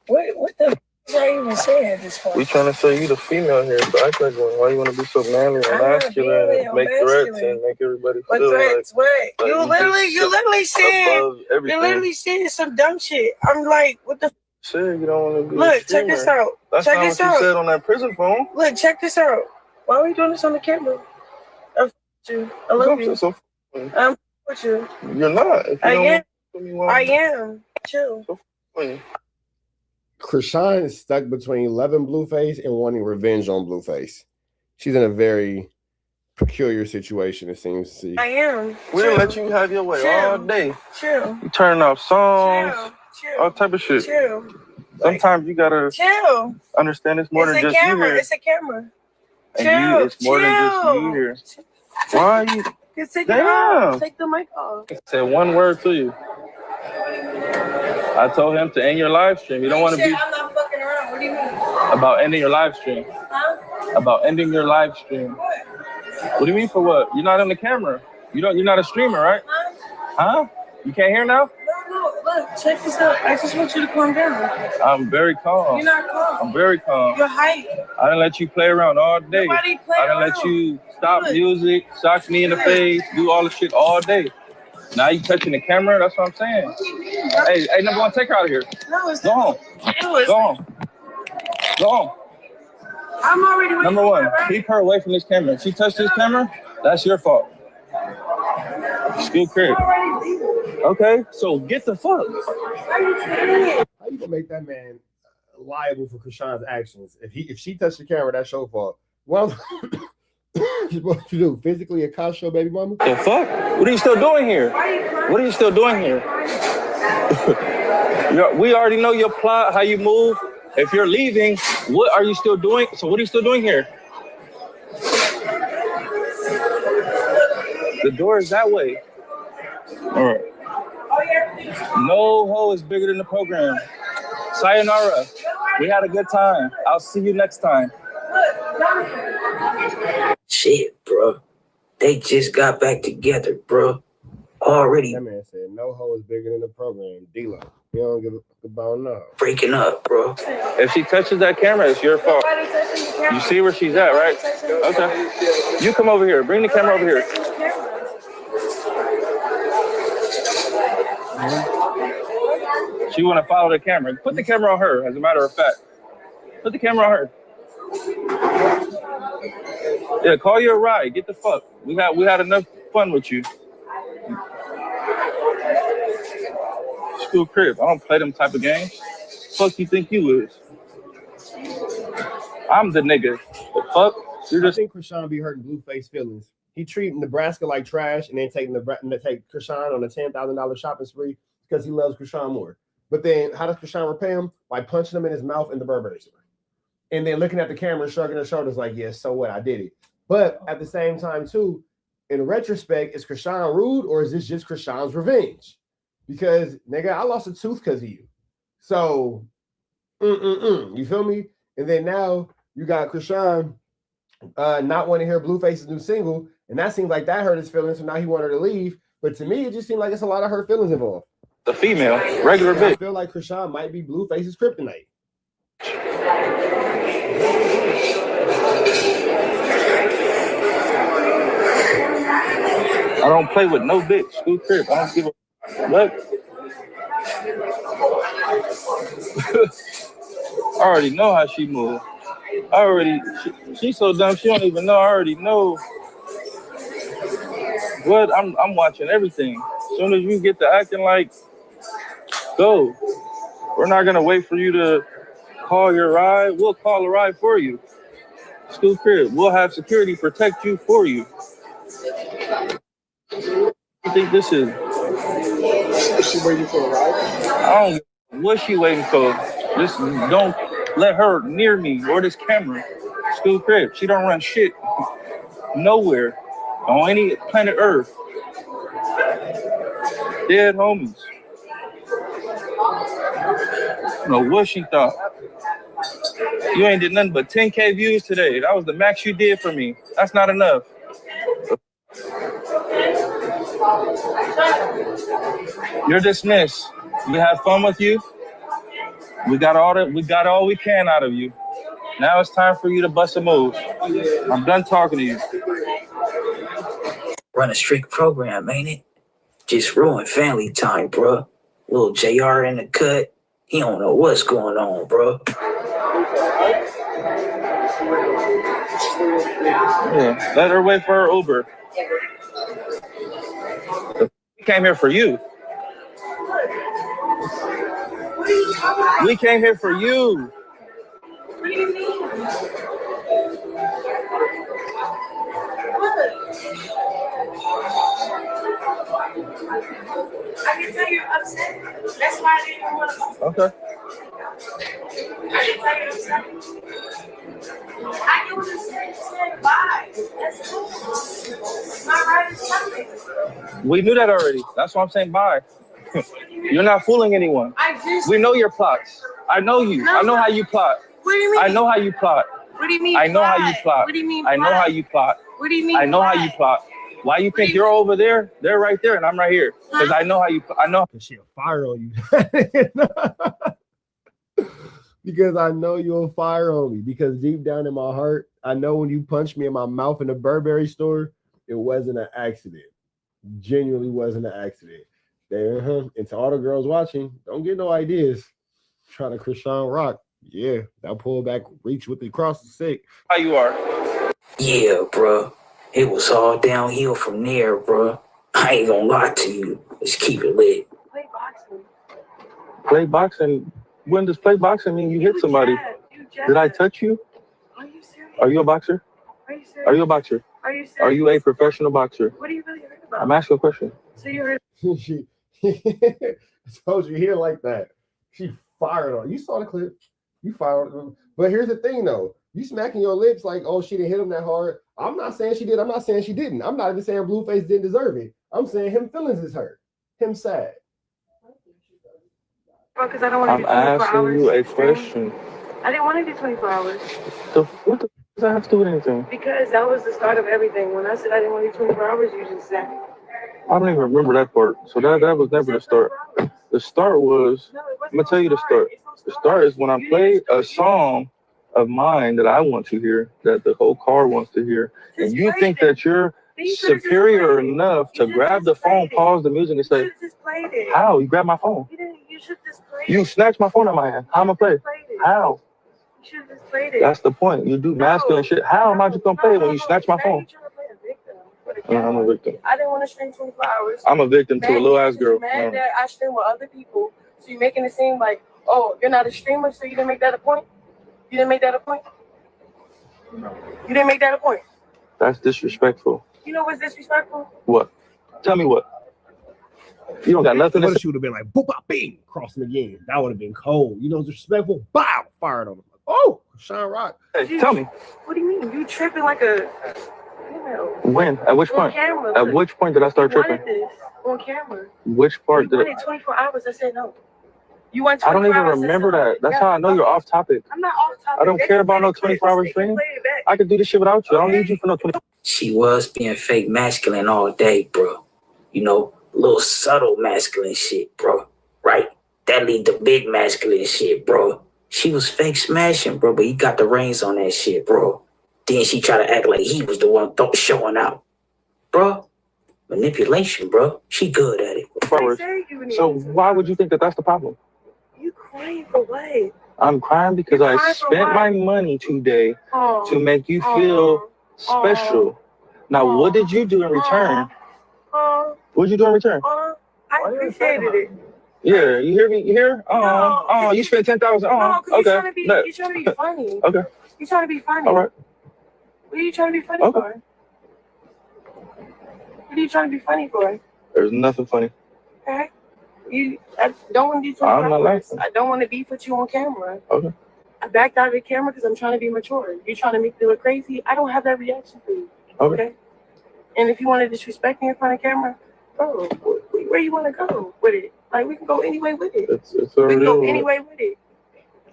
lady.
What the f is I even saying at this point?
We trying to show you the female here, so act like one. Why you want to be so manly and masculine and make threats and make everybody
What
feel
threats?
like
What? You literally saying,
above everything.
you're literally saying some dumb shit. I'm like, what the f?
Shit, you don't want to be
Look,
a
check this
streamer.
out.
That's
Check
not
this
what you
out.
said on that prison phone.
Look, check this out. Why are we doing this on the camera? I f you. I love you.
So
I'm with you.
you're not. If you
I
don't
am.
want me, why-
I am. Chill.
Chrisean is stuck between loving Blueface and wanting revenge on Blueface. She's in a very peculiar situation, it seems to see.
I am.
We didn't let you have your way all day.
Chill.
You turning off songs,
Chill.
all type of shit.
Chill.
Sometimes you gotta
Chill.
understand it's more
It's
than
a
just you
camera.
here.
It's a camera.
And
Chill.
you, it's more than just you here. Why are you?
Just take it
Damn.
off. Take the mic off.
I said one word to you. I told him to end your live stream. You don't want to be
I'm not fucking around. What do you mean?
about ending your live stream.
Huh?
About ending your live stream. What do you mean for what? You're not on the camera. You're not a streamer, right? Huh? You can't hear now?
No, look, check this out. I just want you to calm down.
I'm very calm.
You're not calm.
I'm very calm.
You're hype.
I didn't let you play around all day.
Nobody play
I didn't let
around.
you stop
Look.
music, sock me in the face, do all the shit all day. Now you touching the camera, that's what I'm saying. Hey, number one, take her out of here.
No, it's
Go home. Go home. Go home.
I'm already waiting.
Number one, keep her away from this camera. If she touched this camera, that's your fault. School crib. Okay, so get the fuck.
How you gonna make that man liable for Chrisean's actions? If she touched the camera, that's your fault. Well, what you do? Physically accost your baby mama?
The fuck? What are you still doing here? What are you still doing here? We already know your plot, how you move. If you're leaving, what are you still doing? So what are you still doing here? The door is that way. All right. No hoe is bigger than the program. Sayonara. We had a good time. I'll see you next time.
Shit, bro. They just got back together, bro. Already
That man said no hoe is bigger than the program. D-Lo. You don't give a fuck about no.
breaking up, bro.
If she touches that camera, it's your fault. You see where she's at, right? Okay. You come over here. Bring the camera over here. She want to follow the camera. Put the camera on her, as a matter of fact. Put the camera on her. Yeah, call you a ride. Get the fuck. We had enough fun with you. School crib. I don't play them type of games. Fuck you think you is? I'm the nigga. The fuck? You're just.
I think Chrisean be hurting Blueface feelings. He treating Nebraska like trash and then take Chrisean on a $10,000 shopping spree because he loves Chrisean more. But then how does Chrisean repay him? By punching him in his mouth in the Burberry store. And then looking at the camera and shrugging her shoulders like, yes, so what? I did it. But at the same time, too, in retrospect, is Chrisean rude or is this just Chrisean's revenge? Because, nigga, I lost a tooth because of you. So, you feel me? And then now you got Chrisean not wanting to hear Blueface's new single, and that seems like that hurt his feelings, so now he wanted her to leave. But to me, it just seemed like it's a lot of hurt feelings involved.
The female, regular bitch.
I feel like Chrisean might be Blueface's kryptonite.
I don't play with no bitch. School crib. I don't give a what. I already know how she moves. She's so dumb she don't even know. I already know what I'm watching everything. As soon as you get to acting like, go. We're not gonna wait for you to call your ride. We'll call a ride for you. School crib. We'll have security protect you for you. I think this is.
Is she waiting for a ride?
I don't. What's she waiting for? Just don't let her near me or this camera. School crib. She don't run shit nowhere on any planet Earth. Dead homies. No, what she thought. You ain't did nothing but 10K views today. That was the max you did for me. That's not enough. You're dismissed. We had fun with you. We got all we can out of you. Now it's time for you to bust a move. I'm done talking to you.
Run a strict program, ain't it? Just ruined family time, bro. Little JR in the cut. He don't know what's going on, bro.
Yeah, let her wait for her Uber. We came here for you. We came here for you.
What do you mean? I can tell you're upset. That's why I didn't want to.
Okay.
I can tell you're upset. I can understand saying bye. That's cool. My right is something.
We knew that already. That's why I'm saying bye. You're not fooling anyone. We know your plots. I know you. I know how you plot.
What do you mean?
I know how you plot.
What do you mean?
I know how you plot.
What do you mean?
I know how you plot.
What do you mean?
I know how you plot. Why you think you're over there? They're right there, and I'm right here. Because I know how you. I know.
She'll fire on you. Because I know you'll fire on me. Because deep down in my heart, I know when you punched me in my mouth in the Burberry store, it wasn't an accident. Genuinely wasn't an accident. There, and to all the girls watching, don't get no ideas. Trying to Chrisean rock. Yeah, that pullback reach with the cross is sick.
How you are?
Yeah, bro. It was all downhill from there, bro. I ain't gonna lie to you. Let's keep it lit.
Play boxing.
Play boxing. When does play boxing mean you hit somebody? Did I touch you?
Are you serious?
Are you a boxer?
Are you serious?
Are you a boxer?
Are you serious?
Are you a professional boxer?
What are you really heard about?
I'm asking a question.
So you heard.
I told you here like that. She fired on. You saw the clip. You fired on. But here's the thing, though. You smacking your lips like, oh, she didn't hit him that hard. I'm not saying she did. I'm not saying she didn't. I'm not even saying Blueface didn't deserve it. I'm saying him feelings is hurt. Him sad.
Because I don't want to
I'm
do 24
asking
hours.
you a question.
I didn't want to do 24 hours.
What does that have to do with anything?
Because that was the start of everything. When I said I didn't want to do 24 hours, you just said.
I don't even remember that part. So that was never the start. The start was, I'm going to tell you the start. The start is when I played a song of mine that I want to hear, that the whole car wants to hear. And you think that you're superior enough to grab the phone, pause the music, and say, how? You grabbed my phone. You snatched my phone out of my hand. How am I play? How?
You should have just played it.
That's the point. You do masculine shit. How am I just going to play it when you snatch my phone? I'm a victim.
I didn't want to stream 24 hours.
I'm a victim to a little ass girl.
Mad that I stream with other people, so you're making it seem like, oh, you're not a streamer, so you didn't make that a point? You didn't make that a point? You didn't make that a point?
That's disrespectful.
You know what's disrespectful?
What? Tell me what? You don't got nothing to say.
She would have been like, boop, bop, bing, crossing again. That would have been cold. You know, disrespectful. Bow, fired on him. Oh, Sean Rock.
Hey, tell me.
What do you mean? You tripping like a...
When? At which point?
Camera,
at which point did I start tripping?
This on camera.
Which part
did
I?
You wanted 24 hours. I said no. You want 24
I don't even
hours,
remember that. That's how I know you're off topic.
I'm not off topic.
I don't care about no 24-hour stream. I can do this shit without you. I don't need you for no 24.
She was being fake masculine all day, bro. You know, little subtle masculine shit, bro. Right? That lead to big masculine shit, bro. She was fake smashing, bro, but he got the reins on that shit, bro. Then she tried to act like he was the one showing out. Bro, manipulation, bro. She good at it.
So why would you think that that's the problem?
You crying for what?
I'm crying because I spent my money today to make you feel special. Now, what did you do in return? What did you do in return?
I appreciated it.
Yeah, you hear me? You hear? You spent 10,000. Okay.
You're trying to be funny.
Okay.
You're trying to be funny.
All right.
What are you trying to be funny for? What are you trying to be funny for?
There's nothing funny.
Okay. I don't want to do 24
I'm not
hours.
laughing.
I don't want to beef with you on camera.
Okay.
I backed out of the camera because I'm trying to be mature. You're trying to make me look crazy. I don't have that reaction for you.
Okay.
And if you want to disrespect me in front of camera,
Oh, where you want to go with it? Like, we can go anyway with it.
It's
We
a
can go
real.
anyway with it.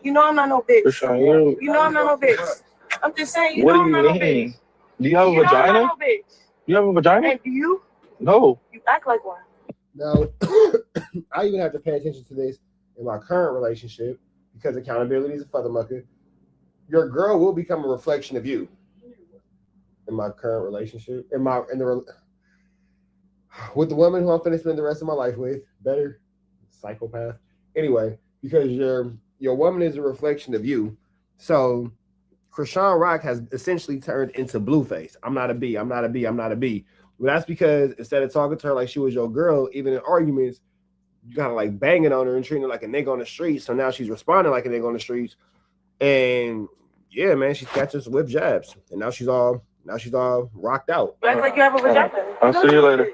You know I'm not no bitch.
Chrisean,
You know I'm not no bitch. I'm just saying, you
what
know
do
I'm
you
not no
mean?
bitch.
Do you have a
You know I'm
vagina?
not no bitch.
You have a vagina?
And do you?
No.
You act like one.
Now, I even have to pay attention to this in my current relationship because accountability is a feathermucker. Your girl will become a reflection of you. In my current relationship, with the woman who I'm finna spend the rest of my life with, better psychopath. Anyway, because your woman is a reflection of you. So Chrisean Rock has essentially turned into Blueface. I'm not a B. I'm not a B. I'm not a B. Well, that's because instead of talking to her like she was your girl, even in arguments, you kind of like banging on her and treating her like a nigga on the streets. So now she's responding like a nigga on the streets. And yeah, man, she's catching some whip jabs. And now she's all rocked out.
Act like you have a vagina.
I'll see you later.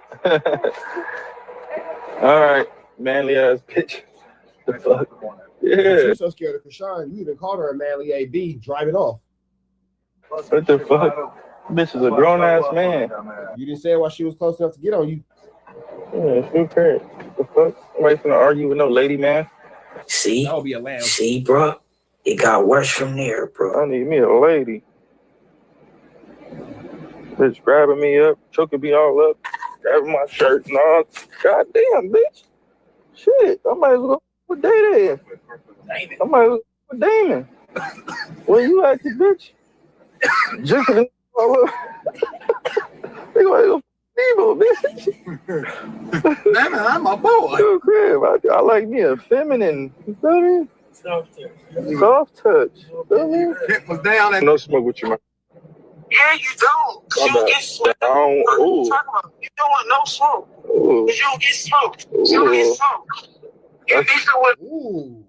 All right, manly ass bitch. The fuck? Yeah.
She's so scared of Chrisean, you even called her a manly AB driving off.
What the fuck? Bitch is a grown ass man.
You didn't say it while she was close enough to get on you.
Yeah, she parent. The fuck? Somebody's gonna argue with no lady, man.
See?
That would be a lamb.
See, bro? It got worse from there, bro.
I need me a lady. Bitch grabbing me up, choking me all up, grabbing my shirt and all. Goddamn, bitch. Shit, I might as well go with Day. I might as well go with Damon. Where you at, bitch? Just all up. They gonna go evil, bitch.
Damn it, I'm my boy.
Yo, crib. I like me a feminine. You feel me? Soft touch. You feel me?
Hit was down and
No smoke with you, man.
Yeah, you don't. Cause you don't get smoked.
I don't. Ooh.
You don't want no smoke.
Ooh.
Cause you don't get smoked. You don't get smoked. You beefing with.
Ooh.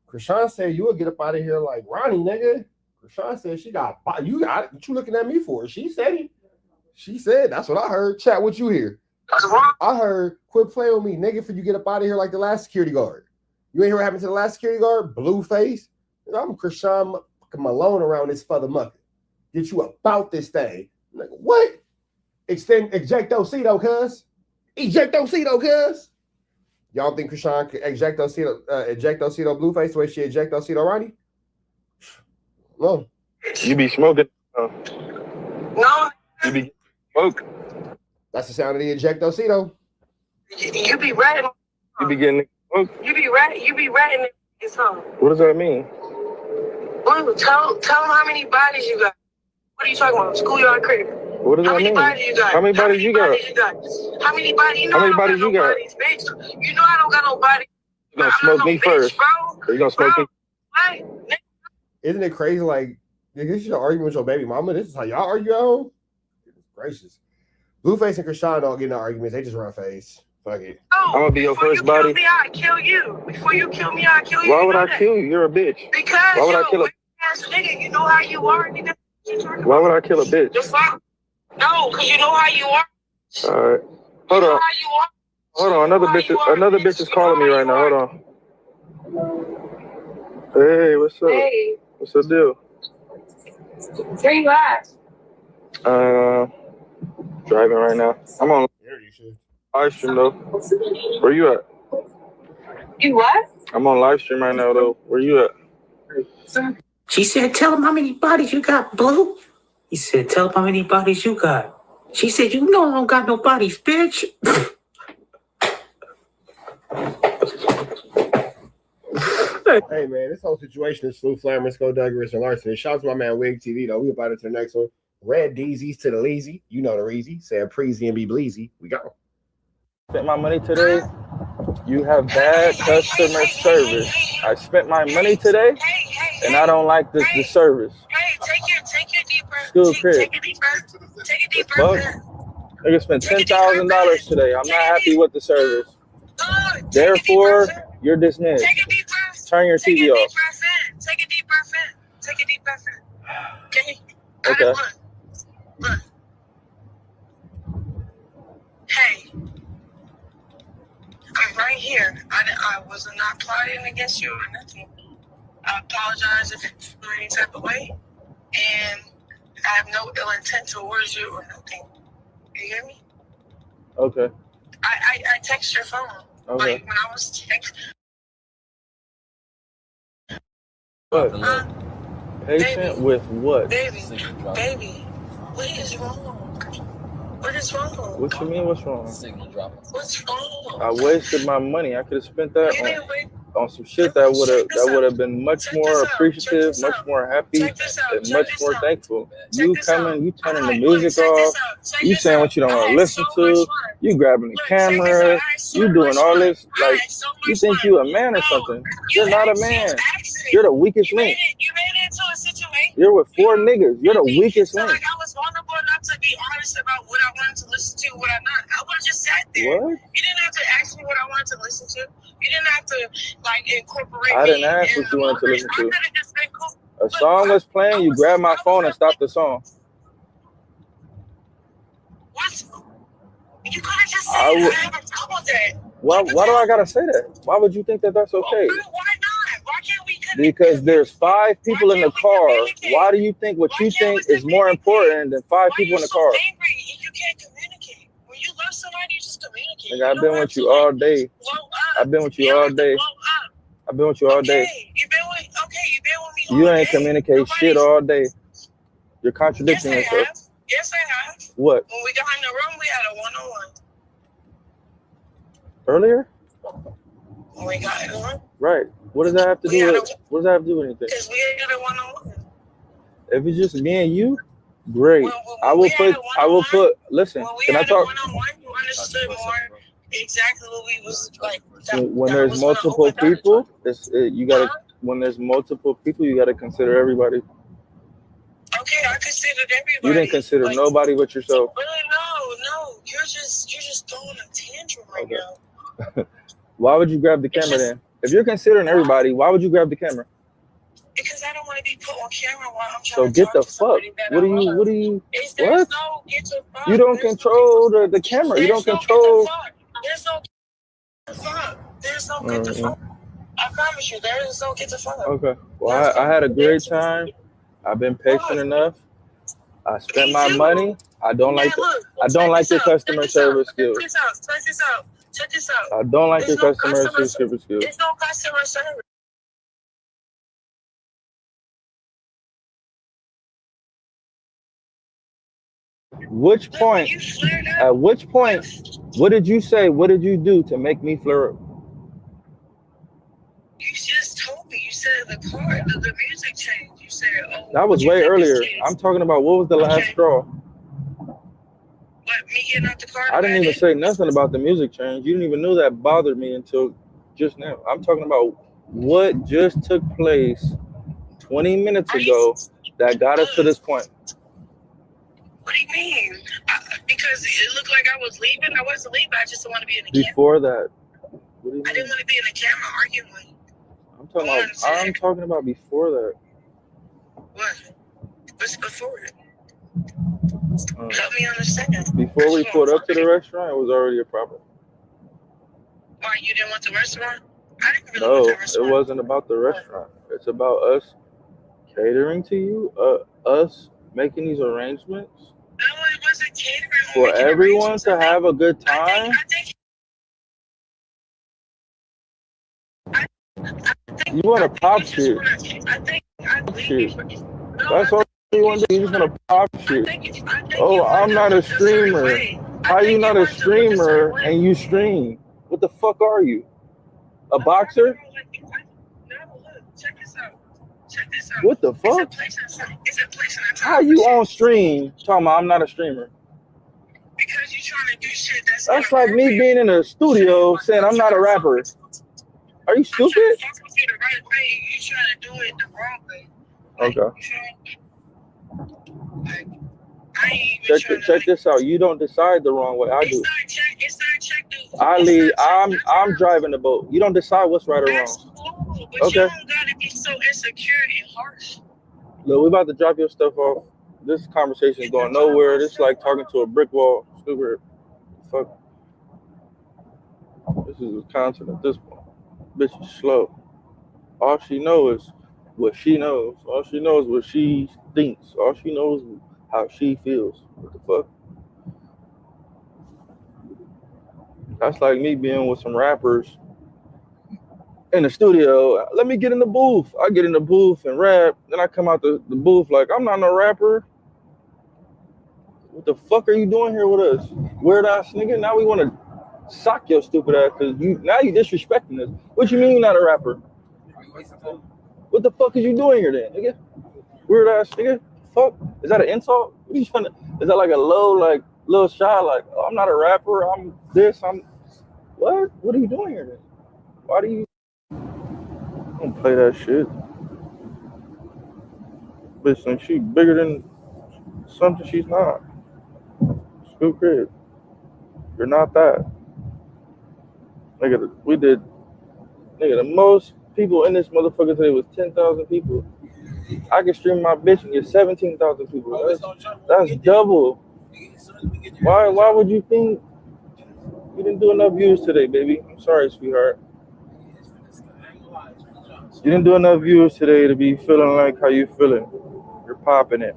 Chrisean said you would get up out of here like Ronnie, nigga. Chrisean said she got you got it. What you looking at me for? She said it. She said that's what I heard. Chat, what you hear? I heard quit playing with me, nigga, for you get up out of here like the last security guard. You ain't hear what happened to the last security guard? Blueface. I'm Chrisean Malone around this feathermucker. Get you about this thing. Like, what? Ejectocito, cuz. Ejectocito, cuz. Y'all think Chrisean could ejectocito Blueface the way she ejectocito Ronnie? No.
You be smoking.
No.
You be smoking.
That's the sound of the ejectocito.
You be ratting.
You be getting smoked.
You be ratting his home.
What does that mean?
Blue, tell him how many bodies you got. What are you talking about? Schoolyard crib.
What does that mean?
How many bodies you got?
How many bodies you got?
How many bodies? You know
How many
I don't
bodies
got
you
no
got?
bodies, bitch. You know I don't got no bodies.
You gonna smoke me first?
Bro.
You gonna smoke me?
What?
Isn't it crazy? Like, nigga, you should argue with your baby mama. This is how y'all argue at home? Goodness gracious. Blueface and Chrisean don't get in arguments. They just run face. Fuck it.
Oh,
I'm gonna be your first body.
Before you kill me, I'll kill you. Before you kill me, I'll kill you.
Why would I kill you? You're a bitch.
Because
why would
you're
I kill
a ass nigga. You know how you are, nigga.
Why would I kill a bitch?
The fuck? No, because you know how you are.
All right. Hold on. Hold on. Another bitch is calling me right now. Hold on. Hey, what's up?
Hey.
What's the deal?
Where you at?
Driving right now. I'm on live stream though. Where you at?
You what?
I'm on live stream right now though. Where you at?
She said, tell him how many bodies you got, Blue. He said, tell him how many bodies you got. She said, you know I don't got no bodies, bitch.
Hey, man, this whole situation is Slew Flammers, Go Douglas, and Larson. Shout out to my man Wig TV, though. We about it to the next one. Red Deezies to the Leezy. You know the Reezy. Say Preezy and be Bleezy. We go.
Spent my money today. You have bad customer service. I spent my money today, and I don't like the service.
Hey, take your deep breath.
School crib.
Take a deep breath. Take a deep breath.
Nigga spent $10,000 today. I'm not happy with the service. Therefore, you're dismissed. Turn your TV off.
Take a deep breath in. Take a deep breath in. Okay?
Okay.
Look. Hey. I'm right here. I was not plotting against you or nothing. I apologize if it's any type of way. And I have no ill intent towards you or nothing. You hear me?
Okay.
I text your phone.
Okay.
Like when I was text.
What? Patient with what?
Baby, what is wrong? What is wrong?
What you mean? What's wrong?
What's wrong?
I wasted my money. I could have spent that on some shit that would have been much more appreciative, much more happy, and much more thankful. You coming, you turning the music off, you saying what you don't want to listen to, you grabbing the camera, you doing all this like you think you a man or something. You're not a man. You're the weakest link.
You made it into a situation.
You're with 4 niggas. You're the weakest link.
Like I was vulnerable enough to be honest about what I wanted to listen to, what I not. I would have just sat there.
What?
You didn't have to ask me what I wanted to listen to. You didn't have to like incorporate.
I didn't ask what you wanted to listen to. A song was playing, you grabbed my phone and stopped the song.
What? You could have just said I have a problem with that.
Why do I gotta say that? Why would you think that that's okay?
Why not? Why can't we connect?
Because there's 5 people in the car. Why do you think what you think is more important than 5 people in the car?
Angry if you can't communicate. When you love somebody, you just communicate.
Nigga, I've been with you all day. I've been with you all day. I've been with you all day.
You've been with me all
You
day.
ain't communicate shit all day. You're contradicting yourself.
Yes, I have.
What?
When we got in the room, we had a one-on-one.
Earlier?
When we got in the room?
Right. What does that have to do with? What does that have to do with anything?
Because we had a one-on-one.
If it's just me and you, great. I will put. Listen, can I talk?
You understood more exactly what we was like.
When there's multiple people, you gotta. When there's multiple people, you gotta consider everybody.
Okay, I considered everybody.
You didn't consider nobody but yourself.
Really, no. You're just throwing a tantrum right now.
Why would you grab the camera then? If you're considering everybody, why would you grab the camera?
Because I don't want to be put on camera while I'm trying
So
to
get
talk
the
to somebody
fuck.
that
What
I
do you?
love.
What do you?
There's
What?
no get the fuck.
You don't control the camera. You don't control.
There's no get the fuck. There's no get the fuck. I promise you, there is no get the fuck.
Okay. Well, I had a great time. I've been patient enough. I spent my money. I don't like. I don't like your customer service skills.
Check this out.
I don't like your
There's no
customer service skills.
There's no customer service.
Which point? At which point? What did you say? What did you do to make me flare up?
You just told me. You said the car, the music changed. You said, oh.
That was way earlier. I'm talking about what was the last straw.
What, me getting out the car?
I didn't even say nothing about the music change. You didn't even know that bothered me until just now. I'm talking about what just took place 20 minutes ago that got us to this point.
What do you mean? Because it looked like I was leaving. I wasn't leaving. I just didn't want to be in the camera.
Before that, what do you
I didn't want to be in the camera arguing.
I'm talking about before that.
What? What's before it? Help me understand.
Before we pulled up to the restaurant, it was already a problem.
Why, you didn't want the restaurant? I didn't really
No,
want the restaurant.
it wasn't about the restaurant. It's about us catering to you, us making these arrangements.
No, it wasn't catering.
For everyone to have a good time. You want to pop shit. That's all you want to do. You just want to pop shit. Oh, I'm not a streamer. How you not a streamer and you stream? What the fuck are you? A boxer? What the fuck? How you on stream talking about I'm not a streamer?
Because you're trying to do shit
that's like me being in a studio saying I'm not a rapper. Are you stupid?
You're trying to do it the wrong way.
Okay. Check this out. You don't decide the wrong way. I do. Ali, I'm driving the boat. You don't decide what's right or wrong.
But you don't gotta be so insecure and harsh.
Look, we about to drop your stuff off. This conversation is going nowhere. This is like talking to a brick wall. Stupid. Fuck. This is content at this point. Bitch is slow. All she knows is what she knows. All she knows is what she thinks. All she knows is how she feels. What the fuck? That's like me being with some rappers in the studio. Let me get in the booth. I get in the booth and rap. Then I come out the booth like, I'm not no rapper. What the fuck are you doing here with us? Weird ass nigga. Now we want to sock your stupid ass because now you disrespecting us. What you mean you're not a rapper? What the fuck is you doing here then, nigga? Weird ass nigga. Fuck. Is that an insult? What are you trying to? Is that like a little shot? Like, oh, I'm not a rapper. I'm this. I'm what? What are you doing here then? Why do you don't play that shit? Bitch, think she bigger than something she's not. Scoop crib. You're not that. Nigga, we did. Nigga, the most people in this motherfucker today was 10,000 people. I can stream my bitch and get 17,000 people. That's double. Why would you think you didn't do enough views today, baby? I'm sorry, sweetheart. You didn't do enough views today to be feeling like how you feeling. You're popping it.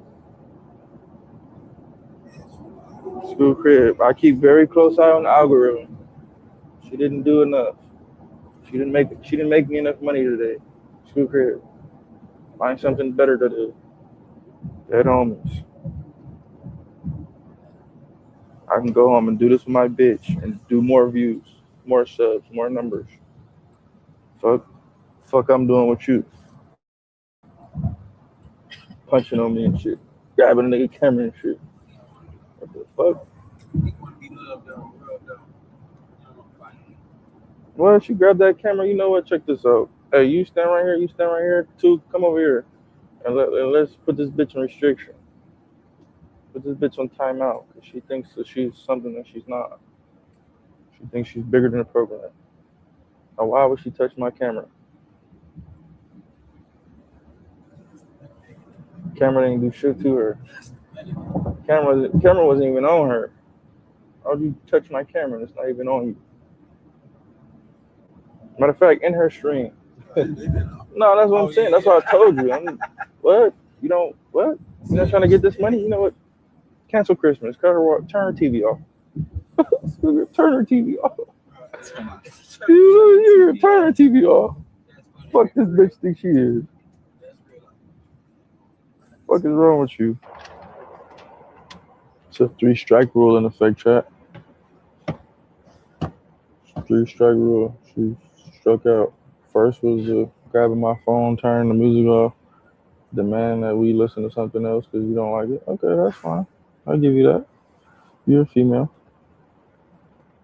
School crib. I keep very close eye on the algorithm. She didn't do enough. She didn't make me enough money today. School crib. Find something better to do. Dead homies. I can go home and do this with my bitch and do more views, more subs, more numbers. Fuck I'm doing with you. Punching on me and shit. Grabbing a nigga camera and shit. What the fuck? Well, she grabbed that camera. You know what? Check this out. Hey, you stand right here. You stand right here. Two, come over here. And let's put this bitch in restriction. Put this bitch on timeout. Because she thinks that she's something that she's not. She thinks she's bigger than the program. Now, why would she touch my camera? Camera didn't do shit to her. Camera wasn't even on her. How would you touch my camera and it's not even on you? Matter of fact, in her stream. No, that's what I'm saying. That's what I told you. What? You don't, what? You're not trying to get this money? You know what? Cancel Christmas. Turn her TV off. Turn her TV off. Turn her TV off. Fuck this bitch think she is. What is wrong with you? It's a 3-strike rule in effect, chat. 3-strike rule. She struck out. First was grabbing my phone, turning the music off, demand that we listen to something else because you don't like it. Okay, that's fine. I'll give you that. You're a female.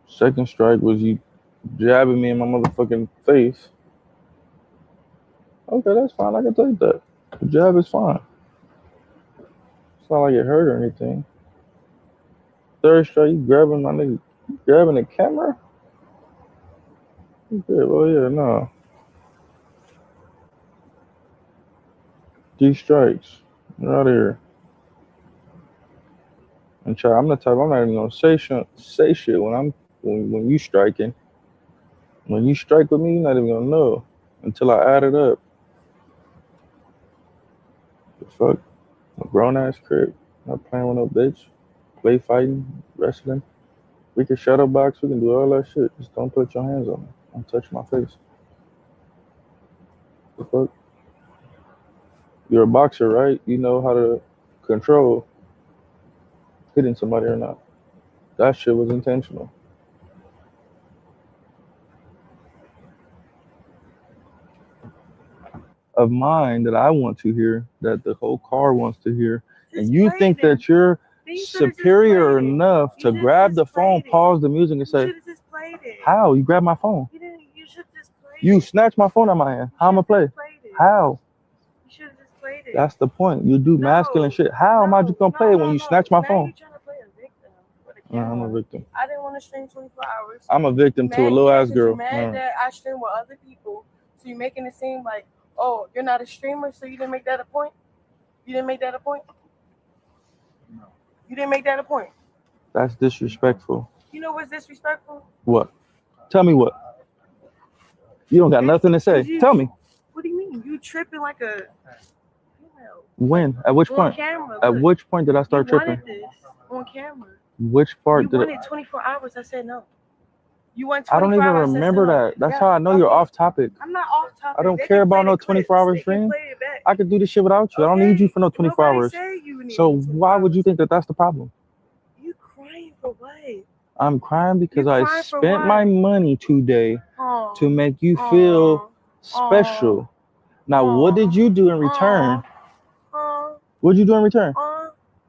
Second strike was you jabbing me in my motherfucking face. Okay, that's fine. I can take that. The jab is fine. It's not like it hurt or anything. Third strike, you grabbing my nigga, grabbing the camera? Okay, well, yeah, no. 3 strikes. You're out of here. And try. I'm the type. I'm not even gonna say shit when you striking. When you strike with me, you're not even gonna know until I add it up. The fuck, a grown ass crib. Not playing with no bitch. Play fighting, wrestling. We can shadow box. We can do all that shit. Just don't put your hands on me. Don't touch my face. The fuck. You're a boxer, right? You know how to control hitting somebody or not. That shit was intentional. Of mine that I want to hear, that the whole car wants to hear, and you think that you're superior enough to grab the phone, pause the music, and say, "How? You grab my phone? You snatch my phone out of my hand. How am I play? How? That's the point. You do masculine shit. How am I just gonna play it when you snatch my phone?" No, I'm a victim.
I didn't want to stream 24 hours.
I'm a victim to a little ass girl.
You're mad that I stream with other people, so you're making it seem like, oh, you're not a streamer, so you didn't make that a point? You didn't make that a point? No. You didn't make that a point?
That's disrespectful.
You know what's disrespectful?
What? Tell me what. You don't got nothing to say. Tell me.
What do you mean? You tripping like a...
When? At which point?
Camera,
at which point did I start tripping?
This on camera.
Which part
you
did
wanted 24 hours. I said no. You want
I don't
24
even
hours
remember that. That's how I know you're off topic.
I'm not off topic.
I don't
They
care
can play
about no
the clips.
24 hour
They can
stream.
play it back.
I could do this shit without you. I don't need you for no 24
Nobody
hours.
said you need
So
me 24
why would you think that that's the problem?
You crying for what?
I'm crying because
You
I
crying for
spent
what?
my money today
Aw.
to make you feel special. Now, what did you do in return? What did you do in return?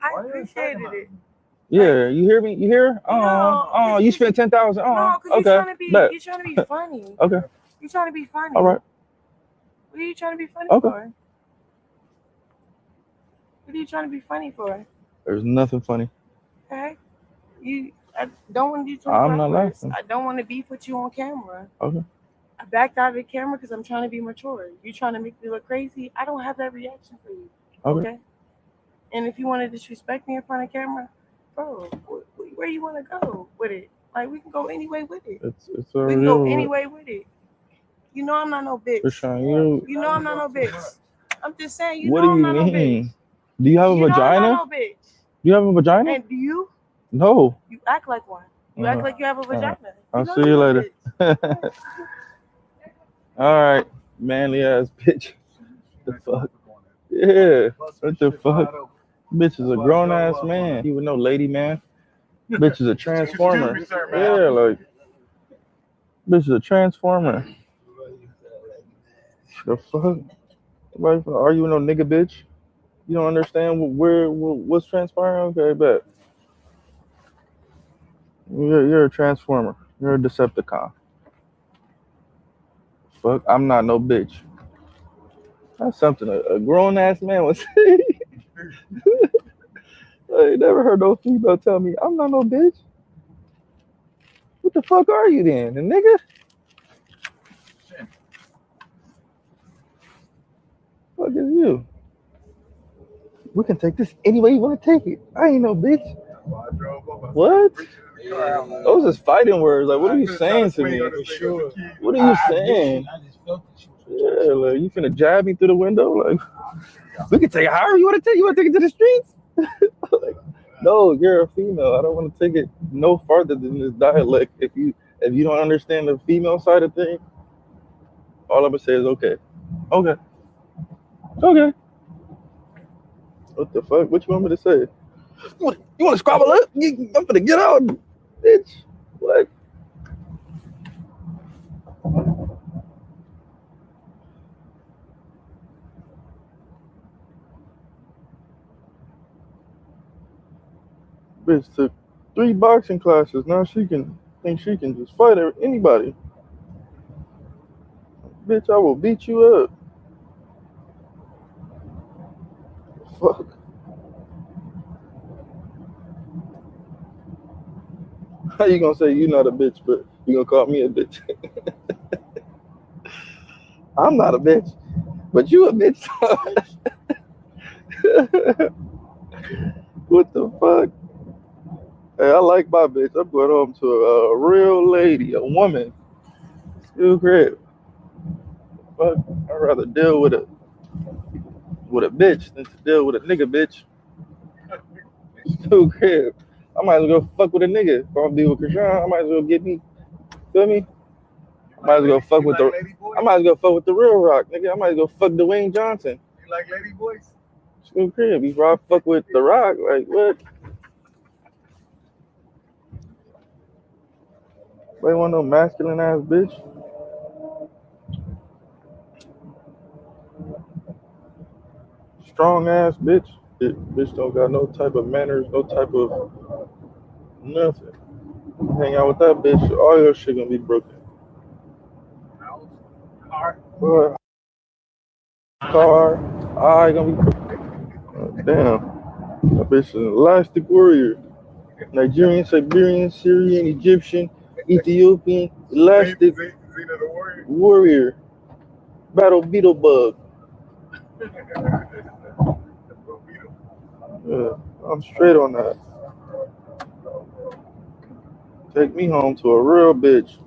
I appreciated it.
Yeah, you hear me? You hear? Oh, you spent 10,000.
No, because
Okay.
you're trying to be
Bet.
funny.
Okay.
You're trying to be funny.
All right.
What are you trying to be funny
Okay.
for? What are you trying to be funny for?
There's nothing funny.
Okay? I don't want to do 24
I'm not
hours.
laughing.
I don't want to beef with you on camera.
Okay.
I backed out of the camera because I'm trying to be mature. You trying to make me look crazy? I don't have that reaction for you.
Okay.
And if you want to disrespect me in front of camera, bro, where you want to go with it? Like, we can go any way with it.
It's a
We can go
real.
any way with it. You know I'm not no bitch.
Chrisean,
You know I'm not no bitch. I'm just saying,
what
know
do
I'm
you
not no bitch.
mean? Do you have a
You know I'm
vagina?
not no bitch.
Do you have a vagina?
And do you?
No.
You act like one. You act like you have a vagina.
I'll
know
see
I'm
you
not
later. All right, manly ass bitch. The fuck? Yeah. What the fuck? Bitch is a grown ass man. You would know, lady man. Bitch is a transformer. Yeah, like. Bitch is a transformer. The fuck? Like, are you no nigga bitch? You don't understand what's transpiring? Okay, bet. You're a transformer. You're a Decepticon. Fuck, I'm not no bitch. That's something a grown ass man would say. I ain't never heard no female tell me I'm not no bitch. What the fuck are you then, a nigga? Fuck is you? We can take this any way you want to take it. I ain't no bitch. What? Those is fighting words. Like, what are you saying to me? What are you saying? Yeah, like you finna jab me through the window? Like, we can take it however you want to take. You want to take it to the streets? Like, no, you're a female. I don't want to take it no farther than this dialect. If you don't understand the female side of things, all I'm gonna say is okay. Okay. What the fuck? What you want me to say? You want to squabble up? I'm gonna get out, bitch. What? Bitch took 3 boxing classes. Now she can just fight anybody. Bitch, I will beat you up. Fuck. How you gonna say you not a bitch, but you gonna call me a bitch? I'm not a bitch, but you a bitch. What the fuck? Hey, I like my bitch. I'm going home to a real lady, a woman. Still crib. Fuck, I'd rather deal with a bitch than to deal with a nigga bitch. Still crib. I might as well go fuck with a nigga. If I'm gonna be with Chrisean, I might as well get me. Feel me? I might as well fuck with the real rock, nigga. I might as well fuck Dwayne Johnson.
You like lady boys?
Still crib. Before I fuck with the rock, like what? They want no masculine ass bitch. Strong ass bitch. Bitch don't got no type of manners, no type of nothing. You hang out with that bitch, all your shit gonna be broken. Car, I gonna be broken. Damn. That bitch is an elastic warrior. Nigerian, Siberian, Syrian, Egyptian, Ethiopian, elastic warrior. Battle beetle bug. Yeah, I'm straight on that. Take me home to a real bitch.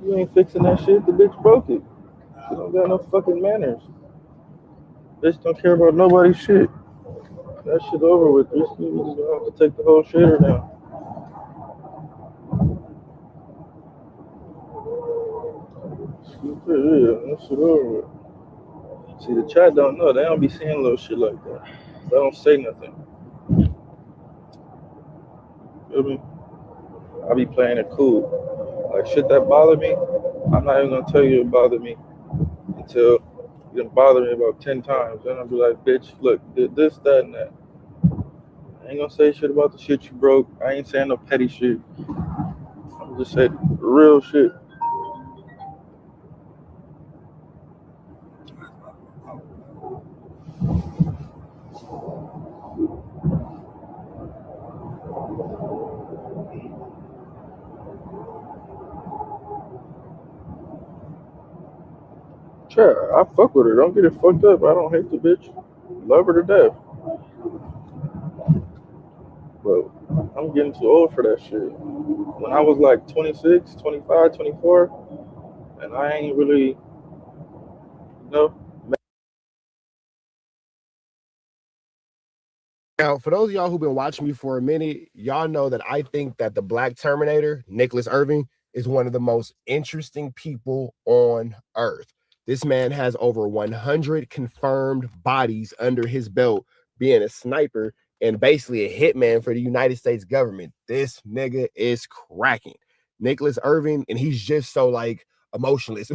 You ain't fixing that shit. The bitch broke it. She don't got no fucking manners. Bitch don't care about nobody's shit. That shit over with. Bitch, you just gonna have to take the whole shitter down. Yeah, that shit over with. See, the chat don't know. They don't be saying little shit like that. They don't say nothing. Feel me? I be playing it cool. Like shit that bother me, I'm not even gonna tell you it bothered me until you done bother me about 10 times. Then I'll be like, bitch, look, did this, that, and that. I ain't gonna say shit about the shit you broke. I ain't saying no petty shit. I'm just saying real shit. Sure, I fuck with her. Don't get it fucked up. I don't hate the bitch. Love her to death. But I'm getting too old for that shit. When I was like 26, 25, 24, and I ain't really, you know.
Now, for those of y'all who've been watching me for a minute, y'all know that I think that the Black Terminator, Nicholas Irving, is one of the most interesting people on Earth. This man has over 100 confirmed bodies under his belt, being a sniper and basically a hitman for the United States government. This nigga is cracking. Nicholas Irving, and he's just so like emotionless.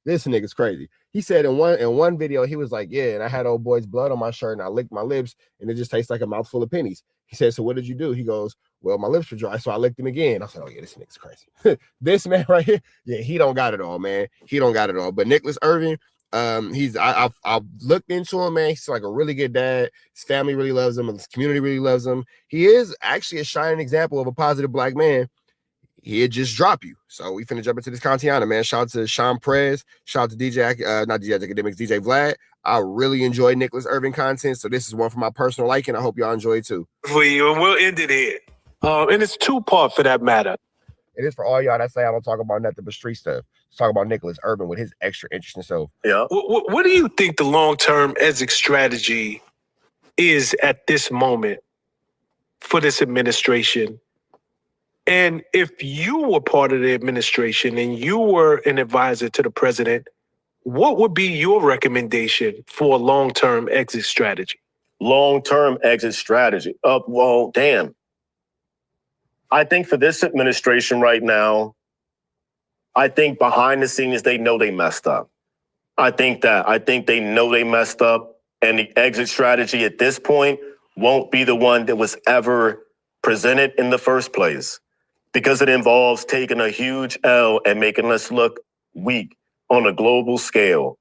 This nigga's crazy. He said in one video, he was like, yeah, and I had old boy's blood on my shirt and I licked my lips and it just tastes like a mouthful of pennies. He said, so what did you do? He goes, well, my lips were dry, so I licked them again. I said, oh yeah, this nigga's crazy. This man right here, yeah, he don't got it all, man. He don't got it all. But Nicholas Irving, I've looked into him, man. He's like a really good dad. His family really loves him, and his community really loves him. He is actually a shining example of a positive black man. He'd just drop you. So we finna jump into this Contiana, man. Shout out to Sean Perez. Shout out to DJ, not DJ Academics, DJ Vlad. I really enjoy Nicholas Irving content. So this is one for my personal liking. I hope y'all enjoy it too.
We'll end it here. And it's two-part for that matter.
It is for all y'all that say I don't talk about nothing but street stuff. Let's talk about Nicholas Irving with his extra interesting self.
Yeah. What do you think the long-term exit strategy is at this moment for this administration? And if you were part of the administration and you were an advisor to the president, what would be your recommendation for a long-term exit strategy?
Long-term exit strategy? Well, damn. I think for this administration right now, I think behind the scenes, they know they messed up. I think they know they messed up, and the exit strategy at this point won't be the one that was ever presented in the first place, because it involves taking a huge L and making us look weak on a global scale.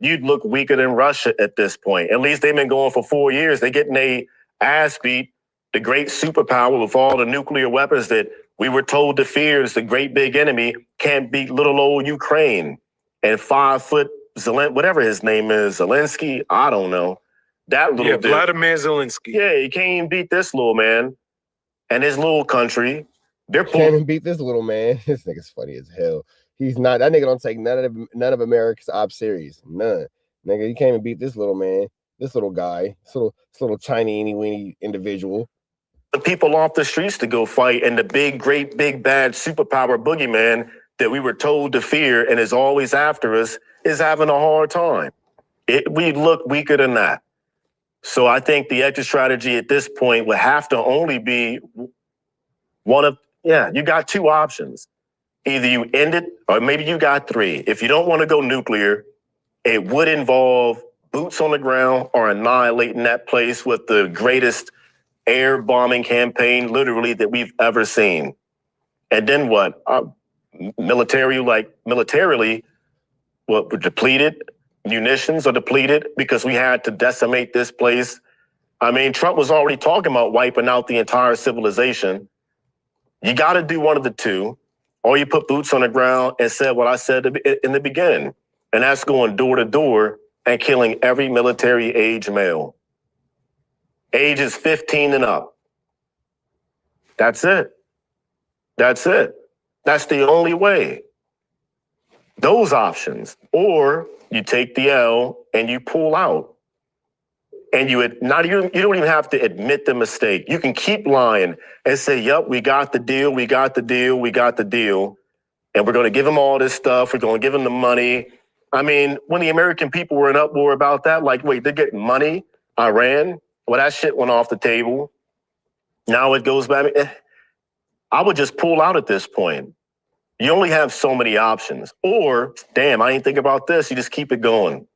You'd look weaker than Russia at this point. At least they've been going for 4 years. They're getting their ass beat. The great superpower with all the nuclear weapons that we were told to fear is the great big enemy can't beat little old Ukraine. And 5 foot whatever his name is, Zelensky, I don't know. That little dude.
Vladimir Zelensky.
Yeah, he can't even beat this little man and his little country.
Can't even beat this little man. This nigga's funny as hell. He's not. That nigga don't take none of America's op serious. None. Nigga, you can't even beat this little man. This little guy. This little tiny, weeny individual.
The people off the streets to go fight, and the big, great, big, bad superpower boogeyman that we were told to fear and is always after us is having a hard time. We look weaker than that. So I think the exit strategy at this point would have to only be one of, you got 2 options. Either you end it, or maybe you got 3. If you don't want to go nuclear, it would involve boots on the ground or annihilating that place with the greatest air bombing campaign, literally, that we've ever seen. And then what? Militarily, we're depleted. Munitions are depleted because we had to decimate this place. I mean, Trump was already talking about wiping out the entire civilization. You got to do one of the 2. Or you put boots on the ground and said what I said in the beginning. And that's going door to door and killing every military age male. Ages 15 and up. That's it. That's it. That's the only way. Those options. Or you take the L and you pull out. And you don't even have to admit the mistake. You can keep lying and say, yep, we got the deal, we got the deal, we got the deal. And we're going to give them all this stuff. We're going to give them the money. I mean, when the American people were in uproar about that, like, wait, they're getting money? Iran? Well, that shit went off the table. Now it goes back. I would just pull out at this point. You only have so many options. Or, damn, I ain't think about this. You just keep it going.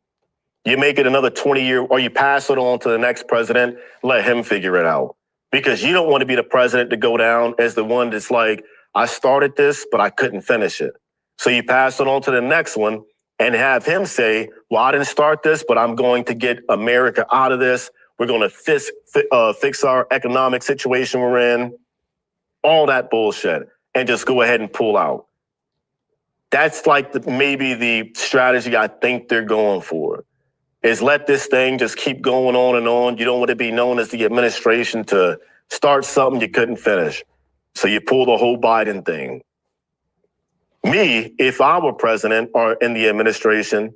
You make it another 20-year, or you pass it on to the next president, let him figure it out. Because you don't want to be the president to go down as the one that's like, I started this, but I couldn't finish it. So you pass it on to the next one and have him say, well, I didn't start this, but I'm going to get America out of this. We're going to fix our economic situation we're in. All that bullshit. And just go ahead and pull out. That's like maybe the strategy I think they're going for. Is let this thing just keep going on and on. You don't want to be known as the administration to start something you couldn't finish. So you pull the whole Biden thing. Me, if I were president or in the administration,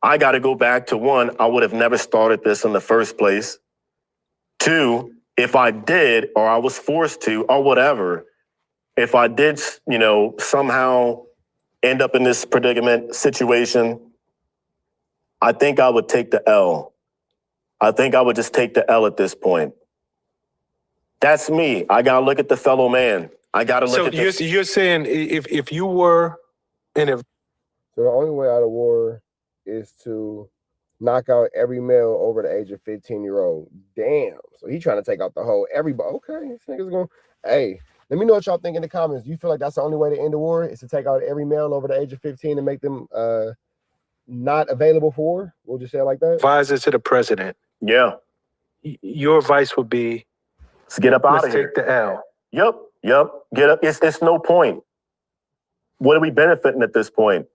I got to go back to one, I would have never started this in the first place. Two, if I did, or I was forced to, or whatever, if I did, somehow end up in this predicament situation, I think I would take the L. I think I would just take the L at this point. That's me. I got to look at the fellow man. I got to look at
So you're saying if you were in a...
So the only way out of war is to knock out every male over the age of 15-year-old. Damn. So he trying to take out the whole everybody. Okay, this nigga's going, hey, let me know what y'all think in the comments. Do you feel like that's the only way to end the war is to take out every male over the age of 15 and make them not available for war? We'll just say it like that.
Advisor to the president.
Yeah.
Your advice would be,
let's get up out of here.
Take the L.
Yep. Get up. It's no point. What are we benefiting at this point?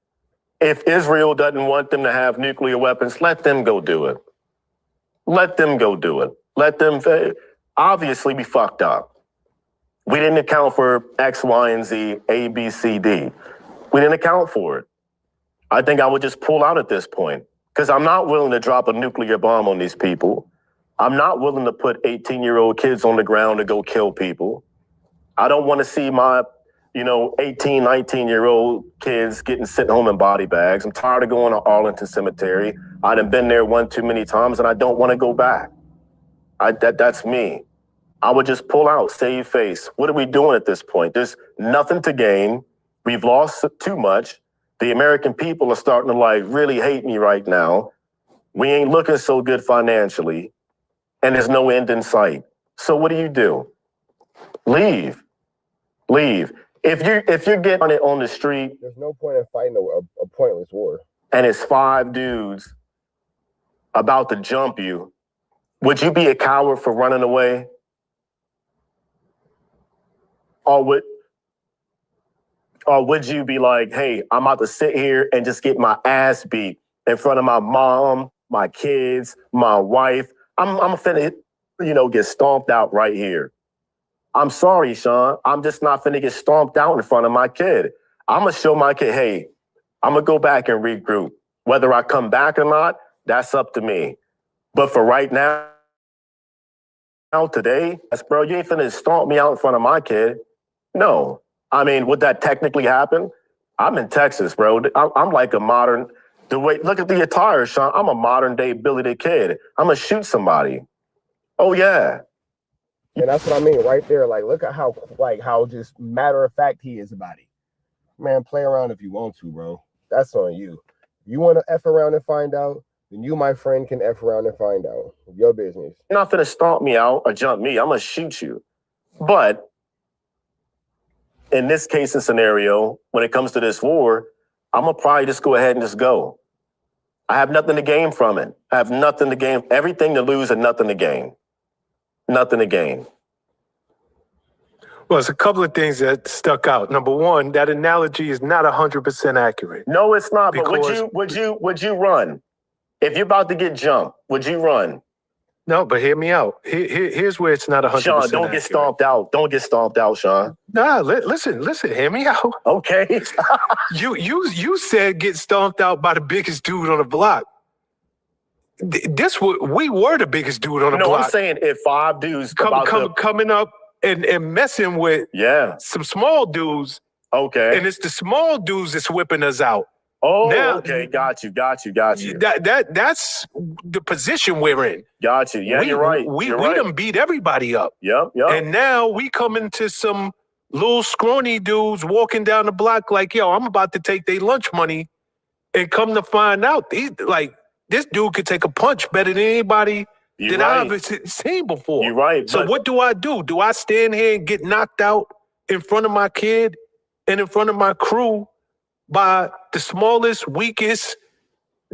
If Israel doesn't want them to have nuclear weapons, let them go do it. Let them go do it. Let them. Obviously, we fucked up. We didn't account for X, Y, and Z, A, B, C, D. We didn't account for it. I think I would just pull out at this point because I'm not willing to drop a nuclear bomb on these people. I'm not willing to put 18-year-old kids on the ground to go kill people. I don't want to see my, 18, 19-year-old kids getting sent home in body bags. I'm tired of going to Arlington Cemetery. I done been there one too many times and I don't want to go back. That's me. I would just pull out, save face. What are we doing at this point? There's nothing to gain. We've lost too much. The American people are starting to really hate me right now. We ain't looking so good financially and there's no end in sight. So what do? Leave. If you're getting on it on the street,
there's no point in fighting a pointless war.
And it's 5 dudes about to jump you. Would you be a coward for running away? Or would you be like, hey, I'm about to sit here and just get my ass beat in front of my mom, my kids, my wife? I'm finna, get stomped out right here. I'm sorry, Sean. I'm just not finna get stomped out in front of my kid. I'm gonna show my kid, hey, I'm gonna go back and regroup. Whether I come back or not, that's up to me. But for right now, today, bro, you ain't finna stomp me out in front of my kid. No. I mean, would that technically happen? I'm in Texas, bro. I'm like a modern, look at the attire, Sean. I'm a modern day Billy the Kid. I'm gonna shoot somebody. Oh yeah.
And that's what I mean right there. Look at how just matter of fact he is about it. Man, play around if you want to, bro. That's on you. If you want to F around and find out, then you, my friend, can F around and find out. Your business.
You're not gonna stomp me out or jump me. I'm gonna shoot you. But in this case and scenario, when it comes to this war, I'm gonna probably just go ahead and just go. I have nothing to gain from it. I have nothing to gain. Everything to lose and nothing to gain. Nothing to gain.
Well, it's a couple of things that stuck out. Number one, that analogy is not 100% accurate.
No, it's not. But would you run? If you're about to get jumped, would you run?
No, but hear me out. Here's where it's not 100%.
Sean, don't
accurate.
get stomped out. Don't get stomped out, Sean.
Nah, listen. Hear me out.
Okay.
you said get stomped out by the biggest dude on the block. We were the biggest dude on the block.
No, I'm saying if 5 dudes
coming up and messing with some small dudes.
Okay.
And it's the small dudes that's whipping us out.
Oh,
now,
okay. Got you.
That's the position we're in.
Got you. Yeah, you're right.
We done beat everybody up.
Yep.
And now we come into some little scrawny dudes walking down the block like, yo, I'm about to take their lunch money, and come to find out, this dude could take a punch better than anybody that I've ever seen before.
You're right.
So what do I do? Do I stand here and get knocked out in front of my kid and in front of my crew by the smallest, weakest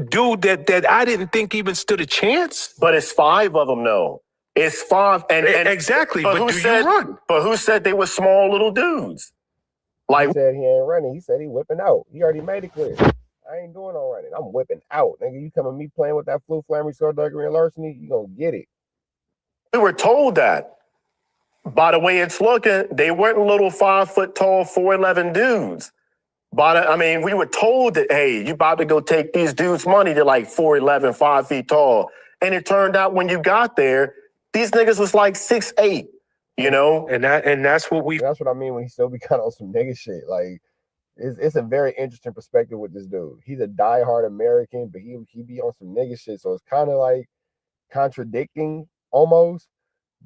dude that I didn't think even stood a chance?
But it's 5 of them, though. It's 5. And
exactly. But
who
do
said,
you run?
But who said they were small little dudes? Like,
he said he ain't running. He said he whipping out. He already made it clear. I ain't doing no running. I'm whipping out. Nigga, you come at me playing with that flu, flammary, skullduggery, and larceny, you gonna get it.
We were told that. By the way it's looking, they weren't little 5 foot tall, 4'11" dudes. But we were told that, hey, you about to go take these dudes' money. They're like 4'11", 5 feet tall. And it turned out when you got there, these niggas was like 6'8", you know?
And that's what
I mean when he still be kind of on some nigga shit. Like, it's a very interesting perspective with this dude. He's a diehard American, but he be on some nigga shit. So it's kind of like contradicting almost.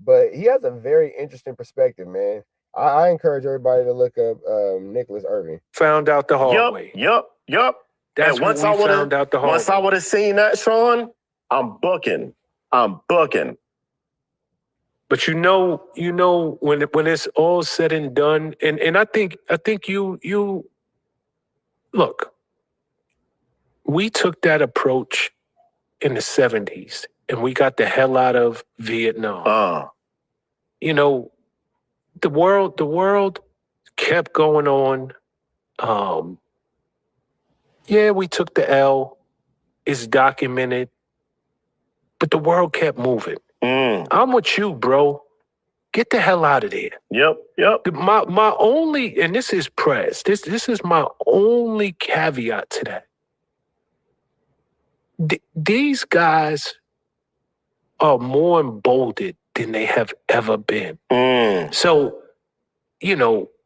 But he has a very interesting perspective, man. I encourage everybody to look up Nicholas Irving.
Found out the hard way.
Yep.
That's
and once
what we found out the hard
Once
way.
I would have seen that, Sean, I'm booking.
But you know when it's all said and done, and I think you look. We took that approach in the 70s, and we got the hell out of Vietnam. The world kept going on. We took the L. It's documented. But the world kept moving. I'm with you, bro. Get the hell out of there.
Yep.
My only, and this is press, this is my only caveat to that. These guys are more emboldened than they have ever been. So,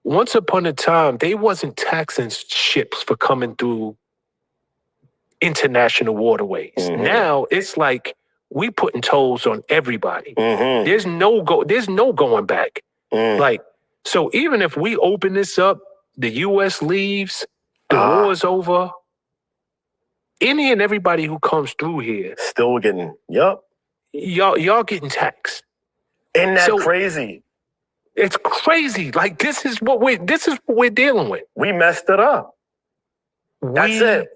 once upon a time, they wasn't taxing ships for coming through international waterways. Now it's like we putting tolls on everybody. There's no going back. So even if we open this up, the U.S. leaves, the war is over. Any and everybody who comes through here
still getting
y'all getting taxed.
Isn't that crazy?
It's crazy. Like this is what we're dealing with.
We messed it up. That's it.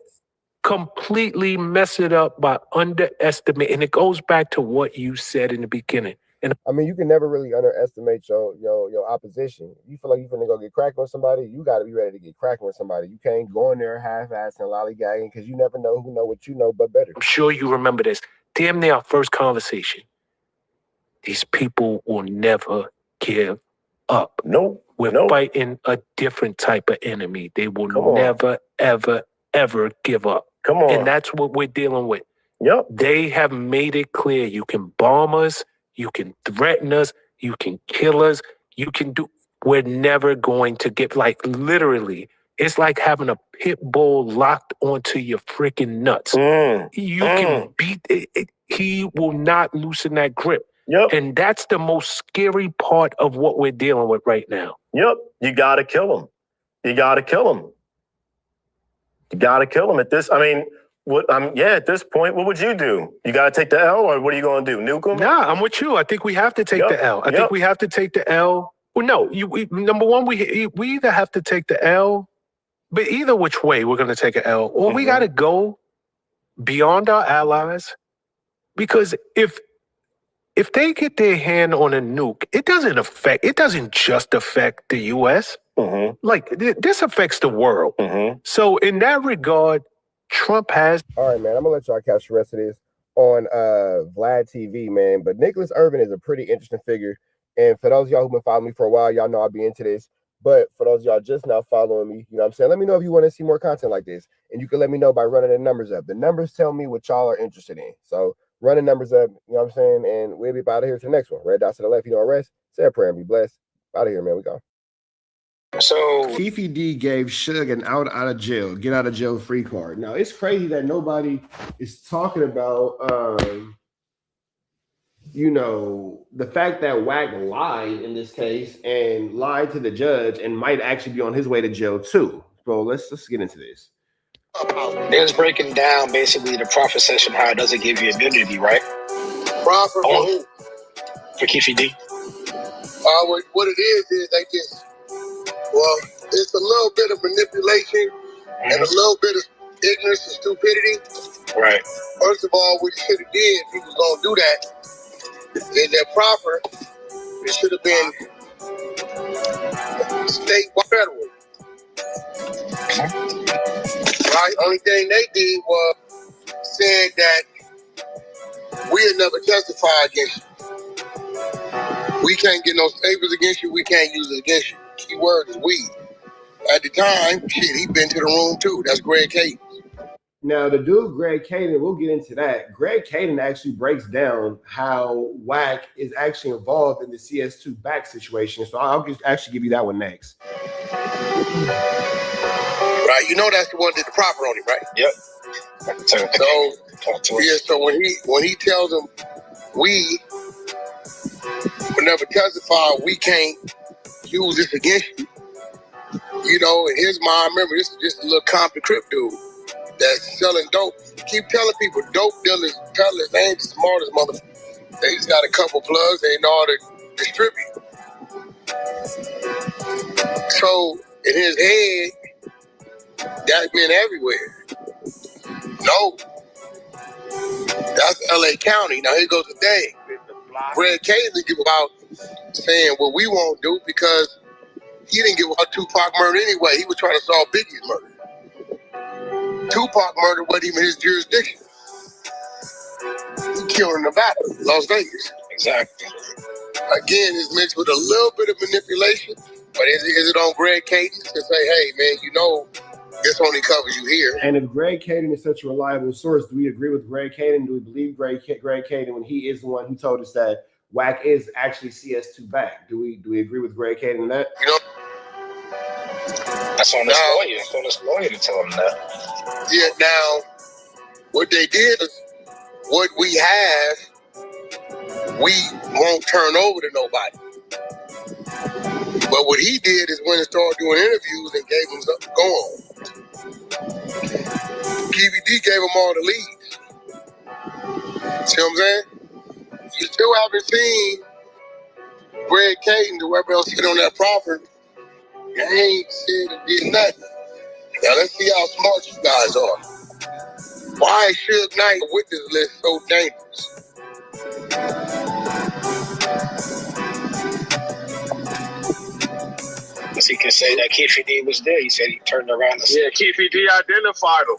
Completely mess it up by underestimating. And it goes back to what you said in the beginning. And
you can never really underestimate your opposition. You feel like you're gonna go get cracking with somebody, you got to be ready to get cracking with somebody. You can't go in there half-assed and lollygagging because you never know who know what you know, but better.
I'm sure you remember this. Damn near our first conversation. These people will never give up.
Nope.
We're fighting a different type of enemy. They will never, ever, ever give up.
Come on.
And that's what we're dealing with.
Yep.
They have made it clear you can bomb us, you can threaten us, you can kill us, you can do. We're never going to get, literally, it's like having a pit bull locked onto your freaking nuts. You can beat it. He will not loosen that grip.
Yep.
And that's the most scary part of what we're dealing with right now.
Yep. You got to kill him. At this, at this point, what would you do? You got to take the L, or what are you going to do? Nuke him?
Nah, I'm with you. I think we have to take the L. I think we have to take the L. Well, no, number one, we either have to take the L, but either which way, we're going to take an L, or we got to go beyond our allies, because if they get their hand on a nuke, it doesn't just affect the U.S. This affects the world. So in that regard, Trump has.
All right, man, I'm going to let y'all catch the rest of this on Vlad TV, man. But Nicholas Irvin is a pretty interesting figure. And for those of y'all who've been following me for a while, y'all know I'll be into this. But for those of y'all just now following me, you know what I'm saying? Let me know if you want to see more content like this. And you can let me know by running the numbers up. The numbers tell me what y'all are interested in. So run the numbers up, you know what I'm saying? And we'll be out of here to the next one. Red dots to the left, you know, rest. Say a prayer and be blessed. Out of here, man. We go. So Keefe D gave Suge an get out of jail free card. Now it's crazy that nobody is talking about you know, the fact that Wack lied in this case and lied to the judge and might actually be on his way to jail too. So let's get into this.
They was breaking down basically the profit session, how it doesn't give you immunity, right?
Profit for who?
For Keefe D.
What it is they just, well, it's a little bit of manipulation and a little bit of ignorance and stupidity.
Right.
First of all, what he should have did, if he was going to do that, is that proper, it should have been state or federal. Right? Only thing they did was said that we had never testified against you. We can't get no papers against you. We can't use it against you. Key word is we. At the time, shit, he been to the room too. That's Greg Caden. Now, the dude, Greg Caden, we'll get into that. Greg Caden actually breaks down how Wack is actually involved in the CS2 back situation. So I'll actually give you that one next. Right, you know that's the one that did the proper on him, right?
Yep.
So when he tells them we will never testify, we can't use this against you. You know, in his mind, remember, this is just a little Compton Crip dude that's selling dope. Keep telling people, dope dealers, tellers, they ain't the smartest motherfuckers. They just got a couple plugs, they know how to distribute. So, in his head, that's been everywhere. No. That's LA County. Now, here goes the thing. Greg Caden give about saying what we won't do because he didn't give about Tupac murder anyway. He was trying to solve Biggie's murder. Tupac murder wasn't even his jurisdiction. He killed in Nevada, Las Vegas.
Exactly.
Again, it's mixed with a little bit of manipulation, but is it on Greg Caden to say, hey, man, you know, this only covers you here? And if Greg Caden is such a reliable source, do we agree with Greg Caden? Do we believe Greg Caden when he is the one who told us that Wack is actually CS2 back? Do we agree with Greg Caden in that?
You know, that's on this lawyer. It's on this lawyer to tell him that.
Yeah, now, what they did is, what we have, we won't turn over to nobody. But what he did is went and started doing interviews and gave them something to go on. KVD gave him all the leads. See what I'm saying? You still haven't seen Greg Caden, whoever else sit on that property. They ain't said it did nothing. Now let's see how smart you guys are. Why is Suge Knight witness list so dangerous?
Because he can say that Keefe D was there. He said he turned around.
Yeah, Keefe D identified him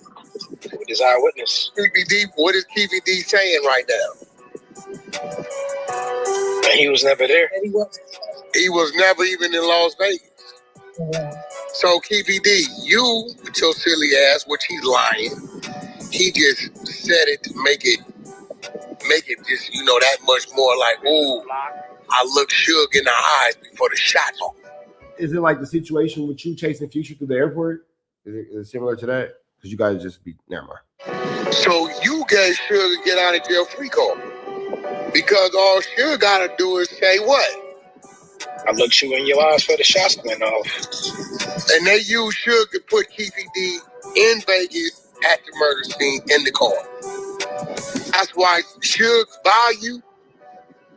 with his eyewitness.
Keefe D, what is Keefe D saying right now?
And he was never there.
He was never even in Las Vegas. So Keefe D, you with your silly ass, which he's lying, he just said it to make it just, you know, that much more like, ooh, I look Suge in the eyes before the shot off. Is it like the situation with you chasing Future through the airport? Is it similar to that? Because you guys just be, never mind. So you gave Suge get out of jail free card. Because all Suge got to do is say what?
I looked you in your eyes for the shots went off.
And they used Suge to put Keefe D in Vegas at the murder scene in the car. That's why Suge's value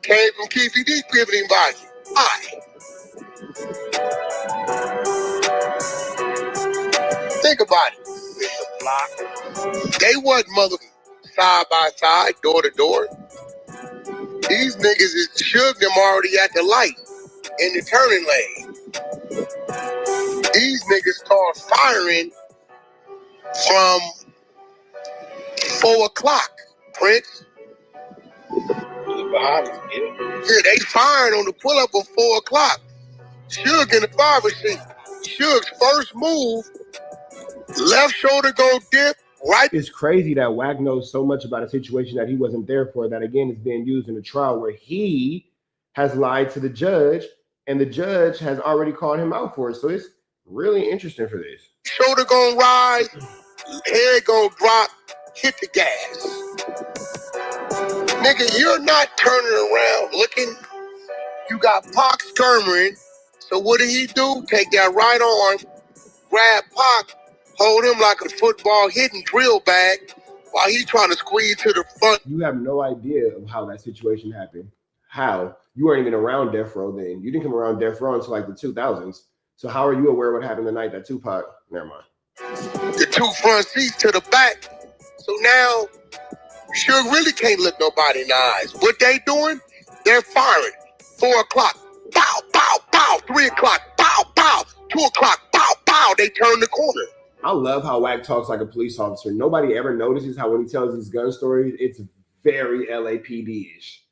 came from Keefe D's pivoting value. Why? Think about it. They wasn't mother side by side, door to door. These niggas is Suge them already at the light in the turning lane. These niggas start firing from 4 o'clock, Prince. Yeah, they firing on the pull-up at 4 o'clock. Suge in the driver's seat. Suge's first move, left shoulder go dip, right.
It's crazy that Wack knows so much about a situation that he wasn't there for, that again is being used in a trial where he has lied to the judge and the judge has already called him out for it. So it's really interesting for this.
Shoulder gonna rise, head gonna drop, hit the gas. Nigga, you're not turning around looking. You got Pac skirmering. So what did he do? Take that right arm, grab Pac, hold him like a football hitting drill bag while he's trying to squeeze to the front.
You have no idea of how that situation happened. How? You weren't even around Death Row then. You didn't come around Death Row until like the 2000s. So how are you aware of what happened the night that Tupac? Never mind.
The 2 front seats to the back. So now, Suge really can't look nobody in the eyes. What they doing? They're firing. 4 o'clock, pow, pow, pow. 3 o'clock, pow, pow. 2 o'clock, pow, pow. They turn the corner.
I love how Wack talks like a police officer. Nobody ever notices how when he tells these gun stories, it's very LAPD-ish.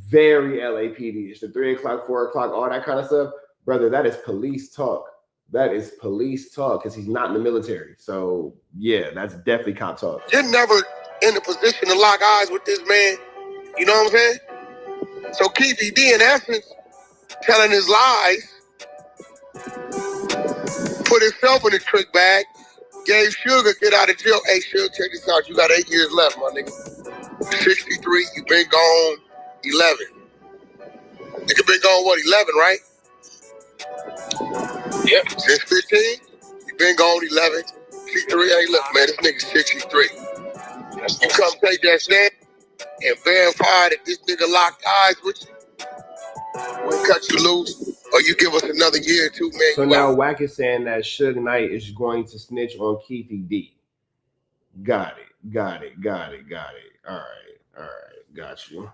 Very LAPD-ish. The 3 o'clock, 4 o'clock, all that kind of stuff. Brother, that is police talk. That is police talk because he's not in the military. So, yeah, that's definitely cop talk.
You're never in a position to lock eyes with this man. You know what I'm saying? So Keefy D, in essence, telling his lies, put himself in the trick bag, gave Suge a get out of jail. Hey, Suge, check this out. You got 8 years left, my nigga. 63, you been gone 11. Nigga been gone, what, 11, right? Yep. Since 15, you been gone 11. 63, hey, look, man, this nigga's 63. You come take that stand and verify that this nigga locked eyes with you. We'll cut you loose, or you give us another year or 2, man.
So now Wack is saying that Suge Knight is going to snitch on Keefy D. Got it. All right, got you.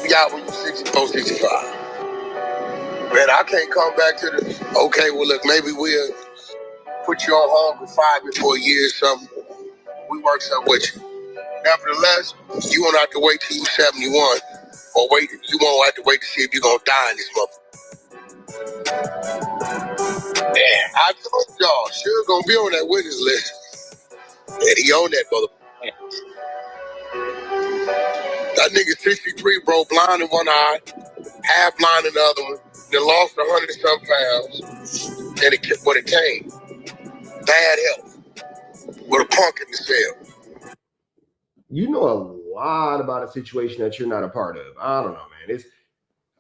We out when you 64, 65. Man, I can't come back to the, okay, well, look, maybe we'll put you on home confinement for a year or something. We work something with you. Nevertheless, you won't have to wait till you're 71, or wait, you won't have to wait to see if you're going to die in this motherfucker. Damn, I told y'all, Suge going to be on that witness list. And he on that motherfucker. That nigga 63, bro, blind in one eye, half blind in the other one, then lost 100 and some pounds, and it came. Bad health. With a punk in the cell.
You know a lot about a situation that you're not a part of. I don't know, man.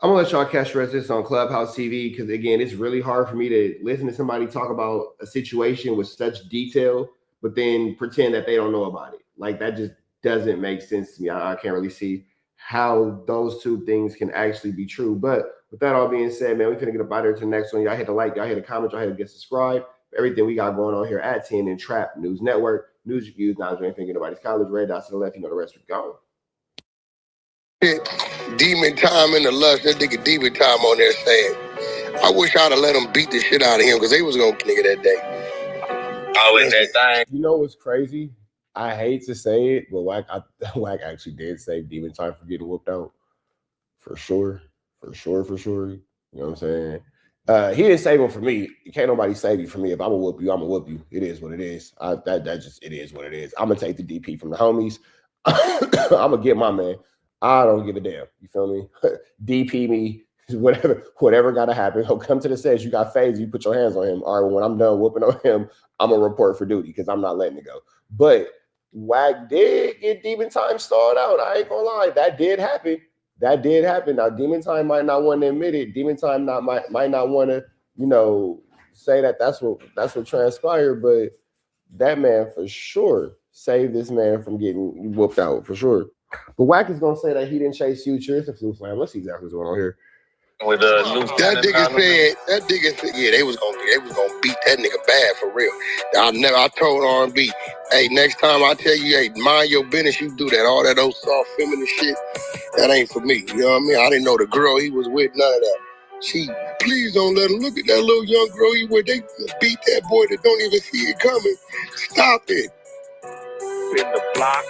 I'm gonna let y'all catch the rest of this on Clubhouse TV because again, it's really hard for me to listen to somebody talk about a situation with such detail, but then pretend that they don't know about it. Like that just doesn't make sense to me. I can't really see how those two things can actually be true. But with that all being said, man, we're gonna get up out here to the next one. Y'all hit the like, y'all hit the comment, y'all hit the get subscribe. Everything we got going on here at TNN Trap News Network. News reviews, not anything anybody's college. Red dots to the left, you know the rest is gone.
Demon Time in the Lust, that nigga Demon Time on there saying, I wish I'd have let him beat the shit out of him because they was gonna nigga that day.
Always that thing. You know what's crazy? I hate to say it, but Wack actually did save Demon Time from getting whooped out. For sure. You know what I'm saying? He didn't save him for me. Can't nobody save you for me. If I'm gonna whoop you, I'm gonna whoop you. It is what it is. It is what it is. I'm gonna take the DP from the homies. I'm gonna get my man. I don't give a damn. You feel me? DP me, whatever gotta happen. He'll come to the stage. You got phase, you put your hands on him. All right, when I'm done whooping on him, I'm gonna report for duty because I'm not letting it go. But Wack did get Demon Time stalled out. I ain't gonna lie, that did happen. Now, Demon Time might not want to admit it. Demon Time might not want to, say that's what transpired. But that man for sure saved this man from getting whooped out for sure. But Wack is gonna say that he didn't chase Future. It's a flu slam. Let's see exactly what's going on here.
With that nigga said, yeah, they was gonna beat that nigga bad for real. I told R&B, hey, next time I tell you, hey, mind your business, you do that. All that old soft feminine shit, that ain't for me. You know what I mean? I didn't know the girl he was with, none of that. Please don't let him look at that little young girl he with. They beat that boy that don't even see it coming. Stop it.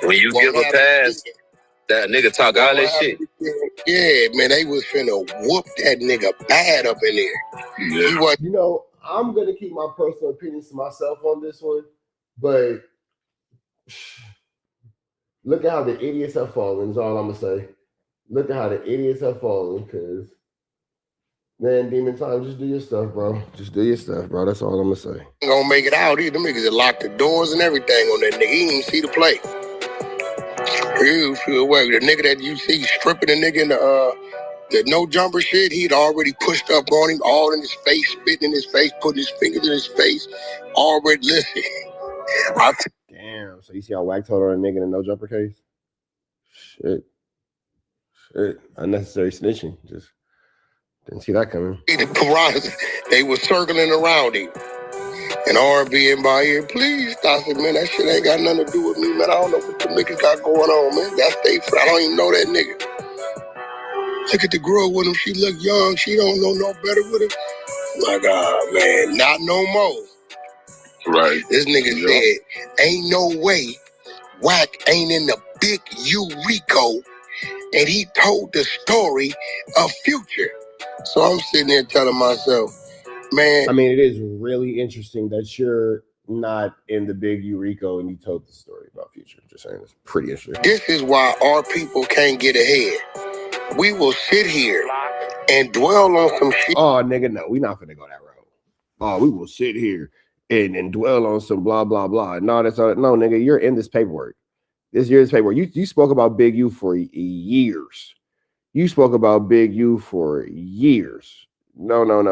When you give a pass,
That nigga talk all that shit.
Yeah, man, they was finna whoop that nigga bad up in there.
Yeah.
He was.
You know, I'm gonna keep my personal opinions to myself on this one, but look at how the idiots have fallen. Is all I'm gonna say. Look at how the idiots have fallen, because man, Demon Time, just do your stuff, bro. Just do your stuff, bro. That's all I'm gonna say.
Ain't gonna make it out either. Them niggas that locked the doors and everything on that nigga. He didn't even see the play. The nigga that you see stripping the nigga in the no jumper shit, he'd already pushed up on him, all in his face, spitting in his face, putting his fingers in his face. Already, listen.
Damn. So you see how Wack told her a nigga in a no jumper case? Shit. Unnecessary snitching. Just didn't see that coming.
The piranhas, they were circling around him. And R&B in my ear, please stop it, man. That shit ain't got nothing to do with me, man. I don't know what the niggas got going on, man. That's they friend. I don't even know that nigga. Look at the girl with him. She look young. She don't know no better with him. My God, man. Not no more.
Right.
This nigga said, ain't no way Wack ain't in the big U Rico. And he told the story of Future. So I'm sitting there telling myself, man.
I mean, it is really interesting that you're not in the big Eurico and you told the story about Future. Just saying, it's pretty interesting.
This is why our people can't get ahead. We will sit here and dwell on some shit.
Oh, nigga, no, we not finna go that road. Oh, we will sit here and dwell on some blah, blah, blah. No, that's all. No, nigga, you're in this paperwork. This year's paperwork. You spoke about Big U for years. You spoke about Big U for years. No. No,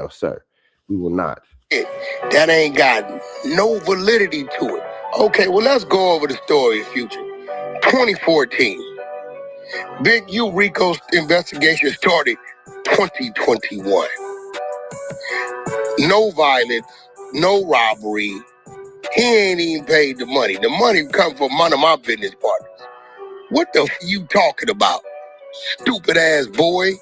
sir. We will not.
That ain't got no validity to it. Okay, well, let's go over the story of Future. 2014. Big U Rico's investigation started 2021. No violence, no robbery. He ain't even paid the money. The money come from one of my business partners. What the f you talking about? Stupid ass boy.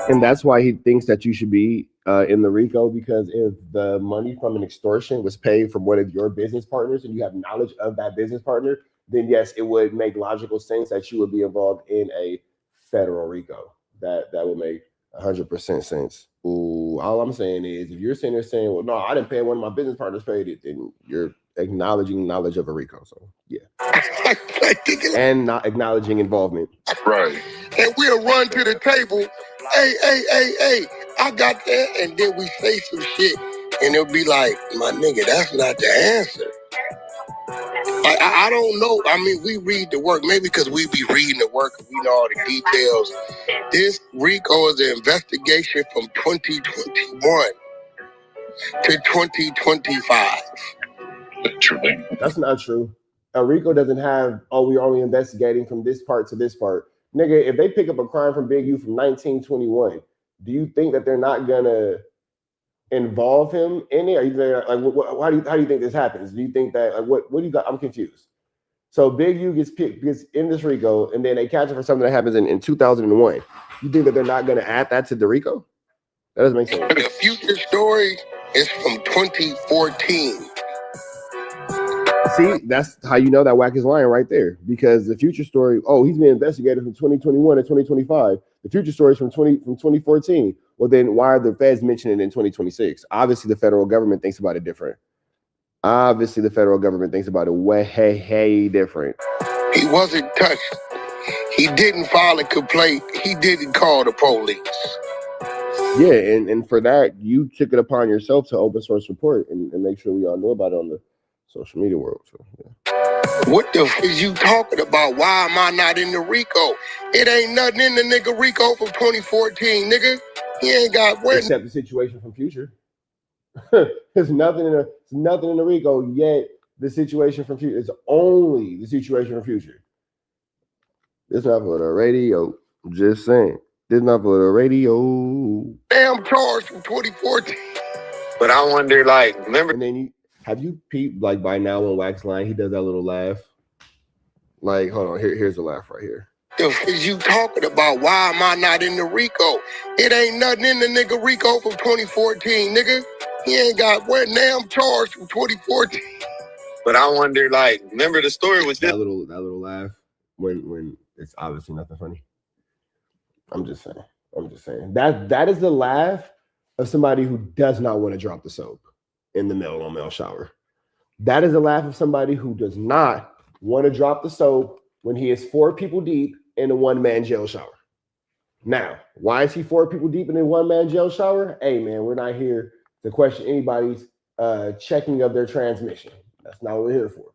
And that's why he thinks that you should be in the RICO, because if the money from an extortion was paid from one of your business partners and you have knowledge of that business partner, then yes, it would make logical sense that you would be involved in a federal RICO. That would make 100% sense. Ooh, all I'm saying is, if you're sitting there saying, well, no, I didn't pay, one of my business partners paid it, then you're acknowledging knowledge of a RICO. So yeah. And not acknowledging involvement.
Right. And we'll run to the table. Hey, I got that. And then we say some shit. And it'll be like, my nigga, that's not the answer. I don't know. I mean, we read the work. Maybe because we be reading the work and we know all the details. This RICO is an investigation from 2021 to 2025.
That's not true. A RICO doesn't have, oh, we're only investigating from this part to this part. Nigga, if they pick up a crime from Big U from 1921, do you think that they're not gonna involve him in it? Are you there, like, how do you think this happens? Do you think that, like, what do you got? I'm confused. So Big U gets in this RICO, and then they catch him for something that happens in 2001. You think that they're not gonna add that to the RICO? That doesn't make sense.
The Future story is from 2014.
See, that's how you know that Wack is lying right there. Because the Future story, oh, he's been investigated from 2021 to 2025. The Future story is from 2014. Well, then why are the feds mentioning it in 2026? Obviously, the federal government thinks about it different. Obviously, the federal government thinks about it way different.
He wasn't touched. He didn't file a complaint. He didn't call the police.
Yeah, and for that, you took it upon yourself to open source report and make sure we all know about it on the social media world. So, yeah.
What the f is you talking about? Why am I not in the RICO? It ain't nothing in the nigga RICO from 2014, nigga. He ain't got what?
Except the situation from Future. There's nothing in the RICO, yet the situation from Future is only the situation from Future. It's not for the radio. I'm just saying. It's not for the radio.
Damn charge from 2014.
But I wonder, like, remember?
And then have you peeped, like, by now when Wax line, he does that little laugh? Like, hold on, here's the laugh right here.
The f is you talking about? Why am I not in the RICO? It ain't nothing in the nigga RICO from 2014, nigga. He ain't got what? Damn charge from 2014.
But I wonder, like, remember the story was
that little laugh when it's obviously nothing funny. I'm just saying. That is the laugh of somebody who does not want to drop the soap in the male-on-male shower. That is the laugh of somebody who does not want to drop the soap when he is 4 people deep in a one-man jail shower. Now, why is he 4 people deep in a one-man jail shower? Hey, man, we're not here to question anybody's checking of their transmission. That's not what we're here for.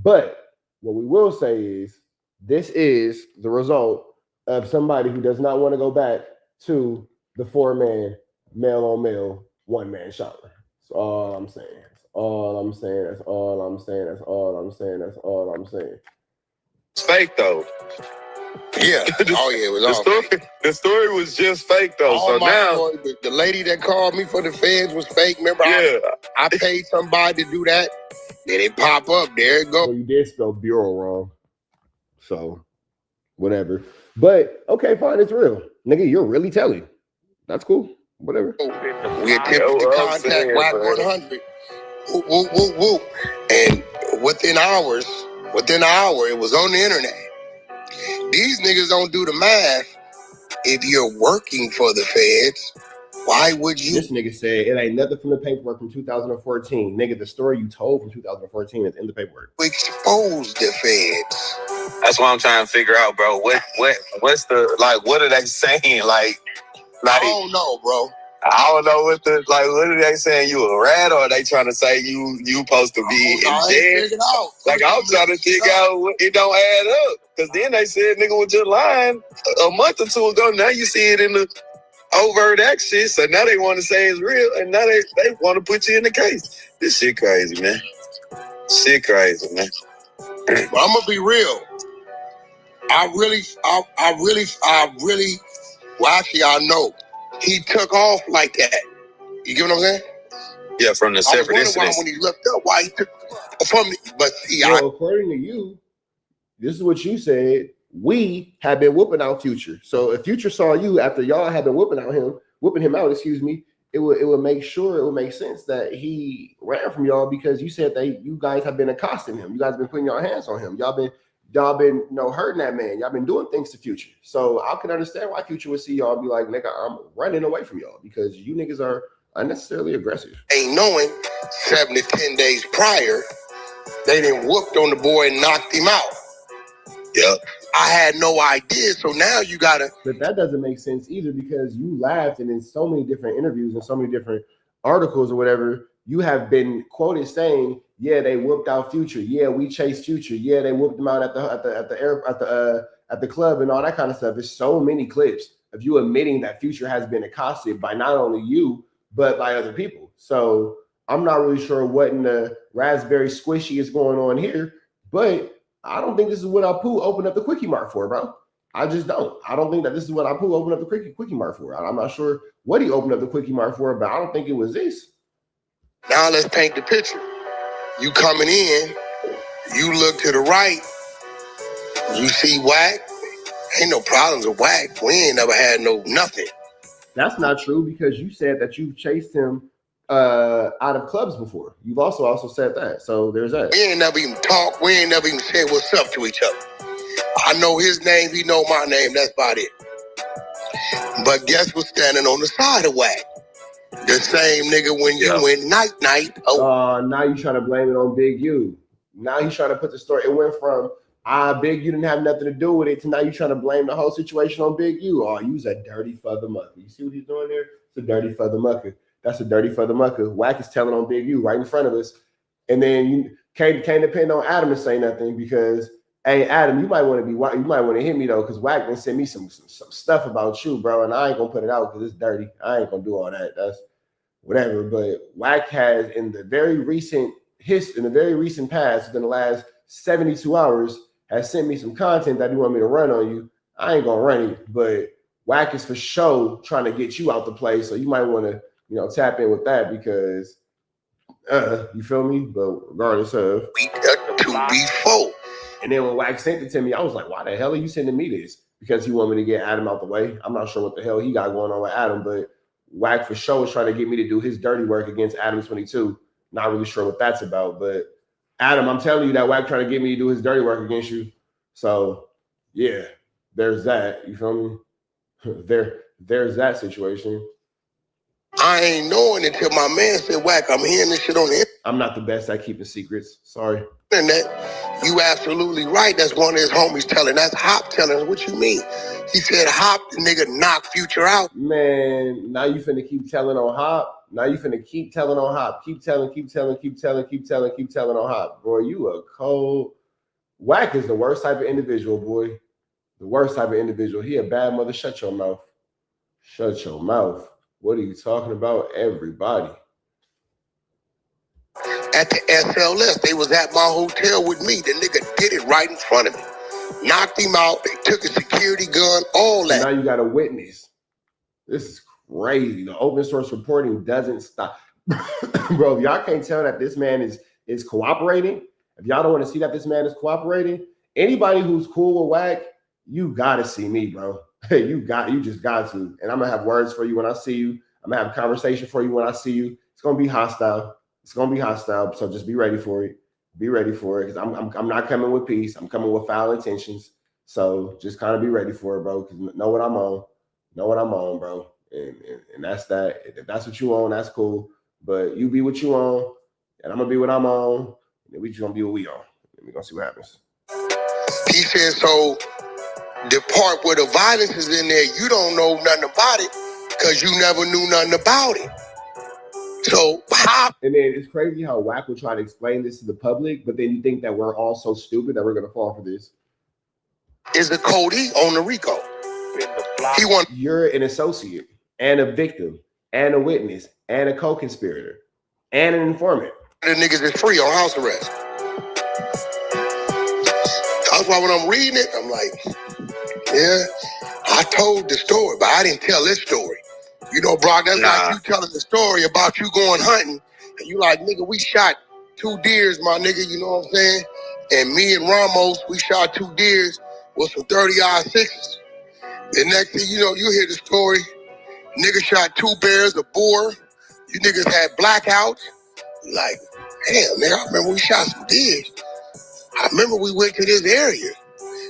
But what we will say is this is the result of somebody who does not want to go back to the 4-man male-on-male one-man shower. That's all I'm saying. That's all I'm saying. That's all I'm saying. That's all I'm saying. That's all I'm saying.
It's fake though.
Yeah. Oh yeah, it was all fake.
The story was just fake though.
All
so
my
now
story, the lady that called me for the feds was fake. Remember, I paid somebody to do that. Then it pop up. There it go.
Well, you did spell bureau wrong. So, whatever. But, okay, fine. It's real. Nigga, you're really telling. That's cool. Whatever.
We attempted to contact WAC 100. Whoop, whoop, whoop, whoop. And within an hour, it was on the internet. These niggas don't do the math. If you're working for the feds, why would you?
This nigga said it ain't nothing from the paperwork from 2014. Nigga, the story you told from 2014 is in the paperwork.
Expose the feds.
that's what I'm trying to figure out, bro. What's the, like, what are they saying? Like
I don't know, bro.
I don't know what are they saying? You a rat, or are they trying to say you supposed to be in jail? Like, I'm trying to figure out what it don't add up. Because then they said nigga was just lying a month or two ago. Now you see it in the overt action. So now they want to say it's real, and now they want to put you in the case. This shit crazy, man. Shit crazy, man.
But I'm gonna be real. I really, well, actually, I know he took off like that. You get what I'm saying?
Yeah, from the separate incidents.
When he looked up, why he took from me. But
well, according to you, this is what you said. We have been whooping out Future. So if Future saw you after y'all had been whooping him out, it would make sense that he ran from y'all, because you said that you guys have been accosting him. You guys have been putting your hands on him. Y'all been hurting that man. Y'all been doing things to Future. So I can understand why Future would see y'all and be like, nigga, I'm running away from y'all, because you niggas are unnecessarily aggressive.
Ain't knowing 7 to 10 days prior, they done whooped on the boy and knocked him out.
Yep.
I had no idea. So now you gotta.
But that doesn't make sense either, because you laughed, and in so many different interviews and so many different articles or whatever, you have been quoted saying, yeah, they whooped out Future. Yeah, we chased Future. Yeah, they whooped him out at the club and all that kind of stuff. There's so many clips of you admitting that Future has been accosted by not only you, but by other people. So I'm not really sure what in the raspberry squishy is going on here, but I don't think this is what Apu opened up the Quickie Mart for, bro. I just don't. I don't think that this is what Apu opened up the Quickie Mart for. I'm not sure what he opened up the Quickie Mart for, but I don't think it was this.
Now let's paint the picture. You coming in, you look to the right, you see WAC. Ain't no problems with WAC. We ain't never had nothing.
That's not true, because you said that you chased him out of clubs before. You've also said that. So there's that.
We ain't never even talked. We ain't never even said what's up to each other. I know his name. He know my name. That's about it. But guess what's standing on the side of WAC? The same nigga when you went night.
Now you trying to blame it on Big U. Now he's trying to put the story. It went from Big U didn't have nothing to do with it to now you trying to blame the whole situation on Big U. Oh, you's a dirty feather mucker. You see what he's doing there? It's a dirty feather mucker. That's a dirty feather mucker. WAC is telling on Big U right in front of us. And then you can't depend on Adam to say nothing, because, hey, Adam, you might want to hit me though, because WAC done send me some stuff about you, bro, and I ain't gonna put it out because it's dirty. I ain't gonna do all that. That's whatever. But WAC has in the very recent past, within the last 72 hours, has sent me some content that he want me to run on you. I ain't gonna run it, but WAC is for sure trying to get you out the play. So you might want to, tap in with that, because you feel me? But regardless of
to be full.
And then when WAC sent it to me, I was like, why the hell are you sending me this? Because he wanted me to get Adam out the way. I'm not sure what the hell he got going on with Adam, but WAC for sure is trying to get me to do his dirty work against Adam 22. Not really sure what that's about, but Adam, I'm telling you that Wack trying to get me to do his dirty work against you. So, yeah, there's that. You feel me? There's that situation.
I ain't knowing until my man said, Wack, I'm hearing this shit on the
I'm not the best at keeping secrets. Sorry.
internet. You absolutely right. That's one of his homies telling. That's Hop telling. What you mean? He said Hop, the nigga, knock Future out.
Man, now you finna keep telling on Hop. Now you finna keep telling on Hop. Keep telling on Hop. Boy, you a cold. Wack is the worst type of individual, boy. The worst type of individual. He a bad mother. Shut your mouth. Shut your mouth. What are you talking about? Everybody.
At the SLS, they was at my hotel with me. The nigga did it right in front of me. Knocked him out. They took a security gun, all that.
Now you got a witness. This is crazy. The open source reporting doesn't stop. Bro, if y'all can't tell that this man is cooperating, if y'all don't want to see that this man is cooperating, anybody who's cool with Wack, you gotta see me, bro. You just got to. And I'm gonna have words for you when I see you. I'm gonna have a conversation for you when I see you. It's gonna be hostile. It's gonna be hostile. So just be ready for it. Be ready for it. Because I'm not coming with peace. I'm coming with foul intentions. So just kind of be ready for it, bro. Because know what I'm on. Know what I'm on, bro. And that's that. If that's what you on, that's cool. But you be what you on, and I'm gonna be what I'm on, and we just gonna be what we on. And we're gonna see what happens.
He said, so the part where the violence is in there, you don't know nothing about it because you never knew nothing about it. So how?
And then it's crazy how Wack will try to explain this to the public, but then you think that we're all so stupid that we're gonna fall for this.
Is the Cody on the RICO? He want.
You're an associate and a victim and a witness and a co-conspirator and an informant.
The niggas is free on house arrest. That's why when I'm reading it, I'm like, yeah, I told the story, but I didn't tell this story. You know, Brock, that's like you telling the story about you going hunting, and you like, nigga, we shot 2 deers, my nigga, you know what I'm saying? And me and Ramos, we shot 2 deers with some 30-06s. The next thing you know, you hear the story, nigga shot 2 bears, a boar. You niggas had blackouts. Like, damn, man, I remember we shot some deers. I remember we went to this area,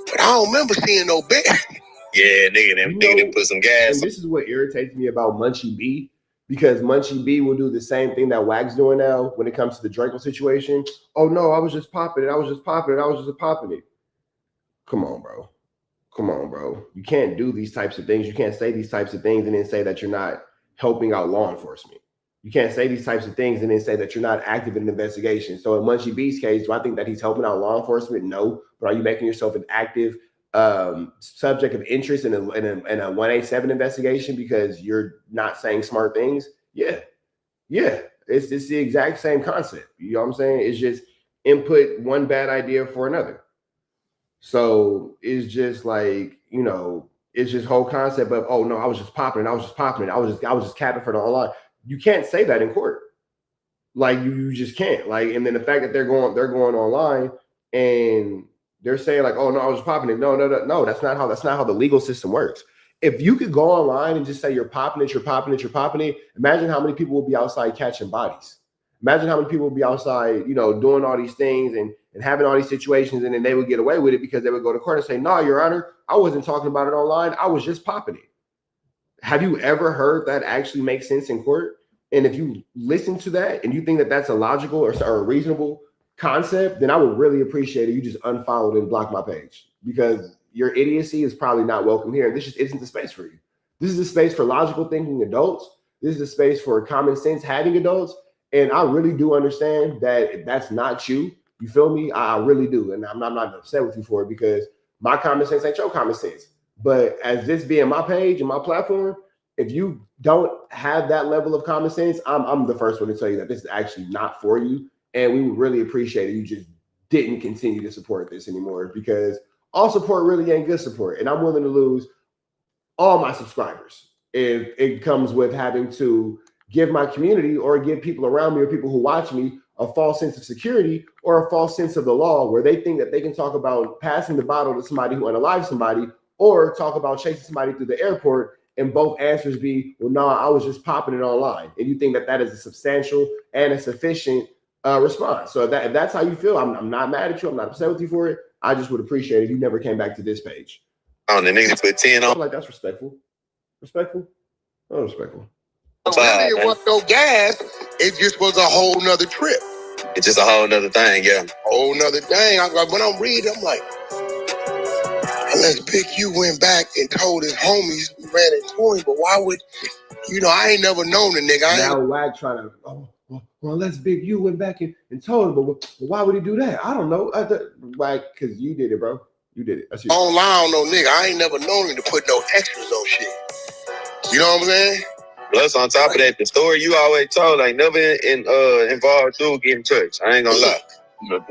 but I don't remember seeing no bear.
Yeah, nigga, them put some gas.
And this is what irritates me about Munchie B, because Munchie B will do the same thing that Wack's doing now when it comes to the Draco situation. Oh no, I was just popping it. I was just popping it. Come on, bro. Come on, bro. You can't do these types of things. You can't say these types of things and then say that you're not helping out law enforcement. You can't say these types of things and then say that you're not active in an investigation. So in Munchie B's case, do I think that he's helping out law enforcement? No. But are you making yourself an active subject of interest in a 187 investigation because you're not saying smart things? Yeah. It's the exact same concept. You know what I'm saying? It's just input one bad idea for another. So it's just like, you know, it's just whole concept of, oh no, I was just popping it. I was just capping for the online. You can't say that in court. Like you just can't. Like, and then the fact that they're going online and they're saying like, oh no, I was popping it. No, that's not how the legal system works. If you could go online and just say you're popping it, imagine how many people will be outside catching bodies. Imagine how many people will be outside, you know, doing all these things and having all these situations, and then they would get away with it because they would go to court and say, no, Your Honor, I wasn't talking about it online. I was just popping it. Have you ever heard that actually make sense in court? And if you listen to that and you think that that's a logical or a reasonable concept, then I would really appreciate it. You just unfollowed and blocked my page, because your idiocy is probably not welcome here. And this just isn't the space for you. This is the space for logical thinking adults. This is the space for common sense having adults. And I really do understand that if that's not you, you feel me? I really do. And I'm not upset with you for it, because my common sense ain't your common sense. But as this being my page and my platform, if you don't have that level of common sense, I'm the first one to tell you that this is actually not for you. And we would really appreciate it. You just didn't continue to support this anymore, because all support really ain't good support. And I'm willing to lose all my subscribers if it comes with having to give my community or give people around me or people who watch me a false sense of security or a false sense of the law, where they think that they can talk about passing the bottle to somebody who unalived somebody, or talk about chasing somebody through the airport, and both answers be, well, no, I was just popping it online. And you think that that is a substantial and a sufficient response. So if that's how you feel, I'm not mad at you. I'm not upset with you for it. I just would appreciate it if you never came back to this page.
On the nigga put 10
I
on.
feel like that's respectful. Respectful? Oh, respectful.
Really, it wasn't no gas. It just was a whole nother trip.
It's just a whole nother thing, yeah.
Whole nother thing. When I'm reading, I'm like, unless Big U went back and told his homies we ran into him, but why would, I ain't never known the nigga.
Now Wack trying to, well, unless Big U went back and told him, but why would he do that? I don't know. Wack, because you did it, bro. You did it. That's you.
I don't lie on no nigga. I ain't never known him to put no extras on shit. You know what I'm saying?
Plus, on top of that, the story you always told, like, never involved dude getting touched. I ain't gonna lie.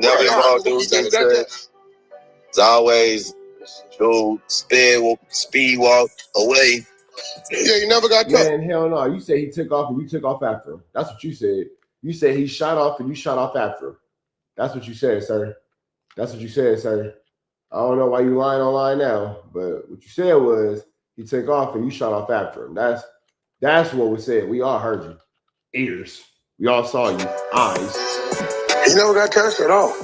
Never involved dude getting touched. It's always dude speed walk away.
Yeah, you never got touched.
Man, hell no. You said he took off and you took off after him. That's what you said. You said he shot off and you shot off after him. That's what you said, sir. That's what you said, sir. I don't know why you lying online now, but what you said was he took off and you shot off after him. That's what was said. We all heard you. Ears. We all saw you. Eyes.
He never got touched at all.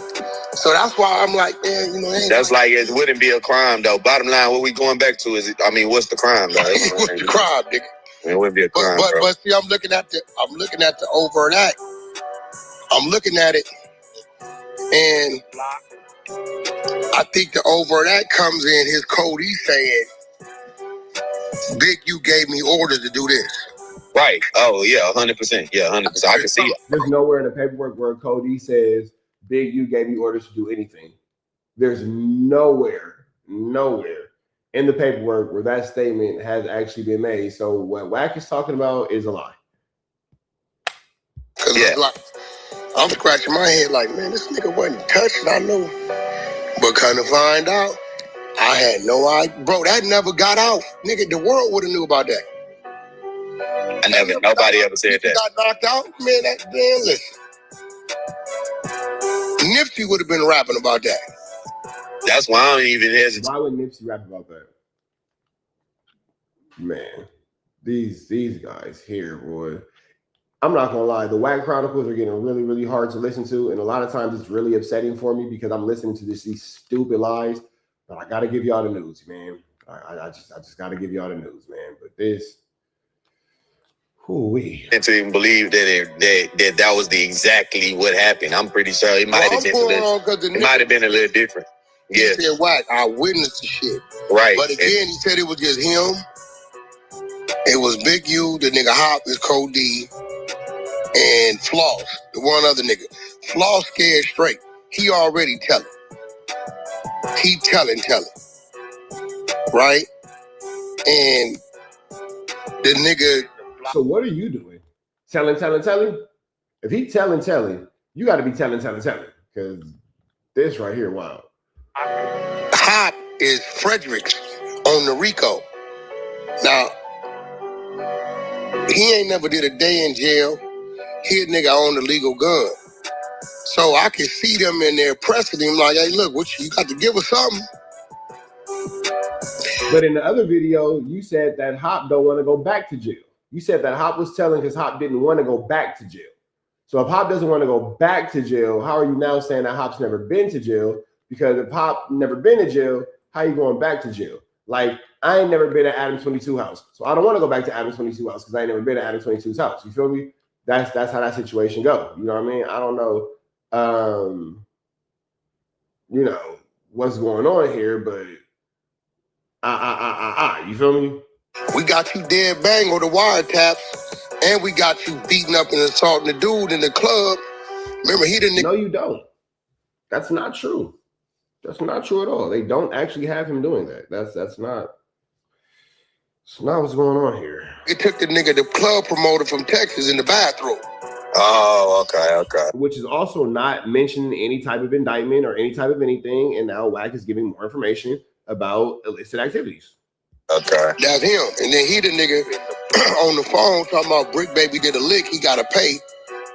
So that's why I'm like, man,
that's like it wouldn't be a crime though. Bottom line, what we going back to is, what's the crime though?
What's the crime, nigga?
It wouldn't be a crime,
but see, I'm looking at the overt act. I'm looking at it, and I think the overt act comes in his code. He's saying, Big U gave me orders to do this.
Right. Oh, yeah, 100%. Yeah, 100%. I can see it.
There's nowhere in the paperwork where Cody says Big U gave me orders to do anything. There's nowhere in the paperwork where that statement has actually been made. So what Wack is talking about is a lie.
Yeah. I'm scratching my head like, man, this nigga wasn't touched. I know. But kind of find out, I had no idea. Bro, that never got out. Nigga, the world would have knew about that.
Nobody ever said that.
Got knocked out, man. Listen. Nipsey would have been rapping about that.
That's why I don't even hesitate.
Why would Nipsey rap about that? Man, these guys here, boy. I'm not gonna lie, the Wack Chronicles are getting really, really hard to listen to, and a lot of times it's really upsetting for me because I'm listening to these stupid lies. But I gotta give y'all the news, man. I just gotta give y'all the news, man. But this,
and to even believe that was exactly what happened. I'm pretty sure it might have been a little different. Yeah.
He said, Wack, I witnessed the shit.
Right.
But again, he said it was just him. It was Big U, the nigga Hop is Code D, and Floss, the one other nigga. Floss scared straight. He already telling. He telling. Right? And the nigga.
So what are you doing? Telling? If he telling, you got to be telling. Because this right here, wow.
Hop is Fredericks on the Rico. Now, he ain't never did a day in jail. He a nigga own a legal gun. So I can see them in there pressing him like, hey, look, what you got to give us something.
But in the other video, you said that Hop don't want to go back to jail. You said that Hop was telling because Hop didn't want to go back to jail. So if Hop doesn't want to go back to jail, how are you now saying that Hop's never been to jail? Because if Hop never been to jail, how you going back to jail? Like, I ain't never been at Adam 22 house. So I don't want to go back to Adam 22 house because I ain't never been at Adam 22's house. You feel me? That's how that situation go. You know what I mean? I don't know, what's going on here, but you feel me?
We got you dead bang on the wiretaps, and we got you beating up and assaulting the dude in the club. Remember, he didn't.
No, you don't. That's not true. That's not true at all. They don't actually have him doing that. That's not what's going on here.
It took the nigga, the club promoter from Texas, in the bathroom.
Oh, okay.
Which is also not mentioned in any type of indictment or any type of anything. And now Wack is giving more information about illicit activities.
Okay.
That's him. And then he the nigga on the phone talking about Brick Baby did a lick, he got to pay.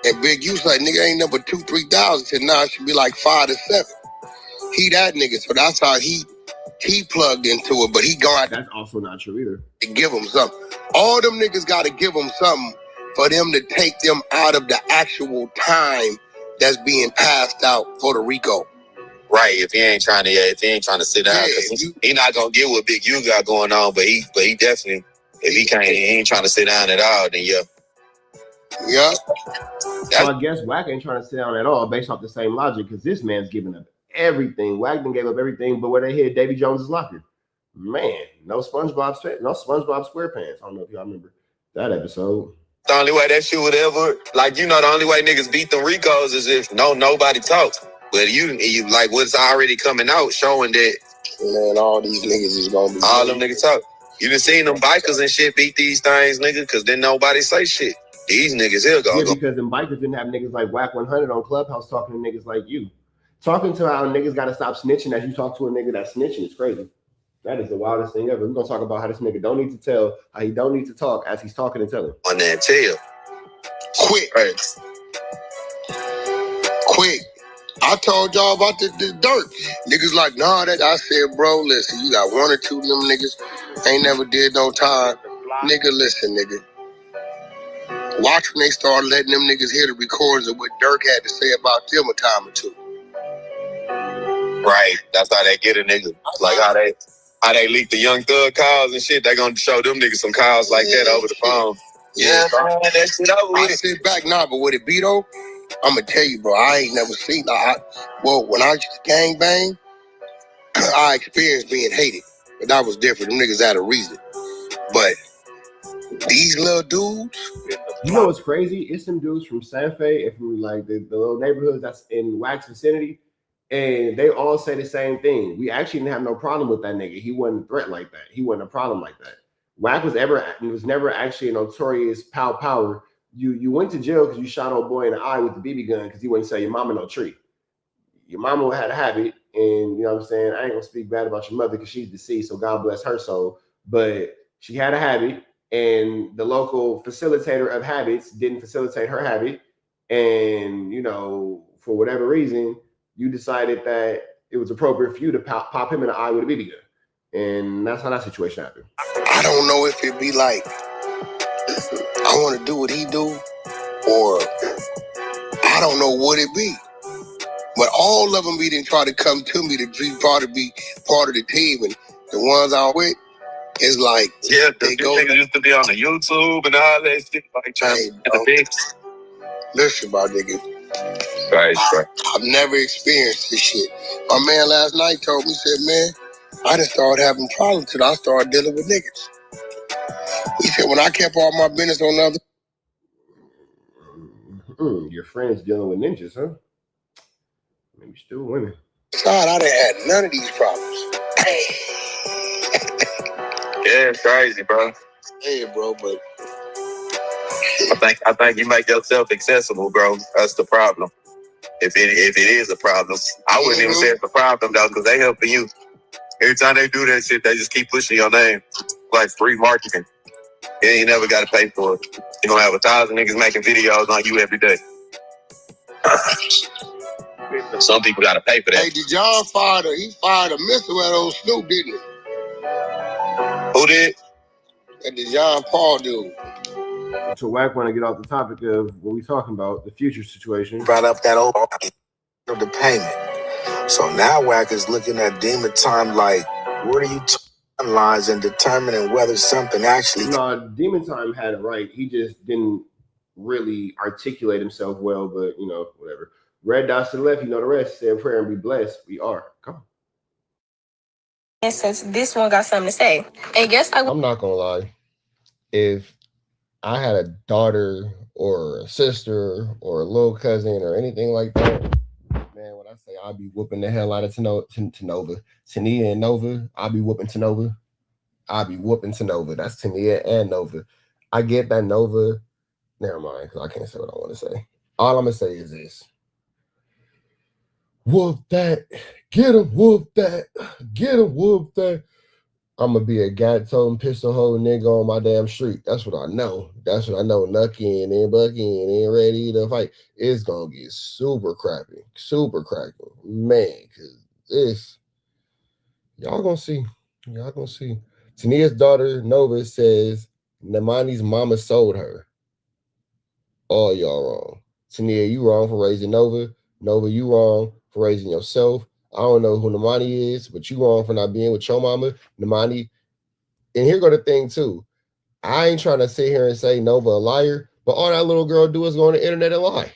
And Big U's like, nigga, ain't number 2,000-3,000. He said, nah, it should be like 5 to 7. He that nigga. So that's how he plugged into it. But he gone.
That's also not true either.
To give him something. All them niggas got to give him something for them to take them out of the actual time that's being passed out for the RICO.
Right, if he ain't trying to sit down, because he not gonna get what Big U got going on, but he definitely, if he ain't trying to sit down at all, then yeah.
Yeah.
So I guess Wack ain't trying to sit down at all based off the same logic, because this man's giving up everything. Wack gave up everything, but where they hid Davy Jones's locker. Man, no SpongeBob SquarePants. I don't know if y'all remember that episode.
The only way that shit would ever, like, you know, the only way niggas beat them Ricos is if nobody talks. But you like what's already coming out showing that,
man, all these niggas is gonna be
all them niggas talk. You done seen them bikers and shit beat these things, nigga, because then nobody say shit. These niggas here go.
Yeah, because them bikers didn't have niggas like Wack 100 on Clubhouse talking to niggas like you. Talking to how niggas gotta stop snitching as you talk to a nigga that's snitching is crazy. That is the wildest thing ever. We're gonna talk about how this nigga don't need to tell, how he don't need to talk as he's talking and telling.
On that tail.
Quick. Right. Quick. I told y'all about the dirt. Niggas like, nah, that I said, bro, listen, you got one or two of them niggas ain't never did no time. Nigga, listen, nigga. Watch when they start letting them niggas hear the recordings of what Dirk had to say about them a time or two.
Right. That's how they get a nigga. Like how they leak the Young Thug calls and shit. They gonna show them niggas some calls like that over the phone. Yeah, man, that shit over
I sit back now, but would it be though? I'm gonna tell you, bro, I ain't never seen well, when I used to gang bang, I experienced being hated. But that was different. Them niggas had a reason. But these little dudes.
You know what's crazy? It's some dudes from Santa Fe and from like the little neighborhoods that's in Wack's vicinity, and they all say the same thing. We actually didn't have no problem with that nigga. He wasn't a threat like that. He wasn't a problem like that. Wack was never actually a notorious power. You went to jail because you shot old boy in the eye with the BB gun because he wouldn't sell your mama no tree. Your mama had a habit, and you know what I'm saying? I ain't gonna speak bad about your mother because she's deceased, so God bless her soul. But she had a habit, and the local facilitator of habits didn't facilitate her habit. And, you know, for whatever reason, you decided that it was appropriate for you to pop him in the eye with a BB gun. And that's how that situation happened.
I don't know if it be like, I want to do what he do, or I don't know what it be. But all of them be didn't try to come to me to be part of the team, and the ones I'm with, it's like,
yeah, they niggas used to be on the YouTube and all that shit, like trying to get the bigs.
Listen, my nigga.
Right.
I've never experienced this shit. My man last night told me, said, man, I just started having problems till I started dealing with niggas. He said, when I kept all my business on the other.
Your friends dealing with ninjas, huh? Maybe still women.
God, I done had none of these problems.
Yeah, it's crazy, bro.
Yeah, bro, but
I think you make yourself accessible, bro. That's the problem. If it is a problem, I wouldn't even say it's a problem though, because they helping you. Every time they do that shit, they just keep pushing your name like free marketing. You ain't never got to pay for it. You gonna have 1,000 niggas making videos on you every day. Some people got to pay for that.
Hey, did John fired a missile at old Snoop, didn't he?
Who did?
That the John Paul dude.
So Wack want to get off the topic of what we talking about, the future situation.
Brought up that old of the payment. So now Wack is looking at Demon Time like, what are you timelines and determining whether something actually.
No, Demon Time had it right. He just didn't really articulate himself well, but you know, whatever. Red dots to the left, you know the rest. Say a prayer and be blessed. We are. Come on.
And since this one got something to say, and guess
I'm not gonna lie. If I had a daughter or a sister or a little cousin or anything like that, man, when I say I'll be whooping the hell out of Tanova, Tania and Nova, I'll be whooping Tanova. I'll be whooping Tanova. That's Tania and Nova. I get that Nova. Never mind, because I can't say what I want to say. All I'm gonna say is this. Whoop that. Get him, whoop that. Get him, whoop that. I'm going to be a gat-toting pistol hole nigga on my damn street. That's what I know. That's what I know. Knucking and bucking and ready to fight. It's going to get super crappy. Super cracking. Man, because this, y'all going to see. Y'all going to see. Tania's daughter, Nova, says Namani's mama sold her. All y'all wrong. Tania, you wrong for raising Nova. Nova, you wrong for raising yourself. I don't know who Namani is, but you wrong for not being with your mama. Namani, and here go the thing too. I ain't trying to sit here and say Nova a liar, but all that little girl do is go on the internet and lie.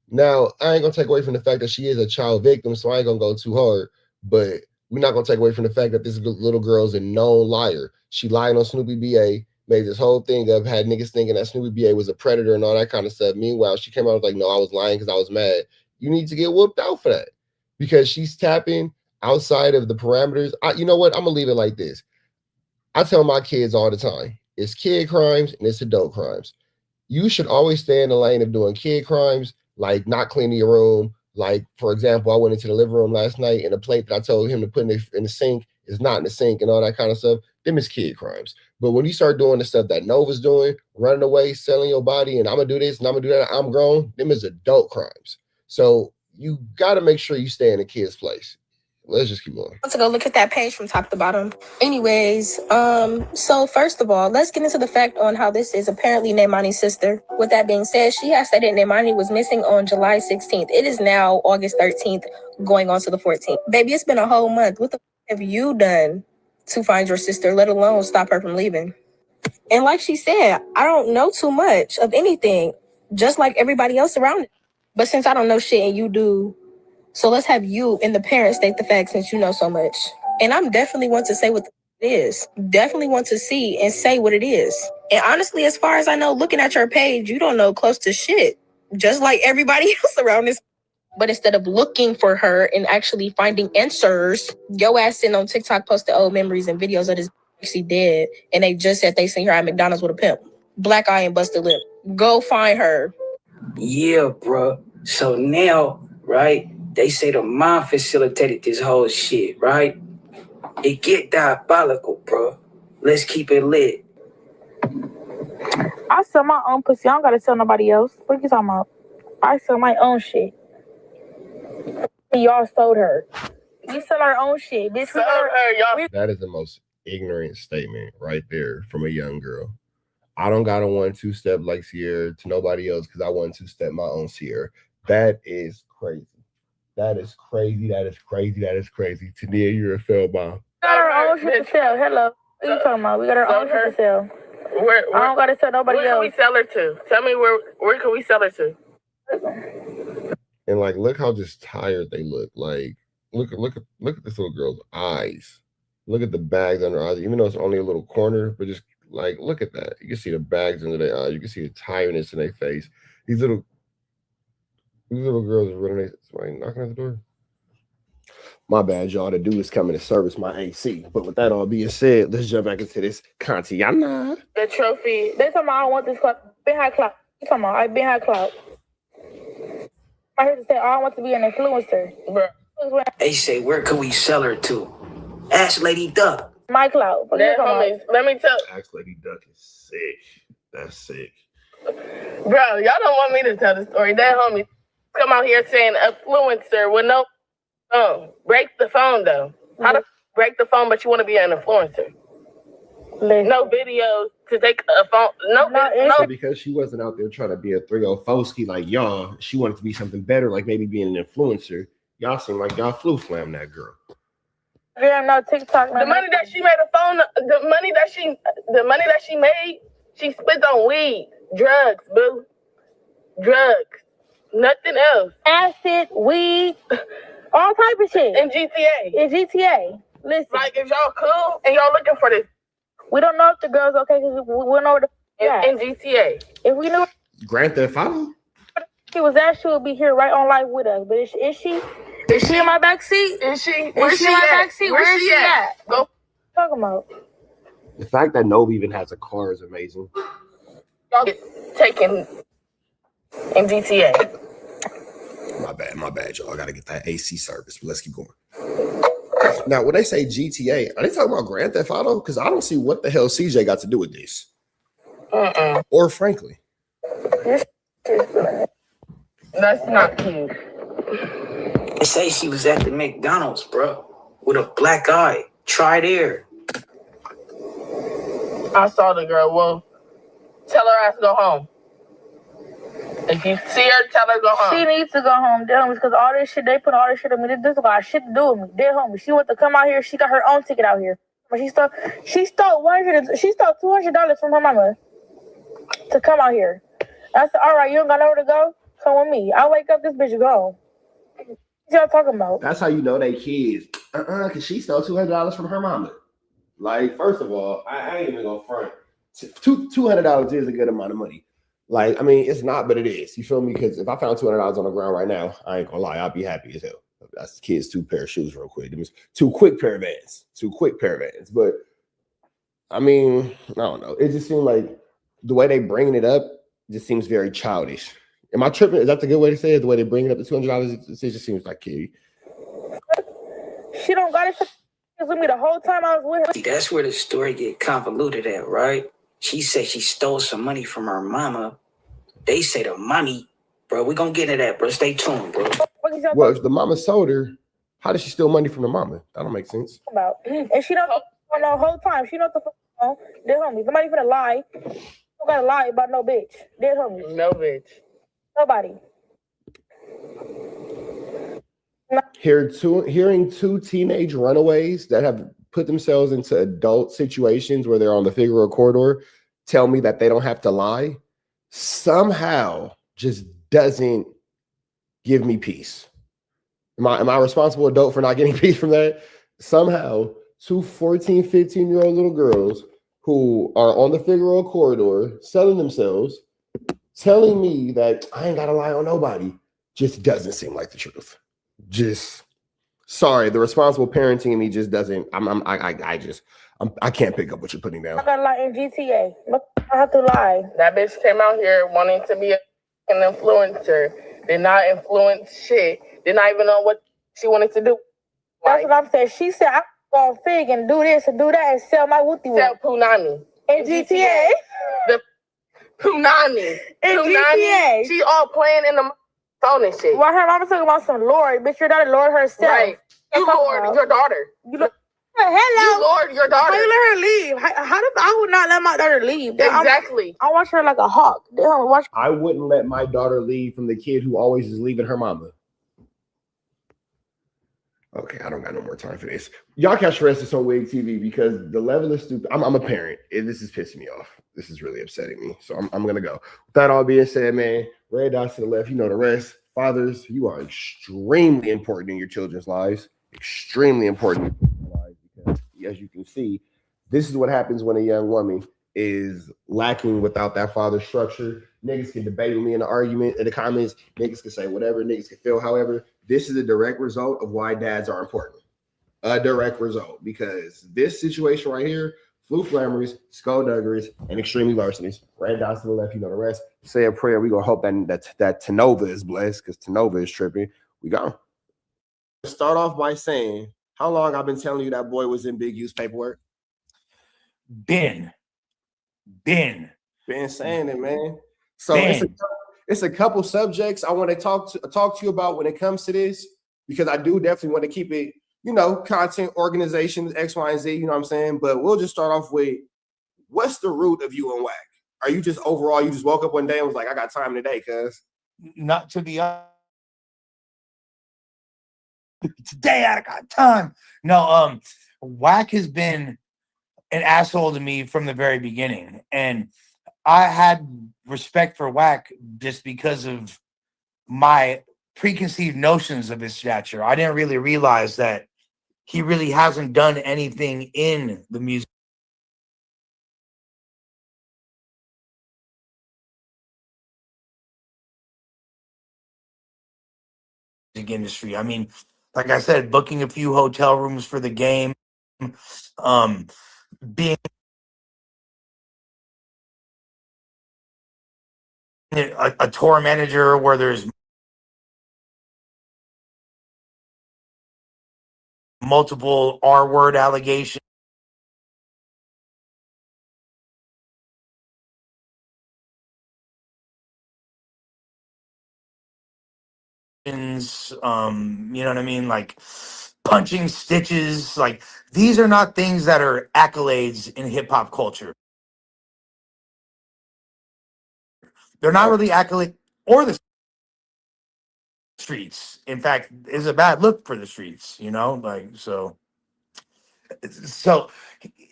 Now, I ain't gonna take away from the fact that she is a child victim, so I ain't gonna go too hard, but we're not gonna take away from the fact that this little girl is a known liar. She lied on Snoopy BA, made this whole thing up, had niggas thinking that Snoopy BA was a predator and all that kind of stuff. Meanwhile, she came out and was like, no, I was lying because I was mad. You need to get whooped out for that because she's tapping outside of the parameters. You know what? I'm gonna leave it like this. I tell my kids all the time, it's kid crimes and it's adult crimes. You should always stay in the lane of doing kid crimes, like not cleaning your room. Like, for example, I went into the living room last night and a plate that I told him to put in the sink is not in the sink and all that kind of stuff. Them is kid crimes. But when you start doing the stuff that Nova's doing, running away, selling your body, and I'm going to do this and I'm going to do that, I'm grown, them is adult crimes. So you got to make sure you stay in a kid's place. Let's just keep going.
To go look at that page from top to bottom. Anyways, so first of all, let's get into the fact on how this is apparently Neymani's sister. With that being said, she has stated Neymani was missing on July 16th. It is now August 13th, going on to the 14th. Baby, it's been a whole month. What the have you done to find your sister, let alone stop her from leaving? And like she said, I don't know too much of anything, just like everybody else around it. But since I don't know shit and you do, so let's have you and the parents state the facts since you know so much. And I'm definitely want to say what it is. Definitely want to see and say what it is. And honestly, as far as I know, looking at your page, you don't know close to shit. Just like everybody else around this. But instead of looking for her and actually finding answers, your ass sitting on TikTok posting old memories and videos of this she dead. And they just said they seen her at McDonald's with a pimp. Black eye and busted lip. Go find her.
Yeah, bro. So now, right? They say the mom facilitated this whole shit, right? It get diabolical, bro. Let's keep it lit.
I sell my own pussy. I don't gotta sell nobody else. What are you talking about? I sell my own shit. Y'all sold her. We sell our own shit. Bitch,
That is the most ignorant statement right there from a young girl. I don't got a 1-2 step like Sierra to nobody else because I 1-2 step my own Sierra. That is crazy. That is crazy. That is crazy. That is crazy. Tania, you're a failed mom.
We got our own shit to sell. Hello. What are you talking about? We got our own shit to sell. I don't gotta sell nobody else.
Where can we sell her to? Tell me where can we sell her to?
And like, look how just tired they look. Like, look at this little girl's eyes. Look at the bags under her eyes, even though it's only a little corner, but just like, look at that. You can see the bags under their eyes. You can see the tiredness in their face. These little girls are running. Somebody knocking at the door. My bad, y'all. The dude is coming to service my AC. But with that all being said, let's jump back into this Kantiana.
The trophy. They talking about I don't want this clout. Been high clout. You talking about I've been high clout. I heard to say I don't want to be an influencer, bro.
They say, where can we sell her to? Ask Lady Duck.
My clout.
Let me tell.
Ask Lady Duck is sick. That's sick.
Bro, y'all don't want me to tell the story. That homie come out here saying influencer with no phone. Break the phone though. How to break the phone, but you want to be an influencer? No videos to take a phone. No.
Because she wasn't out there trying to be a 304 ski like y'all, she wanted to be something better, like maybe being an influencer. Y'all seem like y'all flu flam that girl.
Yeah, no TikTok.
The money that she made the money that she made, she spent on weed, drugs, boo. Drugs. Nothing else.
Acid, weed, all type of shit.
In GTA.
Listen.
Like, if y'all cool and y'all looking for this.
We don't know if the girl's okay because we don't know where
in GTA.
If we knew
Grand Theft Auto,
she was there, she would be here right on live with us. But is she? Is she in my back seat?
Is she?
Where's she in my back seat? Where's she at?
Go.
Talking about.
the fact that Nova even has a car is amazing.
Y'all get taken in GTA.
My bad, y'all. I gotta get that AC service, but let's keep going. Now, when they say GTA, are they talking about Grand Theft Auto? Because I don't see what the hell CJ got to do with this. Or frankly.
That's not cute.
They say she was at the McDonald's, bro, with a black eye. Try there.
I saw the girl. Well, tell her ass to go home. If you see her, tell her go home.
She needs to go home, dead homies, because all this shit, they put all this shit on me. This got shit to do with me, dead homies. She wants to come out here. She got her own ticket out here. But she stole $200 from her mama to come out here. I said, all right, you don't got nowhere to go? Come with me. I wake up, this bitch gone. What y'all talking about?
That's how you know they kids. Because she stole $200 from her mama. Like, first of all, I ain't even gonna front. $200 is a good amount of money. Like, I mean, it's not, but it is. You feel me? Because if I found $200 on the ground right now, I ain't gonna lie, I'll be happy as hell. That's the kids' 2 pair of shoes real quick. It was 2 quick pair of Vans. 2 quick pair of Vans. But I mean, I don't know. It just seemed like the way they bringing it up just seems very childish. Am I tripping? Is that the good way to say it? The way they bring it up to $200, it just seems like kitty.
She don't got it with me the whole time I was with her.
See, that's where the story get convoluted at, right? She said she stole some money from her mama. They say the money, bro. We gonna get into that, bro. Stay tuned, bro.
Well, if the mama sold her, how did she steal money from the mama? That don't make sense.
About. And she don't know the whole time. She know the fuck on. Dead homies. Somebody finna lie. Don't gotta lie about no bitch. Dead homies.
No bitch.
Nobody.
Hearing 2 teenage runaways that have put themselves into adult situations where they're on the Figueroa corridor tell me that they don't have to lie somehow just doesn't give me peace. Am I a responsible adult for not getting peace from that? Somehow 2 14, 15-year-old little girls who are on the Figueroa corridor selling themselves, telling me that I ain't gotta lie on nobody just doesn't seem like the truth. Just sorry, the responsible parenting in me just doesn't. I can't pick up what you're putting down.
I gotta lie in GTA. I have to lie.
That bitch came out here wanting to be an influencer. Did not influence shit. Did not even know what she wanted to do.
That's what I'm saying. She said I'm gonna fig and do this and do that and sell my wooty.
Sell punani
in GTA.
The punani
In GTA.
She all playing in the phone and shit.
Well, her mama talking about some Lord, bitch. Your daughter Lord herself.
Right. You Lord your daughter.
Hello.
You Lord your daughter.
How you let her leave? I would not let my daughter leave.
Exactly.
I watch her like a hawk.
I wouldn't let my daughter leave from the kid who always is leaving her mama. Okay, I don't got no more time for this. Y'all catch the rest of this on Wig TV because the level of stupid. I'm a parent. This is pissing me off. This is really upsetting me. So I'm gonna go. With that all being said, man, red dots to the left. You know the rest. Fathers, you are extremely important in your children's lives. Extremely important in your lives because, as you can see, this is what happens when a young woman is lacking without that father structure. Niggas can debate with me in the argument, in the comments. Niggas can say whatever. Niggas can feel however. This is a direct result of why dads are important. A direct result because this situation right here, flu flammers, skullduggeries, and extremely larcenies. Red dots to the left, you know the rest. Say a prayer. We're gonna hope that Tanova is blessed because Tanova is tripping. We go. Start off by saying, how long I've been telling you that boy was in big use paperwork? Been saying it, man. So it's a couple subjects I want to talk to you about when it comes to this, because I do definitely want to keep it, content, organization, X, Y, and Z, you know what I'm saying? But we'll just start off with, what's the root of you and Wack? Are you just overall, you just woke up one day and was like, I got time today, cuz?
Not to be honest. Today I got time. No, Wack has been an asshole to me from the very beginning. And I had respect for Wack just because of my preconceived notions of his stature. I didn't really realize that he really hasn't done anything in the music industry. I mean, like I said, booking a few hotel rooms for the game, being a tour manager where there's multiple R-word allegations. You know what I mean? Like punching stitches. Like, these are not things that are accolades in hip hop culture. They're not really accolades. or the streets. In fact, is a bad look for the streets, you know, like so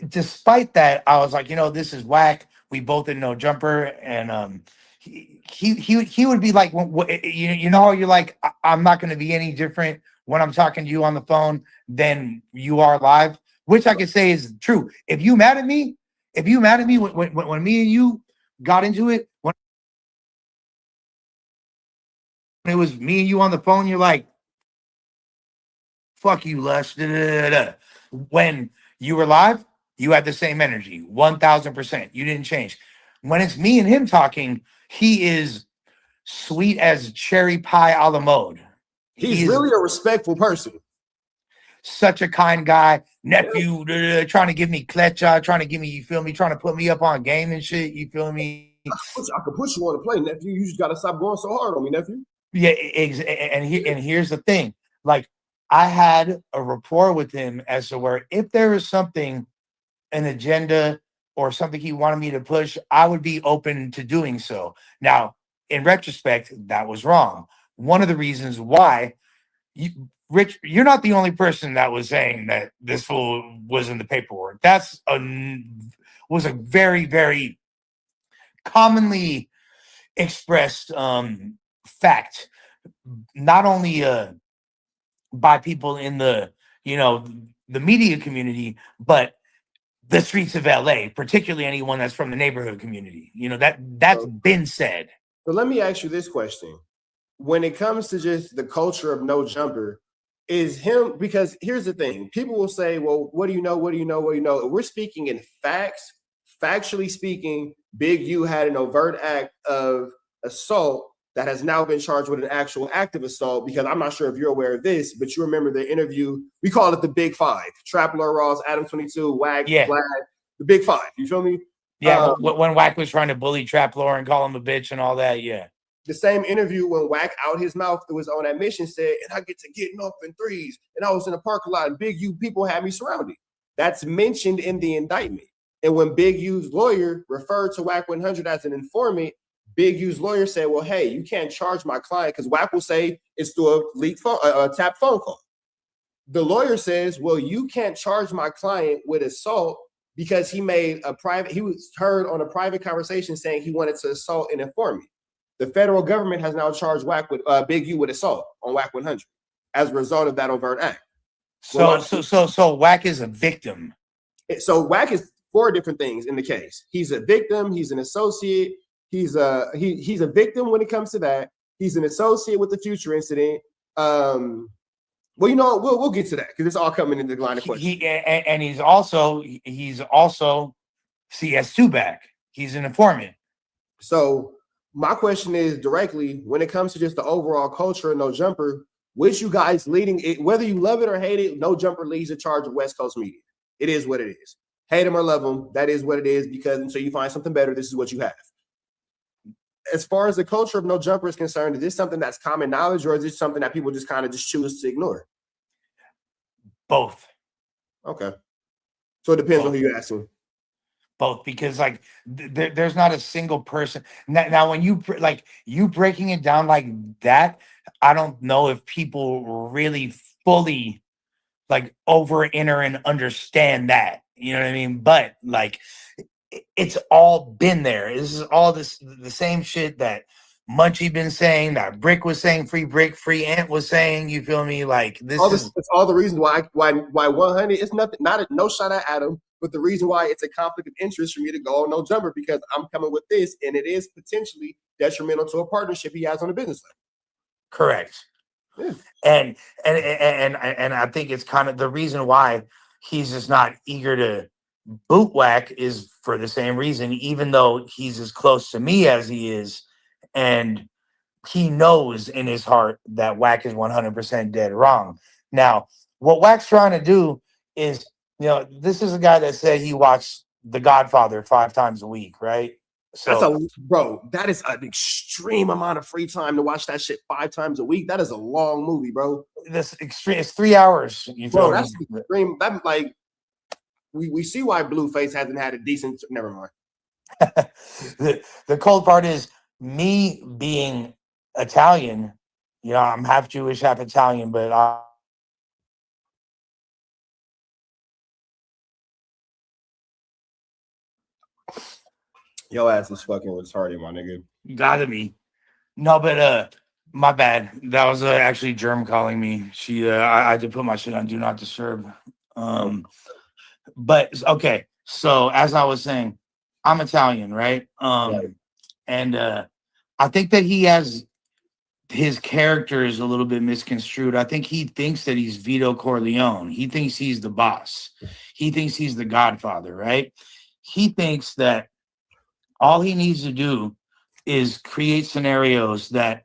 despite that, I was like, you know, this is whack. We both didn't know Jumper, and he would be like, you know how you're like, I'm not going to be any different when I'm talking to you on the phone than you are live, which I could say is true. If you mad at me when me and you got into it, when it was me and you on the phone, you're like, fuck you, Lush. Da, da, da, da. When you were live, you had the same energy, 1000%. You didn't change. When it's me and him talking, he is sweet as cherry pie a la mode.
He's really a respectful person.
Such a kind guy, nephew, trying to give me klecha, trying to give me, you feel me, trying to put me up on game and shit, you feel me?
I could put you on the play, nephew. You just gotta stop going so hard on me, nephew.
Yeah, and here's the thing. Like, I had a rapport with him as to where if there was something, an agenda or something he wanted me to push, I would be open to doing so. Now, in retrospect, that was wrong. One of the reasons why, Rich, you're not the only person that was saying that this fool was in the paperwork. Was a very, very commonly expressed fact, not only by people in the, you know, the media community, but the streets of LA, particularly anyone that's from the neighborhood community. You know, that's been said.
So let me ask you this question. When it comes to just the culture of no jumper, is him, because here's the thing. People will say, well, what do you know? What do you know? What do you know? We're speaking in facts. Factually speaking, Big U had an overt act of assault that has now been charged with an actual act of assault, because I'm not sure if you're aware of this, but you remember the interview, we call it the Big Five. Trap Lord Ross, Adam 22, Wack,
Yeah.
Vlad, the Big Five. You feel me?
Yeah, when Wack was trying to bully Trap Lord and call him a bitch and all that, yeah.
The same interview when Wack out his mouth that was on that mission said, and I get to getting off in threes, and I was in the parking lot, and Big U people had me surrounded. That's mentioned in the indictment. And when Big U's lawyer referred to Wack 100 as an informant, Big U's lawyer said, well, hey, you can't charge my client, because Wack will say it's through a leaked phone, a tapped phone call. The lawyer says, well, you can't charge my client with assault because he was heard on a private conversation saying he wanted to assault an informant. The federal government has now charged Wack with Big U with assault on Wack 100 as a result of that overt act.
So Wack is a victim.
So Wack is 4 different things in the case. He's a victim. He's an associate. He's a victim when it comes to that. He's an associate with the future incident. Well, you know, we'll get to that because it's all coming into the line of question.
And he's also CS2 back. He's an informant.
So my question is directly, when it comes to just the overall culture of No Jumper, which you guys leading it, whether you love it or hate it, No Jumper leads in charge of West Coast media. It is what it is. Hate him or love him, that is what it is, because until you find something better, this is what you have. As far as the culture of No Jumper is concerned, is this something that's common knowledge, or is this something that people just kind of just choose to ignore?
Both.
Okay. So it depends on who you're asking.
Both, because like there's not a single person. Now when you you breaking it down like that, I don't know if people really fully like enter and understand that. You know what I mean? But like it's all been there. This is all the same shit that Munchie been saying, that Brick was saying, free Brick, free Ant was saying. You feel me? Like
it's all the reasons why 100 is nothing, no shot at Adam, but the reason why it's a conflict of interest for me to go on No Jumper, because I'm coming with this, and it is potentially detrimental to a partnership he has on a business level.
Correct. Yeah. And I think it's kind of the reason why he's just not eager to boot Wack is for the same reason, even though he's as close to me as he is, and he knows in his heart that Wack is 100% dead wrong. Now, what Wack's trying to do is, you know, this is a guy that said he watched The Godfather 5 times a week, right? So,
that is an extreme amount of free time to watch that shit 5 times a week. That is a long movie, bro.
This extreme. It's 3 hours.
Bro, that's extreme. That like we see why Blueface hasn't had a decent. Never mind.
The cold part is me being Italian. You know, I'm half Jewish, half Italian, but
Your ass is fucking retarded, my nigga.
gotta be. No, but my bad. That was actually Germ calling me. I had to put my shit on do not disturb. But okay. So as I was saying, I'm Italian, right? And I think that he has his character is a little bit misconstrued. I think he thinks that he's Vito Corleone. He thinks he's the boss. He thinks he's the Godfather, right? He thinks that all he needs to do is create scenarios that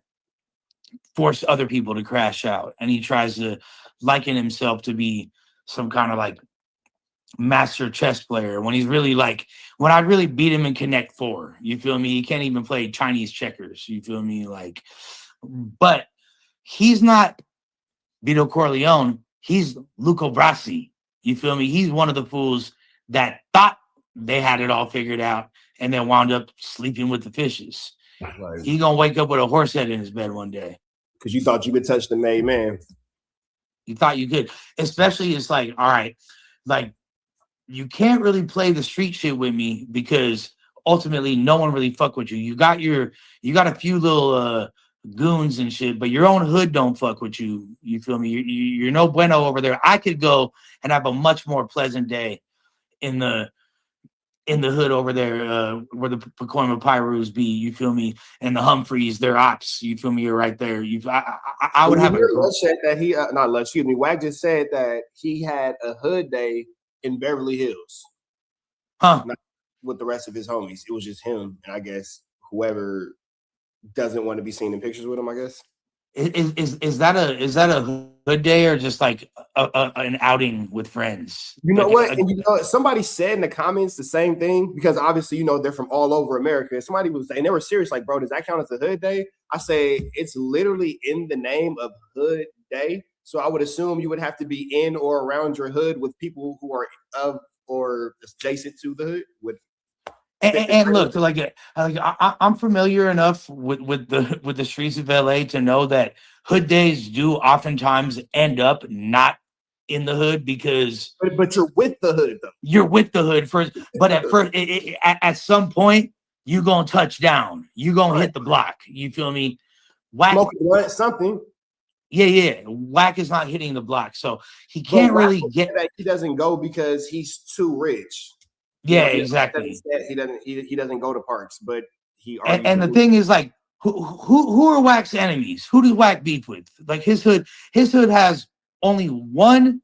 force other people to crash out. And he tries to liken himself to be some kind of like master chess player when he's really like, when I really beat him in Connect 4, you feel me? He can't even play Chinese checkers, you feel me? Like, but he's not Vito Corleone, he's Luca Brasi, you feel me? He's one of the fools that thought they had it all figured out and then wound up sleeping with the fishes.
Right.
He gonna wake up with a horse head in his bed one day.
Because you thought you could touch the made man.
You thought you could. Especially, it's like, all right, like, you can't really play the street shit with me because ultimately no one really fuck with you. You got a few little goons and shit, but your own hood don't fuck with you. You feel me? You're no bueno over there. I could go and have a much more pleasant day in the hood over there where the Pacoima Pyrus be, you feel me, and the Humphreys, their ops, you feel me, you're right there. I would have a
Lutz said that he not Lutz, excuse me, Wack just said that he had a hood day in Beverly Hills. Not with the rest of his homies. It was just him, and I guess whoever doesn't want to be seen in pictures with him, I guess.
Is that a hood day or just like an outing with friends?
You know
like,
what? And you know, somebody said in the comments the same thing because obviously, you know, they're from all over America. Somebody was, and they were serious, like, bro, does that count as a hood day? I say it's literally in the name of hood day. So I would assume you would have to be in or around your hood with people who are of or adjacent to the hood.
And look, like I'm familiar enough with the streets of LA to know that hood days do oftentimes end up not in the hood because
but you're with the hood though.
You're with the hood first, but at first at some point you gonna touch down. You gonna hit the block. You feel me? Wack
something.
Yeah. Wack is not hitting the block, so he can't really get.
That he doesn't go because he's too rich.
Yeah, exactly.
He doesn't go to parks, but he.
And the thing is, like, who are Wack's enemies? Who does Wack beef with? Like his hood has only one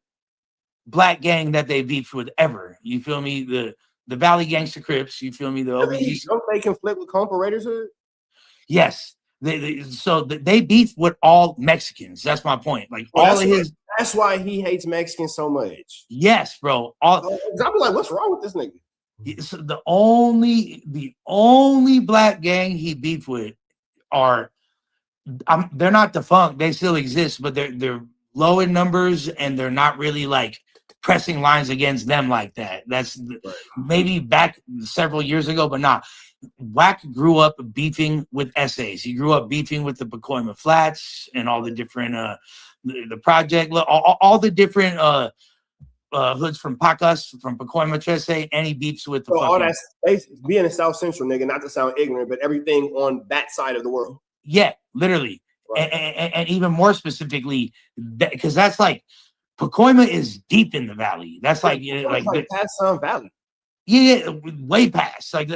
black gang that they beefed with ever. You feel me? The Valley Gangster Crips. You feel me? The OBGs.
Don't they conflict with Comparators hood?
Yes. They beef with all Mexicans. That's my point. Like
that's why he hates Mexicans so much.
Yes, bro.
I'm like, what's wrong with this nigga?
So the only black gang he beef with are they're not defunct. They still exist, but they're low in numbers and they're not really like pressing lines against them like that. That's maybe back several years ago, but not. Wack grew up beefing with essays. He grew up beefing with the Pacoima Flats and all the different the project, all the different hoods from Pacas, from Pacoima Trece, and he beefs with the
all that's being a South Central nigga, not to sound ignorant, but everything on that side of the world.
Yeah, literally. Right. And even more specifically, because that's like Pacoima is deep in the valley. That's like
past Sun Valley.
Yeah, way past. Like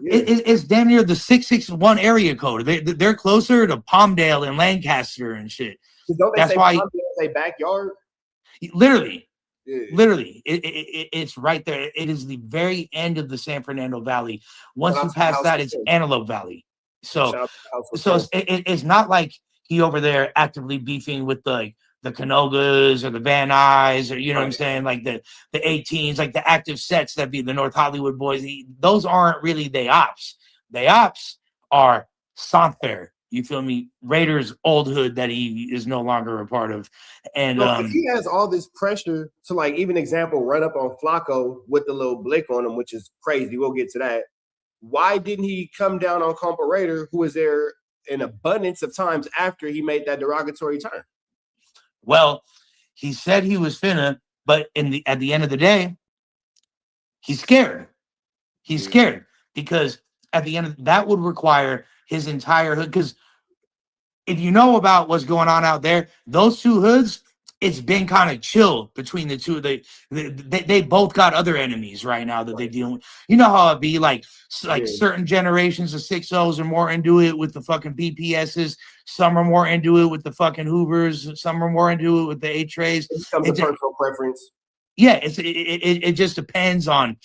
it's damn near the 661 area code. They're closer to Palmdale and Lancaster and shit.
So don't they say Palmdale is a backyard?
Literally. Yeah. Literally, it's right there. It is the very end of the San Fernando Valley. Once you pass that, it's Antelope Valley. So it's not like he over there actively beefing with the Canogas or the Van Nuys or you know what I'm saying, like the 18s, like the active sets that be the North Hollywood boys. Those aren't really they ops. They ops are Sanfer. You feel me? Raiders' old hood that he is no longer a part of. And
he has all this pressure to, like, even example, run up on Flacco with the little blick on him, which is crazy. We'll get to that. Why didn't he come down on Comparator, who was there an abundance of times after he made that derogatory turn.
Well, he said he was finna, but at the end of the day, he's scared. He's scared because at the end of that would require his entire hood. Because if you know about what's going on out there, those two hoods, it's been kind of chill between the two. They both got other enemies right now that they deal with. You know how it be like certain generations of 6-0s are more into it with the fucking BPSs. Some are more into it with the fucking Hoovers. Some are more into it with the A-Trays.
It becomes a personal preference.
Yeah, it just depends on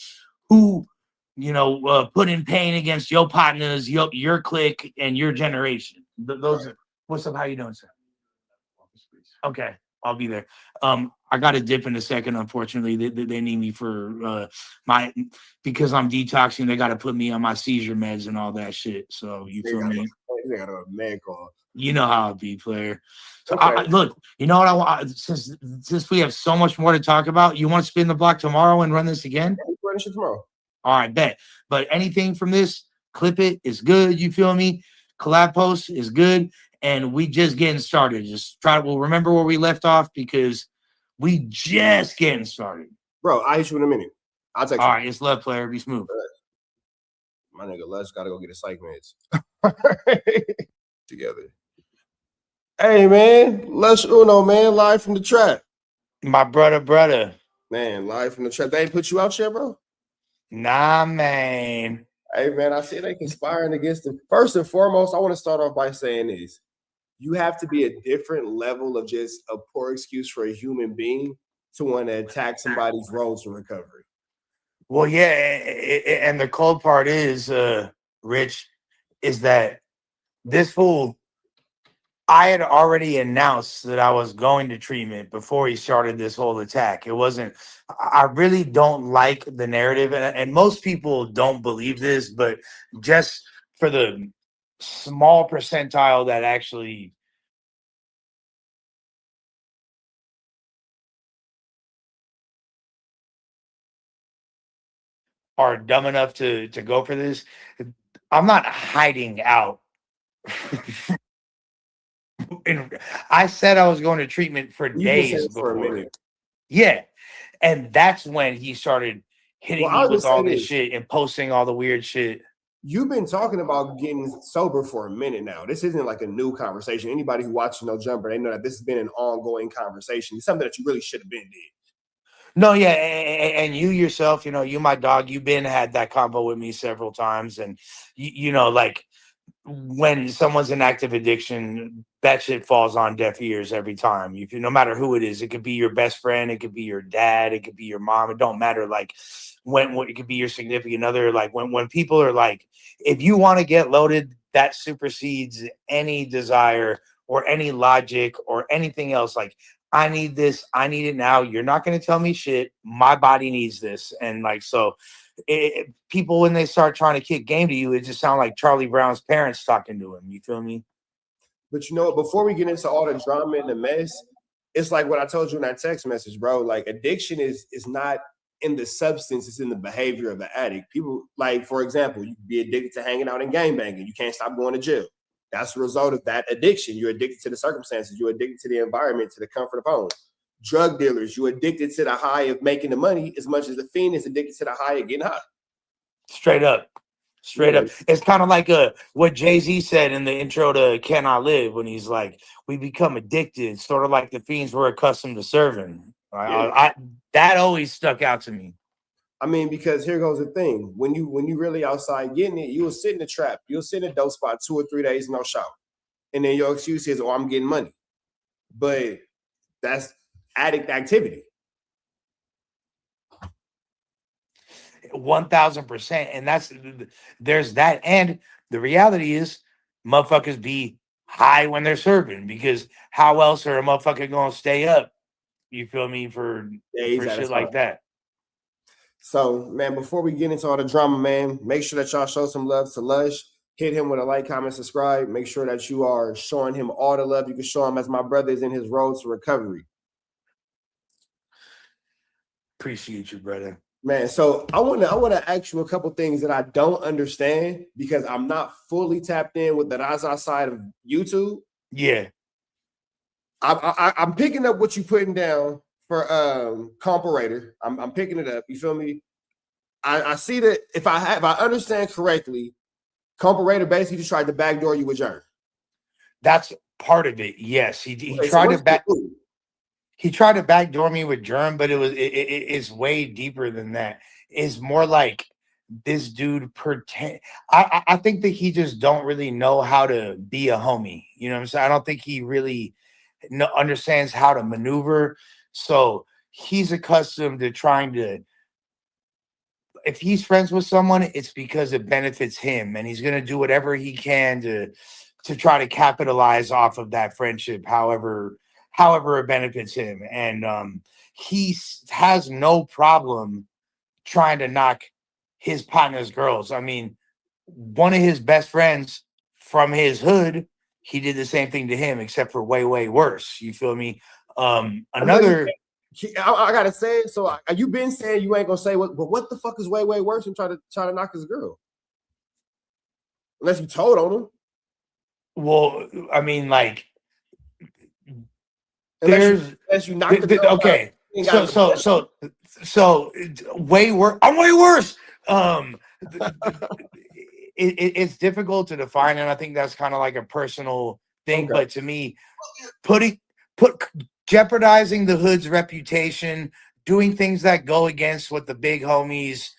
who, put in pain against your partners, your clique, and your generation. Those are what's up. How you doing, sir? Okay, I'll be there. I got to dip in a second. Unfortunately, they need me for because I'm detoxing. They got to put me on my seizure meds and all that shit. So you feel me?
They got a man call.
You know how it be, player. So
Okay.
look, you know what I want? Since we have so much more to talk about, you want to spin the block tomorrow and run this again?
Yeah, run this tomorrow.
All right, bet. But anything from this, clip it. It's good. You feel me? Collab post is good. And we just getting started. We'll remember where we left off because we just getting started.
Bro, I'll hit you in a minute. I'll text you.
All right, it's love, player. Be smooth.
My nigga Les gotta go get his psych meds. Together. Hey man, Les Uno, man, live from the trap.
My brother.
Man, live from the trap. They ain't put you out yet, bro?
Nah, man.
Hey man, I see they conspiring against them. First and foremost, I want to start off by saying this. You have to be a different level of just a poor excuse for a human being to want to attack somebody's road to recovery.
Well, yeah, and the cold part is, Rich, is that this fool, I had already announced that I was going to treatment before he started this whole attack. It wasn't, I really don't like the narrative, and most people don't believe this, but just for the small percentile that actually are dumb enough to go for this, I'm not hiding out. And I said I was going to treatment for days before. Yeah. And that's when he started hitting me with all this shit and posting all the weird shit.
You've been talking about getting sober for a minute now. This isn't like a new conversation. Anybody who watches No Jumper, they know that this has been an ongoing conversation. It's something that you really should have been did.
No, yeah, and you yourself, you my dog, you've had that combo with me several times, and like when someone's in active addiction, that shit falls on deaf ears every time. No matter who it is, it could be your best friend, it could be your dad, it could be your mom. It don't matter. Like when it could be your significant other. Like when people are like, if you want to get loaded, that supersedes any desire or any logic or anything else. Like, I need this. I need it now. You're not going to tell me shit. My body needs this. And like, so people, when they start trying to kick game to you, it just sounds like Charlie Brown's parents talking to him. You feel me?
But before we get into all the drama and the mess, it's like what I told you in that text message, bro. Like addiction is not in the substance, it's in the behavior of the addict. People, like, for example, you can be addicted to hanging out and gangbanging. You can't stop going to jail. That's the result of that addiction. You're addicted to the circumstances. You're addicted to the environment, to the comfort of home. Drug dealers, you're addicted to the high of making the money as much as the fiend is addicted to the high of getting high.
Straight up. It's kind of like what Jay-Z said in the intro to Can I Live when he's like, we become addicted, sort of like the fiends we're accustomed to serving. That always stuck out to me.
I mean, because here goes the thing. When you really outside getting it, you'll sit in the trap. You'll sit in a dope spot 2 or 3 days, no shower. And then your excuse is, I'm getting money. But that's addict activity.
1000%. And there's that. And the reality is motherfuckers be high when they're serving, because how else are a motherfucker going to stay up? You feel me? For shit like that.
So, man, before we get into all the drama, man, make sure that y'all show some love to Lush. Hit him with a like, comment, subscribe. Make sure that you are showing him all the love you can show him as my brother is in his road to recovery.
Appreciate you, brother.
Man, so I wanna ask you a couple things that I don't understand because I'm not fully tapped in with the Raza side of YouTube.
Yeah.
I'm picking up what you're putting down for comparator. I'm picking it up. You feel me? I see that if I understand correctly, comparator basically just tried to backdoor you with Jern.
That's part of it. Yes, he
Okay,
tried
so
to back. He tried to backdoor me with Germ, but it's way deeper than that. It's more like this dude pretend. I think that he just don't really know how to be a homie. You know what I'm saying? I don't think he really understands how to maneuver. So he's accustomed to trying to. If he's friends with someone, it's because it benefits him, and he's gonna do whatever he can to try to capitalize off of that friendship, however it benefits him. And he has no problem trying to knock his partner's girls. I mean, one of his best friends from his hood, he did the same thing to him, except for way worse. You feel me? Another.
I gotta say it. So you been saying you ain't gonna say what, but what the fuck is way worse than try to knock his girl? Unless you told on him.
Well, I mean, like,
unless you knock the girl
okay.
out,
So way worse. I'm way worse. It's difficult to define, and I think that's kind of like a personal thing. Okay. But to me, jeopardizing the hood's reputation, doing things that go against what the big homies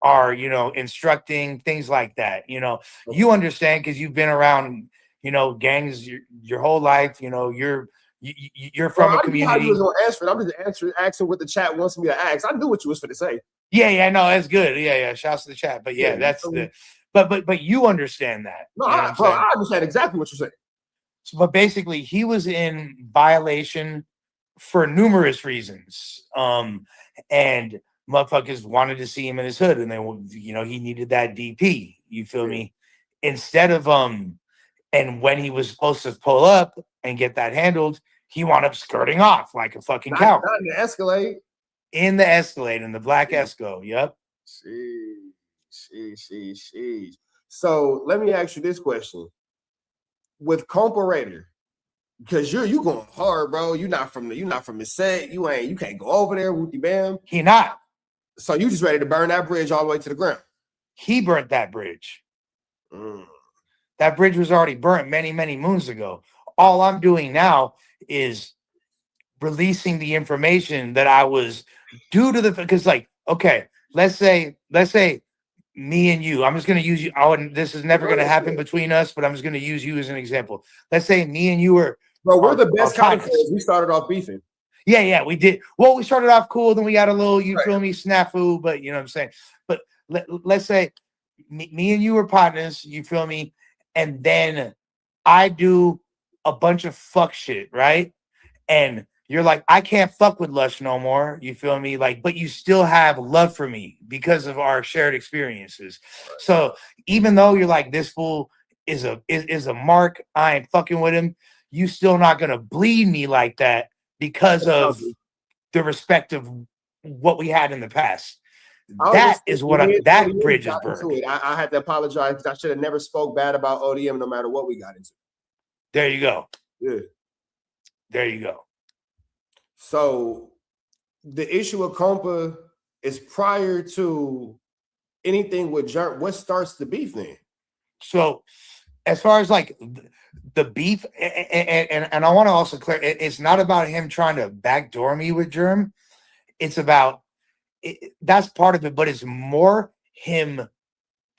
are, instructing, things like that. You understand because you've been around, gangs your whole life. You're from a community.
I knew you was gonna answer it. I'm just asking what the chat wants me to ask. I knew what you was going to say.
Yeah, no, that's good. Yeah. Shouts to the chat. But yeah, that's the. But you understand that.
No, I understand exactly what you're saying.
So, but basically, he was in violation for numerous reasons. And motherfuckers wanted to see him in his hood, and he needed that DP. You feel me? Instead of and when he was supposed to pull up and get that handled, he wound up skirting off like a fucking coward.
Not in the Escalade.
In the Escalade, in the black Esco. Yep.
Sheesh. So let me ask you this question: with comparator, because you going hard, bro. You're not from the set. You can't go over there. Wooty bam.
He not.
So you just ready to burn that bridge all the way to the ground?
He burnt that bridge. That bridge was already burnt many moons ago. All I'm doing now is releasing the information that I was due to because okay, let's say me and you. I'm just gonna use you. This is never gonna happen between us, but I'm just gonna use you as an example. Let's say me and you were.
Bro, we're the best kind of players. We started off beefing.
Yeah, we did. Well, we started off cool, then we got a little, feel me, snafu, but you know what I'm saying? But let's say me and you were partners, you feel me? And then I do a bunch of fuck shit, right? And you're like, I can't fuck with Lush no more, you feel me? Like, but you still have love for me because of our shared experiences. So even though you're like, this fool is a mark, I ain't fucking with him, you still not gonna bleed me like that because of the respect of what we had in the past. That is what that bridge is burned.
I had to apologize because I should have never spoke bad about ODM no matter what we got into.
There you go.
Yeah.
There you go.
So the issue with Compa is prior to anything with Jerk. What starts the beef then?
So as far as like the beef, and I want to also clear, it's not about him trying to backdoor me with Germ. It's about that's part of it, but it's more him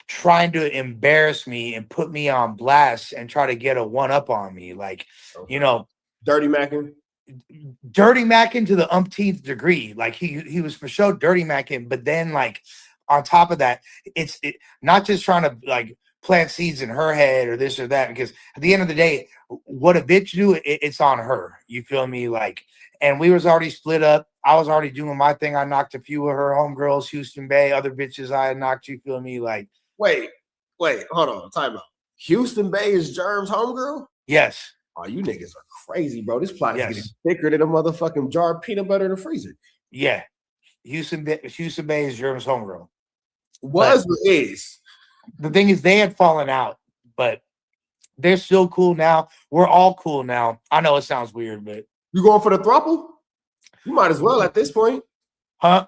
trying to embarrass me and put me on blast and try to get a one up on me, like
dirty macking
to the umpteenth degree. Like he was for sure dirty macking, but then like on top of that, it's not just trying to like plant seeds in her head or this or that, because at the end of the day, what a bitch do, it's on her. You feel me? Like, and we was already split up. I was already doing my thing. I knocked a few of her homegirls, Houston Bay, other bitches I had knocked. You feel me? Like,
wait, hold on, time out. Houston Bay is Germ's homegirl?
Yes.
Oh, you niggas are crazy, bro. This plot is getting thicker than a motherfucking jar of peanut butter in the freezer.
Yeah. Houston Bay is Germ's homegirl.
Was or is?
The thing is, they had fallen out, but they're still cool now. We're all cool now. I know it sounds weird, but
you going for the throuple? You might as well at this point.
Huh?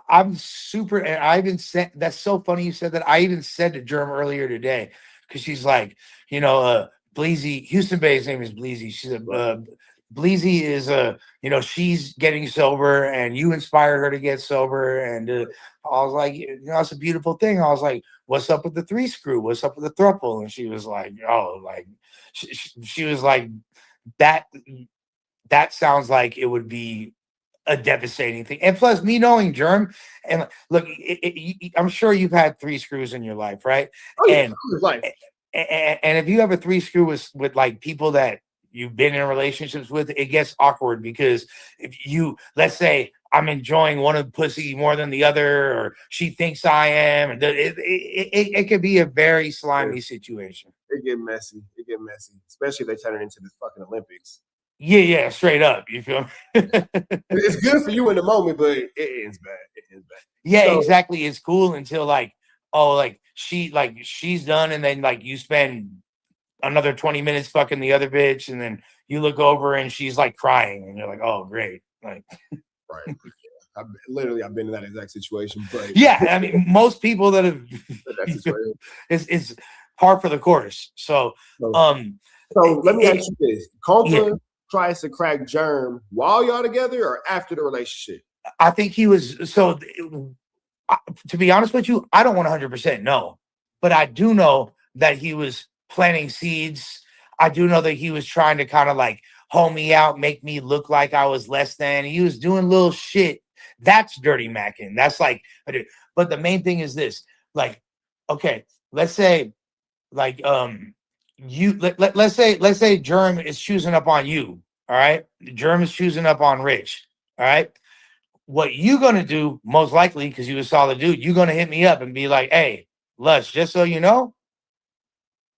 I'm super, and I even said that's so funny you said that. I even said to Germ earlier today because she's like, Bleezy, Houston Bay's name is Bleezy. She's a Bleezy is she's getting sober, and you inspired her to get sober, and I was like, it's a beautiful thing. I was like, what's up with the 3 screw? What's up with the throuple? And she was like, she was like that. That sounds like it would be a devastating thing. And plus, me knowing Germ, and look, I'm sure you've had 3 screws in your life, right?
Oh, yeah,
And if you have a 3 screw with like people that you've been in relationships with, it gets awkward because if let's say I'm enjoying one of the pussy more than the other, or she thinks I am, and it could be a very slimy situation.
It get messy. Especially if they turn it into the fucking Olympics.
Yeah, straight up. You feel me?
It's good for you in the moment, but it ends bad.
Yeah, so, exactly. It's cool until she's done, and then like you spend another 20 minutes fucking the other bitch, and then you look over and she's like crying, and you're like, oh great. Like
right. I've been in that exact situation. But
yeah, I mean most people that have it's par for the course. So
let me ask you this. Conklin tries to crack Germ while y'all together or after the relationship?
I think he was to be honest with you, I don't 100% know, but I do know that he was planting seeds. I do know that he was trying to kind of like hoe me out, make me look like I was less than. He was doing little shit. That's dirty macking. That's like, but the main thing is this, like, okay, let's say like, let's say Germ is choosing up on you. All right. Germ is choosing up on Rich. All right. What you gonna do, most likely, because you a solid dude, you're gonna hit me up and be like, hey, Lush, just so you know,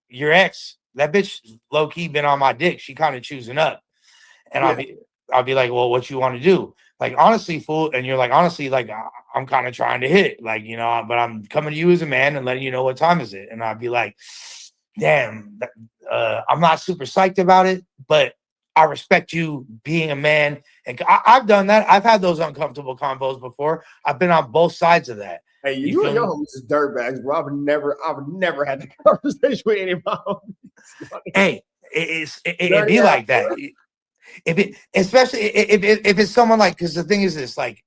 your ex, that bitch low-key been on my dick. She kind of choosing up. And I'll be like, well, what you want to do? Like, honestly, fool. And you're like, honestly, like, I'm kind of trying to hit. Like, but I'm coming to you as a man and letting you know what time is it. And I'll be like, damn, I'm not super psyched about it, but I respect you being a man. And I've done that. I've had those uncomfortable combos before. I've been on both sides of that.
Hey, you and your homies is dirtbags, bro. I've never had the conversation with any of my homies.
Hey, it'd be like that. Especially if it's someone like, because the thing is this, like,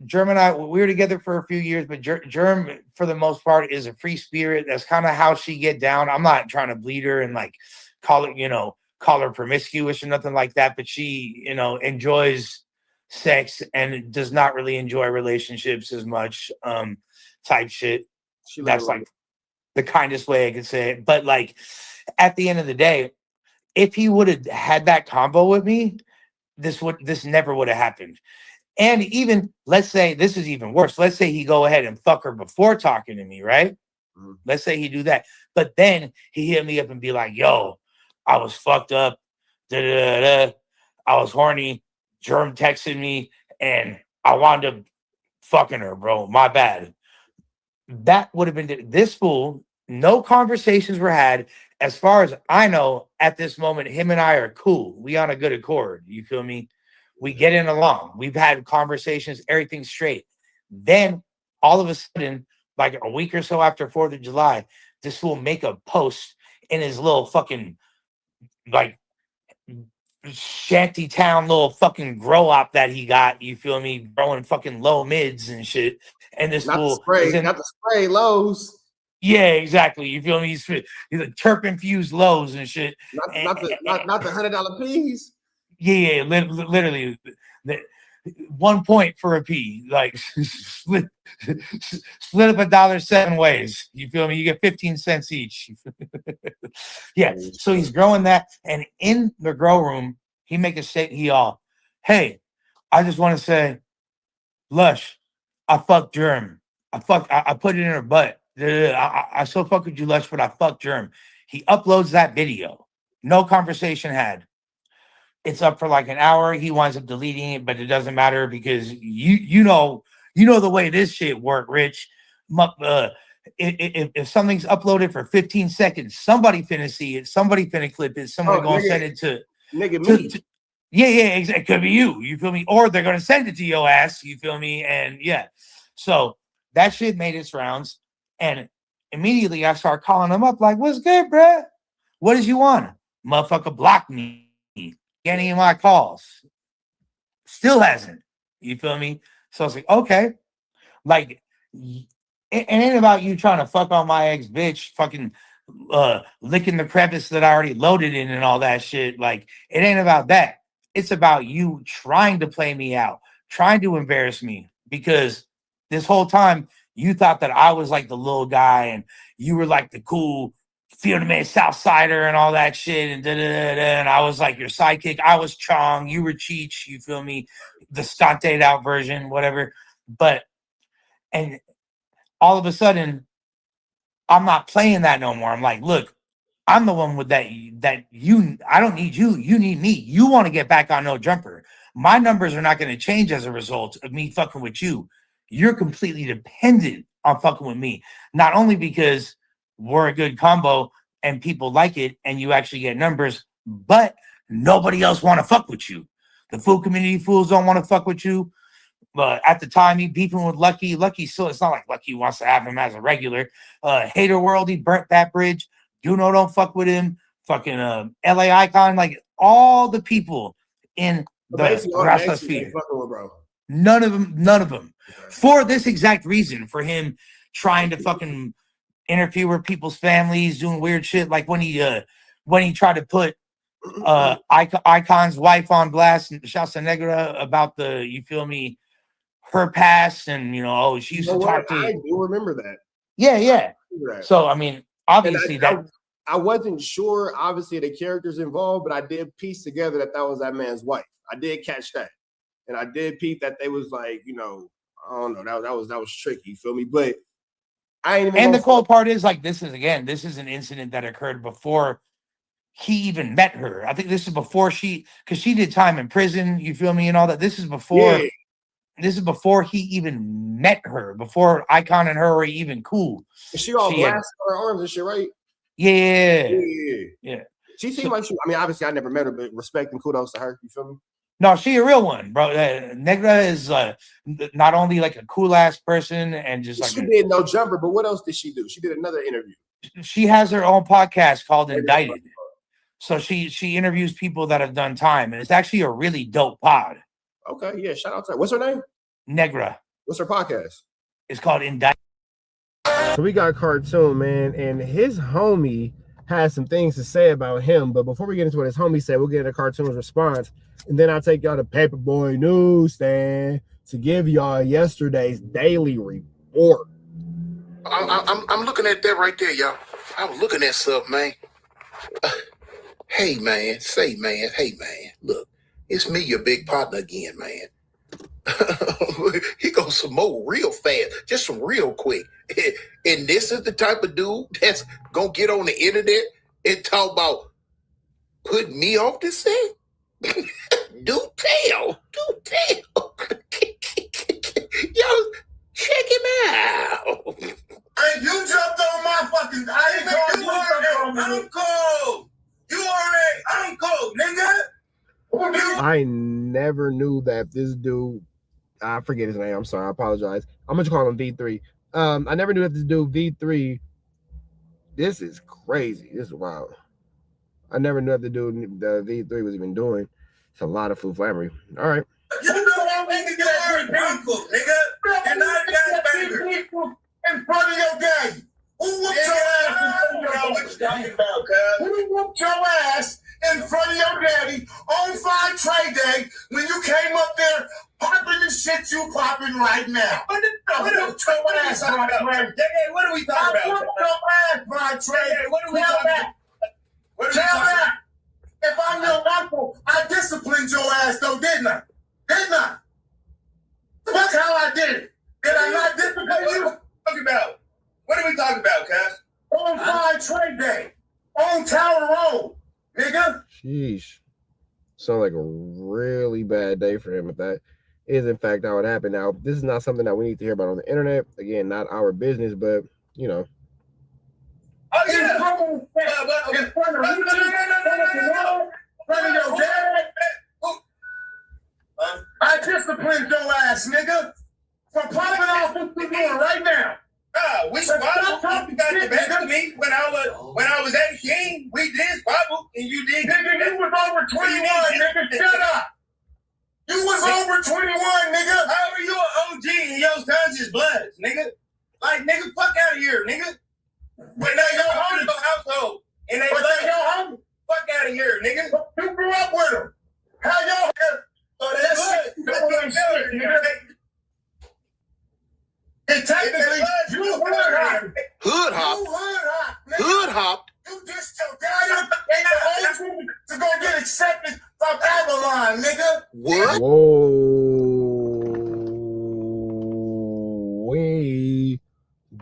Germ and I, we were together for a few years, but Germ, for the most part, is a free spirit. That's kind of how she get down. I'm not trying to bleed her and like call her promiscuous or nothing like that, but she, enjoys sex and does not really enjoy relationships as much, type shit. That's like the kindest way I could say it. But like at the end of the day, if he would have had that combo with me, this never would have happened. And even let's say this is even worse. Let's say he go ahead and fuck her before talking to me, right? Mm-hmm. Let's say he do that, but then he hit me up and be like, "Yo, I was fucked up. I was horny. Germ texted me, and I wound up fucking her, bro. My bad." That would have been this fool. No conversations were had. As far as I know, at this moment, him and I are cool. We on a good accord. You feel me? We get in along. We've had conversations, everything's straight. Then all of a sudden, like a week or so after 4th of July, this fool make a post in his little fucking like shanty town little fucking grow up that he got. You feel me? Growing fucking low mids and shit. And this fool
not the spray lows.
Yeah, exactly. You feel me? He's a terp infused lows and shit.
Not the $100 P's.
Yeah, literally 1 point for a P. Like split up $1 7 ways. You feel me? You get 15 cents each. Yeah. So he's growing that, and in the grow room, he make a statement. Hey, I just want to say, Lush, I fucked Germ. I put it in her butt. I so fuck with you, Lush, but I fucked Germ. He uploads that video. No conversation had. It's up for like an hour. He winds up deleting it, but it doesn't matter because you know the way this shit work, Rich. If something's uploaded for 15 seconds, somebody finna see it, somebody finna clip it, somebody gonna send it to
me.
Yeah, it could be you. You feel me? Or they're gonna send it to your ass. You feel me? And yeah, so that shit made its rounds, and immediately I start calling him up like, "What's good, bruh? What did you want?" Motherfucker blocked me. Any of my calls. Still hasn't. You feel me? So I was like, okay. Like, it ain't about you trying to fuck on my ex bitch, fucking licking the crevice that I already loaded in and all that shit. Like, it ain't about that. It's about you trying to play me out, trying to embarrass me, because this whole time you thought that I was like the little guy and you were like the cool Field Man South Sider and all that shit, and and I was like your sidekick. I was Chong, you were Cheech, you feel me? The stunted out version, whatever. But and all of a sudden, I'm not playing that no more. I'm like, look, I'm the one with that you. I don't need you. You need me. You want to get back on No Jumper. My numbers are not going to change as a result of me fucking with you. You're completely dependent on fucking with me. Not only because we're a good combo and people like it and you actually get numbers, but nobody else want to fuck with you. The food community fools don't want to fuck with you. But at the time, he beefing with Lucky. Lucky still, it's not like Lucky wants to have him as a regular. Hater World, he burnt that bridge. Duno don't fuck with him. Fucking LA Icon, like all the people in the Rasta sphere. None of them. For this exact reason, for him trying to fucking interfere with people's families, doing weird shit, like when he tried to put Icon's wife on blast and Shasta Negra about the, you feel me, her past, and she used to talk to.
I do remember that.
Yeah. So I mean, obviously
I wasn't sure, obviously, the characters involved, but I did piece together that was that man's wife. I did catch that, and I did peep that they was like, I don't know, that was tricky. You feel me? But I ain't even.
And the cool part is, like, this is an incident that occurred before he even met her. I think this is before because she did time in prison. You feel me? And all that. This is before. Yeah. This is before he even met her, before Icon and her were even cool.
She all blasted her arms and shit, right?
Yeah.
She seemed like she, I mean, obviously I never met her, but respect and kudos to her. You feel me?
No, she a real one, bro. Negra is not only like a cool ass person and just like
she did No Jumper, but what else did she do? She did another interview.
She has her own podcast called Indicted. So she interviews people that have done time, and it's actually a really dope pod.
Okay, yeah, shout out to her. What's her name?
Negra.
What's her podcast?
It's called Indicted.
So we got Cartoon, man, and his homie has some things to say about him. But before we get into what his homie said, we'll get into Cartoon's response, and then I'll take y'all to Paperboy Newsstand to give y'all yesterday's daily report.
I'm looking at that right there, y'all. I'm looking at stuff, man. Hey, man. Look, it's me, your big partner again, man. He goes some more real fast, just some real quick. And this is the type of dude that's gonna get on the internet and talk about putting me off the set. Do tell. Yo, check him out.
And you jumped on my fucking. I ain't gonna do Uncle. You already Uncle, nigga.
I never knew that this dude, I forget his name, I'm sorry, I apologize. I'm gonna call him V3. I never knew that this dude V3, this is crazy. This is wild. I never knew that the dude the V3 was even doing. It's a lot of flammery. All right.
You know that nigga get Uncle, nigga. You're not a banger. In front of your daddy. Who whooped your ass Who whooped your ass in front of your daddy on Fly Trade Day when you came up there popping the shit you popping right now? What are we talking about? What are we talking about? Tell that. If I'm your uncle, I disciplined your ass though, didn't I? Look how I did it. Did I not discipline you? What are we talking about, Cash? On Fly Trade Day. On Tower Road, nigga.
Sheesh. Sounds like a really bad day for him if that is in fact how it happened. Now, this is not something that we need to hear about on the internet. Again, not our business, but you know.
Oh, yeah. I disciplined your ass, nigga. For popping off what you doing right now. We squabbled. You got the best of me when I was 18. We did squabble, and you did. Nigga, you was over 21, nigga. Shut up. You was over 21, nigga. How are you an OG and your sons is bloods, nigga? Like, nigga, fuck out of here, nigga. But now your home household, and they blood your home. Fuck out of here, nigga. You grew up with them. How y'all? So that's it. That's what I'm saying, nigga. And technically, you hood hop. You just your daddy and your old to go get accepted from Avalon, nigga. What?
Whoa,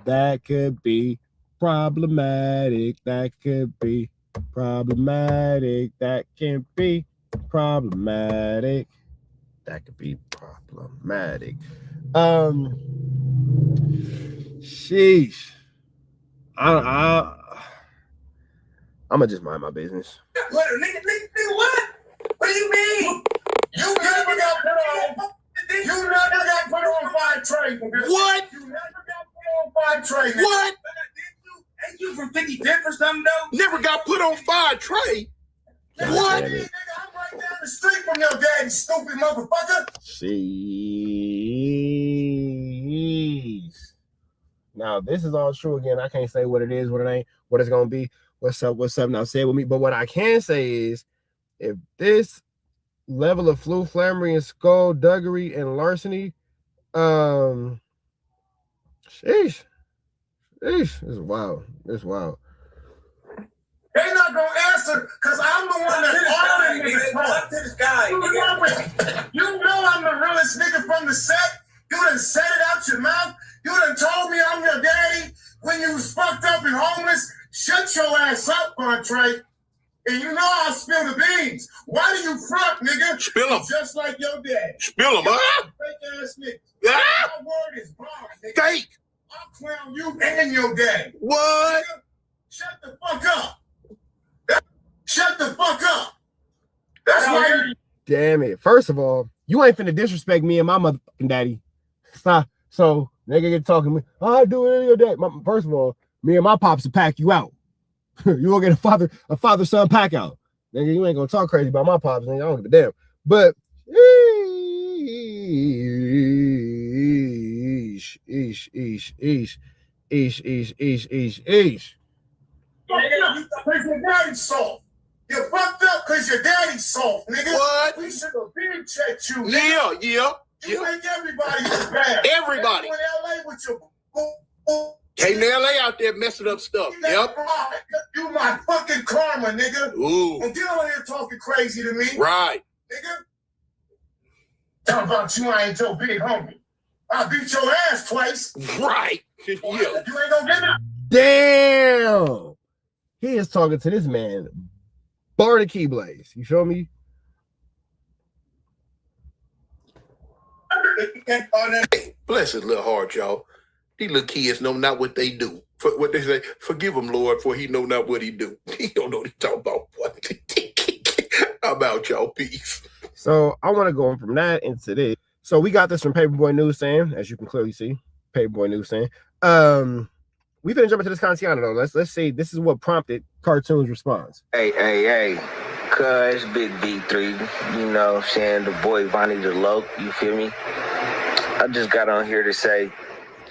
that could be problematic. That could be problematic. That can be problematic. That could be problematic. Sheesh. I'm gonna just mind my business.
What? Nigga, what? What do you mean? You never got put on five trade. What? You never got put on five trade. What? Ain't you from 55th or something though? Never got put on five trade. What? Nigga, I'm right down the street from your daddy, stupid motherfucker.
Sheesh. Now, this is all true again. I can't say what it is, what it ain't, what it's gonna be. What's up? Now say it with me. But what I can say is, if this level of flammery and skullduggery and larceny, sheesh, it's wild. It's wild.
They not gonna answer because I'm the one that ordered this guy. You know I'm the realest nigga from the set. You done said it out your mouth. You done told me I'm your daddy when you was fucked up and homeless. Shut your ass up, Contray. And you know I'll spill the beans. Why do you front, nigga? Spill them. Just like your dad. Spill them, huh? Fake ass nigga. Yeah. My word is bond, nigga. Fake. I'll clown you and your dad. What? Nigga, shut the fuck up. Shut the fuck up. That's why you.
Damn it. First of all, you ain't finna disrespect me and my motherfucking daddy. Stop. So, nigga get talking to me. I'll do it in your dad. First of all, me and my pops will pack you out. You gonna get a father-son pack out. Nigga, you ain't gonna talk crazy about my pops, nigga. I don't give a damn. But eesh.
Because your daddy's soft. You fucked up because your daddy's soft, nigga. What? We should have been checked you, nigga. Yeah. You think everybody is bad. Everybody. You in LA with your Came to LA out there messing up stuff. Yep. You my fucking karma, nigga. Ooh. And get on here talking crazy to me. Right. Nigga. Talking about you, I ain't your big homie. I beat your ass twice. Right. Yeah. You ain't gonna get it.
Damn. He is talking to this man. Bar the Keyblaze. You feel me?
Bless his little heart, y'all. These little kids know not what they do. For what they say, forgive him, Lord, for he know not what he do. He don't know what he talking about. How about y'all? Peace.
So I want to go on from that into this. So we got this from Paperboy News saying, as you can clearly see, Paperboy News saying. We've been jumping to this Kantiana though. Let's see. This is what prompted Cartoon's response.
Hey. Cuz Big B3, you know what I'm saying? The boy Vonnie the Loke, you feel me? I just got on here to say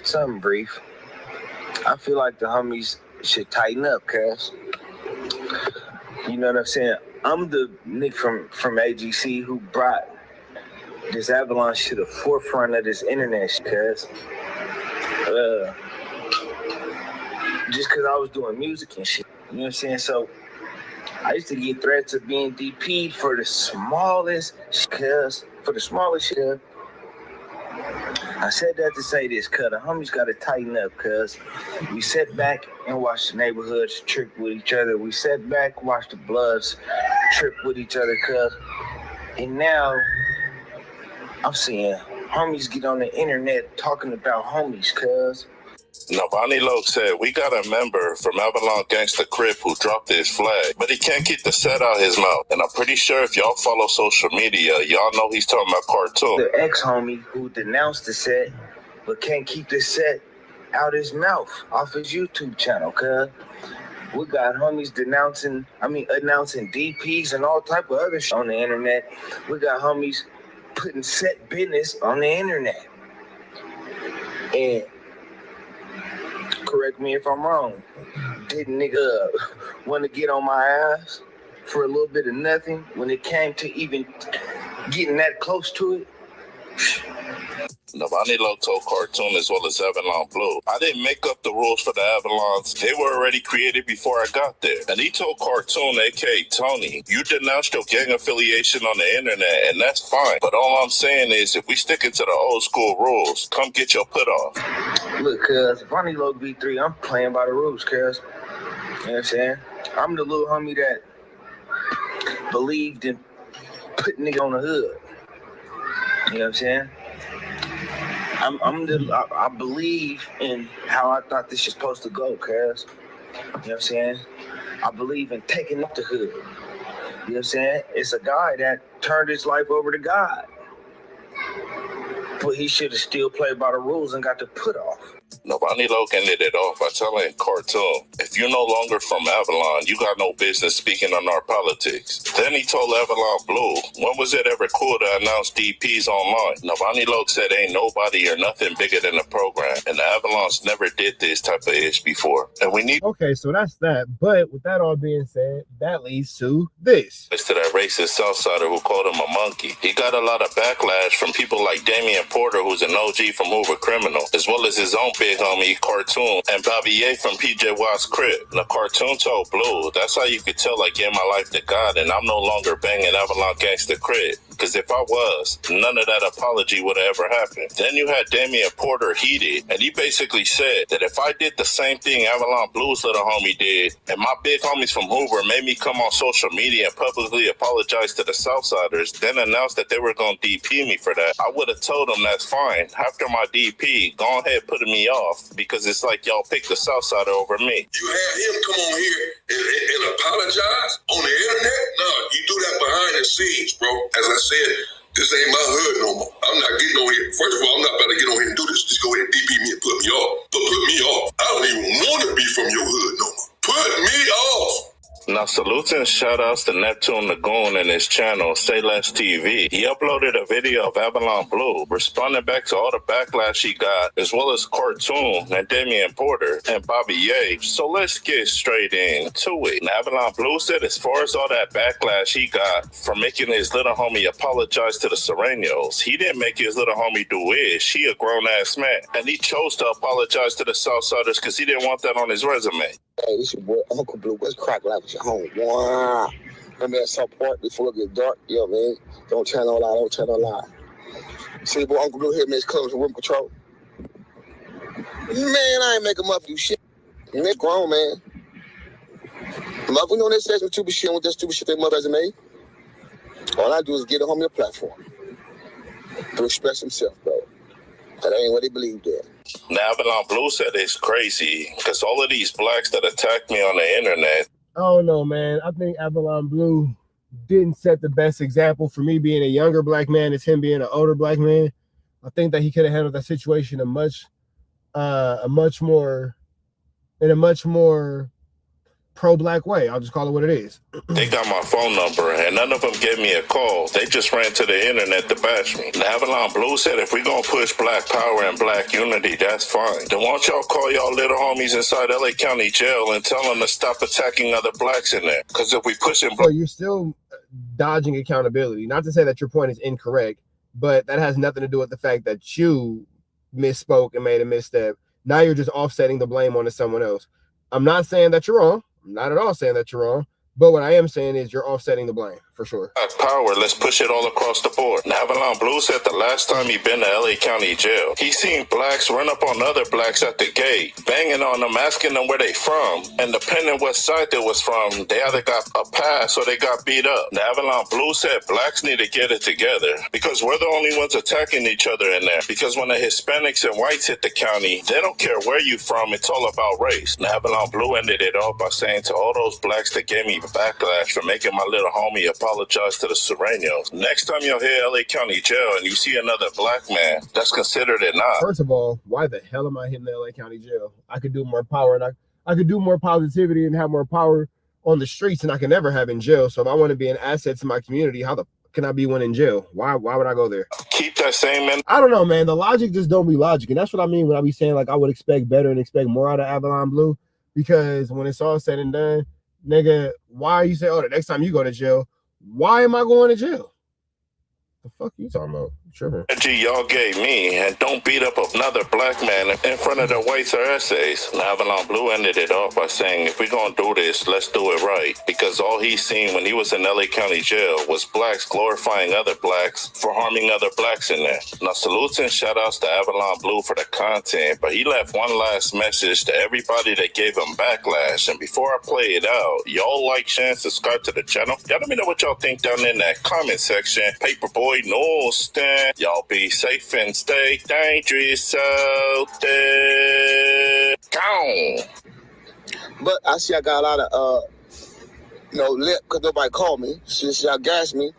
something brief. I feel like the homies should tighten up, cuz. You know what I'm saying? I'm the nigga from AGC who brought this avalanche to the forefront of this internet, cuz. Just because I was doing music and shit. You know what I'm saying? So I used to get threats of being DP'd for the smallest shit. I said that to say this, cuz the homies gotta tighten up, cuz we sat back and watched the neighborhoods trip with each other. We sat back, watched the Bloods trip with each other, cuz And now I'm seeing homies get on the internet talking about homies, cuz.
Nobani Loke said, we got a member from Avalon Gangsta Crip who dropped his flag, but he can't get the set out his mouth. And I'm pretty sure if y'all follow social media, y'all know he's talking about Cartoon.
The ex-homie who denounced the set, but can't keep the set out his mouth off his YouTube channel, cuz. We got homies announcing DPs and all type of other shit on the internet. We got homies putting set business on the internet. And correct me if I'm wrong, didn't nigga want to get on my ass for a little bit of nothing when it came to even getting that close to it?
Nobani Loke told Cartoon as well as Avalon Blue, I didn't make up the rules for the Avalons. They were already created before I got there. And he told Cartoon, aka Tony, you denounced your gang affiliation on the internet, and that's fine. But all I'm saying is, if we stick it to the old school rules, come get your put off.
Look, cuz, Bonnie Loke B3, I'm playing by the rules, cuz. You know what I'm saying? I'm the little homie that believed in putting nigga on the hood. You know what I'm saying? I believe in how I thought this was supposed to go, cuz. You know what I'm saying? I believe in taking up the hood. You know what I'm saying? It's a guy that turned his life over to God. But he should have still played by the rules and got the put off.
Nobani Loke ended it off by telling Cartoon, if you're no longer from Avalon, you got no business speaking on our politics. Then he told Avalon Blue, when was it ever cool to announce DPs online? Nobani Loke said ain't nobody or nothing bigger than the program, and the Avalons never did this type of ish before. And we need...
Okay, so that's that. But with that all being said, that leads to this.
It's to that racist Southsider who called him a monkey. He got a lot of backlash from people like Damian Porter, who's an OG from Hoover Criminal, as well as his own big homie Cartoon and Bobby Ye from PJ Watt's crib. The Cartoon told Blue, that's how you could tell I gave my life to God and I'm no longer banging Avalon Gangsta Crib. Because if I was, none of that apology would have ever happened. Then you had Damian Porter heated, and he basically said that if I did the same thing Avalon Blue's little homie did, and my big homies from Hoover made me come on social media and publicly apologize to the Southsiders, then announced that they were going to DP me for that, I would have told them that's fine. After my DP, go ahead putting me off, because it's like y'all picked the Southsider over me.
You have him come on here and apologize on the internet? No, you do that behind the scenes, bro. As I said, this ain't my hood no more. I'm not getting on here. First of all, I'm not about to get on here and do this. Just go ahead and DP me and put me off. But put me off. I don't even want to be from your hood no more. Put me off.
Now, salutes and shout-outs to Neptune Lagoon and his channel, Say Less TV. He uploaded a video of Avalon Blue, responding back to all the backlash he got, as well as Cartoon and Damian Porter and Bobby Ye. So let's get straight into it. And Avalon Blue said as far as all that backlash he got from making his little homie apologize to the Serenios, he didn't make his little homie do ish. He a grown-ass man. And he chose to apologize to the Southsiders because he didn't want that on his resume.
Hey, this your boy Uncle Blue. What's crack like with your home? Wow. Remember at some point before it get dark? Yo, man. Don't tell no lie. Don't tell no lie. See your boy Uncle Blue here, man. His clothes and room control. Man, I ain't making up for you shit. You're grown, man. Mother, know they say some stupid shit with that stupid shit their mother hasn't made. All I do is get a homie a platform to express himself, bro. That ain't what they believed in.
Now, Avalon Blue said it's crazy because all of these blacks that attacked me on the internet.
I don't know, man. I think Avalon Blue didn't set the best example for me being a younger black man as him being an older black man. I think that he could have handled that situation in a much more pro-black way. I'll just call it what it is.
They got my phone number and none of them gave me a call. They just ran to the internet to bash me. And Avalon Blue said if we gonna push black power and black unity, that's fine. Then why don't y'all call y'all little homies inside LA County Jail and tell them to stop attacking other blacks in there? Because if we push it...
So you're still dodging accountability. Not to say that your point is incorrect, but that has nothing to do with the fact that you misspoke and made a misstep. Now you're just offsetting the blame onto someone else. I'm not saying that you're wrong. I'm not at all saying that you're wrong. But what I am saying is you're offsetting the blame, for sure.
Power, let's push it all across the board. Avalon Blue said the last time he been to LA County Jail, he seen blacks run up on other blacks at the gate, banging on them, asking them where they from. And depending what side they was from, they either got a pass or they got beat up. Avalon Blue said blacks need to get it together because we're the only ones attacking each other in there. Because when the Hispanics and whites hit the county, they don't care where you from, it's all about race. Avalon Blue ended it all by saying to all those blacks that gave me backlash for making my little homie apologize to the Serranos, next time you'll hear LA County Jail and you see another black man, that's considered it not.
First of all, why the hell am I hitting the LA County Jail? I could do more power and I could do more positivity and have more power on the streets than I can ever have in jail. So if I want to be an asset to my community, how the can I be one in jail? Why would I go there?
Keep that same man.
I don't know, man. The logic just don't be logic. And that's what I mean when I be saying like I would expect better and expect more out of Avalon Blue. Because when it's all said and done, nigga, why you say, oh, the next time you go to jail, why am I going to jail? The fuck you talking about? Sure.
Energy y'all gave me, and don't beat up another black man in front of the whites or essays. Avalon Blue ended it off by saying, if we're gonna do this, let's do it right. Because all he seen when he was in LA County Jail was blacks glorifying other blacks for harming other blacks in there. Now, salutes and shout outs to Avalon Blue for the content, but he left one last message to everybody that gave him backlash. And before I play it out, y'all like, share, and subscribe to the channel. Y'all let me know what y'all think down in that comment section. Paperboy, no stand. Y'all be safe and stay dangerous out there. Gone.
But I see I got a lot of, lip because nobody called me. See, y'all gassed me.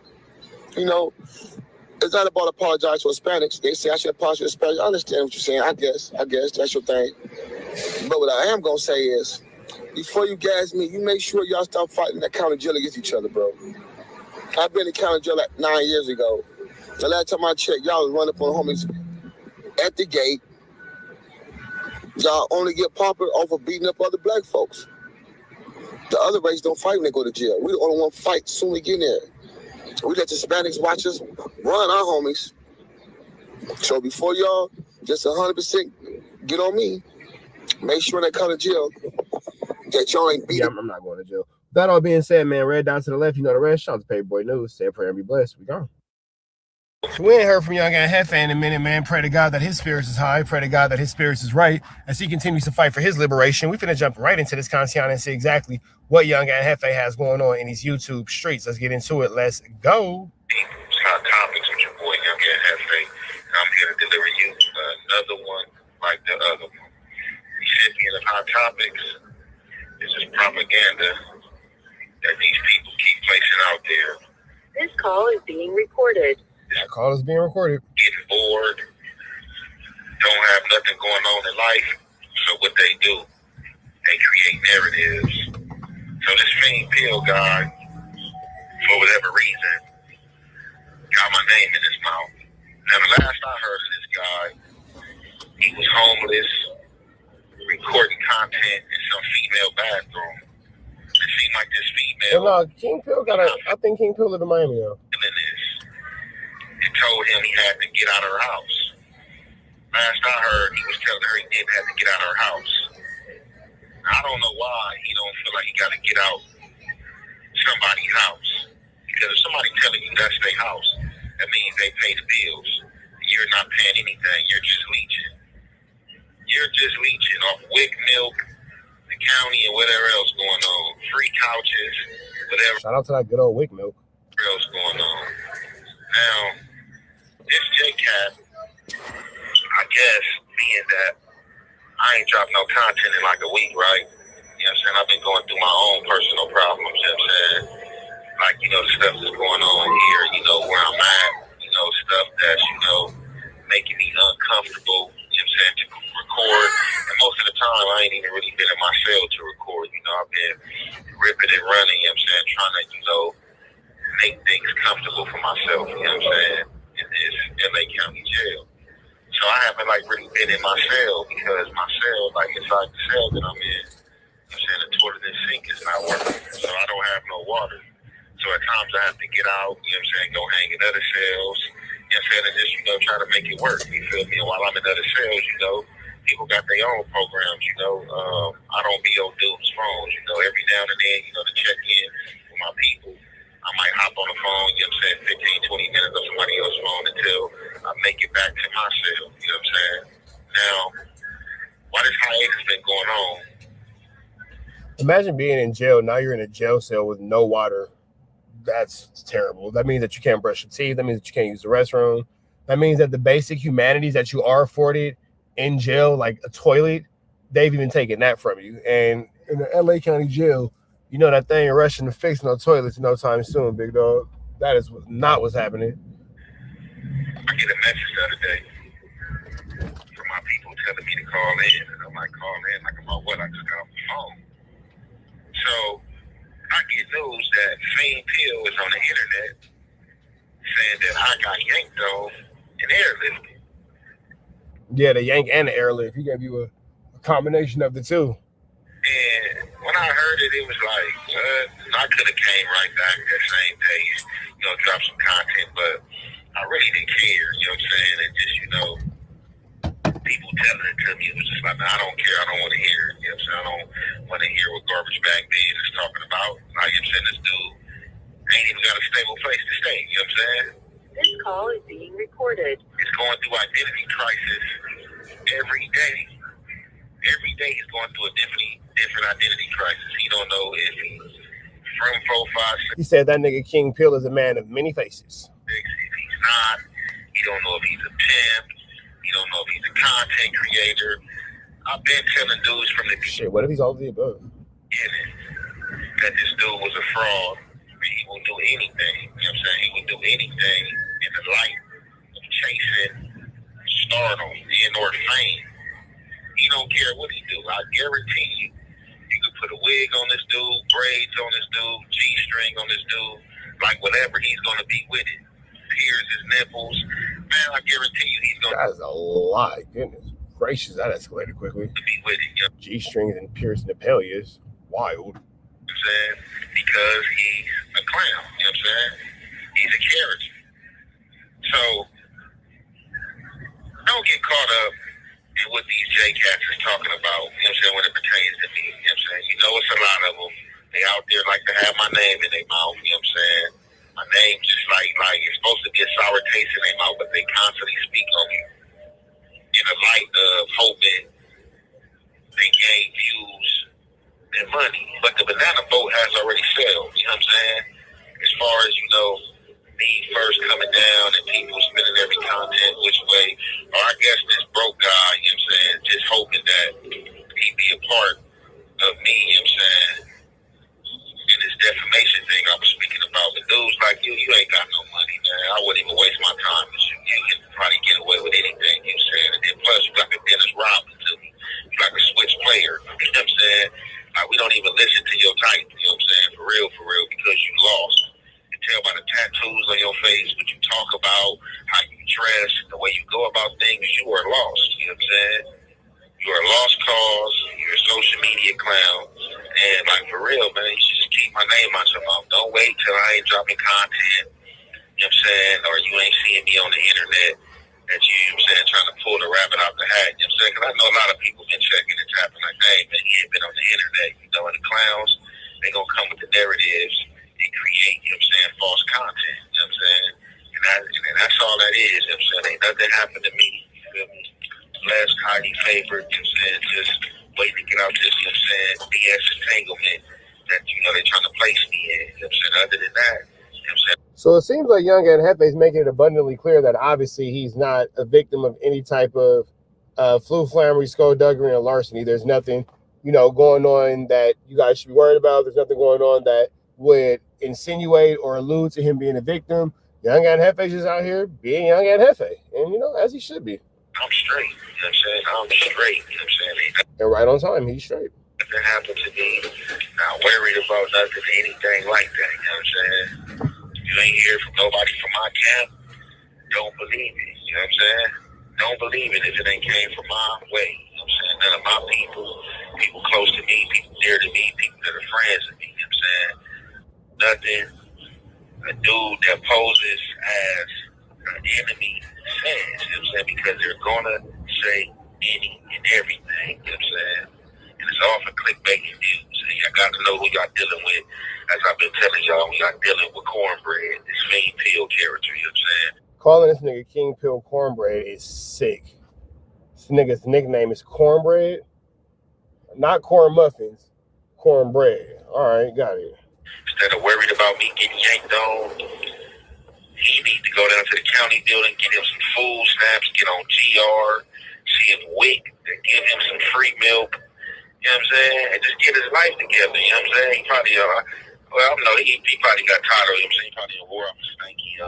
It's not about apologize to Hispanics. They say I should apologize to Hispanics. I understand what you're saying. I guess that's your thing. But what I am going to say is, before you gas me, you make sure y'all stop fighting that county jail against each other, bro. I've been in county jail like 9 years ago. The last time I checked, y'all was running up on homies at the gate. Y'all only get popular off of beating up other black folks. The other race don't fight when they go to jail. We the only one fight soon we get in there. We let the Hispanics watch us run our homies. So before y'all just 100% get on me, make sure when they come to jail that y'all ain't beat.
Yeah, I'm not going to jail. That all being said, man, red down to the left, you know the rest. Shout out to Paperboy News. Say a prayer and be blessed. We gone. So we ain't heard from Young and Hefe in a minute, man. Pray to God that his spirits is high. Pray to God that his spirits is right as he continues to fight for his liberation. We finna jump right into this content and see exactly what Young and Hefe has going on in these YouTube streets. Let's get into it. Let's go.
Hot topics with your boy Young and Hefe. I'm here to deliver you another one like the other one. The recipient of Hot Topics is this propaganda that these people keep placing out there.
This call is being recorded.
That call is being recorded.
Getting bored, don't have nothing going on in life. So what they do, they create narratives. So this fiend pill guy, for whatever reason, got my name in his mouth. Now the last I heard of this guy, he was homeless, recording content in some female bathroom. It seemed like this female.
Well, no, King Pill I think King Pill live in Miami though.
And told him he had to get out of her house. Last I heard, he was telling her he didn't have to get out of her house. I don't know why he don't feel like he got to get out somebody's house. Because if somebody telling you that's their house, that means they pay the bills. You're not paying anything. You're just leeching. You're just leeching off WIC milk, the county, and whatever else going on. Free couches, whatever.
Shout out to that good old WIC milk.
What else going on? Now, this J-Cat, I guess, being that I ain't dropped no content in like a week, right? You know what I'm saying? I've been going through my own personal problems, you know what I'm saying? Like, the stuff that's going on here, where I'm at, stuff that's, making me uncomfortable, you know what I'm saying, to record. And most of the time, I ain't even really been in my cell to record, I've been ripping and running, you know what I'm saying, trying to, make things comfortable for myself, you know what I'm saying, in this LA County jail. So I haven't really been in my cell because my cell, inside the cell that I'm in, you know what I'm saying, the toilet and sink is not working. So I don't have no water. So at times I have to get out, you know what I'm saying, go hang in other cells, you know what I'm saying, and just, try to make it work, you feel me? And while I'm in other cells, People got their own programs, you know. I don't be on dude's phones, you know. Every now and then, you know, to check in with my people. I might hop on the phone, you know what I'm saying, 15, 20 minutes on somebody else's phone until I make it back to my cell, you know what I'm saying? Now, while this hiatus been going on,
imagine being in jail. Now you're in a jail cell with no water. That's terrible. That means that you can't brush your teeth. That means that you can't use the restroom. That means that the basic humanities that you are afforded in jail, like a toilet, they've even taken that from you. And in the LA County jail, you know that they ain't rushing to fix no toilets no time soon, big dog. That is not what's happening.
I get a message the other day from my people telling me to call in. And I'm like, call in? Like, about what? I just got off the phone. So I get news that Fiend Pill is on the internet saying that I got yanked on and airlifted.
Yeah, the yank and the airlift. He gave you a combination of the two.
And when I heard it, it was like, I could have came right back that same day and, you know, dropped some content, but I really didn't care, you know what I'm saying? And just, you know, people telling it to me, it was just like, I don't care, I don't want to hear it, you know what I'm saying? I don't want to hear what Garbage Bag Man is talking about. Like, you know what I'm saying? This dude ain't even got a stable place to stay, you know what I'm saying?
This call is being recorded.
He's going through identity crisis every day. Every day he's going through a different identity crisis. He don't know if he's from 4, 5, 6.
He said that nigga King Pill is a man of many faces.
If he's not, he don't know if he's a pimp. He don't know if he's a content creator. I've been telling dudes from the
shit. What if he's all of the above?
That this dude was a fraud. He will do anything. You know what I'm saying? He will do anything in the light of chasing stardom and/or fame. He don't care what he do. I guarantee you, you could put a wig on this dude, braids on this dude, G-string on this dude, like whatever, he's gonna be with it. Pierce his nipples, man. I guarantee you, he's gonna.
That is a lot. Goodness gracious, that escalated quickly.
Be with it, you know?
G-strings and pierced nippelias, wild.
You know what I'm saying? Because he's a clown. You know what I'm saying? He's a character. So don't get caught up in what these J-Cats is talking about, you know what I'm saying, when it pertains to me, you know what I'm saying? You know it's a lot of them. They out there like to have my name in their mouth, you know what I'm saying? My name just like it's supposed to be a sour taste in their mouth, but they constantly speak on me in the light of hoping they gain views and money. But the banana boat has already sailed, you know what I'm saying? As far as, you know, me first coming down and people spending every content which way, or I guess this broke guy, you know what I'm saying, just hoping that he be a part of me, you know what I'm saying, in this defamation thing I was speaking about. But dudes like you ain't got no money, man. I wouldn't even waste my time with you. You can probably get away with anything, you know what I'm saying, and then plus you like a Dennis Rodman to me. You like a switch player, you know what I'm saying? Like, we don't even listen to your type, you know what I'm saying, for real, because you lost. Tell by the tattoos on your face, what you talk about, how you dress, the way you go about things, you are lost. You know what I'm saying? You are a lost cause. You're a social media clown. And like for real, man, you should just keep my name out your mouth. Don't wait till I ain't dropping content, you know what I'm saying, or you ain't seeing me on the internet that you know what I'm saying, trying to pull the rabbit out the hat, you know what I'm saying? Because I know a lot of people been checking and tapping like, hey, man, he ain't been on the internet, you know, and the clowns, they gonna come with the narratives and create, you know what I'm saying, false content, you know what I'm saying? And that's all that is, you know what I'm saying? Ain't nothing happened to me, you feel me? Last highly favored, you know what I'm saying, just waiting to get out this, you know what I'm saying, BS entanglement that, you know, they're trying to place me in, you know what I'm saying? Other than that, you know what I'm saying?
So it seems like Young and Hefe is making it abundantly clear that obviously he's not a victim of any type of flammery, skullduggery, or larceny. There's nothing, you know, going on that you guys should be worried about. There's nothing going on that would insinuate or allude to him being a victim. Young and Hefe is out here being Young and Hefe, and you know, as he should be.
I'm straight, you know what I'm saying? I'm straight, you know what I'm saying?
And right on time, he's straight.
Nothing happened to me. Not worried about nothing, anything like that, you know what I'm saying? You ain't hear from nobody from my camp, don't believe it, you know what I'm saying? Don't believe it if it ain't came from my way, you know what I'm saying? None of my people close to me, people dear to me, people that are friends with me, you know what I'm saying? Nothing a dude that poses as an enemy says, you know what I'm saying? Because they're gonna say any and everything, you know what I'm saying? And it's all for clickbait and views. And y'all got to know who y'all dealing with. As I've been telling y'all, we are dealing with Cornbread, this Fiend Pill character, you know what I'm saying?
Calling this nigga King Pill Cornbread is sick. This nigga's nickname is Cornbread. Not corn muffins, cornbread. All right, got it.
Instead of worried about me getting yanked on, he needs to go down to the county building, get him some food stamps, get on GR, see his WIC, and give him some free milk, you know what I'm saying? And just get his life together, you know what I'm saying? He probably, well, I don't know, he probably got tired of him, so he probably wore up his stanky,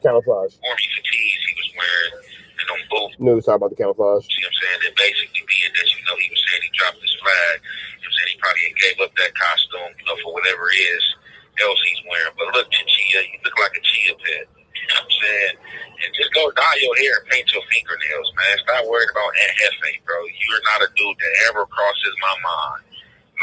camouflage.
Army fatigues he was wearing in them boots.
No, talk about the camouflage.
You know what I'm saying? And basically being that, you know, he was saying he dropped his flag. You know what I'm saying? He probably gave up that costume, you know, for whatever it is else he's wearing. But look, Chia, you look like a chia pet. You know what I'm saying? And just go dye your hair and paint your fingernails, man. Stop worrying about Aunt Hefe, bro. You're not a dude that ever crosses my mind.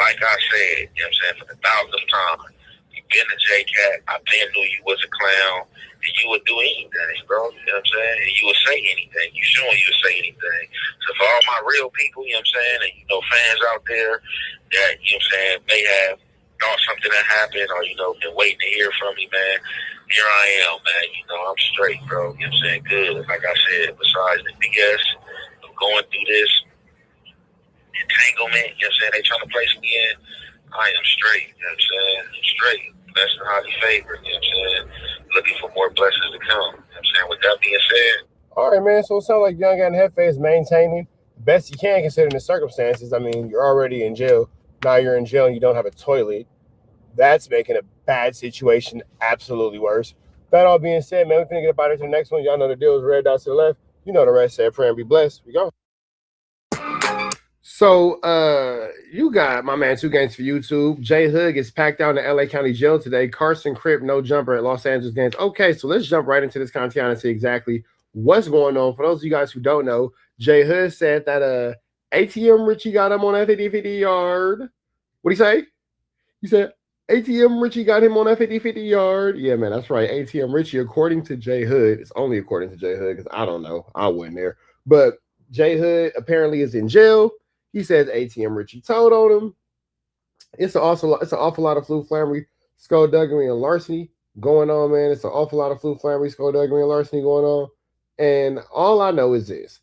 Like I said, you know what I'm saying, for the 1,000th time. You've been a J-Cat. I been knew you was a clown. And you would do anything, bro. You know what I'm saying? And you would say anything. You showing you would say anything. So for all my real people, you know what I'm saying, and, you know, fans out there that, you know what I'm saying, may have thought something that happened or, you know, been waiting to hear from me, man, here I am, man. You know, I'm straight, bro. You know what I'm saying? Good. Like I said, besides the BS of going through this entanglement, you know what I'm saying, they trying to place me in, I am straight, you know what I'm saying? I'm straight. Blessed and highly favored, you know what I'm saying? Looking for more blessings to come. You know what I'm saying? With that being said.
All right, man. So it sounds like Young Gun Hefe is maintaining the best you can considering the circumstances. I mean, you're already in jail. Now you're in jail and you don't have a toilet. That's making a bad situation absolutely worse. That all being said, man, we're going to get up out of here to the next one. Y'all know the deal is red dots to the left. You know the rest. Say a prayer and be blessed. We go. So, you got my man, 2 Games for YouTube. J Hood gets packed out in the LA County Jail today. Carson Crip, no jumper at Los Angeles Games. Okay, so let's jump right into this content and see exactly what's going on. For those of you guys who don't know, J Hood said that ATM Richie got him on that 50-50 yard. What'd he say? He said ATM Richie got him on that 50-50 yard. Yeah, man, that's right. ATM Richie, according to J Hood, it's only according to J Hood because I don't know. I wasn't there. But J Hood apparently is in jail. He says ATM Richie told on him. It's an awful lot of flu-flammery, skullduggery, and larceny going on, man. It's an awful lot of flu-flammery, skullduggery, and larceny going on. And all I know is this.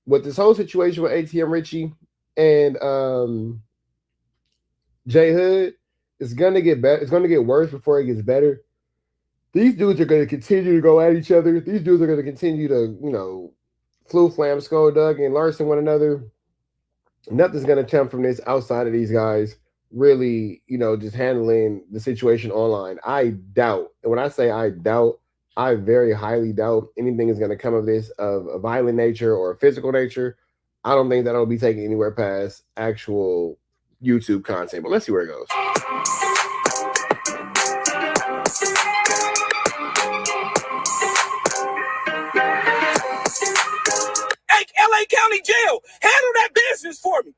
With this whole situation with ATM Richie and J Hood, it's gonna get better. It's gonna get worse before it gets better. These dudes are gonna continue to go at each other. These dudes are gonna continue to, you know, flu-flam, skulldug, and larceny one another. Nothing's going to come from this outside of these guys really, you know, just handling the situation online. I doubt, and when I say I doubt, I very highly doubt anything is going to come of this of a violent nature or a physical nature. I don't think that'll be taken anywhere past actual YouTube content, but let's see where it goes.
LA County Jail, handle that business for me.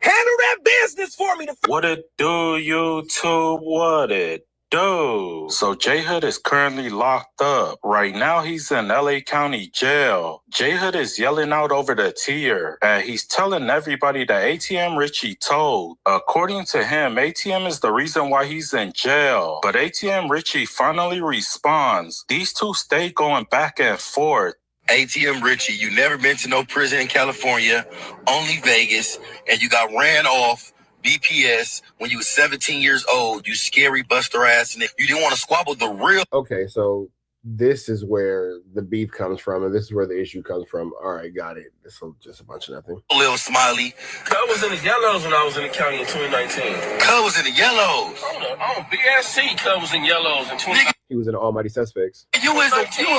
Handle that business for me.
What it do, YouTube? What it do? So J Hood is currently locked up. Right now, he's in LA County Jail. J Hood is yelling out over the tier, and he's telling everybody that ATM Richie told. According to him, ATM is the reason why he's in jail. But ATM Richie finally responds. These two stay going back and forth.
ATM Richie, you never been to no prison in California, only Vegas, and you got ran off BPS when you was 17 years old. You scary buster ass, and you didn't want to squabble the real.
Okay, so this is where the beef comes from, and this is where the issue comes from. All right, got it. It's just a bunch of nothing.
Little Smiley.
Cub was in the yellows when I was in the county in 2019.
Cub was in the yellows.
On BSC, Cub was in yellows in 2019.
He was in Almighty Suspects.
You a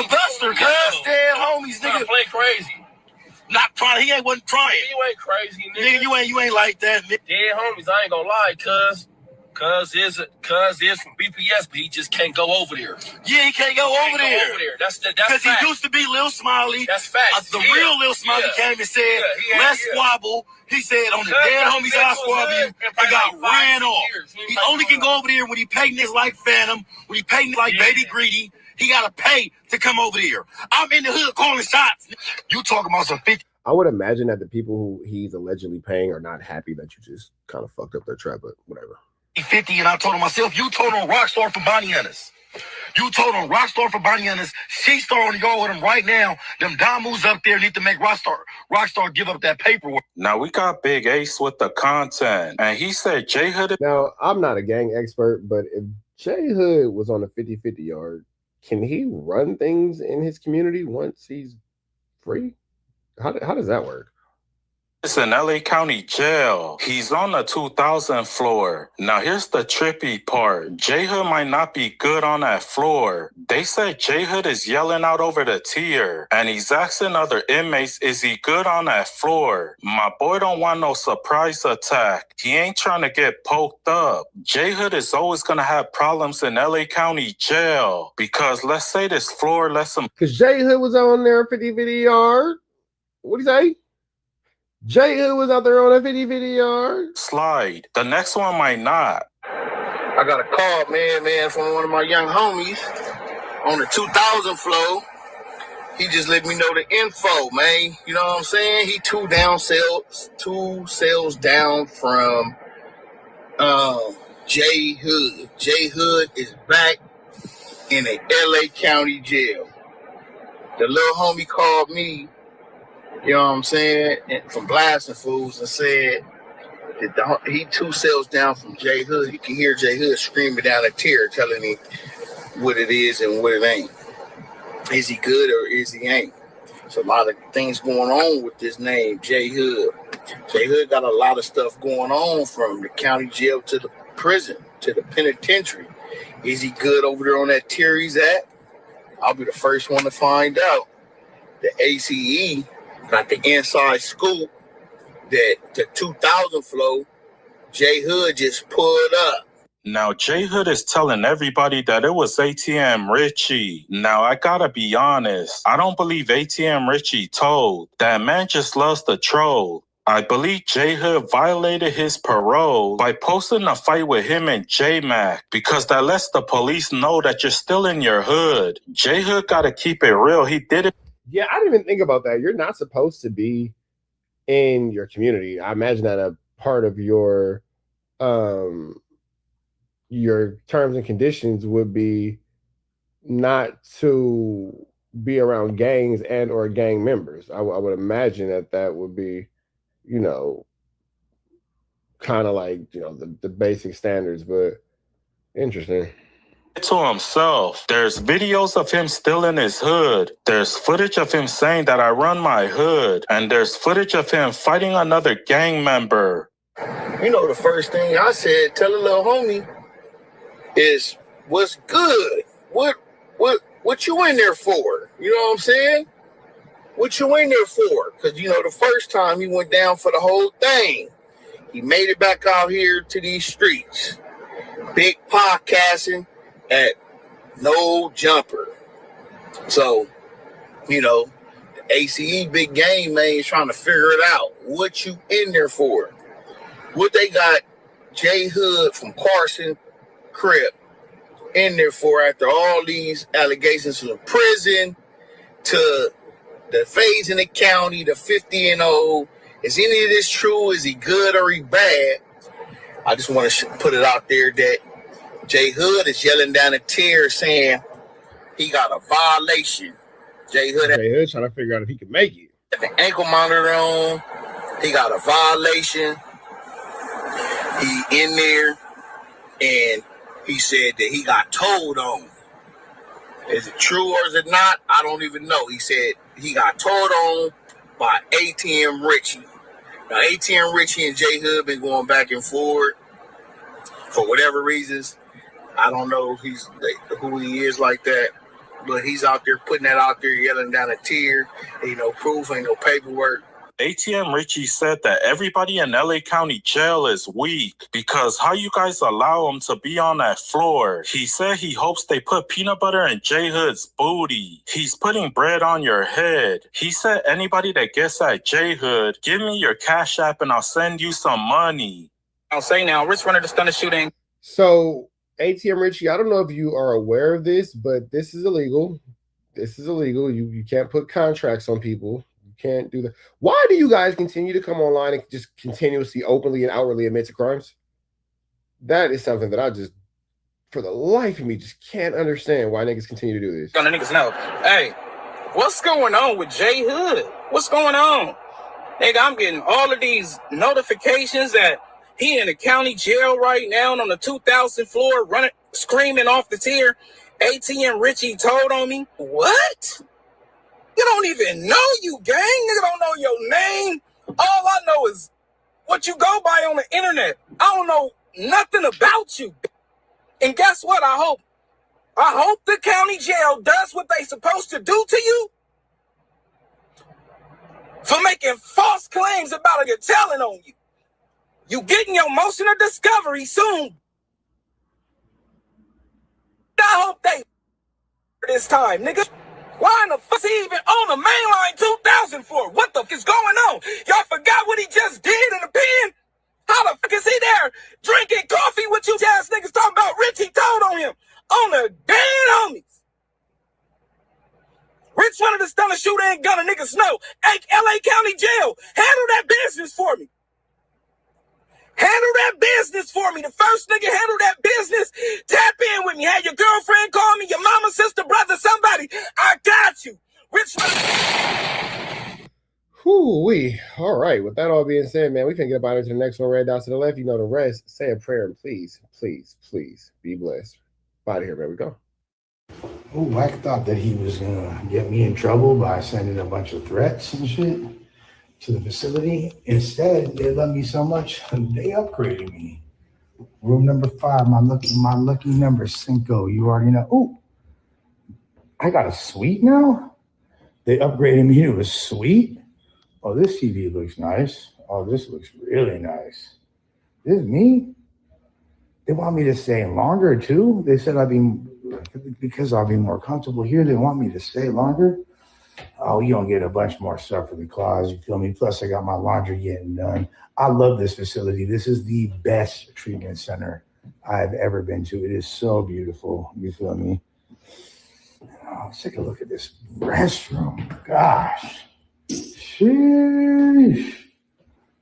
buster, cuz. Damn homies, nigga.
Play crazy.
Not trying. He wasn't trying.
You ain't crazy, nigga.
Nigga, you ain't like that, nigga.
Dead homies, I ain't gonna lie, cuz. Cuz is from BPS, but he just can't go over there.
Yeah, he can't go over there.
That's
because
fact.
He used to be Lil Smiley.
That's fact.
The real Lil Smiley came and said, let's squabble. He said, on the dead homies I squabble you, and got ran off. He only can go over there when he painting this like Phantom, when he painting like Baby Greedy, He got to pay to come over there. I'm in the hood calling shots. You talking about some 50.
I would imagine that the people who he's allegedly paying are not happy that you just kind of fucked up their trap, but whatever.
50, and I told him myself, you told him Rockstar for Bonnie Hunters. You told him Rockstar for Bonnie Hunters. She-Star on the yard with him right now. Them Damus up there need to make Rockstar give up that paperwork.
Now we got Big Ace with the content, and he said J Hood.
Now, I'm not a gang expert, but if J Hood was on the 50-50 yard, can he run things in his community once he's free? How does that work?
It's in LA County Jail. He's on the 2000 floor. Now here's the trippy part. J Hood might not be good on that floor. They said J Hood is yelling out over the tier, and he's asking other inmates, is he good on that floor? My boy don't want no surprise attack. He ain't trying to get poked up. J Hood is always gonna have problems in LA County Jail because let's say this floor lets him.
Because J Hood was on there 50-50 yard. What'd he say? J Hood was out there on a 50-50 yard.
Slide. The next one might not.
I got a call, man, from one of my young homies on the 2000 flow. He just let me know the info, man. You know what I'm saying? He two cells down from J Hood. J Hood is back in a LA County jail. The little homie called me, you know what I'm saying, from Blasting Fools, and said that he two cells down from J Hood. You can hear J Hood screaming down a tear, telling him what it is and what it ain't. Is he good or is he ain't? There's a lot of things going on with this name, J Hood. J Hood got a lot of stuff going on, from the county jail to the prison to the penitentiary. Is he good over there on that tier he's at? I'll be the first one to find out. The ACE got the inside scoop that the 2000 flow, J Hood just pulled up.
Now, J Hood is telling everybody that it was ATM Richie. Now, I gotta be honest. I don't believe ATM Richie told. That man just loves to troll. I believe J Hood violated his parole by posting a fight with him and J Mac because that lets the police know that you're still in your hood. J Hood gotta keep it real. He did it.
Yeah, I didn't even think about that. You're not supposed to be in your community. I imagine that a part of your terms and conditions would be not to be around gangs and or gang members. I would imagine that would be, you know, kind of like, you know, the basic standards, but interesting.
To himself. There's videos of him still in his hood. There's footage of him saying that I run my hood. And there's footage of him fighting another gang member.
You know, the first thing I said, tell a little homie, is what's good? What you in there for? You know what I'm saying? What you in there for? Because, you know, the first time he went down for the whole thing, he made it back out here to these streets. Big podcasting at no jumper. So, you know, the ACE big game, man, is trying to figure it out. What you in there for? What they got J Hood from Carson Crip in there for after all these allegations from prison to the fades in the county, the 50-0. Is any of this true? Is he good or he bad? I just want to put it out there that J Hood is yelling down a tier saying he got a violation. J Hood
trying to figure out if he can make it.
The ankle monitor on. He got a violation. He in there, and he said that he got told on. Is it true or is it not? I don't even know. He said he got told on by ATM Richie. Now, ATM Richie and J Hood been going back and forth for whatever reasons. I don't know who he is like that, but he's out there putting that out there, yelling down a tier. Ain't no proof, ain't no paperwork.
ATM Richie said that everybody in LA County Jail is weak because how you guys allow him to be on that floor? He said he hopes they put peanut butter in J Hood's booty. He's putting bread on your head. He said anybody that gets at J Hood, give me your Cash App and I'll send you some money.
I'll say now, Rich Runner to stun a shooting.
So ATM Richie, I don't know if you are aware of this, but this is illegal. This is illegal. You can't put contracts on people. You can't do that. Why do you guys continue to come online and just continuously, openly, and outwardly admit to crimes? That is something that I just, for the life of me, just can't understand why niggas continue to do this.
Gonna niggas know. Hey, what's going on with J Hood? What's going on? Nigga, I'm getting all of these notifications that he in the county jail right now on the 2000th floor, running, screaming off the tier. ATM Richie told on me. What? You don't even know you, gang. Nigga don't know your name. All I know is what you go by on the internet. I don't know nothing about you. And guess what? I hope the county jail does what they supposed to do to you for making false claims about a telling on you. You getting your motion of discovery soon. I hope they this time, nigga. Why in the fuck is he even on the mainline 2000 for? What the fuck is going on? Y'all forgot what he just did in the pen? How the fuck is he there drinking coffee with you ass niggas talking about Richie told on him? On the dead homies. Rich wanted to stun a shooter and gun a nigga Snow. Hey, LA County Jail, handle that business for me. Handle that business for me. The first nigga handle that business. Tap in with me. Have your girlfriend call me, your mama, sister, brother, somebody. I got you. Rich.
Whoo-wee. All right. With that all being said, man, we can get up out into the next one. Red dots to the left. You know the rest. Say a prayer and please, please, please be blessed. Out of here, man. We go.
Oh, Wack thought that he was gonna get me in trouble by sending a bunch of threats and shit to the facility. Instead, they love me so much they upgraded me. Room number 5, my lucky number, Cinco. You already know. Oh, I got a suite now. They upgraded me to a suite. Oh, this TV looks nice. Oh, this looks really nice. This is me. They want me to stay longer too. They said because I'll be more comfortable here. They want me to stay longer. Oh, you don't get a bunch more stuff for the claws. You feel me? Plus, I got my laundry getting done. I love this facility. This is the best treatment center I've ever been to. It is so beautiful. You feel me? Oh, let's take a look at this restroom. Gosh. Sheesh.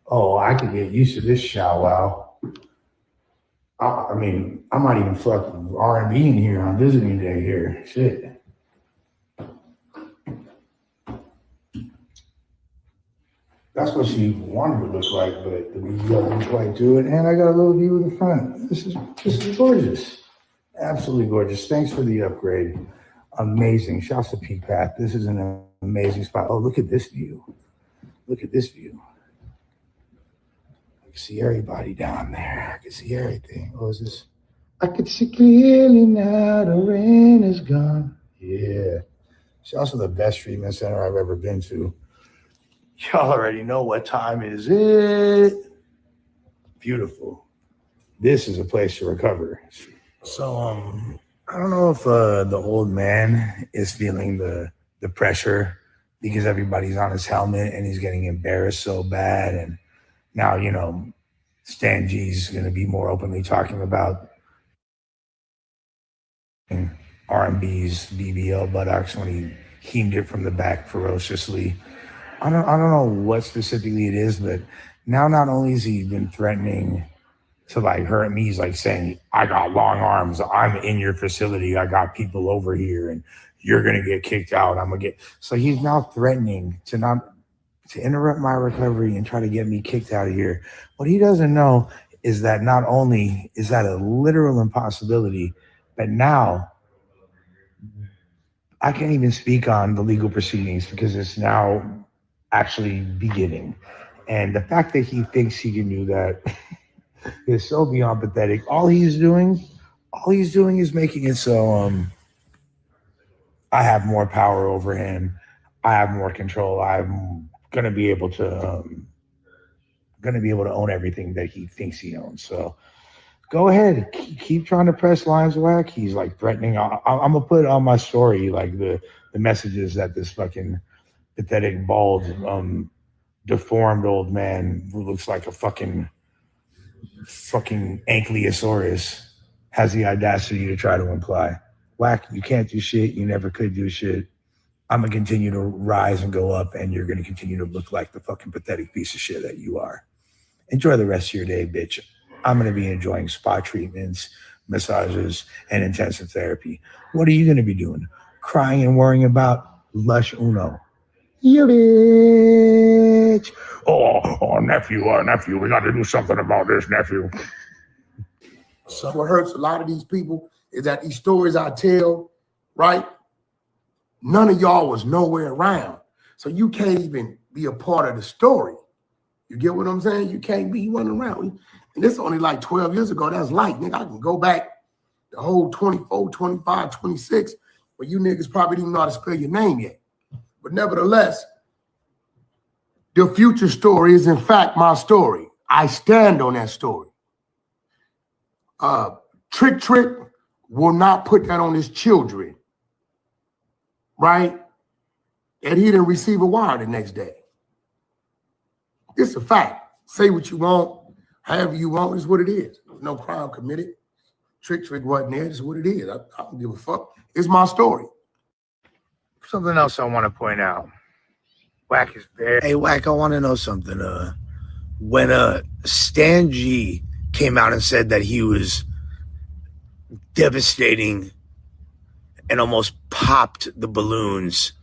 Oh, I could get used to this shower. I mean, I might even fuck R&B in here on visiting day here. Shit. That's what she wanted to look like, but the view doesn't look like to it. And I got a little view of the front. This is gorgeous. Absolutely gorgeous. Thanks for the upgrade. Amazing. Shouts to Peak Path. This is an amazing spot. Oh, look at this view. Look at this view. I can see everybody down there. I can see everything. What is this? I can see clearly now the rain is gone. Yeah. It's also the best treatment center I've ever been to. Y'all already know what time is it. Beautiful. This is a place to recover. So, I don't know if the old man is feeling the pressure because everybody's on his helmet and he's getting embarrassed so bad. And now, you know, Stan G's going to be more openly talking about R&B's BBL buttocks when he heamed it from the back ferociously. I don't know what specifically it is, but now not only has he been threatening to like hurt me, he's like saying, I got long arms, I'm in your facility, I got people over here, and you're gonna get kicked out. So he's now threatening to interrupt my recovery and try to get me kicked out of here. What he doesn't know is that not only is that a literal impossibility, but now I can't even speak on the legal proceedings because it's now actually beginning. And the fact that he thinks he can do that is so beyond pathetic. All he's doing is making it so I have more power over him. I have more control. I'm gonna be able to own everything that he thinks he owns. So go ahead, keep trying to press lines, Wack. He's like threatening. I'm gonna put on my story like the messages that this fucking pathetic, bald, deformed old man who looks like a fucking ankylosaurus has the audacity to try to imply, Wack, you can't do shit. You never could do shit. I'm going to continue to rise and go up, and you're going to continue to look like the fucking pathetic piece of shit that you are. Enjoy the rest of your day, bitch. I'm going to be enjoying spa treatments, massages, and intensive therapy. What are you going to be doing? Crying and worrying about Lush Uno. You bitch. Oh, nephew, we got to do something about this, nephew.
So what hurts a lot of these people is that these stories I tell, right? None of y'all was nowhere around. So you can't even be a part of the story. You get what I'm saying? You can't be running around. And this only like 12 years ago. That's light, nigga. I can go back the whole 24, 25, 26, but you niggas probably didn't know how to spell your name yet. But nevertheless, the future story is in fact my story. I stand on that story. Trick will not put that on his children, right? And he didn't receive a wire the next day. It's a fact. Say what you want, however you want, is what it is. There's no crime committed. Trick wasn't there. It's what it is. I don't give a fuck. It's my story.
Something else I want to point out. Wack is there. Hey, Wack, I want to know something. When Stan G came out and said that he was devastating and almost popped the balloons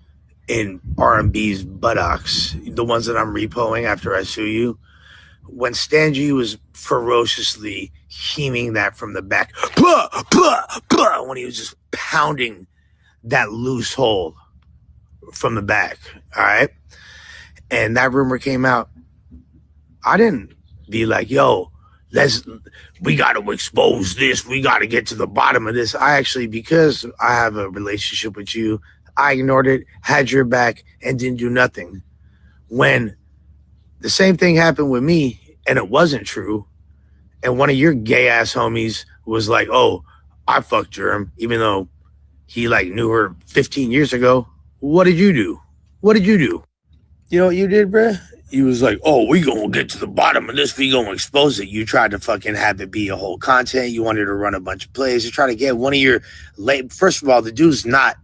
in R&B's buttocks, the ones that I'm repoing after I sue you, when Stan G was ferociously heaving that from the back, blah, blah, blah, when he was just pounding that loose hole from the back, all right? And that rumor came out. I didn't be like, yo, we got to expose this. We got to get to the bottom of this. I actually, because I have a relationship with you, I ignored it, had your back, and didn't do nothing. When the same thing happened with me, and it wasn't true, and one of your gay-ass homies was like, oh, I fucked Germ, even though he, like, knew her 15 years ago. What did you do? What did you do? You know what you did, bruh? You was like, oh, we gonna get to the bottom of this. We gonna expose it. You tried to fucking have it be a whole content. You wanted to run a bunch of plays. You try to get one of your late. First of all, the dude's not.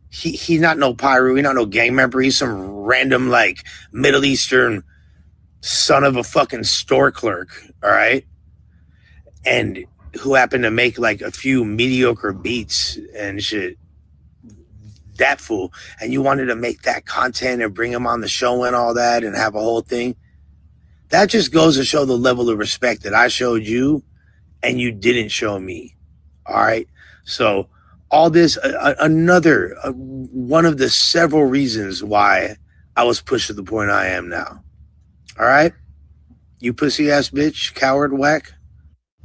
He's not no pyro. He's not no gang member. He's some random like Middle Eastern son of a fucking store clerk. All right, and who happened to make like a few mediocre beats and shit. That fool, and you wanted to make that content and bring him on the show and all that and have a whole thing. That just goes to show the level of respect that I showed you and you didn't show me. All right. So all this, another one of the several reasons why I was pushed to the point I am now. All right. You pussy ass bitch, coward, whack.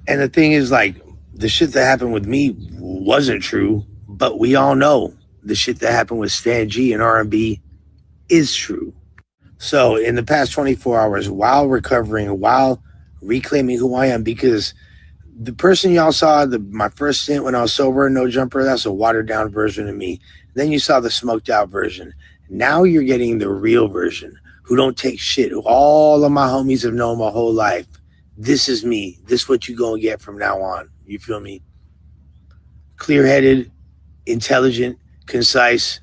And the thing is, like, the shit that happened with me wasn't true, but we all know the shit that happened with Stan G and R&B is true. So in the past 24 hours, while recovering, while reclaiming who I am, because the person y'all saw, my first stint when I was sober, no jumper, that's a watered down version of me. Then you saw the smoked out version. Now you're getting the real version, who don't take shit. All of my homies have known my whole life. This is me. This is what you gonna get from now on. You feel me? Clear-headed, intelligent, concise,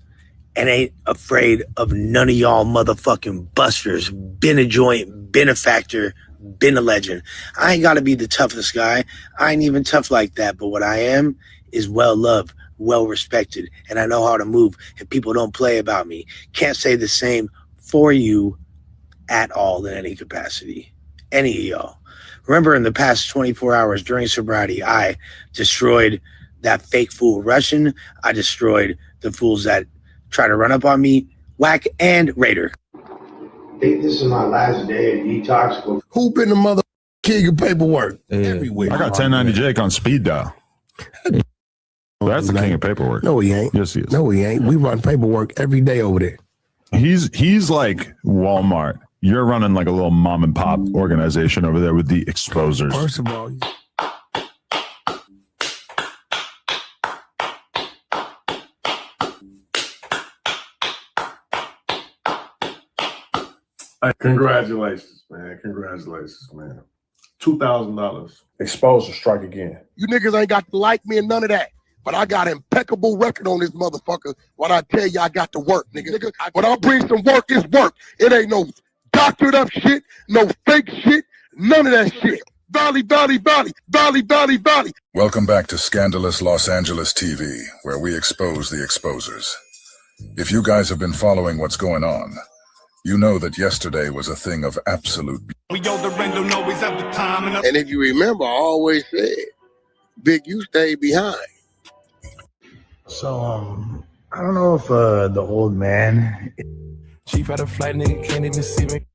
and ain't afraid of none of y'all motherfucking busters. Been a joint, been a factor, been a legend. I ain't gotta be the toughest guy. I ain't even tough like that, but what I am is well-loved, well-respected, and I know how to move, and people don't play about me. Can't say the same for you at all in any capacity. Any of y'all. Remember, in the past 24 hours during sobriety, I destroyed that fake fool Russian. I destroyed the fools that try to run up on me, Whack and Raider. I think this is my last day of detox.
Who been the mother king of paperwork? Everywhere.
I got 1090 Jake on speed dial. That's the king of paperwork.
No, he ain't.
Yes, he is.
No, he ain't. We run paperwork every day over there.
He's like Walmart. You're running like a little mom and pop organization over there with the exposers.
First of all,
congratulations, man. Congratulations, man.
$2,000.
Exposure, strike again.
You niggas ain't got to like me and none of that. But I got impeccable record on this motherfucker. When I tell you I got to work, nigga. When I bring some work, it's work. It ain't no doctored up shit, no fake shit, none of that shit. Valley.
Welcome back to Scandalous Los Angeles TV, where we expose the exposers. If you guys have been following what's going on, you know that yesterday was a thing of absolute
And if you remember, I always said, Big, you stay behind.
So, I don't know if the old man.
Chief had a flight, nigga can't even see me.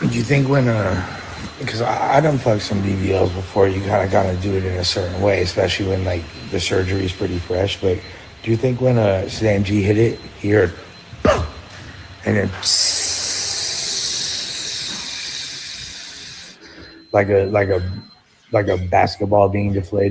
Do you think when because I done fucked some BBLs before, you gotta do it in a certain way, especially when like the surgery is pretty fresh. But do you think when Stan G hit it, he heard and then like a basketball being deflated?